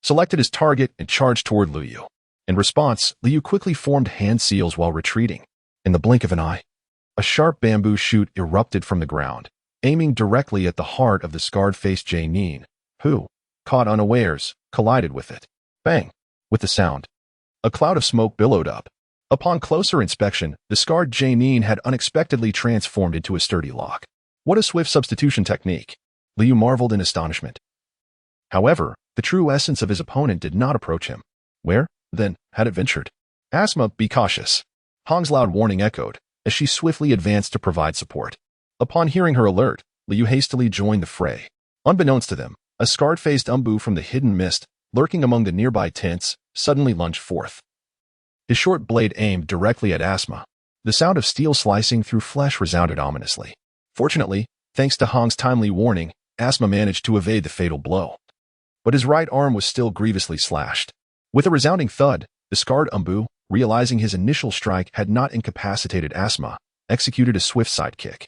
selected his target and charged toward Liuyu. In response, Liuyu quickly formed hand seals while retreating. In the blink of an eye, a sharp bamboo shoot erupted from the ground, aiming directly at the heart of the scarred-faced Janine, who, caught unawares, collided with it. Bang! With the sound, a cloud of smoke billowed up. Upon closer inspection, the scarred Janine had unexpectedly transformed into a sturdy log. What a swift substitution technique! Liuyu marveled in astonishment. However, the true essence of his opponent did not approach him. Where, then, had it ventured? Asma, be cautious. Hong's loud warning echoed, as she swiftly advanced to provide support. Upon hearing her alert, Liuyu hastily joined the fray. Unbeknownst to them, a scarred-faced umbu from the hidden mist, lurking among the nearby tents, suddenly lunged forth. His short blade aimed directly at Asma. The sound of steel slicing through flesh resounded ominously. Fortunately, thanks to Hong's timely warning, Asma managed to evade the fatal blow. But his right arm was still grievously slashed. With a resounding thud, the scarred umbu, realizing his initial strike had not incapacitated Asma, executed a swift side kick,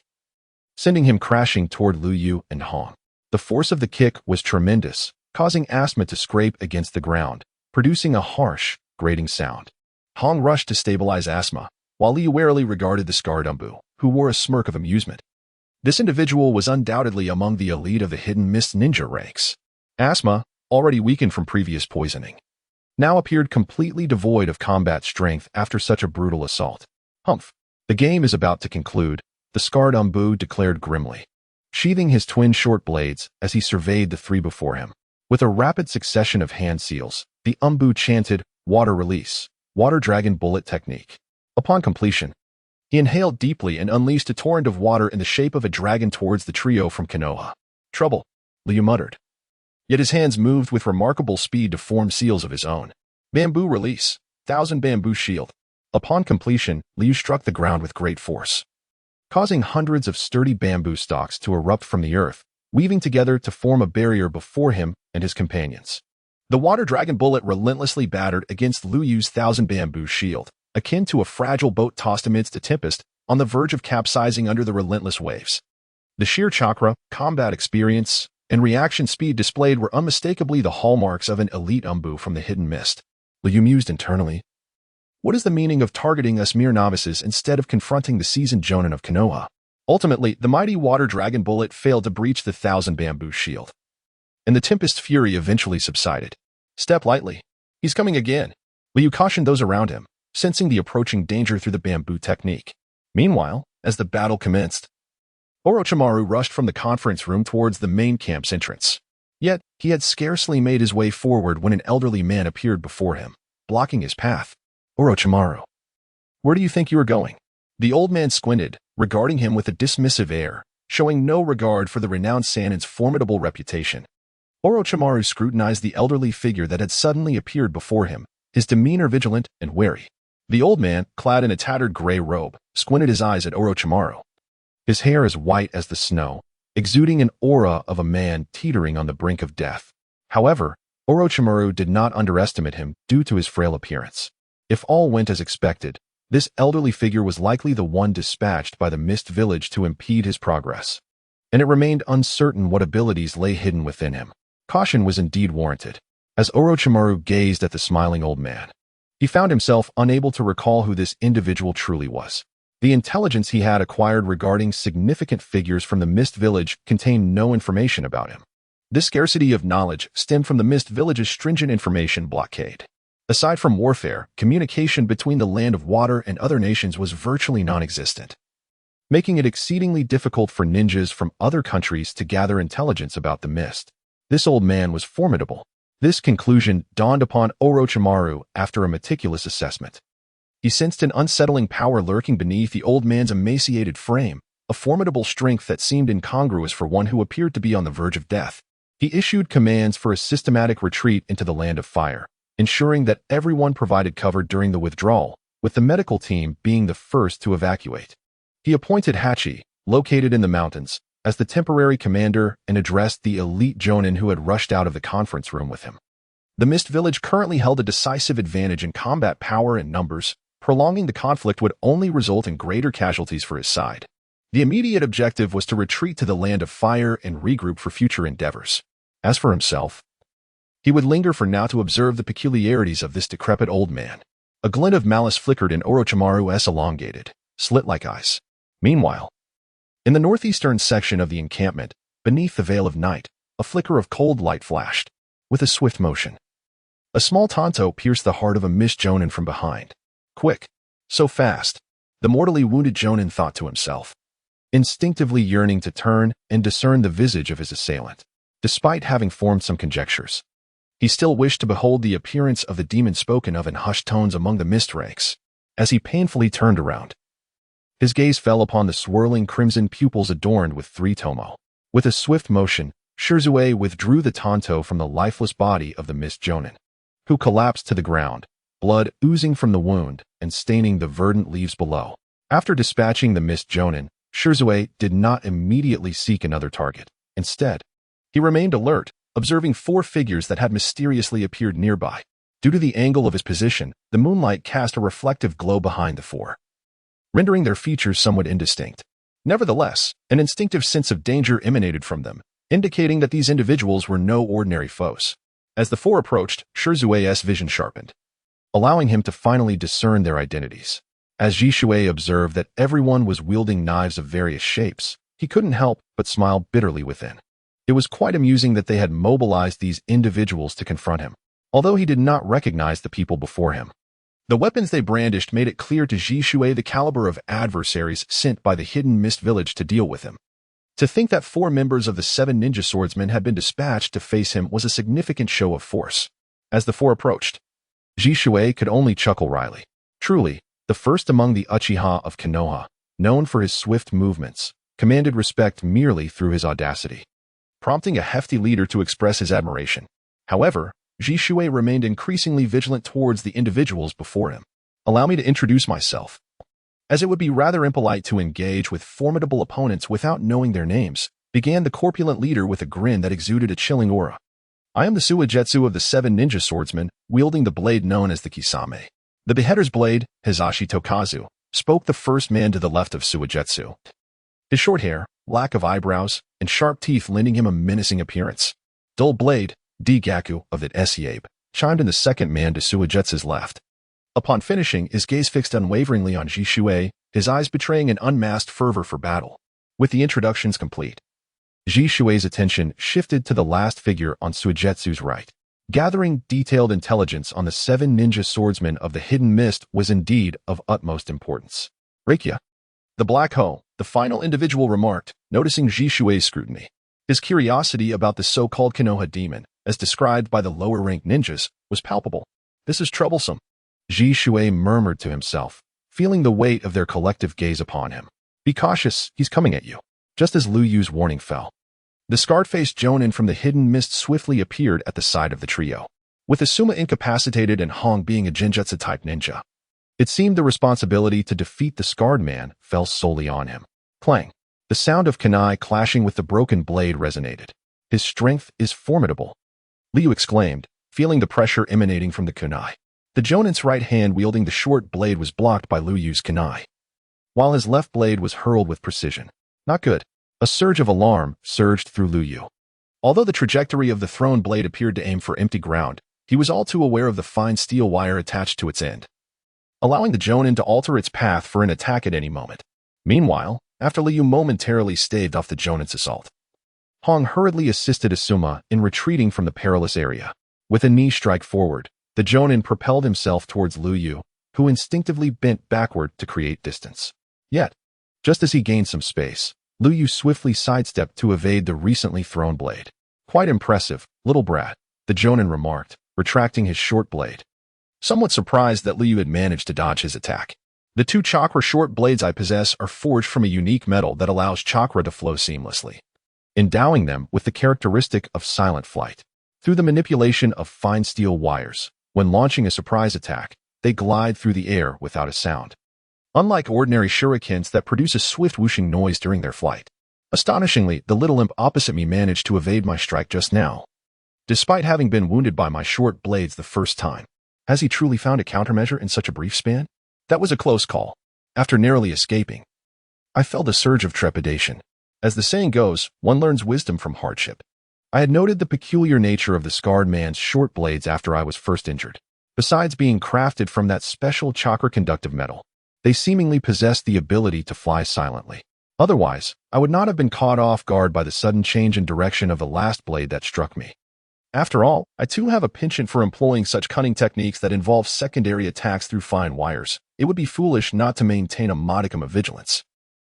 sending him crashing toward Liuyu and Hong. The force of the kick was tremendous, causing Asma to scrape against the ground, producing a harsh, grating sound. Hong rushed to stabilize Asma, while Liuyu warily regarded the scarred umbu, who wore a smirk of amusement. This individual was undoubtedly among the elite of the hidden mist ninja ranks. Asma, already weakened from previous poisoning, now appeared completely devoid of combat strength after such a brutal assault. Humph! The game is about to conclude, the scarred umbu declared grimly, sheathing his twin short blades as he surveyed the three before him. With a rapid succession of hand seals, the umbu chanted, "Water release, water dragon bullet technique." Upon completion, he inhaled deeply and unleashed a torrent of water in the shape of a dragon towards the trio from Konoha. Trouble, Liuyu muttered. Yet his hands moved with remarkable speed to form seals of his own. Bamboo release, 1,000 bamboo shield. Upon completion, Liuyu struck the ground with great force, causing hundreds of sturdy bamboo stalks to erupt from the earth, weaving together to form a barrier before him and his companions. The water dragon bullet relentlessly battered against Liuyu's 1,000 bamboo shield, akin to a fragile boat tossed amidst a tempest, on the verge of capsizing under the relentless waves. The sheer chakra, combat experience, and reaction speed displayed were unmistakably the hallmarks of an elite umbu from the hidden mist. Liuyu mused internally. What is the meaning of targeting us mere novices instead of confronting the seasoned Jonin of Konoha? Ultimately, the mighty water dragon bullet failed to breach the 1,000-bamboo shield, and the tempest's fury eventually subsided. Step lightly. He's coming again. Liu cautioned those around him, sensing the approaching danger through the bamboo technique. Meanwhile, as the battle commenced, Orochimaru rushed from the conference room towards the main camp's entrance. Yet, he had scarcely made his way forward when an elderly man appeared before him, blocking his path. Orochimaru, where do you think you are going? The old man squinted, regarding him with a dismissive air, showing no regard for the renowned Sannin's formidable reputation. Orochimaru scrutinized the elderly figure that had suddenly appeared before him, his demeanor vigilant and wary. The old man, clad in a tattered gray robe, squinted his eyes at Orochimaru. His hair as white as the snow, exuding an aura of a man teetering on the brink of death. However, Orochimaru did not underestimate him due to his frail appearance. If all went as expected, this elderly figure was likely the one dispatched by the Mist Village to impede his progress, and it remained uncertain what abilities lay hidden within him. Caution was indeed warranted. As Orochimaru gazed at the smiling old man, he found himself unable to recall who this individual truly was. The intelligence he had acquired regarding significant figures from the Mist Village contained no information about him. This scarcity of knowledge stemmed from the Mist Village's stringent information blockade. Aside from warfare, communication between the Land of Water and other nations was virtually non-existent, making it exceedingly difficult for ninjas from other countries to gather intelligence about the mist. This old man was formidable. This conclusion dawned upon Orochimaru after a meticulous assessment. He sensed an unsettling power lurking beneath the old man's emaciated frame, a formidable strength that seemed incongruous for one who appeared to be on the verge of death. He issued commands for a systematic retreat into the Land of Fire, ensuring that everyone provided cover during the withdrawal, with the medical team being the first to evacuate. He appointed Hachi, located in the mountains, as the temporary commander and addressed the elite Jonin who had rushed out of the conference room with him. The Mist Village currently held a decisive advantage in combat power and numbers. Prolonging the conflict would only result in greater casualties for his side. The immediate objective was to retreat to the Land of Fire and regroup for future endeavors. As for himself, he would linger for now to observe the peculiarities of this decrepit old man. A glint of malice flickered in Orochimaru's elongated, slit-like eyes. Meanwhile, in the northeastern section of the encampment, beneath the veil of night, a flicker of cold light flashed. With a swift motion, a small tanto pierced the heart of a Mist Jonin from behind. Quick, so fast, the mortally wounded Jonin thought to himself, instinctively yearning to turn and discern the visage of his assailant. Despite having formed some conjectures, he still wished to behold the appearance of the demon spoken of in hushed tones among the mist ranks. As he painfully turned around, his gaze fell upon the swirling crimson pupils adorned with 3 tomo. With a swift motion, Shirzue withdrew the tanto from the lifeless body of the Mist Jonin, who collapsed to the ground, blood oozing from the wound and staining the verdant leaves below. After dispatching the Mist Jonin, Shirzue did not immediately seek another target. Instead, he remained alert, observing 4 figures that had mysteriously appeared nearby. Due to the angle of his position, the moonlight cast a reflective glow behind the 4, rendering their features somewhat indistinct. Nevertheless, an instinctive sense of danger emanated from them, indicating that these individuals were no ordinary foes. As the 4 approached, Shirzue's vision sharpened, allowing him to finally discern their identities. As Jishue observed that everyone was wielding knives of various shapes, he couldn't help but smile bitterly within. It was quite amusing that they had mobilized these individuals to confront him, although he did not recognize the people before him. The weapons they brandished made it clear to Jishue the caliber of adversaries sent by the hidden Mist Village to deal with him. To think that 4 members of the 7 ninja swordsmen had been dispatched to face him was a significant show of force. As the 4 approached, Jishue could only chuckle wryly. Truly, the first among the Uchiha of Konoha, known for his swift movements, commanded respect merely through his audacity, prompting a hefty leader to express his admiration. However, Jishue remained increasingly vigilant towards the individuals before him. Allow me to introduce myself, as it would be rather impolite to engage with formidable opponents without knowing their names, began the corpulent leader with a grin that exuded a chilling aura. I am the Suigetsu of the 7 ninja swordsmen, wielding the blade known as the Kisame. The beheader's blade, Hizashi Tokazu, spoke the first man to the left of Suigetsu. His short hair, lack of eyebrows, and sharp teeth lending him a menacing appearance. Dull blade, D-Gaku of the Esiabe, chimed in the second man to Suigetsu's left. Upon finishing, his gaze fixed unwaveringly on Ji Shui, his eyes betraying an unmasked fervor for battle. With the introductions complete, Ji Shui's attention shifted to the last figure on Suigetsu's right. Gathering detailed intelligence on the 7 ninja swordsmen of the Hidden Mist was indeed of utmost importance. Rakia, the Black Hoe, the final individual remarked, noticing Ji Shui's scrutiny. His curiosity about the so-called Konoha demon, as described by the lower-ranked ninjas, was palpable. This is troublesome, Ji Shui murmured to himself, feeling the weight of their collective gaze upon him. Be cautious, he's coming at you. Just as Liu Yu's warning fell, the scarred-faced Jonin from the Hidden Mist swiftly appeared at the side of the trio. With Asuma incapacitated and Hong being a Genjutsu-type ninja, it seemed the responsibility to defeat the scarred man fell solely on him. Clang. The sound of kunai clashing with the broken blade resonated. His strength is formidable, Liu exclaimed, feeling the pressure emanating from the kunai. The Jonin's right hand wielding the short blade was blocked by Liu Yu's kunai, while his left blade was hurled with precision. Not good. A surge of alarm surged through Liu Yu. Although the trajectory of the thrown blade appeared to aim for empty ground, he was all too aware of the fine steel wire attached to its end, allowing the Jonin to alter its path for an attack at any moment. Meanwhile, after Liu Yu momentarily staved off the Jonin's assault, Hong hurriedly assisted Asuma in retreating from the perilous area. With a knee strike forward, the Jonin propelled himself towards Liu Yu, who instinctively bent backward to create distance. Yet, just as he gained some space, Liu Yu swiftly sidestepped to evade the recently thrown blade. Quite impressive, little brat, the Jonin remarked, retracting his short blade, somewhat surprised that Liu Yu had managed to dodge his attack. The 2 chakra short blades I possess are forged from a unique metal that allows chakra to flow seamlessly, endowing them with the characteristic of silent flight. Through the manipulation of fine steel wires, when launching a surprise attack, they glide through the air without a sound, unlike ordinary shurikens that produce a swift whooshing noise during their flight. Astonishingly, the little imp opposite me managed to evade my strike just now, despite having been wounded by my short blades the first time. Has he truly found a countermeasure in such a brief span? That was a close call. After narrowly escaping, I felt a surge of trepidation. As the saying goes, one learns wisdom from hardship. I had noted the peculiar nature of the scarred man's short blades after I was first injured. Besides being crafted from that special chakra-conductive metal, they seemingly possessed the ability to fly silently. Otherwise, I would not have been caught off guard by the sudden change in direction of the last blade that struck me. After all, I too have a penchant for employing such cunning techniques that involve secondary attacks through fine wires. It would be foolish not to maintain a modicum of vigilance.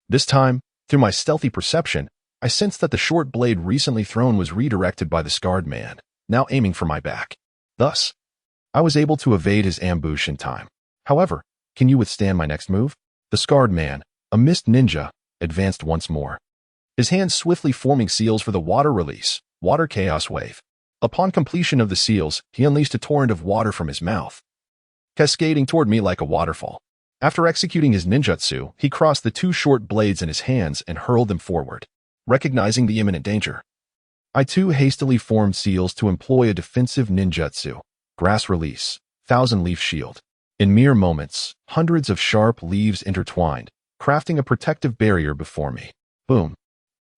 This time, through my stealthy perception, I sensed that the short blade recently thrown was redirected by the scarred man, now aiming for my back. Thus, I was able to evade his ambush in time. However, can you withstand my next move? The scarred man, a mist ninja, advanced once more, his hands swiftly forming seals for the water release, water chaos wave. Upon completion of the seals, he unleashed a torrent of water from his mouth, cascading toward me like a waterfall. After executing his ninjutsu, he crossed the 2 short blades in his hands and hurled them forward. Recognizing the imminent danger, I too hastily formed seals to employ a defensive ninjutsu, grass release, 1,000-leaf shield. In mere moments, hundreds of sharp leaves intertwined, crafting a protective barrier before me. Boom.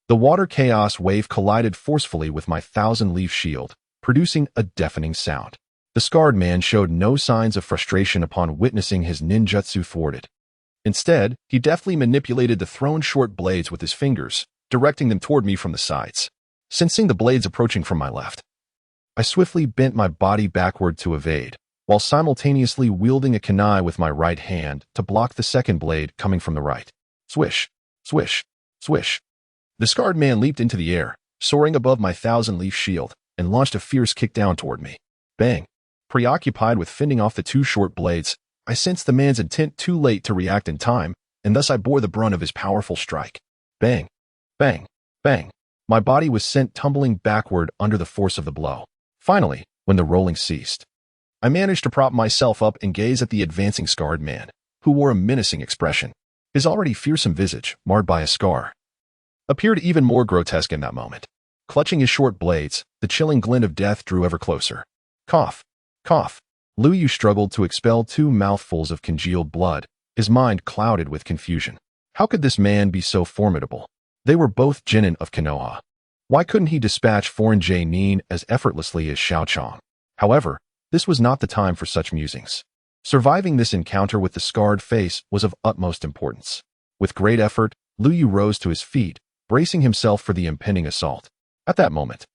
The water chaos wave collided forcefully with my 1,000-leaf shield, producing a deafening sound. The scarred man showed no signs of frustration upon witnessing his ninjutsu thwarted. Instead, he deftly manipulated the thrown short blades with his fingers, directing them toward me from the sides. Sensing the blades approaching from my left, I swiftly bent my body backward to evade, while simultaneously wielding a kunai with my right hand to block the second blade coming from the right. Swish, swish, swish. The scarred man leaped into the air, soaring above my 1,000-leaf shield, and launched a fierce kick down toward me. Bang. Preoccupied with fending off the 2 short blades, I sensed the man's intent too late to react in time, and thus I bore the brunt of his powerful strike. Bang, bang, bang. My body was sent tumbling backward under the force of the blow. Finally, when the rolling ceased, I managed to prop myself up and gaze at the advancing scarred man, who wore a menacing expression. His already fearsome visage, marred by a scar, appeared even more grotesque in that moment. Clutching his short blades, the chilling glint of death drew ever closer. Cough, cough. Liu Yu struggled to expel 2 mouthfuls of congealed blood, his mind clouded with confusion. How could this man be so formidable? They were both genin of Konoha. Why couldn't he dispatch foreign Nin as effortlessly as Xiao Chong? However, this was not the time for such musings. Surviving this encounter with the scarred face was of utmost importance. With great effort, Liuyu rose to his feet, bracing himself for the impending assault. At that moment,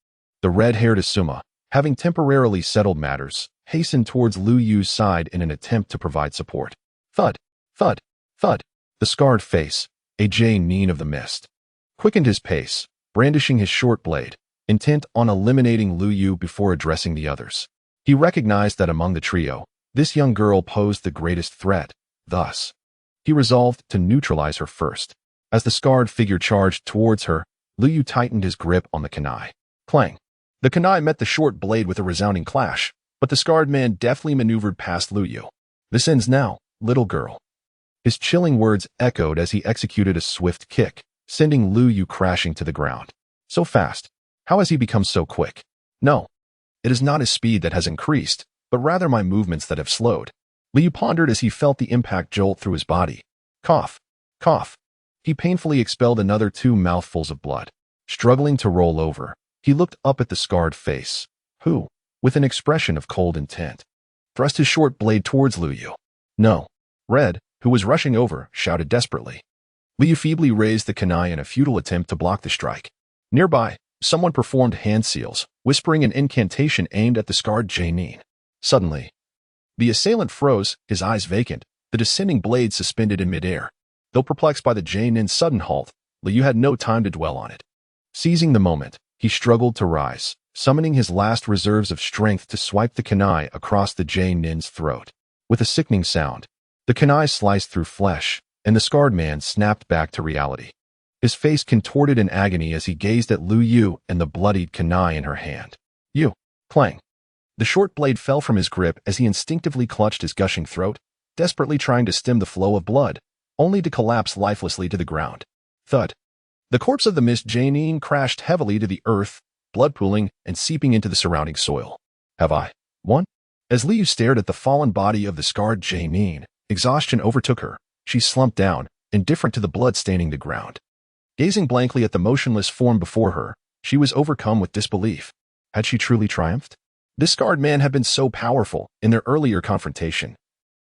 the red-haired Asuma, having temporarily settled matters, hastened towards Liuyu's side in an attempt to provide support. Thud, thud, thud. The scarred face, a Qian of the mist, quickened his pace, brandishing his short blade, intent on eliminating Liuyu before addressing the others. He recognized that among the trio, this young girl posed the greatest threat. Thus, he resolved to neutralize her first. As the scarred figure charged towards her, Liuyu tightened his grip on the kunai. Clang! The kunai met the short blade with a resounding clash, but the scarred man deftly maneuvered past Liuyu. This ends now, little girl. His chilling words echoed as he executed a swift kick, sending Liuyu crashing to the ground. So fast. How has he become so quick? No. It is not his speed that has increased, but rather my movements that have slowed. Liuyu pondered as he felt the impact jolt through his body. Cough. Cough. He painfully expelled another 2 mouthfuls of blood. Struggling to roll over, he looked up at the scarred face, who, with an expression of cold intent, thrust his short blade towards Liuyu. No. Red, who was rushing over, shouted desperately. Liuyu feebly raised the kunai in a futile attempt to block the strike. Nearby, someone performed hand seals, whispering an incantation aimed at the scarred Qian. Suddenly, the assailant froze, his eyes vacant, the descending blade suspended in midair. Though perplexed by the Qian's sudden halt, Liuyu had no time to dwell on it. Seizing the moment, he struggled to rise, summoning his last reserves of strength to swipe the kunai across the Qian's throat. With a sickening sound, the kunai sliced through flesh, and the scarred man snapped back to reality. His face contorted in agony as he gazed at Liuyu and the bloodied kunai in her hand. You! Clang! The short blade fell from his grip as he instinctively clutched his gushing throat, desperately trying to stem the flow of blood, only to collapse lifelessly to the ground. Thud! The corpse of the missed Qian crashed heavily to the earth, blood pooling and seeping into the surrounding soil. Have I won? As Liuyu stared at the fallen body of the scarred Qian, exhaustion overtook her. She slumped down, indifferent to the blood staining the ground. Gazing blankly at the motionless form before her, she was overcome with disbelief. Had she truly triumphed? This scarred man had been so powerful in their earlier confrontation.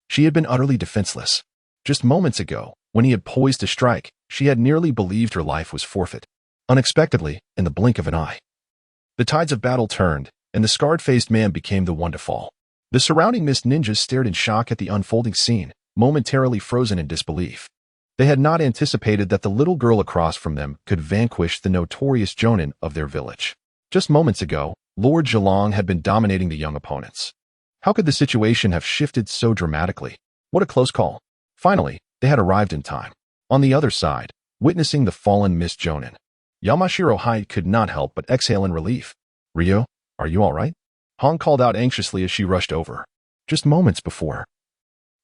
She had been utterly defenseless. Just moments ago, when he had poised to strike, she had nearly believed her life was forfeit. Unexpectedly, in the blink of an eye, the tides of battle turned, and the scarred-faced man became the one to fall. The surrounding mist ninjas stared in shock at the unfolding scene, momentarily frozen in disbelief. They had not anticipated that the little girl across from them could vanquish the notorious jonin of their village. Just moments ago, Lord Zhilong had been dominating the young opponents. How could the situation have shifted so dramatically? What a close call. Finally, they had arrived in time. On the other side, witnessing the fallen Miss Jonin, Yamashiro Hai could not help but exhale in relief. Ryo, are you all right? Hong called out anxiously as she rushed over. Just moments before,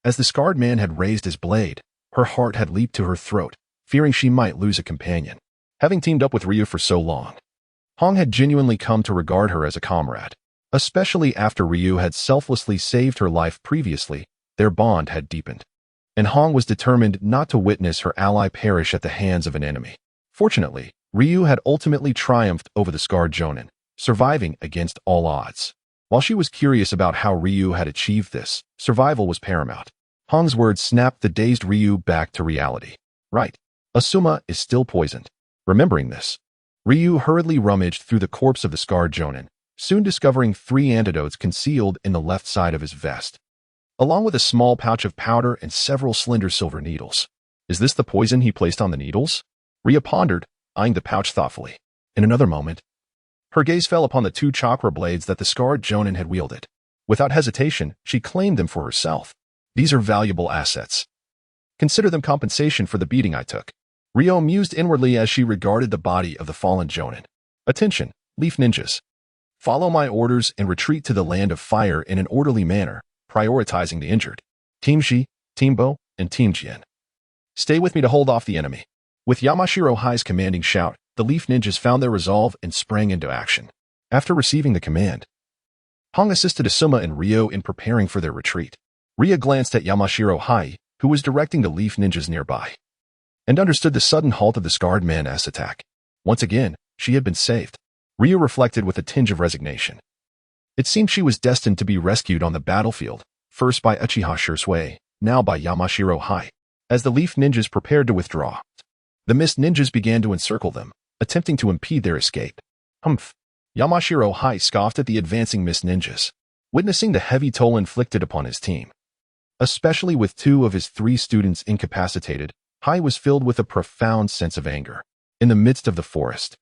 as the scarred man had raised his blade, her heart had leaped to her throat, fearing she might lose a companion. Having teamed up with Ryo for so long, Hong had genuinely come to regard her as a comrade. Especially after Ryo had selflessly saved her life previously, their bond had deepened. And Hong was determined not to witness her ally perish at the hands of an enemy. Fortunately, Ryo had ultimately triumphed over the scarred jonin, surviving against all odds. While she was curious about how Ryo had achieved this, survival was paramount. Hong's words snapped the dazed Ryo back to reality. Right. Asuma is still poisoned. Remembering this, Ryo hurriedly rummaged through the corpse of the scarred jonin, soon discovering 3 antidotes concealed in the left side of his vest, along with a small pouch of powder and several slender silver needles. Is this the poison he placed on the needles? Ryo pondered, eyeing the pouch thoughtfully. In another moment, her gaze fell upon the 2 chakra blades that the scarred jonin had wielded. Without hesitation, she claimed them for herself. These are valuable assets. Consider them compensation for the beating I took. Ryo mused inwardly as she regarded the body of the fallen jonin. Attention, leaf ninjas. Follow my orders and retreat to the land of fire in an orderly manner, prioritizing the injured. Team Shi, Team Bo, and Team Jian. Stay with me to hold off the enemy. With Yamashiro Hai's commanding shout, the leaf ninjas found their resolve and sprang into action. After receiving the command, Hong assisted Asuma and Ryo in preparing for their retreat. Ryo glanced at Yamashiro Hai, who was directing the leaf ninjas nearby, and understood the sudden halt of the scarred man's attack. Once again, she had been saved. Ryo reflected with a tinge of resignation. It seemed she was destined to be rescued on the battlefield, first by Uchiha Shisui, now by Yamashiro Hai. As the Leaf Ninjas prepared to withdraw, the Mist Ninjas began to encircle them, attempting to impede their escape. Humph! Yamashiro Hai scoffed at the advancing Mist Ninjas, witnessing the heavy toll inflicted upon his team. Especially with 2 of his 3 students incapacitated, Hai was filled with a profound sense of anger. In the midst of the forest,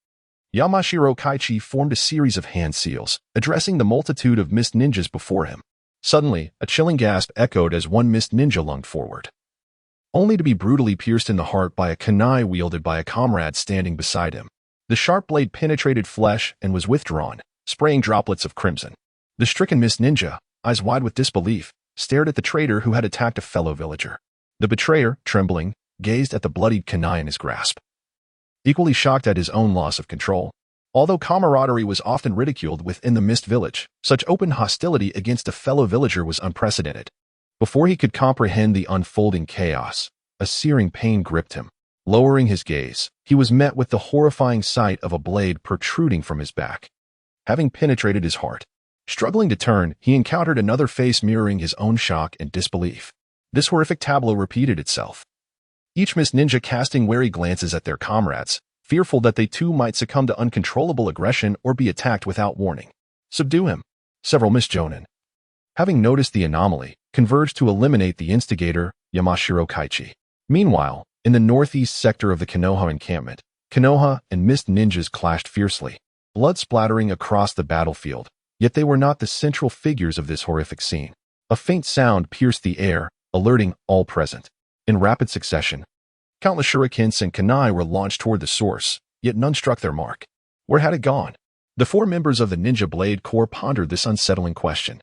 Yamashiro Kaichi formed a series of hand seals, addressing the multitude of Mist Ninjas before him. Suddenly, a chilling gasp echoed as one Mist Ninja lunged forward, only to be brutally pierced in the heart by a kunai wielded by a comrade standing beside him. The sharp blade penetrated flesh and was withdrawn, spraying droplets of crimson. The stricken Mist Ninja, eyes wide with disbelief, stared at the traitor who had attacked a fellow villager. The betrayer, trembling, gazed at the bloodied kunai in his grasp, equally shocked at his own loss of control. Although camaraderie was often ridiculed within the Mist Village, such open hostility against a fellow villager was unprecedented. Before he could comprehend the unfolding chaos, a searing pain gripped him. Lowering his gaze, he was met with the horrifying sight of a blade protruding from his back, having penetrated his heart. Struggling to turn, he encountered another face mirroring his own shock and disbelief. This horrific tableau repeated itself, each Mist Ninja casting wary glances at their comrades, fearful that they too might succumb to uncontrollable aggression or be attacked without warning. Subdue him. Several Mist Jonin, having noticed the anomaly, converged to eliminate the instigator, Yamashiro Kaichi. Meanwhile, in the northeast sector of the Konoha encampment, Konoha and Mist Ninjas clashed fiercely, blood splattering across the battlefield. Yet they were not the central figures of this horrific scene. A faint sound pierced the air, alerting all present. In rapid succession, countless shurikens and kunai were launched toward the source, yet none struck their mark. Where had it gone? The 4 members of the Ninja Blade Corps pondered this unsettling question.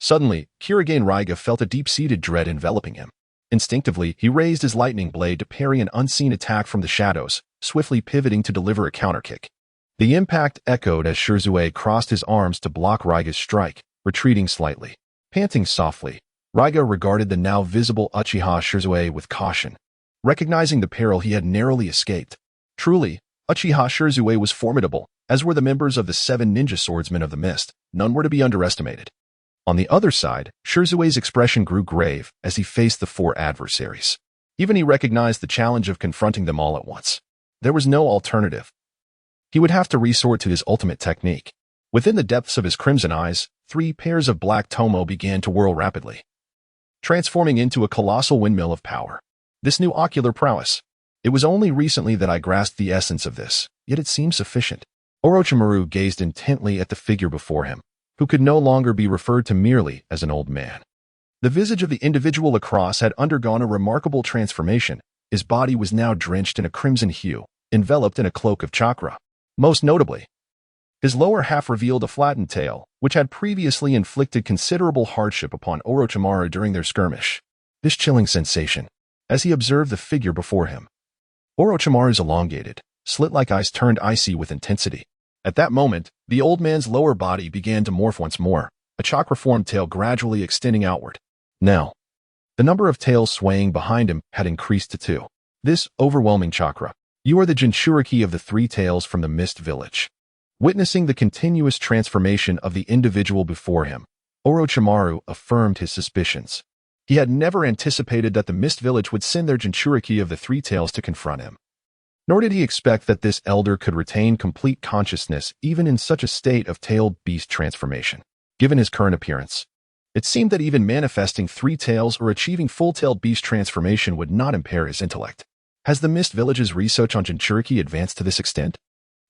Suddenly, Kirigane Raiga felt a deep-seated dread enveloping him. Instinctively, he raised his lightning blade to parry an unseen attack from the shadows, swiftly pivoting to deliver a counterkick. The impact echoed as Shisui crossed his arms to block Raiga's strike, retreating slightly. Panting softly, Raiga regarded the now visible Uchiha Shisui with caution, recognizing the peril he had narrowly escaped. Truly, Uchiha Shisui was formidable, as were the members of the 7 ninja swordsmen of the mist. None were to be underestimated. On the other side, Shisui's expression grew grave as he faced the 4 adversaries. Even he recognized the challenge of confronting them all at once. There was no alternative. He would have to resort to his ultimate technique. Within the depths of his crimson eyes, 3 pairs of black tomo began to whirl rapidly, transforming into a colossal windmill of power. This new ocular prowess. It was only recently that I grasped the essence of this, yet it seemed sufficient. Orochimaru gazed intently at the figure before him, who could no longer be referred to merely as an old man. The visage of the individual across had undergone a remarkable transformation. His body was now drenched in a crimson hue, enveloped in a cloak of chakra. Most notably, his lower half revealed a flattened tail, which had previously inflicted considerable hardship upon Orochimaru during their skirmish. This chilling sensation, as he observed the figure before him. Orochimaru's elongated, slit-like eyes turned icy with intensity. At that moment, the old man's lower body began to morph once more, a chakra-formed tail gradually extending outward. Now, the number of tails swaying behind him had increased to 2. This overwhelming chakra. You are the Jinchuriki of the 3 tails from the Mist Village. Witnessing the continuous transformation of the individual before him, Orochimaru affirmed his suspicions. He had never anticipated that the Mist Village would send their Jinchuriki of the 3 tails to confront him. Nor did he expect that this elder could retain complete consciousness even in such a state of tailed beast transformation. Given his current appearance, it seemed that even manifesting 3 tails or achieving full-tailed beast transformation would not impair his intellect. Has the Mist Village's research on Jinchuriki advanced to this extent?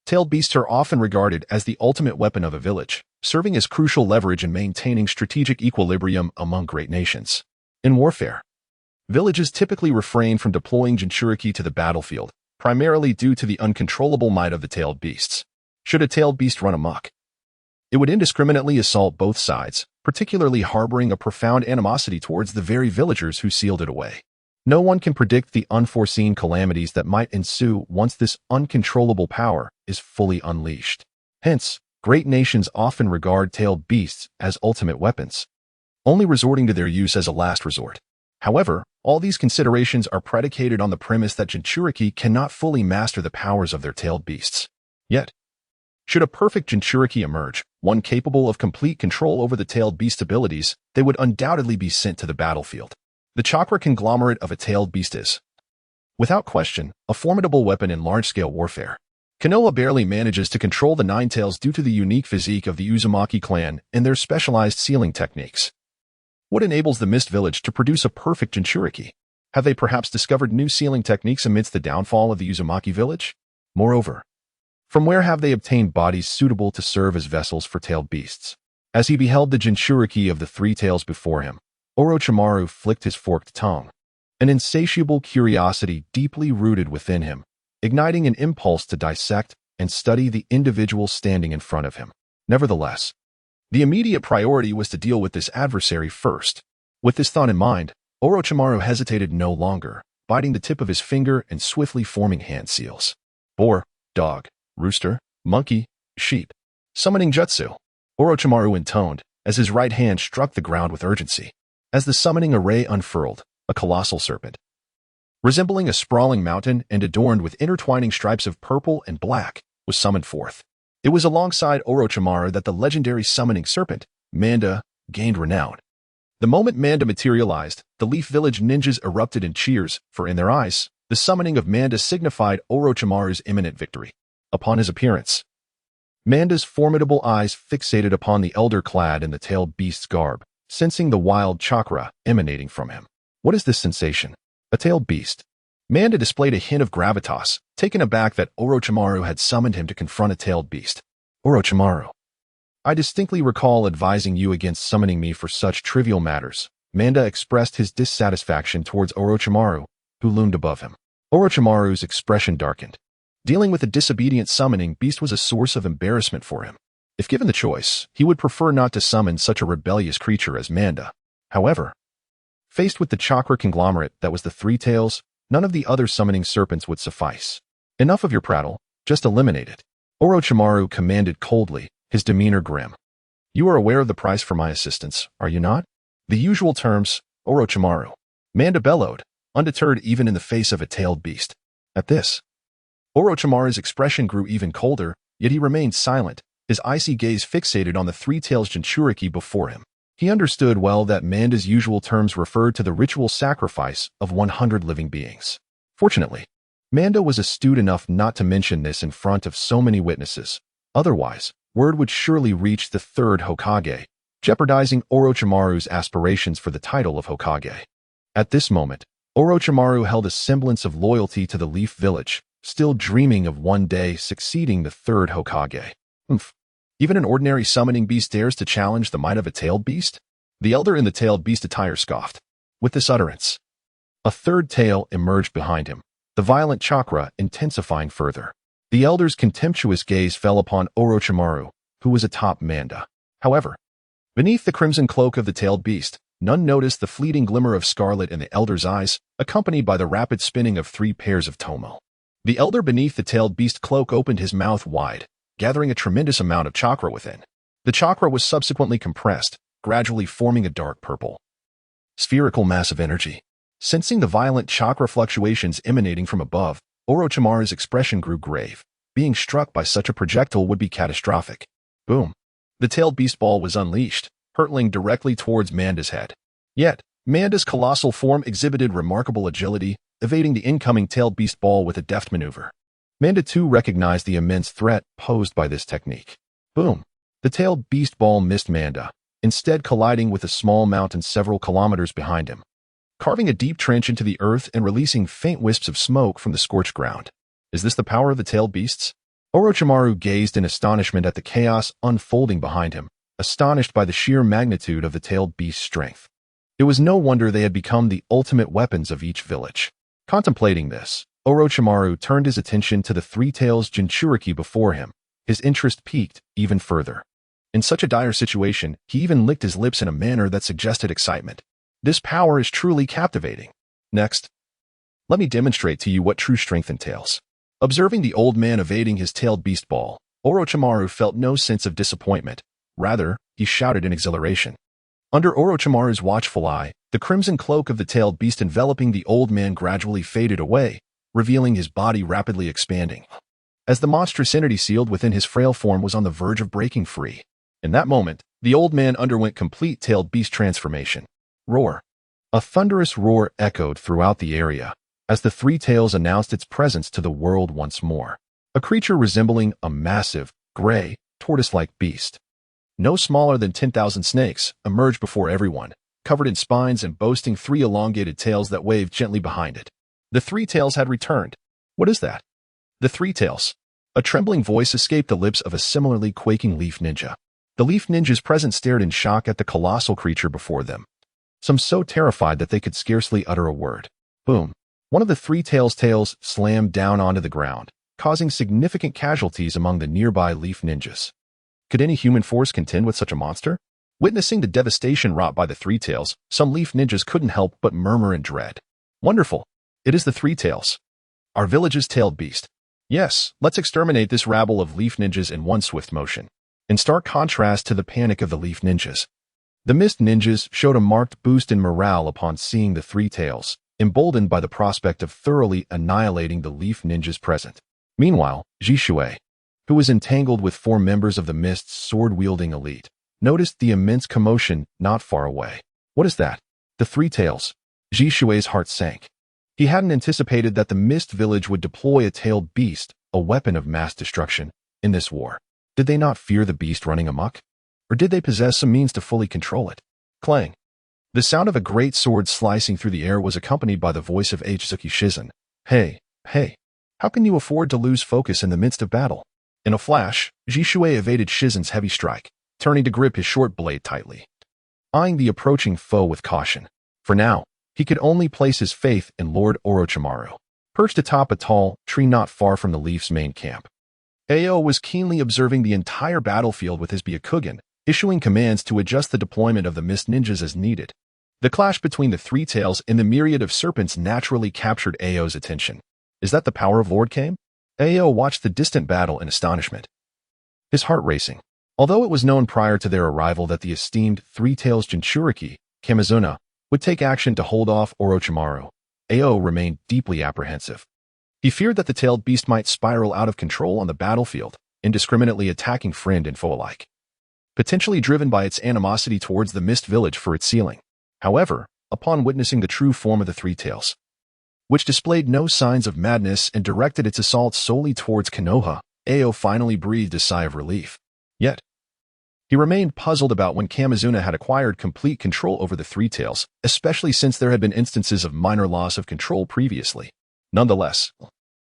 Tailed beasts are often regarded as the ultimate weapon of a village, serving as crucial leverage in maintaining strategic equilibrium among great nations. In warfare, villages typically refrain from deploying Jinchuriki to the battlefield, primarily due to the uncontrollable might of the tailed beasts. Should a tailed beast run amok, it would indiscriminately assault both sides, particularly harboring a profound animosity towards the very villagers who sealed it away. No one can predict the unforeseen calamities that might ensue once this uncontrollable power is fully unleashed. Hence, great nations often regard tailed beasts as ultimate weapons, only resorting to their use as a last resort. However, all these considerations are predicated on the premise that Jinchuriki cannot fully master the powers of their tailed beasts. Yet, should a perfect Jinchuriki emerge, one capable of complete control over the tailed beast's abilities, they would undoubtedly be sent to the battlefield. The chakra conglomerate of a tailed beast is, without question, a formidable weapon in large-scale warfare. Konoha barely manages to control the Nine Tails due to the unique physique of the Uzumaki clan and their specialized sealing techniques. What enables the Mist Village to produce a perfect Jinchuriki? Have they perhaps discovered new sealing techniques amidst the downfall of the Uzumaki village? Moreover, from where have they obtained bodies suitable to serve as vessels for tailed beasts? As he beheld the Jinchuriki of the three tails before him, Orochimaru flicked his forked tongue. An insatiable curiosity deeply rooted within him, igniting an impulse to dissect and study the individual standing in front of him. Nevertheless, the immediate priority was to deal with this adversary first. With this thought in mind, Orochimaru hesitated no longer, biting the tip of his finger and swiftly forming hand seals. Boar, dog, rooster, monkey, sheep. Summoning jutsu, Orochimaru intoned as his right hand struck the ground with urgency. As the summoning array unfurled, a colossal serpent, resembling a sprawling mountain and adorned with intertwining stripes of purple and black, was summoned forth. It was alongside Orochimaru that the legendary summoning serpent, Manda, gained renown. The moment Manda materialized, the Leaf Village ninjas erupted in cheers, for in their eyes, the summoning of Manda signified Orochimaru's imminent victory. Upon his appearance, Manda's formidable eyes fixated upon the elder clad in the tailed beast's garb, sensing the wild chakra emanating from him. What is this sensation? A tailed beast. Manda displayed a hint of gravitas, taken aback that Orochimaru had summoned him to confront a tailed beast. Orochimaru, I distinctly recall advising you against summoning me for such trivial matters. Manda expressed his dissatisfaction towards Orochimaru, who loomed above him. Orochimaru's expression darkened. Dealing with a disobedient summoning beast was a source of embarrassment for him. If given the choice, he would prefer not to summon such a rebellious creature as Manda. However, faced with the chakra conglomerate that was the Three Tails, none of the other summoning serpents would suffice. Enough of your prattle, just eliminate it. Orochimaru commanded coldly, his demeanor grim. You are aware of the price for my assistance, are you not? The usual terms, Orochimaru. Manda bellowed, undeterred even in the face of a tailed beast. At this, Orochimaru's expression grew even colder, yet he remained silent, his icy gaze fixated on the Three Tails Jinchuriki before him. He understood well that Manda's usual terms referred to the ritual sacrifice of 100 living beings. Fortunately, Manda was astute enough not to mention this in front of so many witnesses. Otherwise, word would surely reach the third Hokage, jeopardizing Orochimaru's aspirations for the title of Hokage. At this moment, Orochimaru held a semblance of loyalty to the Leaf Village, still dreaming of one day succeeding the third Hokage. Even an ordinary summoning beast dares to challenge the might of a tailed beast? The elder in the tailed beast attire scoffed. With this utterance, a third tail emerged behind him, the violent chakra intensifying further. The elder's contemptuous gaze fell upon Orochimaru, who was atop Manda. However, beneath the crimson cloak of the tailed beast, none noticed the fleeting glimmer of scarlet in the elder's eyes, accompanied by the rapid spinning of 3 pairs of tomo. The elder beneath the tailed beast cloak opened his mouth wide, gathering a tremendous amount of chakra within. The chakra was subsequently compressed, gradually forming a dark purple, spherical mass of energy. Sensing the violent chakra fluctuations emanating from above, Orochimaru's expression grew grave. Being struck by such a projectile would be catastrophic. Boom. The tailed beast ball was unleashed, hurtling directly towards Manda's head. Yet, Manda's colossal form exhibited remarkable agility, evading the incoming tailed beast ball with a deft maneuver. Manda too recognized the immense threat posed by this technique. Boom. The tailed beast ball missed Manda, instead colliding with a small mountain several kilometers behind him, carving a deep trench into the earth and releasing faint wisps of smoke from the scorched ground. Is this the power of the tailed beasts? Orochimaru gazed in astonishment at the chaos unfolding behind him, astonished by the sheer magnitude of the tailed beast's strength. It was no wonder they had become the ultimate weapons of each village. Contemplating this, Orochimaru turned his attention to the Three Tails Jinchuriki before him. His interest piqued even further. In such a dire situation, he even licked his lips in a manner that suggested excitement. This power is truly captivating. Next, let me demonstrate to you what true strength entails. Observing the old man evading his tailed beast ball, Orochimaru felt no sense of disappointment. Rather, he shouted in exhilaration. Under Orochimaru's watchful eye, the crimson cloak of the tailed beast enveloping the old man gradually faded away, revealing his body rapidly expanding. As the monstrous entity sealed within his frail form was on the verge of breaking free, In that moment, the old man underwent complete tailed beast transformation. Roar. A thunderous roar echoed throughout the area as the three tails announced its presence to the world once more. A creature resembling a massive, gray, tortoise-like beast, no smaller than 10,000 snakes, emerged before everyone, covered in spines and boasting three elongated tails that waved gently behind it. The three tails had returned. What is that? The three tails. A trembling voice escaped the lips of a similarly quaking leaf ninja. The leaf ninjas present stared in shock at the colossal creature before them, some so terrified that they could scarcely utter a word. Boom. One of the three tails slammed down onto the ground, causing significant casualties among the nearby leaf ninjas. Could any human force contend with such a monster? Witnessing the devastation wrought by the three tails, some leaf ninjas couldn't help but murmur in dread. Wonderful. It is the three tails. Our village's tailed beast. Yes, let's exterminate this rabble of leaf ninjas in one swift motion. In stark contrast to the panic of the leaf ninjas, the mist ninjas showed a marked boost in morale upon seeing the three tails, emboldened by the prospect of thoroughly annihilating the leaf ninjas present. Meanwhile, Zhishui, who was entangled with four members of the mist's sword-wielding elite, noticed the immense commotion not far away. What is that? The three tails. Zhishui's heart sank. He hadn't anticipated that the mist village would deploy a tailed beast, a weapon of mass destruction, in this war. Did they not fear the beast running amok? Or did they possess some means to fully control it? Clang. The sound of a great sword slicing through the air was accompanied by the voice of Zuki Shizen. Hey, how can you afford to lose focus in the midst of battle? In a flash, Zhishui evaded Shizen's heavy strike, turning to grip his short blade tightly, eyeing the approaching foe with caution. For now, he could only place his faith in Lord Orochimaru, perched atop a tall tree not far from the Leaf's main camp. Ao was keenly observing the entire battlefield with his Byakugan, issuing commands to adjust the deployment of the mist ninjas as needed. The clash between the three tails and the myriad of serpents naturally captured Ao's attention. Is that the power of Lord Kame? Ao watched the distant battle in astonishment, his heart racing. Although it was known prior to their arrival that the esteemed Three Tails Jinchuriki, Kamizuna, would take action to hold off Orochimaru, Ao remained deeply apprehensive. He feared that the tailed beast might spiral out of control on the battlefield, indiscriminately attacking friend and foe alike, potentially driven by its animosity towards the Mist Village for its sealing. However, upon witnessing the true form of the Three Tails, which displayed no signs of madness and directed its assault solely towards Konoha, Ao finally breathed a sigh of relief. Yet, he remained puzzled about when Kamizuna had acquired complete control over the Three Tails, especially since there had been instances of minor loss of control previously. Nonetheless,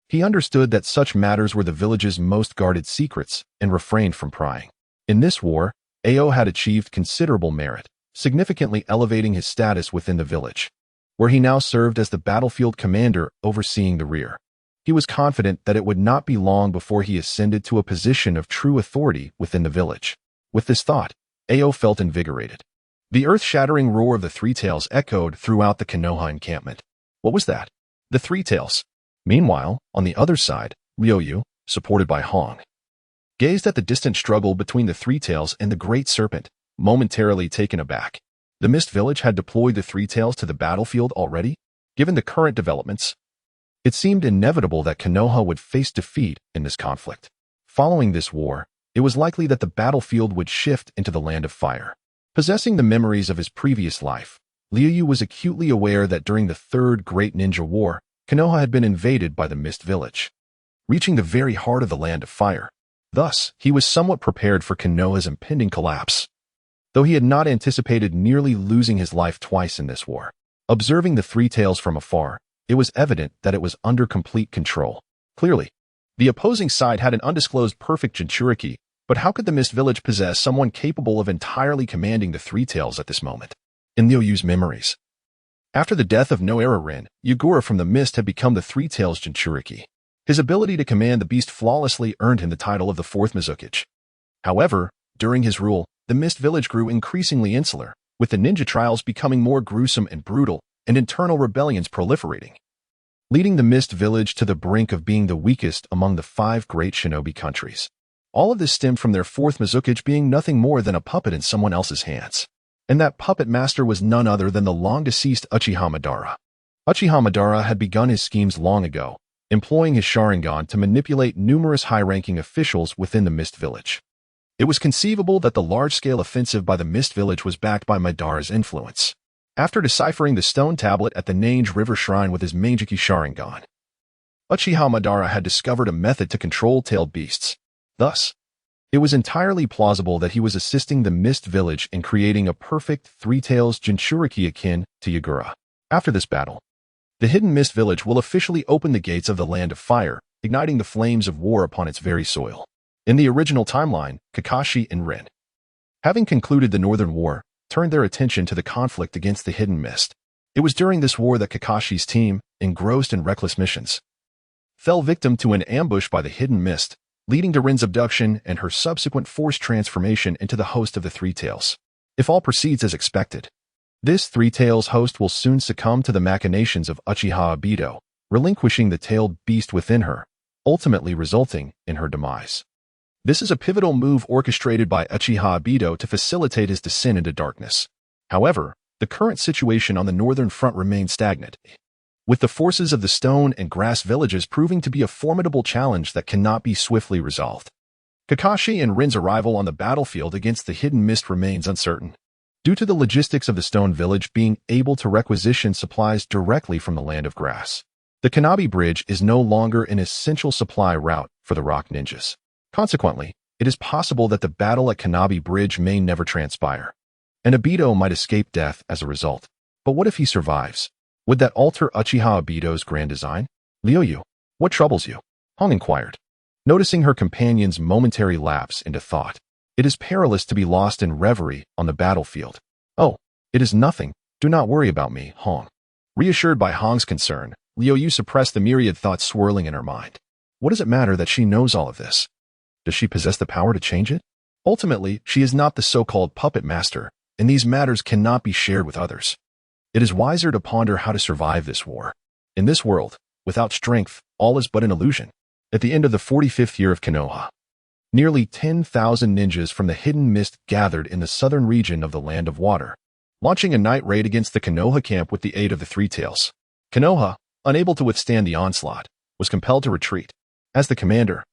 he understood that such matters were the village's most guarded secrets and refrained from prying. In this war, Ao had achieved considerable merit, significantly elevating his status within the village, where he now served as the battlefield commander overseeing the rear. He was confident that it would not be long before he ascended to a position of true authority within the village. With this thought, Ao felt invigorated. The earth-shattering roar of the Three Tails echoed throughout the Konoha encampment. What was that? The Three Tails. Meanwhile, on the other side, Liuyu, supported by Hong, gazed at the distant struggle between the Three Tails and the Great Serpent, momentarily taken aback. The Mist Village had deployed the Three Tails to the battlefield already? Given the current developments, it seemed inevitable that Konoha would face defeat in this conflict. Following this war, it was likely that the battlefield would shift into the Land of Fire. Possessing the memories of his previous life, Liuyu was acutely aware that during the Third Great Ninja War, Konoha had been invaded by the Mist Village, reaching the very heart of the Land of Fire. Thus, he was somewhat prepared for Konoha's impending collapse, though he had not anticipated nearly losing his life twice in this war. Observing the Three Tails from afar, it was evident that it was under complete control. Clearly, the opposing side had an undisclosed perfect Jinchuriki, but how could the Mist Village possess someone capable of entirely commanding the Three Tails at this moment? In Liuyu's memories, after the death of No-Era-Rin, Yugura from the Mist had become the Three Tails Jinchuriki. His ability to command the beast flawlessly earned him the title of the Fourth Mizukage. However, during his rule, the Mist Village grew increasingly insular, with the ninja trials becoming more gruesome and brutal, and internal rebellions proliferating, leading the Mist Village to the brink of being the weakest among the 5 great shinobi countries. All of this stemmed from their Fourth Mizukage being nothing more than a puppet in someone else's hands. And that puppet master was none other than the long-deceased Uchiha Madara. Uchiha Madara had begun his schemes long ago, employing his Sharingan to manipulate numerous high-ranking officials within the Mist Village. It was conceivable that the large-scale offensive by the Mist Village was backed by Madara's influence. After deciphering the stone tablet at the Nange River Shrine with his Meijiki Sharingan, Uchiha Madara had discovered a method to control tailed beasts. Thus, it was entirely plausible that he was assisting the Mist Village in creating a perfect three-tails Jinchuriki akin to Yagura. After this battle, the hidden Mist Village will officially open the gates of the Land of Fire, igniting the flames of war upon its very soil. In the original timeline, Kakashi and Rin, having concluded the Northern War, turned their attention to the conflict against the Hidden Mist. It was during this war that Kakashi's team, engrossed in reckless missions, fell victim to an ambush by the Hidden Mist, leading to Rin's abduction and her subsequent forced transformation into the host of the Three Tails. If all proceeds as expected, this Three Tails host will soon succumb to the machinations of Uchiha Obito, relinquishing the tailed beast within her, ultimately resulting in her demise. This is a pivotal move orchestrated by Uchiha Obito to facilitate his descent into darkness. However, the current situation on the northern front remains stagnant, with the forces of the stone and grass villages proving to be a formidable challenge that cannot be swiftly resolved. Kakashi and Rin's arrival on the battlefield against the Hidden Mist remains uncertain, due to the logistics of the stone village being able to requisition supplies directly from the Land of Grass. The Kanabi Bridge is no longer an essential supply route for the Rock Ninjas. Consequently, it is possible that the battle at Kanabi Bridge may never transpire, and Obito might escape death as a result. But what if he survives? Would that alter Uchiha Obito's grand design? Liuyu, what troubles you? Hong inquired, noticing her companion's momentary lapse into thought. It is perilous to be lost in reverie on the battlefield. Oh, it is nothing. Do not worry about me, Hong. Reassured by Hong's concern, Liuyu suppressed the myriad thoughts swirling in her mind. What does it matter that she knows all of this? Does she possess the power to change it? Ultimately, she is not the so-called puppet master, and these matters cannot be shared with others. It is wiser to ponder how to survive this war. In this world, without strength, all is but an illusion. At the end of the 45th year of Konoha, nearly 10,000 ninjas from the Hidden Mist gathered in the southern region of the Land of Water, launching a night raid against the Konoha camp with the aid of the Three Tails. Konoha, unable to withstand the onslaught, was compelled to retreat. As the commander,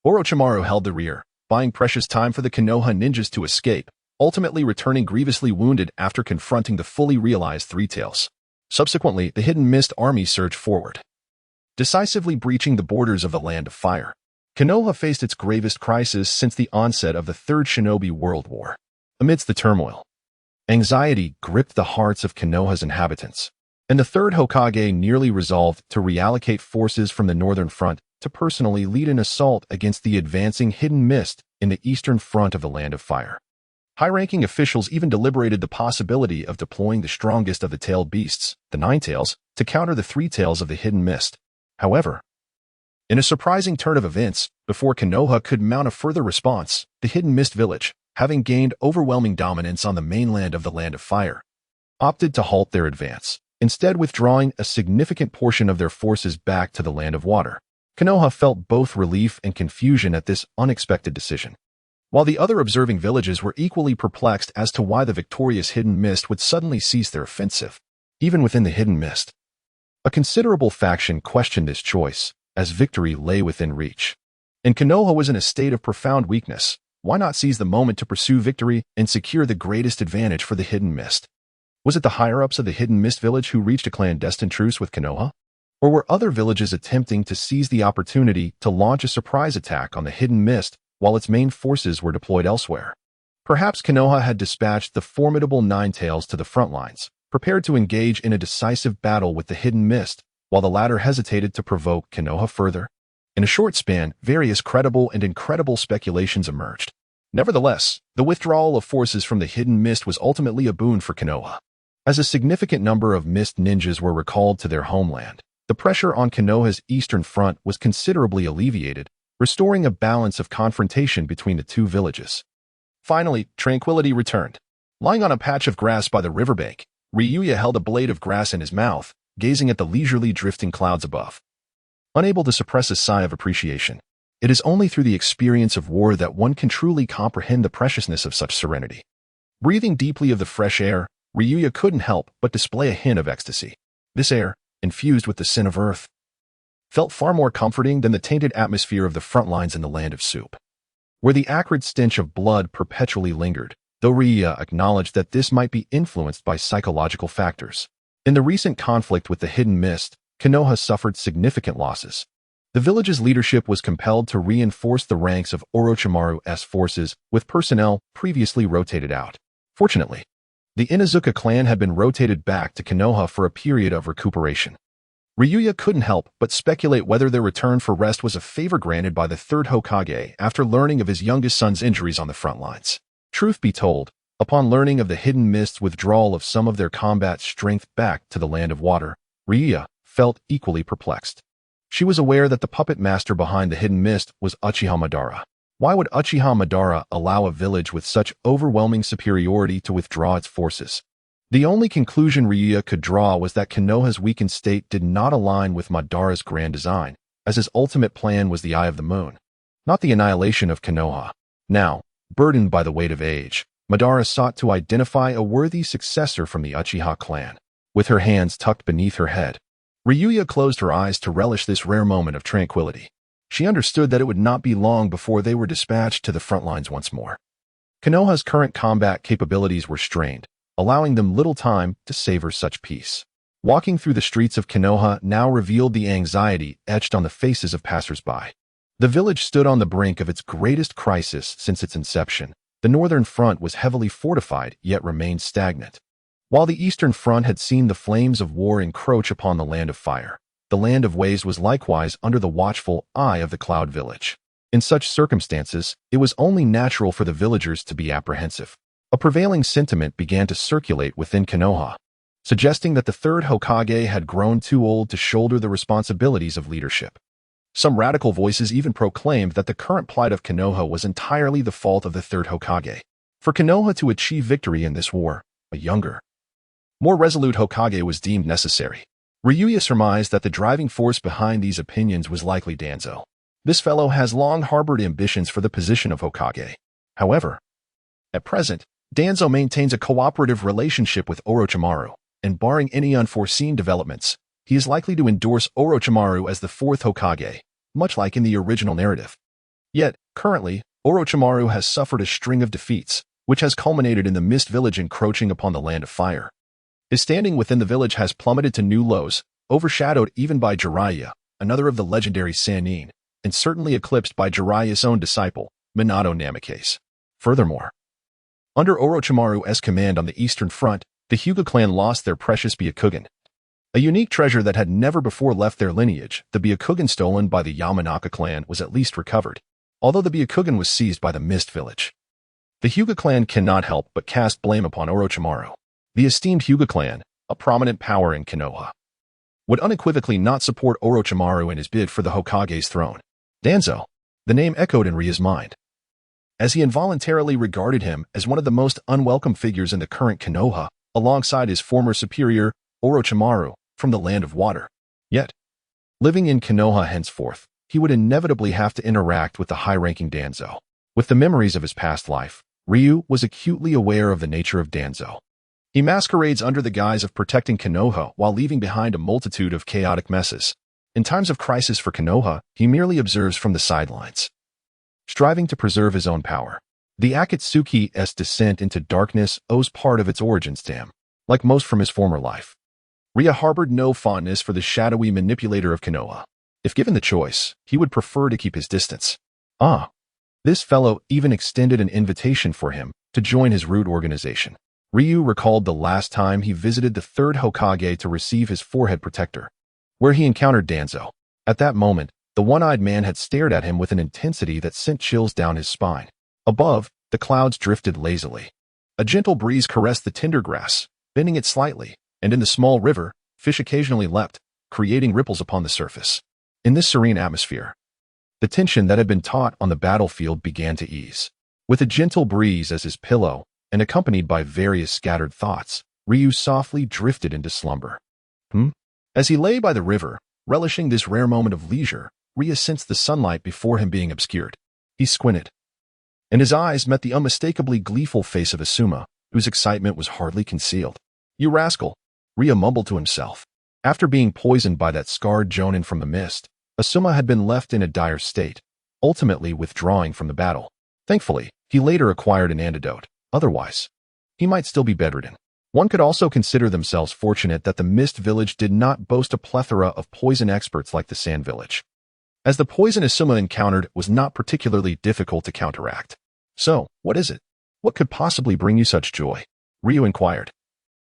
Orochimaru held the rear, buying precious time for the Konoha ninjas to escape, ultimately returning grievously wounded after confronting the fully realized Three Tails. Subsequently, the Hidden Mist army surged forward, decisively breaching the borders of the Land of Fire. Konoha faced its gravest crisis since the onset of the Third Shinobi World War. Amidst the turmoil, anxiety gripped the hearts of Konoha's inhabitants, and the Third Hokage nearly resolved to reallocate forces from the northern front to personally lead an assault against the advancing Hidden Mist in the eastern front of the Land of Fire. High-ranking officials even deliberated the possibility of deploying the strongest of the tailed beasts, the Nine Tails, to counter the Three Tails of the Hidden Mist. However, in a surprising turn of events, before Konoha could mount a further response, the Hidden Mist Village, having gained overwhelming dominance on the mainland of the Land of Fire, opted to halt their advance, instead withdrawing a significant portion of their forces back to the Land of Water. Konoha felt both relief and confusion at this unexpected decision, while the other observing villages were equally perplexed as to why the victorious Hidden Mist would suddenly cease their offensive. Even within the Hidden Mist, a considerable faction questioned this choice, as victory lay within reach. And Konoha was in a state of profound weakness. Why not seize the moment to pursue victory and secure the greatest advantage for the Hidden Mist? Was it the higher-ups of the Hidden Mist village who reached a clandestine truce with Konoha? Or were other villages attempting to seize the opportunity to launch a surprise attack on the Hidden Mist while its main forces were deployed elsewhere? Perhaps Konoha had dispatched the formidable Nine Tails to the front lines, prepared to engage in a decisive battle with the Hidden Mist, while the latter hesitated to provoke Konoha further. In a short span, various credible and incredible speculations emerged. Nevertheless, the withdrawal of forces from the Hidden Mist was ultimately a boon for Konoha. As a significant number of Mist ninjas were recalled to their homeland, the pressure on Konoha's eastern front was considerably alleviated, restoring a balance of confrontation between the two villages. Finally, tranquility returned. Lying on a patch of grass by the riverbank, Ryuya held a blade of grass in his mouth, gazing at the leisurely drifting clouds above, unable to suppress a sigh of appreciation. It is only through the experience of war that one can truly comprehend the preciousness of such serenity. Breathing deeply of the fresh air, Ryuya couldn't help but display a hint of ecstasy. This air, infused with the scent of earth, felt far more comforting than the tainted atmosphere of the front lines in the Land of Soup. where the acrid stench of blood perpetually lingered, though Ryu acknowledged that this might be influenced by psychological factors. In the recent conflict with the Hidden Mist, Konoha suffered significant losses. The village's leadership was compelled to reinforce the ranks of Orochimaru's forces with personnel previously rotated out. Fortunately, the Inuzuka clan had been rotated back to Konoha for a period of recuperation. Ryuya couldn't help but speculate whether their return for rest was a favor granted by the third Hokage after learning of his youngest son's injuries on the front lines. Truth be told, upon learning of the Hidden Mist's withdrawal of some of their combat strength back to the Land of Water, Ryuya felt equally perplexed. She was aware that the puppet master behind the Hidden Mist was Uchiha Madara. Why would Uchiha Madara allow a village with such overwhelming superiority to withdraw its forces? The only conclusion Ryuya could draw was that Konoha's weakened state did not align with Madara's grand design, as his ultimate plan was the Eye of the Moon, not the annihilation of Konoha. Now, burdened by the weight of age, Madara sought to identify a worthy successor from the Uchiha clan. With her hands tucked beneath her head, Ryuya closed her eyes to relish this rare moment of tranquility. She understood that it would not be long before they were dispatched to the front lines once more. Konoha's current combat capabilities were strained, allowing them little time to savor such peace. Walking through the streets of Konoha now revealed the anxiety etched on the faces of passers-by. The village stood on the brink of its greatest crisis since its inception. The northern front was heavily fortified, yet remained stagnant. While the eastern front had seen the flames of war encroach upon the Land of Fire, the Land of Waves was likewise under the watchful eye of the Cloud Village. In such circumstances, it was only natural for the villagers to be apprehensive. A prevailing sentiment began to circulate within Konoha, suggesting that the third Hokage had grown too old to shoulder the responsibilities of leadership. Some radical voices even proclaimed that the current plight of Konoha was entirely the fault of the third Hokage. For Konoha to achieve victory in this war, a younger, more resolute Hokage was deemed necessary. Ryuya surmised that the driving force behind these opinions was likely Danzo. This fellow has long harbored ambitions for the position of Hokage. However, at present, Danzo maintains a cooperative relationship with Orochimaru, and barring any unforeseen developments, he is likely to endorse Orochimaru as the fourth Hokage, much like in the original narrative. Yet, currently, Orochimaru has suffered a string of defeats, which has culminated in the Mist Village encroaching upon the Land of Fire. His standing within the village has plummeted to new lows, overshadowed even by Jiraiya, another of the legendary Sannin, and certainly eclipsed by Jiraiya's own disciple, Minato Namikaze. Furthermore, under Orochimaru's command on the Eastern Front, the Hyuga clan lost their precious Byakugan, a unique treasure that had never before left their lineage. The Byakugan stolen by the Yamanaka clan was at least recovered, although the Byakugan was seized by the Mist Village. The Hyuga clan cannot help but cast blame upon Orochimaru. The esteemed Hyuga clan, a prominent power in Konoha, would unequivocally not support Orochimaru in his bid for the Hokage's throne. Danzo, the name echoed in Rya's mind, as he involuntarily regarded him as one of the most unwelcome figures in the current Konoha, alongside his former superior, Orochimaru, from the Land of Water. Yet, living in Konoha henceforth, he would inevitably have to interact with the high-ranking Danzo. With the memories of his past life, Ryu was acutely aware of the nature of Danzo. He masquerades under the guise of protecting Konoha while leaving behind a multitude of chaotic messes. In times of crisis for Konoha, he merely observes from the sidelines, striving to preserve his own power. The Akatsuki's descent into darkness owes part of its origins to him. Like most from his former life, Ryu harbored no fondness for the shadowy manipulator of Konoha. If given the choice, he would prefer to keep his distance. This fellow even extended an invitation for him to join his rude organization. Ryu recalled the last time he visited the third Hokage to receive his forehead protector, where he encountered Danzo. At that moment, the one-eyed man had stared at him with an intensity that sent chills down his spine. Above, the clouds drifted lazily. A gentle breeze caressed the tender grass, bending it slightly, and in the small river, fish occasionally leapt, creating ripples upon the surface. In this serene atmosphere, the tension that had been taut on the battlefield began to ease. With a gentle breeze as his pillow, and accompanied by various scattered thoughts, Ryu softly drifted into slumber. As he lay by the river, relishing this rare moment of leisure, Ryu sensed the sunlight before him being obscured. He squinted, and his eyes met the unmistakably gleeful face of Asuma, whose excitement was hardly concealed. "You rascal," Ryu mumbled to himself. After being poisoned by that scarred jonin from the mist, Asuma had been left in a dire state, ultimately withdrawing from the battle. Thankfully, he later acquired an antidote. Otherwise, he might still be bedridden. One could also consider themselves fortunate that the Mist Village did not boast a plethora of poison experts like the Sand Village, as the poison Asuma encountered was not particularly difficult to counteract. So, what is it? What could possibly bring you such joy? Ryu inquired,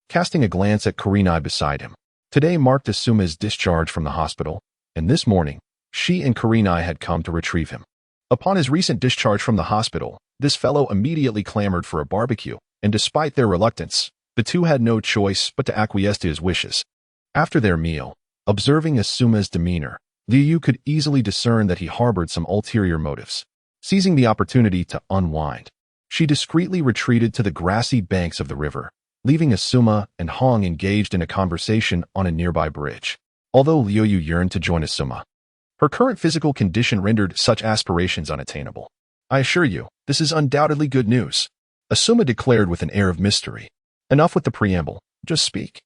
casting a glance at Kurenai beside him. Today marked Asuma's discharge from the hospital, and this morning, she and Kurenai had come to retrieve him. Upon his recent discharge from the hospital, this fellow immediately clamored for a barbecue, and despite their reluctance, the two had no choice but to acquiesce to his wishes. After their meal, observing Asuma's demeanor, Liuyu could easily discern that he harbored some ulterior motives. Seizing the opportunity to unwind, she discreetly retreated to the grassy banks of the river, leaving Asuma and Hong engaged in a conversation on a nearby bridge. Although Liuyu yearned to join Asuma, her current physical condition rendered such aspirations unattainable. I assure you, this is undoubtedly good news, Asuma declared with an air of mystery. Enough with the preamble, just speak.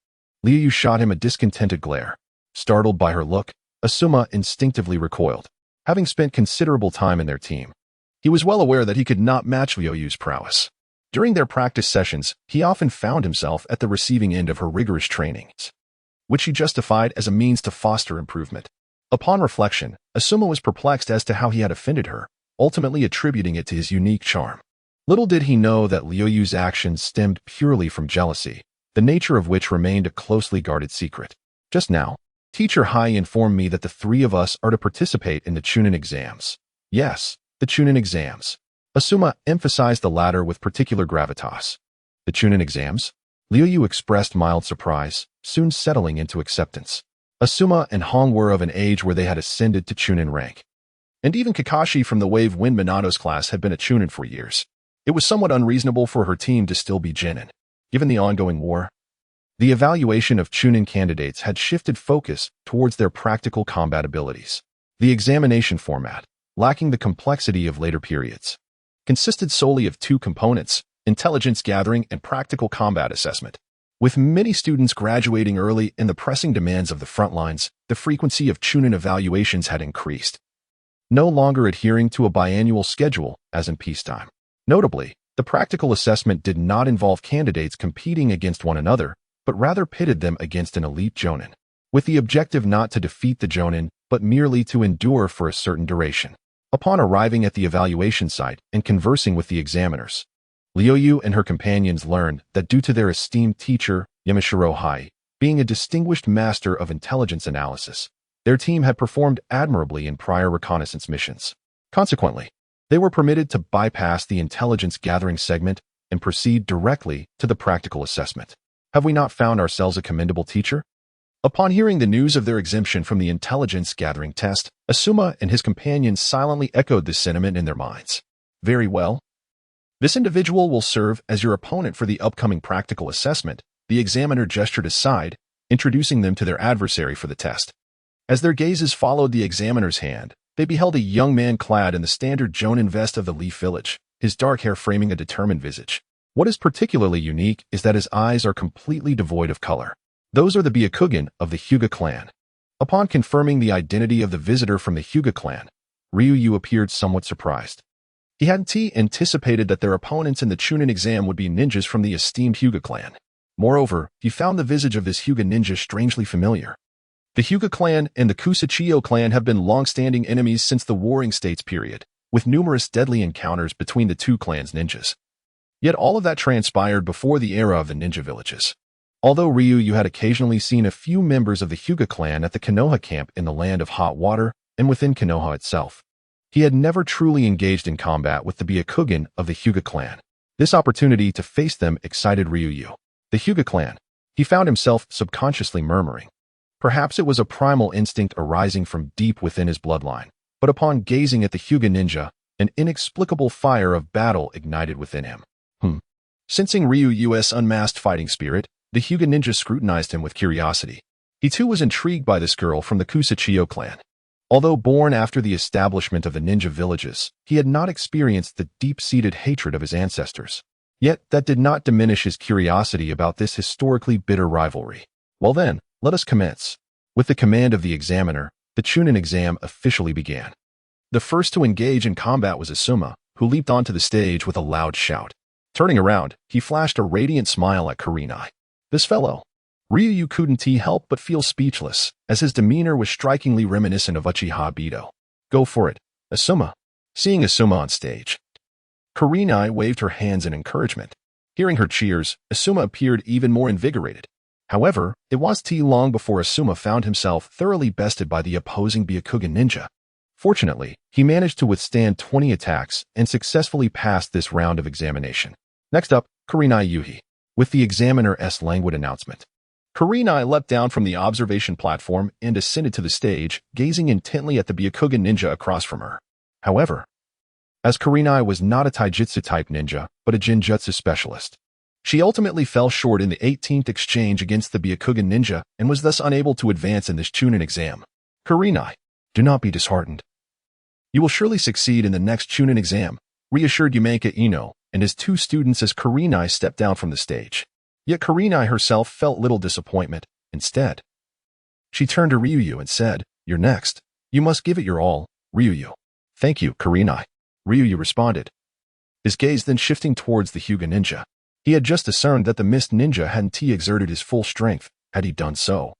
Liuyu shot him a discontented glare. Startled by her look, Asuma instinctively recoiled. Having spent considerable time in their team, he was well aware that he could not match Liuyu's prowess. During their practice sessions, he often found himself at the receiving end of her rigorous trainings, which he justified as a means to foster improvement. Upon reflection, Asuma was perplexed as to how he had offended her, ultimately attributing it to his unique charm. Little did he know that Liuyu's actions stemmed purely from jealousy, the nature of which remained a closely guarded secret. Just now, Teacher Hai informed me that the three of us are to participate in the Chunin exams. Yes, the Chunin exams. Asuma emphasized the latter with particular gravitas. The Chunin exams? Liuyu expressed mild surprise, soon settling into acceptance. Asuma and Hong were of an age where they had ascended to Chunin rank. And even Kakashi from the Wave Wind Minato's class had been a Chunin for years. It was somewhat unreasonable for her team to still be Genin. Given the ongoing war, the evaluation of Chunin candidates had shifted focus towards their practical combat abilities. The examination format, lacking the complexity of later periods, consisted solely of two components: intelligence gathering and practical combat assessment. With many students graduating early and the pressing demands of the front lines, the frequency of Chunin evaluations had increased, no longer adhering to a biannual schedule as in peacetime. Notably, the practical assessment did not involve candidates competing against one another, but rather pitted them against an elite Jonin, with the objective not to defeat the Jonin, but merely to endure for a certain duration. Upon arriving at the evaluation site and conversing with the examiners, Liuyu and her companions learned that due to their esteemed teacher, Yamashiro Hai, being a distinguished master of intelligence analysis, their team had performed admirably in prior reconnaissance missions. Consequently, they were permitted to bypass the intelligence gathering segment and proceed directly to the practical assessment. Have we not found ourselves a commendable teacher? Upon hearing the news of their exemption from the intelligence gathering test, Asuma and his companions silently echoed this sentiment in their minds. Very well. This individual will serve as your opponent for the upcoming practical assessment. The examiner gestured aside, introducing them to their adversary for the test. As their gazes followed the examiner's hand, they beheld a young man clad in the standard Jonin vest of the Leaf Village, his dark hair framing a determined visage. What is particularly unique is that his eyes are completely devoid of color. Those are the Byakugan of the Hyuga clan. Upon confirming the identity of the visitor from the Hyuga clan, Ryuyu appeared somewhat surprised. He hadn't anticipated that their opponents in the Chunin exam would be ninjas from the esteemed Hyuga clan. Moreover, he found the visage of this Hyuga ninja strangely familiar. The Hyuga clan and the Kusachio clan have been long-standing enemies since the Warring States period, with numerous deadly encounters between the two clans' ninjas. Yet all of that transpired before the era of the ninja villages. Although Ryuyu had occasionally seen a few members of the Hyuga clan at the Konoha camp in the Land of Hot Water and within Konoha itself, he had never truly engaged in combat with the Byakugan of the Hyuga clan. This opportunity to face them excited Ryuyu. The Hyuga clan, he found himself subconsciously murmuring. Perhaps it was a primal instinct arising from deep within his bloodline, but upon gazing at the Hyuga ninja, an inexplicable fire of battle ignited within him. Sensing Ryuyu's unmasked fighting spirit, the Hyuga ninja scrutinized him with curiosity. He too was intrigued by this girl from the Kusachio clan. Although born after the establishment of the ninja villages, he had not experienced the deep-seated hatred of his ancestors. Yet that did not diminish his curiosity about this historically bitter rivalry. Well then, let us commence. With the command of the examiner, the Chunin exam officially began. The first to engage in combat was Asuma, who leaped onto the stage with a loud shout. Turning around, he flashed a radiant smile at Qian Nai. This fellow. Liuyu couldn't help but feel speechless, as his demeanor was strikingly reminiscent of Uchiha Bido. Go for it, Asuma. Seeing Asuma on stage, Qian Nai waved her hands in encouragement. Hearing her cheers, Asuma appeared even more invigorated. However, it was too long before Asuma found himself thoroughly bested by the opposing Byakugan ninja. Fortunately, he managed to withstand 20 attacks and successfully passed this round of examination. Next up, Qian Nai Yuhi, with the examiner's languid announcement. Qian Nai leapt down from the observation platform and ascended to the stage, gazing intently at the Byakugan ninja across from her. However, as Qian Nai was not a taijutsu-type ninja, but a genjutsu specialist, she ultimately fell short in the 18th exchange against the Byakugan ninja and was thus unable to advance in this Chunin exam. Qian Nai, do not be disheartened. You will surely succeed in the next Chunin exam, reassured Yumeka Ino and his two students as Qian Nai stepped down from the stage. Yet Qian Nai herself felt little disappointment. Instead, she turned to Liuyu and said, "You're next. You must give it your all, Liuyu." "Thank you, Qian Nai," Liuyu responded, his gaze then shifting towards the Hyuga ninja. He had just discerned that the mist ninja hadn't exerted his full strength. Had he done so,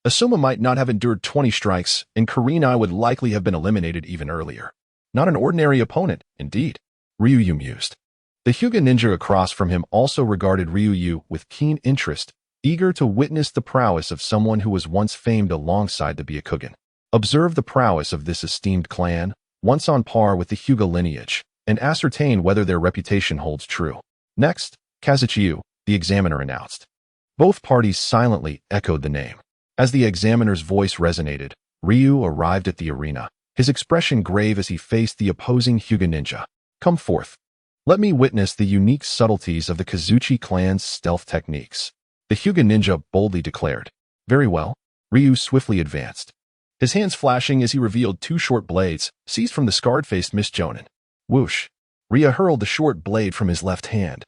Asuma might not have endured 20 strikes, and Qian Nai would likely have been eliminated even earlier. Not an ordinary opponent, indeed, Liuyu mused. The Hyuga ninja across from him also regarded Liuyu with keen interest, eager to witness the prowess of someone who was once famed alongside the Byakugan. Observe the prowess of this esteemed clan, once on par with the Hyuga lineage, and ascertain whether their reputation holds true. Next, Ca Qian, the examiner announced. Both parties silently echoed the name. As the examiner's voice resonated, Ryu arrived at the arena, his expression grave as he faced the opposing Hyuga ninja. "Come forth. Let me witness the unique subtleties of the Kazuchi clan's stealth techniques," the Hyuga ninja boldly declared. "Very well." Ryu swiftly advanced, his hands flashing as he revealed two short blades, seized from the scarred-faced Miss Jonin. Whoosh! Ryu hurled the short blade from his left hand,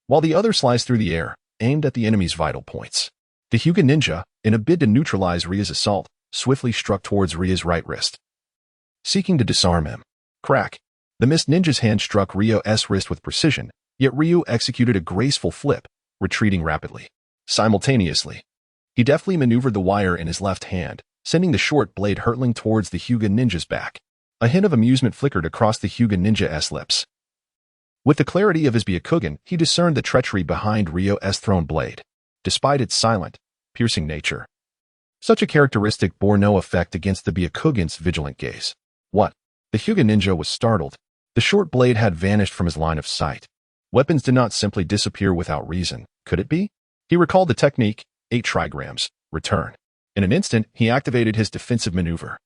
while the other sliced through the air, aimed at the enemy's vital points. The Hyuga ninja, in a bid to neutralize Ryu's assault, swiftly struck towards Ryu's right wrist, seeking to disarm him. Crack! The mist ninja's hand struck Ryu's wrist with precision, yet Ryu executed a graceful flip, retreating rapidly. Simultaneously, he deftly maneuvered the wire in his left hand, sending the short blade hurtling towards the Hyuga ninja's back. A hint of amusement flickered across the Hyuga ninja's lips. With the clarity of his Byakugan, he discerned the treachery behind Ryu's thrown blade. Despite its silent, piercing nature, such a characteristic bore no effect against the Byakugan's vigilant gaze. What? The Hyuga ninja was startled. The short blade had vanished from his line of sight. Weapons did not simply disappear without reason, could it be? He recalled the technique, 8 trigrams, return. In an instant, he activated his defensive maneuver.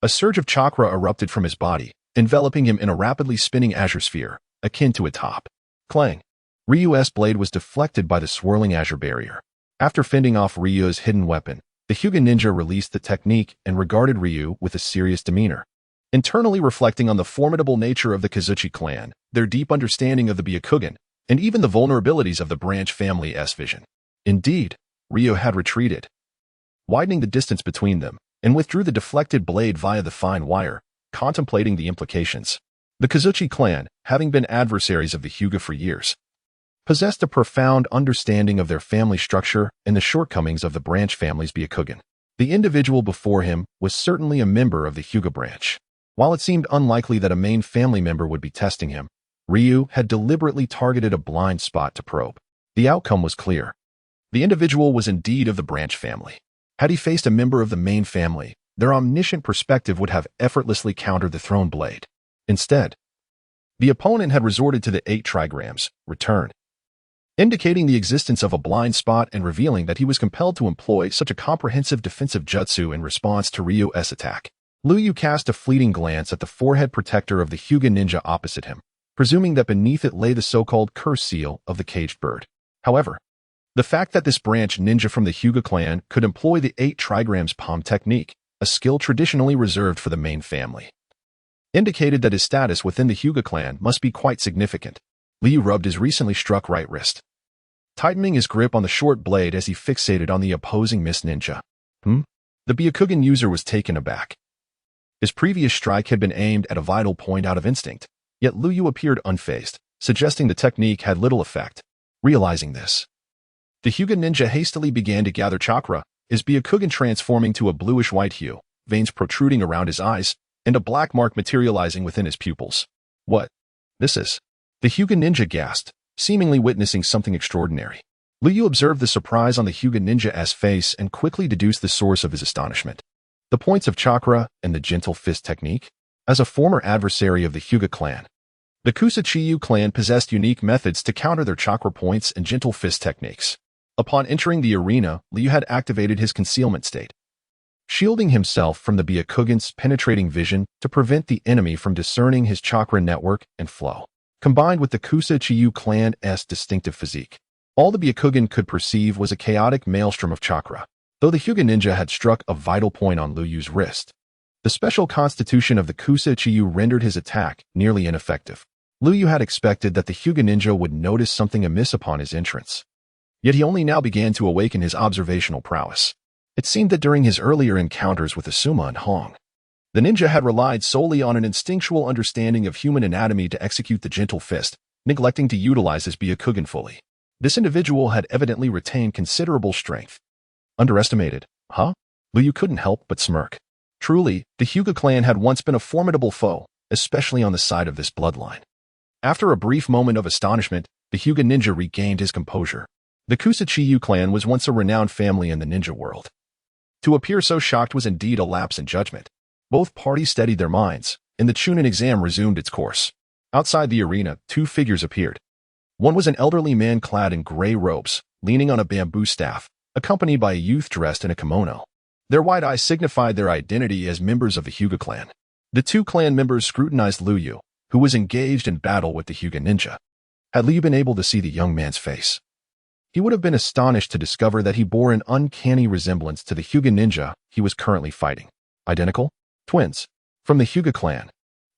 A surge of chakra erupted from his body, enveloping him in a rapidly spinning azure sphere, akin to a top. Clang! Ryu's blade was deflected by the swirling azure barrier. After fending off Ryu's hidden weapon, the Hyuga ninja released the technique and regarded Ryu with a serious demeanor. Internally reflecting on the formidable nature of the Kazuchi clan, their deep understanding of the Byakugan, and even the vulnerabilities of the branch family's vision. Indeed, Ryu had retreated, widening the distance between them, and withdrew the deflected blade via the fine wire, contemplating the implications. The Kazuchi clan, having been adversaries of the Hyuga for years, possessed a profound understanding of their family structure and the shortcomings of the branch family's Byakugan. The individual before him was certainly a member of the Hyuga branch. While it seemed unlikely that a main family member would be testing him, Ryu had deliberately targeted a blind spot to probe. The outcome was clear. The individual was indeed of the branch family. Had he faced a member of the main family, their omniscient perspective would have effortlessly countered the thrown blade. Instead, the opponent had resorted to the 8 trigrams, return, indicating the existence of a blind spot and revealing that he was compelled to employ such a comprehensive defensive jutsu in response to Ryu's attack. Liuyu cast a fleeting glance at the forehead protector of the Hyuga ninja opposite him, presuming that beneath it lay the so-called curse seal of the caged bird. However, the fact that this branch ninja from the Hyuga clan could employ the 8 trigrams palm technique, a skill traditionally reserved for the main family, indicated that his status within the Hyuga clan must be quite significant. Liu rubbed his recently struck right wrist, tightening his grip on the short blade as he fixated on the opposing mist ninja. The Byakugan user was taken aback. His previous strike had been aimed at a vital point out of instinct, Yet Liuyu appeared unfazed, suggesting the technique had little effect. Realizing this, the Hyuga ninja hastily began to gather chakra, his Byakugan transforming to a bluish-white hue, veins protruding around his eyes, and a black mark materializing within his pupils. What? This is? The Hyuga ninja gasped, seemingly witnessing something extraordinary. Liuyu observed the surprise on the Hyuga ninja's face and quickly deduced the source of his astonishment. The points of chakra and the gentle fist technique? As a former adversary of the Hyuga clan, the Qian Yu clan possessed unique methods to counter their chakra points and gentle fist techniques. Upon entering the arena, Liu had activated his concealment state, shielding himself from the Byakugan's penetrating vision to prevent the enemy from discerning his chakra network and flow. Combined with the Qian Yu clan's distinctive physique, all the Byakugan could perceive was a chaotic maelstrom of chakra. Though the Hyuga ninja had struck a vital point on Liuyu's wrist, the special constitution of the Qian Yu rendered his attack nearly ineffective. Liuyu had expected that the Hyuga ninja would notice something amiss upon his entrance. Yet he only now began to awaken his observational prowess. It seemed that during his earlier encounters with Asuma and Hong, the ninja had relied solely on an instinctual understanding of human anatomy to execute the gentle fist, neglecting to utilize his Byakugan fully. This individual had evidently retained considerable strength. Underestimated, huh? Liuyu couldn't help but smirk. Truly, the Hyuga clan had once been a formidable foe, especially on the side of this bloodline. After a brief moment of astonishment, the Hyuga ninja regained his composure. The Qian Yu clan was once a renowned family in the ninja world. To appear so shocked was indeed a lapse in judgment. Both parties steadied their minds, and the Chunin exam resumed its course. Outside the arena, two figures appeared. One was an elderly man clad in gray robes, leaning on a bamboo staff, accompanied by a youth dressed in a kimono. Their wide eyes signified their identity as members of the Hyuga clan. The two clan members scrutinized Liuyu, who was engaged in battle with the Hyuga ninja. Had Liu been able to see the young man's face, he would have been astonished to discover that he bore an uncanny resemblance to the Hyuga ninja he was currently fighting. Identical? Twins. From the Hyuga clan.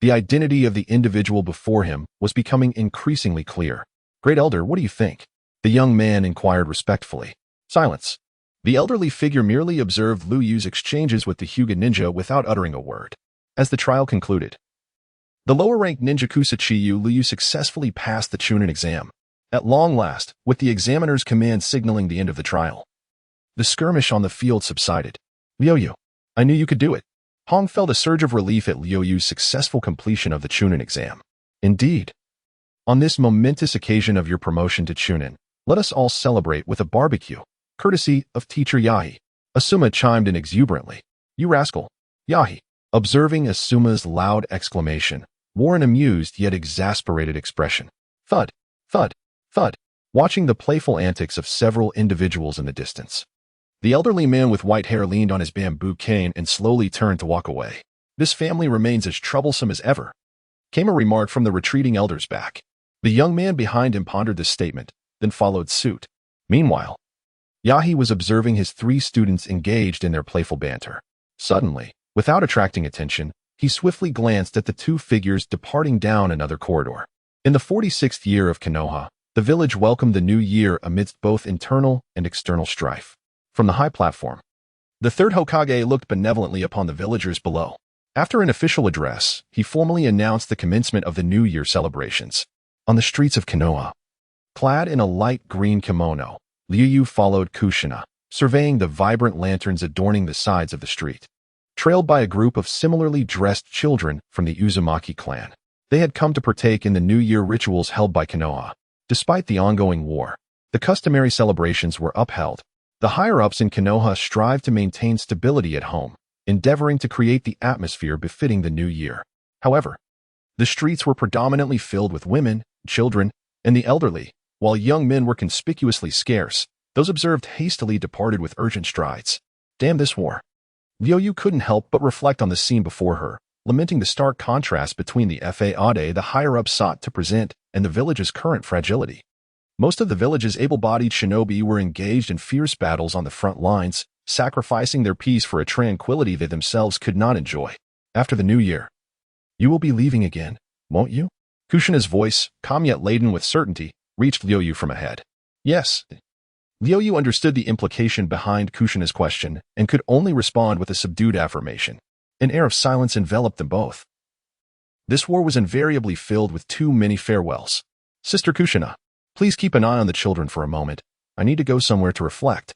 The identity of the individual before him was becoming increasingly clear. Great Elder, what do you think? The young man inquired respectfully. Silence. The elderly figure merely observed Liuyu's exchanges with the Hyuga ninja without uttering a word. As the trial concluded, the lower-ranked ninja Qian Yu Liuyu successfully passed the Chunin exam. At long last, with the examiner's command signaling the end of the trial, the skirmish on the field subsided. Liuyu, I knew you could do it. Hong felt a surge of relief at Liuyu's successful completion of the Chunin exam. Indeed. On this momentous occasion of your promotion to Chunin, let us all celebrate with a barbecue, courtesy of teacher Yahi. Asuma chimed in exuberantly. You rascal. Yahi, observing Asuma's loud exclamation, wore an amused yet exasperated expression. Thud, thud, thud, watching the playful antics of several individuals in the distance. The elderly man with white hair leaned on his bamboo cane and slowly turned to walk away. This family remains as troublesome as ever, came a remark from the retreating elder's back. The young man behind him pondered this statement, then followed suit. Meanwhile, Yahi was observing his three students engaged in their playful banter. Suddenly, without attracting attention, he swiftly glanced at the two figures departing down another corridor. In the 46th year of Konoha, the village welcomed the new year amidst both internal and external strife. From the high platform, the third Hokage looked benevolently upon the villagers below. After an official address, he formally announced the commencement of the New Year celebrations. On the streets of Konoha, clad in a light green kimono, Liuyu followed Kushina, surveying the vibrant lanterns adorning the sides of the street. Trailed by a group of similarly dressed children from the Uzumaki clan, they had come to partake in the New Year rituals held by Konoha. Despite the ongoing war, the customary celebrations were upheld. The higher-ups in Konoha strived to maintain stability at home, endeavoring to create the atmosphere befitting the new year. However, the streets were predominantly filled with women, children, and the elderly. While young men were conspicuously scarce, those observed hastily departed with urgent strides. Damn this war. Liuyu couldn't help but reflect on the scene before her, lamenting the stark contrast between the fade the higher-ups sought to present and the village's current fragility. Most of the village's able-bodied shinobi were engaged in fierce battles on the front lines, sacrificing their peace for a tranquility they themselves could not enjoy. After the new year, you will be leaving again, won't you? Kushina's voice, calm yet laden with certainty, reached Liuyu from ahead. Yes. Liuyu understood the implication behind Kushina's question and could only respond with a subdued affirmation. An air of silence enveloped them both. This war was invariably filled with too many farewells. Sister Kushina, please keep an eye on the children for a moment. I need to go somewhere to reflect.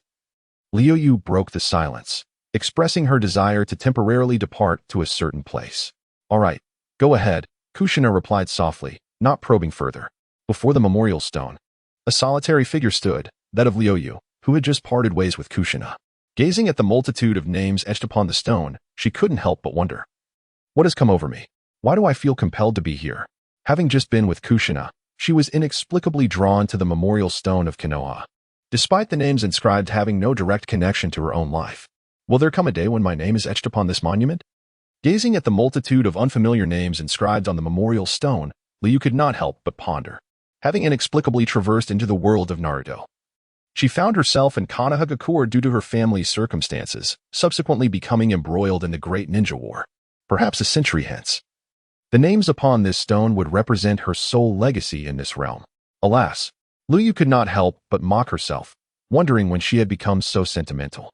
Liuyu broke the silence, expressing her desire to temporarily depart to a certain place. All right, go ahead, Kushina replied softly, not probing further. Before the memorial stone, a solitary figure stood, that of Liuyu, who had just parted ways with Kushina. Gazing at the multitude of names etched upon the stone, she couldn't help but wonder. What has come over me? Why do I feel compelled to be here? Having just been with Kushina, she was inexplicably drawn to the memorial stone of Konoha. Despite the names inscribed having no direct connection to her own life, will there come a day when my name is etched upon this monument? Gazing at the multitude of unfamiliar names inscribed on the memorial stone, Liu could not help but ponder. Having inexplicably traversed into the world of Naruto, she found herself in Konohagakure due to her family's circumstances, subsequently becoming embroiled in the Great Ninja War. Perhaps a century hence, the names upon this stone would represent her sole legacy in this realm. Alas, Liu could not help but mock herself, wondering when she had become so sentimental.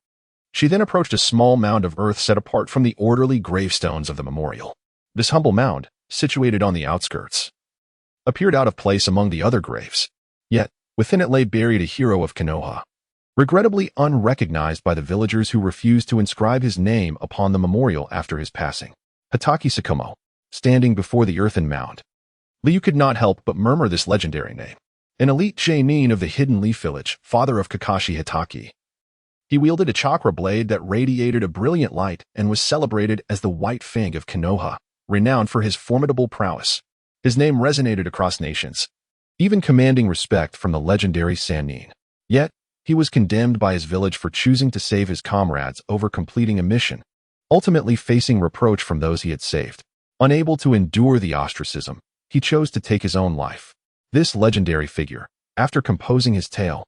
She then approached a small mound of earth set apart from the orderly gravestones of the memorial. This humble mound, situated on the outskirts, appeared out of place among the other graves. Yet, within it lay buried a hero of Konoha, regrettably unrecognized by the villagers who refused to inscribe his name upon the memorial after his passing. Hatake Sakumo, standing before the earthen mound. Liu could not help but murmur this legendary name. An elite genin of the Hidden Leaf Village, father of Kakashi Hatake. He wielded a chakra blade that radiated a brilliant light and was celebrated as the White Feng of Konoha, renowned for his formidable prowess. His name resonated across nations, even commanding respect from the legendary Sannin. Yet, he was condemned by his village for choosing to save his comrades over completing a mission, ultimately facing reproach from those he had saved. Unable to endure the ostracism, he chose to take his own life. This legendary figure, after composing his tale,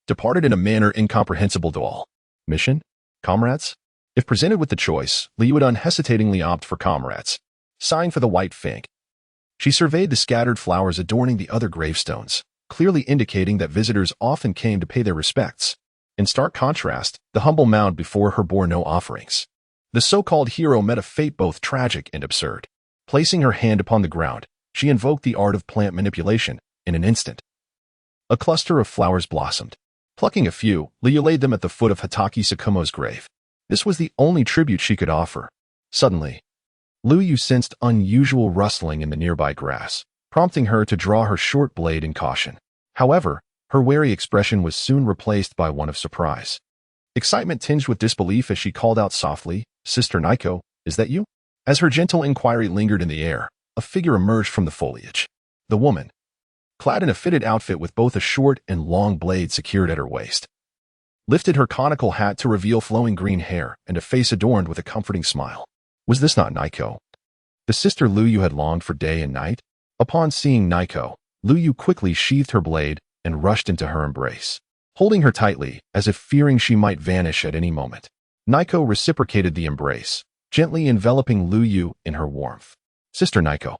departed in a manner incomprehensible to all. Mission? Comrades? If presented with the choice, Liu would unhesitatingly opt for comrades. Signed for the White Feng. She surveyed the scattered flowers adorning the other gravestones, clearly indicating that visitors often came to pay their respects. In stark contrast, the humble mound before her bore no offerings. The so-called hero met a fate both tragic and absurd. Placing her hand upon the ground, she invoked the art of plant manipulation. In an instant, a cluster of flowers blossomed. Plucking a few, Liu laid them at the foot of Hatake Sakumo's grave. This was the only tribute she could offer. Suddenly, Liu sensed unusual rustling in the nearby grass, prompting her to draw her short blade in caution. However, her wary expression was soon replaced by one of surprise. Excitement tinged with disbelief as she called out softly, "Sister Naiko, is that you?" As her gentle inquiry lingered in the air, a figure emerged from the foliage. The woman, clad in a fitted outfit with both a short and long blade secured at her waist, lifted her conical hat to reveal flowing green hair and a face adorned with a comforting smile. Was this not Naiko, the sister Liu had longed for day and night? Upon seeing Naiko, Liu quickly sheathed her blade and rushed into her embrace, holding her tightly as if fearing she might vanish at any moment. Naiko reciprocated the embrace, gently enveloping Liu in her warmth. "Sister Naiko,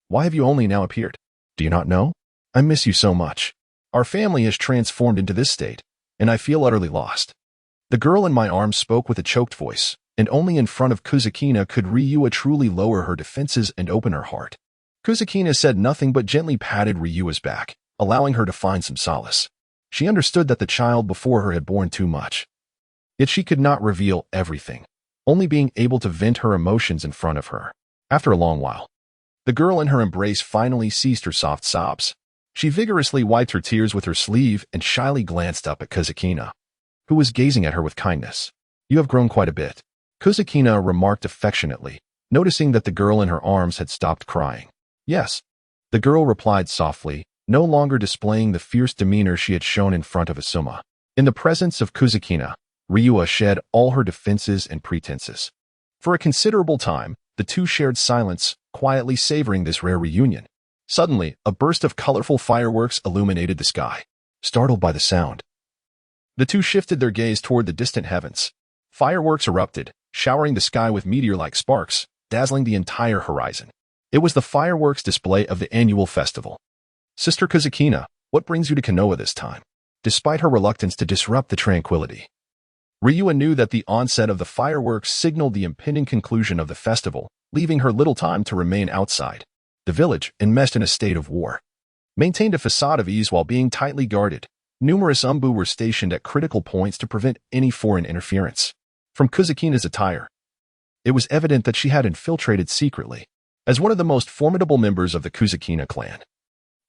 why have you only now appeared? Do you not know? I miss you so much. Our family has transformed into this state, and I feel utterly lost." The girl in my arms spoke with a choked voice, and only in front of Kuzakina could Ryua truly lower her defenses and open her heart. Kuzakina said nothing but gently patted Ryua's back, allowing her to find some solace. She understood that the child before her had borne too much. Yet she could not reveal everything, only being able to vent her emotions in front of her. After a long while, the girl in her embrace finally ceased her soft sobs. She vigorously wiped her tears with her sleeve and shyly glanced up at Kuzakina, who was gazing at her with kindness. "You have grown quite a bit," Kuzakina remarked affectionately, noticing that the girl in her arms had stopped crying. "Yes," the girl replied softly, no longer displaying the fierce demeanor she had shown in front of Asuma. In the presence of Kuzakina, Ryua shed all her defenses and pretenses. For a considerable time, the two shared silence, quietly savoring this rare reunion. Suddenly, a burst of colorful fireworks illuminated the sky. Startled by the sound, the two shifted their gaze toward the distant heavens. Fireworks erupted, showering the sky with meteor-like sparks, dazzling the entire horizon. It was the fireworks display of the annual festival. "Sister Kuzakina, what brings you to Konoha this time?" Despite her reluctance to disrupt the tranquility, Ryua knew that the onset of the fireworks signaled the impending conclusion of the festival, leaving her little time to remain outside. The village, enmeshed in a state of war, maintained a facade of ease while being tightly guarded. Numerous umbu were stationed at critical points to prevent any foreign interference. From Qian attire, it was evident that she had infiltrated secretly. As one of the most formidable members of the Qian clan,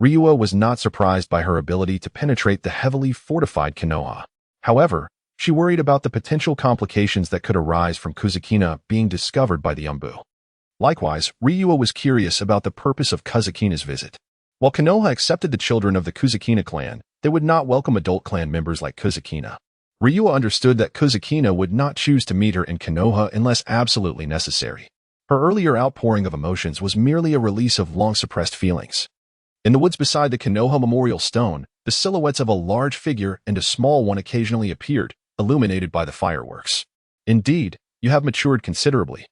Ryua was not surprised by her ability to penetrate the heavily fortified Konoha. However, she worried about the potential complications that could arise from Qian being discovered by the umbu. Likewise, Ryua was curious about the purpose of Qian's visit. While Konoha accepted the children of the Qian clan, they would not welcome adult clan members like Qian. Ryua understood that Qian would not choose to meet her in Konoha unless absolutely necessary. Her earlier outpouring of emotions was merely a release of long-suppressed feelings. In the woods beside the Konoha memorial stone, the silhouettes of a large figure and a small one occasionally appeared, illuminated by the fireworks. Indeed, you have matured considerably,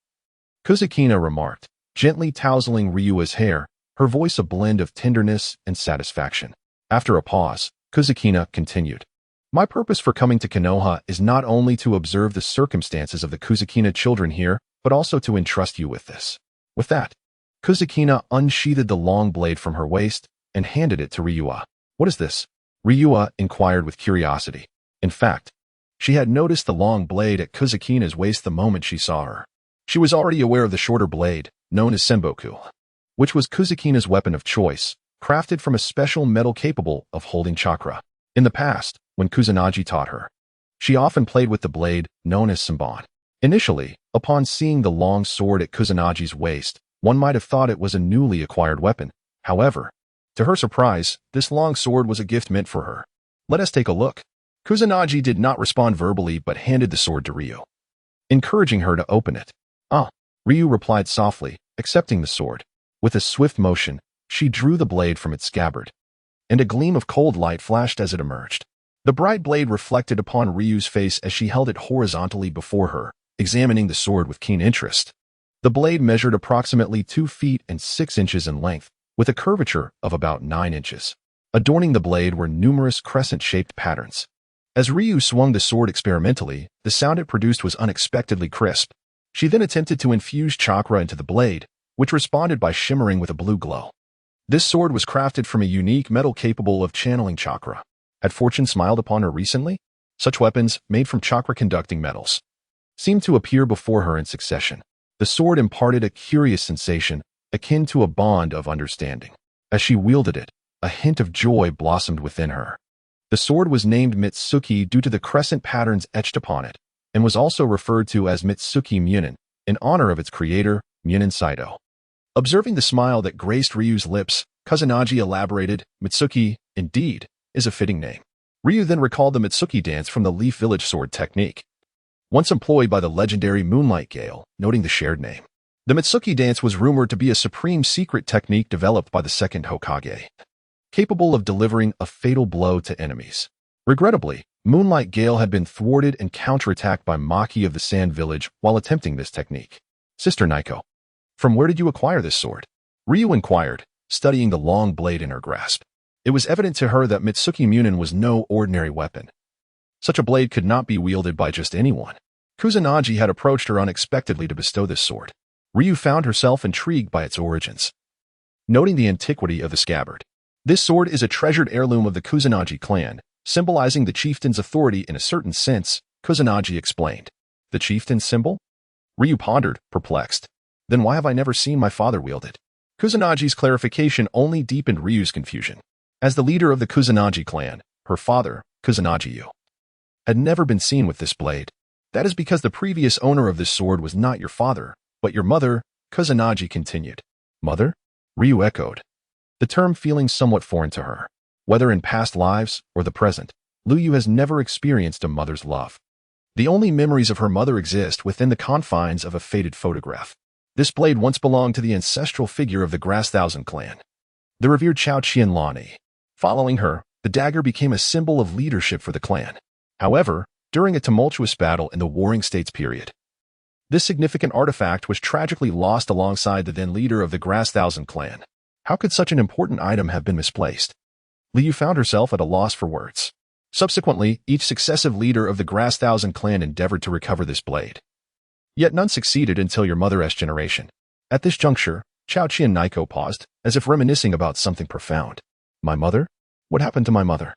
Qian remarked, gently tousling Ryua's hair, her voice a blend of tenderness and satisfaction. After a pause, Qian continued. My purpose for coming to Konoha is not only to observe the circumstances of the Qian children here, but also to entrust you with this. With that, Qian unsheathed the long blade from her waist and handed it to Ryua. What is this? Ryua inquired with curiosity. In fact, she had noticed the long blade at Qian's waist the moment she saw her. She was already aware of the shorter blade, known as senboku, which was Qian's weapon of choice, crafted from a special metal capable of holding chakra. In the past, when Kusanagi taught her, she often played with the blade, known as senbon. Initially, upon seeing the long sword at Kusanagi's waist, one might have thought it was a newly acquired weapon. However, to her surprise, this long sword was a gift meant for her. Let us take a look. Kusanagi did not respond verbally but handed the sword to Ryu, encouraging her to open it. Ah, Ryu replied softly, accepting the sword. With a swift motion, she drew the blade from its scabbard, and a gleam of cold light flashed as it emerged. The bright blade reflected upon Ryu's face as she held it horizontally before her, examining the sword with keen interest. The blade measured approximately 2 feet and 6 inches in length, with a curvature of about 9 inches. Adorning the blade were numerous crescent-shaped patterns. As Ryu swung the sword experimentally, the sound it produced was unexpectedly crisp. She then attempted to infuse chakra into the blade, which responded by shimmering with a blue glow. This sword was crafted from a unique metal capable of channeling chakra. Had fortune smiled upon her recently? Such weapons, made from chakra-conducting metals, seemed to appear before her in succession. The sword imparted a curious sensation, akin to a bond of understanding. As she wielded it, a hint of joy blossomed within her. The sword was named Mitsuki due to the crescent patterns etched upon it, and was also referred to as Mitsuki Munin, in honor of its creator, Munin Saito. Observing the smile that graced Ryu's lips, Kusanagi elaborated, Mitsuki, indeed, is a fitting name. Ryu then recalled the Mitsuki dance from the Leaf Village sword technique, once employed by the legendary Moonlight Gale, noting the shared name. The Mitsuki dance was rumored to be a supreme secret technique developed by the second Hokage, capable of delivering a fatal blow to enemies. Regrettably, Moonlight Gale had been thwarted and counterattacked by Maki of the Sand Village while attempting this technique. Sister Naiko, from where did you acquire this sword? Ryu inquired, studying the long blade in her grasp. It was evident to her that Mitsuki Munin was no ordinary weapon. Such a blade could not be wielded by just anyone. Kusanagi had approached her unexpectedly to bestow this sword. Ryu found herself intrigued by its origins, noting the antiquity of the scabbard. This sword is a treasured heirloom of the Kusanagi clan, symbolizing the chieftain's authority in a certain sense, Kusanagi explained. The chieftain's symbol? Ryu pondered, perplexed. Then why have I never seen my father wield it? Kusanagi's clarification only deepened Ryu's confusion. As the leader of the Kusanagi clan, her father, Kusanagi Yu, had never been seen with this blade. That is because the previous owner of this sword was not your father, but your mother, Kusanagi continued. Mother? Ryu echoed, the term feeling somewhat foreign to her. Whether in past lives or the present, Liuyu has never experienced a mother's love. The only memories of her mother exist within the confines of a faded photograph. This blade once belonged to the ancestral figure of the Grass Thousand clan, the revered Ca Qian Liuyu. Following her, the dagger became a symbol of leadership for the clan. However, during a tumultuous battle in the Warring States period, this significant artifact was tragically lost alongside the then leader of the Grass Thousand clan. How could such an important item have been misplaced? Liu found herself at a loss for words. Subsequently, each successive leader of the Grass Thousand clan endeavored to recover this blade. Yet none succeeded until your mother's generation. At this juncture, Ca Qian Liuyu paused, as if reminiscing about something profound. My mother? What happened to my mother?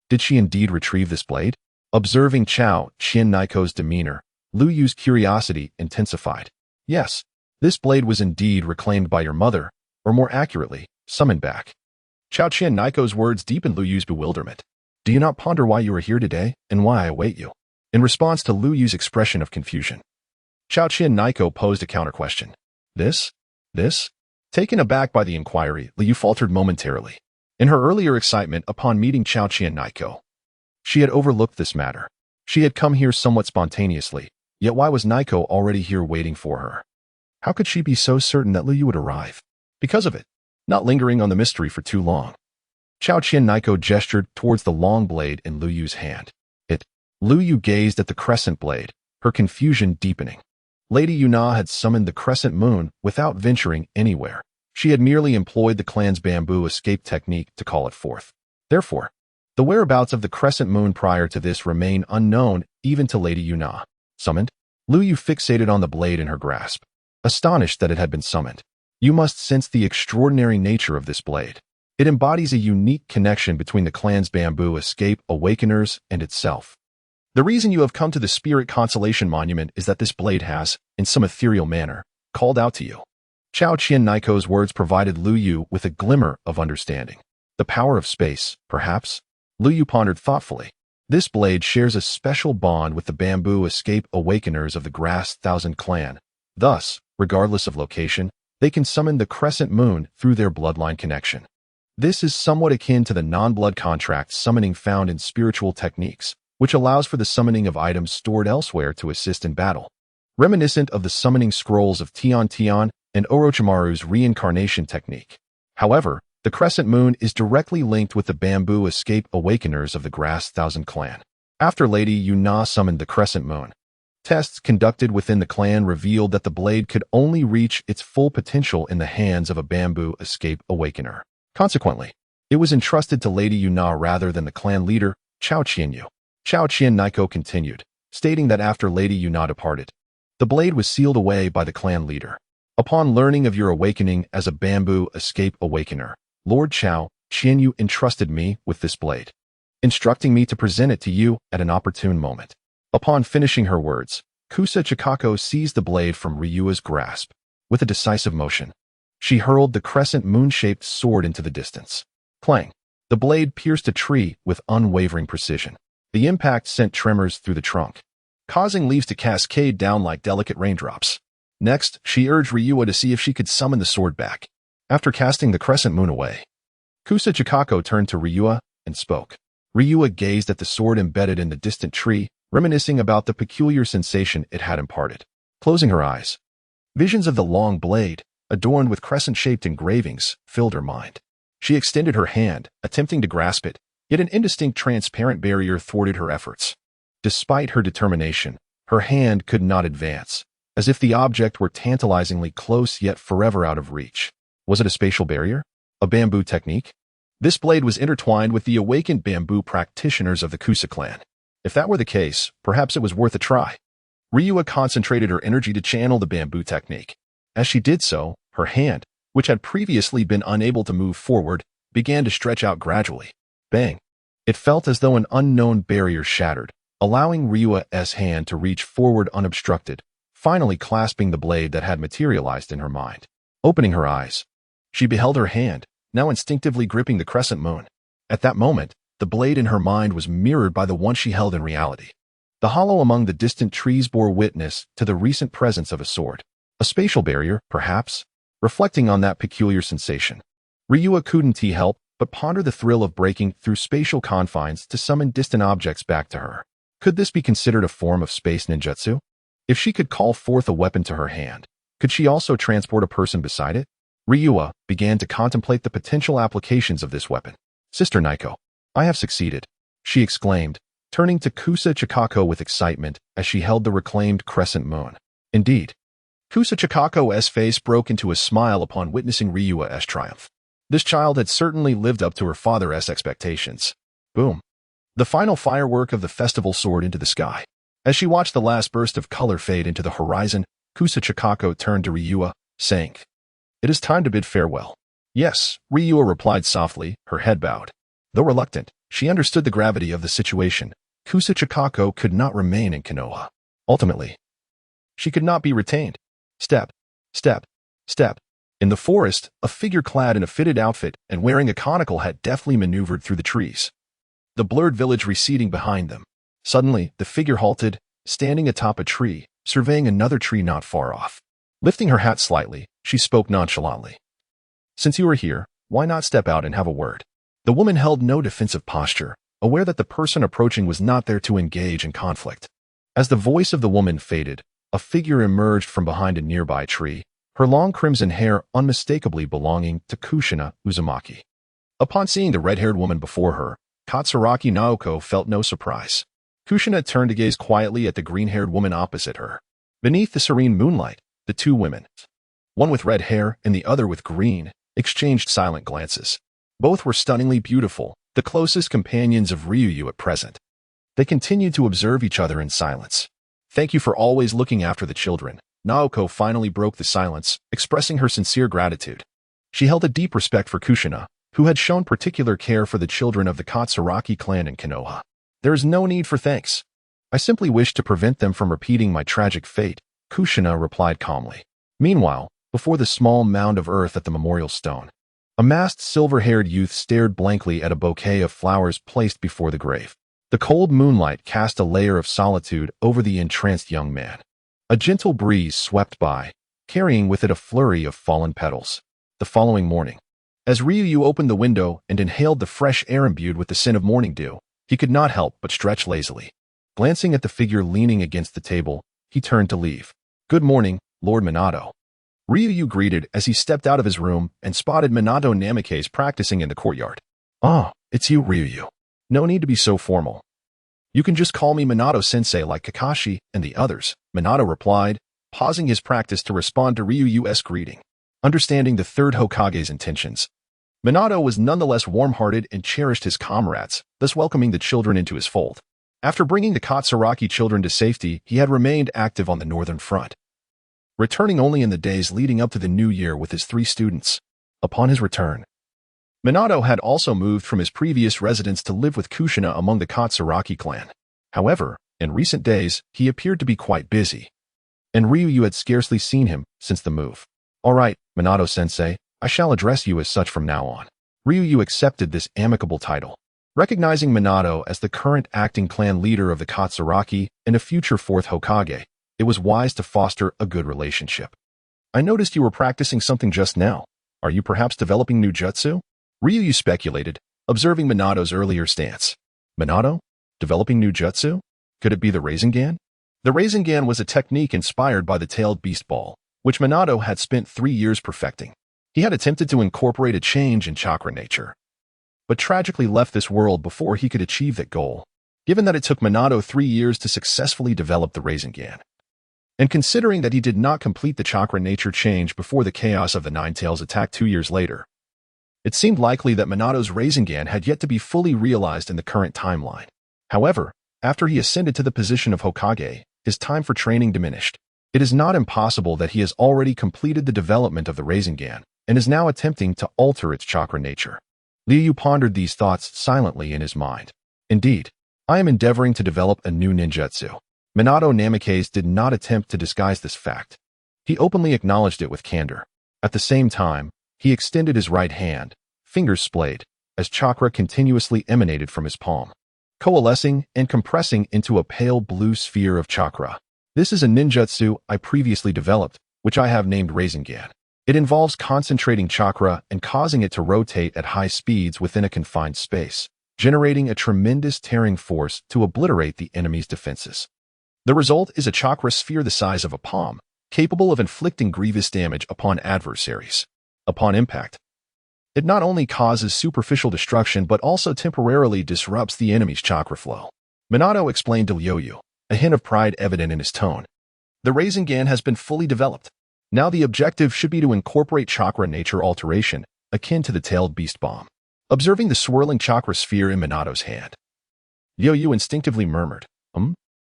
Did she indeed retrieve this blade? Observing Ca Qian Liuyu's demeanor, Liuyu's curiosity intensified. Yes, this blade was indeed reclaimed by your mother, or more accurately, summoned back. Ca Qian Liuyu's words deepened Liuyu's bewilderment. Do you not ponder why you are here today, and why I await you? In response to Liuyu's expression of confusion, Ca Qian Liuyu posed a counter-question. This? Taken aback by the inquiry, Liuyu faltered momentarily. In her earlier excitement upon meeting Ca Qian Liuyu, she had overlooked this matter. She had come here somewhat spontaneously, yet why was Liuyu already here waiting for her? How could she be so certain that Liuyu would arrive? Because of it, not lingering on the mystery for too long. Ca Qian Liuyu gestured towards the long blade in Liuyu's hand. Liuyu gazed at the crescent blade, her confusion deepening. Lady Yuna had summoned the crescent moon without venturing anywhere. She had merely employed the clan's bamboo escape technique to call it forth. Therefore, the whereabouts of the crescent moon prior to this remain unknown even to Lady Yuna. Summoned? Liuyu fixated on the blade in her grasp, astonished that it had been summoned. You must sense the extraordinary nature of this blade. It embodies a unique connection between the clan's bamboo escape awakeners and itself. The reason you have come to the Spirit Consolation Monument is that this blade has, in some ethereal manner, called out to you. Ca Qian Liuyu's words provided Liuyu with a glimmer of understanding. The power of space, perhaps? Liuyu pondered thoughtfully. This blade shares a special bond with the bamboo escape awakeners of the Grass Thousand Clan. Thus, regardless of location, they can summon the crescent moon through their bloodline connection. This is somewhat akin to the non-blood contract summoning found in spiritual techniques, which allows for the summoning of items stored elsewhere to assist in battle. Reminiscent of the summoning scrolls of Tian and Orochimaru's reincarnation technique. However, the crescent moon is directly linked with the bamboo escape awakeners of the Grass Thousand Clan. After Lady Yuna summoned the crescent moon, tests conducted within the clan revealed that the blade could only reach its full potential in the hands of a bamboo escape awakener. Consequently, it was entrusted to Lady Yuna rather than the clan leader, Qian Yu. Ca Qian Liuyu continued, stating that after Lady Yuna departed, the blade was sealed away by the clan leader. Upon learning of your awakening as a bamboo escape awakener, Lord Qian Yu entrusted me with this blade, instructing me to present it to you at an opportune moment. Upon finishing her words, Kusa Chikako seized the blade from Ryua's grasp. With a decisive motion, she hurled the crescent moon-shaped sword into the distance. Clang! The blade pierced a tree with unwavering precision. The impact sent tremors through the trunk, causing leaves to cascade down like delicate raindrops. Next, she urged Ryua to see if she could summon the sword back. After casting the crescent moon away, Kusa Chikako turned to Ryua and spoke. Ryua gazed at the sword embedded in the distant tree, reminiscing about the peculiar sensation it had imparted. Closing her eyes, visions of the long blade, adorned with crescent-shaped engravings, filled her mind. She extended her hand, attempting to grasp it, yet an indistinct transparent barrier thwarted her efforts. Despite her determination, her hand could not advance, as if the object were tantalizingly close yet forever out of reach. Was it a spatial barrier? A bamboo technique? This blade was intertwined with the awakened bamboo practitioners of the Kusa clan. If that were the case, perhaps it was worth a try. Ryua concentrated her energy to channel the bamboo technique. As she did so, her hand, which had previously been unable to move forward, began to stretch out gradually. Bang! It felt as though an unknown barrier shattered, allowing Ryua's hand to reach forward unobstructed, finally clasping the blade that had materialized in her mind. Opening her eyes, she beheld her hand, now instinctively gripping the crescent moon. At that moment, the blade in her mind was mirrored by the one she held in reality. The hollow among the distant trees bore witness to the recent presence of a sword. A spatial barrier, perhaps, reflecting on that peculiar sensation. Ryua couldn't help but ponder the thrill of breaking through spatial confines to summon distant objects back to her. Could this be considered a form of space ninjutsu? If she could call forth a weapon to her hand, could she also transport a person beside it? Ryua began to contemplate the potential applications of this weapon. Sister Naiko, I have succeeded, she exclaimed, turning to Kusa Chikako with excitement as she held the reclaimed crescent moon. Indeed. Kusa Chikako's face broke into a smile upon witnessing Ryua's triumph. This child had certainly lived up to her father's expectations. Boom. The final firework of the festival soared into the sky. As she watched the last burst of color fade into the horizon, Kusa Chikako turned to Ryua, saying, "It is time to bid farewell." "Yes," Ryuyu replied softly, her head bowed. Though reluctant, she understood the gravity of the situation. Kusa Chikako could not remain in Konoha. Ultimately, she could not be retained. Step, step, step. In the forest, a figure clad in a fitted outfit and wearing a conical hat deftly maneuvered through the trees, the blurred village receding behind them. Suddenly, the figure halted, standing atop a tree, surveying another tree not far off. Lifting her hat slightly, she spoke nonchalantly. "Since you are here, why not step out and have a word?" The woman held no defensive posture, aware that the person approaching was not there to engage in conflict. As the voice of the woman faded, a figure emerged from behind a nearby tree, her long crimson hair unmistakably belonging to Kushina Uzumaki. Upon seeing the red-haired woman before her, Katsuragi Naoko felt no surprise. Kushina turned to gaze quietly at the green-haired woman opposite her. Beneath the serene moonlight, the two women, one with red hair and the other with green, exchanged silent glances. Both were stunningly beautiful, the closest companions of Ryuyu at present. They continued to observe each other in silence. "Thank you for always looking after the children." Naoko finally broke the silence, expressing her sincere gratitude. She held a deep respect for Kushina, who had shown particular care for the children of the Katsuragi clan in Konoha. "There is no need for thanks. I simply wish to prevent them from repeating my tragic fate," Kushina replied calmly. Meanwhile, before the small mound of earth at the memorial stone, a masked silver-haired youth stared blankly at a bouquet of flowers placed before the grave. The cold moonlight cast a layer of solitude over the entranced young man. A gentle breeze swept by, carrying with it a flurry of fallen petals. The following morning, as Ryuyu opened the window and inhaled the fresh air imbued with the scent of morning dew, he could not help but stretch lazily. Glancing at the figure leaning against the table, he turned to leave. "Good morning, Lord Minato," Ryuyu greeted as he stepped out of his room and spotted Minato Namikaze practicing in the courtyard. "Ah, it's you, Ryuyu. No need to be so formal. You can just call me Minato-sensei like Kakashi and the others," Minato replied, pausing his practice to respond to Ryuyu's greeting. Understanding the third Hokage's intentions, Minato was nonetheless warm-hearted and cherished his comrades, thus welcoming the children into his fold. After bringing the Katsuragi children to safety, he had remained active on the northern front, returning only in the days leading up to the new year with his 3 students. Upon his return, Minato had also moved from his previous residence to live with Kushina among the Katsuragi clan. However, in recent days, he appeared to be quite busy, and Ryuyu had scarcely seen him since the move. "All right, Minato-sensei, I shall address you as such from now on." Ryuyu accepted this amicable title. Recognizing Minato as the current acting clan leader of the Katsuragi and a future 4th Hokage, it was wise to foster a good relationship. "I noticed you were practicing something just now. Are you perhaps developing new jutsu?" Ryuyu speculated, observing Minato's earlier stance. "Minato? Developing new jutsu? Could it be the Rasengan?" The Rasengan was a technique inspired by the tailed beast ball, which Minato had spent 3 years perfecting. He had attempted to incorporate a change in chakra nature, but tragically left this world before he could achieve that goal. Given that it took Minato 3 years to successfully develop the Rasengan, and considering that he did not complete the chakra nature change before the chaos of the Nine Tails attack 2 years later, it seemed likely that Minato's Rasengan had yet to be fully realized in the current timeline. However, after he ascended to the position of Hokage, his time for training diminished. It is not impossible that he has already completed the development of the Rasengan and is now attempting to alter its chakra nature. Liuyu pondered these thoughts silently in his mind. "Indeed, I am endeavoring to develop a new ninjutsu." Minato Namikaze did not attempt to disguise this fact. He openly acknowledged it with candor. At the same time, he extended his right hand, fingers splayed, as chakra continuously emanated from his palm, coalescing and compressing into a pale blue sphere of chakra. "This is a ninjutsu I previously developed, which I have named Rasengan. It involves concentrating chakra and causing it to rotate at high speeds within a confined space, generating a tremendous tearing force to obliterate the enemy's defenses. The result is a chakra sphere the size of a palm, capable of inflicting grievous damage upon adversaries. Upon impact, it not only causes superficial destruction but also temporarily disrupts the enemy's chakra flow." Minato explained to Liuyu, a hint of pride evident in his tone. "The Rasengan has been fully developed. Now the objective should be to incorporate chakra nature alteration, akin to the tailed beast bomb." Observing the swirling chakra sphere in Minato's hand, Liuyu instinctively murmured,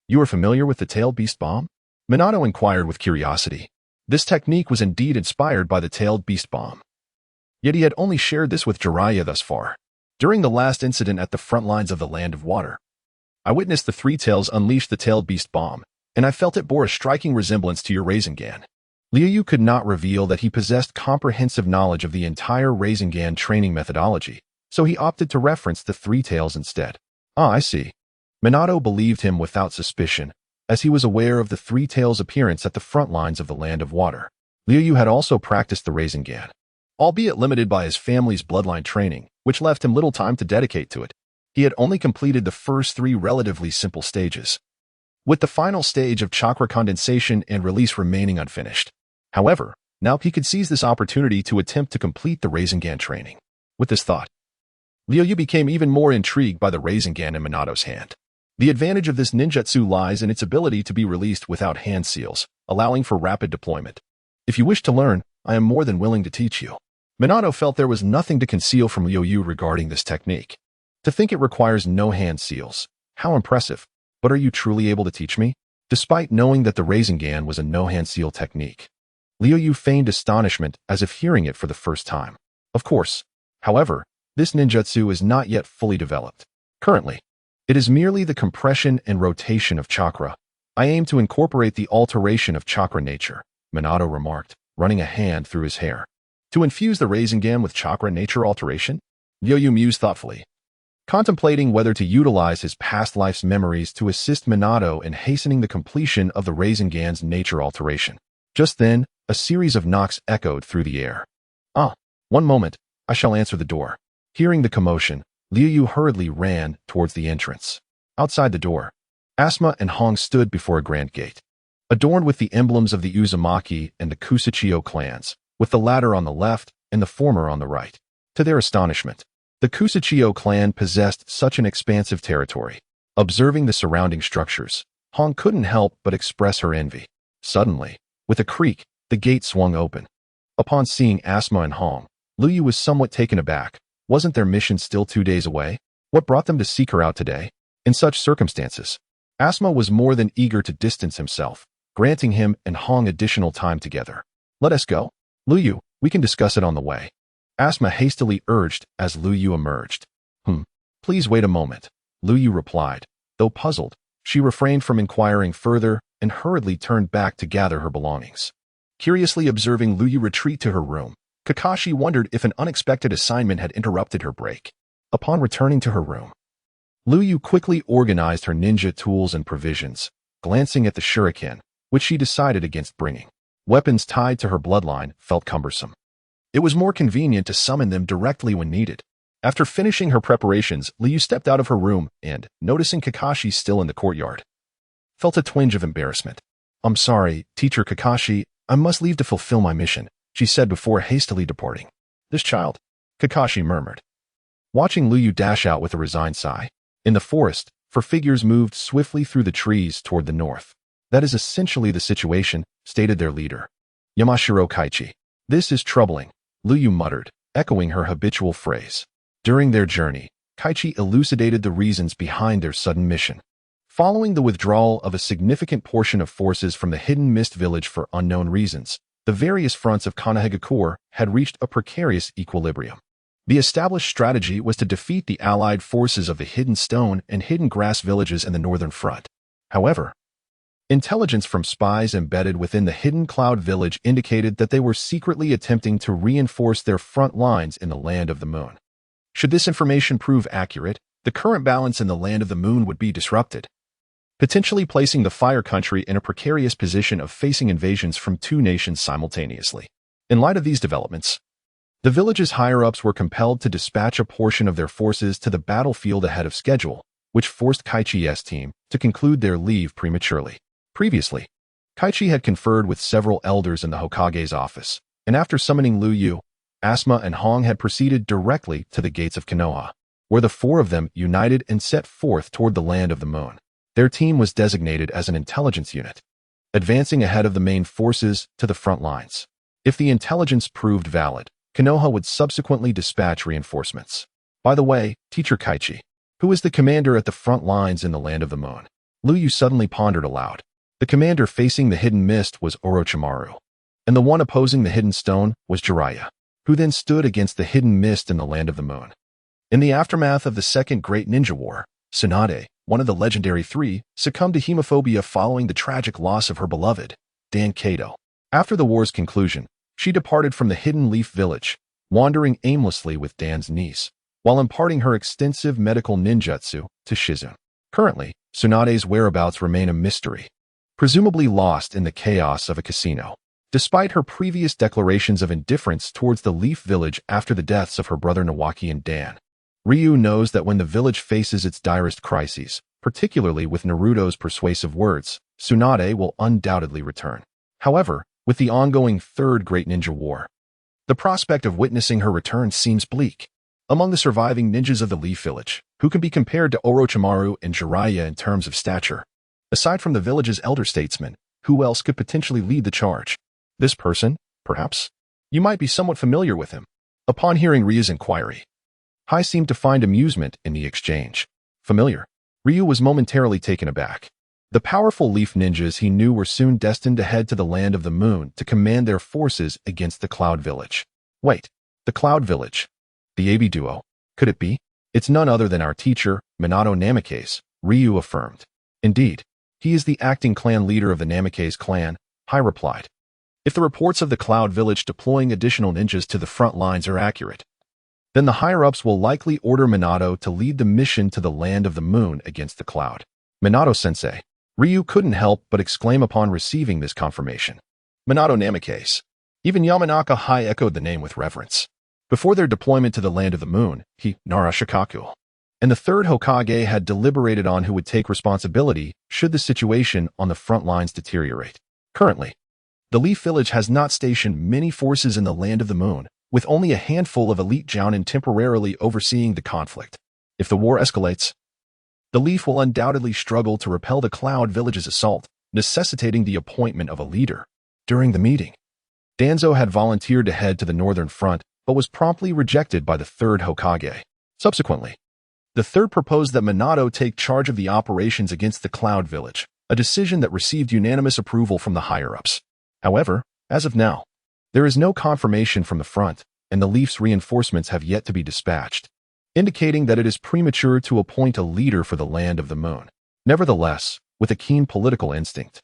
You are familiar with the tailed beast bomb?" Minato inquired with curiosity. This technique was indeed inspired by the tailed beast bomb. Yet he had only shared this with Jiraiya thus far. During the last incident at the front lines of the Land of Water, I witnessed the Three Tails unleash the tailed beast bomb, and I felt it bore a striking resemblance to your Rasengan. Liuyu could not reveal that he possessed comprehensive knowledge of the entire Rasengan training methodology, so he opted to reference the Three Tails instead. Ah, I see. Minato believed him without suspicion, as he was aware of the Three Tails' appearance at the front lines of the Land of Water. Liuyu had also practiced the Rasengan, albeit limited by his family's bloodline training, which left him little time to dedicate to it. He had only completed the first 3 relatively simple stages, with the final stage of chakra condensation and release remaining unfinished. However, now he could seize this opportunity to attempt to complete the Rasengan training. With this thought, Liuyu became even more intrigued by the Rasengan in Minato's hand. The advantage of this ninjutsu lies in its ability to be released without hand seals, allowing for rapid deployment. If you wish to learn, I am more than willing to teach you. Minato felt there was nothing to conceal from Liuyu regarding this technique. To think it requires no hand seals. How impressive. But are you truly able to teach me? Despite knowing that the Rasengan was a no-hand seal technique, Liuyu feigned astonishment as if hearing it for the first time. Of course. However, this ninjutsu is not yet fully developed. Currently, it is merely the compression and rotation of chakra. I aim to incorporate the alteration of chakra nature, Minato remarked, running a hand through his hair. To infuse the Rasengan with chakra nature alteration? Liuyu mused thoughtfully, contemplating whether to utilize his past life's memories to assist Minato in hastening the completion of the Rasengan's nature alteration. Just then, a series of knocks echoed through the air. Ah, one moment, I shall answer the door. Hearing the commotion, Liuyu hurriedly ran towards the entrance. Outside the door, Asuma and Hong stood before a grand gate, adorned with the emblems of the Uzumaki and the Kusachio clans, with the latter on the left and the former on the right. To their astonishment, the Kusachio clan possessed such an expansive territory. Observing the surrounding structures, Hong couldn't help but express her envy. Suddenly, with a creak, the gate swung open. Upon seeing Asuma and Hong, Liuyu was somewhat taken aback. Wasn't their mission still 2 days away? What brought them to seek her out today? In such circumstances, Asuma was more than eager to distance himself, granting him and Hong additional time together. Let us go. Liuyu, we can discuss it on the way. Asuma hastily urged as Liuyu emerged. Please wait a moment, Liuyu replied. Though puzzled, she refrained from inquiring further and hurriedly turned back to gather her belongings. Curiously observing Liuyu retreat to her room, Kakashi wondered if an unexpected assignment had interrupted her break. Upon returning to her room, Liuyu quickly organized her ninja tools and provisions, glancing at the shuriken, which she decided against bringing. Weapons tied to her bloodline felt cumbersome. It was more convenient to summon them directly when needed. After finishing her preparations, Liuyu stepped out of her room and, noticing Kakashi still in the courtyard, felt a twinge of embarrassment. I'm sorry, Teacher Kakashi, I must leave to fulfill my mission, she said before hastily departing. This child, Kakashi murmured, watching Liuyu dash out with a resigned sigh. In the forest, 4 figures moved swiftly through the trees toward the north. That is essentially the situation, stated their leader, Yamashiro Kaichi. This is troubling, Liuyu muttered, echoing her habitual phrase. During their journey, Kaichi elucidated the reasons behind their sudden mission. Following the withdrawal of a significant portion of forces from the Hidden Mist Village for unknown reasons, the various fronts of Konohagakure had reached a precarious equilibrium. The established strategy was to defeat the allied forces of the Hidden Stone and Hidden Grass villages in the northern front. However, intelligence from spies embedded within the Hidden Cloud village indicated that they were secretly attempting to reinforce their front lines in the Land of the Moon. Should this information prove accurate, the current balance in the Land of the Moon would be disrupted, potentially placing the Fire Country in a precarious position of facing invasions from 2 nations simultaneously. In light of these developments, the village's higher-ups were compelled to dispatch a portion of their forces to the battlefield ahead of schedule, which forced Kaichi's team to conclude their leave prematurely. Previously, Kaichi had conferred with several elders in the Hokage's office, and after summoning Liuyu, Asuma and Hong had proceeded directly to the gates of Konoha, where the 4 of them united and set forth toward the Land of the Moon. Their team was designated as an intelligence unit, advancing ahead of the main forces to the front lines. If the intelligence proved valid, Konoha would subsequently dispatch reinforcements. By the way, Teacher Kaichi, who is the commander at the front lines in the Land of the Moon? Liuyu suddenly pondered aloud. The commander facing the Hidden Mist was Orochimaru. and the one opposing the hidden stone was Jiraiya, who then stood against the hidden mist in the land of the moon. In the aftermath of the Second Great Ninja War, Tsunade, one of the legendary three, succumbed to hemophobia following the tragic loss of her beloved, Dan Kato. After the war's conclusion, she departed from the Hidden Leaf Village, wandering aimlessly with Dan's niece, while imparting her extensive medical ninjutsu to Shizune. Currently, Tsunade's whereabouts remain a mystery, presumably lost in the chaos of a casino. Despite her previous declarations of indifference towards the Leaf Village after the deaths of her brother Nawaki and Dan, Ryu knows that when the village faces its direst crises, particularly with Naruto's persuasive words, Tsunade will undoubtedly return. However, with the ongoing Third Great Ninja War, the prospect of witnessing her return seems bleak. Among the surviving ninjas of the Leaf Village, who can be compared to Orochimaru and Jiraiya in terms of stature, aside from the village's elder statesman, who else could potentially lead the charge? This person, perhaps? You might be somewhat familiar with him. Upon hearing Ryu's inquiry, Hai seemed to find amusement in the exchange. Familiar? Ryu was momentarily taken aback. The powerful leaf ninjas he knew were soon destined to head to the land of the moon to command their forces against the Cloud Village. Wait, the Cloud Village? The AB duo? Could it be? It's none other than our teacher, Minato Namikaze, Ryu affirmed. Indeed, he is the acting clan leader of the Namikaze clan, Hai replied. If the reports of the Cloud Village deploying additional ninjas to the front lines are accurate, then the higher-ups will likely order Minato to lead the mission to the land of the moon against the Cloud. Minato-sensei, Ryu couldn't help but exclaim upon receiving this confirmation. Minato Namikaze. Even Yamanaka Hai echoed the name with reverence. Before their deployment to the land of the moon, he, Nara Shikaku, and the third Hokage had deliberated on who would take responsibility should the situation on the front lines deteriorate. Currently, the Leaf Village has not stationed many forces in the land of the moon, with only a handful of elite jounin temporarily overseeing the conflict. If the war escalates, the Leaf will undoubtedly struggle to repel the Cloud Village's assault, necessitating the appointment of a leader. During the meeting, Danzo had volunteered to head to the northern front, but was promptly rejected by the third Hokage. Subsequently, the third proposed that Minato take charge of the operations against the Cloud Village, a decision that received unanimous approval from the higher-ups. However, as of now, there is no confirmation from the front, and the Leaf's reinforcements have yet to be dispatched, indicating that it is premature to appoint a leader for the land of the moon. Nevertheless, with a keen political instinct,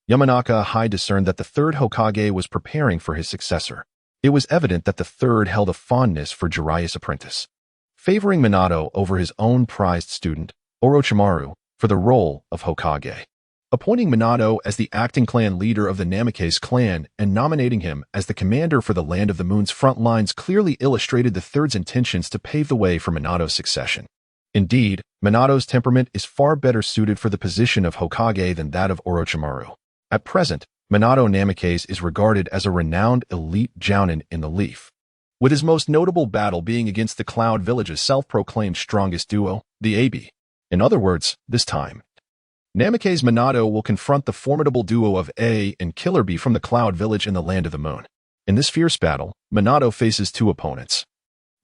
Yamanaka Hai discerned that the third Hokage was preparing for his successor. It was evident that the third held a fondness for Jiraiya's apprentice, favoring Minato over his own prized student, Orochimaru, for the role of Hokage. Appointing Minato as the acting clan leader of the Namikaze clan and nominating him as the commander for the Land of the Moon's front lines clearly illustrated the third's intentions to pave the way for Minato's succession. Indeed, Minato's temperament is far better suited for the position of Hokage than that of Orochimaru. At present, Minato Namikaze is regarded as a renowned elite jounin in the Leaf, with his most notable battle being against the Cloud Village's self-proclaimed strongest duo, the AB. In other words, this time, Namikaze Minato will confront the formidable duo of A and Killer B from the Cloud Village in the Land of the Moon. In this fierce battle, Minato faces two opponents: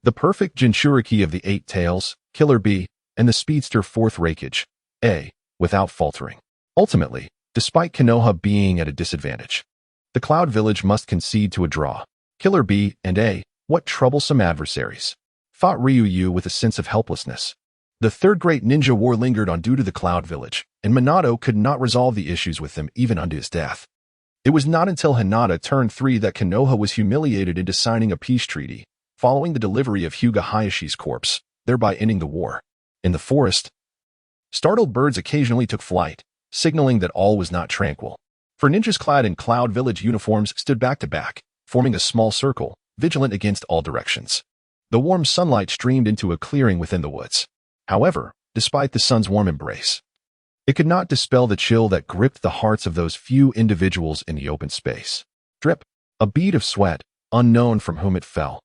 the perfect Jinchuriki of the Eight Tails, Killer B, and the speedster Fourth Raikage, A, without faltering. Ultimately, despite Konoha being at a disadvantage, the Cloud Village must concede to a draw. Killer B and A, what troublesome adversaries, thought Ryu with a sense of helplessness. The Third Great Ninja War lingered on due to the Cloud Village, and Minato could not resolve the issues with them even unto his death. It was not until Hinata turned 3 that Konoha was humiliated into signing a peace treaty, following the delivery of Hyuga Hayashi's corpse, thereby ending the war. In the forest, startled birds occasionally took flight, signaling that all was not tranquil. For ninjas clad in Cloud Village uniforms stood back to back, forming a small circle, vigilant against all directions. The warm sunlight streamed into a clearing within the woods. However, despite the sun's warm embrace, it could not dispel the chill that gripped the hearts of those few individuals in the open space. Drip, a bead of sweat, unknown from whom it fell,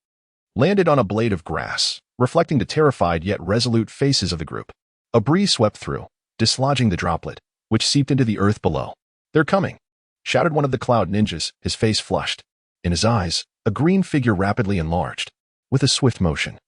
landed on a blade of grass, reflecting the terrified yet resolute faces of the group. A breeze swept through, dislodging the droplet, which seeped into the earth below. "They're coming," shouted one of the Cloud Ninjas, his face flushed. In his eyes, a green figure rapidly enlarged. With a swift motion,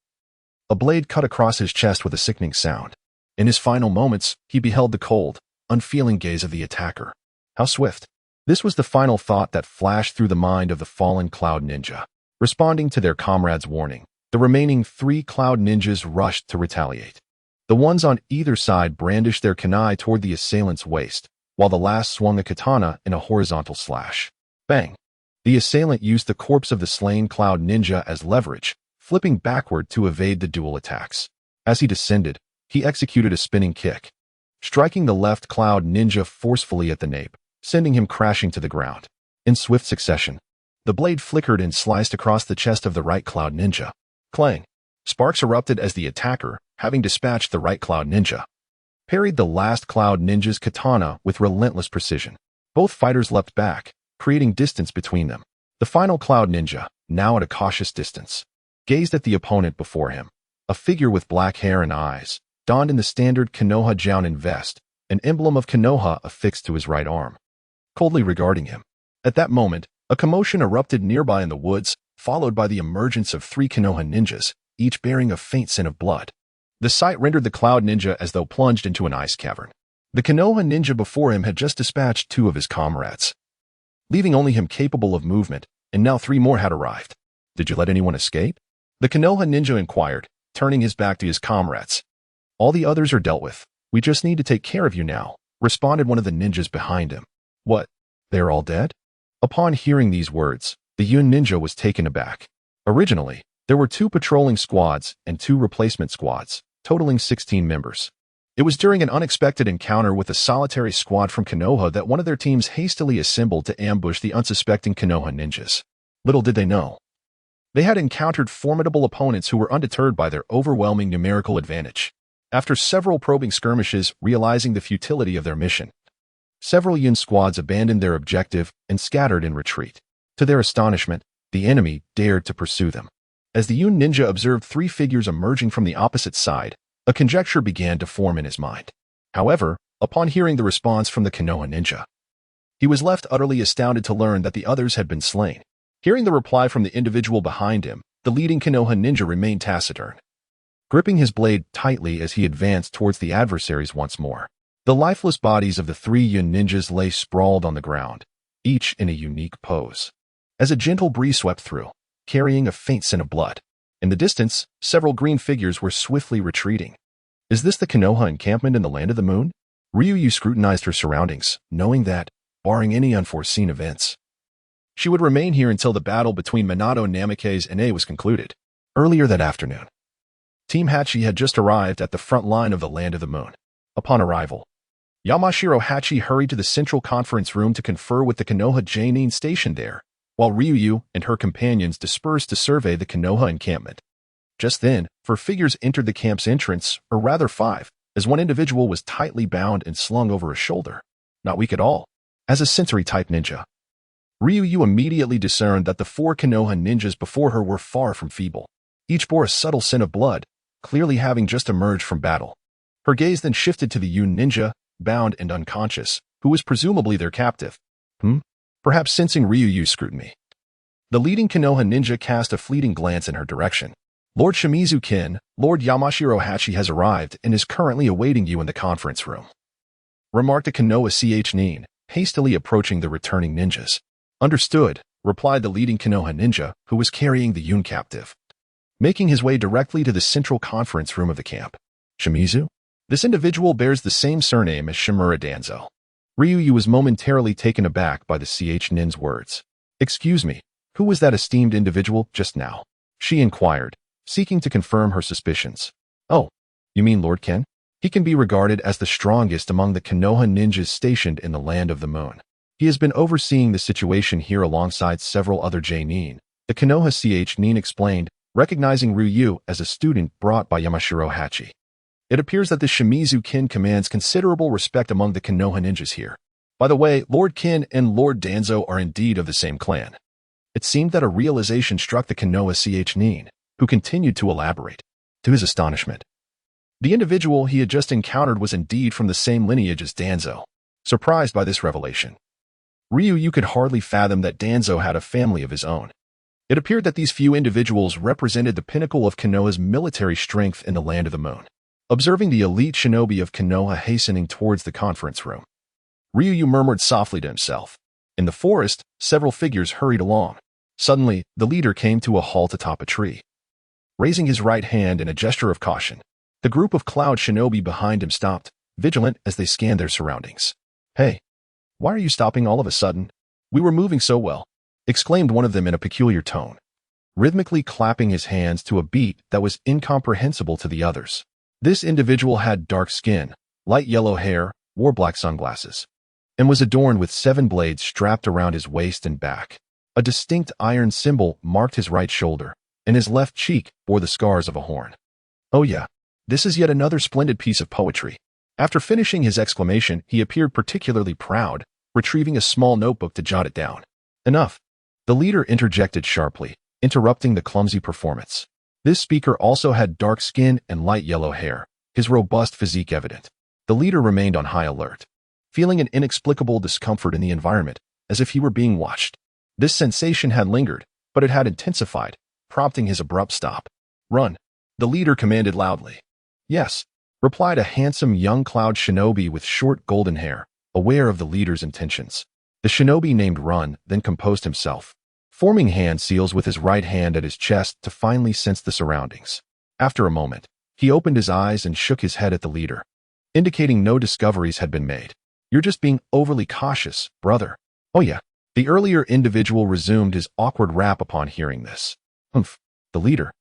a blade cut across his chest with a sickening sound. In his final moments, he beheld the cold, unfeeling gaze of the attacker. How swift! This was the final thought that flashed through the mind of the fallen Cloud Ninja. Responding to their comrade's warning, the remaining 3 Cloud Ninjas rushed to retaliate. The ones on either side brandished their kunai toward the assailant's waist, while the last swung a katana in a horizontal slash. Bang! The assailant used the corpse of the slain Cloud Ninja as leverage, flipping backward to evade the dual attacks. As he descended, he executed a spinning kick, striking the left Cloud Ninja forcefully at the nape, sending him crashing to the ground. In swift succession, the blade flickered and sliced across the chest of the right Cloud Ninja. Clang! Sparks erupted as the attacker, having dispatched the right Cloud Ninja, parried the last Cloud Ninja's katana with relentless precision. Both fighters leapt back, creating distance between them. The final Cloud Ninja, now at a cautious distance, gazed at the opponent before him, a figure with black hair and eyes, donned in the standard Konoha Jounin vest, an emblem of Konoha affixed to his right arm, coldly regarding him. At that moment, a commotion erupted nearby in the woods, followed by the emergence of 3 Konoha ninjas, each bearing a faint scent of blood. The sight rendered the Cloud Ninja as though plunged into an ice cavern. The Konoha ninja before him had just dispatched 2 of his comrades, leaving only him capable of movement, and now 3 more had arrived. Did you let anyone escape? The Konoha ninja inquired, turning his back to his comrades. All the others are dealt with. We just need to take care of you now, responded one of the ninjas behind him. What? They're all dead? Upon hearing these words, the Yun ninja was taken aback. Originally, there were 2 patrolling squads and 2 replacement squads, totaling 16 members. It was during an unexpected encounter with a solitary squad from Konoha that one of their teams hastily assembled to ambush the unsuspecting Konoha ninjas. Little did they know, they had encountered formidable opponents who were undeterred by their overwhelming numerical advantage. After several probing skirmishes, realizing the futility of their mission, several Yun squads abandoned their objective and scattered in retreat. To their astonishment, the enemy dared to pursue them. As the Yun ninja observed 3 figures emerging from the opposite side, a conjecture began to form in his mind. However, upon hearing the response from the Konoha ninja, he was left utterly astounded to learn that the others had been slain. Hearing the reply from the individual behind him, the leading Konoha ninja remained taciturn, gripping his blade tightly as he advanced towards the adversaries once more. The lifeless bodies of the 3 Yun ninjas lay sprawled on the ground, each in a unique pose, as a gentle breeze swept through, carrying a faint scent of blood. In the distance, several green figures were swiftly retreating. Is this the Konoha encampment in the Land of the Moon? Ryuyu scrutinized her surroundings, knowing that, barring any unforeseen events, she would remain here until the battle between Minato Namikaze and A was concluded. Earlier that afternoon, Team Hachi had just arrived at the front line of the Land of the Moon. Upon arrival, Yamashiro Hachi hurried to the central conference room to confer with the Konoha Jounin stationed there, while Ryuyu and her companions dispersed to survey the Konoha encampment. Just then, 4 figures entered the camp's entrance, or rather 5, as one individual was tightly bound and slung over a shoulder. Not weak at all. As a sensory-type ninja, Ryuyu immediately discerned that the 4 Konoha ninjas before her were far from feeble. Each bore a subtle scent of blood, clearly having just emerged from battle. Her gaze then shifted to the Yun ninja, bound and unconscious, who was presumably their captive. Perhaps sensing Ryuyu's scrutiny, the leading Konoha ninja cast a fleeting glance in her direction. Lord Shimizu Kin, Lord Yamashiro Hachi has arrived and is currently awaiting you in the conference room, remarked a Konoha Nin, hastily approaching the returning ninjas. Understood, replied the leading Konoha ninja, who was carrying the Yun captive, making his way directly to the central conference room of the camp. Shimizu? This individual bears the same surname as Shimura Danzo. Ryuyu was momentarily taken aback by the Nin's words. Excuse me, who was that esteemed individual just now? She inquired, seeking to confirm her suspicions. Oh, you mean Lord Ken? He can be regarded as the strongest among the Konoha ninjas stationed in the Land of the Moon. He has been overseeing the situation here alongside several other Jounin, the Konoha Nin explained, recognizing Ryuyu as a student brought by Yamashiro Hachi. It appears that the Shimizu Kin commands considerable respect among the Konoha ninjas here. By the way, Lord Kin and Lord Danzo are indeed of the same clan. It seemed that a realization struck the Konoha Nin, who continued to elaborate. To his astonishment, the individual he had just encountered was indeed from the same lineage as Danzo. Surprised by this revelation, Ryuyu could hardly fathom that Danzo had a family of his own. It appeared that these few individuals represented the pinnacle of Konoha's military strength in the Land of the Moon. Observing the elite shinobi of Konoha hastening towards the conference room, Ryuyu murmured softly to himself, In the forest, several figures hurried along. Suddenly, the leader came to a halt atop a tree. Raising his right hand in a gesture of caution, the group of cloud shinobi behind him stopped, vigilant as they scanned their surroundings. "Hey, why are you stopping all of a sudden? We were moving so well," exclaimed one of them in a peculiar tone, rhythmically clapping his hands to a beat that was incomprehensible to the others. This individual had dark skin, light yellow hair, wore black sunglasses, and was adorned with 7 blades strapped around his waist and back. A distinct iron symbol marked his right shoulder, and his left cheek bore the scars of a horn. "Oh yeah, this is yet another splendid piece of poetry." After finishing his exclamation, he appeared particularly proud, retrieving a small notebook to jot it down. "Enough," the leader interjected sharply, interrupting the clumsy performance. This speaker also had dark skin and light yellow hair, his robust physique evident. The leader remained on high alert, feeling an inexplicable discomfort in the environment, as if he were being watched. This sensation had lingered, but it had intensified, prompting his abrupt stop. "Run," the leader commanded loudly. "Yes," replied a handsome young cloud shinobi with short golden hair, aware of the leader's intentions. The shinobi named Run then composed himself, forming hand seals with his right hand at his chest to finally sense the surroundings. After a moment, he opened his eyes and shook his head at the leader, indicating no discoveries had been made. "You're just being overly cautious, brother." "Oh yeah." The earlier individual resumed his awkward rap upon hearing this. "Humph." The leader,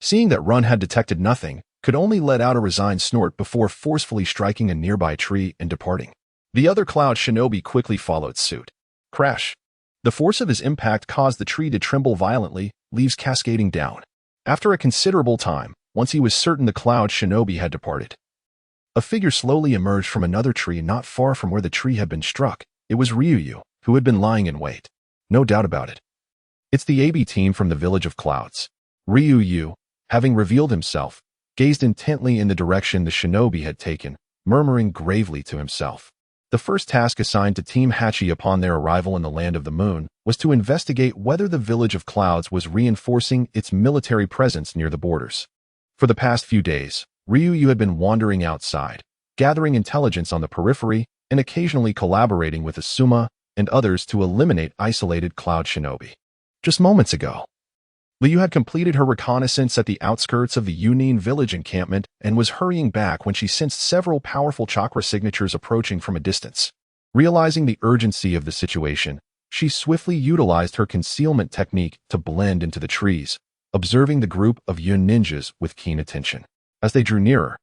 seeing that Run had detected nothing, could only let out a resigned snort before forcefully striking a nearby tree and departing. The other cloud shinobi quickly followed suit. Crash. The force of his impact caused the tree to tremble violently, leaves cascading down. After a considerable time, once he was certain the cloud shinobi had departed, a figure slowly emerged from another tree not far from where the tree had been struck. It was Liuyu, who had been lying in wait. No doubt about it. "It's the AB team from the Village of Clouds." Liuyu, having revealed himself, gazed intently in the direction the shinobi had taken, murmuring gravely to himself. The first task assigned to Team Hachi upon their arrival in the Land of the Moon was to investigate whether the Village of Clouds was reinforcing its military presence near the borders. For the past few days, Liuyu had been wandering outside, gathering intelligence on the periphery and occasionally collaborating with Asuma and others to eliminate isolated cloud shinobi. Just moments ago, Liu had completed her reconnaissance at the outskirts of the Yunin village encampment and was hurrying back when she sensed several powerful chakra signatures approaching from a distance. Realizing the urgency of the situation, she swiftly utilized her concealment technique to blend into the trees, observing the group of Yun ninjas with keen attention. As they drew nearer,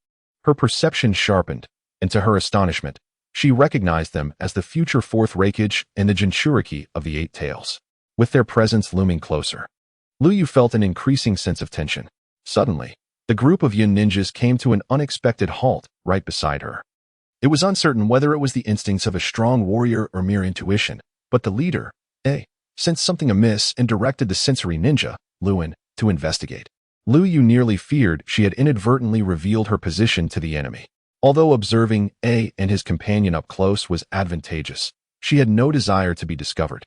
her perception sharpened, and to her astonishment, she recognized them as the future Fourth Reikage and the Jinchuriki of the Eight Tails. With their presence looming closer, Liu felt an increasing sense of tension. Suddenly, the group of Yun ninjas came to an unexpected halt right beside her. It was uncertain whether it was the instincts of a strong warrior or mere intuition, but the leader, sensed something amiss and directed the sensory ninja, Luin, to investigate. Liu nearly feared she had inadvertently revealed her position to the enemy. Although observing A and his companion up close was advantageous, she had no desire to be discovered.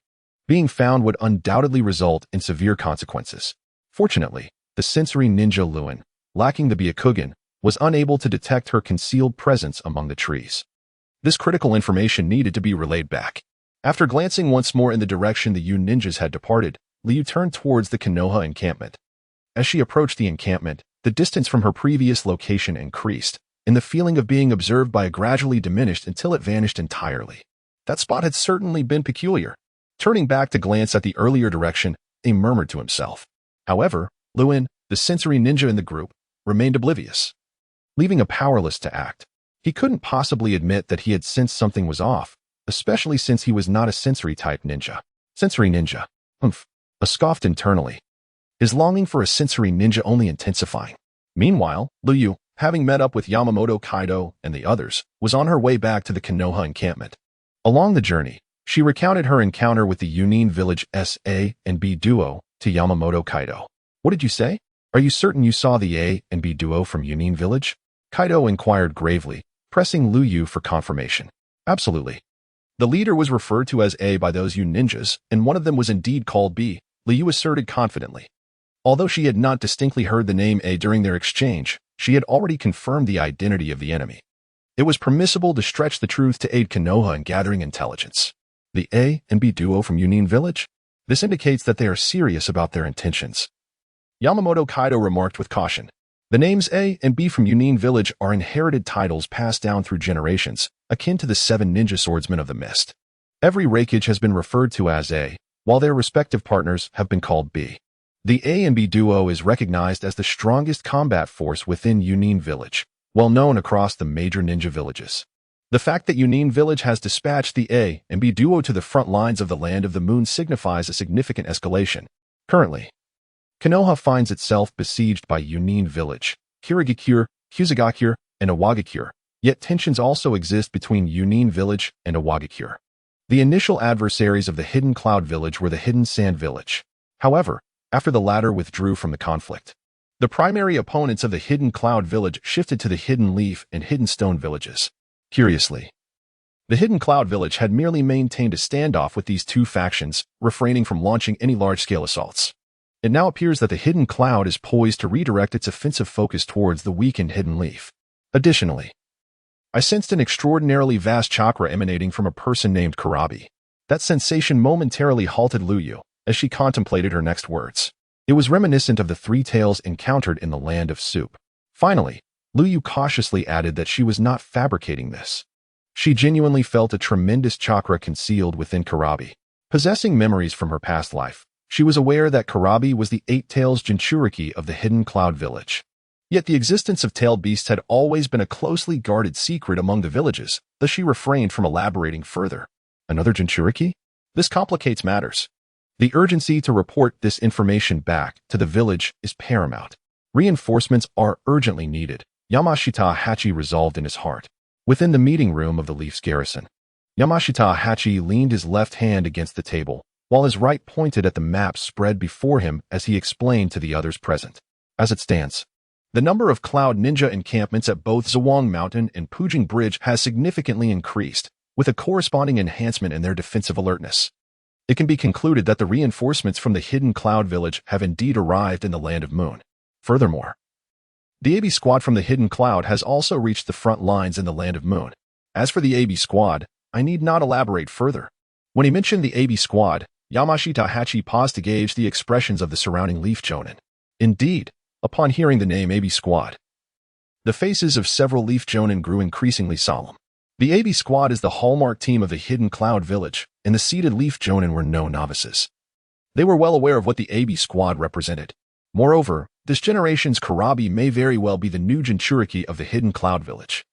Being found would undoubtedly result in severe consequences. Fortunately, the sensory ninja Luin, lacking the Byakugan, was unable to detect her concealed presence among the trees. This critical information needed to be relayed back. After glancing once more in the direction the Yun ninjas had departed, Liu turned towards the Konoha encampment. As she approached the encampment, the distance from her previous location increased, and the feeling of being observed by gradually diminished until it vanished entirely. That spot had certainly been peculiar. Turning back to glance at the earlier direction, he murmured to himself. However, Luin, the sensory ninja in the group, remained oblivious, leaving him powerless to act. He couldn't possibly admit that he had sensed something was off, especially since he was not a sensory-type ninja. Sensory ninja. Humph. A scoffed internally, his longing for a sensory ninja only intensifying. Meanwhile, Liu, having met up with Yamamoto Kaido and the others, was on her way back to the Konoha encampment. Along the journey, she recounted her encounter with the Yunin village SA and B duo to Yamamoto Kaido. "What did you say? Are you certain you saw the A and B duo from Yunin village?" Kaido inquired gravely, pressing Liu for confirmation. "Absolutely. The leader was referred to as A by those Yun ninjas, and one of them was indeed called B," Liu asserted confidently. Although she had not distinctly heard the name A during their exchange, she had already confirmed the identity of the enemy. It was permissible to stretch the truth to aid Konoha in gathering intelligence. The A and B duo from Yunin village? This indicates that they are serious about their intentions. Yamamoto Kaido remarked with caution. The names A and B from Yunin village are inherited titles passed down through generations, akin to the 7 ninja swordsmen of the mist. Every raikage has been referred to as A, while their respective partners have been called B. The A and B duo is recognized as the strongest combat force within Yunin village, well known across the major ninja villages. The fact that Yunin village has dispatched the A and B duo to the front lines of the Land of the Moon signifies a significant escalation. Currently, Konoha finds itself besieged by Yunin village, Kirigakure, Kusagakure, and Iwagakure, yet tensions also exist between Yunin village and Iwagakure. The initial adversaries of the Hidden Cloud village were the Hidden Sand village. However, after the latter withdrew from the conflict, the primary opponents of the Hidden Cloud village shifted to the Hidden Leaf and Hidden Stone villages. Curiously, the Hidden Cloud village had merely maintained a standoff with these two factions, refraining from launching any large-scale assaults. It now appears that the Hidden Cloud is poised to redirect its offensive focus towards the weakened Hidden Leaf. Additionally, I sensed an extraordinarily vast chakra emanating from a person named Karabi. That sensation momentarily halted Liuyu as she contemplated her next words. It was reminiscent of the 3 tales encountered in the Land of Soup. Finally, Liuyu cautiously added that she was not fabricating this. She genuinely felt a tremendous chakra concealed within Karabi. Possessing memories from her past life, she was aware that Karabi was the 8 tails Jinchuriki of the Hidden Cloud village. Yet the existence of tailed beasts had always been a closely guarded secret among the villages, thus she refrained from elaborating further. Another Jinchuriki? This complicates matters. The urgency to report this information back to the village is paramount. Reinforcements are urgently needed, Yamashita Hachi resolved in his heart. Within the meeting room of the Leaf's garrison, Yamashita Hachi leaned his left hand against the table, while his right pointed at the map spread before him as he explained to the others present. As it stands, the number of Cloud Ninja encampments at both Zawang Mountain and Pujing Bridge has significantly increased, with a corresponding enhancement in their defensive alertness. It can be concluded that the reinforcements from the Hidden Cloud village have indeed arrived in the Land of Moon. Furthermore, the AB squad from the Hidden Cloud has also reached the front lines in the Land of Moon. As for the AB squad, I need not elaborate further. When he mentioned the AB squad, Yamashita Hachi paused to gauge the expressions of the surrounding Leaf Jonin. Indeed, upon hearing the name AB squad, the faces of several Leaf Jonin grew increasingly solemn. The AB squad is the hallmark team of the Hidden Cloud village, and the seated Leaf Jonin were no novices. They were well aware of what the AB squad represented. Moreover, this generation's Karabi may very well be the new Jinchuriki of the Hidden Cloud village.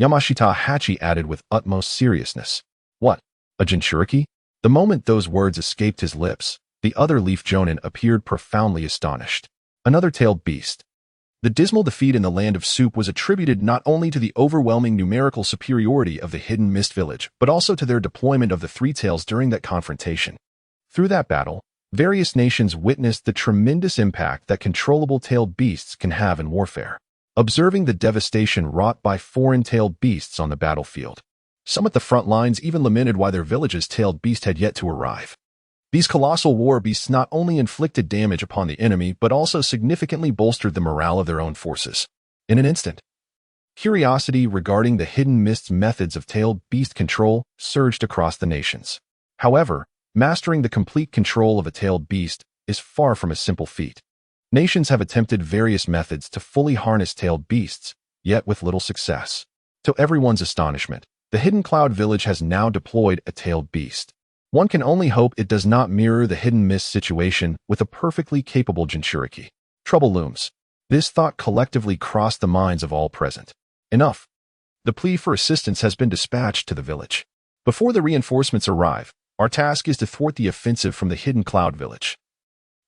Yamashita Hachi added with utmost seriousness. What? A Jinchuriki? The moment those words escaped his lips, the other Leaf Jonin appeared profoundly astonished. Another tailed beast. The dismal defeat in the Land of Soup was attributed not only to the overwhelming numerical superiority of the Hidden Mist village, but also to their deployment of the 3 tails during that confrontation. Through that battle, various nations witnessed the tremendous impact that controllable tailed beasts can have in warfare. Observing the devastation wrought by foreign tailed beasts on the battlefield, some at the front lines even lamented why their village's tailed beast had yet to arrive. These colossal war beasts not only inflicted damage upon the enemy, but also significantly bolstered the morale of their own forces. In an instant, curiosity regarding the Hidden Mist's methods of tailed beast control surged across the nations. However, mastering the complete control of a tailed beast is far from a simple feat. Nations have attempted various methods to fully harness tailed beasts, yet with little success. To everyone's astonishment, the Hidden Cloud village has now deployed a tailed beast. One can only hope it does not mirror the Hidden Mist situation with a perfectly capable Jinchuriki. Trouble looms. This thought collectively crossed the minds of all present. Enough. The plea for assistance has been dispatched to the village. Before the reinforcements arrive, our task is to thwart the offensive from the Hidden Cloud village,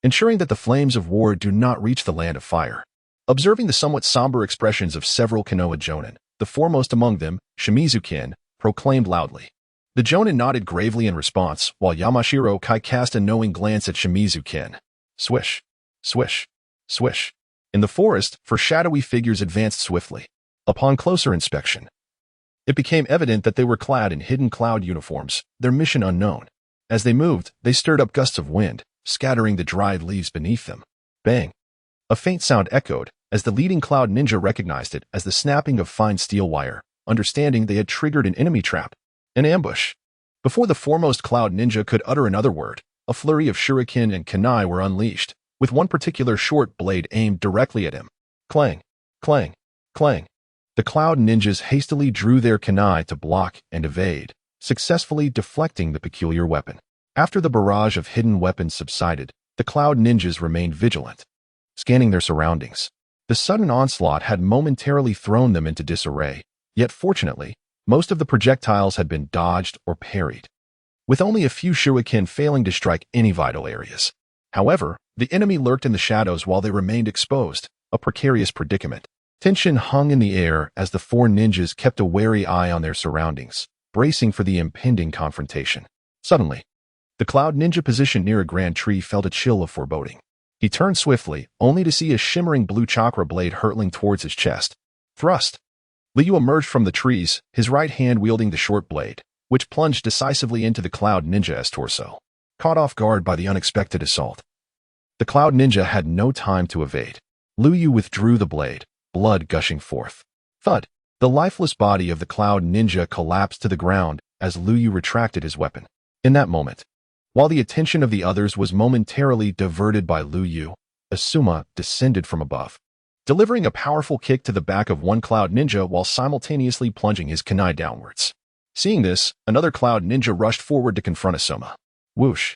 ensuring that the flames of war do not reach the Land of Fire. Observing the somewhat somber expressions of several Konoha Jonin, the foremost among them, Shimizu-kin, proclaimed loudly. The Jonin nodded gravely in response, while Yamashiro Kai cast a knowing glance at Shimizu-kin. Swish, swish, swish. In the forest, shadowy figures advanced swiftly. Upon closer inspection, it became evident that they were clad in Hidden Cloud uniforms, their mission unknown. As they moved, they stirred up gusts of wind, scattering the dried leaves beneath them. Bang! A faint sound echoed, as the leading Cloud Ninja recognized it as the snapping of fine steel wire, understanding they had triggered an enemy trap. An ambush. Before the foremost cloud ninja could utter another word, a flurry of shuriken and kunai were unleashed, with one particular short blade aimed directly at him. Clang, clang, clang. The cloud ninjas hastily drew their kunai to block and evade, successfully deflecting the peculiar weapon. After the barrage of hidden weapons subsided, the cloud ninjas remained vigilant, scanning their surroundings. The sudden onslaught had momentarily thrown them into disarray, yet fortunately, most of the projectiles had been dodged or parried, with only a few shuriken failing to strike any vital areas. However, the enemy lurked in the shadows while they remained exposed, a precarious predicament. Tension hung in the air as the four ninjas kept a wary eye on their surroundings, bracing for the impending confrontation. Suddenly, the cloud ninja positioned near a grand tree felt a chill of foreboding. He turned swiftly, only to see a shimmering blue chakra blade hurtling towards his chest. Thrust! Liu emerged from the trees, his right hand wielding the short blade, which plunged decisively into the cloud ninja's torso. Caught off guard by the unexpected assault, the cloud ninja had no time to evade. Liu withdrew the blade, blood gushing forth. Thud! The lifeless body of the cloud ninja collapsed to the ground as Liu retracted his weapon. In that moment, while the attention of the others was momentarily diverted by Liu, Asuma descended from above, delivering a powerful kick to the back of one cloud ninja while simultaneously plunging his kunai downwards. Seeing this, another cloud ninja rushed forward to confront Asuma. Whoosh!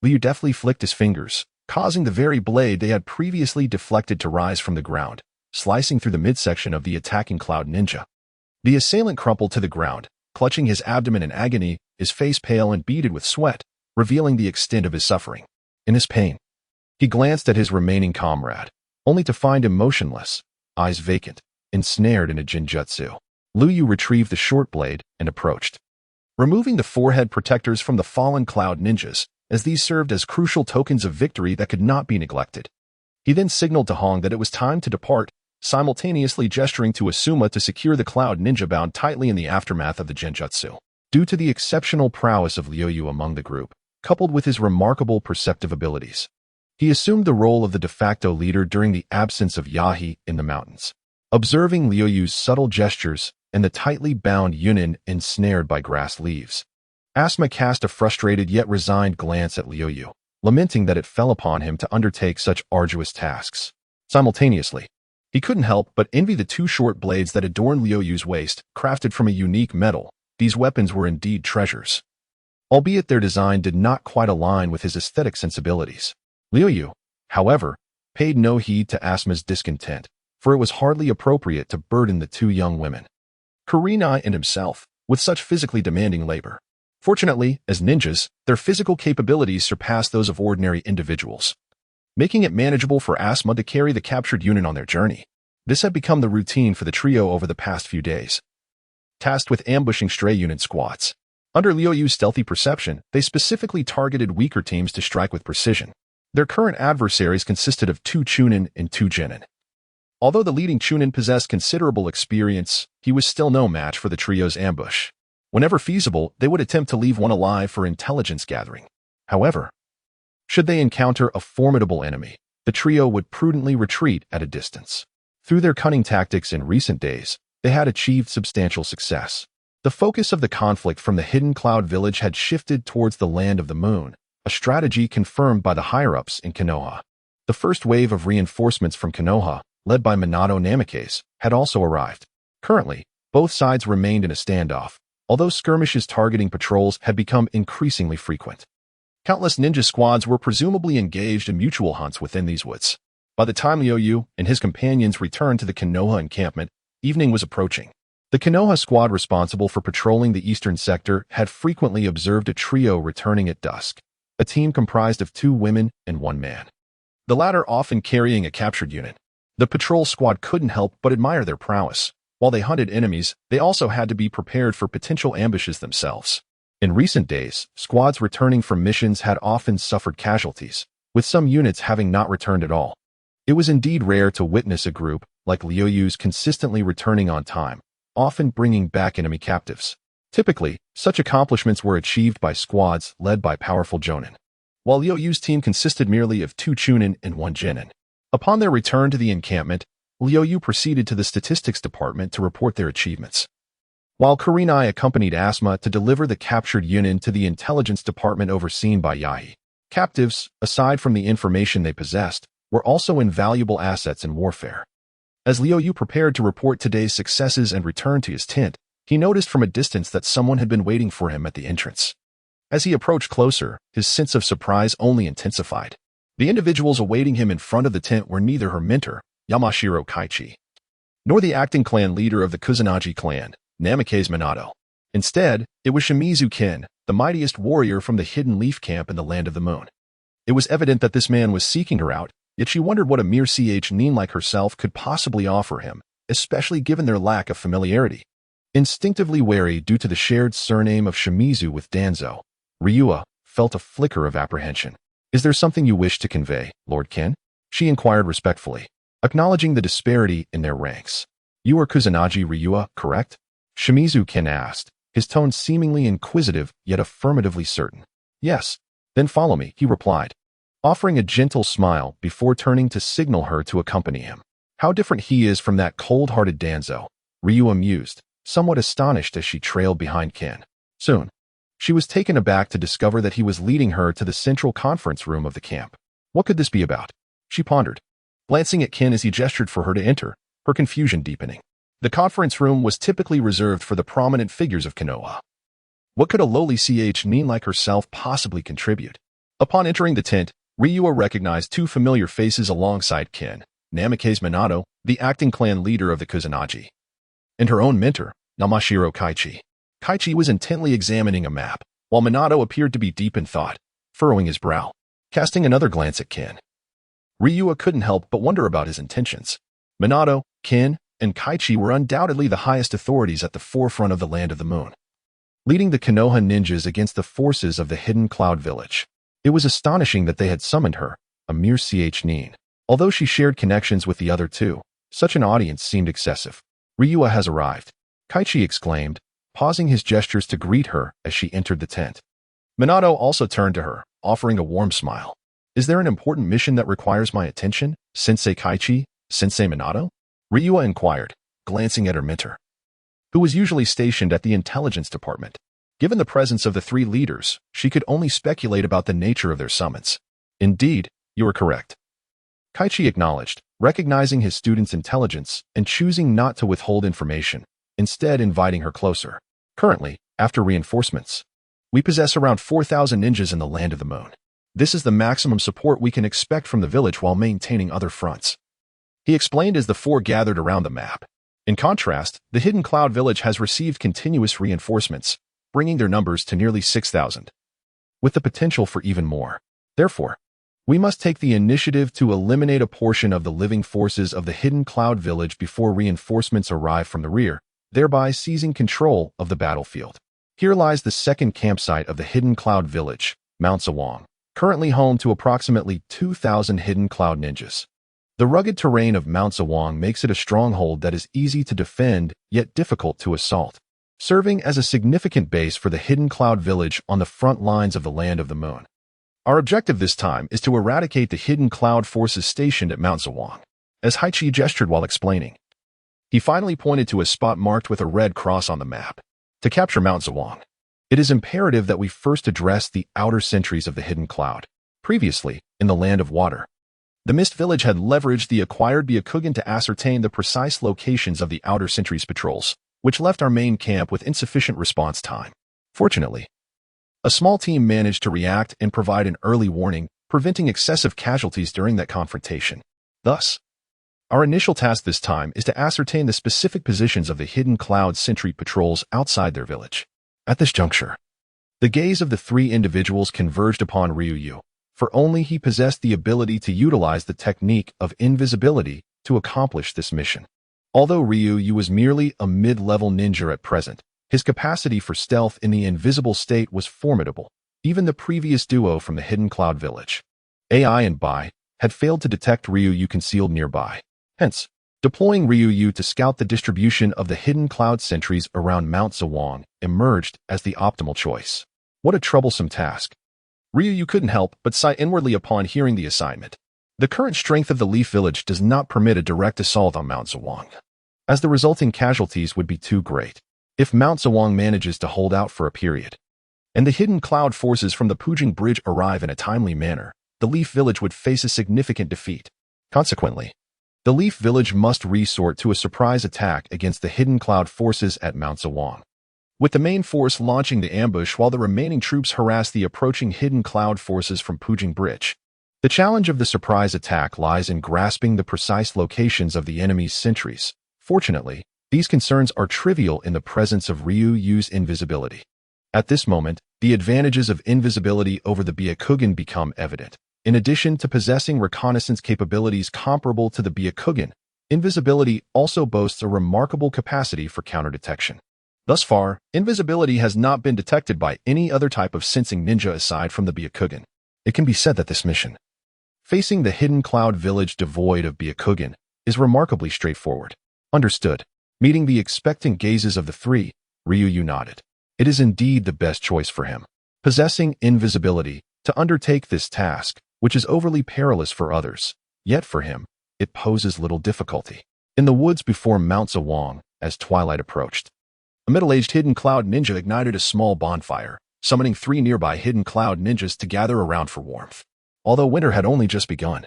Liu deftly flicked his fingers, causing the very blade they had previously deflected to rise from the ground, slicing through the midsection of the attacking cloud ninja. The assailant crumpled to the ground, clutching his abdomen in agony, his face pale and beaded with sweat, revealing the extent of his suffering. In his pain, he glanced at his remaining comrade, only to find him motionless, eyes vacant, ensnared in a jinjutsu. Liu retrieved the short blade and approached, removing the forehead protectors from the fallen cloud ninjas, as these served as crucial tokens of victory that could not be neglected. He then signaled to Hong that it was time to depart, simultaneously gesturing to Asuma to secure the cloud ninja bound tightly in the aftermath of the genjutsu. Due to the exceptional prowess of Liu among the group, coupled with his remarkable perceptive abilities, he assumed the role of the de facto leader during the absence of Yahi in the mountains. Observing Liu's subtle gestures and the tightly bound Yunin ensnared by grass leaves, Asuma cast a frustrated yet resigned glance at Liu, lamenting that it fell upon him to undertake such arduous tasks. Simultaneously, he couldn't help but envy the two short blades that adorned Liu's waist, crafted from a unique metal. These weapons were indeed treasures, albeit their design did not quite align with his aesthetic sensibilities. Liu, however, paid no heed to Asuma's discontent, for it was hardly appropriate to burden the two young women, Kurenai and himself, with such physically demanding labor. Fortunately, as ninjas, their physical capabilities surpassed those of ordinary individuals, making it manageable for Asuma to carry the captured Yunin on their journey. This had become the routine for the trio over the past few days. Tasked with ambushing stray Yunin squads, under Liu's stealthy perception, they specifically targeted weaker teams to strike with precision. Their current adversaries consisted of 2 Chunin and 2 Genin. Although the leading Chunin possessed considerable experience, he was still no match for the trio's ambush. Whenever feasible, they would attempt to leave one alive for intelligence gathering. However, should they encounter a formidable enemy, the trio would prudently retreat at a distance. Through their cunning tactics in recent days, they had achieved substantial success. The focus of the conflict from the hidden cloud village had shifted towards the land of the moon, a strategy confirmed by the higher-ups in Konoha. The first wave of reinforcements from Konoha, led by Minato Namikaze, had also arrived. Currently, both sides remained in a standoff, although skirmishes targeting patrols had become increasingly frequent. Countless ninja squads were presumably engaged in mutual hunts within these woods. By the time Liu and his companions returned to the Konoha encampment, evening was approaching. The Konoha squad responsible for patrolling the eastern sector had frequently observed a trio returning at dusk, a team comprised of 2 women and 1 man, the latter often carrying a captured unit. The patrol squad couldn't help but admire their prowess. While they hunted enemies, they also had to be prepared for potential ambushes themselves. In recent days, squads returning from missions had often suffered casualties, with some units having not returned at all. It was indeed rare to witness a group like Liu's consistently returning on time, often bringing back enemy captives. Typically, such accomplishments were achieved by squads led by powerful jonin, while Liu's team consisted merely of 2 chunin and 1 genin. Upon their return to the encampment, Liu proceeded to the statistics department to report their achievements. while Kurenai accompanied Asma to deliver the captured Yunin to the intelligence department overseen by Yai. Captives, aside from the information they possessed, were also invaluable assets in warfare. As Liuyu prepared to report today's successes and return to his tent, he noticed from a distance that someone had been waiting for him at the entrance. As he approached closer, his sense of surprise only intensified. The individuals awaiting him in front of the tent were neither her mentor, Yamashiro Kaichi, nor the acting clan leader of the Kusanagi clan, Namikaze Minato. Instead, it was Shimizu Ken, the mightiest warrior from the Hidden Leaf Camp in the Land of the Moon. It was evident that this man was seeking her out, yet she wondered what a mere nin like herself could possibly offer him, especially given their lack of familiarity. Instinctively wary due to the shared surname of Shimizu with Danzo, Ryua felt a flicker of apprehension. "Is there something you wish to convey, Lord Ken?" she inquired respectfully, acknowledging the disparity in their ranks. "You are Kusanagi Ryua, correct?" Shimizu Ken asked, his tone seemingly inquisitive yet affirmatively certain. "Yes." "Then follow me," he replied, offering a gentle smile before turning to signal her to accompany him. How different he is from that cold-hearted Danzo, Ryua mused, somewhat astonished as she trailed behind Ken. Soon, she was taken aback to discover that he was leading her to the central conference room of the camp. What could this be about? She pondered, glancing at Ken as he gestured for her to enter, her confusion deepening. The conference room was typically reserved for the prominent figures of Konoha. What could a lowly nin like herself possibly contribute? Upon entering the tent, Ryua recognized two familiar faces alongside Ken, Namikaze Minato, the acting clan leader of the Kusanagi, and her own mentor, Yamashiro Kaichi. Kaichi was intently examining a map, while Minato appeared to be deep in thought, furrowing his brow. Casting another glance at Ken, Ryua couldn't help but wonder about his intentions. Minato, Ken, and Kaichi were undoubtedly the highest authorities at the forefront of the Land of the Moon, leading the Konoha ninjas against the forces of the Hidden Cloud Village. It was astonishing that they had summoned her, a mere nin. Although she shared connections with the other two, such an audience seemed excessive. "Ryua has arrived," Kaichi exclaimed, pausing his gestures to greet her as she entered the tent. Minato also turned to her, offering a warm smile. "Is there an important mission that requires my attention, Sensei Kaichi, Sensei Minato?" Ryua inquired, glancing at her mentor, who was usually stationed at the intelligence department. Given the presence of the three leaders, she could only speculate about the nature of their summons. "Indeed, you are correct," Kaichi acknowledged, recognizing his student's intelligence and choosing not to withhold information, instead inviting her closer. "Currently, after reinforcements, we possess around 4,000 ninjas in the Land of the Moon. This is the maximum support we can expect from the village while maintaining other fronts," he explained as the four gathered around the map. In contrast, the Hidden Cloud Village has received continuous reinforcements, bringing their numbers to nearly 6,000, with the potential for even more. Therefore, we must take the initiative to eliminate a portion of the living forces of the Hidden Cloud Village before reinforcements arrive from the rear, thereby seizing control of the battlefield. Here lies the second campsite of the Hidden Cloud Village, Mount Zawang, currently home to approximately 2,000 Hidden Cloud ninjas. The rugged terrain of Mount Zawang makes it a stronghold that is easy to defend yet difficult to assault, serving as a significant base for the Hidden Cloud Village on the front lines of the Land of the Moon. Our objective this time is to eradicate the Hidden Cloud forces stationed at Mount Zawang, as Haichi gestured while explaining. He finally pointed to a spot marked with a red cross on the map. To capture Mount Zawang, it is imperative that we first address the outer sentries of the Hidden Cloud. Previously, in the Land of Water, the Mist Village had leveraged the acquired Byakugan to ascertain the precise locations of the outer sentries patrols, which left our main camp with insufficient response time. Fortunately, a small team managed to react and provide an early warning, preventing excessive casualties during that confrontation. Thus, our initial task this time is to ascertain the specific positions of the Hidden Cloud sentry patrols outside their village. At this juncture, the gaze of the three individuals converged upon Ryuyu, for only he possessed the ability to utilize the technique of invisibility to accomplish this mission. Although Ryuyu was merely a mid-level ninja at present, his capacity for stealth in the invisible state was formidable. Even the previous duo from the Hidden Cloud Village, AI and Bai, had failed to detect Ryuyu concealed nearby. Hence, deploying Ryuyu to scout the distribution of the Hidden Cloud sentries around Mount Zawang emerged as the optimal choice. What a troublesome task. Ryuyu couldn't help but sigh inwardly upon hearing the assignment. The current strength of the Leaf Village does not permit a direct assault on Mount Zawang, as the resulting casualties would be too great. If Mount Zawang manages to hold out for a period, and the hidden cloud forces from the Pujing Bridge arrive in a timely manner, the Leaf Village would face a significant defeat. Consequently, the Leaf Village must resort to a surprise attack against the hidden cloud forces at Mount Zawang, with the main force launching the ambush while the remaining troops harass the approaching hidden cloud forces from Pujing Bridge. The challenge of the surprise attack lies in grasping the precise locations of the enemy's sentries. Fortunately, these concerns are trivial in the presence of Liuyu's invisibility. At this moment, the advantages of invisibility over the Byakugan become evident. In addition to possessing reconnaissance capabilities comparable to the Byakugan, invisibility also boasts a remarkable capacity for counter-detection. Thus far, invisibility has not been detected by any other type of sensing ninja aside from the Byakugan. It can be said that this mission, facing the hidden cloud village devoid of Byakugan, is remarkably straightforward. Understood. Meeting the expectant gazes of the three, Liuyu nodded. It is indeed the best choice for him. Possessing invisibility to undertake this task, which is overly perilous for others, yet for him, it poses little difficulty. In the woods before Mount Zawang, as twilight approached, a middle-aged hidden cloud ninja ignited a small bonfire, summoning 3 nearby hidden cloud ninjas to gather around for warmth. Although winter had only just begun,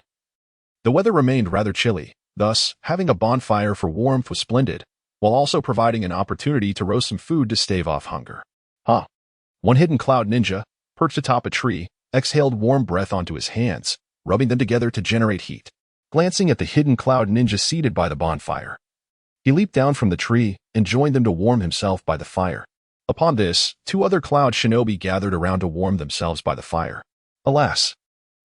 the weather remained rather chilly, thus, having a bonfire for warmth was splendid, while also providing an opportunity to roast some food to stave off hunger. One hidden cloud ninja, perched atop a tree, exhaled warm breath onto his hands, rubbing them together to generate heat. Glancing at the hidden cloud ninja seated by the bonfire, he leaped down from the tree and joined them to warm himself by the fire. Upon this, 2 other cloud shinobi gathered around to warm themselves by the fire. Alas,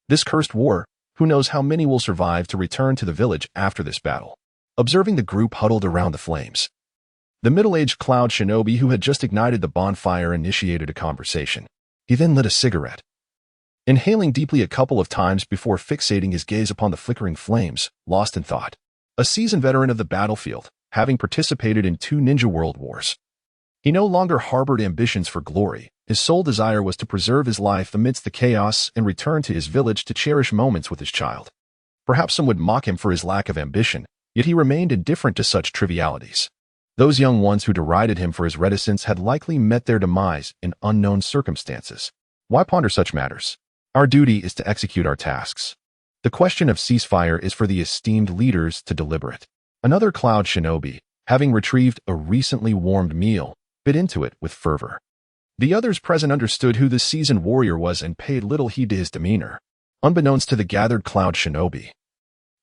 this cursed war, who knows how many will survive to return to the village after this battle. Observing the group huddled around the flames, the middle-aged cloud shinobi who had just ignited the bonfire initiated a conversation. He then lit a cigarette, inhaling deeply a couple of times before fixating his gaze upon the flickering flames, lost in thought. A seasoned veteran of the battlefield, having participated in 2 ninja world wars, he no longer harbored ambitions for glory. His sole desire was to preserve his life amidst the chaos and return to his village to cherish moments with his child. Perhaps some would mock him for his lack of ambition, yet he remained indifferent to such trivialities. Those young ones who derided him for his reticence had likely met their demise in unknown circumstances. Why ponder such matters? Our duty is to execute our tasks. The question of ceasefire is for the esteemed leaders to deliberate. Another cloud shinobi, having retrieved a recently warmed meal, bit into it with fervor. The others present understood who this seasoned warrior was and paid little heed to his demeanor, unbeknownst to the gathered cloud shinobi.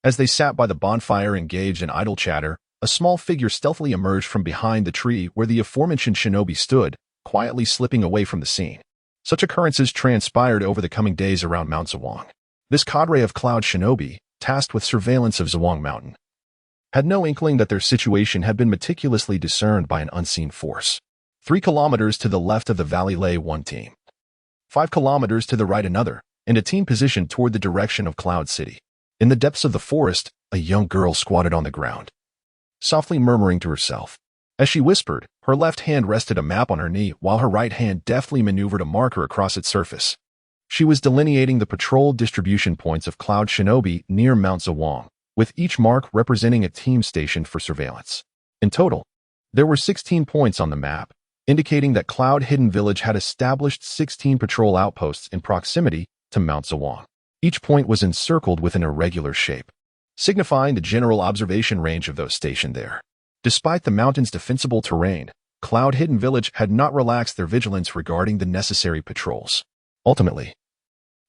As they sat by the bonfire engaged in idle chatter, a small figure stealthily emerged from behind the tree where the aforementioned shinobi stood, quietly slipping away from the scene. Such occurrences transpired over the coming days around Mount Zawang. This cadre of cloud shinobi, tasked with surveillance of Zawang Mountain, had no inkling that their situation had been meticulously discerned by an unseen force. 3 kilometers to the left of the valley lay one team. 5 kilometers to the right another, and a team positioned toward the direction of Cloud City. In the depths of the forest, a young girl squatted on the ground, softly murmuring to herself. As she whispered, her left hand rested a map on her knee while her right hand deftly maneuvered a marker across its surface. She was delineating the patrol distribution points of Cloud Shinobi near Mount Zawang, with each mark representing a team stationed for surveillance. In total, there were 16 points on the map, indicating that Cloud Hidden Village had established 16 patrol outposts in proximity to Mount Zawang. Each point was encircled with an irregular shape, signifying the general observation range of those stationed there. Despite the mountain's defensible terrain, Cloud Hidden Village had not relaxed their vigilance regarding the necessary patrols. Ultimately,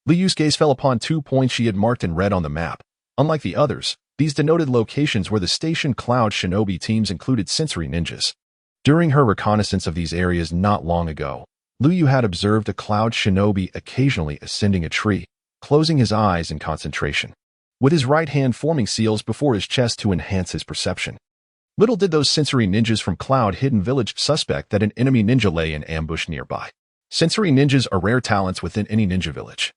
Liu's gaze fell upon 2 points she had marked in red on the map. Unlike the others, these denoted locations where the stationed Cloud Shinobi teams included sensory ninjas. During her reconnaissance of these areas not long ago, Liu had observed a Cloud Shinobi occasionally ascending a tree, closing his eyes in concentration, with his right hand forming seals before his chest to enhance his perception. Little did those sensory ninjas from Cloud Hidden Village suspect that an enemy ninja lay in ambush nearby. Sensory ninjas are rare talents within any ninja village,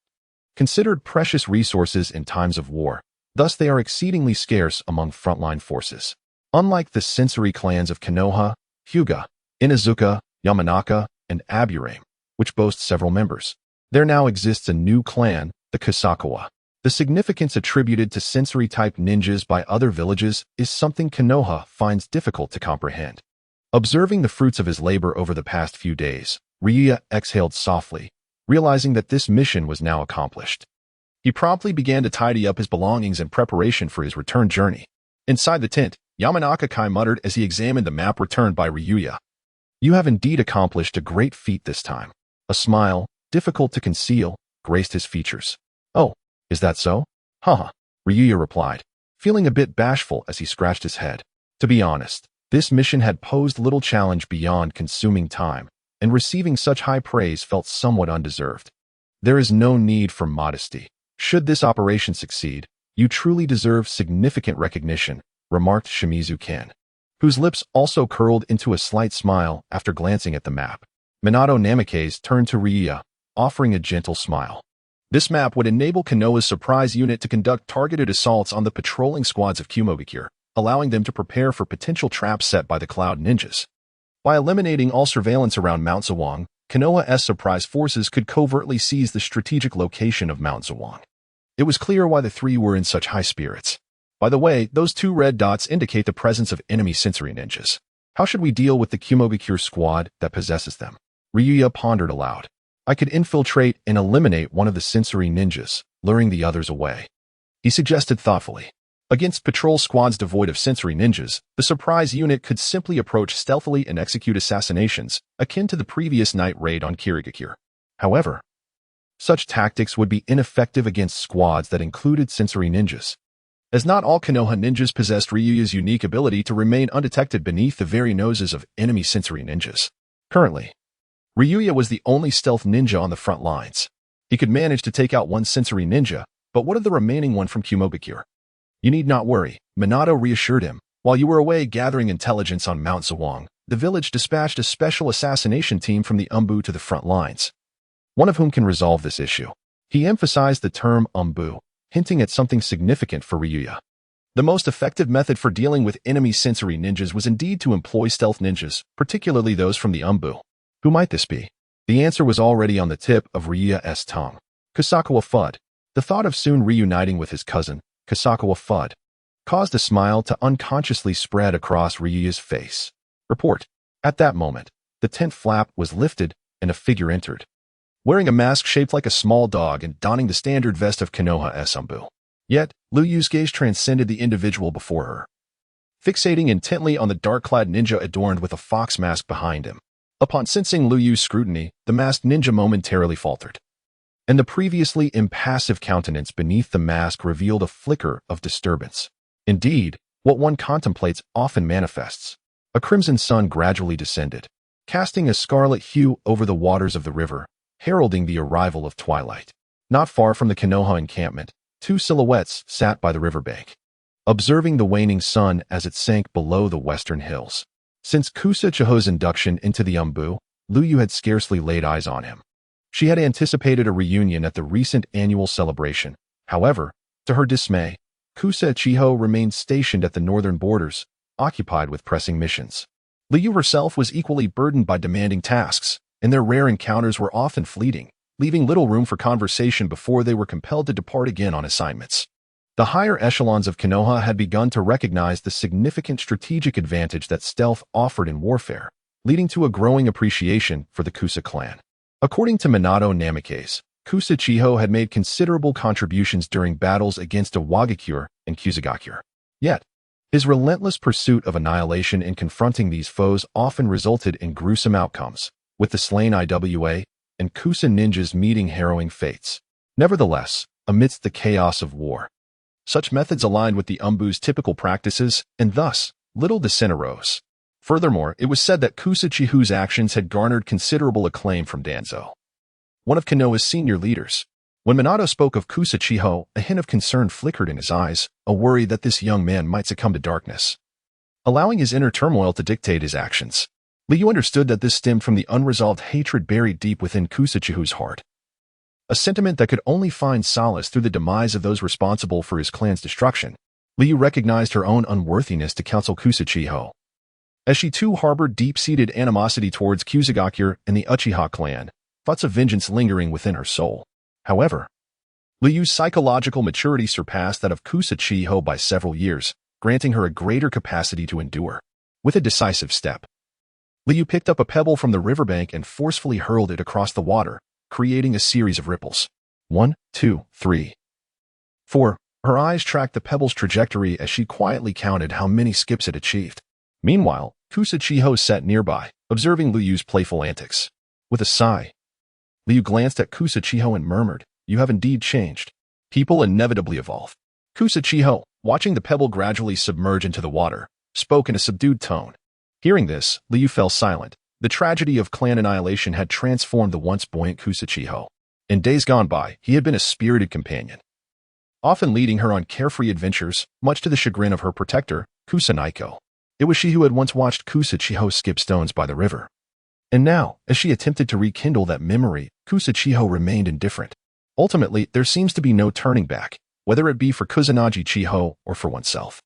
considered precious resources in times of war. Thus they are exceedingly scarce among frontline forces. Unlike the sensory clans of Konoha, Hyuga, Inuzuka, Yamanaka, and Aburame, which boast several members, there now exists a new clan, the Kusakawa. The significance attributed to sensory-type ninjas by other villages is something Konoha finds difficult to comprehend. Observing the fruits of his labor over the past few days, Ryuya exhaled softly, realizing that this mission was now accomplished. He promptly began to tidy up his belongings in preparation for his return journey. Inside the tent, Yamanaka Kai muttered as he examined the map returned by Ryuya. "You have indeed accomplished a great feat this time." A smile, difficult to conceal, graced his features. "Oh, is that so?" "Haha," Ryuya replied, feeling a bit bashful as he scratched his head. To be honest, this mission had posed little challenge beyond consuming time, and receiving such high praise felt somewhat undeserved. "There is no need for modesty. Should this operation succeed, you truly deserve significant recognition," remarked Shimizu Ken, whose lips also curled into a slight smile after glancing at the map. Minato Namikaze turned to Ryuya, offering a gentle smile. This map would enable Konoha's surprise unit to conduct targeted assaults on the patrolling squads of Kumogakure, allowing them to prepare for potential traps set by the Cloud Ninjas. By eliminating all surveillance around Mount Zawang, Konoha's surprise forces could covertly seize the strategic location of Mount Zawang. It was clear why the three were in such high spirits. By the way, those two red dots indicate the presence of enemy sensory ninjas. How should we deal with the Kumogakure squad that possesses them? Ryuya pondered aloud. "I could infiltrate and eliminate one of the sensory ninjas, luring the others away," he suggested thoughtfully. Against patrol squads devoid of sensory ninjas, the surprise unit could simply approach stealthily and execute assassinations, akin to the previous night raid on Kirigakure. However, such tactics would be ineffective against squads that included sensory ninjas, as not all Konoha ninjas possessed Ryuya's unique ability to remain undetected beneath the very noses of enemy sensory ninjas. Currently, Ryuya was the only stealth ninja on the front lines. He could manage to take out one sensory ninja, but what of the remaining one from Kumogakure? "You need not worry," Minato reassured him. "While you were away gathering intelligence on Mount Zawang, the village dispatched a special assassination team from the Umbu to the front lines, one of whom can resolve this issue." He emphasized the term Umbu, hinting at something significant for Ryuya. The most effective method for dealing with enemy sensory ninjas was indeed to employ stealth ninjas, particularly those from the Umbu. Who might this be? The answer was already on the tip of Ryuya's tongue. Kusakawa Fudd. The thought of soon reuniting with his cousin, Kusakawa Fudd, caused a smile to unconsciously spread across Ryuya's face. Report. At that moment, the tent flap was lifted and a figure entered, wearing a mask shaped like a small dog and donning the standard vest of Konoha's Umbu. Yet, Liuyu's gaze transcended the individual before her, fixating intently on the dark-clad ninja adorned with a fox mask behind him. Upon sensing Liuyu's scrutiny, the masked ninja momentarily faltered, and the previously impassive countenance beneath the mask revealed a flicker of disturbance. Indeed, what one contemplates often manifests. A crimson sun gradually descended, casting a scarlet hue over the waters of the river, heralding the arrival of twilight. Not far from the Konoha encampment, two silhouettes sat by the riverbank, observing the waning sun as it sank below the western hills. Since Kusa-Chiho's induction into the Umbu, Liuyu had scarcely laid eyes on him. She had anticipated a reunion at the recent annual celebration. However, to her dismay, Kusa-Chiho remained stationed at the northern borders, occupied with pressing missions. Liuyu herself was equally burdened by demanding tasks, and their rare encounters were often fleeting, leaving little room for conversation before they were compelled to depart again on assignments. The higher echelons of Konoha had begun to recognize the significant strategic advantage that stealth offered in warfare, leading to a growing appreciation for the Kusa clan. According to Minato Namikaze, Kusa-Chiho had made considerable contributions during battles against Iwagakure and Kusagakure. Yet, his relentless pursuit of annihilation in confronting these foes often resulted in gruesome outcomes, with the slain Iwa and Kusa ninjas meeting harrowing fates. Nevertheless, amidst the chaos of war, such methods aligned with the Umbu's typical practices, and thus, little dissent arose. Furthermore, it was said that Kusa-Chiho's actions had garnered considerable acclaim from Danzo, one of Konoha's senior leaders. When Minato spoke of Kusa-Chiho, a hint of concern flickered in his eyes, a worry that this young man might succumb to darkness, allowing his inner turmoil to dictate his actions. Liu understood that this stemmed from the unresolved hatred buried deep within Kusa-Chiho's heart, a sentiment that could only find solace through the demise of those responsible for his clan's destruction. Liu recognized her own unworthiness to counsel Kusa-Chiho, as she too harbored deep-seated animosity towards Kusagakure and the Uchiha clan, thoughts of vengeance lingering within her soul. However, Liu's psychological maturity surpassed that of Kusa-Chiho by several years, granting her a greater capacity to endure. With a decisive step, Liu picked up a pebble from the riverbank and forcefully hurled it across the water, creating a series of ripples. 1, 2, 3, 4. Her eyes tracked the pebble's trajectory as she quietly counted how many skips it achieved. Meanwhile, Kusa Chiho sat nearby, observing Liu's playful antics. With a sigh, Liu glanced at Kusa Chiho and murmured, "You have indeed changed. People inevitably evolve." Kusa Chiho, watching the pebble gradually submerge into the water, spoke in a subdued tone. Hearing this, Liu fell silent. The tragedy of clan annihilation had transformed the once buoyant Kusa Chiho. In days gone by, he had been a spirited companion, often leading her on carefree adventures, much to the chagrin of her protector, Kusaniko. It was she who had once watched Kusa Chiho skip stones by the river. And now, as she attempted to rekindle that memory, Kusa Chiho remained indifferent. Ultimately, there seems to be no turning back, whether it be for Kusanagi Chiho or for oneself.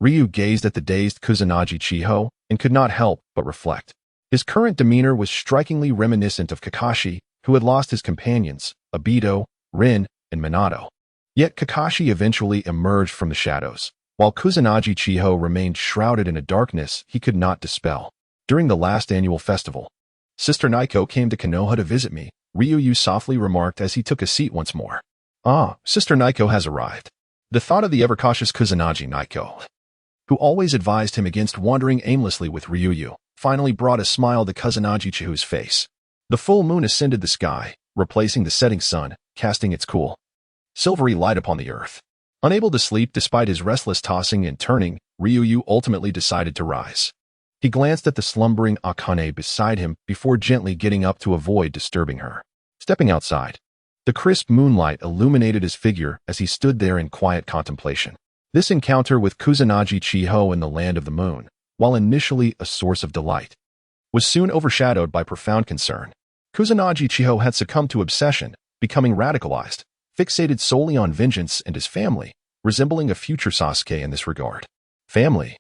Ryu gazed at the dazed Kusanagi Chiho and could not help but reflect. His current demeanor was strikingly reminiscent of Kakashi, who had lost his companions, Obito, Rin, and Minato. Yet Kakashi eventually emerged from the shadows, while Kusanagi Chiho remained shrouded in a darkness he could not dispel. During the last annual festival, Sister Naiko came to Konoha to visit me, Ryu softly remarked as he took a seat once more. "Ah, Sister Naiko has arrived." The thought of the ever-cautious Kusanagi Naiko, who always advised him against wandering aimlessly with Ryu, finally brought a smile to Kusanagi Chiho's face. The full moon ascended the sky, replacing the setting sun, casting its cool, silvery light upon the earth. Unable to sleep despite his restless tossing and turning, Ryu ultimately decided to rise. He glanced at the slumbering Akane beside him before gently getting up to avoid disturbing her. Stepping outside, the crisp moonlight illuminated his figure as he stood there in quiet contemplation. This encounter with Kusanagi Chiho in the land of the moon, while initially a source of delight, was soon overshadowed by profound concern. Kusanagi Chiho had succumbed to obsession, becoming radicalized, fixated solely on vengeance and his family, resembling a future Sasuke in this regard. "Family,"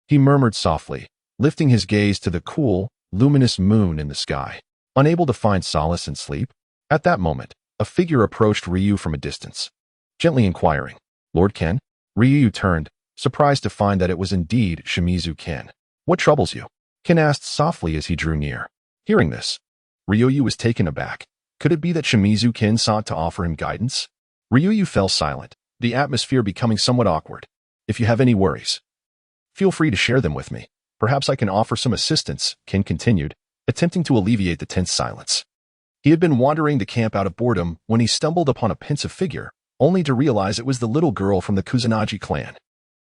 he murmured softly, lifting his gaze to the cool, luminous moon in the sky. Unable to find solace in sleep, at that moment, a figure approached Ryu from a distance, gently inquiring, "Lord Ken?" Ryu turned, surprised to find that it was indeed Shimizu Ken. "What troubles you?" Ken asked softly as he drew near. Hearing this, Ryu was taken aback. Could it be that Shimizu Ken sought to offer him guidance? Ryu fell silent, the atmosphere becoming somewhat awkward. "If you have any worries, feel free to share them with me. Perhaps I can offer some assistance," Ken continued, attempting to alleviate the tense silence. He had been wandering the camp out of boredom when he stumbled upon a pensive figure, only to realize it was the little girl from the Kusanagi clan.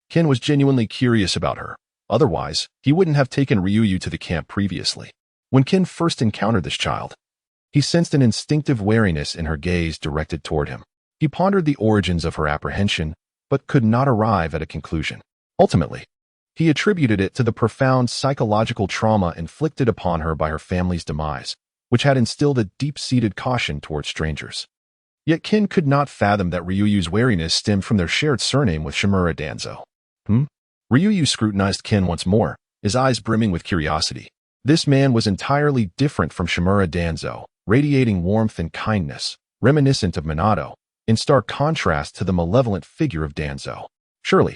Ken was genuinely curious about her. Otherwise, he wouldn't have taken Ryu to the camp previously. When Ken first encountered this child, he sensed an instinctive wariness in her gaze directed toward him. He pondered the origins of her apprehension, but could not arrive at a conclusion. Ultimately, he attributed it to the profound psychological trauma inflicted upon her by her family's demise, which had instilled a deep-seated caution towards strangers. Yet Ken could not fathom that Ryu's wariness stemmed from their shared surname with Shimura Danzo. Ryu scrutinized Ken once more, his eyes brimming with curiosity. This man was entirely different from Shimura Danzo, radiating warmth and kindness, reminiscent of Minato, in stark contrast to the malevolent figure of Danzo. "Surely,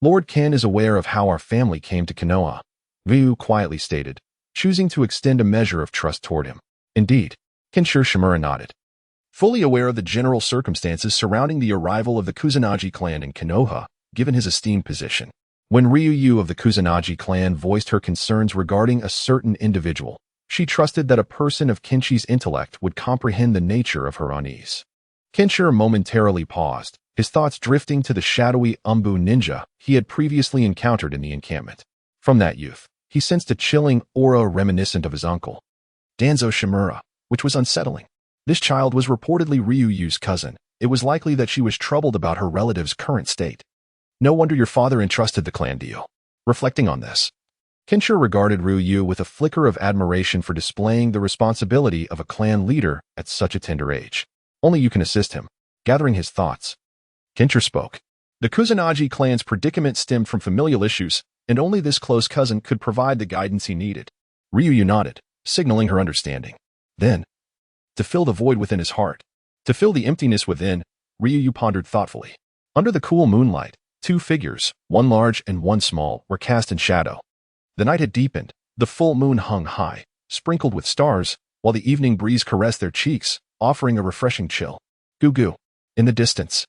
Lord Ken is aware of how our family came to Konoha," Ryu quietly stated, choosing to extend a measure of trust toward him. "Indeed," Kenshiro Shimura nodded, fully aware of the general circumstances surrounding the arrival of the Kusanagi clan in Konoha, given his esteemed position. When Ryu of the Kusanagi clan voiced her concerns regarding a certain individual, she trusted that a person of Kenshi's intellect would comprehend the nature of her unease. Kenshiro momentarily paused, his thoughts drifting to the shadowy Umbu ninja he had previously encountered in the encampment. From that youth, he sensed a chilling aura reminiscent of his uncle, Danzo Shimura, which was unsettling. This child was reportedly Ryu's cousin. It was likely that she was troubled about her relative's current state. "No wonder your father entrusted the clan to you." Reflecting on this, Kenshiro regarded Ryu with a flicker of admiration for displaying the responsibility of a clan leader at such a tender age. "Only you can assist him." Gathering his thoughts, Kenshiro spoke. The Kusanagi clan's predicament stemmed from familial issues, and only this close cousin could provide the guidance he needed. Ryu nodded, signaling her understanding. Then, to fill the void within his heart, to fill the emptiness within, Ryu pondered thoughtfully. Under the cool moonlight, two figures, one large and one small, were cast in shadow. The night had deepened, The full moon hung high, sprinkled with stars, while the evening breeze caressed their cheeks, offering a refreshing chill. Goo-goo. In the distance,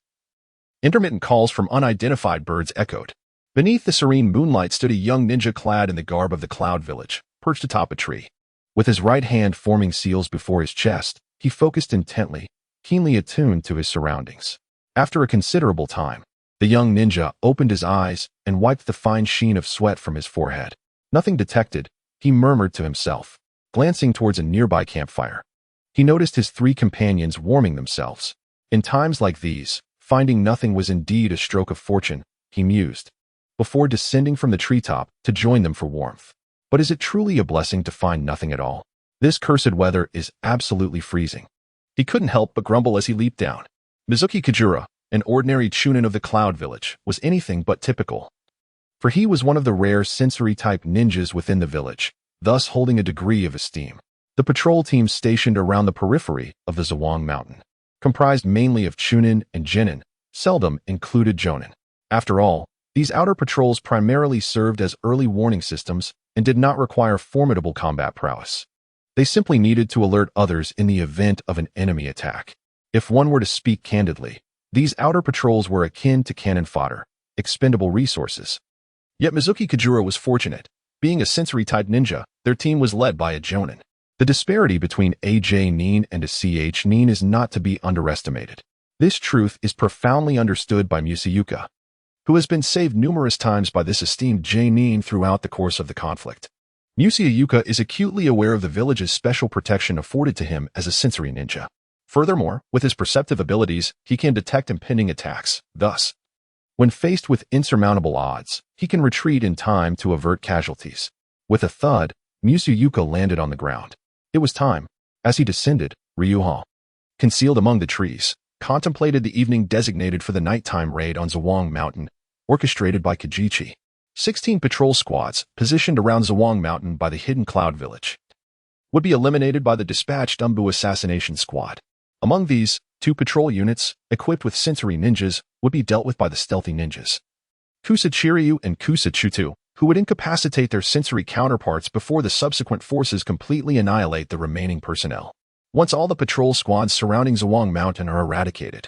intermittent calls from unidentified birds echoed. Beneath the serene moonlight stood a young ninja clad in the garb of the Cloud Village, perched atop a tree. With his right hand forming seals before his chest, he focused intently, keenly attuned to his surroundings. After a considerable time, the young ninja opened his eyes and wiped the fine sheen of sweat from his forehead. Nothing detected, he murmured to himself, glancing towards a nearby campfire. He noticed his three companions warming themselves. In times like these, finding nothing was indeed a stroke of fortune, he mused, before descending from the treetop to join them for warmth. But is it truly a blessing to find nothing at all? This cursed weather is absolutely freezing. He couldn't help but grumble as he leaped down. Mizuki Kajura, an ordinary chunin of the Cloud Village, was anything but typical. For he was one of the rare sensory-type ninjas within the village, thus holding a degree of esteem. The patrol team stationed around the periphery of the Zhuang Mountain, comprised mainly of chunin and genin, seldom included jonin. After all, these outer patrols primarily served as early warning systems and did not require formidable combat prowess. They simply needed to alert others in the event of an enemy attack. If one were to speak candidly, these outer patrols were akin to cannon fodder, expendable resources. Yet Mizuki Kajura was fortunate. Being a sensory-type ninja, their team was led by a jonin. The disparity between a J-nin and a CH-nin is not to be underestimated. This truth is profoundly understood by Musayuka, who has been saved numerous times by this esteemed J-nin throughout the course of the conflict. Musayuka is acutely aware of the village's special protection afforded to him as a sensory ninja. Furthermore, with his perceptive abilities, he can detect impending attacks. Thus, when faced with insurmountable odds, he can retreat in time to avert casualties. With a thud, Musayuka landed on the ground. It was time. As he descended, Ryuha, concealed among the trees, contemplated the evening designated for the nighttime raid on Zhuang Mountain, orchestrated by Kajichi. 16 patrol squads, positioned around Zhuang Mountain by the hidden Cloud Village, would be eliminated by the dispatched Umbu Assassination Squad. Among these, 2 patrol units, equipped with sensory ninjas, would be dealt with by the stealthy ninjas, Kusa Chiryu and Kusa Chutu, who would incapacitate their sensory counterparts before the subsequent forces completely annihilate the remaining personnel. Once all the patrol squads surrounding Zhuang Mountain are eradicated,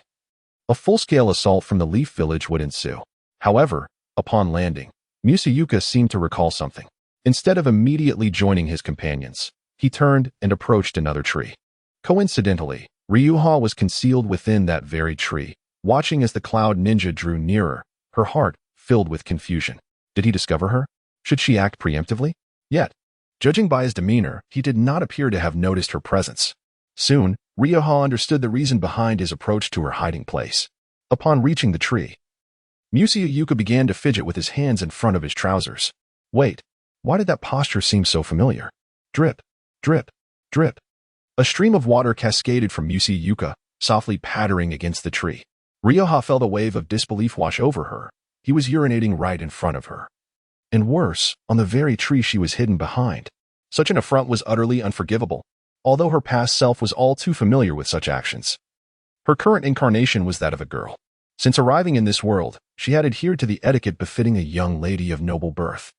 a full-scale assault from the Leaf Village would ensue. However, upon landing, Musayuka seemed to recall something. Instead of immediately joining his companions, he turned and approached another tree. Coincidentally, Ryuha was concealed within that very tree, watching as the Cloud Ninja drew nearer, her heart filled with confusion. Did he discover her? Should she act preemptively? Yet, judging by his demeanor, he did not appear to have noticed her presence. Soon, Ryuha understood the reason behind his approach to her hiding place. Upon reaching the tree, Musayuka began to fidget with his hands in front of his trousers. Wait, why did that posture seem so familiar? Drip, drip, drip. A stream of water cascaded from Musayuka, softly pattering against the tree. Ryuha felt a wave of disbelief wash over her. He was urinating right in front of her. And worse, on the very tree she was hidden behind. Such an affront was utterly unforgivable, although her past self was all too familiar with such actions. Her current incarnation was that of a girl. Since arriving in this world, she had adhered to the etiquette befitting a young lady of noble birth,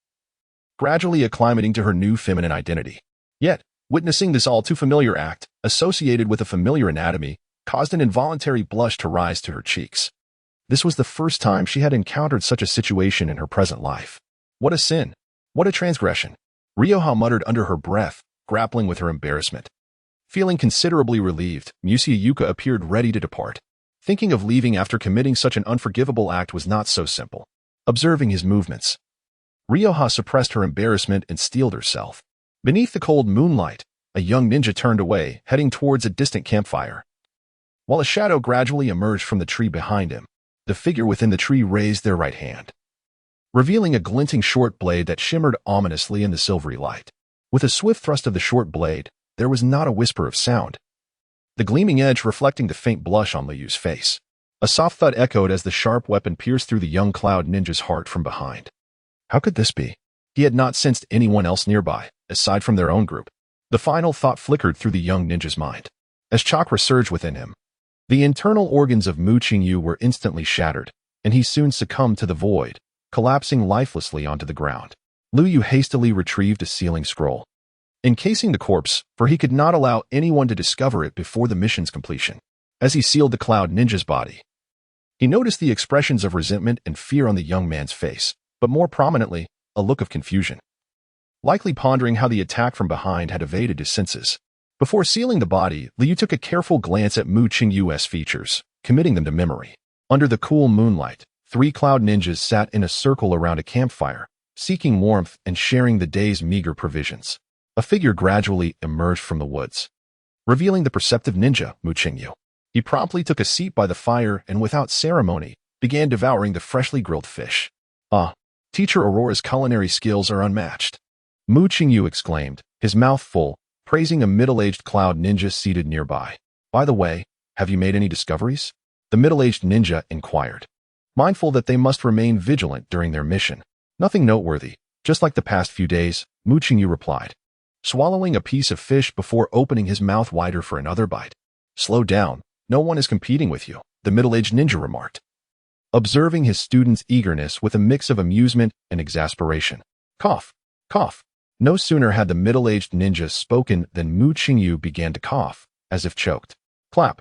gradually acclimating to her new feminine identity. Yet, witnessing this all-too-familiar act, associated with a familiar anatomy, caused an involuntary blush to rise to her cheeks. This was the first time she had encountered such a situation in her present life. What a sin! What a transgression! Ryuha muttered under her breath, grappling with her embarrassment. Feeling considerably relieved, Musayuka appeared ready to depart. Thinking of leaving after committing such an unforgivable act was not so simple. Observing his movements, Ryuha suppressed her embarrassment and steeled herself. Beneath the cold moonlight, a young ninja turned away, heading towards a distant campfire. While a shadow gradually emerged from the tree behind him, the figure within the tree raised their right hand, revealing a glinting short blade that shimmered ominously in the silvery light. With a swift thrust of the short blade, there was not a whisper of sound, the gleaming edge reflecting the faint blush on Liu's face. A soft thud echoed as the sharp weapon pierced through the young Cloud Ninja's heart from behind. How could this be? He had not sensed anyone else nearby, aside from their own group. The final thought flickered through the young ninja's mind. As chakra surged within him, the internal organs of Qian Yu were instantly shattered, and he soon succumbed to the void, collapsing lifelessly onto the ground. Liuyu hastily retrieved a sealing scroll, encasing the corpse, for he could not allow anyone to discover it before the mission's completion. As he sealed the cloud ninja's body, he noticed the expressions of resentment and fear on the young man's face, but more prominently, a look of confusion, likely pondering how the attack from behind had evaded his senses. Before sealing the body, Liu took a careful glance at Mu Qingyu's features, committing them to memory. Under the cool moonlight, 3 cloud ninjas sat in a circle around a campfire, seeking warmth and sharing the day's meager provisions. A figure gradually emerged from the woods, revealing the perceptive ninja, Mu Qingyu. He promptly took a seat by the fire and without ceremony, began devouring the freshly grilled fish. Ah, Teacher Aurora's culinary skills are unmatched, Mu Qingyu exclaimed, his mouth full, praising a middle-aged cloud ninja seated nearby. By the way, have you made any discoveries? The middle-aged ninja inquired, mindful that they must remain vigilant during their mission. Nothing noteworthy, just like the past few days, Mu Qingyu replied, swallowing a piece of fish before opening his mouth wider for another bite. Slow down, no one is competing with you, the middle-aged ninja remarked, observing his student's eagerness with a mix of amusement and exasperation. Cough, cough. No sooner had the middle-aged ninja spoken than Mu Qingyu began to cough, as if choked. Clap,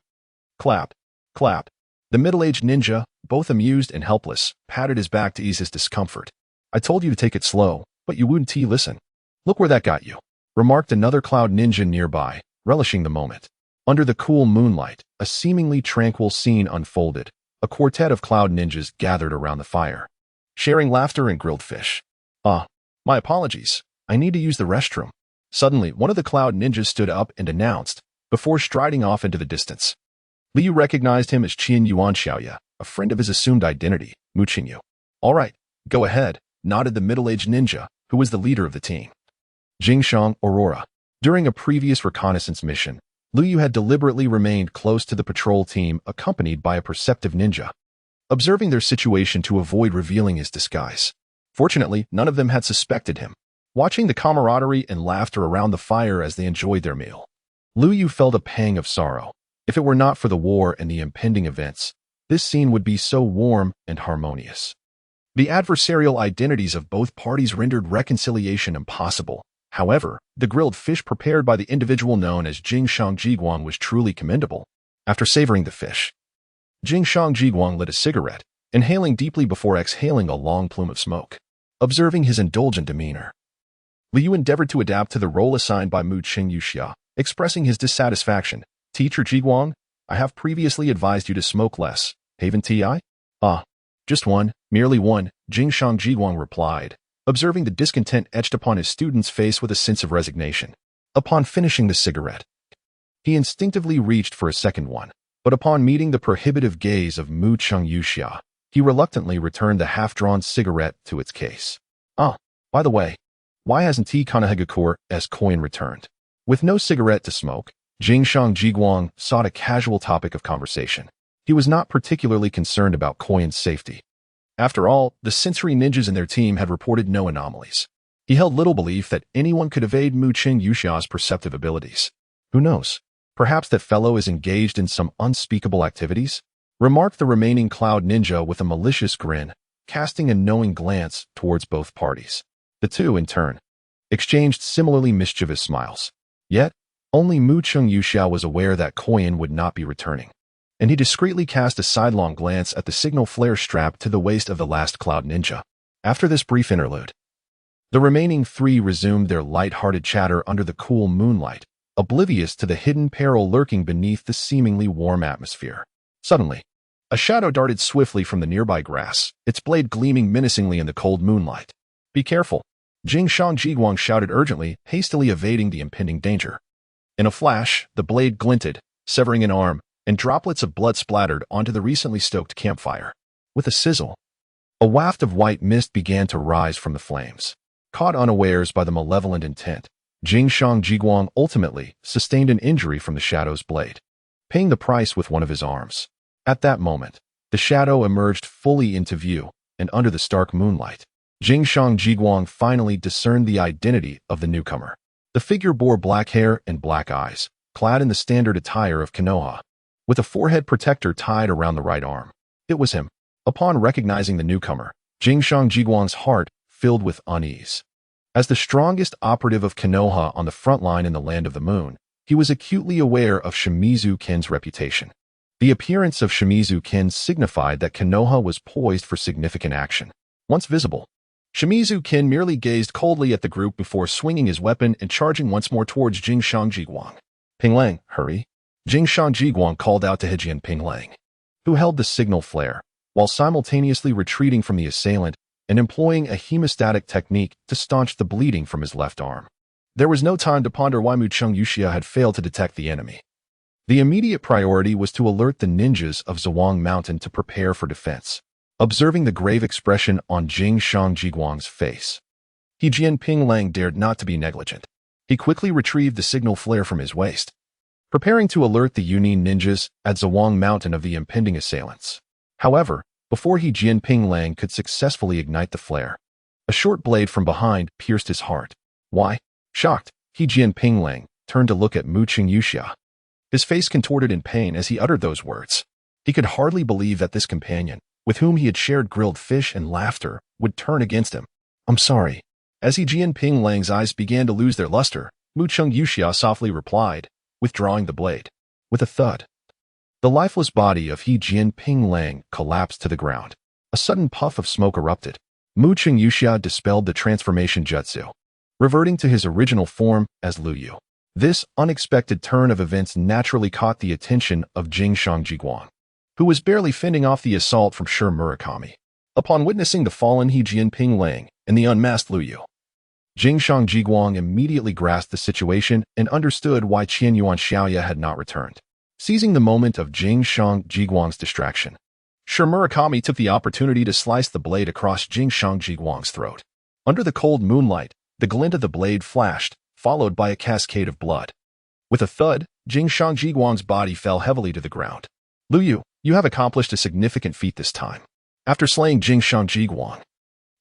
clap, clap. The middle-aged ninja, both amused and helpless, patted his back to ease his discomfort. I told you to take it slow, but you wouldn't listen. Look where that got you, remarked another cloud ninja nearby, relishing the moment. Under the cool moonlight, a seemingly tranquil scene unfolded. A quartet of cloud ninjas gathered around the fire, sharing laughter and grilled fish. Ah, my apologies. I need to use the restroom. Suddenly, one of the cloud ninjas stood up and announced, before striding off into the distance. Liu recognized him as Qian Yu, a friend of his assumed identity, Mu Qingyu. All right, go ahead, nodded the middle-aged ninja, who was the leader of the team. Jingshang Aurora. During a previous reconnaissance mission, Liu had deliberately remained close to the patrol team accompanied by a perceptive ninja, observing their situation to avoid revealing his disguise. Fortunately, none of them had suspected him. Watching the camaraderie and laughter around the fire as they enjoyed their meal, Liu felt a pang of sorrow. If it were not for the war and the impending events, this scene would be so warm and harmonious. The adversarial identities of both parties rendered reconciliation impossible. However, the grilled fish prepared by the individual known as Jingshang Jiguang was truly commendable. After savoring the fish, Jingshang Jiguang lit a cigarette, inhaling deeply before exhaling a long plume of smoke. Observing his indulgent demeanor, Liu endeavored to adapt to the role assigned by Mu Qingyu, expressing his dissatisfaction. Teacher Jiguang, I have previously advised you to smoke less, haven't I? Ah, just one, merely one, Jingshang Jiguang replied, observing the discontent etched upon his student's face with a sense of resignation. Upon finishing the cigarette, he instinctively reached for a second one, but upon meeting the prohibitive gaze of Mu Qingyu, he reluctantly returned the half-drawn cigarette to its case. Ah, by the way, why hasn't Kanahagakur as Koyan returned? With no cigarette to smoke, Jingshang Jiguang sought a casual topic of conversation. He was not particularly concerned about Koyan's safety. After all, the sensory ninjas in their team had reported no anomalies. He held little belief that anyone could evade Mu Qingyu's perceptive abilities. Who knows? Perhaps that fellow is engaged in some unspeakable activities? Remarked the remaining cloud ninja with a malicious grin, casting a knowing glance towards both parties. The two, in turn, exchanged similarly mischievous smiles. Yet, only Mu Qingyu was aware that Koyan would not be returning, and he discreetly cast a sidelong glance at the signal flare strapped to the waist of the last cloud ninja. After this brief interlude, the remaining 3 resumed their light-hearted chatter under the cool moonlight, oblivious to the hidden peril lurking beneath the seemingly warm atmosphere. Suddenly, a shadow darted swiftly from the nearby grass, its blade gleaming menacingly in the cold moonlight. Be careful, Jingshang Jiguang shouted urgently, hastily evading the impending danger. In a flash, the blade glinted, severing an arm, and droplets of blood splattered onto the recently stoked campfire. With a sizzle, a waft of white mist began to rise from the flames. Caught unawares by the malevolent intent, Jingshang Jiguang ultimately sustained an injury from the shadow's blade, paying the price with one of his arms. At that moment, the shadow emerged fully into view, and under the stark moonlight, Jingshang Jiguang finally discerned the identity of the newcomer. The figure bore black hair and black eyes, clad in the standard attire of Konoha, with a forehead protector tied around the right arm. It was him. Upon recognizing the newcomer, Jingshang Jiguang's heart filled with unease. As the strongest operative of Konoha on the front line in the Land of the Moon, he was acutely aware of Shimizu Kin's reputation. The appearance of Shimizu Kin signified that Konoha was poised for significant action. Once visible, Shimizu Kin merely gazed coldly at the group before swinging his weapon and charging once more towards Jingshang Jiguang. Ping Lang, hurry. Jingshang Jiguang called out to Hejian Ping Lang, who held the signal flare, while simultaneously retreating from the assailant and employing a hemostatic technique to staunch the bleeding from his left arm. There was no time to ponder why Mucheng Yuxia had failed to detect the enemy. The immediate priority was to alert the ninjas of Zawang Mountain to prepare for defense. Observing the grave expression on Jingshang Jiguang's face, Hejian Ping Lang dared not to be negligent. He quickly retrieved the signal flare from his waist, preparing to alert the Yunin ninjas at Zawang Mountain of the impending assailants. However, before Hejian Ping Lang could successfully ignite the flare, a short blade from behind pierced his heart. Why? Shocked, Hejian Ping Lang turned to look at Mucheng Yuxia. His face contorted in pain as he uttered those words. He could hardly believe that this companion, with whom he had shared grilled fish and laughter, would turn against him. I'm sorry. As Hejian Ping Lang's eyes began to lose their luster, Mucheng Yuxia softly replied, withdrawing the blade. With a thud, the lifeless body of Hejian Ping Lang collapsed to the ground. A sudden puff of smoke erupted. Mucheng Yuxia dispelled the transformation jutsu, reverting to his original form as Liuyu. This unexpected turn of events naturally caught the attention of Jingshang Jiguang, who was barely fending off the assault from Shi Murakami. Upon witnessing the fallen Hejian Ping Lang and the unmasked Liuyu, Jingshang Jiguang immediately grasped the situation and understood why Qian Yuan Xiaoya had not returned. Seizing the moment of Jingshang Jiguang's distraction, Shi Murakami took the opportunity to slice the blade across Jingshang Jiguang's throat. Under the cold moonlight, the glint of the blade flashed, followed by a cascade of blood. With a thud, Jingshang Jiguang's body fell heavily to the ground. Liuyu, you have accomplished a significant feat this time. After slaying Jingshang Jiguang,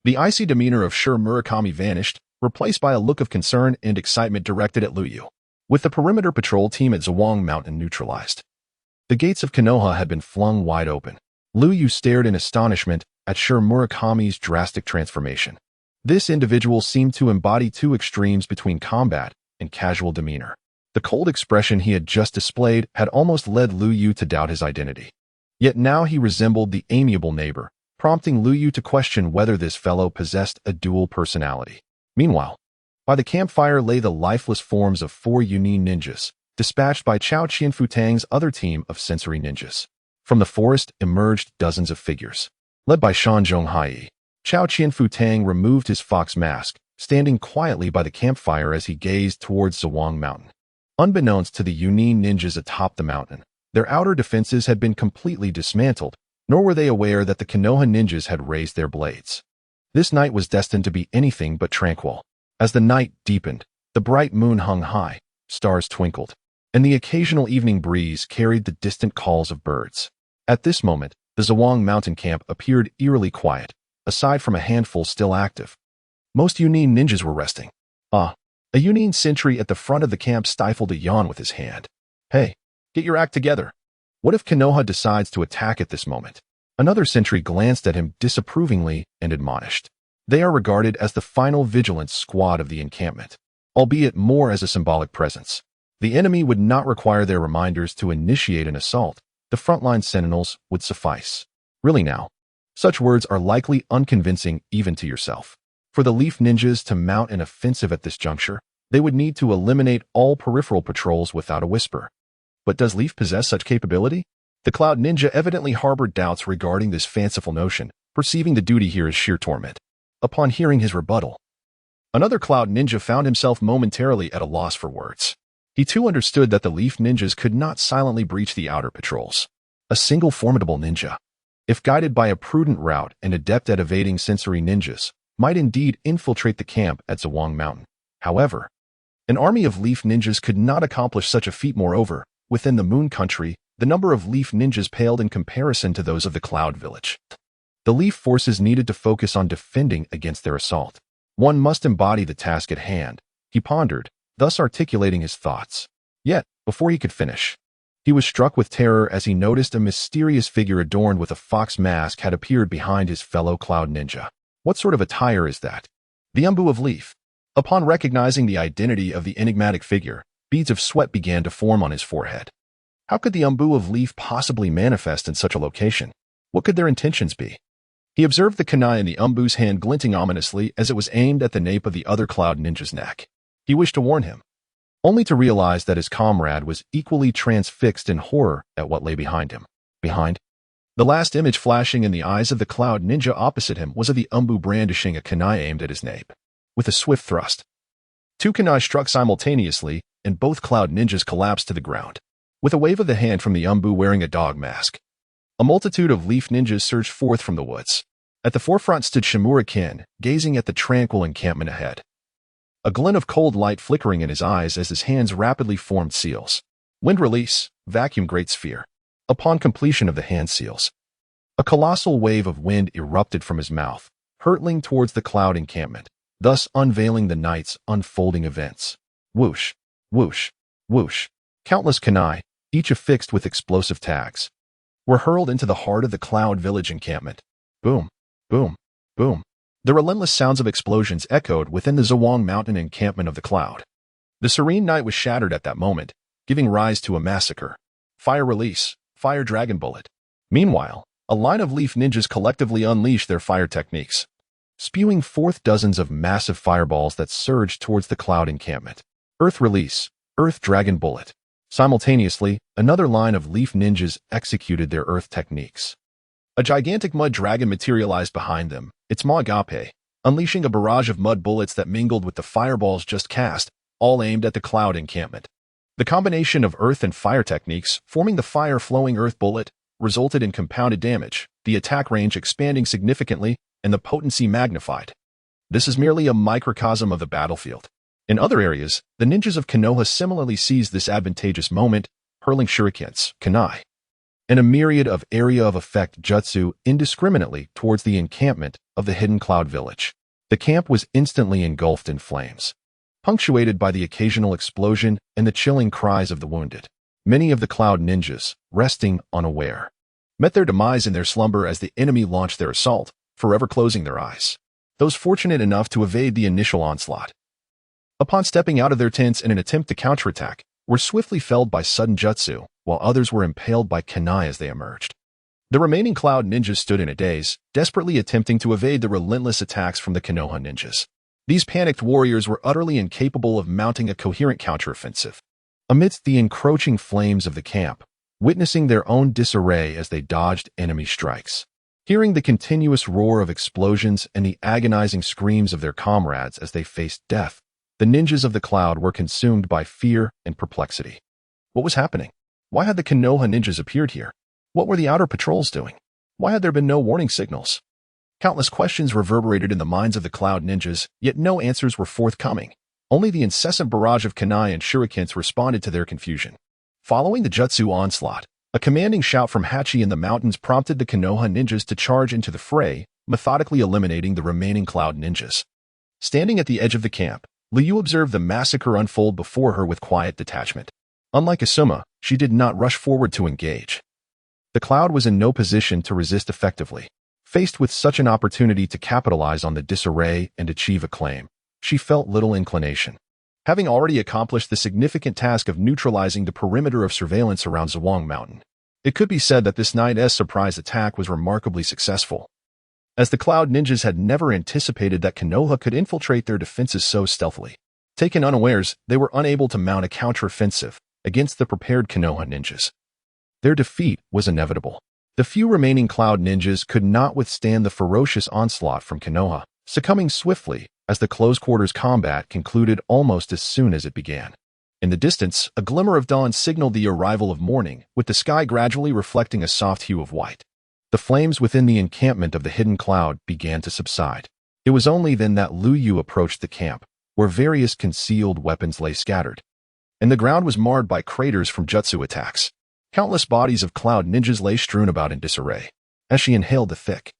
the icy demeanor of Shi Murakami vanished, replaced by a look of concern and excitement directed at Liuyu. With the perimeter patrol team at Zawang Mountain neutralized, the gates of Konoha had been flung wide open. Liuyu stared in astonishment at Shi Murakami's drastic transformation. This individual seemed to embody two extremes between combat and casual demeanor. The cold expression he had just displayed had almost led Liuyu to doubt his identity. Yet now he resembled the amiable neighbor, prompting Liuyu to question whether this fellow possessed a dual personality. Meanwhile, by the campfire lay the lifeless forms of 4 Yunin ninjas, dispatched by Cao Qian Futang's other team of sensory ninjas. From the forest emerged dozens of figures. Led by Shan Zhonghai, Cao Qian Futang removed his fox mask, standing quietly by the campfire as he gazed towards Zawang Mountain. Unbeknownst to the Yunin ninjas atop the mountain, their outer defenses had been completely dismantled, nor were they aware that the Konoha ninjas had raised their blades. This night was destined to be anything but tranquil. As the night deepened, the bright moon hung high, stars twinkled, and the occasional evening breeze carried the distant calls of birds. At this moment, the Zawang Mountain camp appeared eerily quiet, aside from a handful still active. Most Yunin ninjas were resting. A Yunin sentry at the front of the camp stifled a yawn with his hand. Hey, get your act together. What if Konoha decides to attack at this moment? Another sentry glanced at him disapprovingly and admonished. They are regarded as the final vigilance squad of the encampment, albeit more as a symbolic presence. The enemy would not require their reminders to initiate an assault. The frontline sentinels would suffice. Really now, such words are likely unconvincing even to yourself. For the Leaf Ninjas to mount an offensive at this juncture, they would need to eliminate all peripheral patrols without a whisper. But does Leaf possess such capability? The Cloud Ninja evidently harbored doubts regarding this fanciful notion, perceiving the duty here as sheer torment. Upon hearing his rebuttal, another Cloud Ninja found himself momentarily at a loss for words. He too understood that the Leaf Ninjas could not silently breach the outer patrols. A single formidable ninja, if guided by a prudent route and adept at evading sensory ninjas, might indeed infiltrate the camp at Zawang Mountain. However, an army of Leaf Ninjas could not accomplish such a feat. Moreover, within the Moon Country, the number of Leaf Ninjas paled in comparison to those of the Cloud Village. The Leaf forces needed to focus on defending against their assault. One must embody the task at hand, he pondered, thus articulating his thoughts. Yet, before he could finish, he was struck with terror as he noticed a mysterious figure adorned with a fox mask had appeared behind his fellow Cloud Ninja. What sort of attire is that? The Umbu of Leaf. Upon recognizing the identity of the enigmatic figure, beads of sweat began to form on his forehead. How could the umbu of leaf possibly manifest in such a location? What could their intentions be? He observed the kunai in the umbu's hand glinting ominously as it was aimed at the nape of the other cloud ninja's neck. He wished to warn him, only to realize that his comrade was equally transfixed in horror at what lay behind him. Behind? The last image flashing in the eyes of the cloud ninja opposite him was of the umbu brandishing a kunai aimed at his nape. With a swift thrust, two kunai struck simultaneously, and both cloud ninjas collapsed to the ground. With a wave of the hand from the umbu wearing a dog mask, a multitude of leaf ninjas surged forth from the woods. At the forefront stood Shimura Kin, gazing at the tranquil encampment ahead, a glint of cold light flickering in his eyes as his hands rapidly formed seals. Wind release, vacuum great sphere. Upon completion of the hand seals, a colossal wave of wind erupted from his mouth, hurtling towards the cloud encampment, thus unveiling the night's unfolding events. Whoosh, whoosh, whoosh. Countless kunai, each affixed with explosive tags, were hurled into the heart of the cloud village encampment. Boom, boom, boom. The relentless sounds of explosions echoed within the Zhuang Mountain encampment of the cloud. The serene night was shattered at that moment, giving rise to a massacre. Fire release, fire dragon bullet. Meanwhile, a line of leaf ninjas collectively unleashed their fire techniques, spewing forth dozens of massive fireballs that surged towards the cloud encampment. Earth release, earth dragon bullet. Simultaneously, another line of leaf ninjas executed their earth techniques. A gigantic mud dragon materialized behind them, its maw agape, unleashing a barrage of mud bullets that mingled with the fireballs just cast, all aimed at the cloud encampment. The combination of earth and fire techniques, forming the fire-flowing earth bullet, resulted in compounded damage, the attack range expanding significantly and the potency magnified. This is merely a microcosm of the battlefield. In other areas, the ninjas of Konoha similarly seized this advantageous moment, hurling shurikens, kunai, and a myriad of area of effect jutsu indiscriminately towards the encampment of the hidden cloud village. The camp was instantly engulfed in flames, punctuated by the occasional explosion and the chilling cries of the wounded. Many of the cloud ninjas, resting unaware, met their demise in their slumber as the enemy launched their assault, forever closing their eyes. Those fortunate enough to evade the initial onslaught, upon stepping out of their tents in an attempt to counterattack, were swiftly felled by sudden jutsu, while others were impaled by kunai as they emerged. The remaining cloud ninjas stood in a daze, desperately attempting to evade the relentless attacks from the Konoha ninjas. These panicked warriors were utterly incapable of mounting a coherent counteroffensive. Amidst the encroaching flames of the camp, witnessing their own disarray as they dodged enemy strikes, hearing the continuous roar of explosions and the agonizing screams of their comrades as they faced death, the ninjas of the cloud were consumed by fear and perplexity. What was happening? Why had the Konoha ninjas appeared here? What were the outer patrols doing? Why had there been no warning signals? Countless questions reverberated in the minds of the cloud ninjas, yet no answers were forthcoming. Only the incessant barrage of kunai and shurikens responded to their confusion. Following the jutsu onslaught, a commanding shout from Hachi in the mountains prompted the Konoha ninjas to charge into the fray, methodically eliminating the remaining cloud ninjas. Standing at the edge of the camp, Liu observed the massacre unfold before her with quiet detachment. Unlike Asuma, she did not rush forward to engage. The cloud was in no position to resist effectively. Faced with such an opportunity to capitalize on the disarray and achieve acclaim, she felt little inclination. Having already accomplished the significant task of neutralizing the perimeter of surveillance around Zhuang Mountain, it could be said that this night's surprise attack was remarkably successful, as the cloud ninjas had never anticipated that Konoha could infiltrate their defenses so stealthily. Taken unawares, they were unable to mount a counteroffensive against the prepared Konoha ninjas. Their defeat was inevitable. The few remaining cloud ninjas could not withstand the ferocious onslaught from Konoha, succumbing swiftly as the close-quarters combat concluded almost as soon as it began. In the distance, a glimmer of dawn signaled the arrival of morning, with the sky gradually reflecting a soft hue of white. The flames within the encampment of the hidden cloud began to subside. It was only then that Liuyu approached the camp, where various concealed weapons lay scattered, and the ground was marred by craters from jutsu attacks. Countless bodies of cloud ninjas lay strewn about in disarray. As she inhaled the thick,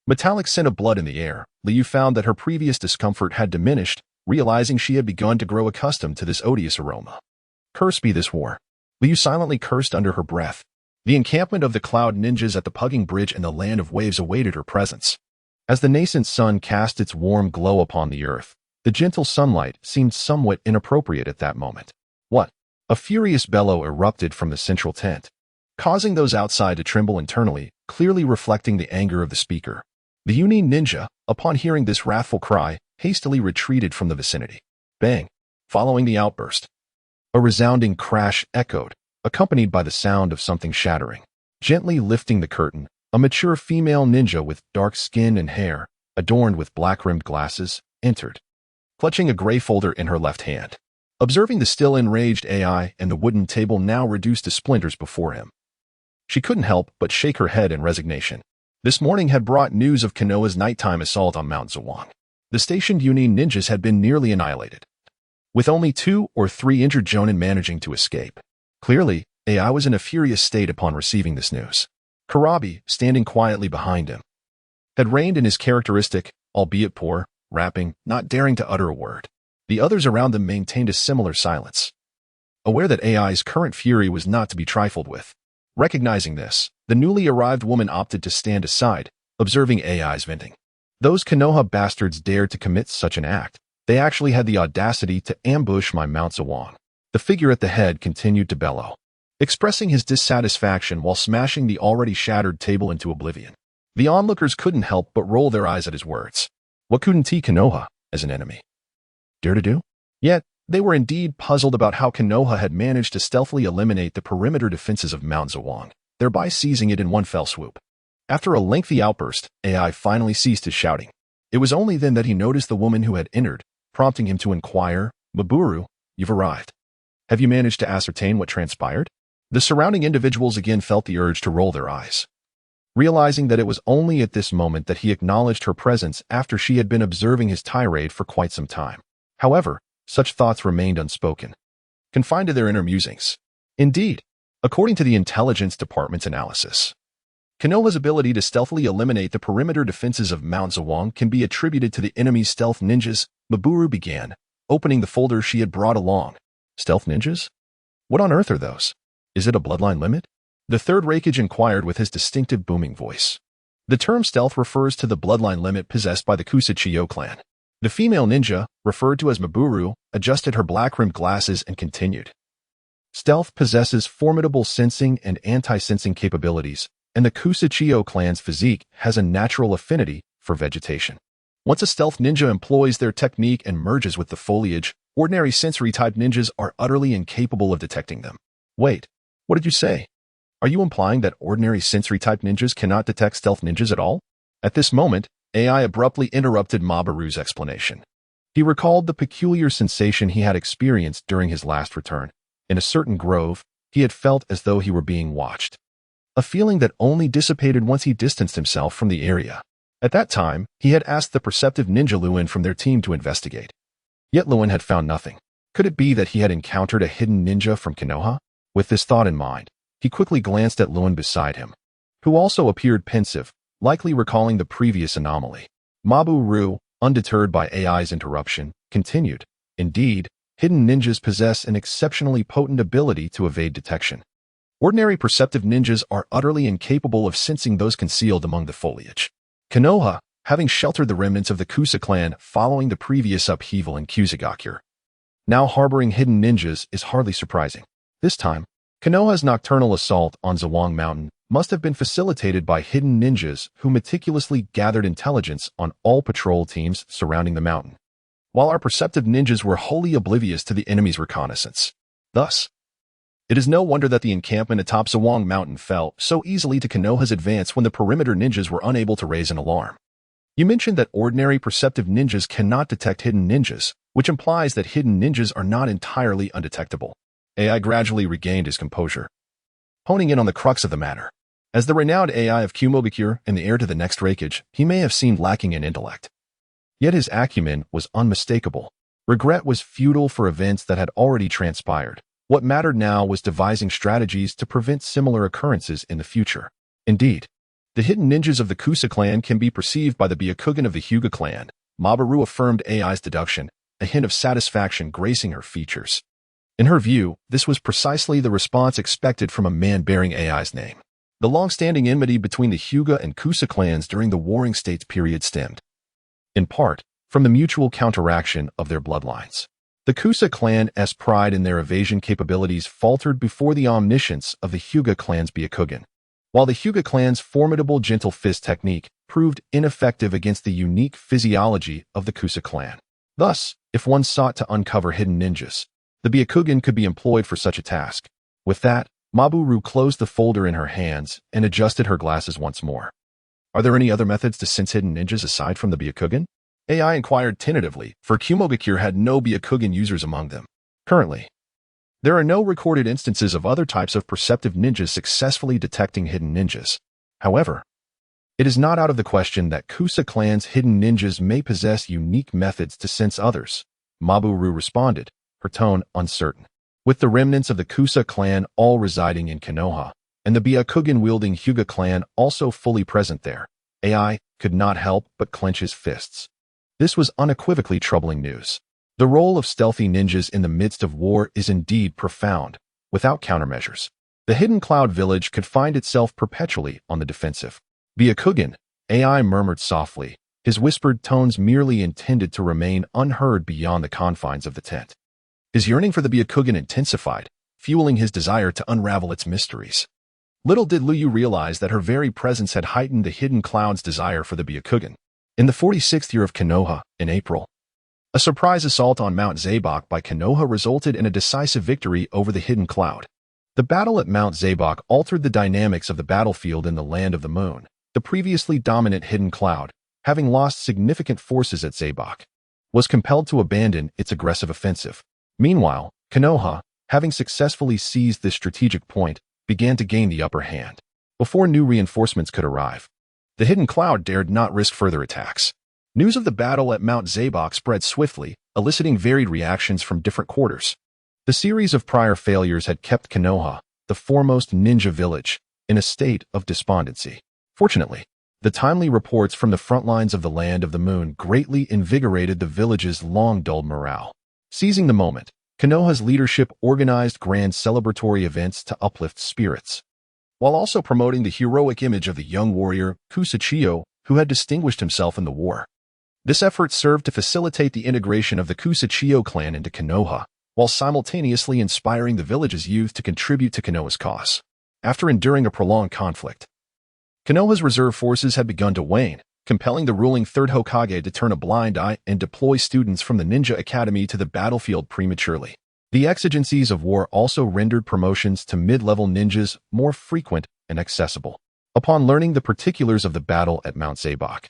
metallic scent of blood in the air, Liu found that her previous discomfort had diminished, realizing she had begun to grow accustomed to this odious aroma. Cursed be this war. Liu silently cursed under her breath. The encampment of the cloud ninjas at the Pugging Bridge and the Land of Waves awaited her presence. As the nascent sun cast its warm glow upon the earth, The gentle sunlight seemed somewhat inappropriate at that moment. What? A furious bellow erupted from the central tent, causing those outside to tremble internally, clearly reflecting the anger of the speaker. The Yunin ninja, upon hearing this wrathful cry, hastily retreated from the vicinity. Bang! Following the outburst, a resounding crash echoed, accompanied by the sound of something shattering. Gently lifting the curtain, a mature female ninja with dark skin and hair, adorned with black-rimmed glasses, entered, clutching a gray folder in her left hand. Observing the still enraged AI and the wooden table now reduced to splinters before him, she couldn't help but shake her head in resignation. This morning had brought news of Konoha's nighttime assault on Mount Zawang. The stationed Yunin ninjas had been nearly annihilated, with only 2 or 3 injured jonin managing to escape. Clearly, AI was in a furious state upon receiving this news. Karabi, standing quietly behind him, had reined in his characteristic, albeit poor, rapping, not daring to utter a word. The others around them maintained a similar silence, aware that AI's current fury was not to be trifled with. Recognizing this, the newly arrived woman opted to stand aside, observing AI's venting. Those Konoha bastards dared to commit such an act. They actually had the audacity to ambush my Mount Zawang. The figure at the head continued to bellow, expressing his dissatisfaction while smashing the already shattered table into oblivion. The onlookers couldn't help but roll their eyes at his words. What couldn't he Konoha as an enemy dare to do? Yet, they were indeed puzzled about how Konoha had managed to stealthily eliminate the perimeter defenses of Mount Zawang, thereby seizing it in one fell swoop. After a lengthy outburst, AI finally ceased his shouting. It was only then that he noticed the woman who had entered, prompting him to inquire, "Maburu, you've arrived. Have you managed to ascertain what transpired?" The surrounding individuals again felt the urge to roll their eyes, realizing that it was only at this moment that he acknowledged her presence after she had been observing his tirade for quite some time. However, such thoughts remained unspoken, confined to their inner musings. Indeed, according to the Intelligence Department's analysis, Konoha's ability to stealthily eliminate the perimeter defenses of Mount Zawang can be attributed to the enemy's stealth ninjas. Maburu began, opening the folder she had brought along. Stealth ninjas? What on earth are those? Is it a bloodline limit? The third Reikage inquired with his distinctive booming voice. The term stealth refers to the bloodline limit possessed by the Kusachio clan. The female ninja, referred to as Maburu, adjusted her black-rimmed glasses and continued. Stealth possesses formidable sensing and anti-sensing capabilities, and the Kusachio clan's physique has a natural affinity for vegetation. Once a stealth ninja employs their technique and merges with the foliage, ordinary sensory-type ninjas are utterly incapable of detecting them. Wait, what did you say? Are you implying that ordinary sensory-type ninjas cannot detect stealth ninjas at all? At this moment, AI abruptly interrupted Maburu's explanation. He recalled the peculiar sensation he had experienced during his last return. In a certain grove, he had felt as though he were being watched, a feeling that only dissipated once he distanced himself from the area. At that time, he had asked the perceptive ninja Luin from their team to investigate. Yet Luin had found nothing. Could it be that he had encountered a hidden ninja from Konoha? With this thought in mind, he quickly glanced at Luin beside him, who also appeared pensive, likely recalling the previous anomaly. Maburu, undeterred by AI's interruption, continued. Indeed, hidden ninjas possess an exceptionally potent ability to evade detection. Ordinary perceptive ninjas are utterly incapable of sensing those concealed among the foliage. Konoha, having sheltered the remnants of the Kusa clan following the previous upheaval in Kusagakyur, now harboring hidden ninjas is hardly surprising. This time, Konoha's nocturnal assault on Zawang Mountain must have been facilitated by hidden ninjas who meticulously gathered intelligence on all patrol teams surrounding the mountain, while our perceptive ninjas were wholly oblivious to the enemy's reconnaissance. Thus, it is no wonder that the encampment atop Zawang Mountain fell so easily to Konoha's advance when the perimeter ninjas were unable to raise an alarm. You mentioned that ordinary perceptive ninjas cannot detect hidden ninjas, which implies that hidden ninjas are not entirely undetectable. AI gradually regained his composure, honing in on the crux of the matter. As the renowned AI of Kumobikure and the heir to the next Reikage, he may have seemed lacking in intellect. Yet his acumen was unmistakable. Regret was futile for events that had already transpired. What mattered now was devising strategies to prevent similar occurrences in the future. Indeed, the hidden ninjas of the Kusa clan can be perceived by the Byakugan of the Hyuga clan. Maburu affirmed AI's deduction, a hint of satisfaction gracing her features. In her view, this was precisely the response expected from a man bearing AI's name. The long-standing enmity between the Hyuga and Kusa clans during the Warring States period stemmed, in part, from the mutual counteraction of their bloodlines. The Kusa clan's pride in their evasion capabilities faltered before the omniscience of the Hyuga clan's Byakugan, while the Hyuga clan's formidable gentle fist technique proved ineffective against the unique physiology of the Kusa clan. Thus, if one sought to uncover hidden ninjas, the Byakugan could be employed for such a task. With that, Mabu-Ru closed the folder in her hands and adjusted her glasses once more. Are there any other methods to sense hidden ninjas aside from the Byakugan? AI inquired tentatively, for Kumogakure had no Byakugan users among them. Currently, there are no recorded instances of other types of perceptive ninjas successfully detecting hidden ninjas. However, it is not out of the question that Kusa clan's hidden ninjas may possess unique methods to sense others. Mabu-Ru responded, her tone uncertain. With the remnants of the Kusa clan all residing in Konoha, and the Byakugan-wielding Hyuga clan also fully present there, AI could not help but clench his fists. This was unequivocally troubling news. The role of stealthy ninjas in the midst of war is indeed profound. Without countermeasures, the Hidden Cloud village could find itself perpetually on the defensive. Byakugan, AI murmured softly, his whispered tones merely intended to remain unheard beyond the confines of the tent. His yearning for the Byakugan intensified, fueling his desire to unravel its mysteries. Little did Liuyu realize that her very presence had heightened the Hidden Cloud's desire for the Byakugan. In the 46th year of Konoha, in April, a surprise assault on Mount Zabok by Konoha resulted in a decisive victory over the Hidden Cloud. The battle at Mount Zabok altered the dynamics of the battlefield in the Land of the Moon. The previously dominant Hidden Cloud, having lost significant forces at Zabok, was compelled to abandon its aggressive offensive. Meanwhile, Konoha, having successfully seized this strategic point, began to gain the upper hand. Before new reinforcements could arrive, the Hidden Cloud dared not risk further attacks. News of the battle at Mount Zabok spread swiftly, eliciting varied reactions from different quarters. The series of prior failures had kept Konoha, the foremost ninja village, in a state of despondency. Fortunately, the timely reports from the front lines of the Land of the Moon greatly invigorated the village's long-dulled morale. Seizing the moment, Konoha's leadership organized grand celebratory events to uplift spirits, while also promoting the heroic image of the young warrior Kusa-Chiyo, who had distinguished himself in the war. This effort served to facilitate the integration of the Kusa-Chiyo clan into Konoha, while simultaneously inspiring the village's youth to contribute to Konoha's cause. After enduring a prolonged conflict, Konoha's reserve forces had begun to wane, compelling the ruling Third Hokage to turn a blind eye and deploy students from the Ninja Academy to the battlefield prematurely. The exigencies of war also rendered promotions to mid-level ninjas more frequent and accessible. Upon learning the particulars of the battle at Mount Zabok,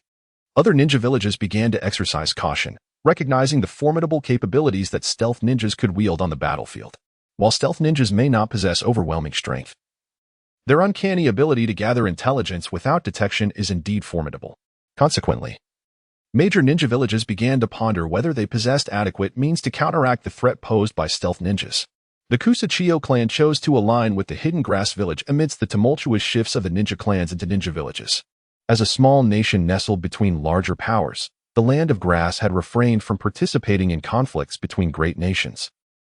other ninja villages began to exercise caution, recognizing the formidable capabilities that stealth ninjas could wield on the battlefield. While stealth ninjas may not possess overwhelming strength, their uncanny ability to gather intelligence without detection is indeed formidable. Consequently, major ninja villages began to ponder whether they possessed adequate means to counteract the threat posed by stealth ninjas. The Kusa-Chiyo clan chose to align with the Hidden Grass village amidst the tumultuous shifts of the ninja clans into ninja villages. As a small nation nestled between larger powers, the Land of Grass had refrained from participating in conflicts between great nations.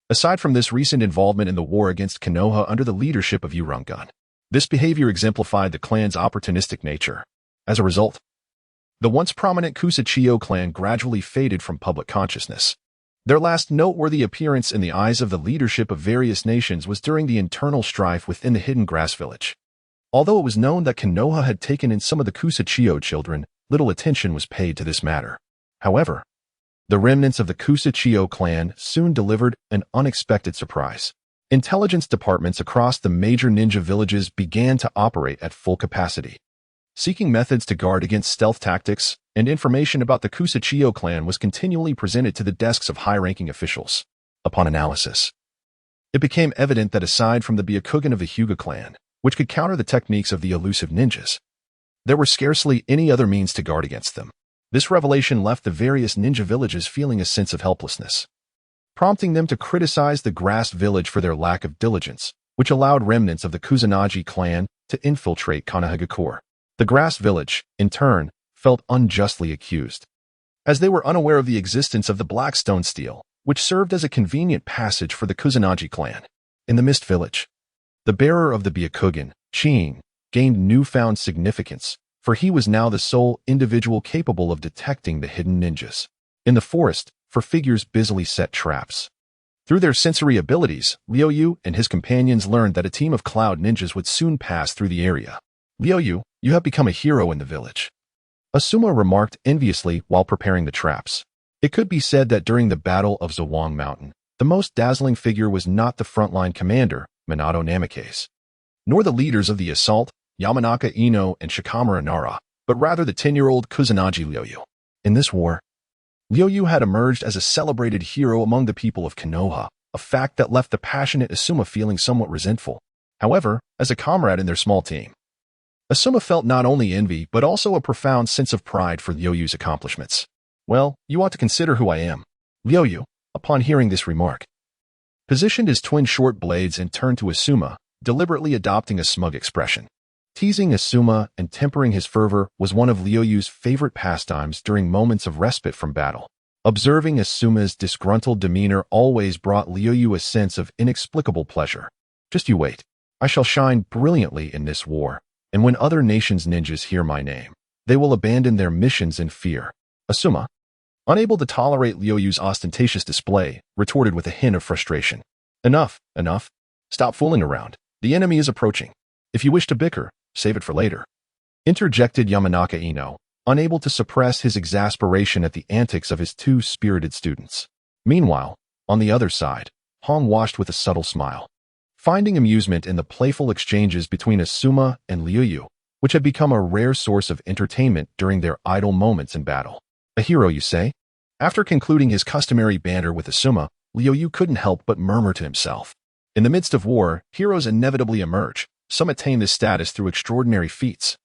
Aside from this recent involvement in the war against Konoha under the leadership of Urungun, this behavior exemplified the clan's opportunistic nature. As a result, the once prominent Kusa-Chiyo clan gradually faded from public consciousness. Their last noteworthy appearance in the eyes of the leadership of various nations was during the internal strife within the Hidden Grass village. Although it was known that Konoha had taken in some of the Kusa-Chiyo children, little attention was paid to this matter. However, the remnants of the Kusa-Chiyo clan soon delivered an unexpected surprise. Intelligence departments across the major ninja villages began to operate at full capacity. Seeking methods to guard against stealth tactics, and information about the Kusa-Chiyo clan was continually presented to the desks of high-ranking officials. Upon analysis, it became evident that aside from the Byakugan of the Hyuga clan, which could counter the techniques of the elusive ninjas, there were scarcely any other means to guard against them. This revelation left the various ninja villages feeling a sense of helplessness, prompting them to criticize the Grass village for their lack of diligence, which allowed remnants of the Kusanagi clan to infiltrate Konohagakure. The Grass village, in turn, felt unjustly accused, as they were unaware of the existence of the Blackstone Steel, which served as a convenient passage for the Kusanagi clan. In the Mist village, the bearer of the Byakugan, Qing, gained newfound significance, for he was now the sole individual capable of detecting the hidden ninjas. In the forest, for figures busily set traps. Through their sensory abilities, Liuyu and his companions learned that a team of cloud ninjas would soon pass through the area. Liuyu, you have become a hero in the village. Asuma remarked enviously while preparing the traps. It could be said that during the Battle of Zhuang Mountain, the most dazzling figure was not the frontline commander, Minato Namikaze, nor the leaders of the assault, Yamanaka Ino and Shikamaru Nara, but rather the 10-year-old Kusanagi Liuyu. In this war, Liuyu had emerged as a celebrated hero among the people of Konoha, a fact that left the passionate Asuma feeling somewhat resentful. However, as a comrade in their small team, Asuma felt not only envy but also a profound sense of pride for Liuyu's accomplishments. Well, you ought to consider who I am. Liuyu, upon hearing this remark, positioned his twin short blades and turned to Asuma, deliberately adopting a smug expression. Teasing Asuma and tempering his fervor was one of Liuyu's favorite pastimes during moments of respite from battle. Observing Asuma's disgruntled demeanor always brought Liuyu a sense of inexplicable pleasure. Just you wait. I shall shine brilliantly in this war, and when other nations' ninjas hear my name, they will abandon their missions in fear. Asuma, unable to tolerate Liuyu's ostentatious display, retorted with a hint of frustration. Enough, enough. Stop fooling around. The enemy is approaching. If you wish to bicker, save it for later. Interjected Yamanaka Ino, unable to suppress his exasperation at the antics of his two spirited students. Meanwhile, on the other side, Hong watched with a subtle smile, finding amusement in the playful exchanges between Asuma and Liuyu, which had become a rare source of entertainment during their idle moments in battle. A hero, you say? After concluding his customary banter with Asuma, Liuyu couldn't help but murmur to himself. In the midst of war, heroes inevitably emerge. Some attain this status through extraordinary feats,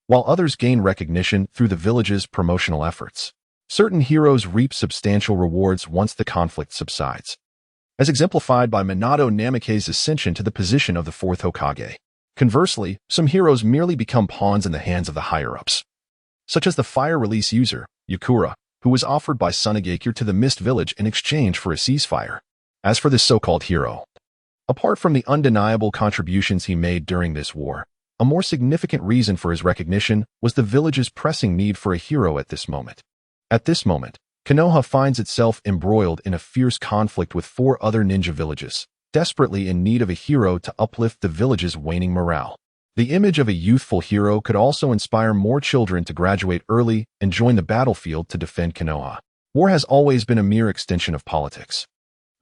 while others gain recognition through the village's promotional efforts. Certain heroes reap substantial rewards once the conflict subsides, as exemplified by Minato Namikaze's ascension to the position of the fourth Hokage. Conversely, some heroes merely become pawns in the hands of the higher-ups, such as the fire release user, Yukura, who was offered by Sunagakure to the Mist Village in exchange for a ceasefire. As for this so-called hero, apart from the undeniable contributions he made during this war, a more significant reason for his recognition was the village's pressing need for a hero at this moment. At this moment, Konoha finds itself embroiled in a fierce conflict with 4 other ninja villages, desperately in need of a hero to uplift the village's waning morale. The image of a youthful hero could also inspire more children to graduate early and join the battlefield to defend Konoha. War has always been a mere extension of politics.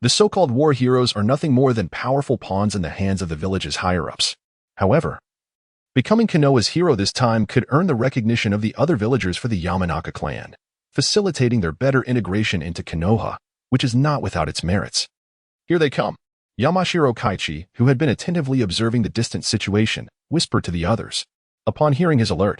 The so-called war heroes are nothing more than powerful pawns in the hands of the village's higher-ups. However, becoming Konoha's hero this time could earn the recognition of the other villagers for the Yamanaka clan, facilitating their better integration into Konoha, which is not without its merits. Here they come. Yamashiro Kaichi, who had been attentively observing the distant situation, whispered to the others. Upon hearing his alert,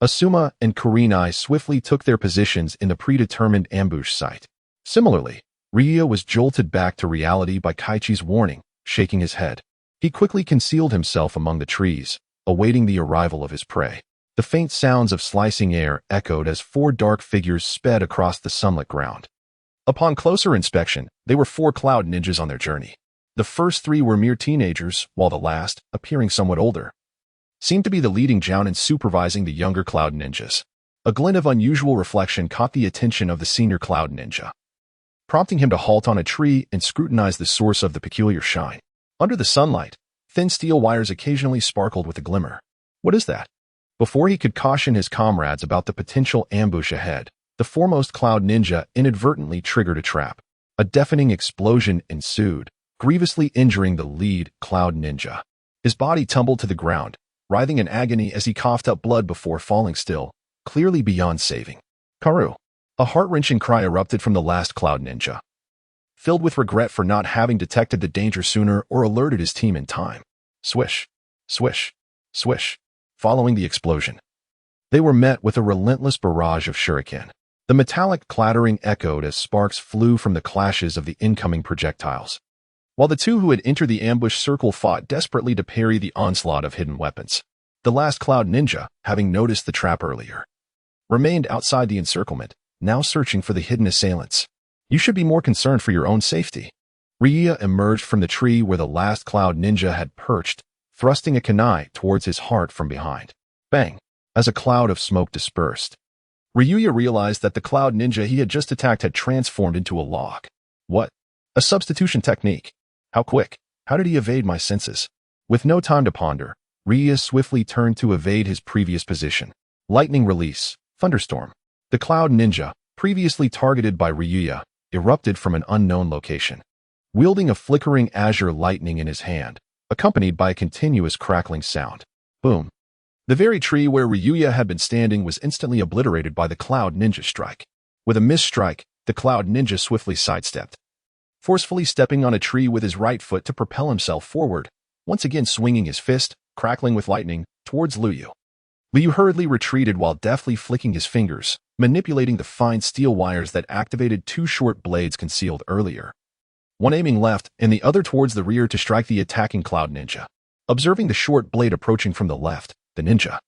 Asuma and Kurenai swiftly took their positions in the predetermined ambush site. Similarly, Ryo was jolted back to reality by Kaichi's warning, shaking his head. He quickly concealed himself among the trees, awaiting the arrival of his prey. The faint sounds of slicing air echoed as 4 dark figures sped across the sunlit ground. Upon closer inspection, they were 4 cloud ninjas on their journey. The first 3 were mere teenagers, while the last, appearing somewhat older, seemed to be the leading jounin supervising the younger cloud ninjas. A glint of unusual reflection caught the attention of the senior cloud ninja, prompting him to halt on a tree and scrutinize the source of the peculiar shine. Under the sunlight, thin steel wires occasionally sparkled with a glimmer. What is that? Before he could caution his comrades about the potential ambush ahead, the foremost cloud ninja inadvertently triggered a trap. A deafening explosion ensued, grievously injuring the lead cloud ninja. His body tumbled to the ground, writhing in agony as he coughed up blood before falling still, clearly beyond saving. Karu. A heart-wrenching cry erupted from the last cloud ninja, filled with regret for not having detected the danger sooner or alerted his team in time. Swish, swish, swish. Following the explosion, they were met with a relentless barrage of shuriken. The metallic clattering echoed as sparks flew from the clashes of the incoming projectiles, while the 2 who had entered the ambush circle fought desperately to parry the onslaught of hidden weapons. The last cloud ninja, having noticed the trap earlier, remained outside the encirclement, now searching for the hidden assailants. You should be more concerned for your own safety. Ryo emerged from the tree where the last cloud ninja had perched, thrusting a kunai towards his heart from behind. Bang! As a cloud of smoke dispersed, Ryuya realized that the cloud ninja he had just attacked had transformed into a log. What? A substitution technique. How quick? How did he evade my senses? With no time to ponder, Ryuya swiftly turned to evade his previous position. Lightning release. Thunderstorm. The cloud ninja, previously targeted by Ryuya, erupted from an unknown location. Wielding a flickering azure lightning in his hand, accompanied by a continuous crackling sound. Boom. The very tree where Ryuya had been standing was instantly obliterated by the cloud ninja strike. With a missed strike, the cloud ninja swiftly sidestepped, forcefully stepping on a tree with his right foot to propel himself forward, once again swinging his fist, crackling with lightning, towards Liuyu. Liuyu hurriedly retreated while deftly flicking his fingers, manipulating the fine steel wires that activated two short blades concealed earlier. One aiming left and the other towards the rear to strike the attacking cloud ninja. Observing the short blade approaching from the left, the ninja,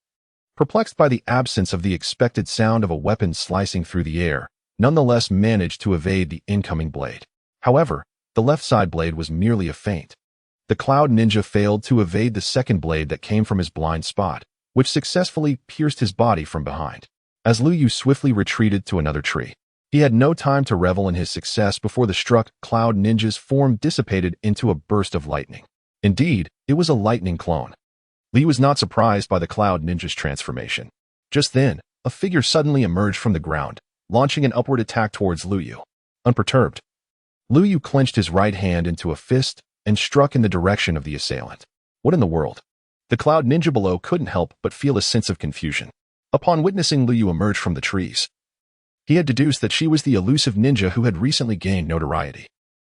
perplexed by the absence of the expected sound of a weapon slicing through the air, nonetheless managed to evade the incoming blade. However, the left side blade was merely a feint. The cloud ninja failed to evade the second blade that came from his blind spot, which successfully pierced his body from behind. As Liuyu swiftly retreated to another tree, he had no time to revel in his success before the struck cloud ninja's form dissipated into a burst of lightning. Indeed, it was a lightning clone. Li was not surprised by the cloud ninja's transformation. Just then, a figure suddenly emerged from the ground, launching an upward attack towards Liuyu. Unperturbed, Liuyu clenched his right hand into a fist and struck in the direction of the assailant. What in the world? The cloud ninja below couldn't help but feel a sense of confusion. Upon witnessing Liuyu emerge from the trees, he had deduced that she was the elusive ninja who had recently gained notoriety.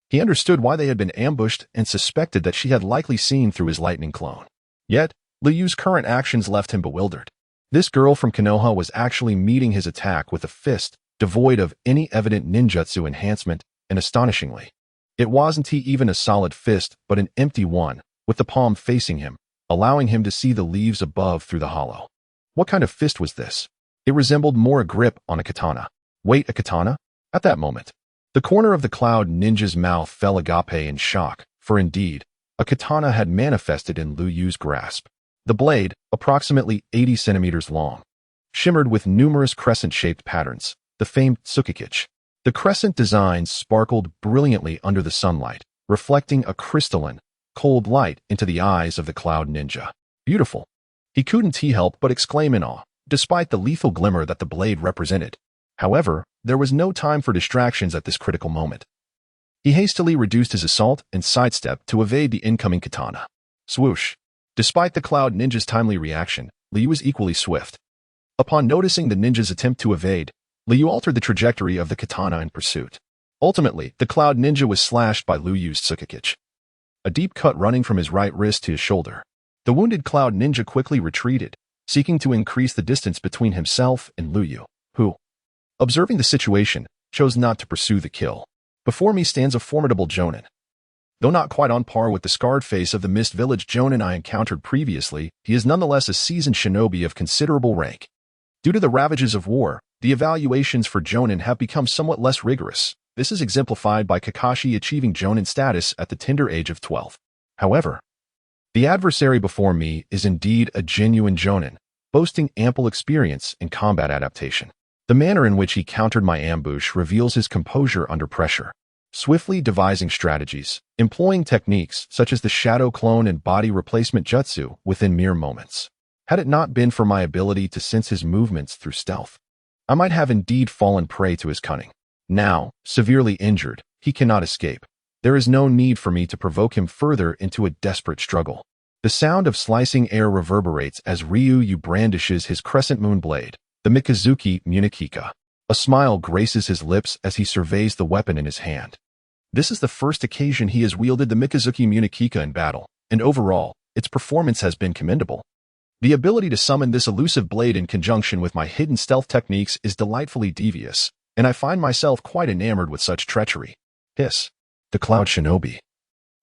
He understood why they had been ambushed and suspected that she had likely seen through his lightning clone. Yet, Liuyu's current actions left him bewildered. This girl from Konoha was actually meeting his attack with a fist devoid of any evident ninjutsu enhancement, and astonishingly, it wasn't even a solid fist but an empty one, with the palm facing him, allowing him to see the leaves above through the hollow. What kind of fist was this? It resembled more a grip on a katana. Wait, a katana? At that moment, the corner of the cloud ninja's mouth fell agape in shock, for indeed, a katana had manifested in Liuyu's grasp. The blade, approximately 80 centimeters long, shimmered with numerous crescent-shaped patterns, the famed tsukikichi. The crescent designs sparkled brilliantly under the sunlight, reflecting a crystalline, cold light into the eyes of the cloud ninja. Beautiful. He couldn't help but exclaim in awe, despite the lethal glimmer that the blade represented. However, there was no time for distractions at this critical moment. He hastily reduced his assault and sidestepped to evade the incoming katana. Swoosh. Despite the cloud ninja's timely reaction, Liu was equally swift. Upon noticing the ninja's attempt to evade, Liu altered the trajectory of the katana in pursuit. Ultimately, the cloud ninja was slashed by Liu's tsukikichi, a deep cut running from his right wrist to his shoulder. The wounded cloud ninja quickly retreated, seeking to increase the distance between himself and Liu, who, observing the situation, chose not to pursue the kill. Before me stands a formidable jonin. Though not quite on par with the scarred face of the Mist Village jonin I encountered previously, he is nonetheless a seasoned shinobi of considerable rank. Due to the ravages of war, the evaluations for jonin have become somewhat less rigorous. This is exemplified by Kakashi achieving jonin status at the tender age of 12. However, the adversary before me is indeed a genuine jonin, boasting ample experience in combat adaptation. The manner in which he countered my ambush reveals his composure under pressure, swiftly devising strategies, employing techniques such as the shadow clone and body replacement jutsu within mere moments. Had it not been for my ability to sense his movements through stealth, I might have indeed fallen prey to his cunning. Now, severely injured, he cannot escape. There is no need for me to provoke him further into a desperate struggle. The sound of slicing air reverberates as Ryuyu brandishes his crescent moon blade, the Mikazuki Munikika. A smile graces his lips as he surveys the weapon in his hand. This is the first occasion he has wielded the Mikazuki Munikika in battle, and overall, its performance has been commendable. The ability to summon this elusive blade in conjunction with my hidden stealth techniques is delightfully devious, and I find myself quite enamored with such treachery. Hiss. The cloud shinobi,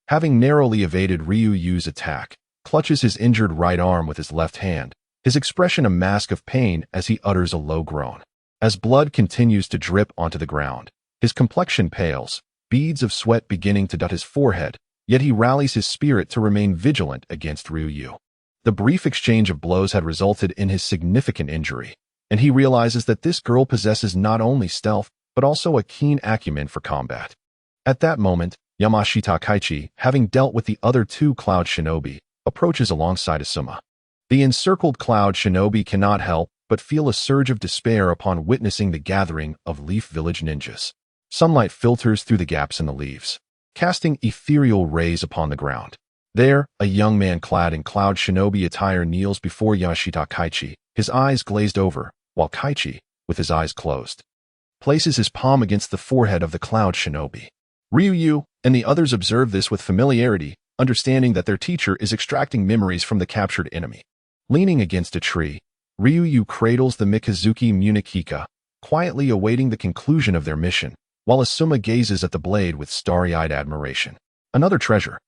having narrowly evaded Ryuyu's attack, clutches his injured right arm with his left hand, his expression a mask of pain as he utters a low groan. As blood continues to drip onto the ground, his complexion pales, beads of sweat beginning to dot his forehead, yet he rallies his spirit to remain vigilant against Ryu. The brief exchange of blows had resulted in his significant injury, and he realizes that this girl possesses not only stealth, but also a keen acumen for combat. At that moment, Yamashita Kaichi, having dealt with the other two cloud shinobi, approaches alongside Asuma. The encircled cloud shinobi cannot help but feel a surge of despair upon witnessing the gathering of Leaf Village ninjas. Sunlight filters through the gaps in the leaves, casting ethereal rays upon the ground. There, a young man clad in cloud shinobi attire kneels before Yamashita Kaichi, his eyes glazed over, while Kaichi, with his eyes closed, places his palm against the forehead of the cloud shinobi. Liuyu and the others observe this with familiarity, understanding that their teacher is extracting memories from the captured enemy. Leaning against a tree, Liuyu cradles the Mikazuki Munikika, quietly awaiting the conclusion of their mission, while Asuma gazes at the blade with starry-eyed admiration. Another treasure.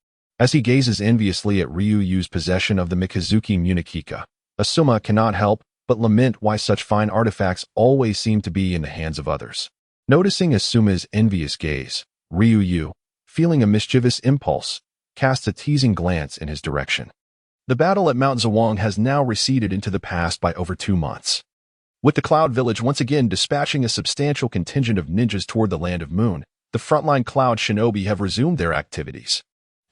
As he gazes enviously at Ryuyu's possession of the Mikazuki Munikika, Asuma cannot help but lament why such fine artifacts always seem to be in the hands of others. Noticing Asuma's envious gaze, Ryuyu, feeling a mischievous impulse, casts a teasing glance in his direction. The battle at Mount Zawang has now receded into the past by over 2 months. With the Cloud Village once again dispatching a substantial contingent of ninjas toward the Land of Moon, the frontline Cloud Shinobi have resumed their activities.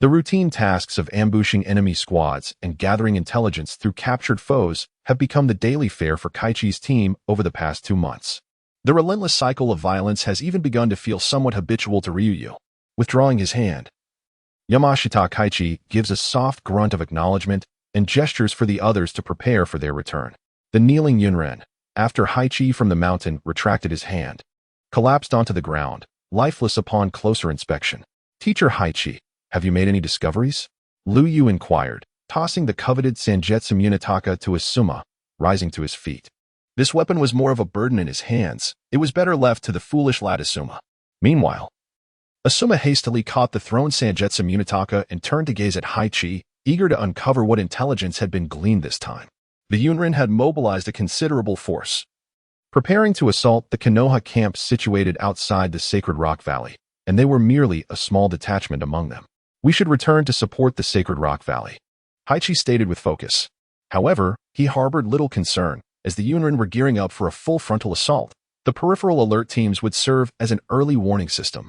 The routine tasks of ambushing enemy squads and gathering intelligence through captured foes have become the daily fare for Kaichi's team over the past 2 months. The relentless cycle of violence has even begun to feel somewhat habitual to Ryuyu. Withdrawing his hand, Yamashita Kaichi gives a soft grunt of acknowledgement and gestures for the others to prepare for their return. The kneeling Yunren, after Haichi from the mountain retracted his hand, collapsed onto the ground, lifeless upon closer inspection. Teacher Haichi, have you made any discoveries? Liuyu inquired, tossing the coveted Sanjetsu Munitaka to Asuma, rising to his feet. This weapon was more of a burden in his hands. It was better left to the foolish lad Asuma. Meanwhile, Asuma hastily caught the thrown Sanjetsu Munitaka and turned to gaze at Haichi, eager to uncover what intelligence had been gleaned this time. The Yunrin had mobilized a considerable force, preparing to assault the Konoha camp situated outside the Sacred Rock Valley, and they were merely a small detachment among them. We should return to support the Sacred Rock Valley, Haichi stated with focus. However, he harbored little concern, as the Yunrin were gearing up for a full frontal assault. The peripheral alert teams would serve as an early warning system,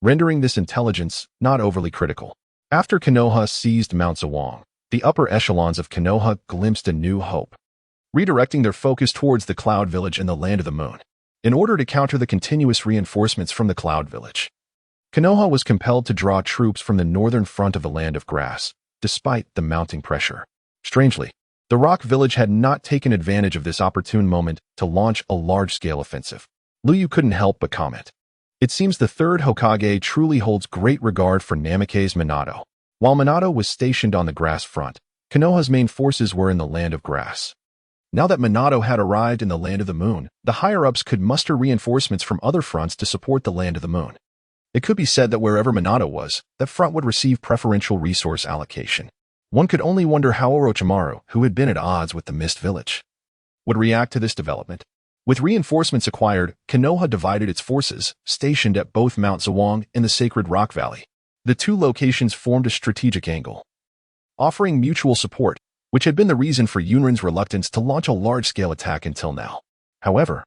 rendering this intelligence not overly critical. After Konoha seized Mount Zawang, the upper echelons of Konoha glimpsed a new hope, redirecting their focus towards the Cloud Village and the Land of the Moon. In order to counter the continuous reinforcements from the Cloud Village, Konoha was compelled to draw troops from the northern front of the Land of Grass, despite the mounting pressure. Strangely, the Rock Village had not taken advantage of this opportune moment to launch a large-scale offensive. Liuyu couldn't help but comment. It seems the third Hokage truly holds great regard for Namake's Minato. While Minato was stationed on the grass front, Konoha's main forces were in the Land of Grass. Now that Minato had arrived in the Land of the Moon, the higher-ups could muster reinforcements from other fronts to support the Land of the Moon. It could be said that wherever Minato was, that front would receive preferential resource allocation. One could only wonder how Orochimaru, who had been at odds with the Mist Village, would react to this development. With reinforcements acquired, Konoha divided its forces, stationed at both Mount Zawang and the Sacred Rock Valley. The two locations formed a strategic angle, offering mutual support, which had been the reason for Yunrin's reluctance to launch a large-scale attack until now. However,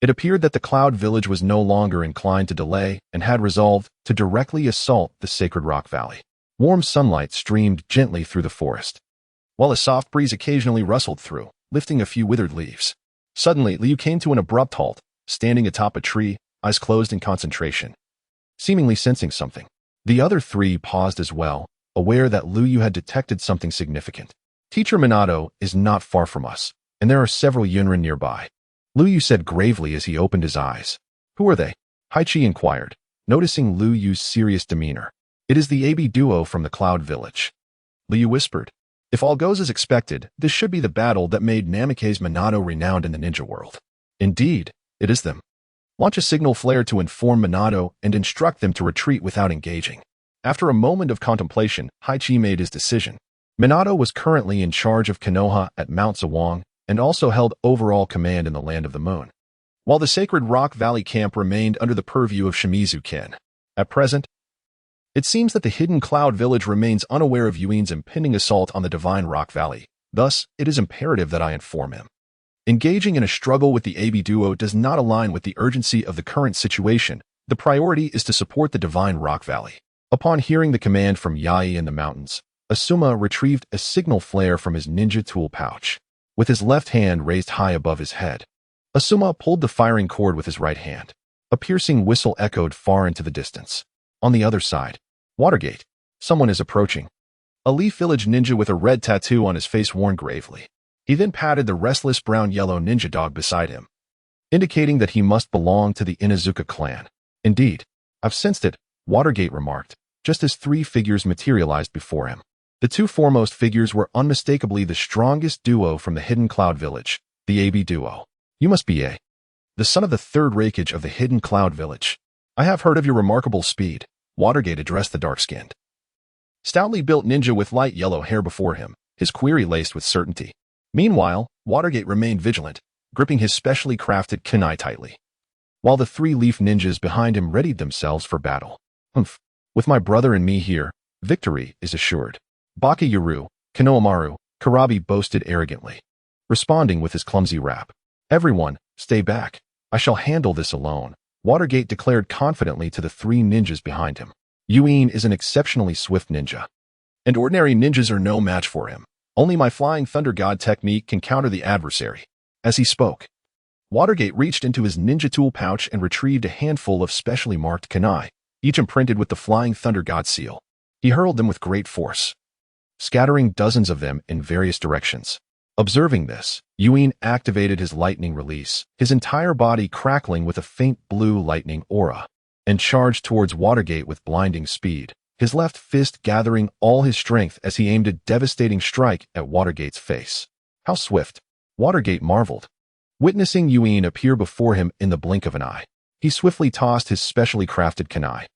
it appeared that the Cloud Village was no longer inclined to delay and had resolved to directly assault the Sacred Rock Valley. Warm sunlight streamed gently through the forest, while a soft breeze occasionally rustled through, lifting a few withered leaves. Suddenly, Liu came to an abrupt halt, standing atop a tree, eyes closed in concentration, seemingly sensing something. The other three paused as well, aware that Liu had detected something significant. Teacher Minato is not far from us, and there are several Yunrin nearby, Liu said gravely as he opened his eyes. Who are they? Haichi inquired, noticing Liu's serious demeanor. It is the AB duo from the Cloud Village, Liu whispered. If all goes as expected, this should be the battle that made Namake's Minato renowned in the ninja world. Indeed, it is them. Launch a signal flare to inform Minato and instruct them to retreat without engaging. After a moment of contemplation, Haichi made his decision. Minato was currently in charge of Konoha at Mount Zawang and also held overall command in the Land of the Moon, while the Sacred Rock Valley camp remained under the purview of Shimizu Ken. At present, it seems that the hidden Cloud Village remains unaware of Yuin's impending assault on the Divine Rock Valley. Thus, it is imperative that I inform him. Engaging in a struggle with the AB duo does not align with the urgency of the current situation. The priority is to support the divine rock valley. Upon hearing the command from Yai in the mountains, Asuma retrieved a signal flare from his ninja tool pouch. With his left hand raised high above his head, Asuma pulled the firing cord with his right hand. A piercing whistle echoed far into the distance. On the other side, Watergate. Someone is approaching. A Leaf Village ninja with a red tattoo on his face warned gravely. He then patted the restless brown-yellow ninja dog beside him, indicating that he must belong to the Inuzuka clan. Indeed, I've sensed it, Watergate remarked, just as three figures materialized before him. The two foremost figures were unmistakably the strongest duo from the Hidden Cloud Village, the AB duo. You must be the son of the third Reikage of the Hidden Cloud Village. I have heard of your remarkable speed, Watergate addressed the dark-skinned, stoutly built ninja with light yellow hair before him, his query laced with certainty. Meanwhile, Watergate remained vigilant, gripping his specially crafted kunai tightly, while the three leaf ninjas behind him readied themselves for battle. With my brother and me here, victory is assured. Bakayuru, Konohamaru, Karabi boasted arrogantly, responding with his clumsy rap. Everyone, stay back. I shall handle this alone, Watergate declared confidently to the three ninjas behind him. Yuin is an exceptionally swift ninja, and ordinary ninjas are no match for him. Only my Flying Thunder God technique can counter the adversary. As he spoke, Watergate reached into his ninja tool pouch and retrieved a handful of specially marked kunai, each imprinted with the Flying Thunder God seal. He hurled them with great force, scattering dozens of them in various directions. Observing this, Yuin activated his lightning release, his entire body crackling with a faint blue lightning aura, and charged towards Watergate with blinding speed, his left fist gathering all his strength as he aimed a devastating strike at Watergate's face. How swift! Watergate marveled, witnessing Yuin appear before him in the blink of an eye. He swiftly tossed his specially crafted kunai,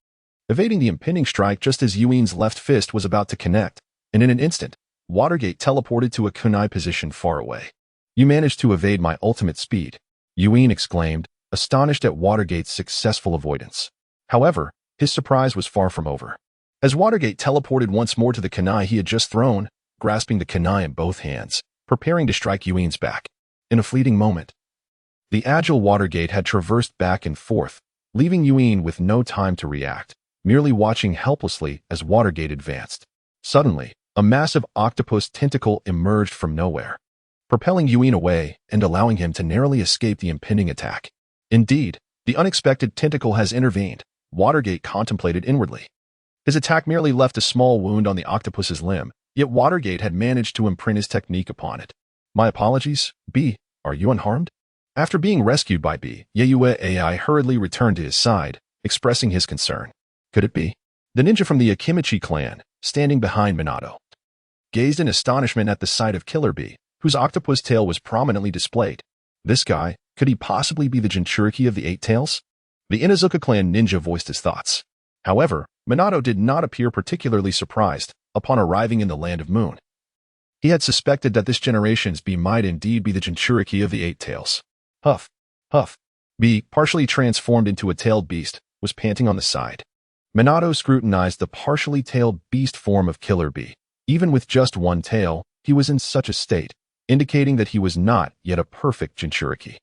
evading the impending strike just as Yuin's left fist was about to connect, and in an instant, Watergate teleported to a kunai position far away. You managed to evade my ultimate speed, Yuin exclaimed, astonished at Watergate's successful avoidance. However, his surprise was far from over. As Watergate teleported once more to the kunai he had just thrown, grasping the kunai in both hands, preparing to strike Yuin's back. In a fleeting moment, the agile Watergate had traversed back and forth, leaving Yuin with no time to react, merely watching helplessly as Watergate advanced. Suddenly, a massive octopus tentacle emerged from nowhere, propelling Yuin away and allowing him to narrowly escape the impending attack. Indeed, the unexpected tentacle has intervened, Watergate contemplated inwardly. His attack merely left a small wound on the octopus's limb, yet Watergate had managed to imprint his technique upon it. My apologies, B. Are you unharmed? After being rescued by B, Yeyue AI hurriedly returned to his side, expressing his concern. Could it be? The ninja from the Akimichi clan, standing behind Minato, gazed in astonishment at the sight of Killer B, whose octopus tail was prominently displayed. This guy, could he possibly be the Jinchuriki of the Eight Tails? The Inuzuka clan ninja voiced his thoughts. However, Minato did not appear particularly surprised upon arriving in the Land of Moon. He had suspected that this generation's B might indeed be the Jinchuriki of the Eight Tails. Huff, huff. B, partially transformed into a tailed beast, was panting on the side. Minato scrutinized the partially tailed beast form of Killer B. Even with just one tail, he was in such a state, indicating that he was not yet a perfect Jinchuriki.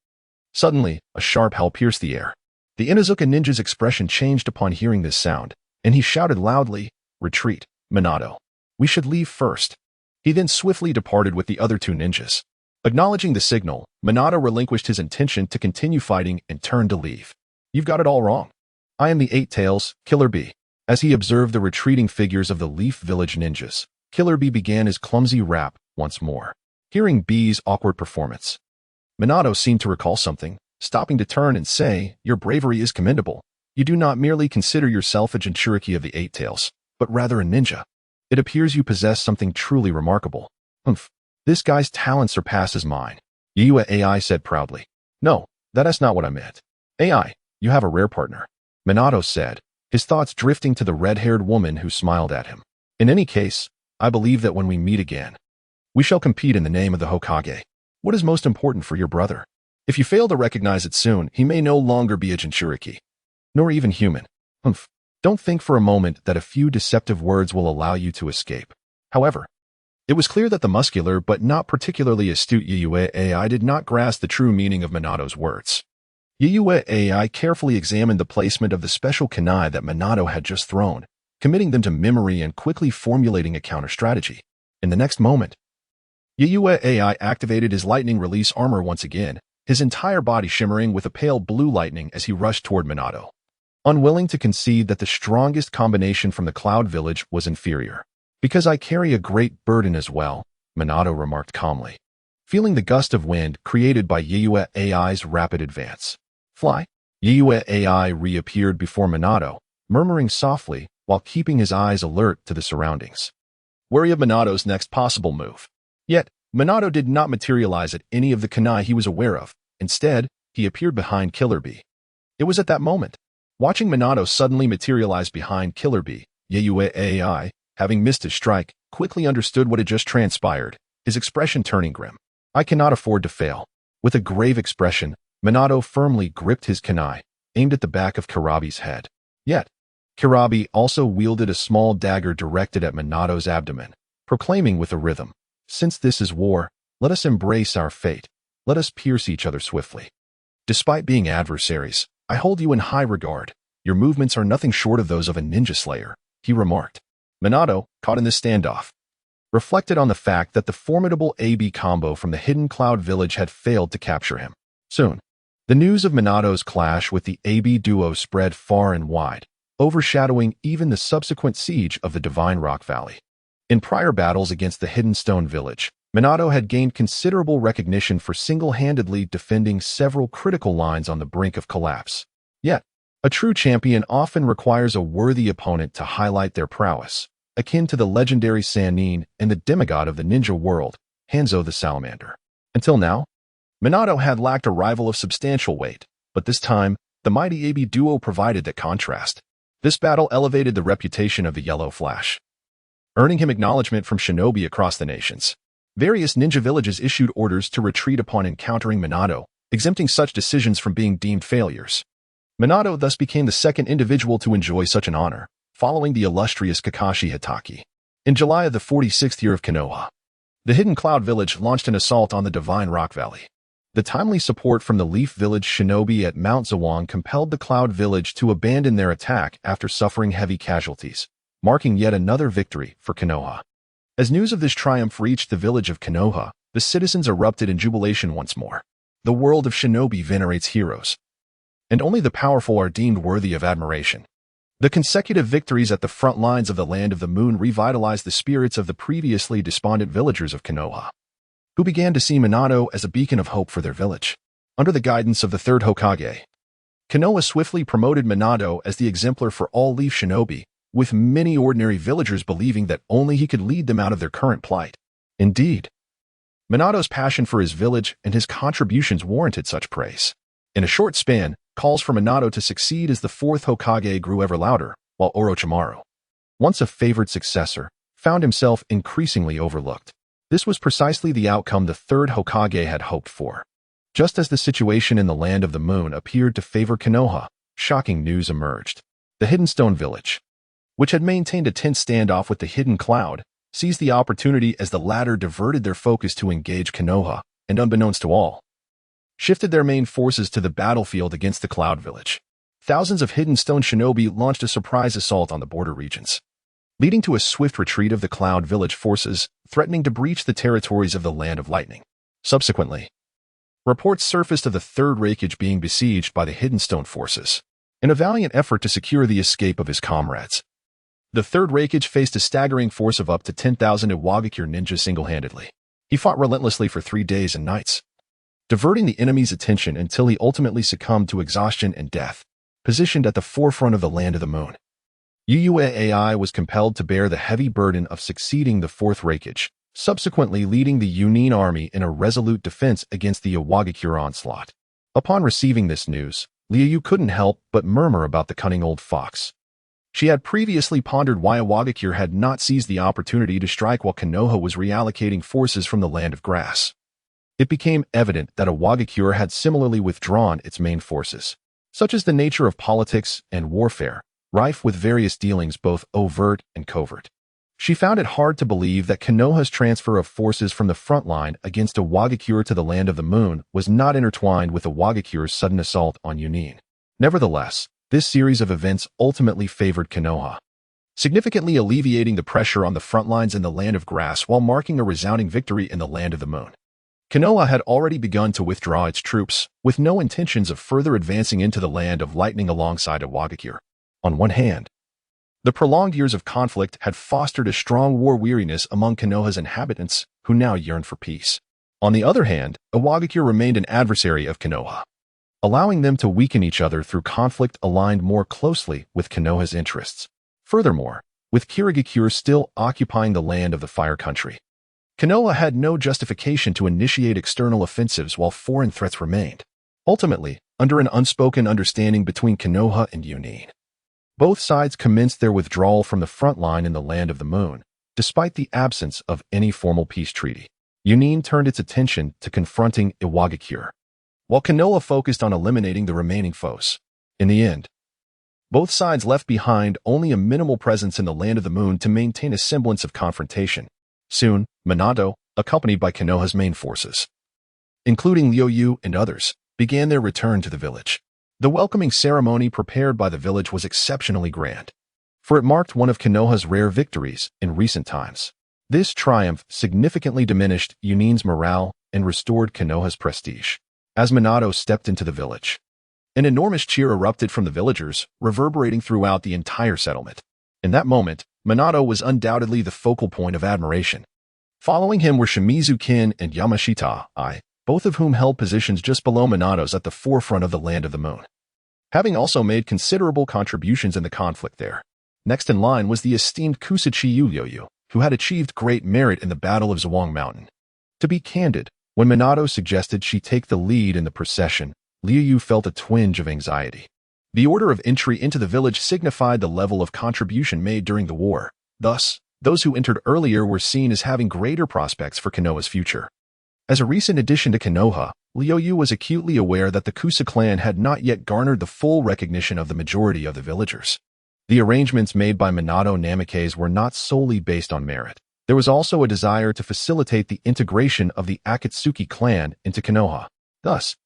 Suddenly, a sharp howl pierced the air. The Inuzuka ninja's expression changed upon hearing this sound, and he shouted loudly, "Retreat, Minato. We should leave first." He then swiftly departed with the other two ninjas. Acknowledging the signal, Minato relinquished his intention to continue fighting and turned to leave. You've got it all wrong. I am the Eight Tails, Killer B. As he observed the retreating figures of the Leaf Village ninjas, Killer B began his clumsy rap once more. Hearing B's awkward performance, Minato seemed to recall something, stopping to turn and say, "Your bravery is commendable. You do not merely consider yourself a Jinchuriki of the Eight Tails, but rather a ninja. It appears you possess something truly remarkable." This guy's talent surpasses mine, Yeyue AI said proudly. No, that is not what I meant. AI, you have a rare partner, Minato said, his thoughts drifting to the red-haired woman who smiled at him. In any case, I believe that when we meet again, we shall compete in the name of the Hokage. What is most important for your brother? If you fail to recognize it soon, he may no longer be a Jinchuriki, nor even human. Don't think for a moment that a few deceptive words will allow you to escape. However, It was clear that the muscular but not particularly astute Yiyue AI did not grasp the true meaning of Minato's words. Yiyue AI carefully examined the placement of the special kunai that Minato had just thrown, committing them to memory and quickly formulating a counter-strategy. In the next moment, Yiyue AI activated his lightning release armor once again, his entire body shimmering with a pale blue lightning as he rushed toward Minato. Unwilling to concede that the strongest combination from the Cloud Village was inferior. Because I carry a great burden as well, Minato remarked calmly, feeling the gust of wind created by Yiyue AI's rapid advance. Fly. Yiyue AI reappeared before Minato, murmuring softly while keeping his eyes alert to the surroundings. Wary of Minato's next possible move. Yet, Minato did not materialize at any of the kunai he was aware of. Instead, he appeared behind Killer Bee. It was at that moment, watching Minato suddenly materialize behind Killer Bee, Yiyue AI, having missed his strike, quickly understood what had just transpired, his expression turning grim. I cannot afford to fail. With a grave expression, Minato firmly gripped his kunai, aimed at the back of Kurabi's head. Yet, Kurabi also wielded a small dagger directed at Minato's abdomen, proclaiming with a rhythm, "Since this is war, let us embrace our fate. Let us pierce each other swiftly. Despite being adversaries, I hold you in high regard. Your movements are nothing short of those of a ninja slayer," he remarked. Minato, caught in this standoff, reflected on the fact that the formidable AB combo from the hidden Cloud Village had failed to capture him. Soon, the news of Minato's clash with the AB duo spread far and wide, overshadowing even the subsequent siege of the Divine Rock Valley. In prior battles against the Hidden Stone Village, Minato had gained considerable recognition for single-handedly defending several critical lines on the brink of collapse. Yet, a true champion often requires a worthy opponent to highlight their prowess, akin to the legendary Sannin and the demigod of the ninja world, Hanzo the Salamander. Until now, Minato had lacked a rival of substantial weight, but this time, the mighty AB duo provided that contrast. This battle elevated the reputation of the Yellow Flash, earning him acknowledgement from shinobi across the nations. Various ninja villages issued orders to retreat upon encountering Minato, exempting such decisions from being deemed failures. Minato thus became the second individual to enjoy such an honor, following the illustrious Kakashi Hatake. In July of the 46th year of Konoha, the Hidden Cloud Village launched an assault on the Divine Rock Valley. The timely support from the Leaf Village shinobi at Mount Zawang compelled the Cloud Village to abandon their attack after suffering heavy casualties, marking yet another victory for Konoha. As news of this triumph reached the village of Konoha, the citizens erupted in jubilation once more. The world of shinobi venerates heroes, and only the powerful are deemed worthy of admiration. The consecutive victories at the front lines of the Land of the Moon revitalized the spirits of the previously despondent villagers of Konoha, who began to see Minato as a beacon of hope for their village. Under the guidance of the third Hokage, Konoha swiftly promoted Minato as the exemplar for all Leaf Shinobi, with many ordinary villagers believing that only he could lead them out of their current plight. Indeed, Minato's passion for his village and his contributions warranted such praise. In a short span, calls for Minato to succeed as the fourth Hokage grew ever louder, while Orochimaru, once a favored successor, found himself increasingly overlooked. This was precisely the outcome the third Hokage had hoped for. Just as the situation in the Land of the Moon appeared to favor Konoha, shocking news emerged. The Hidden Stone Village, which had maintained a tense standoff with the Hidden Cloud, seized the opportunity as the latter diverted their focus to engage Konoha, and unbeknownst to all, shifted their main forces to the battlefield against the Cloud Village. Thousands of Hidden Stone shinobi launched a surprise assault on the border regions, leading to a swift retreat of the Cloud Village forces, threatening to breach the territories of the Land of Lightning. Subsequently, reports surfaced of the Third Reikage being besieged by the Hidden Stone forces, in a valiant effort to secure the escape of his comrades. The Third Reikage faced a staggering force of up to 10,000 Iwagakure ninjas single-handedly. He fought relentlessly for 3 days and nights, diverting the enemy's attention until he ultimately succumbed to exhaustion and death, positioned at the forefront of the Land of the Moon. Yiyue AI was compelled to bear the heavy burden of succeeding the Fourth Reikage, subsequently leading the Yunin army in a resolute defense against the Iwagakure onslaught. Upon receiving this news, Liuyu couldn't help but murmur about the cunning old fox. She had previously pondered why Iwagakure had not seized the opportunity to strike while Konoha was reallocating forces from the Land of Grass. It became evident that Iwagakure had similarly withdrawn its main forces. Such is the nature of politics and warfare, rife with various dealings both overt and covert. She found it hard to believe that Konoha's transfer of forces from the front line against a Wagakure to the Land of the Moon was not intertwined with the Wagakure's sudden assault on Yunin. Nevertheless, this series of events ultimately favored Konoha, significantly alleviating the pressure on the front lines in the Land of Grass while marking a resounding victory in the Land of the Moon. Konoha had already begun to withdraw its troops, with no intentions of further advancing into the Land of Lightning alongside a Wagakure. On one hand, the prolonged years of conflict had fostered a strong war weariness among Konoha's inhabitants, who now yearned for peace. On the other hand, a Wagakure remained an adversary of Konoha, allowing them to weaken each other through conflict aligned more closely with Konoha's interests. Furthermore, with Kirigakure still occupying the land of the Fire Country, Konoha had no justification to initiate external offensives while foreign threats remained. Ultimately, under an unspoken understanding between Konoha and Yunin, both sides commenced their withdrawal from the front line in the Land of the Moon, despite the absence of any formal peace treaty. Yunin turned its attention to confronting Iwagakure, while Konoha focused on eliminating the remaining foes. In the end, both sides left behind only a minimal presence in the Land of the Moon to maintain a semblance of confrontation. Soon, Minato, accompanied by Konoha's main forces, including Liuyu and others, began their return to the village. The welcoming ceremony prepared by the village was exceptionally grand, for it marked one of Konoha's rare victories in recent times. This triumph significantly diminished Yunin's morale and restored Konoha's prestige. As Minato stepped into the village, an enormous cheer erupted from the villagers, reverberating throughout the entire settlement. In that moment, Minato was undoubtedly the focal point of admiration. Following him were Shimizu Kin and Yamashita I, both of whom held positions just below Minato's at the forefront of the Land of the Moon, having also made considerable contributions in the conflict there. Next in line was the esteemed Ca Qian Liuyu, who had achieved great merit in the Battle of Zhuang Mountain. To be candid, when Minato suggested she take the lead in the procession, Liuyu felt a twinge of anxiety. The order of entry into the village signified the level of contribution made during the war. Thus, those who entered earlier were seen as having greater prospects for Konoha's future. As a recent addition to Konoha, Liuyu was acutely aware that the Kusa clan had not yet garnered the full recognition of the majority of the villagers. The arrangements made by Minato Namikaze were not solely based on merit. There was also a desire to facilitate the integration of the Akatsuki clan into Konoha. Thus,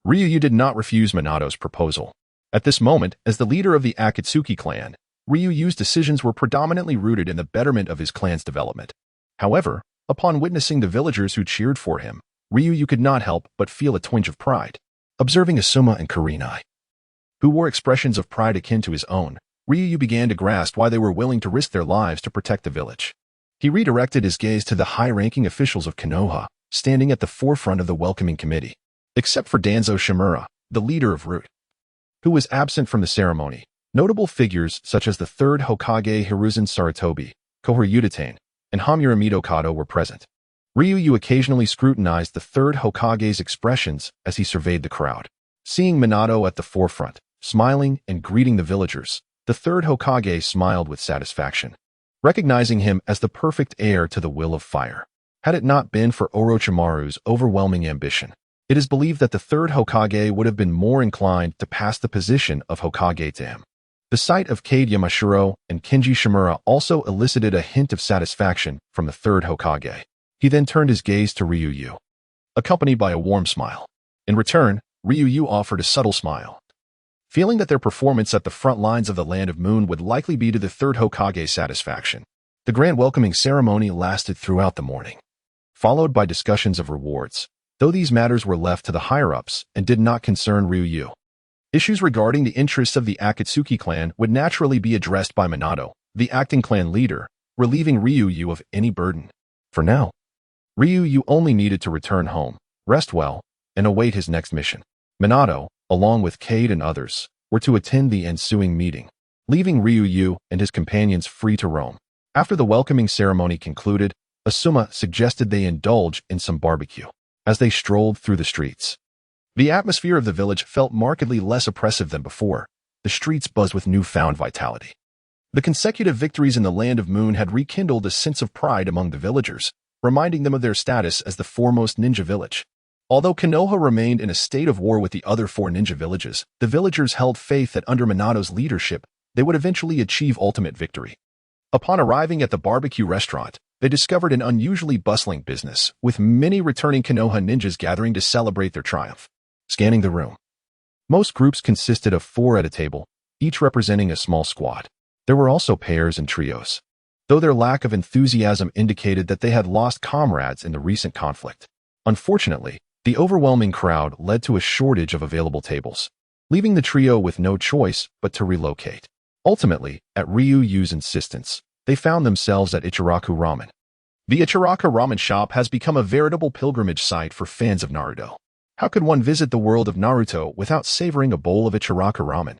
Ryuyu did not refuse Minato's proposal. At this moment, as the leader of the Akatsuki clan, Ryuyu's decisions were predominantly rooted in the betterment of his clan's development. However, upon witnessing the villagers who cheered for him, Ryuyu could not help but feel a twinge of pride. Observing Asuma and Kurenai, who wore expressions of pride akin to his own, Ryuyu began to grasp why they were willing to risk their lives to protect the village. He redirected his gaze to the high-ranking officials of Konoha, standing at the forefront of the welcoming committee. Except for Danzo Shimura, the leader of Root, who was absent from the ceremony, notable figures such as the third Hokage Hiruzen Sarutobi, Kohor Udatane, and Hamura Mitokado were present. Ryuyu occasionally scrutinized the third Hokage's expressions as he surveyed the crowd. Seeing Minato at the forefront, smiling and greeting the villagers, the third Hokage smiled with satisfaction, recognizing him as the perfect heir to the will of fire. Had it not been for Orochimaru's overwhelming ambition, it is believed that the third Hokage would have been more inclined to pass the position of Hokage to him. The sight of Kade Yamashiro and Kenji Shimura also elicited a hint of satisfaction from the third Hokage. He then turned his gaze to Ryuyu, accompanied by a warm smile. In return, Ryuyu offered a subtle smile. Feeling that their performance at the front lines of the Land of Moon would likely be to the third Hokage's satisfaction, the grand welcoming ceremony lasted throughout the morning, followed by discussions of rewards, though these matters were left to the higher-ups and did not concern Ryuyu. Issues regarding the interests of the Akatsuki clan would naturally be addressed by Minato, the acting clan leader, relieving Ryuyu of any burden. For now, Ryuyu only needed to return home, rest well, and await his next mission. Minato, along with Kade and others, were to attend the ensuing meeting, leaving Ryuyu and his companions free to roam. After the welcoming ceremony concluded, Asuma suggested they indulge in some barbecue. As they strolled through the streets, the atmosphere of the village felt markedly less oppressive than before. The streets buzzed with newfound vitality. The consecutive victories in the Land of Moon had rekindled a sense of pride among the villagers, reminding them of their status as the foremost ninja village. Although Konoha remained in a state of war with the other four ninja villages, the villagers held faith that under Minato's leadership, they would eventually achieve ultimate victory. Upon arriving at the barbecue restaurant, they discovered an unusually bustling business, with many returning Konoha ninjas gathering to celebrate their triumph. Scanning the room. Most groups consisted of 4 at a table, each representing a small squad. There were also pairs and trios, though their lack of enthusiasm indicated that they had lost comrades in the recent conflict. Unfortunately, the overwhelming crowd led to a shortage of available tables, leaving the trio with no choice but to relocate. Ultimately, at Ryu's insistence, they found themselves at Ichiraku Ramen. The Ichiraku Ramen shop has become a veritable pilgrimage site for fans of Naruto. How could one visit the world of Naruto without savoring a bowl of Ichiraku Ramen?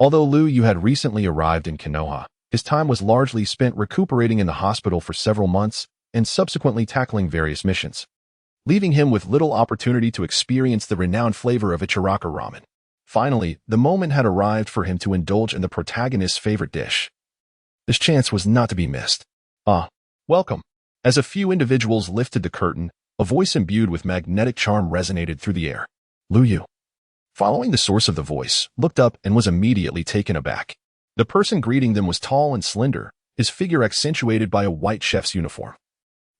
Although Liuyu had recently arrived in Konoha, his time was largely spent recuperating in the hospital for several months and subsequently tackling various missions, leaving him with little opportunity to experience the renowned flavor of Ichiraku Ramen. Finally, the moment had arrived for him to indulge in the protagonist's favorite dish. This chance was not to be missed. Welcome. As a few individuals lifted the curtain, a voice imbued with magnetic charm resonated through the air. Liuyu, following the source of the voice, looked up and was immediately taken aback. The person greeting them was tall and slender, his figure accentuated by a white chef's uniform,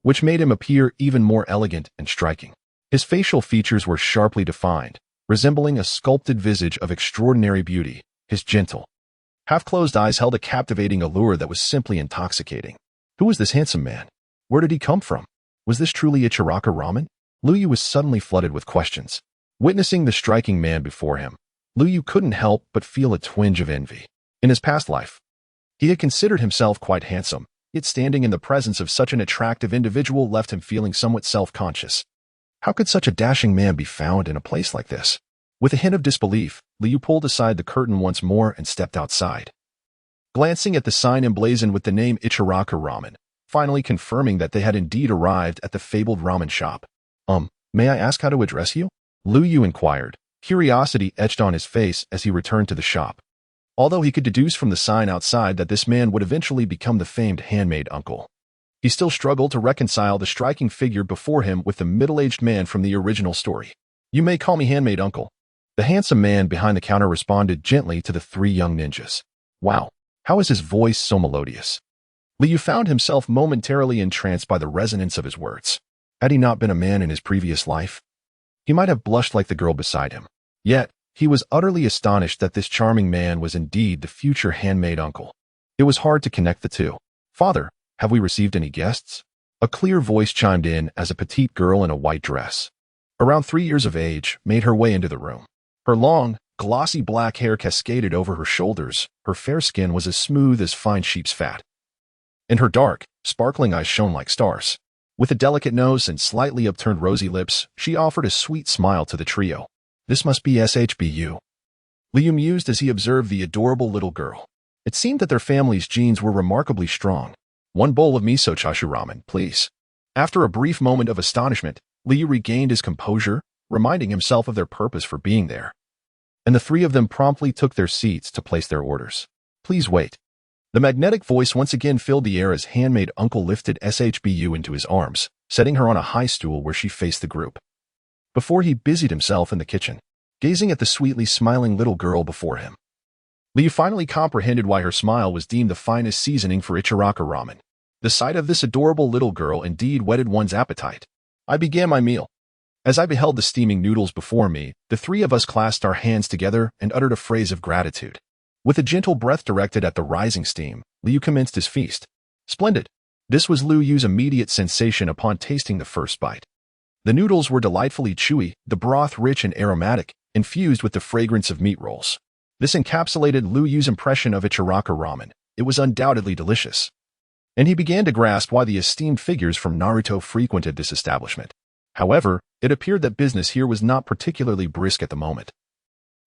which made him appear even more elegant and striking. His facial features were sharply defined, resembling a sculpted visage of extraordinary beauty. His gentle, half-closed eyes held a captivating allure that was simply intoxicating. Who was this handsome man? Where did he come from? Was this truly Ichiraku Ramen? Liuyu was suddenly flooded with questions. Witnessing the striking man before him, Liuyu couldn't help but feel a twinge of envy. In his past life, he had considered himself quite handsome, yet standing in the presence of such an attractive individual left him feeling somewhat self-conscious. How could such a dashing man be found in a place like this? With a hint of disbelief, Liuyu pulled aside the curtain once more and stepped outside. Glancing at the sign emblazoned with the name Ichiraku Ramen, finally confirming that they had indeed arrived at the fabled ramen shop. May I ask how to address you? Liuyu inquired, curiosity etched on his face as he returned to the shop. Although he could deduce from the sign outside that this man would eventually become the famed handmaid uncle, he still struggled to reconcile the striking figure before him with the middle-aged man from the original story. You may call me handmaid uncle. The handsome man behind the counter responded gently to the 3 young ninjas. Wow, how is his voice so melodious? Liuyu found himself momentarily entranced by the resonance of his words. Had he not been a man in his previous life, he might have blushed like the girl beside him. Yet, he was utterly astonished that this charming man was indeed the future handmaid uncle. It was hard to connect the two. Father, have we received any guests? A clear voice chimed in as a petite girl in a white dress, around 3 years of age, made her way into the room. Her long, glossy black hair cascaded over her shoulders, her fair skin was as smooth as fine sheep's fat, and her dark, sparkling eyes shone like stars. With a delicate nose and slightly upturned rosy lips, she offered a sweet smile to the trio. This must be SHBU. Liuyu mused as he observed the adorable little girl. It seemed that their family's genes were remarkably strong. 1 bowl of miso chashu ramen, please. After a brief moment of astonishment, Liuyu regained his composure, reminding himself of their purpose for being there. And the 3 of them promptly took their seats to place their orders. Please wait. The magnetic voice once again filled the air as handmaid uncle lifted SHBU into his arms, setting her on a high stool where she faced the group. Before he busied himself in the kitchen, gazing at the sweetly smiling little girl before him. Liuyu finally comprehended why her smile was deemed the finest seasoning for Ichiraku Ramen. The sight of this adorable little girl indeed whetted one's appetite. I began my meal. As I beheld the steaming noodles before me, the 3 of us clasped our hands together and uttered a phrase of gratitude. With a gentle breath directed at the rising steam, Liuyu commenced his feast. Splendid. This was Liuyu's immediate sensation upon tasting the first bite. The noodles were delightfully chewy, the broth rich and aromatic, infused with the fragrance of meat rolls. This encapsulated Liuyu's impression of Ichiraku Ramen. It was undoubtedly delicious. And he began to grasp why the esteemed figures from Naruto frequented this establishment. However, it appeared that business here was not particularly brisk at the moment.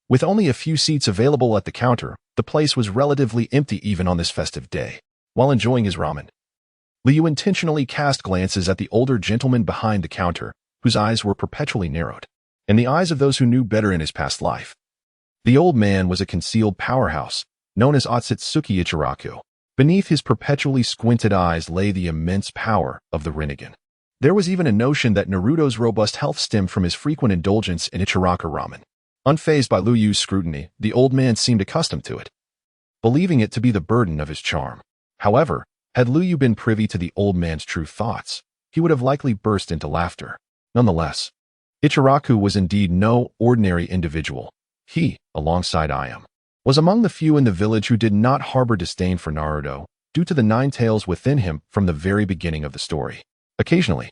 With only a few seats available at the counter, the place was relatively empty even on this festive day. While enjoying his ramen, Liuyu intentionally cast glances at the older gentleman behind the counter, whose eyes were perpetually narrowed, and the eyes of those who knew better in his past life. The old man was a concealed powerhouse, known as Otsutsuki Ichiraku. Beneath his perpetually squinted eyes lay the immense power of the Rinnegan. There was even a notion that Naruto's robust health stemmed from his frequent indulgence in Ichiraku Ramen. Unfazed by Liuyu's scrutiny, the old man seemed accustomed to it, believing it to be the burden of his charm. However, Had Liuyu been privy to the old man's true thoughts, he would have likely burst into laughter. Nonetheless, Ichiraku was indeed no ordinary individual. He, alongside Iam, was among the few in the village who did not harbor disdain for Naruto due to the 9 tails within him from the very beginning of the story. Occasionally,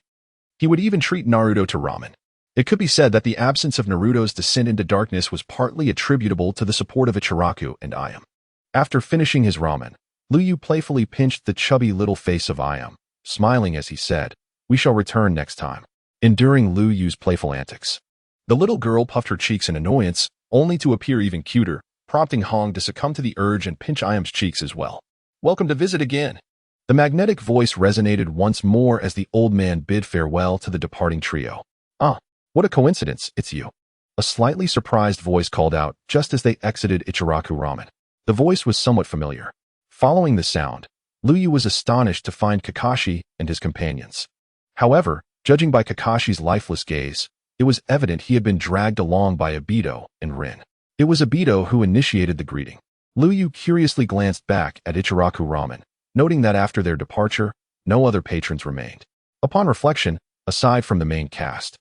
he would even treat Naruto to ramen. It could be said that the absence of Naruto's descent into darkness was partly attributable to the support of Ichiraku and Iam. After finishing his ramen, Liuyu playfully pinched the chubby little face of Iam, smiling as he said, "We shall return next time." Enduring Liuyu's playful antics, the little girl puffed her cheeks in annoyance, only to appear even cuter, prompting Hong to succumb to the urge and pinch Iam's cheeks as well. "Welcome to visit again." The magnetic voice resonated once more as the old man bid farewell to the departing trio. "Ah, what a coincidence, it's you." A slightly surprised voice called out just as they exited Ichiraku Ramen. The voice was somewhat familiar. Following the sound, Liuyu was astonished to find Kakashi and his companions. However, judging by Kakashi's lifeless gaze, it was evident he had been dragged along by Obito and Rin. It was Obito who initiated the greeting. Liuyu curiously glanced back at Ichiraku Ramen, noting that after their departure, no other patrons remained. Upon reflection, aside from the main cast,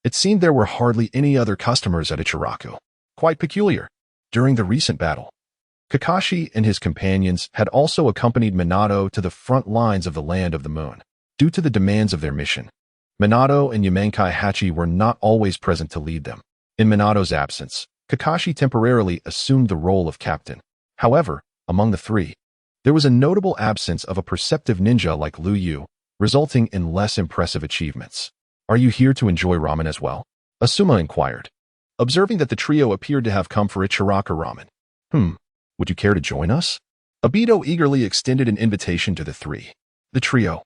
it seemed there were hardly any other customers at Ichiraku. Quite peculiar. During the recent battle, Kakashi and his companions had also accompanied Minato to the front lines of the Land of the Moon. Due to the demands of their mission, Minato and Yamenkai Hachi were not always present to lead them. In Minato's absence, Kakashi temporarily assumed the role of captain. However, among the three, there was a notable absence of a perceptive ninja like Liuyu, resulting in less impressive achievements. "Are you here to enjoy ramen as well?" Asuma inquired, observing that the trio appeared to have come for Ichiraku Ramen. Would you care to join us?" Obito eagerly extended an invitation to the three. The trio,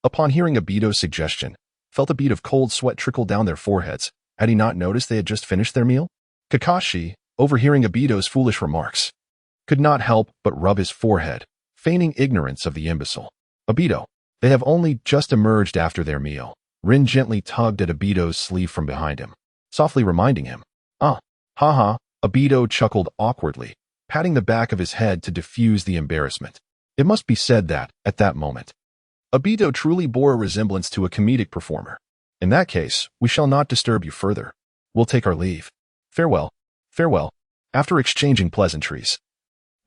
upon hearing Obito's suggestion, felt a bead of cold sweat trickle down their foreheads. Had he not noticed they had just finished their meal? Kakashi, overhearing Obito's foolish remarks, could not help but rub his forehead, feigning ignorance of the imbecile. "Obito, they have only just emerged after their meal." Rin gently tugged at Obito's sleeve from behind him, softly reminding him. "Ah, haha," Obito chuckled awkwardly, patting the back of his head to diffuse the embarrassment. It must be said that, at that moment, Obito truly bore a resemblance to a comedic performer. "In that case, we shall not disturb you further. We'll take our leave. Farewell." Farewell. After exchanging pleasantries,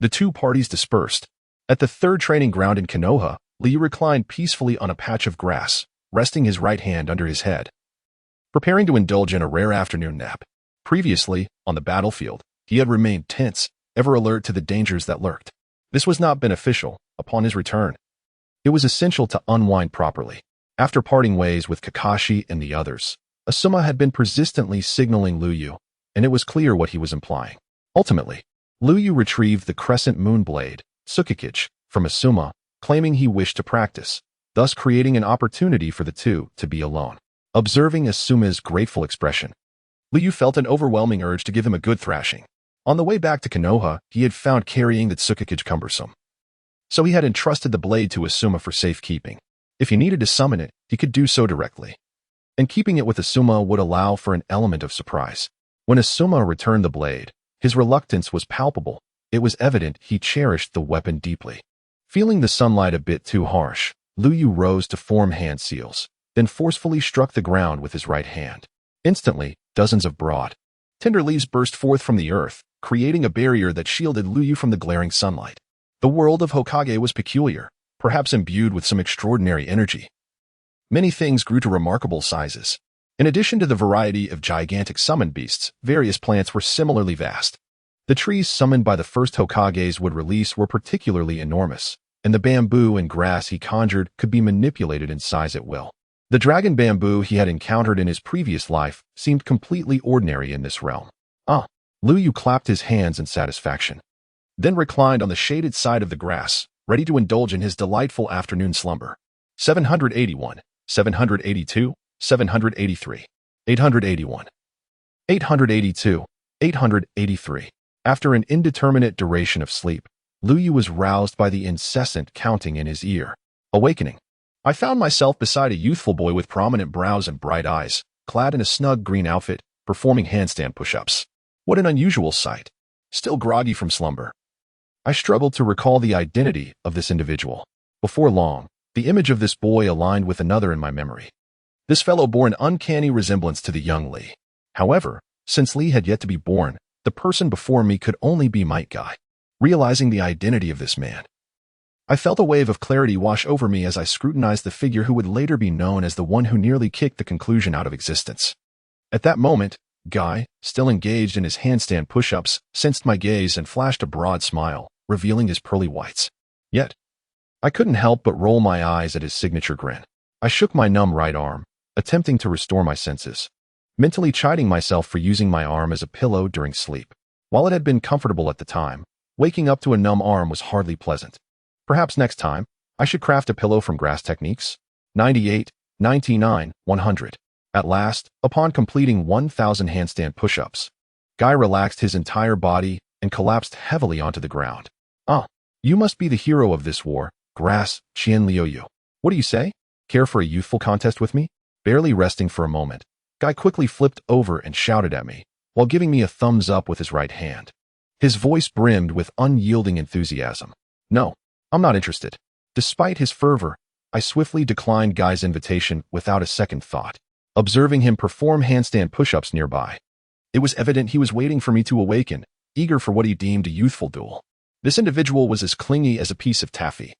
the two parties dispersed. At the third training ground in Konoha, Liu reclined peacefully on a patch of grass, resting his right hand under his head, preparing to indulge in a rare afternoon nap. Previously, on the battlefield, he had remained tense, ever alert to the dangers that lurked. This was not beneficial. Upon his return, it was essential to unwind properly. After parting ways with Kakashi and the others, Asuma had been persistently signaling Liuyu, and it was clear what he was implying. Ultimately, Liuyu retrieved the crescent moon blade, Tsukikage, from Asuma, claiming he wished to practice, thus creating an opportunity for the two to be alone. Observing Asuma's grateful expression, Liuyu felt an overwhelming urge to give him a good thrashing. On the way back to Konoha, he had found carrying the Tsukikage cumbersome, so he had entrusted the blade to Asuma for safekeeping. If he needed to summon it, he could do so directly, and keeping it with Asuma would allow for an element of surprise. When Asuma returned the blade, his reluctance was palpable. It was evident he cherished the weapon deeply. Feeling the sunlight a bit too harsh, Liuyu rose to form hand seals, then forcefully struck the ground with his right hand. Instantly, dozens of broad, tender leaves burst forth from the earth, creating a barrier that shielded Liuyu from the glaring sunlight. The world of Hokage was peculiar, perhaps imbued with some extraordinary energy. Many things grew to remarkable sizes. In addition to the variety of gigantic summoned beasts, various plants were similarly vast. The trees summoned by the first Hokages would release were particularly enormous, and the bamboo and grass he conjured could be manipulated in size at will. The dragon bamboo he had encountered in his previous life seemed completely ordinary in this realm. Liuyu clapped his hands in satisfaction, then reclined on the shaded side of the grass, ready to indulge in his delightful afternoon slumber. 781, 782, 783, 881, 882, 883. After an indeterminate duration of sleep, Liuyu was roused by the incessant counting in his ear. Awakening, I found myself beside a youthful boy with prominent brows and bright eyes, clad in a snug green outfit, performing handstand push-ups. What an unusual sight. Still groggy from slumber, I struggled to recall the identity of this individual. Before long, the image of this boy aligned with another in my memory. This fellow bore an uncanny resemblance to the young Li. However, since Li had yet to be born, the person before me could only be Might Guy. Realizing the identity of this man, I felt a wave of clarity wash over me as I scrutinized the figure who would later be known as the one who nearly kicked the conclusion out of existence. At that moment, Guy, still engaged in his handstand push-ups, sensed my gaze and flashed a broad smile, revealing his pearly whites. Yet, I couldn't help but roll my eyes at his signature grin. I shook my numb right arm, attempting to restore my senses, mentally chiding myself for using my arm as a pillow during sleep. While it had been comfortable at the time, waking up to a numb arm was hardly pleasant. Perhaps next time, I should craft a pillow from grass techniques. 98, 99, 100. At last, upon completing 1,000 handstand push-ups, Guy relaxed his entire body and collapsed heavily onto the ground. Ah, you must be the hero of this war, Ca Qian Liuyu. What do you say? Care for a youthful contest with me? Barely resting for a moment, Guy quickly flipped over and shouted at me, while giving me a thumbs up with his right hand. His voice brimmed with unyielding enthusiasm. No, I'm not interested. Despite his fervor, I swiftly declined Guy's invitation without a second thought, observing him perform handstand push-ups nearby. It was evident he was waiting for me to awaken, eager for what he deemed a youthful duel. This individual was as clingy as a piece of taffy.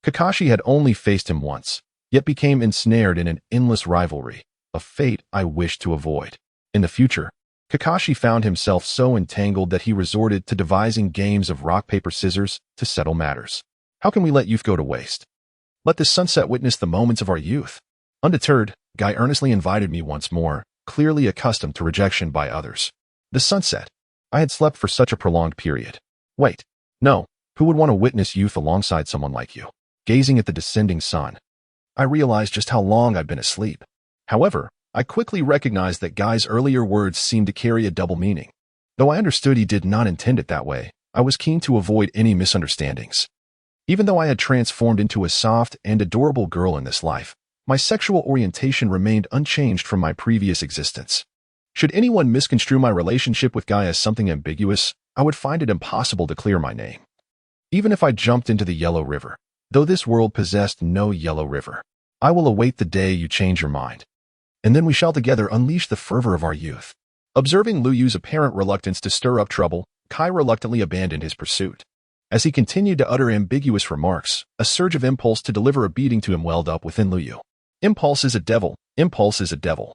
Kakashi had only faced him once, yet became ensnared in an endless rivalry, a fate I wished to avoid. In the future, Kakashi found himself so entangled that he resorted to devising games of rock, paper, scissors to settle matters. How can we let youth go to waste? Let this sunset witness the moments of our youth. Undeterred, Guy earnestly invited me once more, clearly accustomed to rejection by others. The sunset. I had slept for such a prolonged period. Wait, no, who would want to witness youth alongside someone like you? Gazing at the descending sun, I realized just how long I'd been asleep. However, I quickly recognized that Guy's earlier words seemed to carry a double meaning. Though I understood he did not intend it that way, I was keen to avoid any misunderstandings. Even though I had transformed into a soft and adorable girl in this life, my sexual orientation remained unchanged from my previous existence. Should anyone misconstrue my relationship with Guy as something ambiguous, I would find it impossible to clear my name. Even if I jumped into the Yellow River, though this world possessed no Yellow River, I will await the day you change your mind. And then we shall together unleash the fervor of our youth. Observing Liuyu's apparent reluctance to stir up trouble, Kai reluctantly abandoned his pursuit. As he continued to utter ambiguous remarks, a surge of impulse to deliver a beating to him welled up within Liuyu. Impulse is a devil. Impulse is a devil.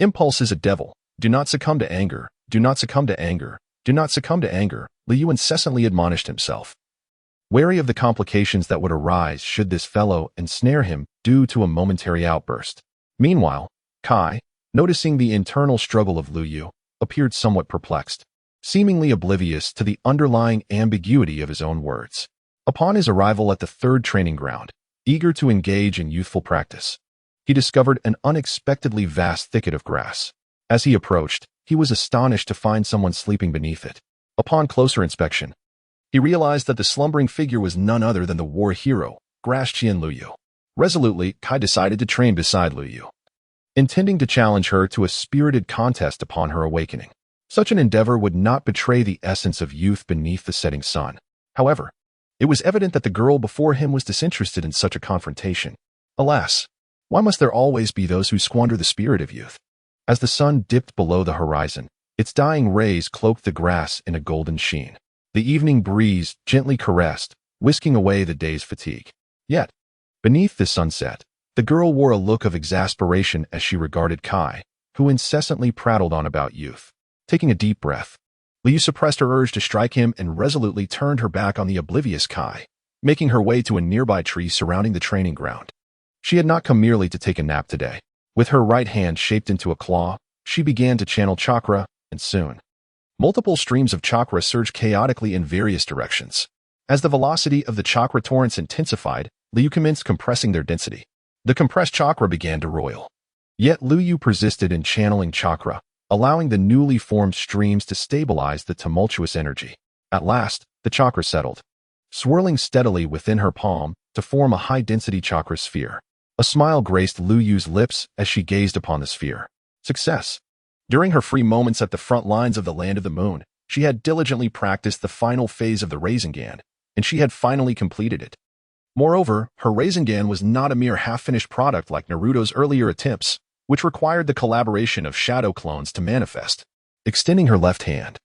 Impulse is a devil. Do not succumb to anger. Do not succumb to anger. Do not succumb to anger, Liuyu incessantly admonished himself. Wary of the complications that would arise should this fellow ensnare him due to a momentary outburst. Meanwhile, Kai, noticing the internal struggle of Liuyu, appeared somewhat perplexed, seemingly oblivious to the underlying ambiguity of his own words. Upon his arrival at the third training ground, eager to engage in youthful practice, he discovered an unexpectedly vast thicket of grass. As he approached, he was astonished to find someone sleeping beneath it. Upon closer inspection, he realized that the slumbering figure was none other than the war hero, Ca Qian Liuyu. Resolutely, Kai decided to train beside Liuyu, intending to challenge her to a spirited contest upon her awakening. Such an endeavor would not betray the essence of youth beneath the setting sun. However, it was evident that the girl before him was disinterested in such a confrontation. Alas, why must there always be those who squander the spirit of youth? As the sun dipped below the horizon, its dying rays cloaked the grass in a golden sheen. The evening breeze gently caressed, whisking away the day's fatigue. Yet, beneath the sunset, the girl wore a look of exasperation as she regarded Kai, who incessantly prattled on about youth. Taking a deep breath, Liu suppressed her urge to strike him and resolutely turned her back on the oblivious Kai, making her way to a nearby tree surrounding the training ground. She had not come merely to take a nap today. With her right hand shaped into a claw, she began to channel chakra, and soon, multiple streams of chakra surged chaotically in various directions. As the velocity of the chakra torrents intensified, Liu commenced compressing their density. The compressed chakra began to roil. Yet Liu persisted in channeling chakra, allowing the newly formed streams to stabilize the tumultuous energy. At last, the chakra settled, swirling steadily within her palm to form a high-density chakra sphere. A smile graced Liu's lips as she gazed upon the sphere. Success. During her free moments at the front lines of the Land of the Moon, she had diligently practiced the final phase of the Rasengan, and she had finally completed it. Moreover, her Rasengan was not a mere half-finished product like Naruto's earlier attempts, which required the collaboration of shadow clones to manifest. Extending her left hand,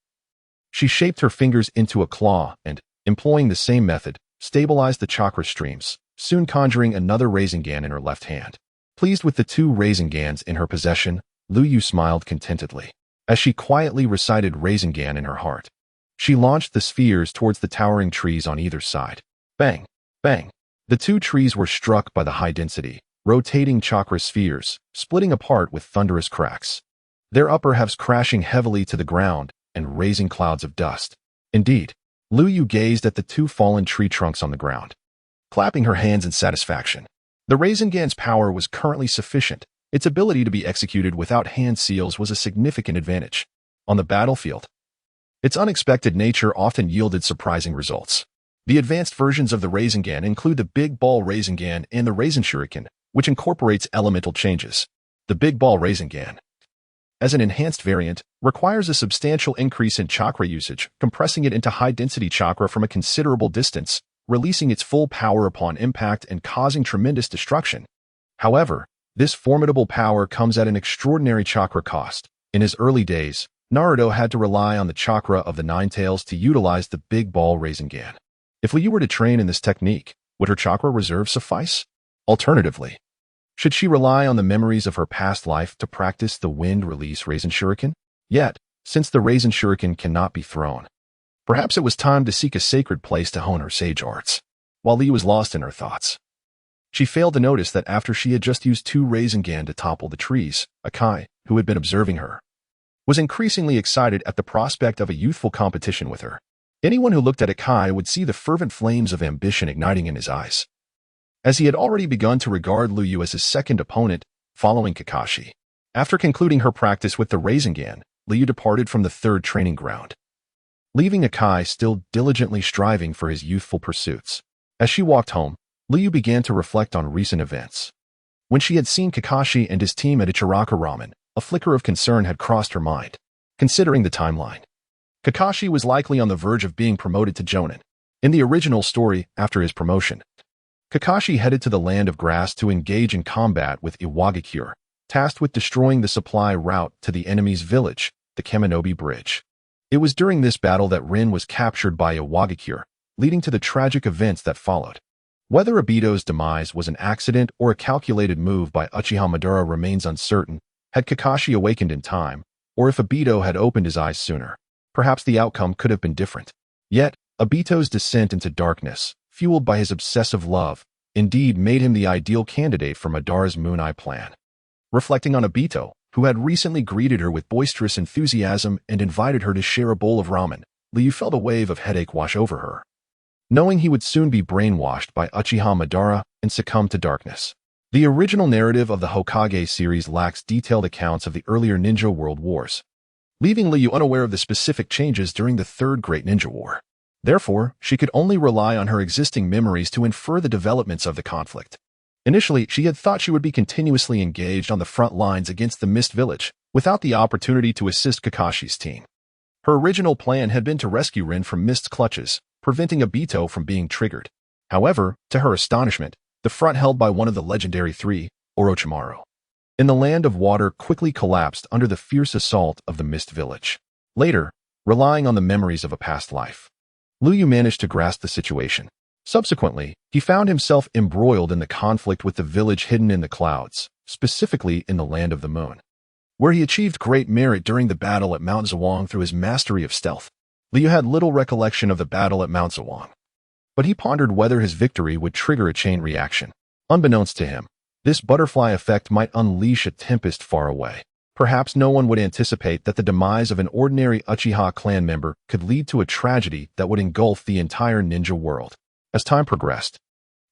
she shaped her fingers into a claw and, employing the same method, stabilized the chakra streams, soon conjuring another Rasengan in her left hand. Pleased with the two Rasengans in her possession, Liuyu smiled contentedly. As she quietly recited Rasengan in her heart, she launched the spheres towards the towering trees on either side. Bang! Bang! The two trees were struck by the high-density, rotating chakra spheres, splitting apart with thunderous cracks, their upper halves crashing heavily to the ground and raising clouds of dust. Indeed, Liuyu gazed at the two fallen tree trunks on the ground, clapping her hands in satisfaction. The Rasengan's power was currently sufficient. Its ability to be executed without hand seals was a significant advantage. On the battlefield, its unexpected nature often yielded surprising results. The advanced versions of the Rasengan include the Big Ball Rasengan and the Rasen Shuriken, which incorporates elemental changes. The Big Ball Rasengan, as an enhanced variant, requires a substantial increase in chakra usage, compressing it into high-density chakra from a considerable distance, releasing its full power upon impact and causing tremendous destruction. However, this formidable power comes at an extraordinary chakra cost. In his early days, Naruto had to rely on the chakra of the Nine Tails to utilize the Big Ball Rasengan. If Liu were to train in this technique, would her chakra reserve suffice? Alternatively, should she rely on the memories of her past life to practice the wind release Rasen Shuriken? Yet, since the Rasen Shuriken cannot be thrown, perhaps it was time to seek a sacred place to hone her sage arts. While Liu was lost in her thoughts, she failed to notice that after she had just used two Rasengan to topple the trees, Akai, who had been observing her, was increasingly excited at the prospect of a youthful competition with her. Anyone who looked at Akai would see the fervent flames of ambition igniting in his eyes, as he had already begun to regard Liuyu as his second opponent, following Kakashi. After concluding her practice with the Rasengan, Liuyu departed from the third training ground, leaving Akai still diligently striving for his youthful pursuits. As she walked home, Liuyu began to reflect on recent events. When she had seen Kakashi and his team at Ichiraka Ramen, a flicker of concern had crossed her mind. Considering the timeline, Kakashi was likely on the verge of being promoted to Jonin. In the original story, after his promotion, Kakashi headed to the Land of Grass to engage in combat with Iwagakure, tasked with destroying the supply route to the enemy's village, the Kaminobi Bridge. It was during this battle that Rin was captured by Iwagakure, leading to the tragic events that followed. Whether Obito's demise was an accident or a calculated move by Uchiha Madara remains uncertain. Had Kakashi awakened in time, or if Obito had opened his eyes sooner, perhaps the outcome could have been different. Yet, Obito's descent into darkness, fueled by his obsessive love, indeed made him the ideal candidate for Madara's Moon Eye plan. Reflecting on Obito, who had recently greeted her with boisterous enthusiasm and invited her to share a bowl of ramen, Liu felt a wave of headache wash over her, knowing he would soon be brainwashed by Uchiha Madara and succumb to darkness. The original narrative of the Hokage series lacks detailed accounts of the earlier ninja world wars, leaving Liu unaware of the specific changes during the Third Great Ninja War. Therefore, she could only rely on her existing memories to infer the developments of the conflict. Initially, she had thought she would be continuously engaged on the front lines against the Mist Village, without the opportunity to assist Kakashi's team. Her original plan had been to rescue Rin from Mist's clutches, preventing Obito from being triggered. However, to her astonishment, the front held by one of the legendary three, Orochimaru, in the Land of Water quickly collapsed under the fierce assault of the Mist Village. Later, relying on the memories of a past life, Liu managed to grasp the situation. Subsequently, he found himself embroiled in the conflict with the village hidden in the clouds, specifically in the Land of the Moon, where he achieved great merit during the battle at Mount Zawang through his mastery of stealth. Liu had little recollection of the battle at Mount Zawang, but he pondered whether his victory would trigger a chain reaction. Unbeknownst to him, this butterfly effect might unleash a tempest far away. Perhaps no one would anticipate that the demise of an ordinary Uchiha clan member could lead to a tragedy that would engulf the entire ninja world. As time progressed,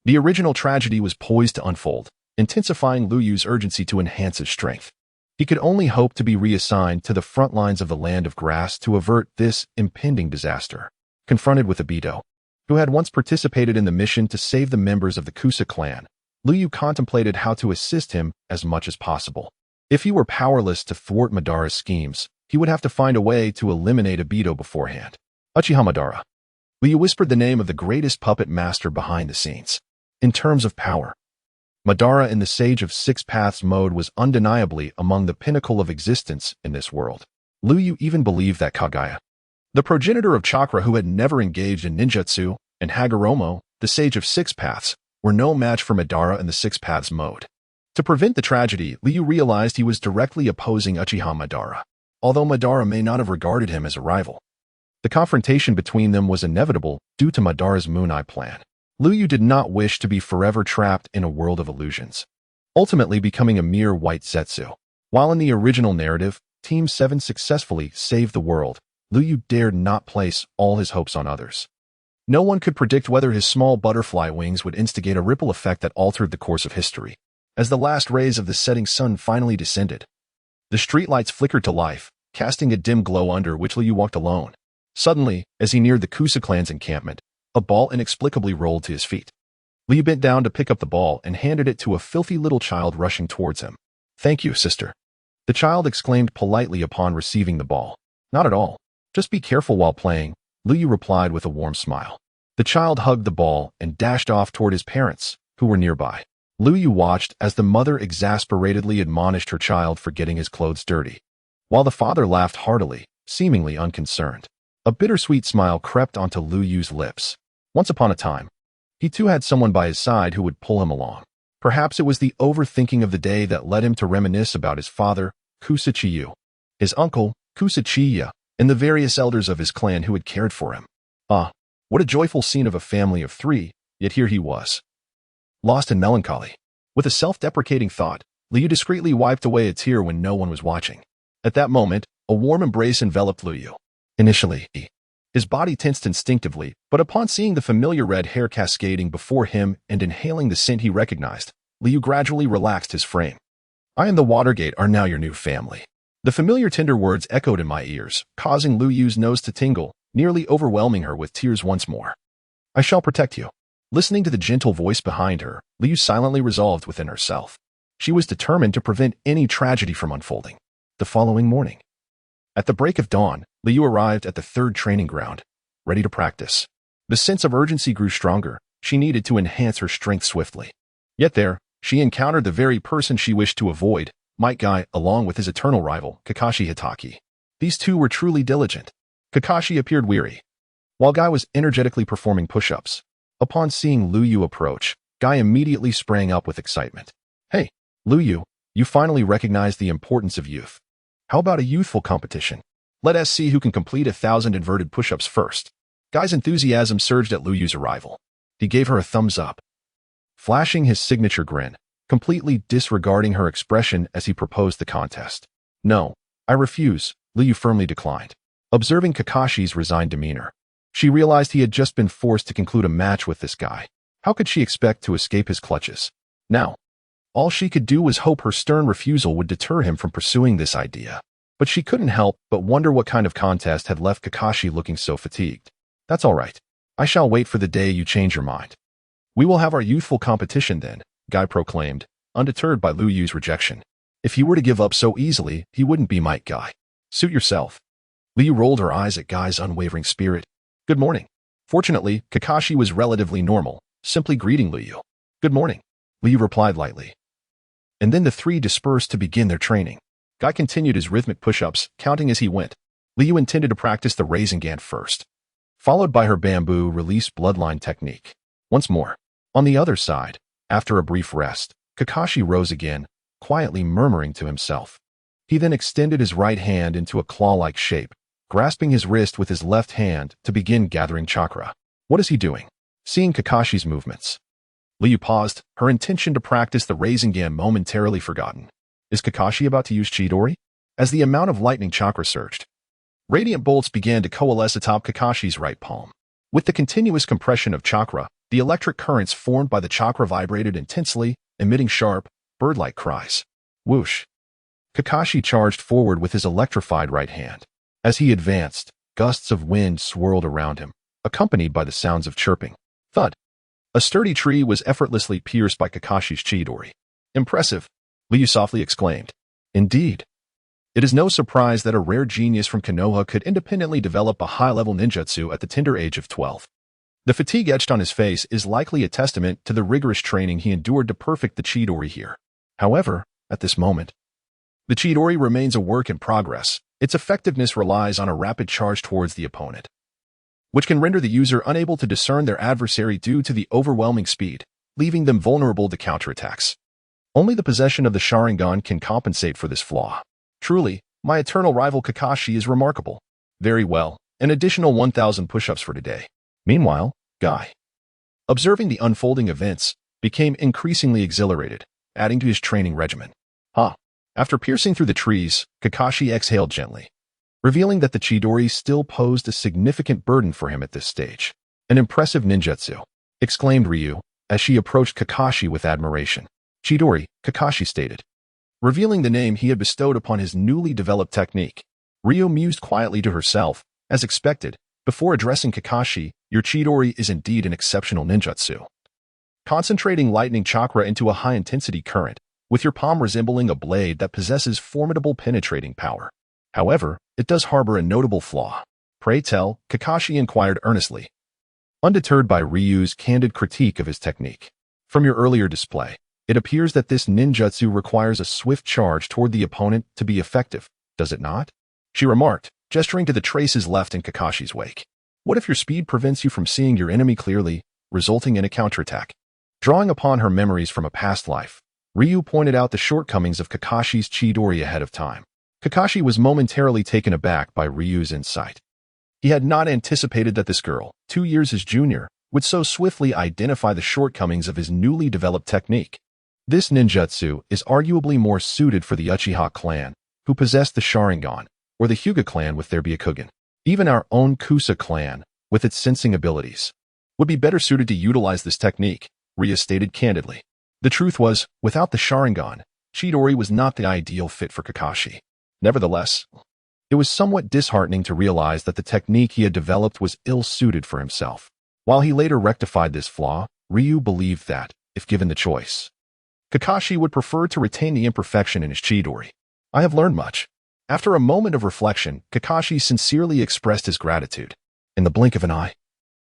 the original tragedy was poised to unfold, intensifying Liu's urgency to enhance his strength. He could only hope to be reassigned to the front lines of the Land of Grass to avert this impending disaster. Confronted with Obito, who had once participated in the mission to save the members of the Kusa clan, Liu contemplated how to assist him as much as possible. If he were powerless to thwart Madara's schemes, he would have to find a way to eliminate Obito beforehand. Uchiha Madara. Liu whispered the name of the greatest puppet master behind the scenes. In terms of power, Madara in the Sage of Six Paths mode was undeniably among the pinnacle of existence in this world. Liuyu even believed that Kagaya, the progenitor of chakra who had never engaged in ninjutsu, and Hagoromo, the Sage of Six Paths, were no match for Madara in the Six Paths mode. To prevent the tragedy, Liu realized he was directly opposing Uchiha Madara, although Madara may not have regarded him as a rival. The confrontation between them was inevitable due to Madara's Moon Eye plan. Liu did not wish to be forever trapped in a world of illusions, ultimately becoming a mere white Zetsu. While in the original narrative, Team 7 successfully saved the world, Liu dared not place all his hopes on others. No one could predict whether his small butterfly wings would instigate a ripple effect that altered the course of history. As the last rays of the setting sun finally descended, the streetlights flickered to life, casting a dim glow under which Liu walked alone. Suddenly, as he neared the Kusa clan's encampment, a ball inexplicably rolled to his feet. Liu bent down to pick up the ball and handed it to a filthy little child rushing towards him. "Thank you, sister," the child exclaimed politely upon receiving the ball. "Not at all. Just be careful while playing," Liu replied with a warm smile. The child hugged the ball and dashed off toward his parents, who were nearby. Liu watched as the mother exasperatedly admonished her child for getting his clothes dirty, while the father laughed heartily, seemingly unconcerned. A bittersweet smile crept onto Liu's lips. Once upon a time, he too had someone by his side who would pull him along. Perhaps it was the overthinking of the day that led him to reminisce about his father, Kusa Qiyu, his uncle, Kusa Qiya, and the various elders of his clan who had cared for him. Ah, what a joyful scene of a family of three, yet here he was, lost in melancholy. With a self-deprecating thought, Liu discreetly wiped away a tear when no one was watching. At that moment, a warm embrace enveloped Liu. Initially, his body tensed instinctively, but upon seeing the familiar red hair cascading before him and inhaling the scent he recognized, Liu gradually relaxed his frame. "I and the Watergate are now your new family." The familiar tender words echoed in my ears, causing Liu's nose to tingle, nearly overwhelming her with tears once more. "I shall protect you." Listening to the gentle voice behind her, Liu silently resolved within herself. She was determined to prevent any tragedy from unfolding. The following morning, at the break of dawn, Liu arrived at the third training ground, ready to practice. The sense of urgency grew stronger. She needed to enhance her strength swiftly. Yet there, she encountered the very person she wished to avoid, Might Guy, along with his eternal rival, Kakashi Hitaki. These two were truly diligent. Kakashi appeared weary, while Guy was energetically performing push-ups. Upon seeing Liu approach, Guy immediately sprang up with excitement. "Hey, Liu, you finally recognized the importance of youth. How about a youthful competition? Let us see who can complete 1,000 inverted push-ups first." Guy's enthusiasm surged at Liu's arrival. He gave her a thumbs up, flashing his signature grin, completely disregarding her expression as he proposed the contest. "No, I refuse," Liu firmly declined. Observing Kakashi's resigned demeanor, she realized he had just been forced to conclude a match with this guy. How could she expect to escape his clutches? Now, all she could do was hope her stern refusal would deter him from pursuing this idea. But she couldn't help but wonder what kind of contest had left Kakashi looking so fatigued. "That's all right. I shall wait for the day you change your mind. We will have our youthful competition then," Guy proclaimed, undeterred by Liu's rejection. If he were to give up so easily, he wouldn't be Might Guy. "Suit yourself." Liu rolled her eyes at Guy's unwavering spirit. "Good morning." Fortunately, Kakashi was relatively normal, simply greeting Liu. "Good morning," Liu replied lightly. And then the three dispersed to begin their training. Guy continued his rhythmic push-ups, counting as he went. Liu intended to practice the Rasengan first, followed by her bamboo release bloodline technique. Once more, on the other side, after a brief rest, Kakashi rose again, quietly murmuring to himself. He then extended his right hand into a claw-like shape, grasping his wrist with his left hand to begin gathering chakra. What is he doing? Seeing Kakashi's movements, Liu paused, her intention to practice the Rasengan momentarily forgotten. Is Kakashi about to use Chidori? As the amount of lightning chakra surged, radiant bolts began to coalesce atop Kakashi's right palm. With the continuous compression of chakra, the electric currents formed by the chakra vibrated intensely, emitting sharp, bird-like cries. Whoosh! Kakashi charged forward with his electrified right hand. As he advanced, gusts of wind swirled around him, accompanied by the sounds of chirping. Thud! A sturdy tree was effortlessly pierced by Kakashi's Chidori. "Impressive," Liu softly exclaimed. Indeed. It is no surprise that a rare genius from Konoha could independently develop a high-level ninjutsu at the tender age of 12. The fatigue etched on his face is likely a testament to the rigorous training he endured to perfect the Chidori here. However, at this moment, the Chidori remains a work in progress. Its effectiveness relies on a rapid charge towards the opponent, which can render the user unable to discern their adversary due to the overwhelming speed, leaving them vulnerable to counterattacks. Only the possession of the Sharingan can compensate for this flaw. Truly, my eternal rival Kakashi is remarkable. Very well, an additional 1,000 push-ups for today. Meanwhile, Guy, observing the unfolding events, became increasingly exhilarated, adding to his training regimen. After piercing through the trees, Kakashi exhaled gently, revealing that the Chidori still posed a significant burden for him at this stage. An impressive ninjutsu, exclaimed Ryu, as she approached Kakashi with admiration. Chidori, Kakashi stated, revealing the name he had bestowed upon his newly developed technique. Ryu mused quietly to herself, as expected, before addressing Kakashi. Your Chidori is indeed an exceptional ninjutsu. Concentrating lightning chakra into a high-intensity current, with your palm resembling a blade that possesses formidable penetrating power. However, it does harbor a notable flaw. Pray tell, Kakashi inquired earnestly, undeterred by Ryu's candid critique of his technique. From your earlier display, it appears that this ninjutsu requires a swift charge toward the opponent to be effective, does it not? She remarked, gesturing to the traces left in Kakashi's wake. What if your speed prevents you from seeing your enemy clearly, resulting in a counterattack? Drawing upon her memories from a past life, Ryu pointed out the shortcomings of Kakashi's Chidori ahead of time. Kakashi was momentarily taken aback by Ryu's insight. He had not anticipated that this girl, 2 years his junior, would so swiftly identify the shortcomings of his newly developed technique. This ninjutsu is arguably more suited for the Uchiha clan, who possess the Sharingan, or the Hyuga clan with their Byakugan. Even our own Kusa clan, with its sensing abilities, would be better suited to utilize this technique, Ryu stated candidly. The truth was, without the Sharingan, Chidori was not the ideal fit for Kakashi. Nevertheless, it was somewhat disheartening to realize that the technique he had developed was ill-suited for himself. While he later rectified this flaw, Ryu believed that, if given the choice, Kakashi would prefer to retain the imperfection in his Chidori. I have learned much. After a moment of reflection, Kakashi sincerely expressed his gratitude. In the blink of an eye,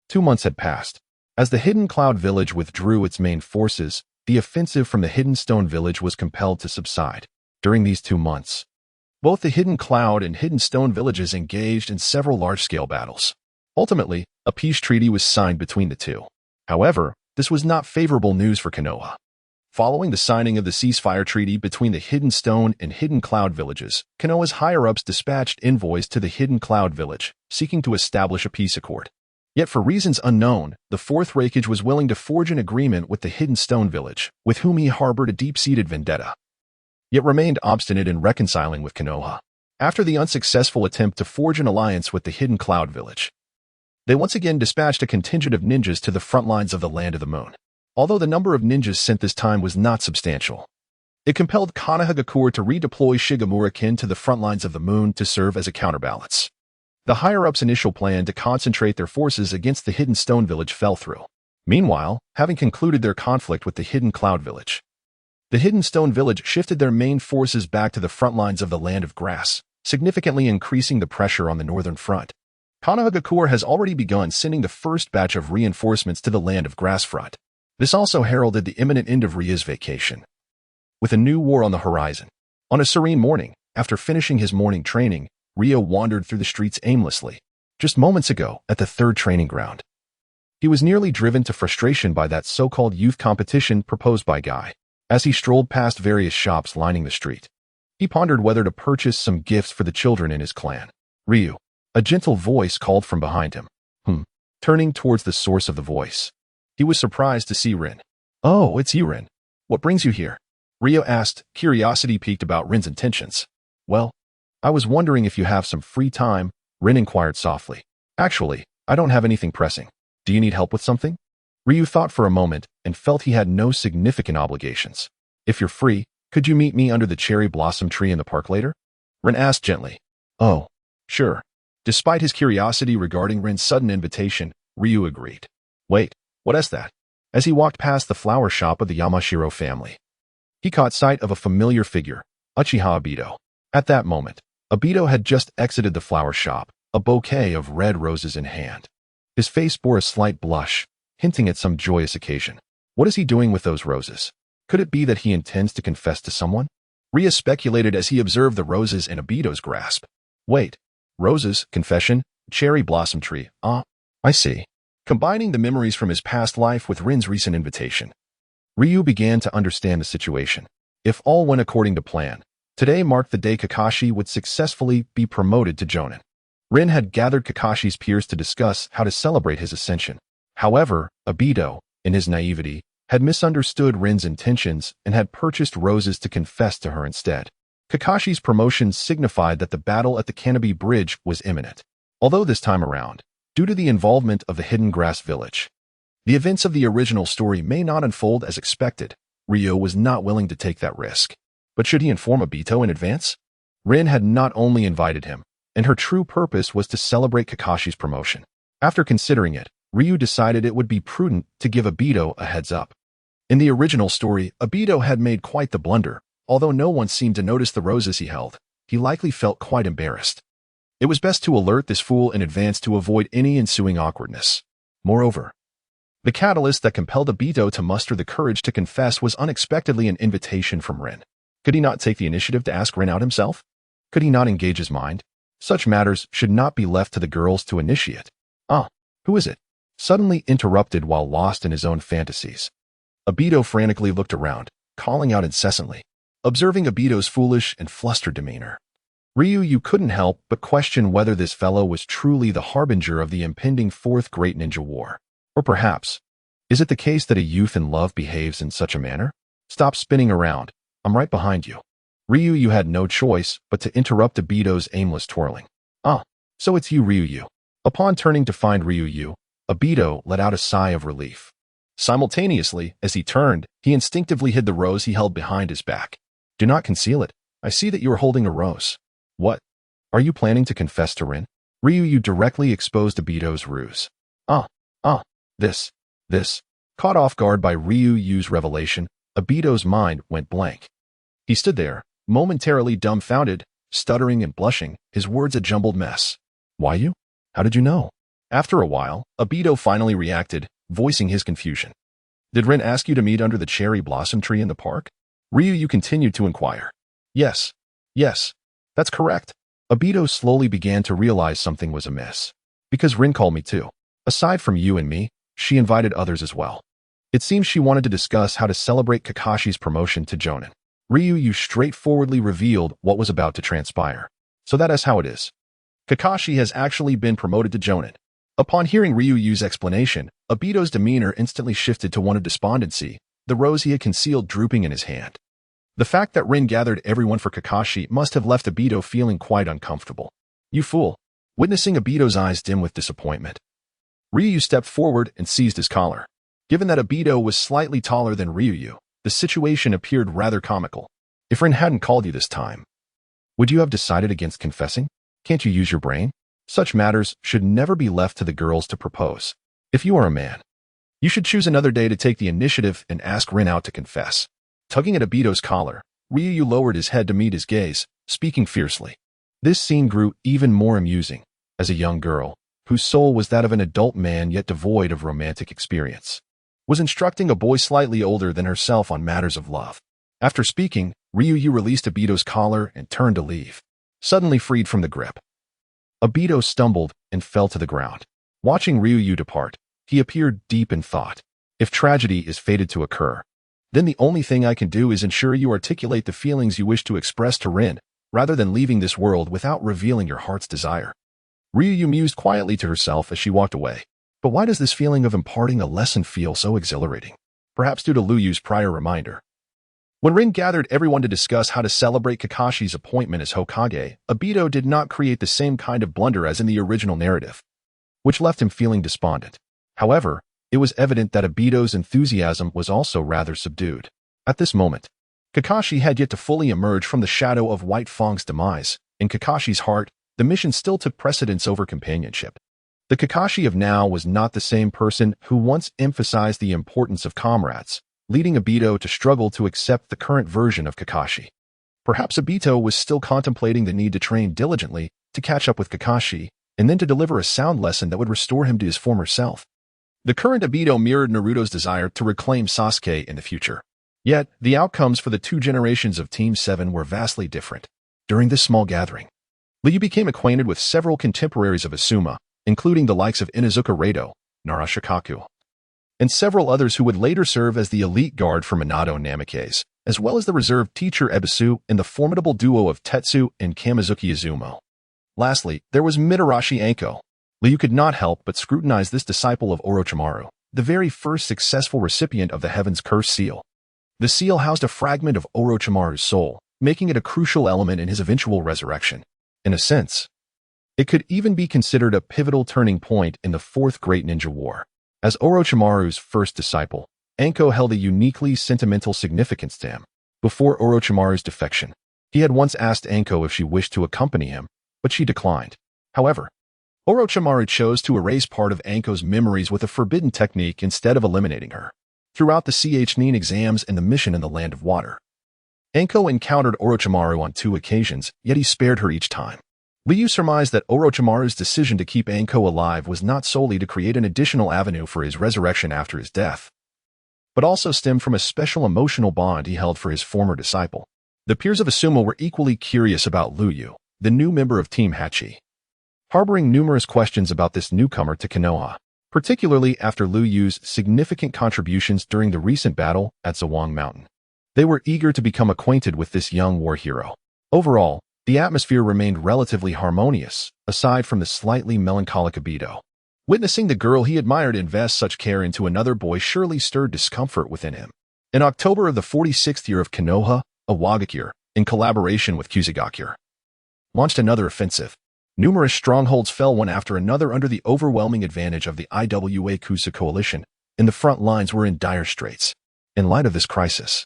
2 months had passed. As the Hidden Cloud Village withdrew its main forces, the offensive from the Hidden Stone Village was compelled to subside. During these 2 months, both the Hidden Cloud and Hidden Stone villages engaged in several large-scale battles. Ultimately, a peace treaty was signed between the two. However, this was not favorable news for Konoha. Following the signing of the ceasefire treaty between the Hidden Stone and Hidden Cloud villages, Konoha's higher-ups dispatched envoys to the Hidden Cloud village, seeking to establish a peace accord. Yet for reasons unknown, the Fourth Raikage was willing to forge an agreement with the Hidden Stone village, with whom he harbored a deep-seated vendetta, yet remained obstinate in reconciling with Konoha. After the unsuccessful attempt to forge an alliance with the Hidden Cloud village, they once again dispatched a contingent of ninjas to the front lines of the Land of the Moon. Although the number of ninjas sent this time was not substantial, it compelled Konohagakure to redeploy Shigemura-kin to the front lines of the Moon to serve as a counterbalance. The higher-ups' initial plan to concentrate their forces against the Hidden Stone village fell through. Meanwhile, having concluded their conflict with the Hidden Cloud village, the Hidden Stone village shifted their main forces back to the front lines of the Land of Grass, significantly increasing the pressure on the northern front. Konohagakure has already begun sending the first batch of reinforcements to the Land of Grass front. This also heralded the imminent end of Ryu's vacation, with a new war on the horizon. On a serene morning, after finishing his morning training, Ryu wandered through the streets aimlessly. Just moments ago, at the third training ground, he was nearly driven to frustration by that so-called youth competition proposed by Guy. As he strolled past various shops lining the street, he pondered whether to purchase some gifts for the children in his clan. Ryu, a gentle voice called from behind him. Turning towards the source of the voice, he was surprised to see Rin. Oh, it's you, Rin. What brings you here? Ryu asked, curiosity piqued about Rin's intentions. Well, I was wondering if you have some free time, Rin inquired softly. Actually, I don't have anything pressing. Do you need help with something? Ryu thought for a moment and felt he had no significant obligations. If you're free, could you meet me under the cherry blossom tree in the park later? Rin asked gently. Oh, sure. Despite his curiosity regarding Rin's sudden invitation, Ryu agreed. Wait, what is that? As he walked past the flower shop of the Yamashiro family, he caught sight of a familiar figure, Uchiha Obito. At that moment, Obito had just exited the flower shop, a bouquet of red roses in hand. His face bore a slight blush, hinting at some joyous occasion. What is he doing with those roses? Could it be that he intends to confess to someone? Ria speculated as he observed the roses in Obito's grasp. Wait. Roses, confession, cherry blossom tree. Ah, I see. Combining the memories from his past life with Rin's recent invitation, Ryu began to understand the situation. If all went according to plan, today marked the day Kakashi would successfully be promoted to Jonin. Rin had gathered Kakashi's peers to discuss how to celebrate his ascension. However, Obito, in his naivety, had misunderstood Rin's intentions and had purchased roses to confess to her instead. Kakashi's promotion signified that the battle at the Canopy Bridge was imminent. Although this time around, due to the involvement of the Hidden Grass Village, the events of the original story may not unfold as expected. Ryo was not willing to take that risk. But should he inform Obito in advance? Rin had not only invited him, and her true purpose was to celebrate Kakashi's promotion. After considering it, Ryu decided it would be prudent to give Obito a heads up. In the original story, Obito had made quite the blunder. Although no one seemed to notice the roses he held, he likely felt quite embarrassed. It was best to alert this fool in advance to avoid any ensuing awkwardness. Moreover, the catalyst that compelled Obito to muster the courage to confess was unexpectedly an invitation from Rin. Could he not take the initiative to ask Rin out himself? Could he not engage his mind? Such matters should not be left to the girls to initiate. Ah, who is it? Suddenly interrupted while lost in his own fantasies. Obito frantically looked around, calling out incessantly. Observing Obito's foolish and flustered demeanor, Ryu couldn't help but question whether this fellow was truly the harbinger of the impending Fourth Great Ninja War. Or perhaps, is it the case that a youth in love behaves in such a manner? Stop spinning around. I'm right behind you. Ryu had no choice but to interrupt Obito's aimless twirling. Ah, so it's you, Ryu. Upon turning to find Ryu, Obito let out a sigh of relief. Simultaneously, as he turned, he instinctively hid the rose he held behind his back. Do not conceal it. I see that you are holding a rose. What? Are you planning to confess to Rin? Ryu directly exposed Obito's ruse. This. Caught off guard by Ryu's revelation, Obito's mind went blank. He stood there, momentarily dumbfounded, stuttering and blushing, his words a jumbled mess. Why you? How did you know? After a while, Obito finally reacted, voicing his confusion. Did Rin ask you to meet under the cherry blossom tree in the park? Ryu continued to inquire. Yes, that's correct. Obito slowly began to realize something was amiss. Because Rin called me too. Aside from you and me, she invited others as well. It seems she wanted to discuss how to celebrate Kakashi's promotion to Jonin. Ryu straightforwardly revealed what was about to transpire. So that is how it is. Kakashi has actually been promoted to Jonin. Upon hearing Ryu's explanation, Obito's demeanor instantly shifted to one of despondency, the rose he had concealed drooping in his hand. The fact that Rin gathered everyone for Kakashi must have left Obito feeling quite uncomfortable. You fool. Witnessing Obito's eyes dim with disappointment, Ryu stepped forward and seized his collar. Given that Obito was slightly taller than Ryu, the situation appeared rather comical. If Rin hadn't called you this time, would you have decided against confessing? Can't you use your brain? Such matters should never be left to the girls to propose. If you are a man, you should choose another day to take the initiative and ask Rin out to confess. Tugging at Obito's collar, Ryu lowered his head to meet his gaze, speaking fiercely. This scene grew even more amusing, as a young girl, whose soul was that of an adult man yet devoid of romantic experience, was instructing a boy slightly older than herself on matters of love. After speaking, Ryu released Obito's collar and turned to leave, suddenly freed from the grip. Obito stumbled and fell to the ground. Watching Ryu depart, he appeared deep in thought. If tragedy is fated to occur, then the only thing I can do is ensure you articulate the feelings you wish to express to Rin, rather than leaving this world without revealing your heart's desire. Ryu mused quietly to herself as she walked away. But why does this feeling of imparting a lesson feel so exhilarating? Perhaps due to Liuyu's prior reminder. When Rin gathered everyone to discuss how to celebrate Kakashi's appointment as Hokage, Obito did not create the same kind of blunder as in the original narrative, which left him feeling despondent. However, it was evident that Obito's enthusiasm was also rather subdued. At this moment, Kakashi had yet to fully emerge from the shadow of White Fang's demise. In Kakashi's heart, the mission still took precedence over companionship. The Kakashi of now was not the same person who once emphasized the importance of comrades, leading Obito to struggle to accept the current version of Kakashi. Perhaps Obito was still contemplating the need to train diligently to catch up with Kakashi, and then to deliver a sound lesson that would restore him to his former self. The current Obito mirrored Naruto's desire to reclaim Sasuke in the future. Yet, the outcomes for the two generations of Team 7 were vastly different. During this small gathering, Liu became acquainted with several contemporaries of Asuma, including the likes of Inuzuka Rado, Nara Shikaku, and several others who would later serve as the elite guard for Minato Namikaze, as well as the reserve teacher Ebisu and the formidable duo of Tetsu and Kamizuki Izumo. Lastly, there was Mitarashi Anko. Liu could not help but scrutinize this disciple of Orochimaru, the very first successful recipient of the Heaven's Curse seal. The seal housed a fragment of Orochimaru's soul, making it a crucial element in his eventual resurrection. In a sense, it could even be considered a pivotal turning point in the Fourth Great Ninja War. As Orochimaru's first disciple, Anko held a uniquely sentimental significance to him. Before Orochimaru's defection, he had once asked Anko if she wished to accompany him, but she declined. However, Orochimaru chose to erase part of Anko's memories with a forbidden technique instead of eliminating her. Throughout the Nin exams and the mission in the Land of Water, Anko encountered Orochimaru on 2 occasions, yet he spared her each time. Liu surmised that Orochimaru's decision to keep Anko alive was not solely to create an additional avenue for his resurrection after his death, but also stemmed from a special emotional bond he held for his former disciple. The peers of Asuma were equally curious about Liu, the new member of Team Hachi, harboring numerous questions about this newcomer to Konoha, particularly after Liu's significant contributions during the recent battle at Zawang Mountain. They were eager to become acquainted with this young war hero. Overall, the atmosphere remained relatively harmonious, aside from the slightly melancholic Obito. Witnessing the girl he admired invest such care into another boy surely stirred discomfort within him. In October of the 46th year of Konoha, Awagakure, in collaboration with Kusugakure, launched another offensive. Numerous strongholds fell one after another under the overwhelming advantage of the Iwa Kusa coalition, and the front lines were in dire straits. In light of this crisis,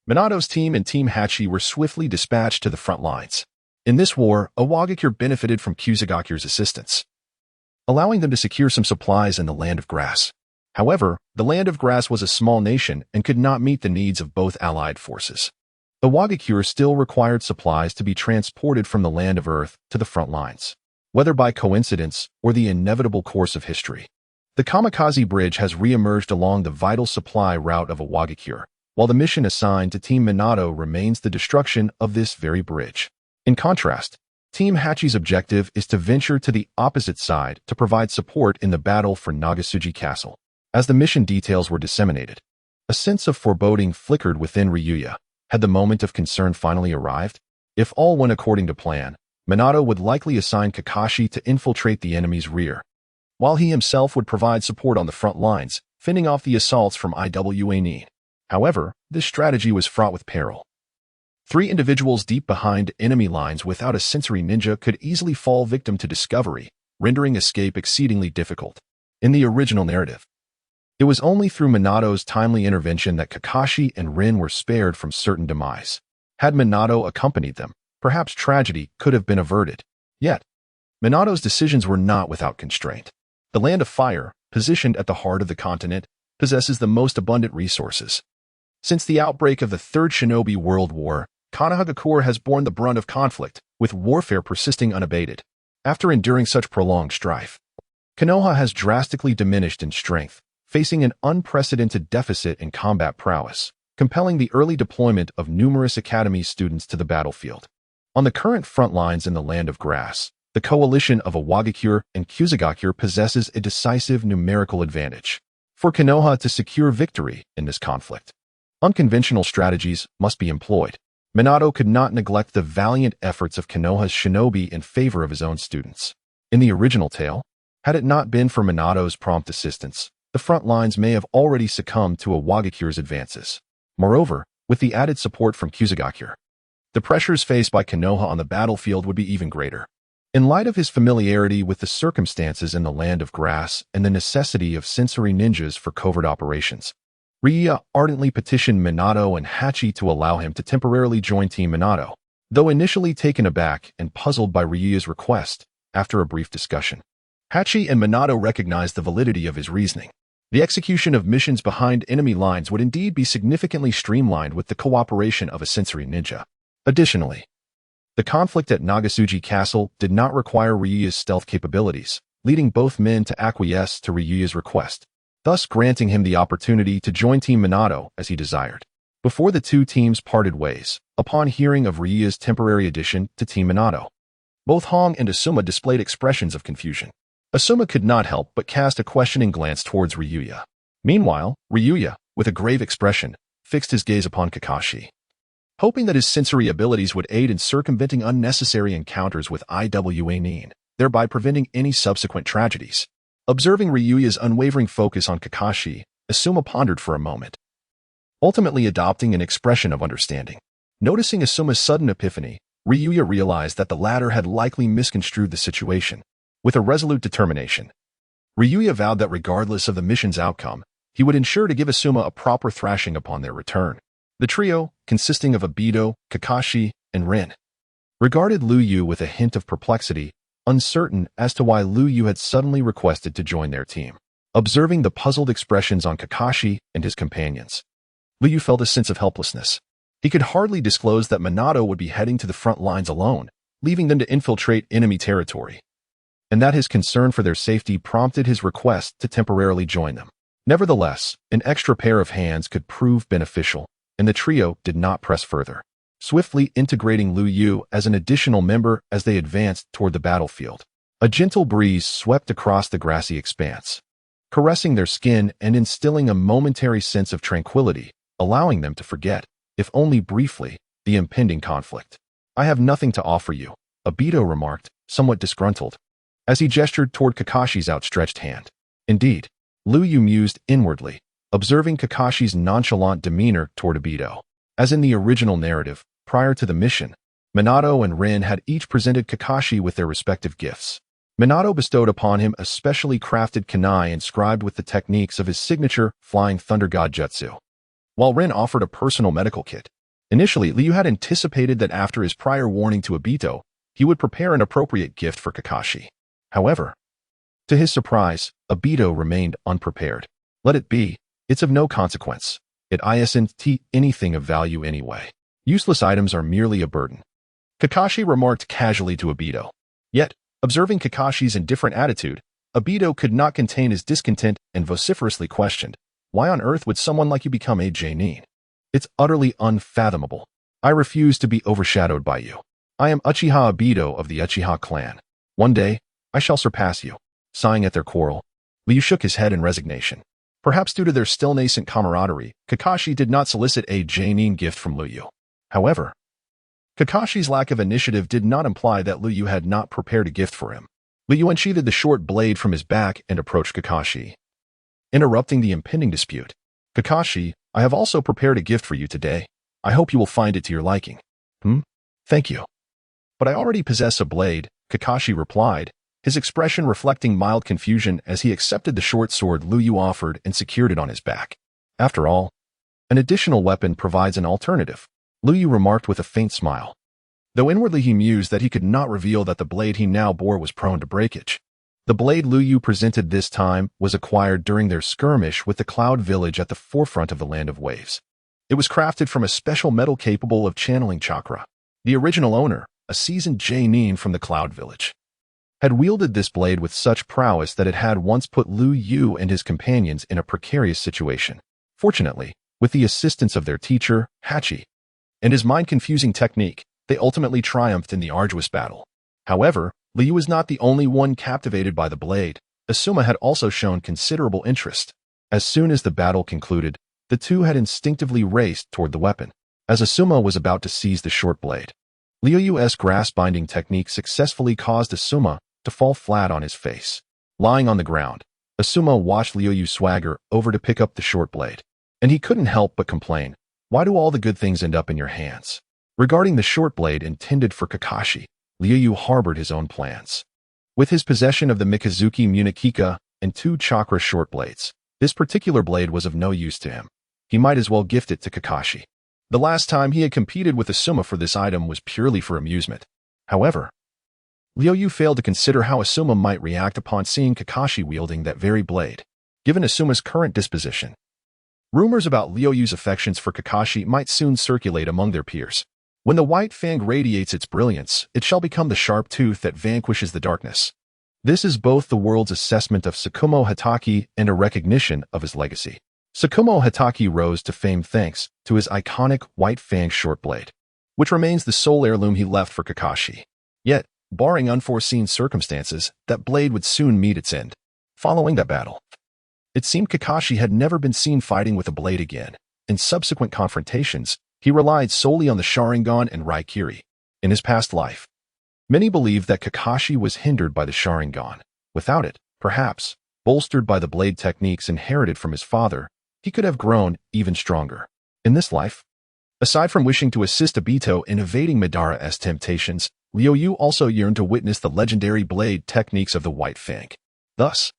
Minato's team and Team Hachi were swiftly dispatched to the front lines. In this war, Awagakure benefited from Kusugakure's assistance, allowing them to secure some supplies in the Land of Grass. However, the Land of Grass was a small nation and could not meet the needs of both allied forces. Awagakure still required supplies to be transported from the Land of Earth to the front lines, whether by coincidence or the inevitable course of history. The Kamikaze Bridge has re-emerged along the vital supply route of Awagakure, while the mission assigned to Team Minato remains the destruction of this very bridge. In contrast, Team Hachi's objective is to venture to the opposite side to provide support in the battle for Nagasuji Castle. As the mission details were disseminated, a sense of foreboding flickered within Ryuya. Had the moment of concern finally arrived? If all went according to plan, Minato would likely assign Kakashi to infiltrate the enemy's rear, while he himself would provide support on the front lines, fending off the assaults from Iwa Nin. However, this strategy was fraught with peril. 3 individuals deep behind enemy lines without a sensory ninja could easily fall victim to discovery, rendering escape exceedingly difficult. In the original narrative, it was only through Minato's timely intervention that Kakashi and Rin were spared from certain demise. Had Minato accompanied them, perhaps tragedy could have been averted. Yet, Minato's decisions were not without constraint. The Land of Fire, positioned at the heart of the continent, possesses the most abundant resources. Since the outbreak of the Third Shinobi World War, Konohagakure has borne the brunt of conflict, with warfare persisting unabated. After enduring such prolonged strife, Konoha has drastically diminished in strength, facing an unprecedented deficit in combat prowess, compelling the early deployment of numerous academy students to the battlefield. On the current front lines in the Land of Grass, the coalition of Awagakure and Kusugakure possesses a decisive numerical advantage. For Konoha to secure victory in this conflict, unconventional strategies must be employed. Minato could not neglect the valiant efforts of Konoha's shinobi in favor of his own students. In the original tale, had it not been for Minato's prompt assistance, the front lines may have already succumbed to Awagakure's advances. Moreover, with the added support from Kusugakure, the pressures faced by Konoha on the battlefield would be even greater. In light of his familiarity with the circumstances in the Land of Grass and the necessity of sensory ninjas for covert operations, Ryuya ardently petitioned Minato and Hachi to allow him to temporarily join Team Minato. Though initially taken aback and puzzled by Ryuya's request, after a brief discussion, Hachi and Minato recognized the validity of his reasoning. The execution of missions behind enemy lines would indeed be significantly streamlined with the cooperation of a sensory ninja. Additionally, The conflict at Nagasuji Castle did not require Ryuya's stealth capabilities, leading both men to acquiesce to Ryuya's request, thus granting him the opportunity to join Team Minato as he desired. Before the two teams parted ways, upon hearing of Ryuya's temporary addition to Team Minato, both Hong and Asuma displayed expressions of confusion. Asuma could not help but cast a questioning glance towards Ryuya. Meanwhile, Ryuya, with a grave expression, fixed his gaze upon Kakashi. Hoping that his sensory abilities would aid in circumventing unnecessary encounters with Iwa Nin, thereby preventing any subsequent tragedies. Observing Ryuya's unwavering focus on Kakashi, Asuma pondered for a moment, ultimately adopting an expression of understanding. Noticing Asuma's sudden epiphany, Ryuya realized that the latter had likely misconstrued the situation. With a resolute determination, Ryuya vowed that regardless of the mission's outcome, he would ensure to give Asuma a proper thrashing upon their return. The trio, consisting of Obito, Kakashi, and Rin, regarded Liuyu with a hint of perplexity, uncertain as to why Liuyu had suddenly requested to join their team. Observing the puzzled expressions on Kakashi and his companions, Liuyu felt a sense of helplessness. He could hardly disclose that Minato would be heading to the front lines alone, leaving them to infiltrate enemy territory, and that his concern for their safety prompted his request to temporarily join them. Nevertheless, an extra pair of hands could prove beneficial, and the trio did not press further, swiftly integrating Liuyu as an additional member as they advanced toward the battlefield. A gentle breeze swept across the grassy expanse, caressing their skin and instilling a momentary sense of tranquility, allowing them to forget, if only briefly, the impending conflict. "I have nothing to offer you," Obito remarked, somewhat disgruntled, as he gestured toward Kakashi's outstretched hand. Indeed, Liuyu mused inwardly, observing Kakashi's nonchalant demeanor toward Obito. As in the original narrative, prior to the mission, Minato and Rin had each presented Kakashi with their respective gifts. Minato bestowed upon him a specially crafted kunai inscribed with the techniques of his signature Flying Thunder God Jutsu, while Rin offered a personal medical kit. Initially, Liu had anticipated that after his prior warning to Obito, he would prepare an appropriate gift for Kakashi. However, to his surprise, Obito remained unprepared. "Let it be. It's of no consequence. It isn't anything of value anyway. Useless items are merely a burden," Kakashi remarked casually to Obito. Yet, observing Kakashi's indifferent attitude, Obito could not contain his discontent and vociferously questioned, "Why on earth would someone like you become a Jainin? It's utterly unfathomable. I refuse to be overshadowed by you. I am Uchiha Obito of the Uchiha clan. One day, I shall surpass you." Sighing at their quarrel, Liu shook his head in resignation. Perhaps due to their still nascent camaraderie, Kakashi did not solicit a Jainin gift from Liu. However, Kakashi's lack of initiative did not imply that Liu had not prepared a gift for him. Liu unsheathed the short blade from his back and approached Kakashi, interrupting the impending dispute. "Kakashi, I have also prepared a gift for you today. I hope you will find it to your liking." Thank you. But I already possess a blade," Kakashi replied, his expression reflecting mild confusion as he accepted the short sword Liu offered and secured it on his back. "After all, an additional weapon provides an alternative," Liu remarked with a faint smile, though inwardly he mused that he could not reveal that the blade he now bore was prone to breakage. The blade Liu presented this time was acquired during their skirmish with the Cloud Village at the forefront of the Land of Waves. It was crafted from a special metal capable of channeling chakra. The original owner, a seasoned Jainin from the Cloud Village, had wielded this blade with such prowess that it had once put Liu and his companions in a precarious situation. Fortunately, with the assistance of their teacher, Hachi, and his mind-confusing technique, they ultimately triumphed in the arduous battle. However, Liu was not the only one captivated by the blade. Asuma had also shown considerable interest. As soon as the battle concluded, the two had instinctively raced toward the weapon. As Asuma was about to seize the short blade, Liu's grass-binding technique successfully caused Asuma to fall flat on his face. Lying on the ground, Asuma watched Liu swagger over to pick up the short blade, and he couldn't help but complain, "Why do all the good things end up in your hands?" Regarding the short blade intended for Kakashi, Liu harbored his own plans. With his possession of the Mikazuki Munikika and 2 chakra short blades, this particular blade was of no use to him. He might as well gift it to Kakashi. The last time he had competed with Asuma for this item was purely for amusement. However, Liu failed to consider how Asuma might react upon seeing Kakashi wielding that very blade. Given Asuma's current disposition, rumors about Liu's affections for Kakashi might soon circulate among their peers. When the white fang radiates its brilliance, it shall become the sharp tooth that vanquishes the darkness. This is both the world's assessment of Tsukumo Hatake and a recognition of his legacy. Tsukumo Hatake rose to fame thanks to his iconic white fang short blade, which remains the sole heirloom he left for Kakashi. Yet, barring unforeseen circumstances, that blade would soon meet its end. Following that battle, it seemed Kakashi had never been seen fighting with a blade again. In subsequent confrontations, he relied solely on the Sharingan and Raikiri. In his past life, many believed that Kakashi was hindered by the Sharingan. Without it, perhaps, bolstered by the blade techniques inherited from his father, he could have grown even stronger. In this life, aside from wishing to assist Obito in evading Madara's temptations, Liuyu also yearned to witness the legendary blade techniques of the White Fang. Thus,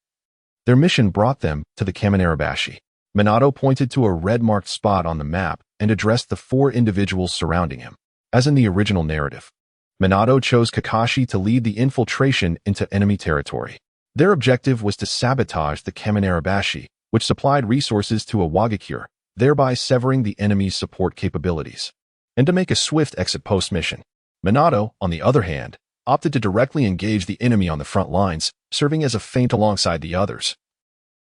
their mission brought them to the Kaminarabashi. Minato pointed to a red-marked spot on the map and addressed the 4 individuals surrounding him. As in the original narrative, Minato chose Kakashi to lead the infiltration into enemy territory. Their objective was to sabotage the Kaminarabashi, which supplied resources to a Wagakure, thereby severing the enemy's support capabilities, and to make a swift exit post-mission. Minato, on the other hand, opted to directly engage the enemy on the front lines, serving as a feint alongside the others.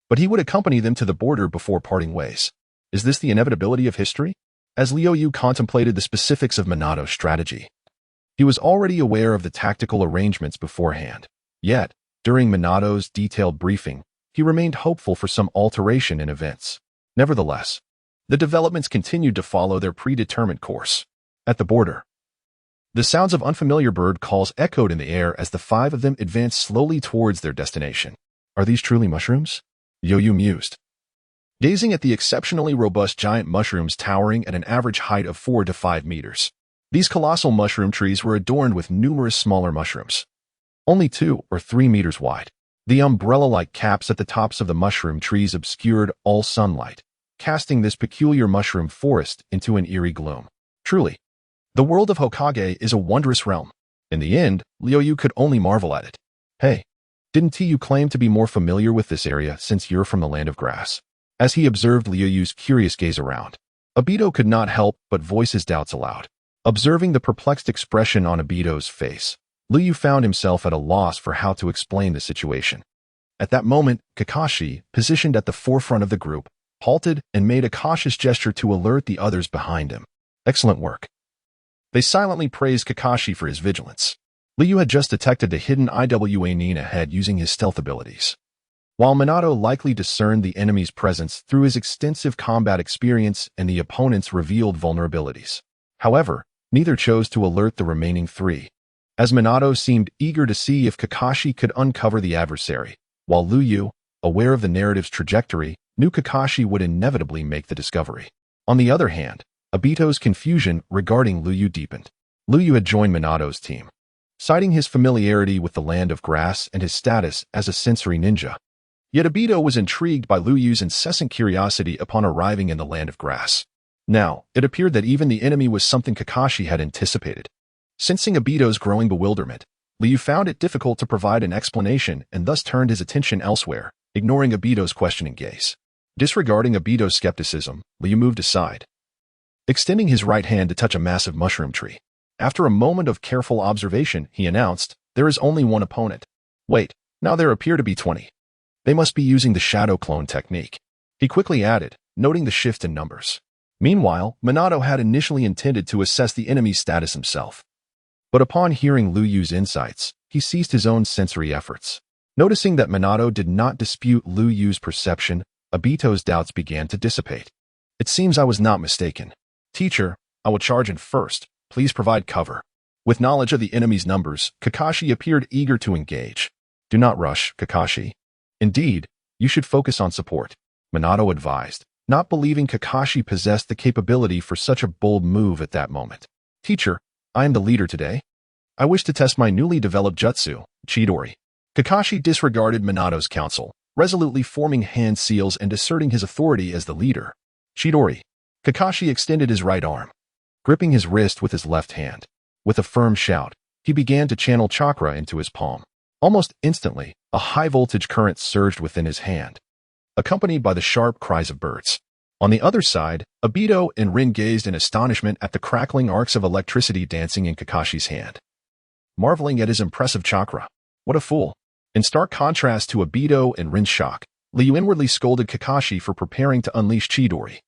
But he would accompany them to the border before parting ways. Is this the inevitability of history? As Liuyu contemplated the specifics of Minato's strategy, he was already aware of the tactical arrangements beforehand. Yet, during Minato's detailed briefing, he remained hopeful for some alteration in events. Nevertheless, the developments continued to follow their predetermined course. At the border, the sounds of unfamiliar bird calls echoed in the air as the 5 of them advanced slowly towards their destination. Are these truly mushrooms? Liuyu mused, gazing at the exceptionally robust giant mushrooms towering at an average height of 4 to 5 meters. These colossal mushroom trees were adorned with numerous smaller mushrooms, only 2 or 3 meters wide. The umbrella-like caps at the tops of the mushroom trees obscured all sunlight, casting this peculiar mushroom forest into an eerie gloom. Truly, the world of Hokage is a wondrous realm. In the end, Liuyu could only marvel at it. Hey, didn't you claim to be more familiar with this area since you're from the land of grass? As he observed Liuyu's curious gaze around, Obito could not help but voice his doubts aloud. Observing the perplexed expression on Obito's face, Liuyu found himself at a loss for how to explain the situation. At that moment, Kakashi, positioned at the forefront of the group, halted and made a cautious gesture to alert the others behind him. Excellent work. They silently praised Kakashi for his vigilance. Liuyu had just detected the hidden Iwa ahead using his stealth abilities. While Minato likely discerned the enemy's presence through his extensive combat experience and the opponent's revealed vulnerabilities. However, neither chose to alert the remaining 3, as Minato seemed eager to see if Kakashi could uncover the adversary, while Liuyu, aware of the narrative's trajectory, knew Kakashi would inevitably make the discovery. On the other hand, Obito's confusion regarding Liuyu deepened. Liuyu had joined Minato's team, citing his familiarity with the land of grass and his status as a sensory ninja. Yet Obito was intrigued by Liuyu's incessant curiosity upon arriving in the land of grass. Now, it appeared that even the enemy was something Kakashi had anticipated. Sensing Obito's growing bewilderment, Liuyu found it difficult to provide an explanation and thus turned his attention elsewhere, ignoring Obito's questioning gaze. Disregarding Obito's skepticism, Liuyu moved aside, extending his right hand to touch a massive mushroom tree. After a moment of careful observation, he announced, "There is only one opponent. Wait, now there appear to be 20. They must be using the shadow clone technique." He quickly added, noting the shift in numbers. Meanwhile, Minato had initially intended to assess the enemy's status himself. But upon hearing Liuyu's insights, he ceased his own sensory efforts. Noticing that Minato did not dispute Liuyu's perception, Obito's doubts began to dissipate. "It seems I was not mistaken. Teacher, I will charge in first. Please provide cover." With knowledge of the enemy's numbers, Kakashi appeared eager to engage. "Do not rush, Kakashi. Indeed, you should focus on support," Minato advised, not believing Kakashi possessed the capability for such a bold move at that moment. "Teacher, I am the leader today. I wish to test my newly developed jutsu, Chidori." Kakashi disregarded Minato's counsel, resolutely forming hand seals and asserting his authority as the leader. "Chidori." Kakashi extended his right arm, gripping his wrist with his left hand. With a firm shout, he began to channel chakra into his palm. Almost instantly, a high-voltage current surged within his hand, accompanied by the sharp cries of birds. On the other side, Obito and Rin gazed in astonishment at the crackling arcs of electricity dancing in Kakashi's hand, marveling at his impressive chakra. What a fool! In stark contrast to Obito and Rin's shock, Liu inwardly scolded Kakashi for preparing to unleash Chidori.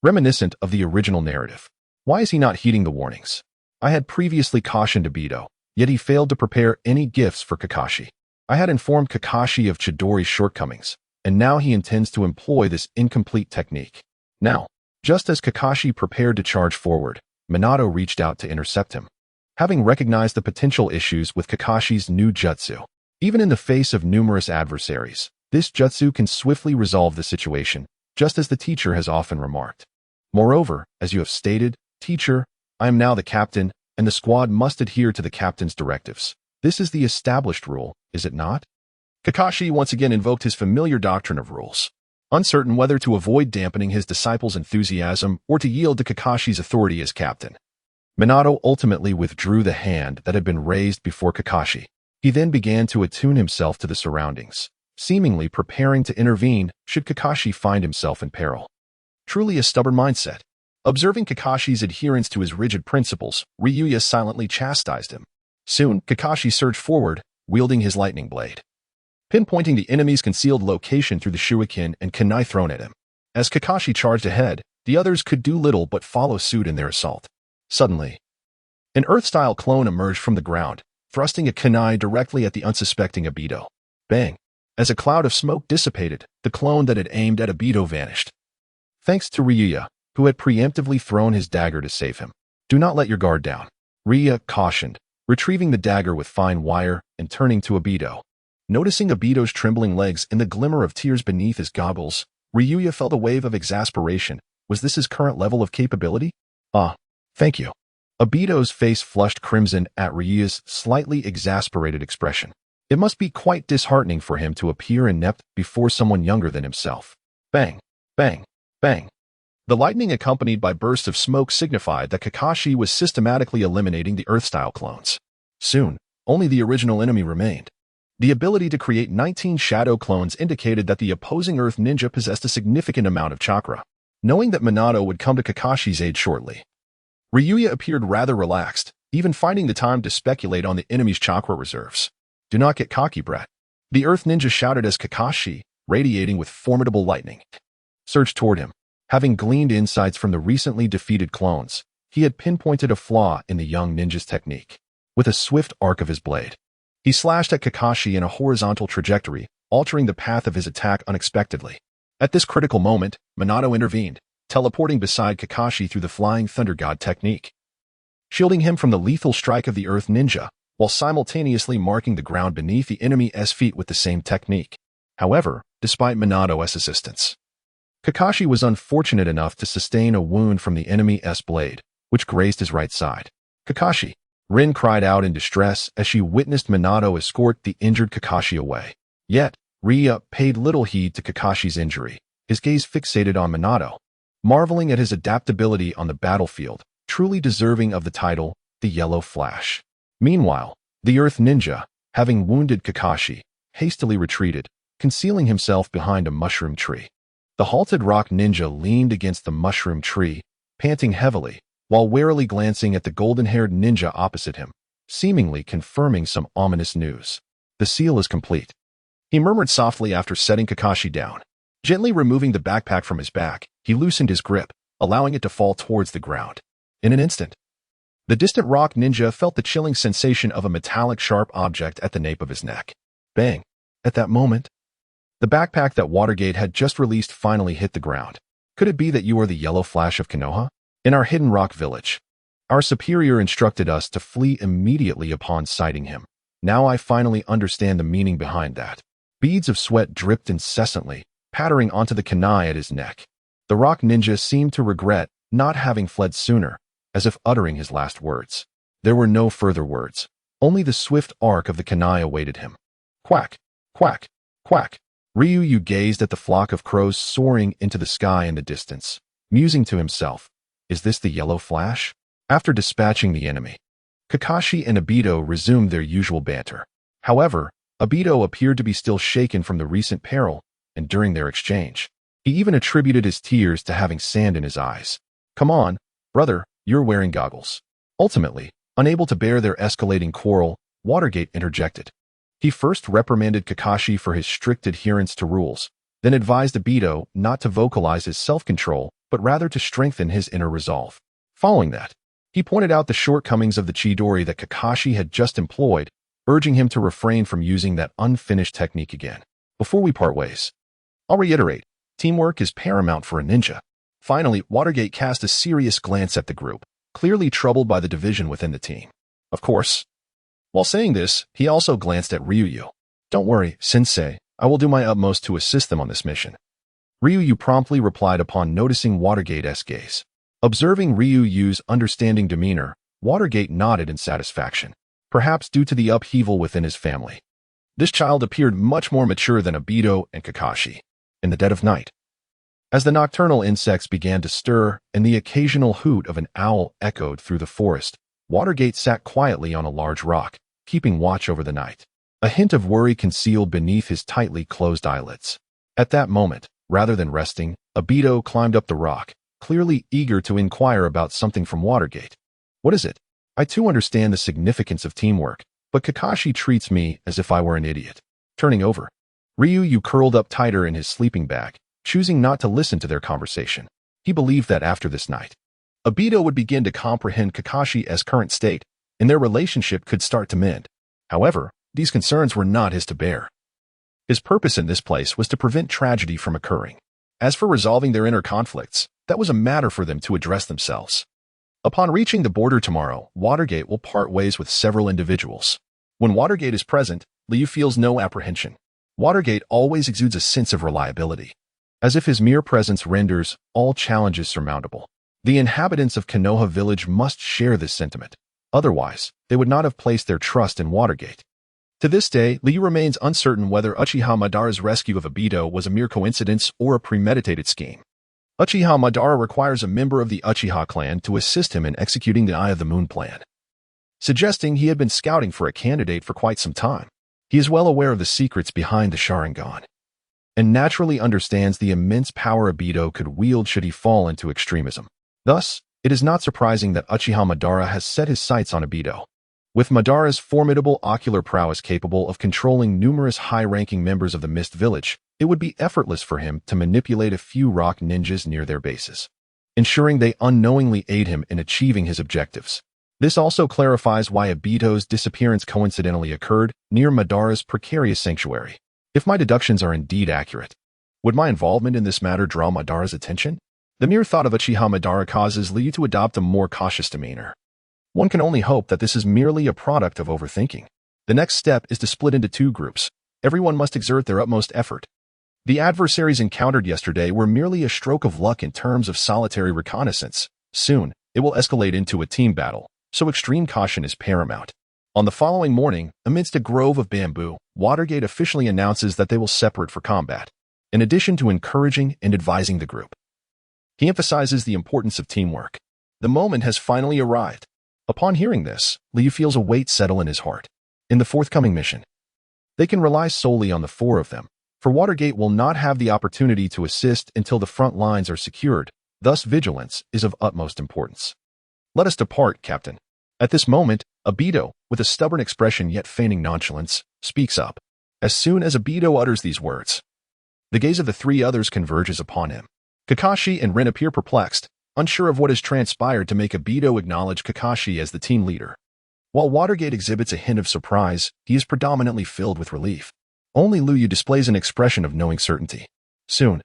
Reminiscent of the original narrative. Why is he not heeding the warnings? I had previously cautioned Obito, yet he failed to prepare any gifts for Kakashi. I had informed Kakashi of Chidori's shortcomings, and now he intends to employ this incomplete technique. Now, just as Kakashi prepared to charge forward, Minato reached out to intercept him. Having recognized the potential issues with Kakashi's new jutsu, even in the face of numerous adversaries, this jutsu can swiftly resolve the situation, just as the teacher has often remarked. Moreover, as you have stated, teacher, I am now the captain, and the squad must adhere to the captain's directives. This is the established rule, is it not? Kakashi once again invoked his familiar doctrine of rules, uncertain whether to avoid dampening his disciples' enthusiasm or to yield to Kakashi's authority as captain. Minato ultimately withdrew the hand that had been raised before Kakashi. He then began to attune himself to the surroundings, seemingly preparing to intervene should Kakashi find himself in peril. Truly a stubborn mindset. Observing Kakashi's adherence to his rigid principles, Ryuya silently chastised him. Soon, Kakashi surged forward, wielding his lightning blade, pinpointing the enemy's concealed location through the shuriken and kunai thrown at him. As Kakashi charged ahead, the others could do little but follow suit in their assault. Suddenly, an Earth-style clone emerged from the ground, thrusting a kunai directly at the unsuspecting Obito. Bang! As a cloud of smoke dissipated, the clone that had aimed at Obito vanished. Thanks to Ryuya, who had preemptively thrown his dagger to save him. Do not let your guard down, Ryuya cautioned, retrieving the dagger with fine wire and turning to Obito. Noticing Obito's trembling legs and the glimmer of tears beneath his goggles, Ryuya felt a wave of exasperation. Was this his current level of capability? Thank you. Obito's face flushed crimson at Ryuya's slightly exasperated expression. It must be quite disheartening for him to appear inept before someone younger than himself. Bang! Bang! Bang! The lightning accompanied by bursts of smoke signified that Kakashi was systematically eliminating the Earth-style clones. Soon, only the original enemy remained. The ability to create 19 shadow clones indicated that the opposing Earth ninja possessed a significant amount of chakra. Knowing that Minato would come to Kakashi's aid shortly, Ryuya appeared rather relaxed, even finding the time to speculate on the enemy's chakra reserves. Do not get cocky, brat. The Earth ninja shouted as Kakashi, radiating with formidable lightning, surged toward him. Having gleaned insights from the recently defeated clones, he had pinpointed a flaw in the young ninja's technique. With a swift arc of his blade, he slashed at Kakashi in a horizontal trajectory, altering the path of his attack unexpectedly. At this critical moment, Minato intervened, teleporting beside Kakashi through the Flying Thunder God technique, shielding him from the lethal strike of the Earth Ninja, while simultaneously marking the ground beneath the enemy's feet with the same technique. However, despite Minato's assistance, Kakashi was unfortunate enough to sustain a wound from the enemy's blade, which grazed his right side. Kakashi! Rin cried out in distress as she witnessed Minato escort the injured Kakashi away. Yet, Ryuya paid little heed to Kakashi's injury, his gaze fixated on Minato, marveling at his adaptability on the battlefield, truly deserving of the title, the Yellow Flash. Meanwhile, the Earth Ninja, having wounded Kakashi, hastily retreated, concealing himself behind a mushroom tree. The halted rock ninja leaned against the mushroom tree, panting heavily, while warily glancing at the golden-haired ninja opposite him, seemingly confirming some ominous news. The seal is complete, he murmured softly after setting Kakashi down. Gently removing the backpack from his back, he loosened his grip, allowing it to fall towards the ground. In an instant, the distant rock ninja felt the chilling sensation of a metallic sharp object at the nape of his neck. Bang! At that moment, the backpack that Watergate had just released finally hit the ground. Could it be that you are the Yellow Flash of Konoha? In our hidden rock village, our superior instructed us to flee immediately upon sighting him. Now I finally understand the meaning behind that. Beads of sweat dripped incessantly, pattering onto the kunai at his neck. The rock ninja seemed to regret not having fled sooner, as if uttering his last words. There were no further words. Only the swift arc of the kunai awaited him. Quack! Quack! Quack! Ryuya gazed at the flock of crows soaring into the sky in the distance, musing to himself, is this the Yellow Flash? After dispatching the enemy, Kakashi and Obito resumed their usual banter. However, Obito appeared to be still shaken from the recent peril, and during their exchange, He even attributed his tears to having sand in his eyes. Come on, brother, you're wearing goggles. Ultimately, unable to bear their escalating quarrel, Watergate interjected. He first reprimanded Kakashi for his strict adherence to rules, then advised Obito not to vocalize his self-control, but rather to strengthen his inner resolve. Following that, he pointed out the shortcomings of the Chidori that Kakashi had just employed, urging him to refrain from using that unfinished technique again. Before we part ways, I'll reiterate, teamwork is paramount for a ninja. Finally, Watergate cast a serious glance at the group, clearly troubled by the division within the team. Of course, while saying this, he also glanced at Liuyu. Don't worry, Sensei, I will do my utmost to assist them on this mission. Liuyu promptly replied upon noticing Watergate's gaze. Observing Liuyu's understanding demeanor, Watergate nodded in satisfaction, perhaps due to the upheaval within his family. This child appeared much more mature than Obito and Kakashi. In the dead of night, as the nocturnal insects began to stir and the occasional hoot of an owl echoed through the forest, Watergate sat quietly on a large rock, keeping watch over the night. A hint of worry concealed beneath his tightly closed eyelids. At that moment, rather than resting, Obito climbed up the rock, clearly eager to inquire about something from Watergate. What is it? I too understand the significance of teamwork, but Kakashi treats me as if I were an idiot. Turning over, Liuyu curled up tighter in his sleeping bag, choosing not to listen to their conversation. He believed that after this night, Obito would begin to comprehend Kakashi's current state, and their relationship could start to mend. However, these concerns were not his to bear. His purpose in this place was to prevent tragedy from occurring. As for resolving their inner conflicts, that was a matter for them to address themselves. Upon reaching the border tomorrow, Watergate will part ways with several individuals. When Watergate is present, Liu feels no apprehension. Watergate always exudes a sense of reliability, as if his mere presence renders all challenges surmountable. The inhabitants of Konoha village must share this sentiment. Otherwise, they would not have placed their trust in Watergate. To this day, Liu remains uncertain whether Uchiha Madara's rescue of Obito was a mere coincidence or a premeditated scheme. Uchiha Madara requires a member of the Uchiha clan to assist him in executing the Eye of the Moon plan, suggesting he had been scouting for a candidate for quite some time. He is well aware of the secrets behind the Sharingan, and naturally understands the immense power Obito could wield should he fall into extremism. Thus, it is not surprising that Uchiha Madara has set his sights on Obito. With Madara's formidable ocular prowess capable of controlling numerous high-ranking members of the Mist Village, it would be effortless for him to manipulate a few rock ninjas near their bases, ensuring they unknowingly aid him in achieving his objectives. This also clarifies why Obito's disappearance coincidentally occurred near Madara's precarious sanctuary. If my deductions are indeed accurate, would my involvement in this matter draw Madara's attention? The mere thought of Uchiha Madara causes Liu to adopt a more cautious demeanor. One can only hope that this is merely a product of overthinking. The next step is to split into two groups. Everyone must exert their utmost effort. The adversaries encountered yesterday were merely a stroke of luck in terms of solitary reconnaissance. Soon, it will escalate into a team battle, so extreme caution is paramount. On the following morning, amidst a grove of bamboo, Watergate officially announces that they will separate for combat, in addition to encouraging and advising the group. He emphasizes the importance of teamwork. The moment has finally arrived. Upon hearing this, Liu feels a weight settle in his heart. In the forthcoming mission, they can rely solely on the four of them, for Watergate will not have the opportunity to assist until the front lines are secured. Thus, vigilance is of utmost importance. Let us depart, Captain. At this moment, Obito, with a stubborn expression yet feigning nonchalance, speaks up. As soon as Obito utters these words, the gaze of the three others converges upon him. Kakashi and Rin appear perplexed, unsure of what has transpired to make Obito acknowledge Kakashi as the team leader. While Watergate exhibits a hint of surprise, he is predominantly filled with relief. Only Liuyu displays an expression of knowing certainty. Soon,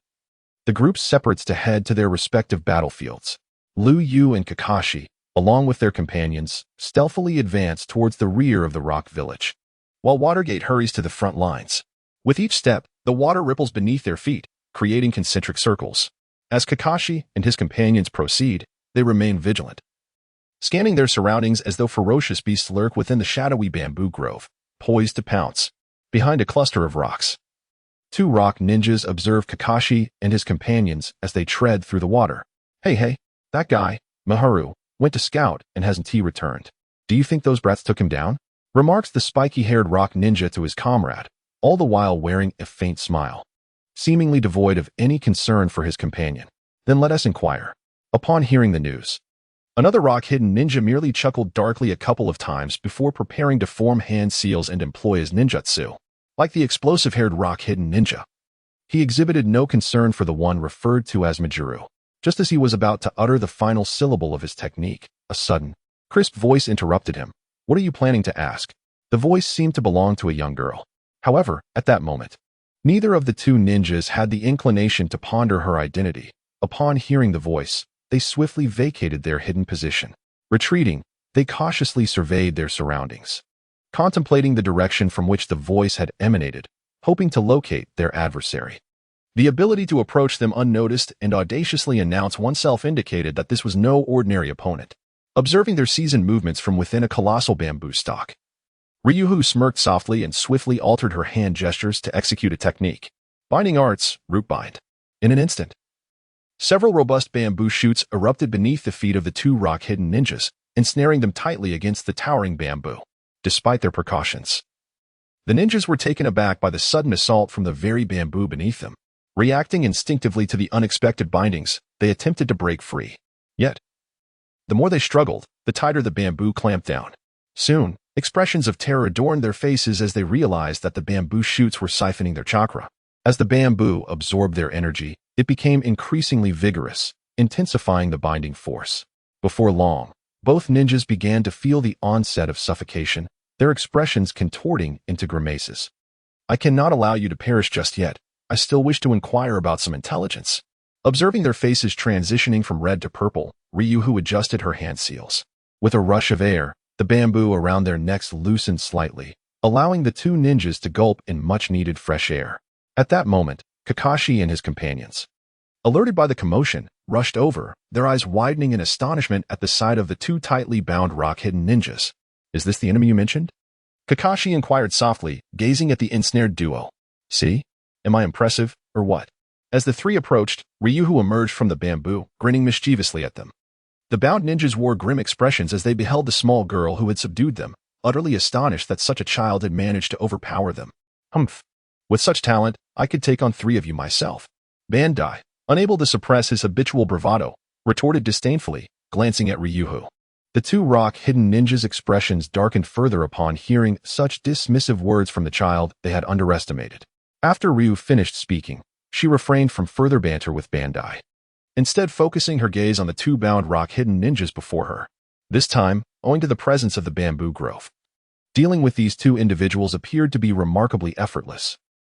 the group separates to head to their respective battlefields. Liuyu and Kakashi, along with their companions, stealthily advance towards the rear of the rock village, while Watergate hurries to the front lines. With each step, the water ripples beneath their feet, creating concentric circles. As Kakashi and his companions proceed, they remain vigilant, scanning their surroundings as though ferocious beasts lurk within the shadowy bamboo grove, poised to pounce. Behind a cluster of rocks, two rock ninjas observe Kakashi and his companions as they tread through the water. Hey, that guy, Maharu, went to scout and hasn't he returned? Do you think those brats took him down? Remarks the spiky-haired rock ninja to his comrade, all the while wearing a faint smile. seemingly devoid of any concern for his companion. Then let us inquire. Upon hearing the news, another rock-hidden ninja merely chuckled darkly a couple of times before preparing to form hand seals and employ his ninjutsu. Like the explosive-haired rock-hidden ninja, he exhibited no concern for the one referred to as Majuru. Just as he was about to utter the final syllable of his technique, a sudden, crisp voice interrupted him. "What are you planning to ask?" The voice seemed to belong to a young girl. However, at that moment, neither of the two ninjas had the inclination to ponder her identity. Upon hearing the voice, they swiftly vacated their hidden position. Retreating, they cautiously surveyed their surroundings, contemplating the direction from which the voice had emanated, hoping to locate their adversary. The ability to approach them unnoticed and audaciously announce oneself indicated that this was no ordinary opponent. Observing their seasoned movements from within a colossal bamboo stalk, Ryuhu smirked softly and swiftly altered her hand gestures to execute a technique. Binding arts, root bind. In an instant, several robust bamboo shoots erupted beneath the feet of the two rock-hidden ninjas, ensnaring them tightly against the towering bamboo. Despite their precautions, the ninjas were taken aback by the sudden assault from the very bamboo beneath them. Reacting instinctively to the unexpected bindings, they attempted to break free. Yet, the more they struggled, the tighter the bamboo clamped down. Soon, expressions of terror adorned their faces as they realized that the bamboo shoots were siphoning their chakra. As the bamboo absorbed their energy, it became increasingly vigorous, intensifying the binding force. Before long, both ninjas began to feel the onset of suffocation, their expressions contorting into grimaces. "I cannot allow you to perish just yet. I still wish to inquire about some intelligence." Observing their faces transitioning from red to purple, Ryuhu adjusted her hand seals. With a rush of air, the bamboo around their necks loosened slightly, allowing the two ninjas to gulp in much-needed fresh air. At that moment, Kakashi and his companions, alerted by the commotion, rushed over, their eyes widening in astonishment at the sight of the two tightly bound rock-hidden ninjas. "Is this the enemy you mentioned?" Kakashi inquired softly, gazing at the ensnared duo. "See? Am I impressive, or what?" As the three approached, Ryuhu emerged from the bamboo, grinning mischievously at them. The bound ninjas wore grim expressions as they beheld the small girl who had subdued them, utterly astonished that such a child had managed to overpower them. "Humph! With such talent, I could take on 3 of you myself." Bandai, unable to suppress his habitual bravado, retorted disdainfully, glancing at Ryuhu. The two rock-hidden ninjas' expressions darkened further upon hearing such dismissive words from the child they had underestimated. After Ryu finished speaking, she refrained from further banter with Bandai, instead focusing her gaze on the two bound rock-hidden ninjas before her. This time, owing to the presence of the bamboo grove, dealing with these two individuals appeared to be remarkably effortless.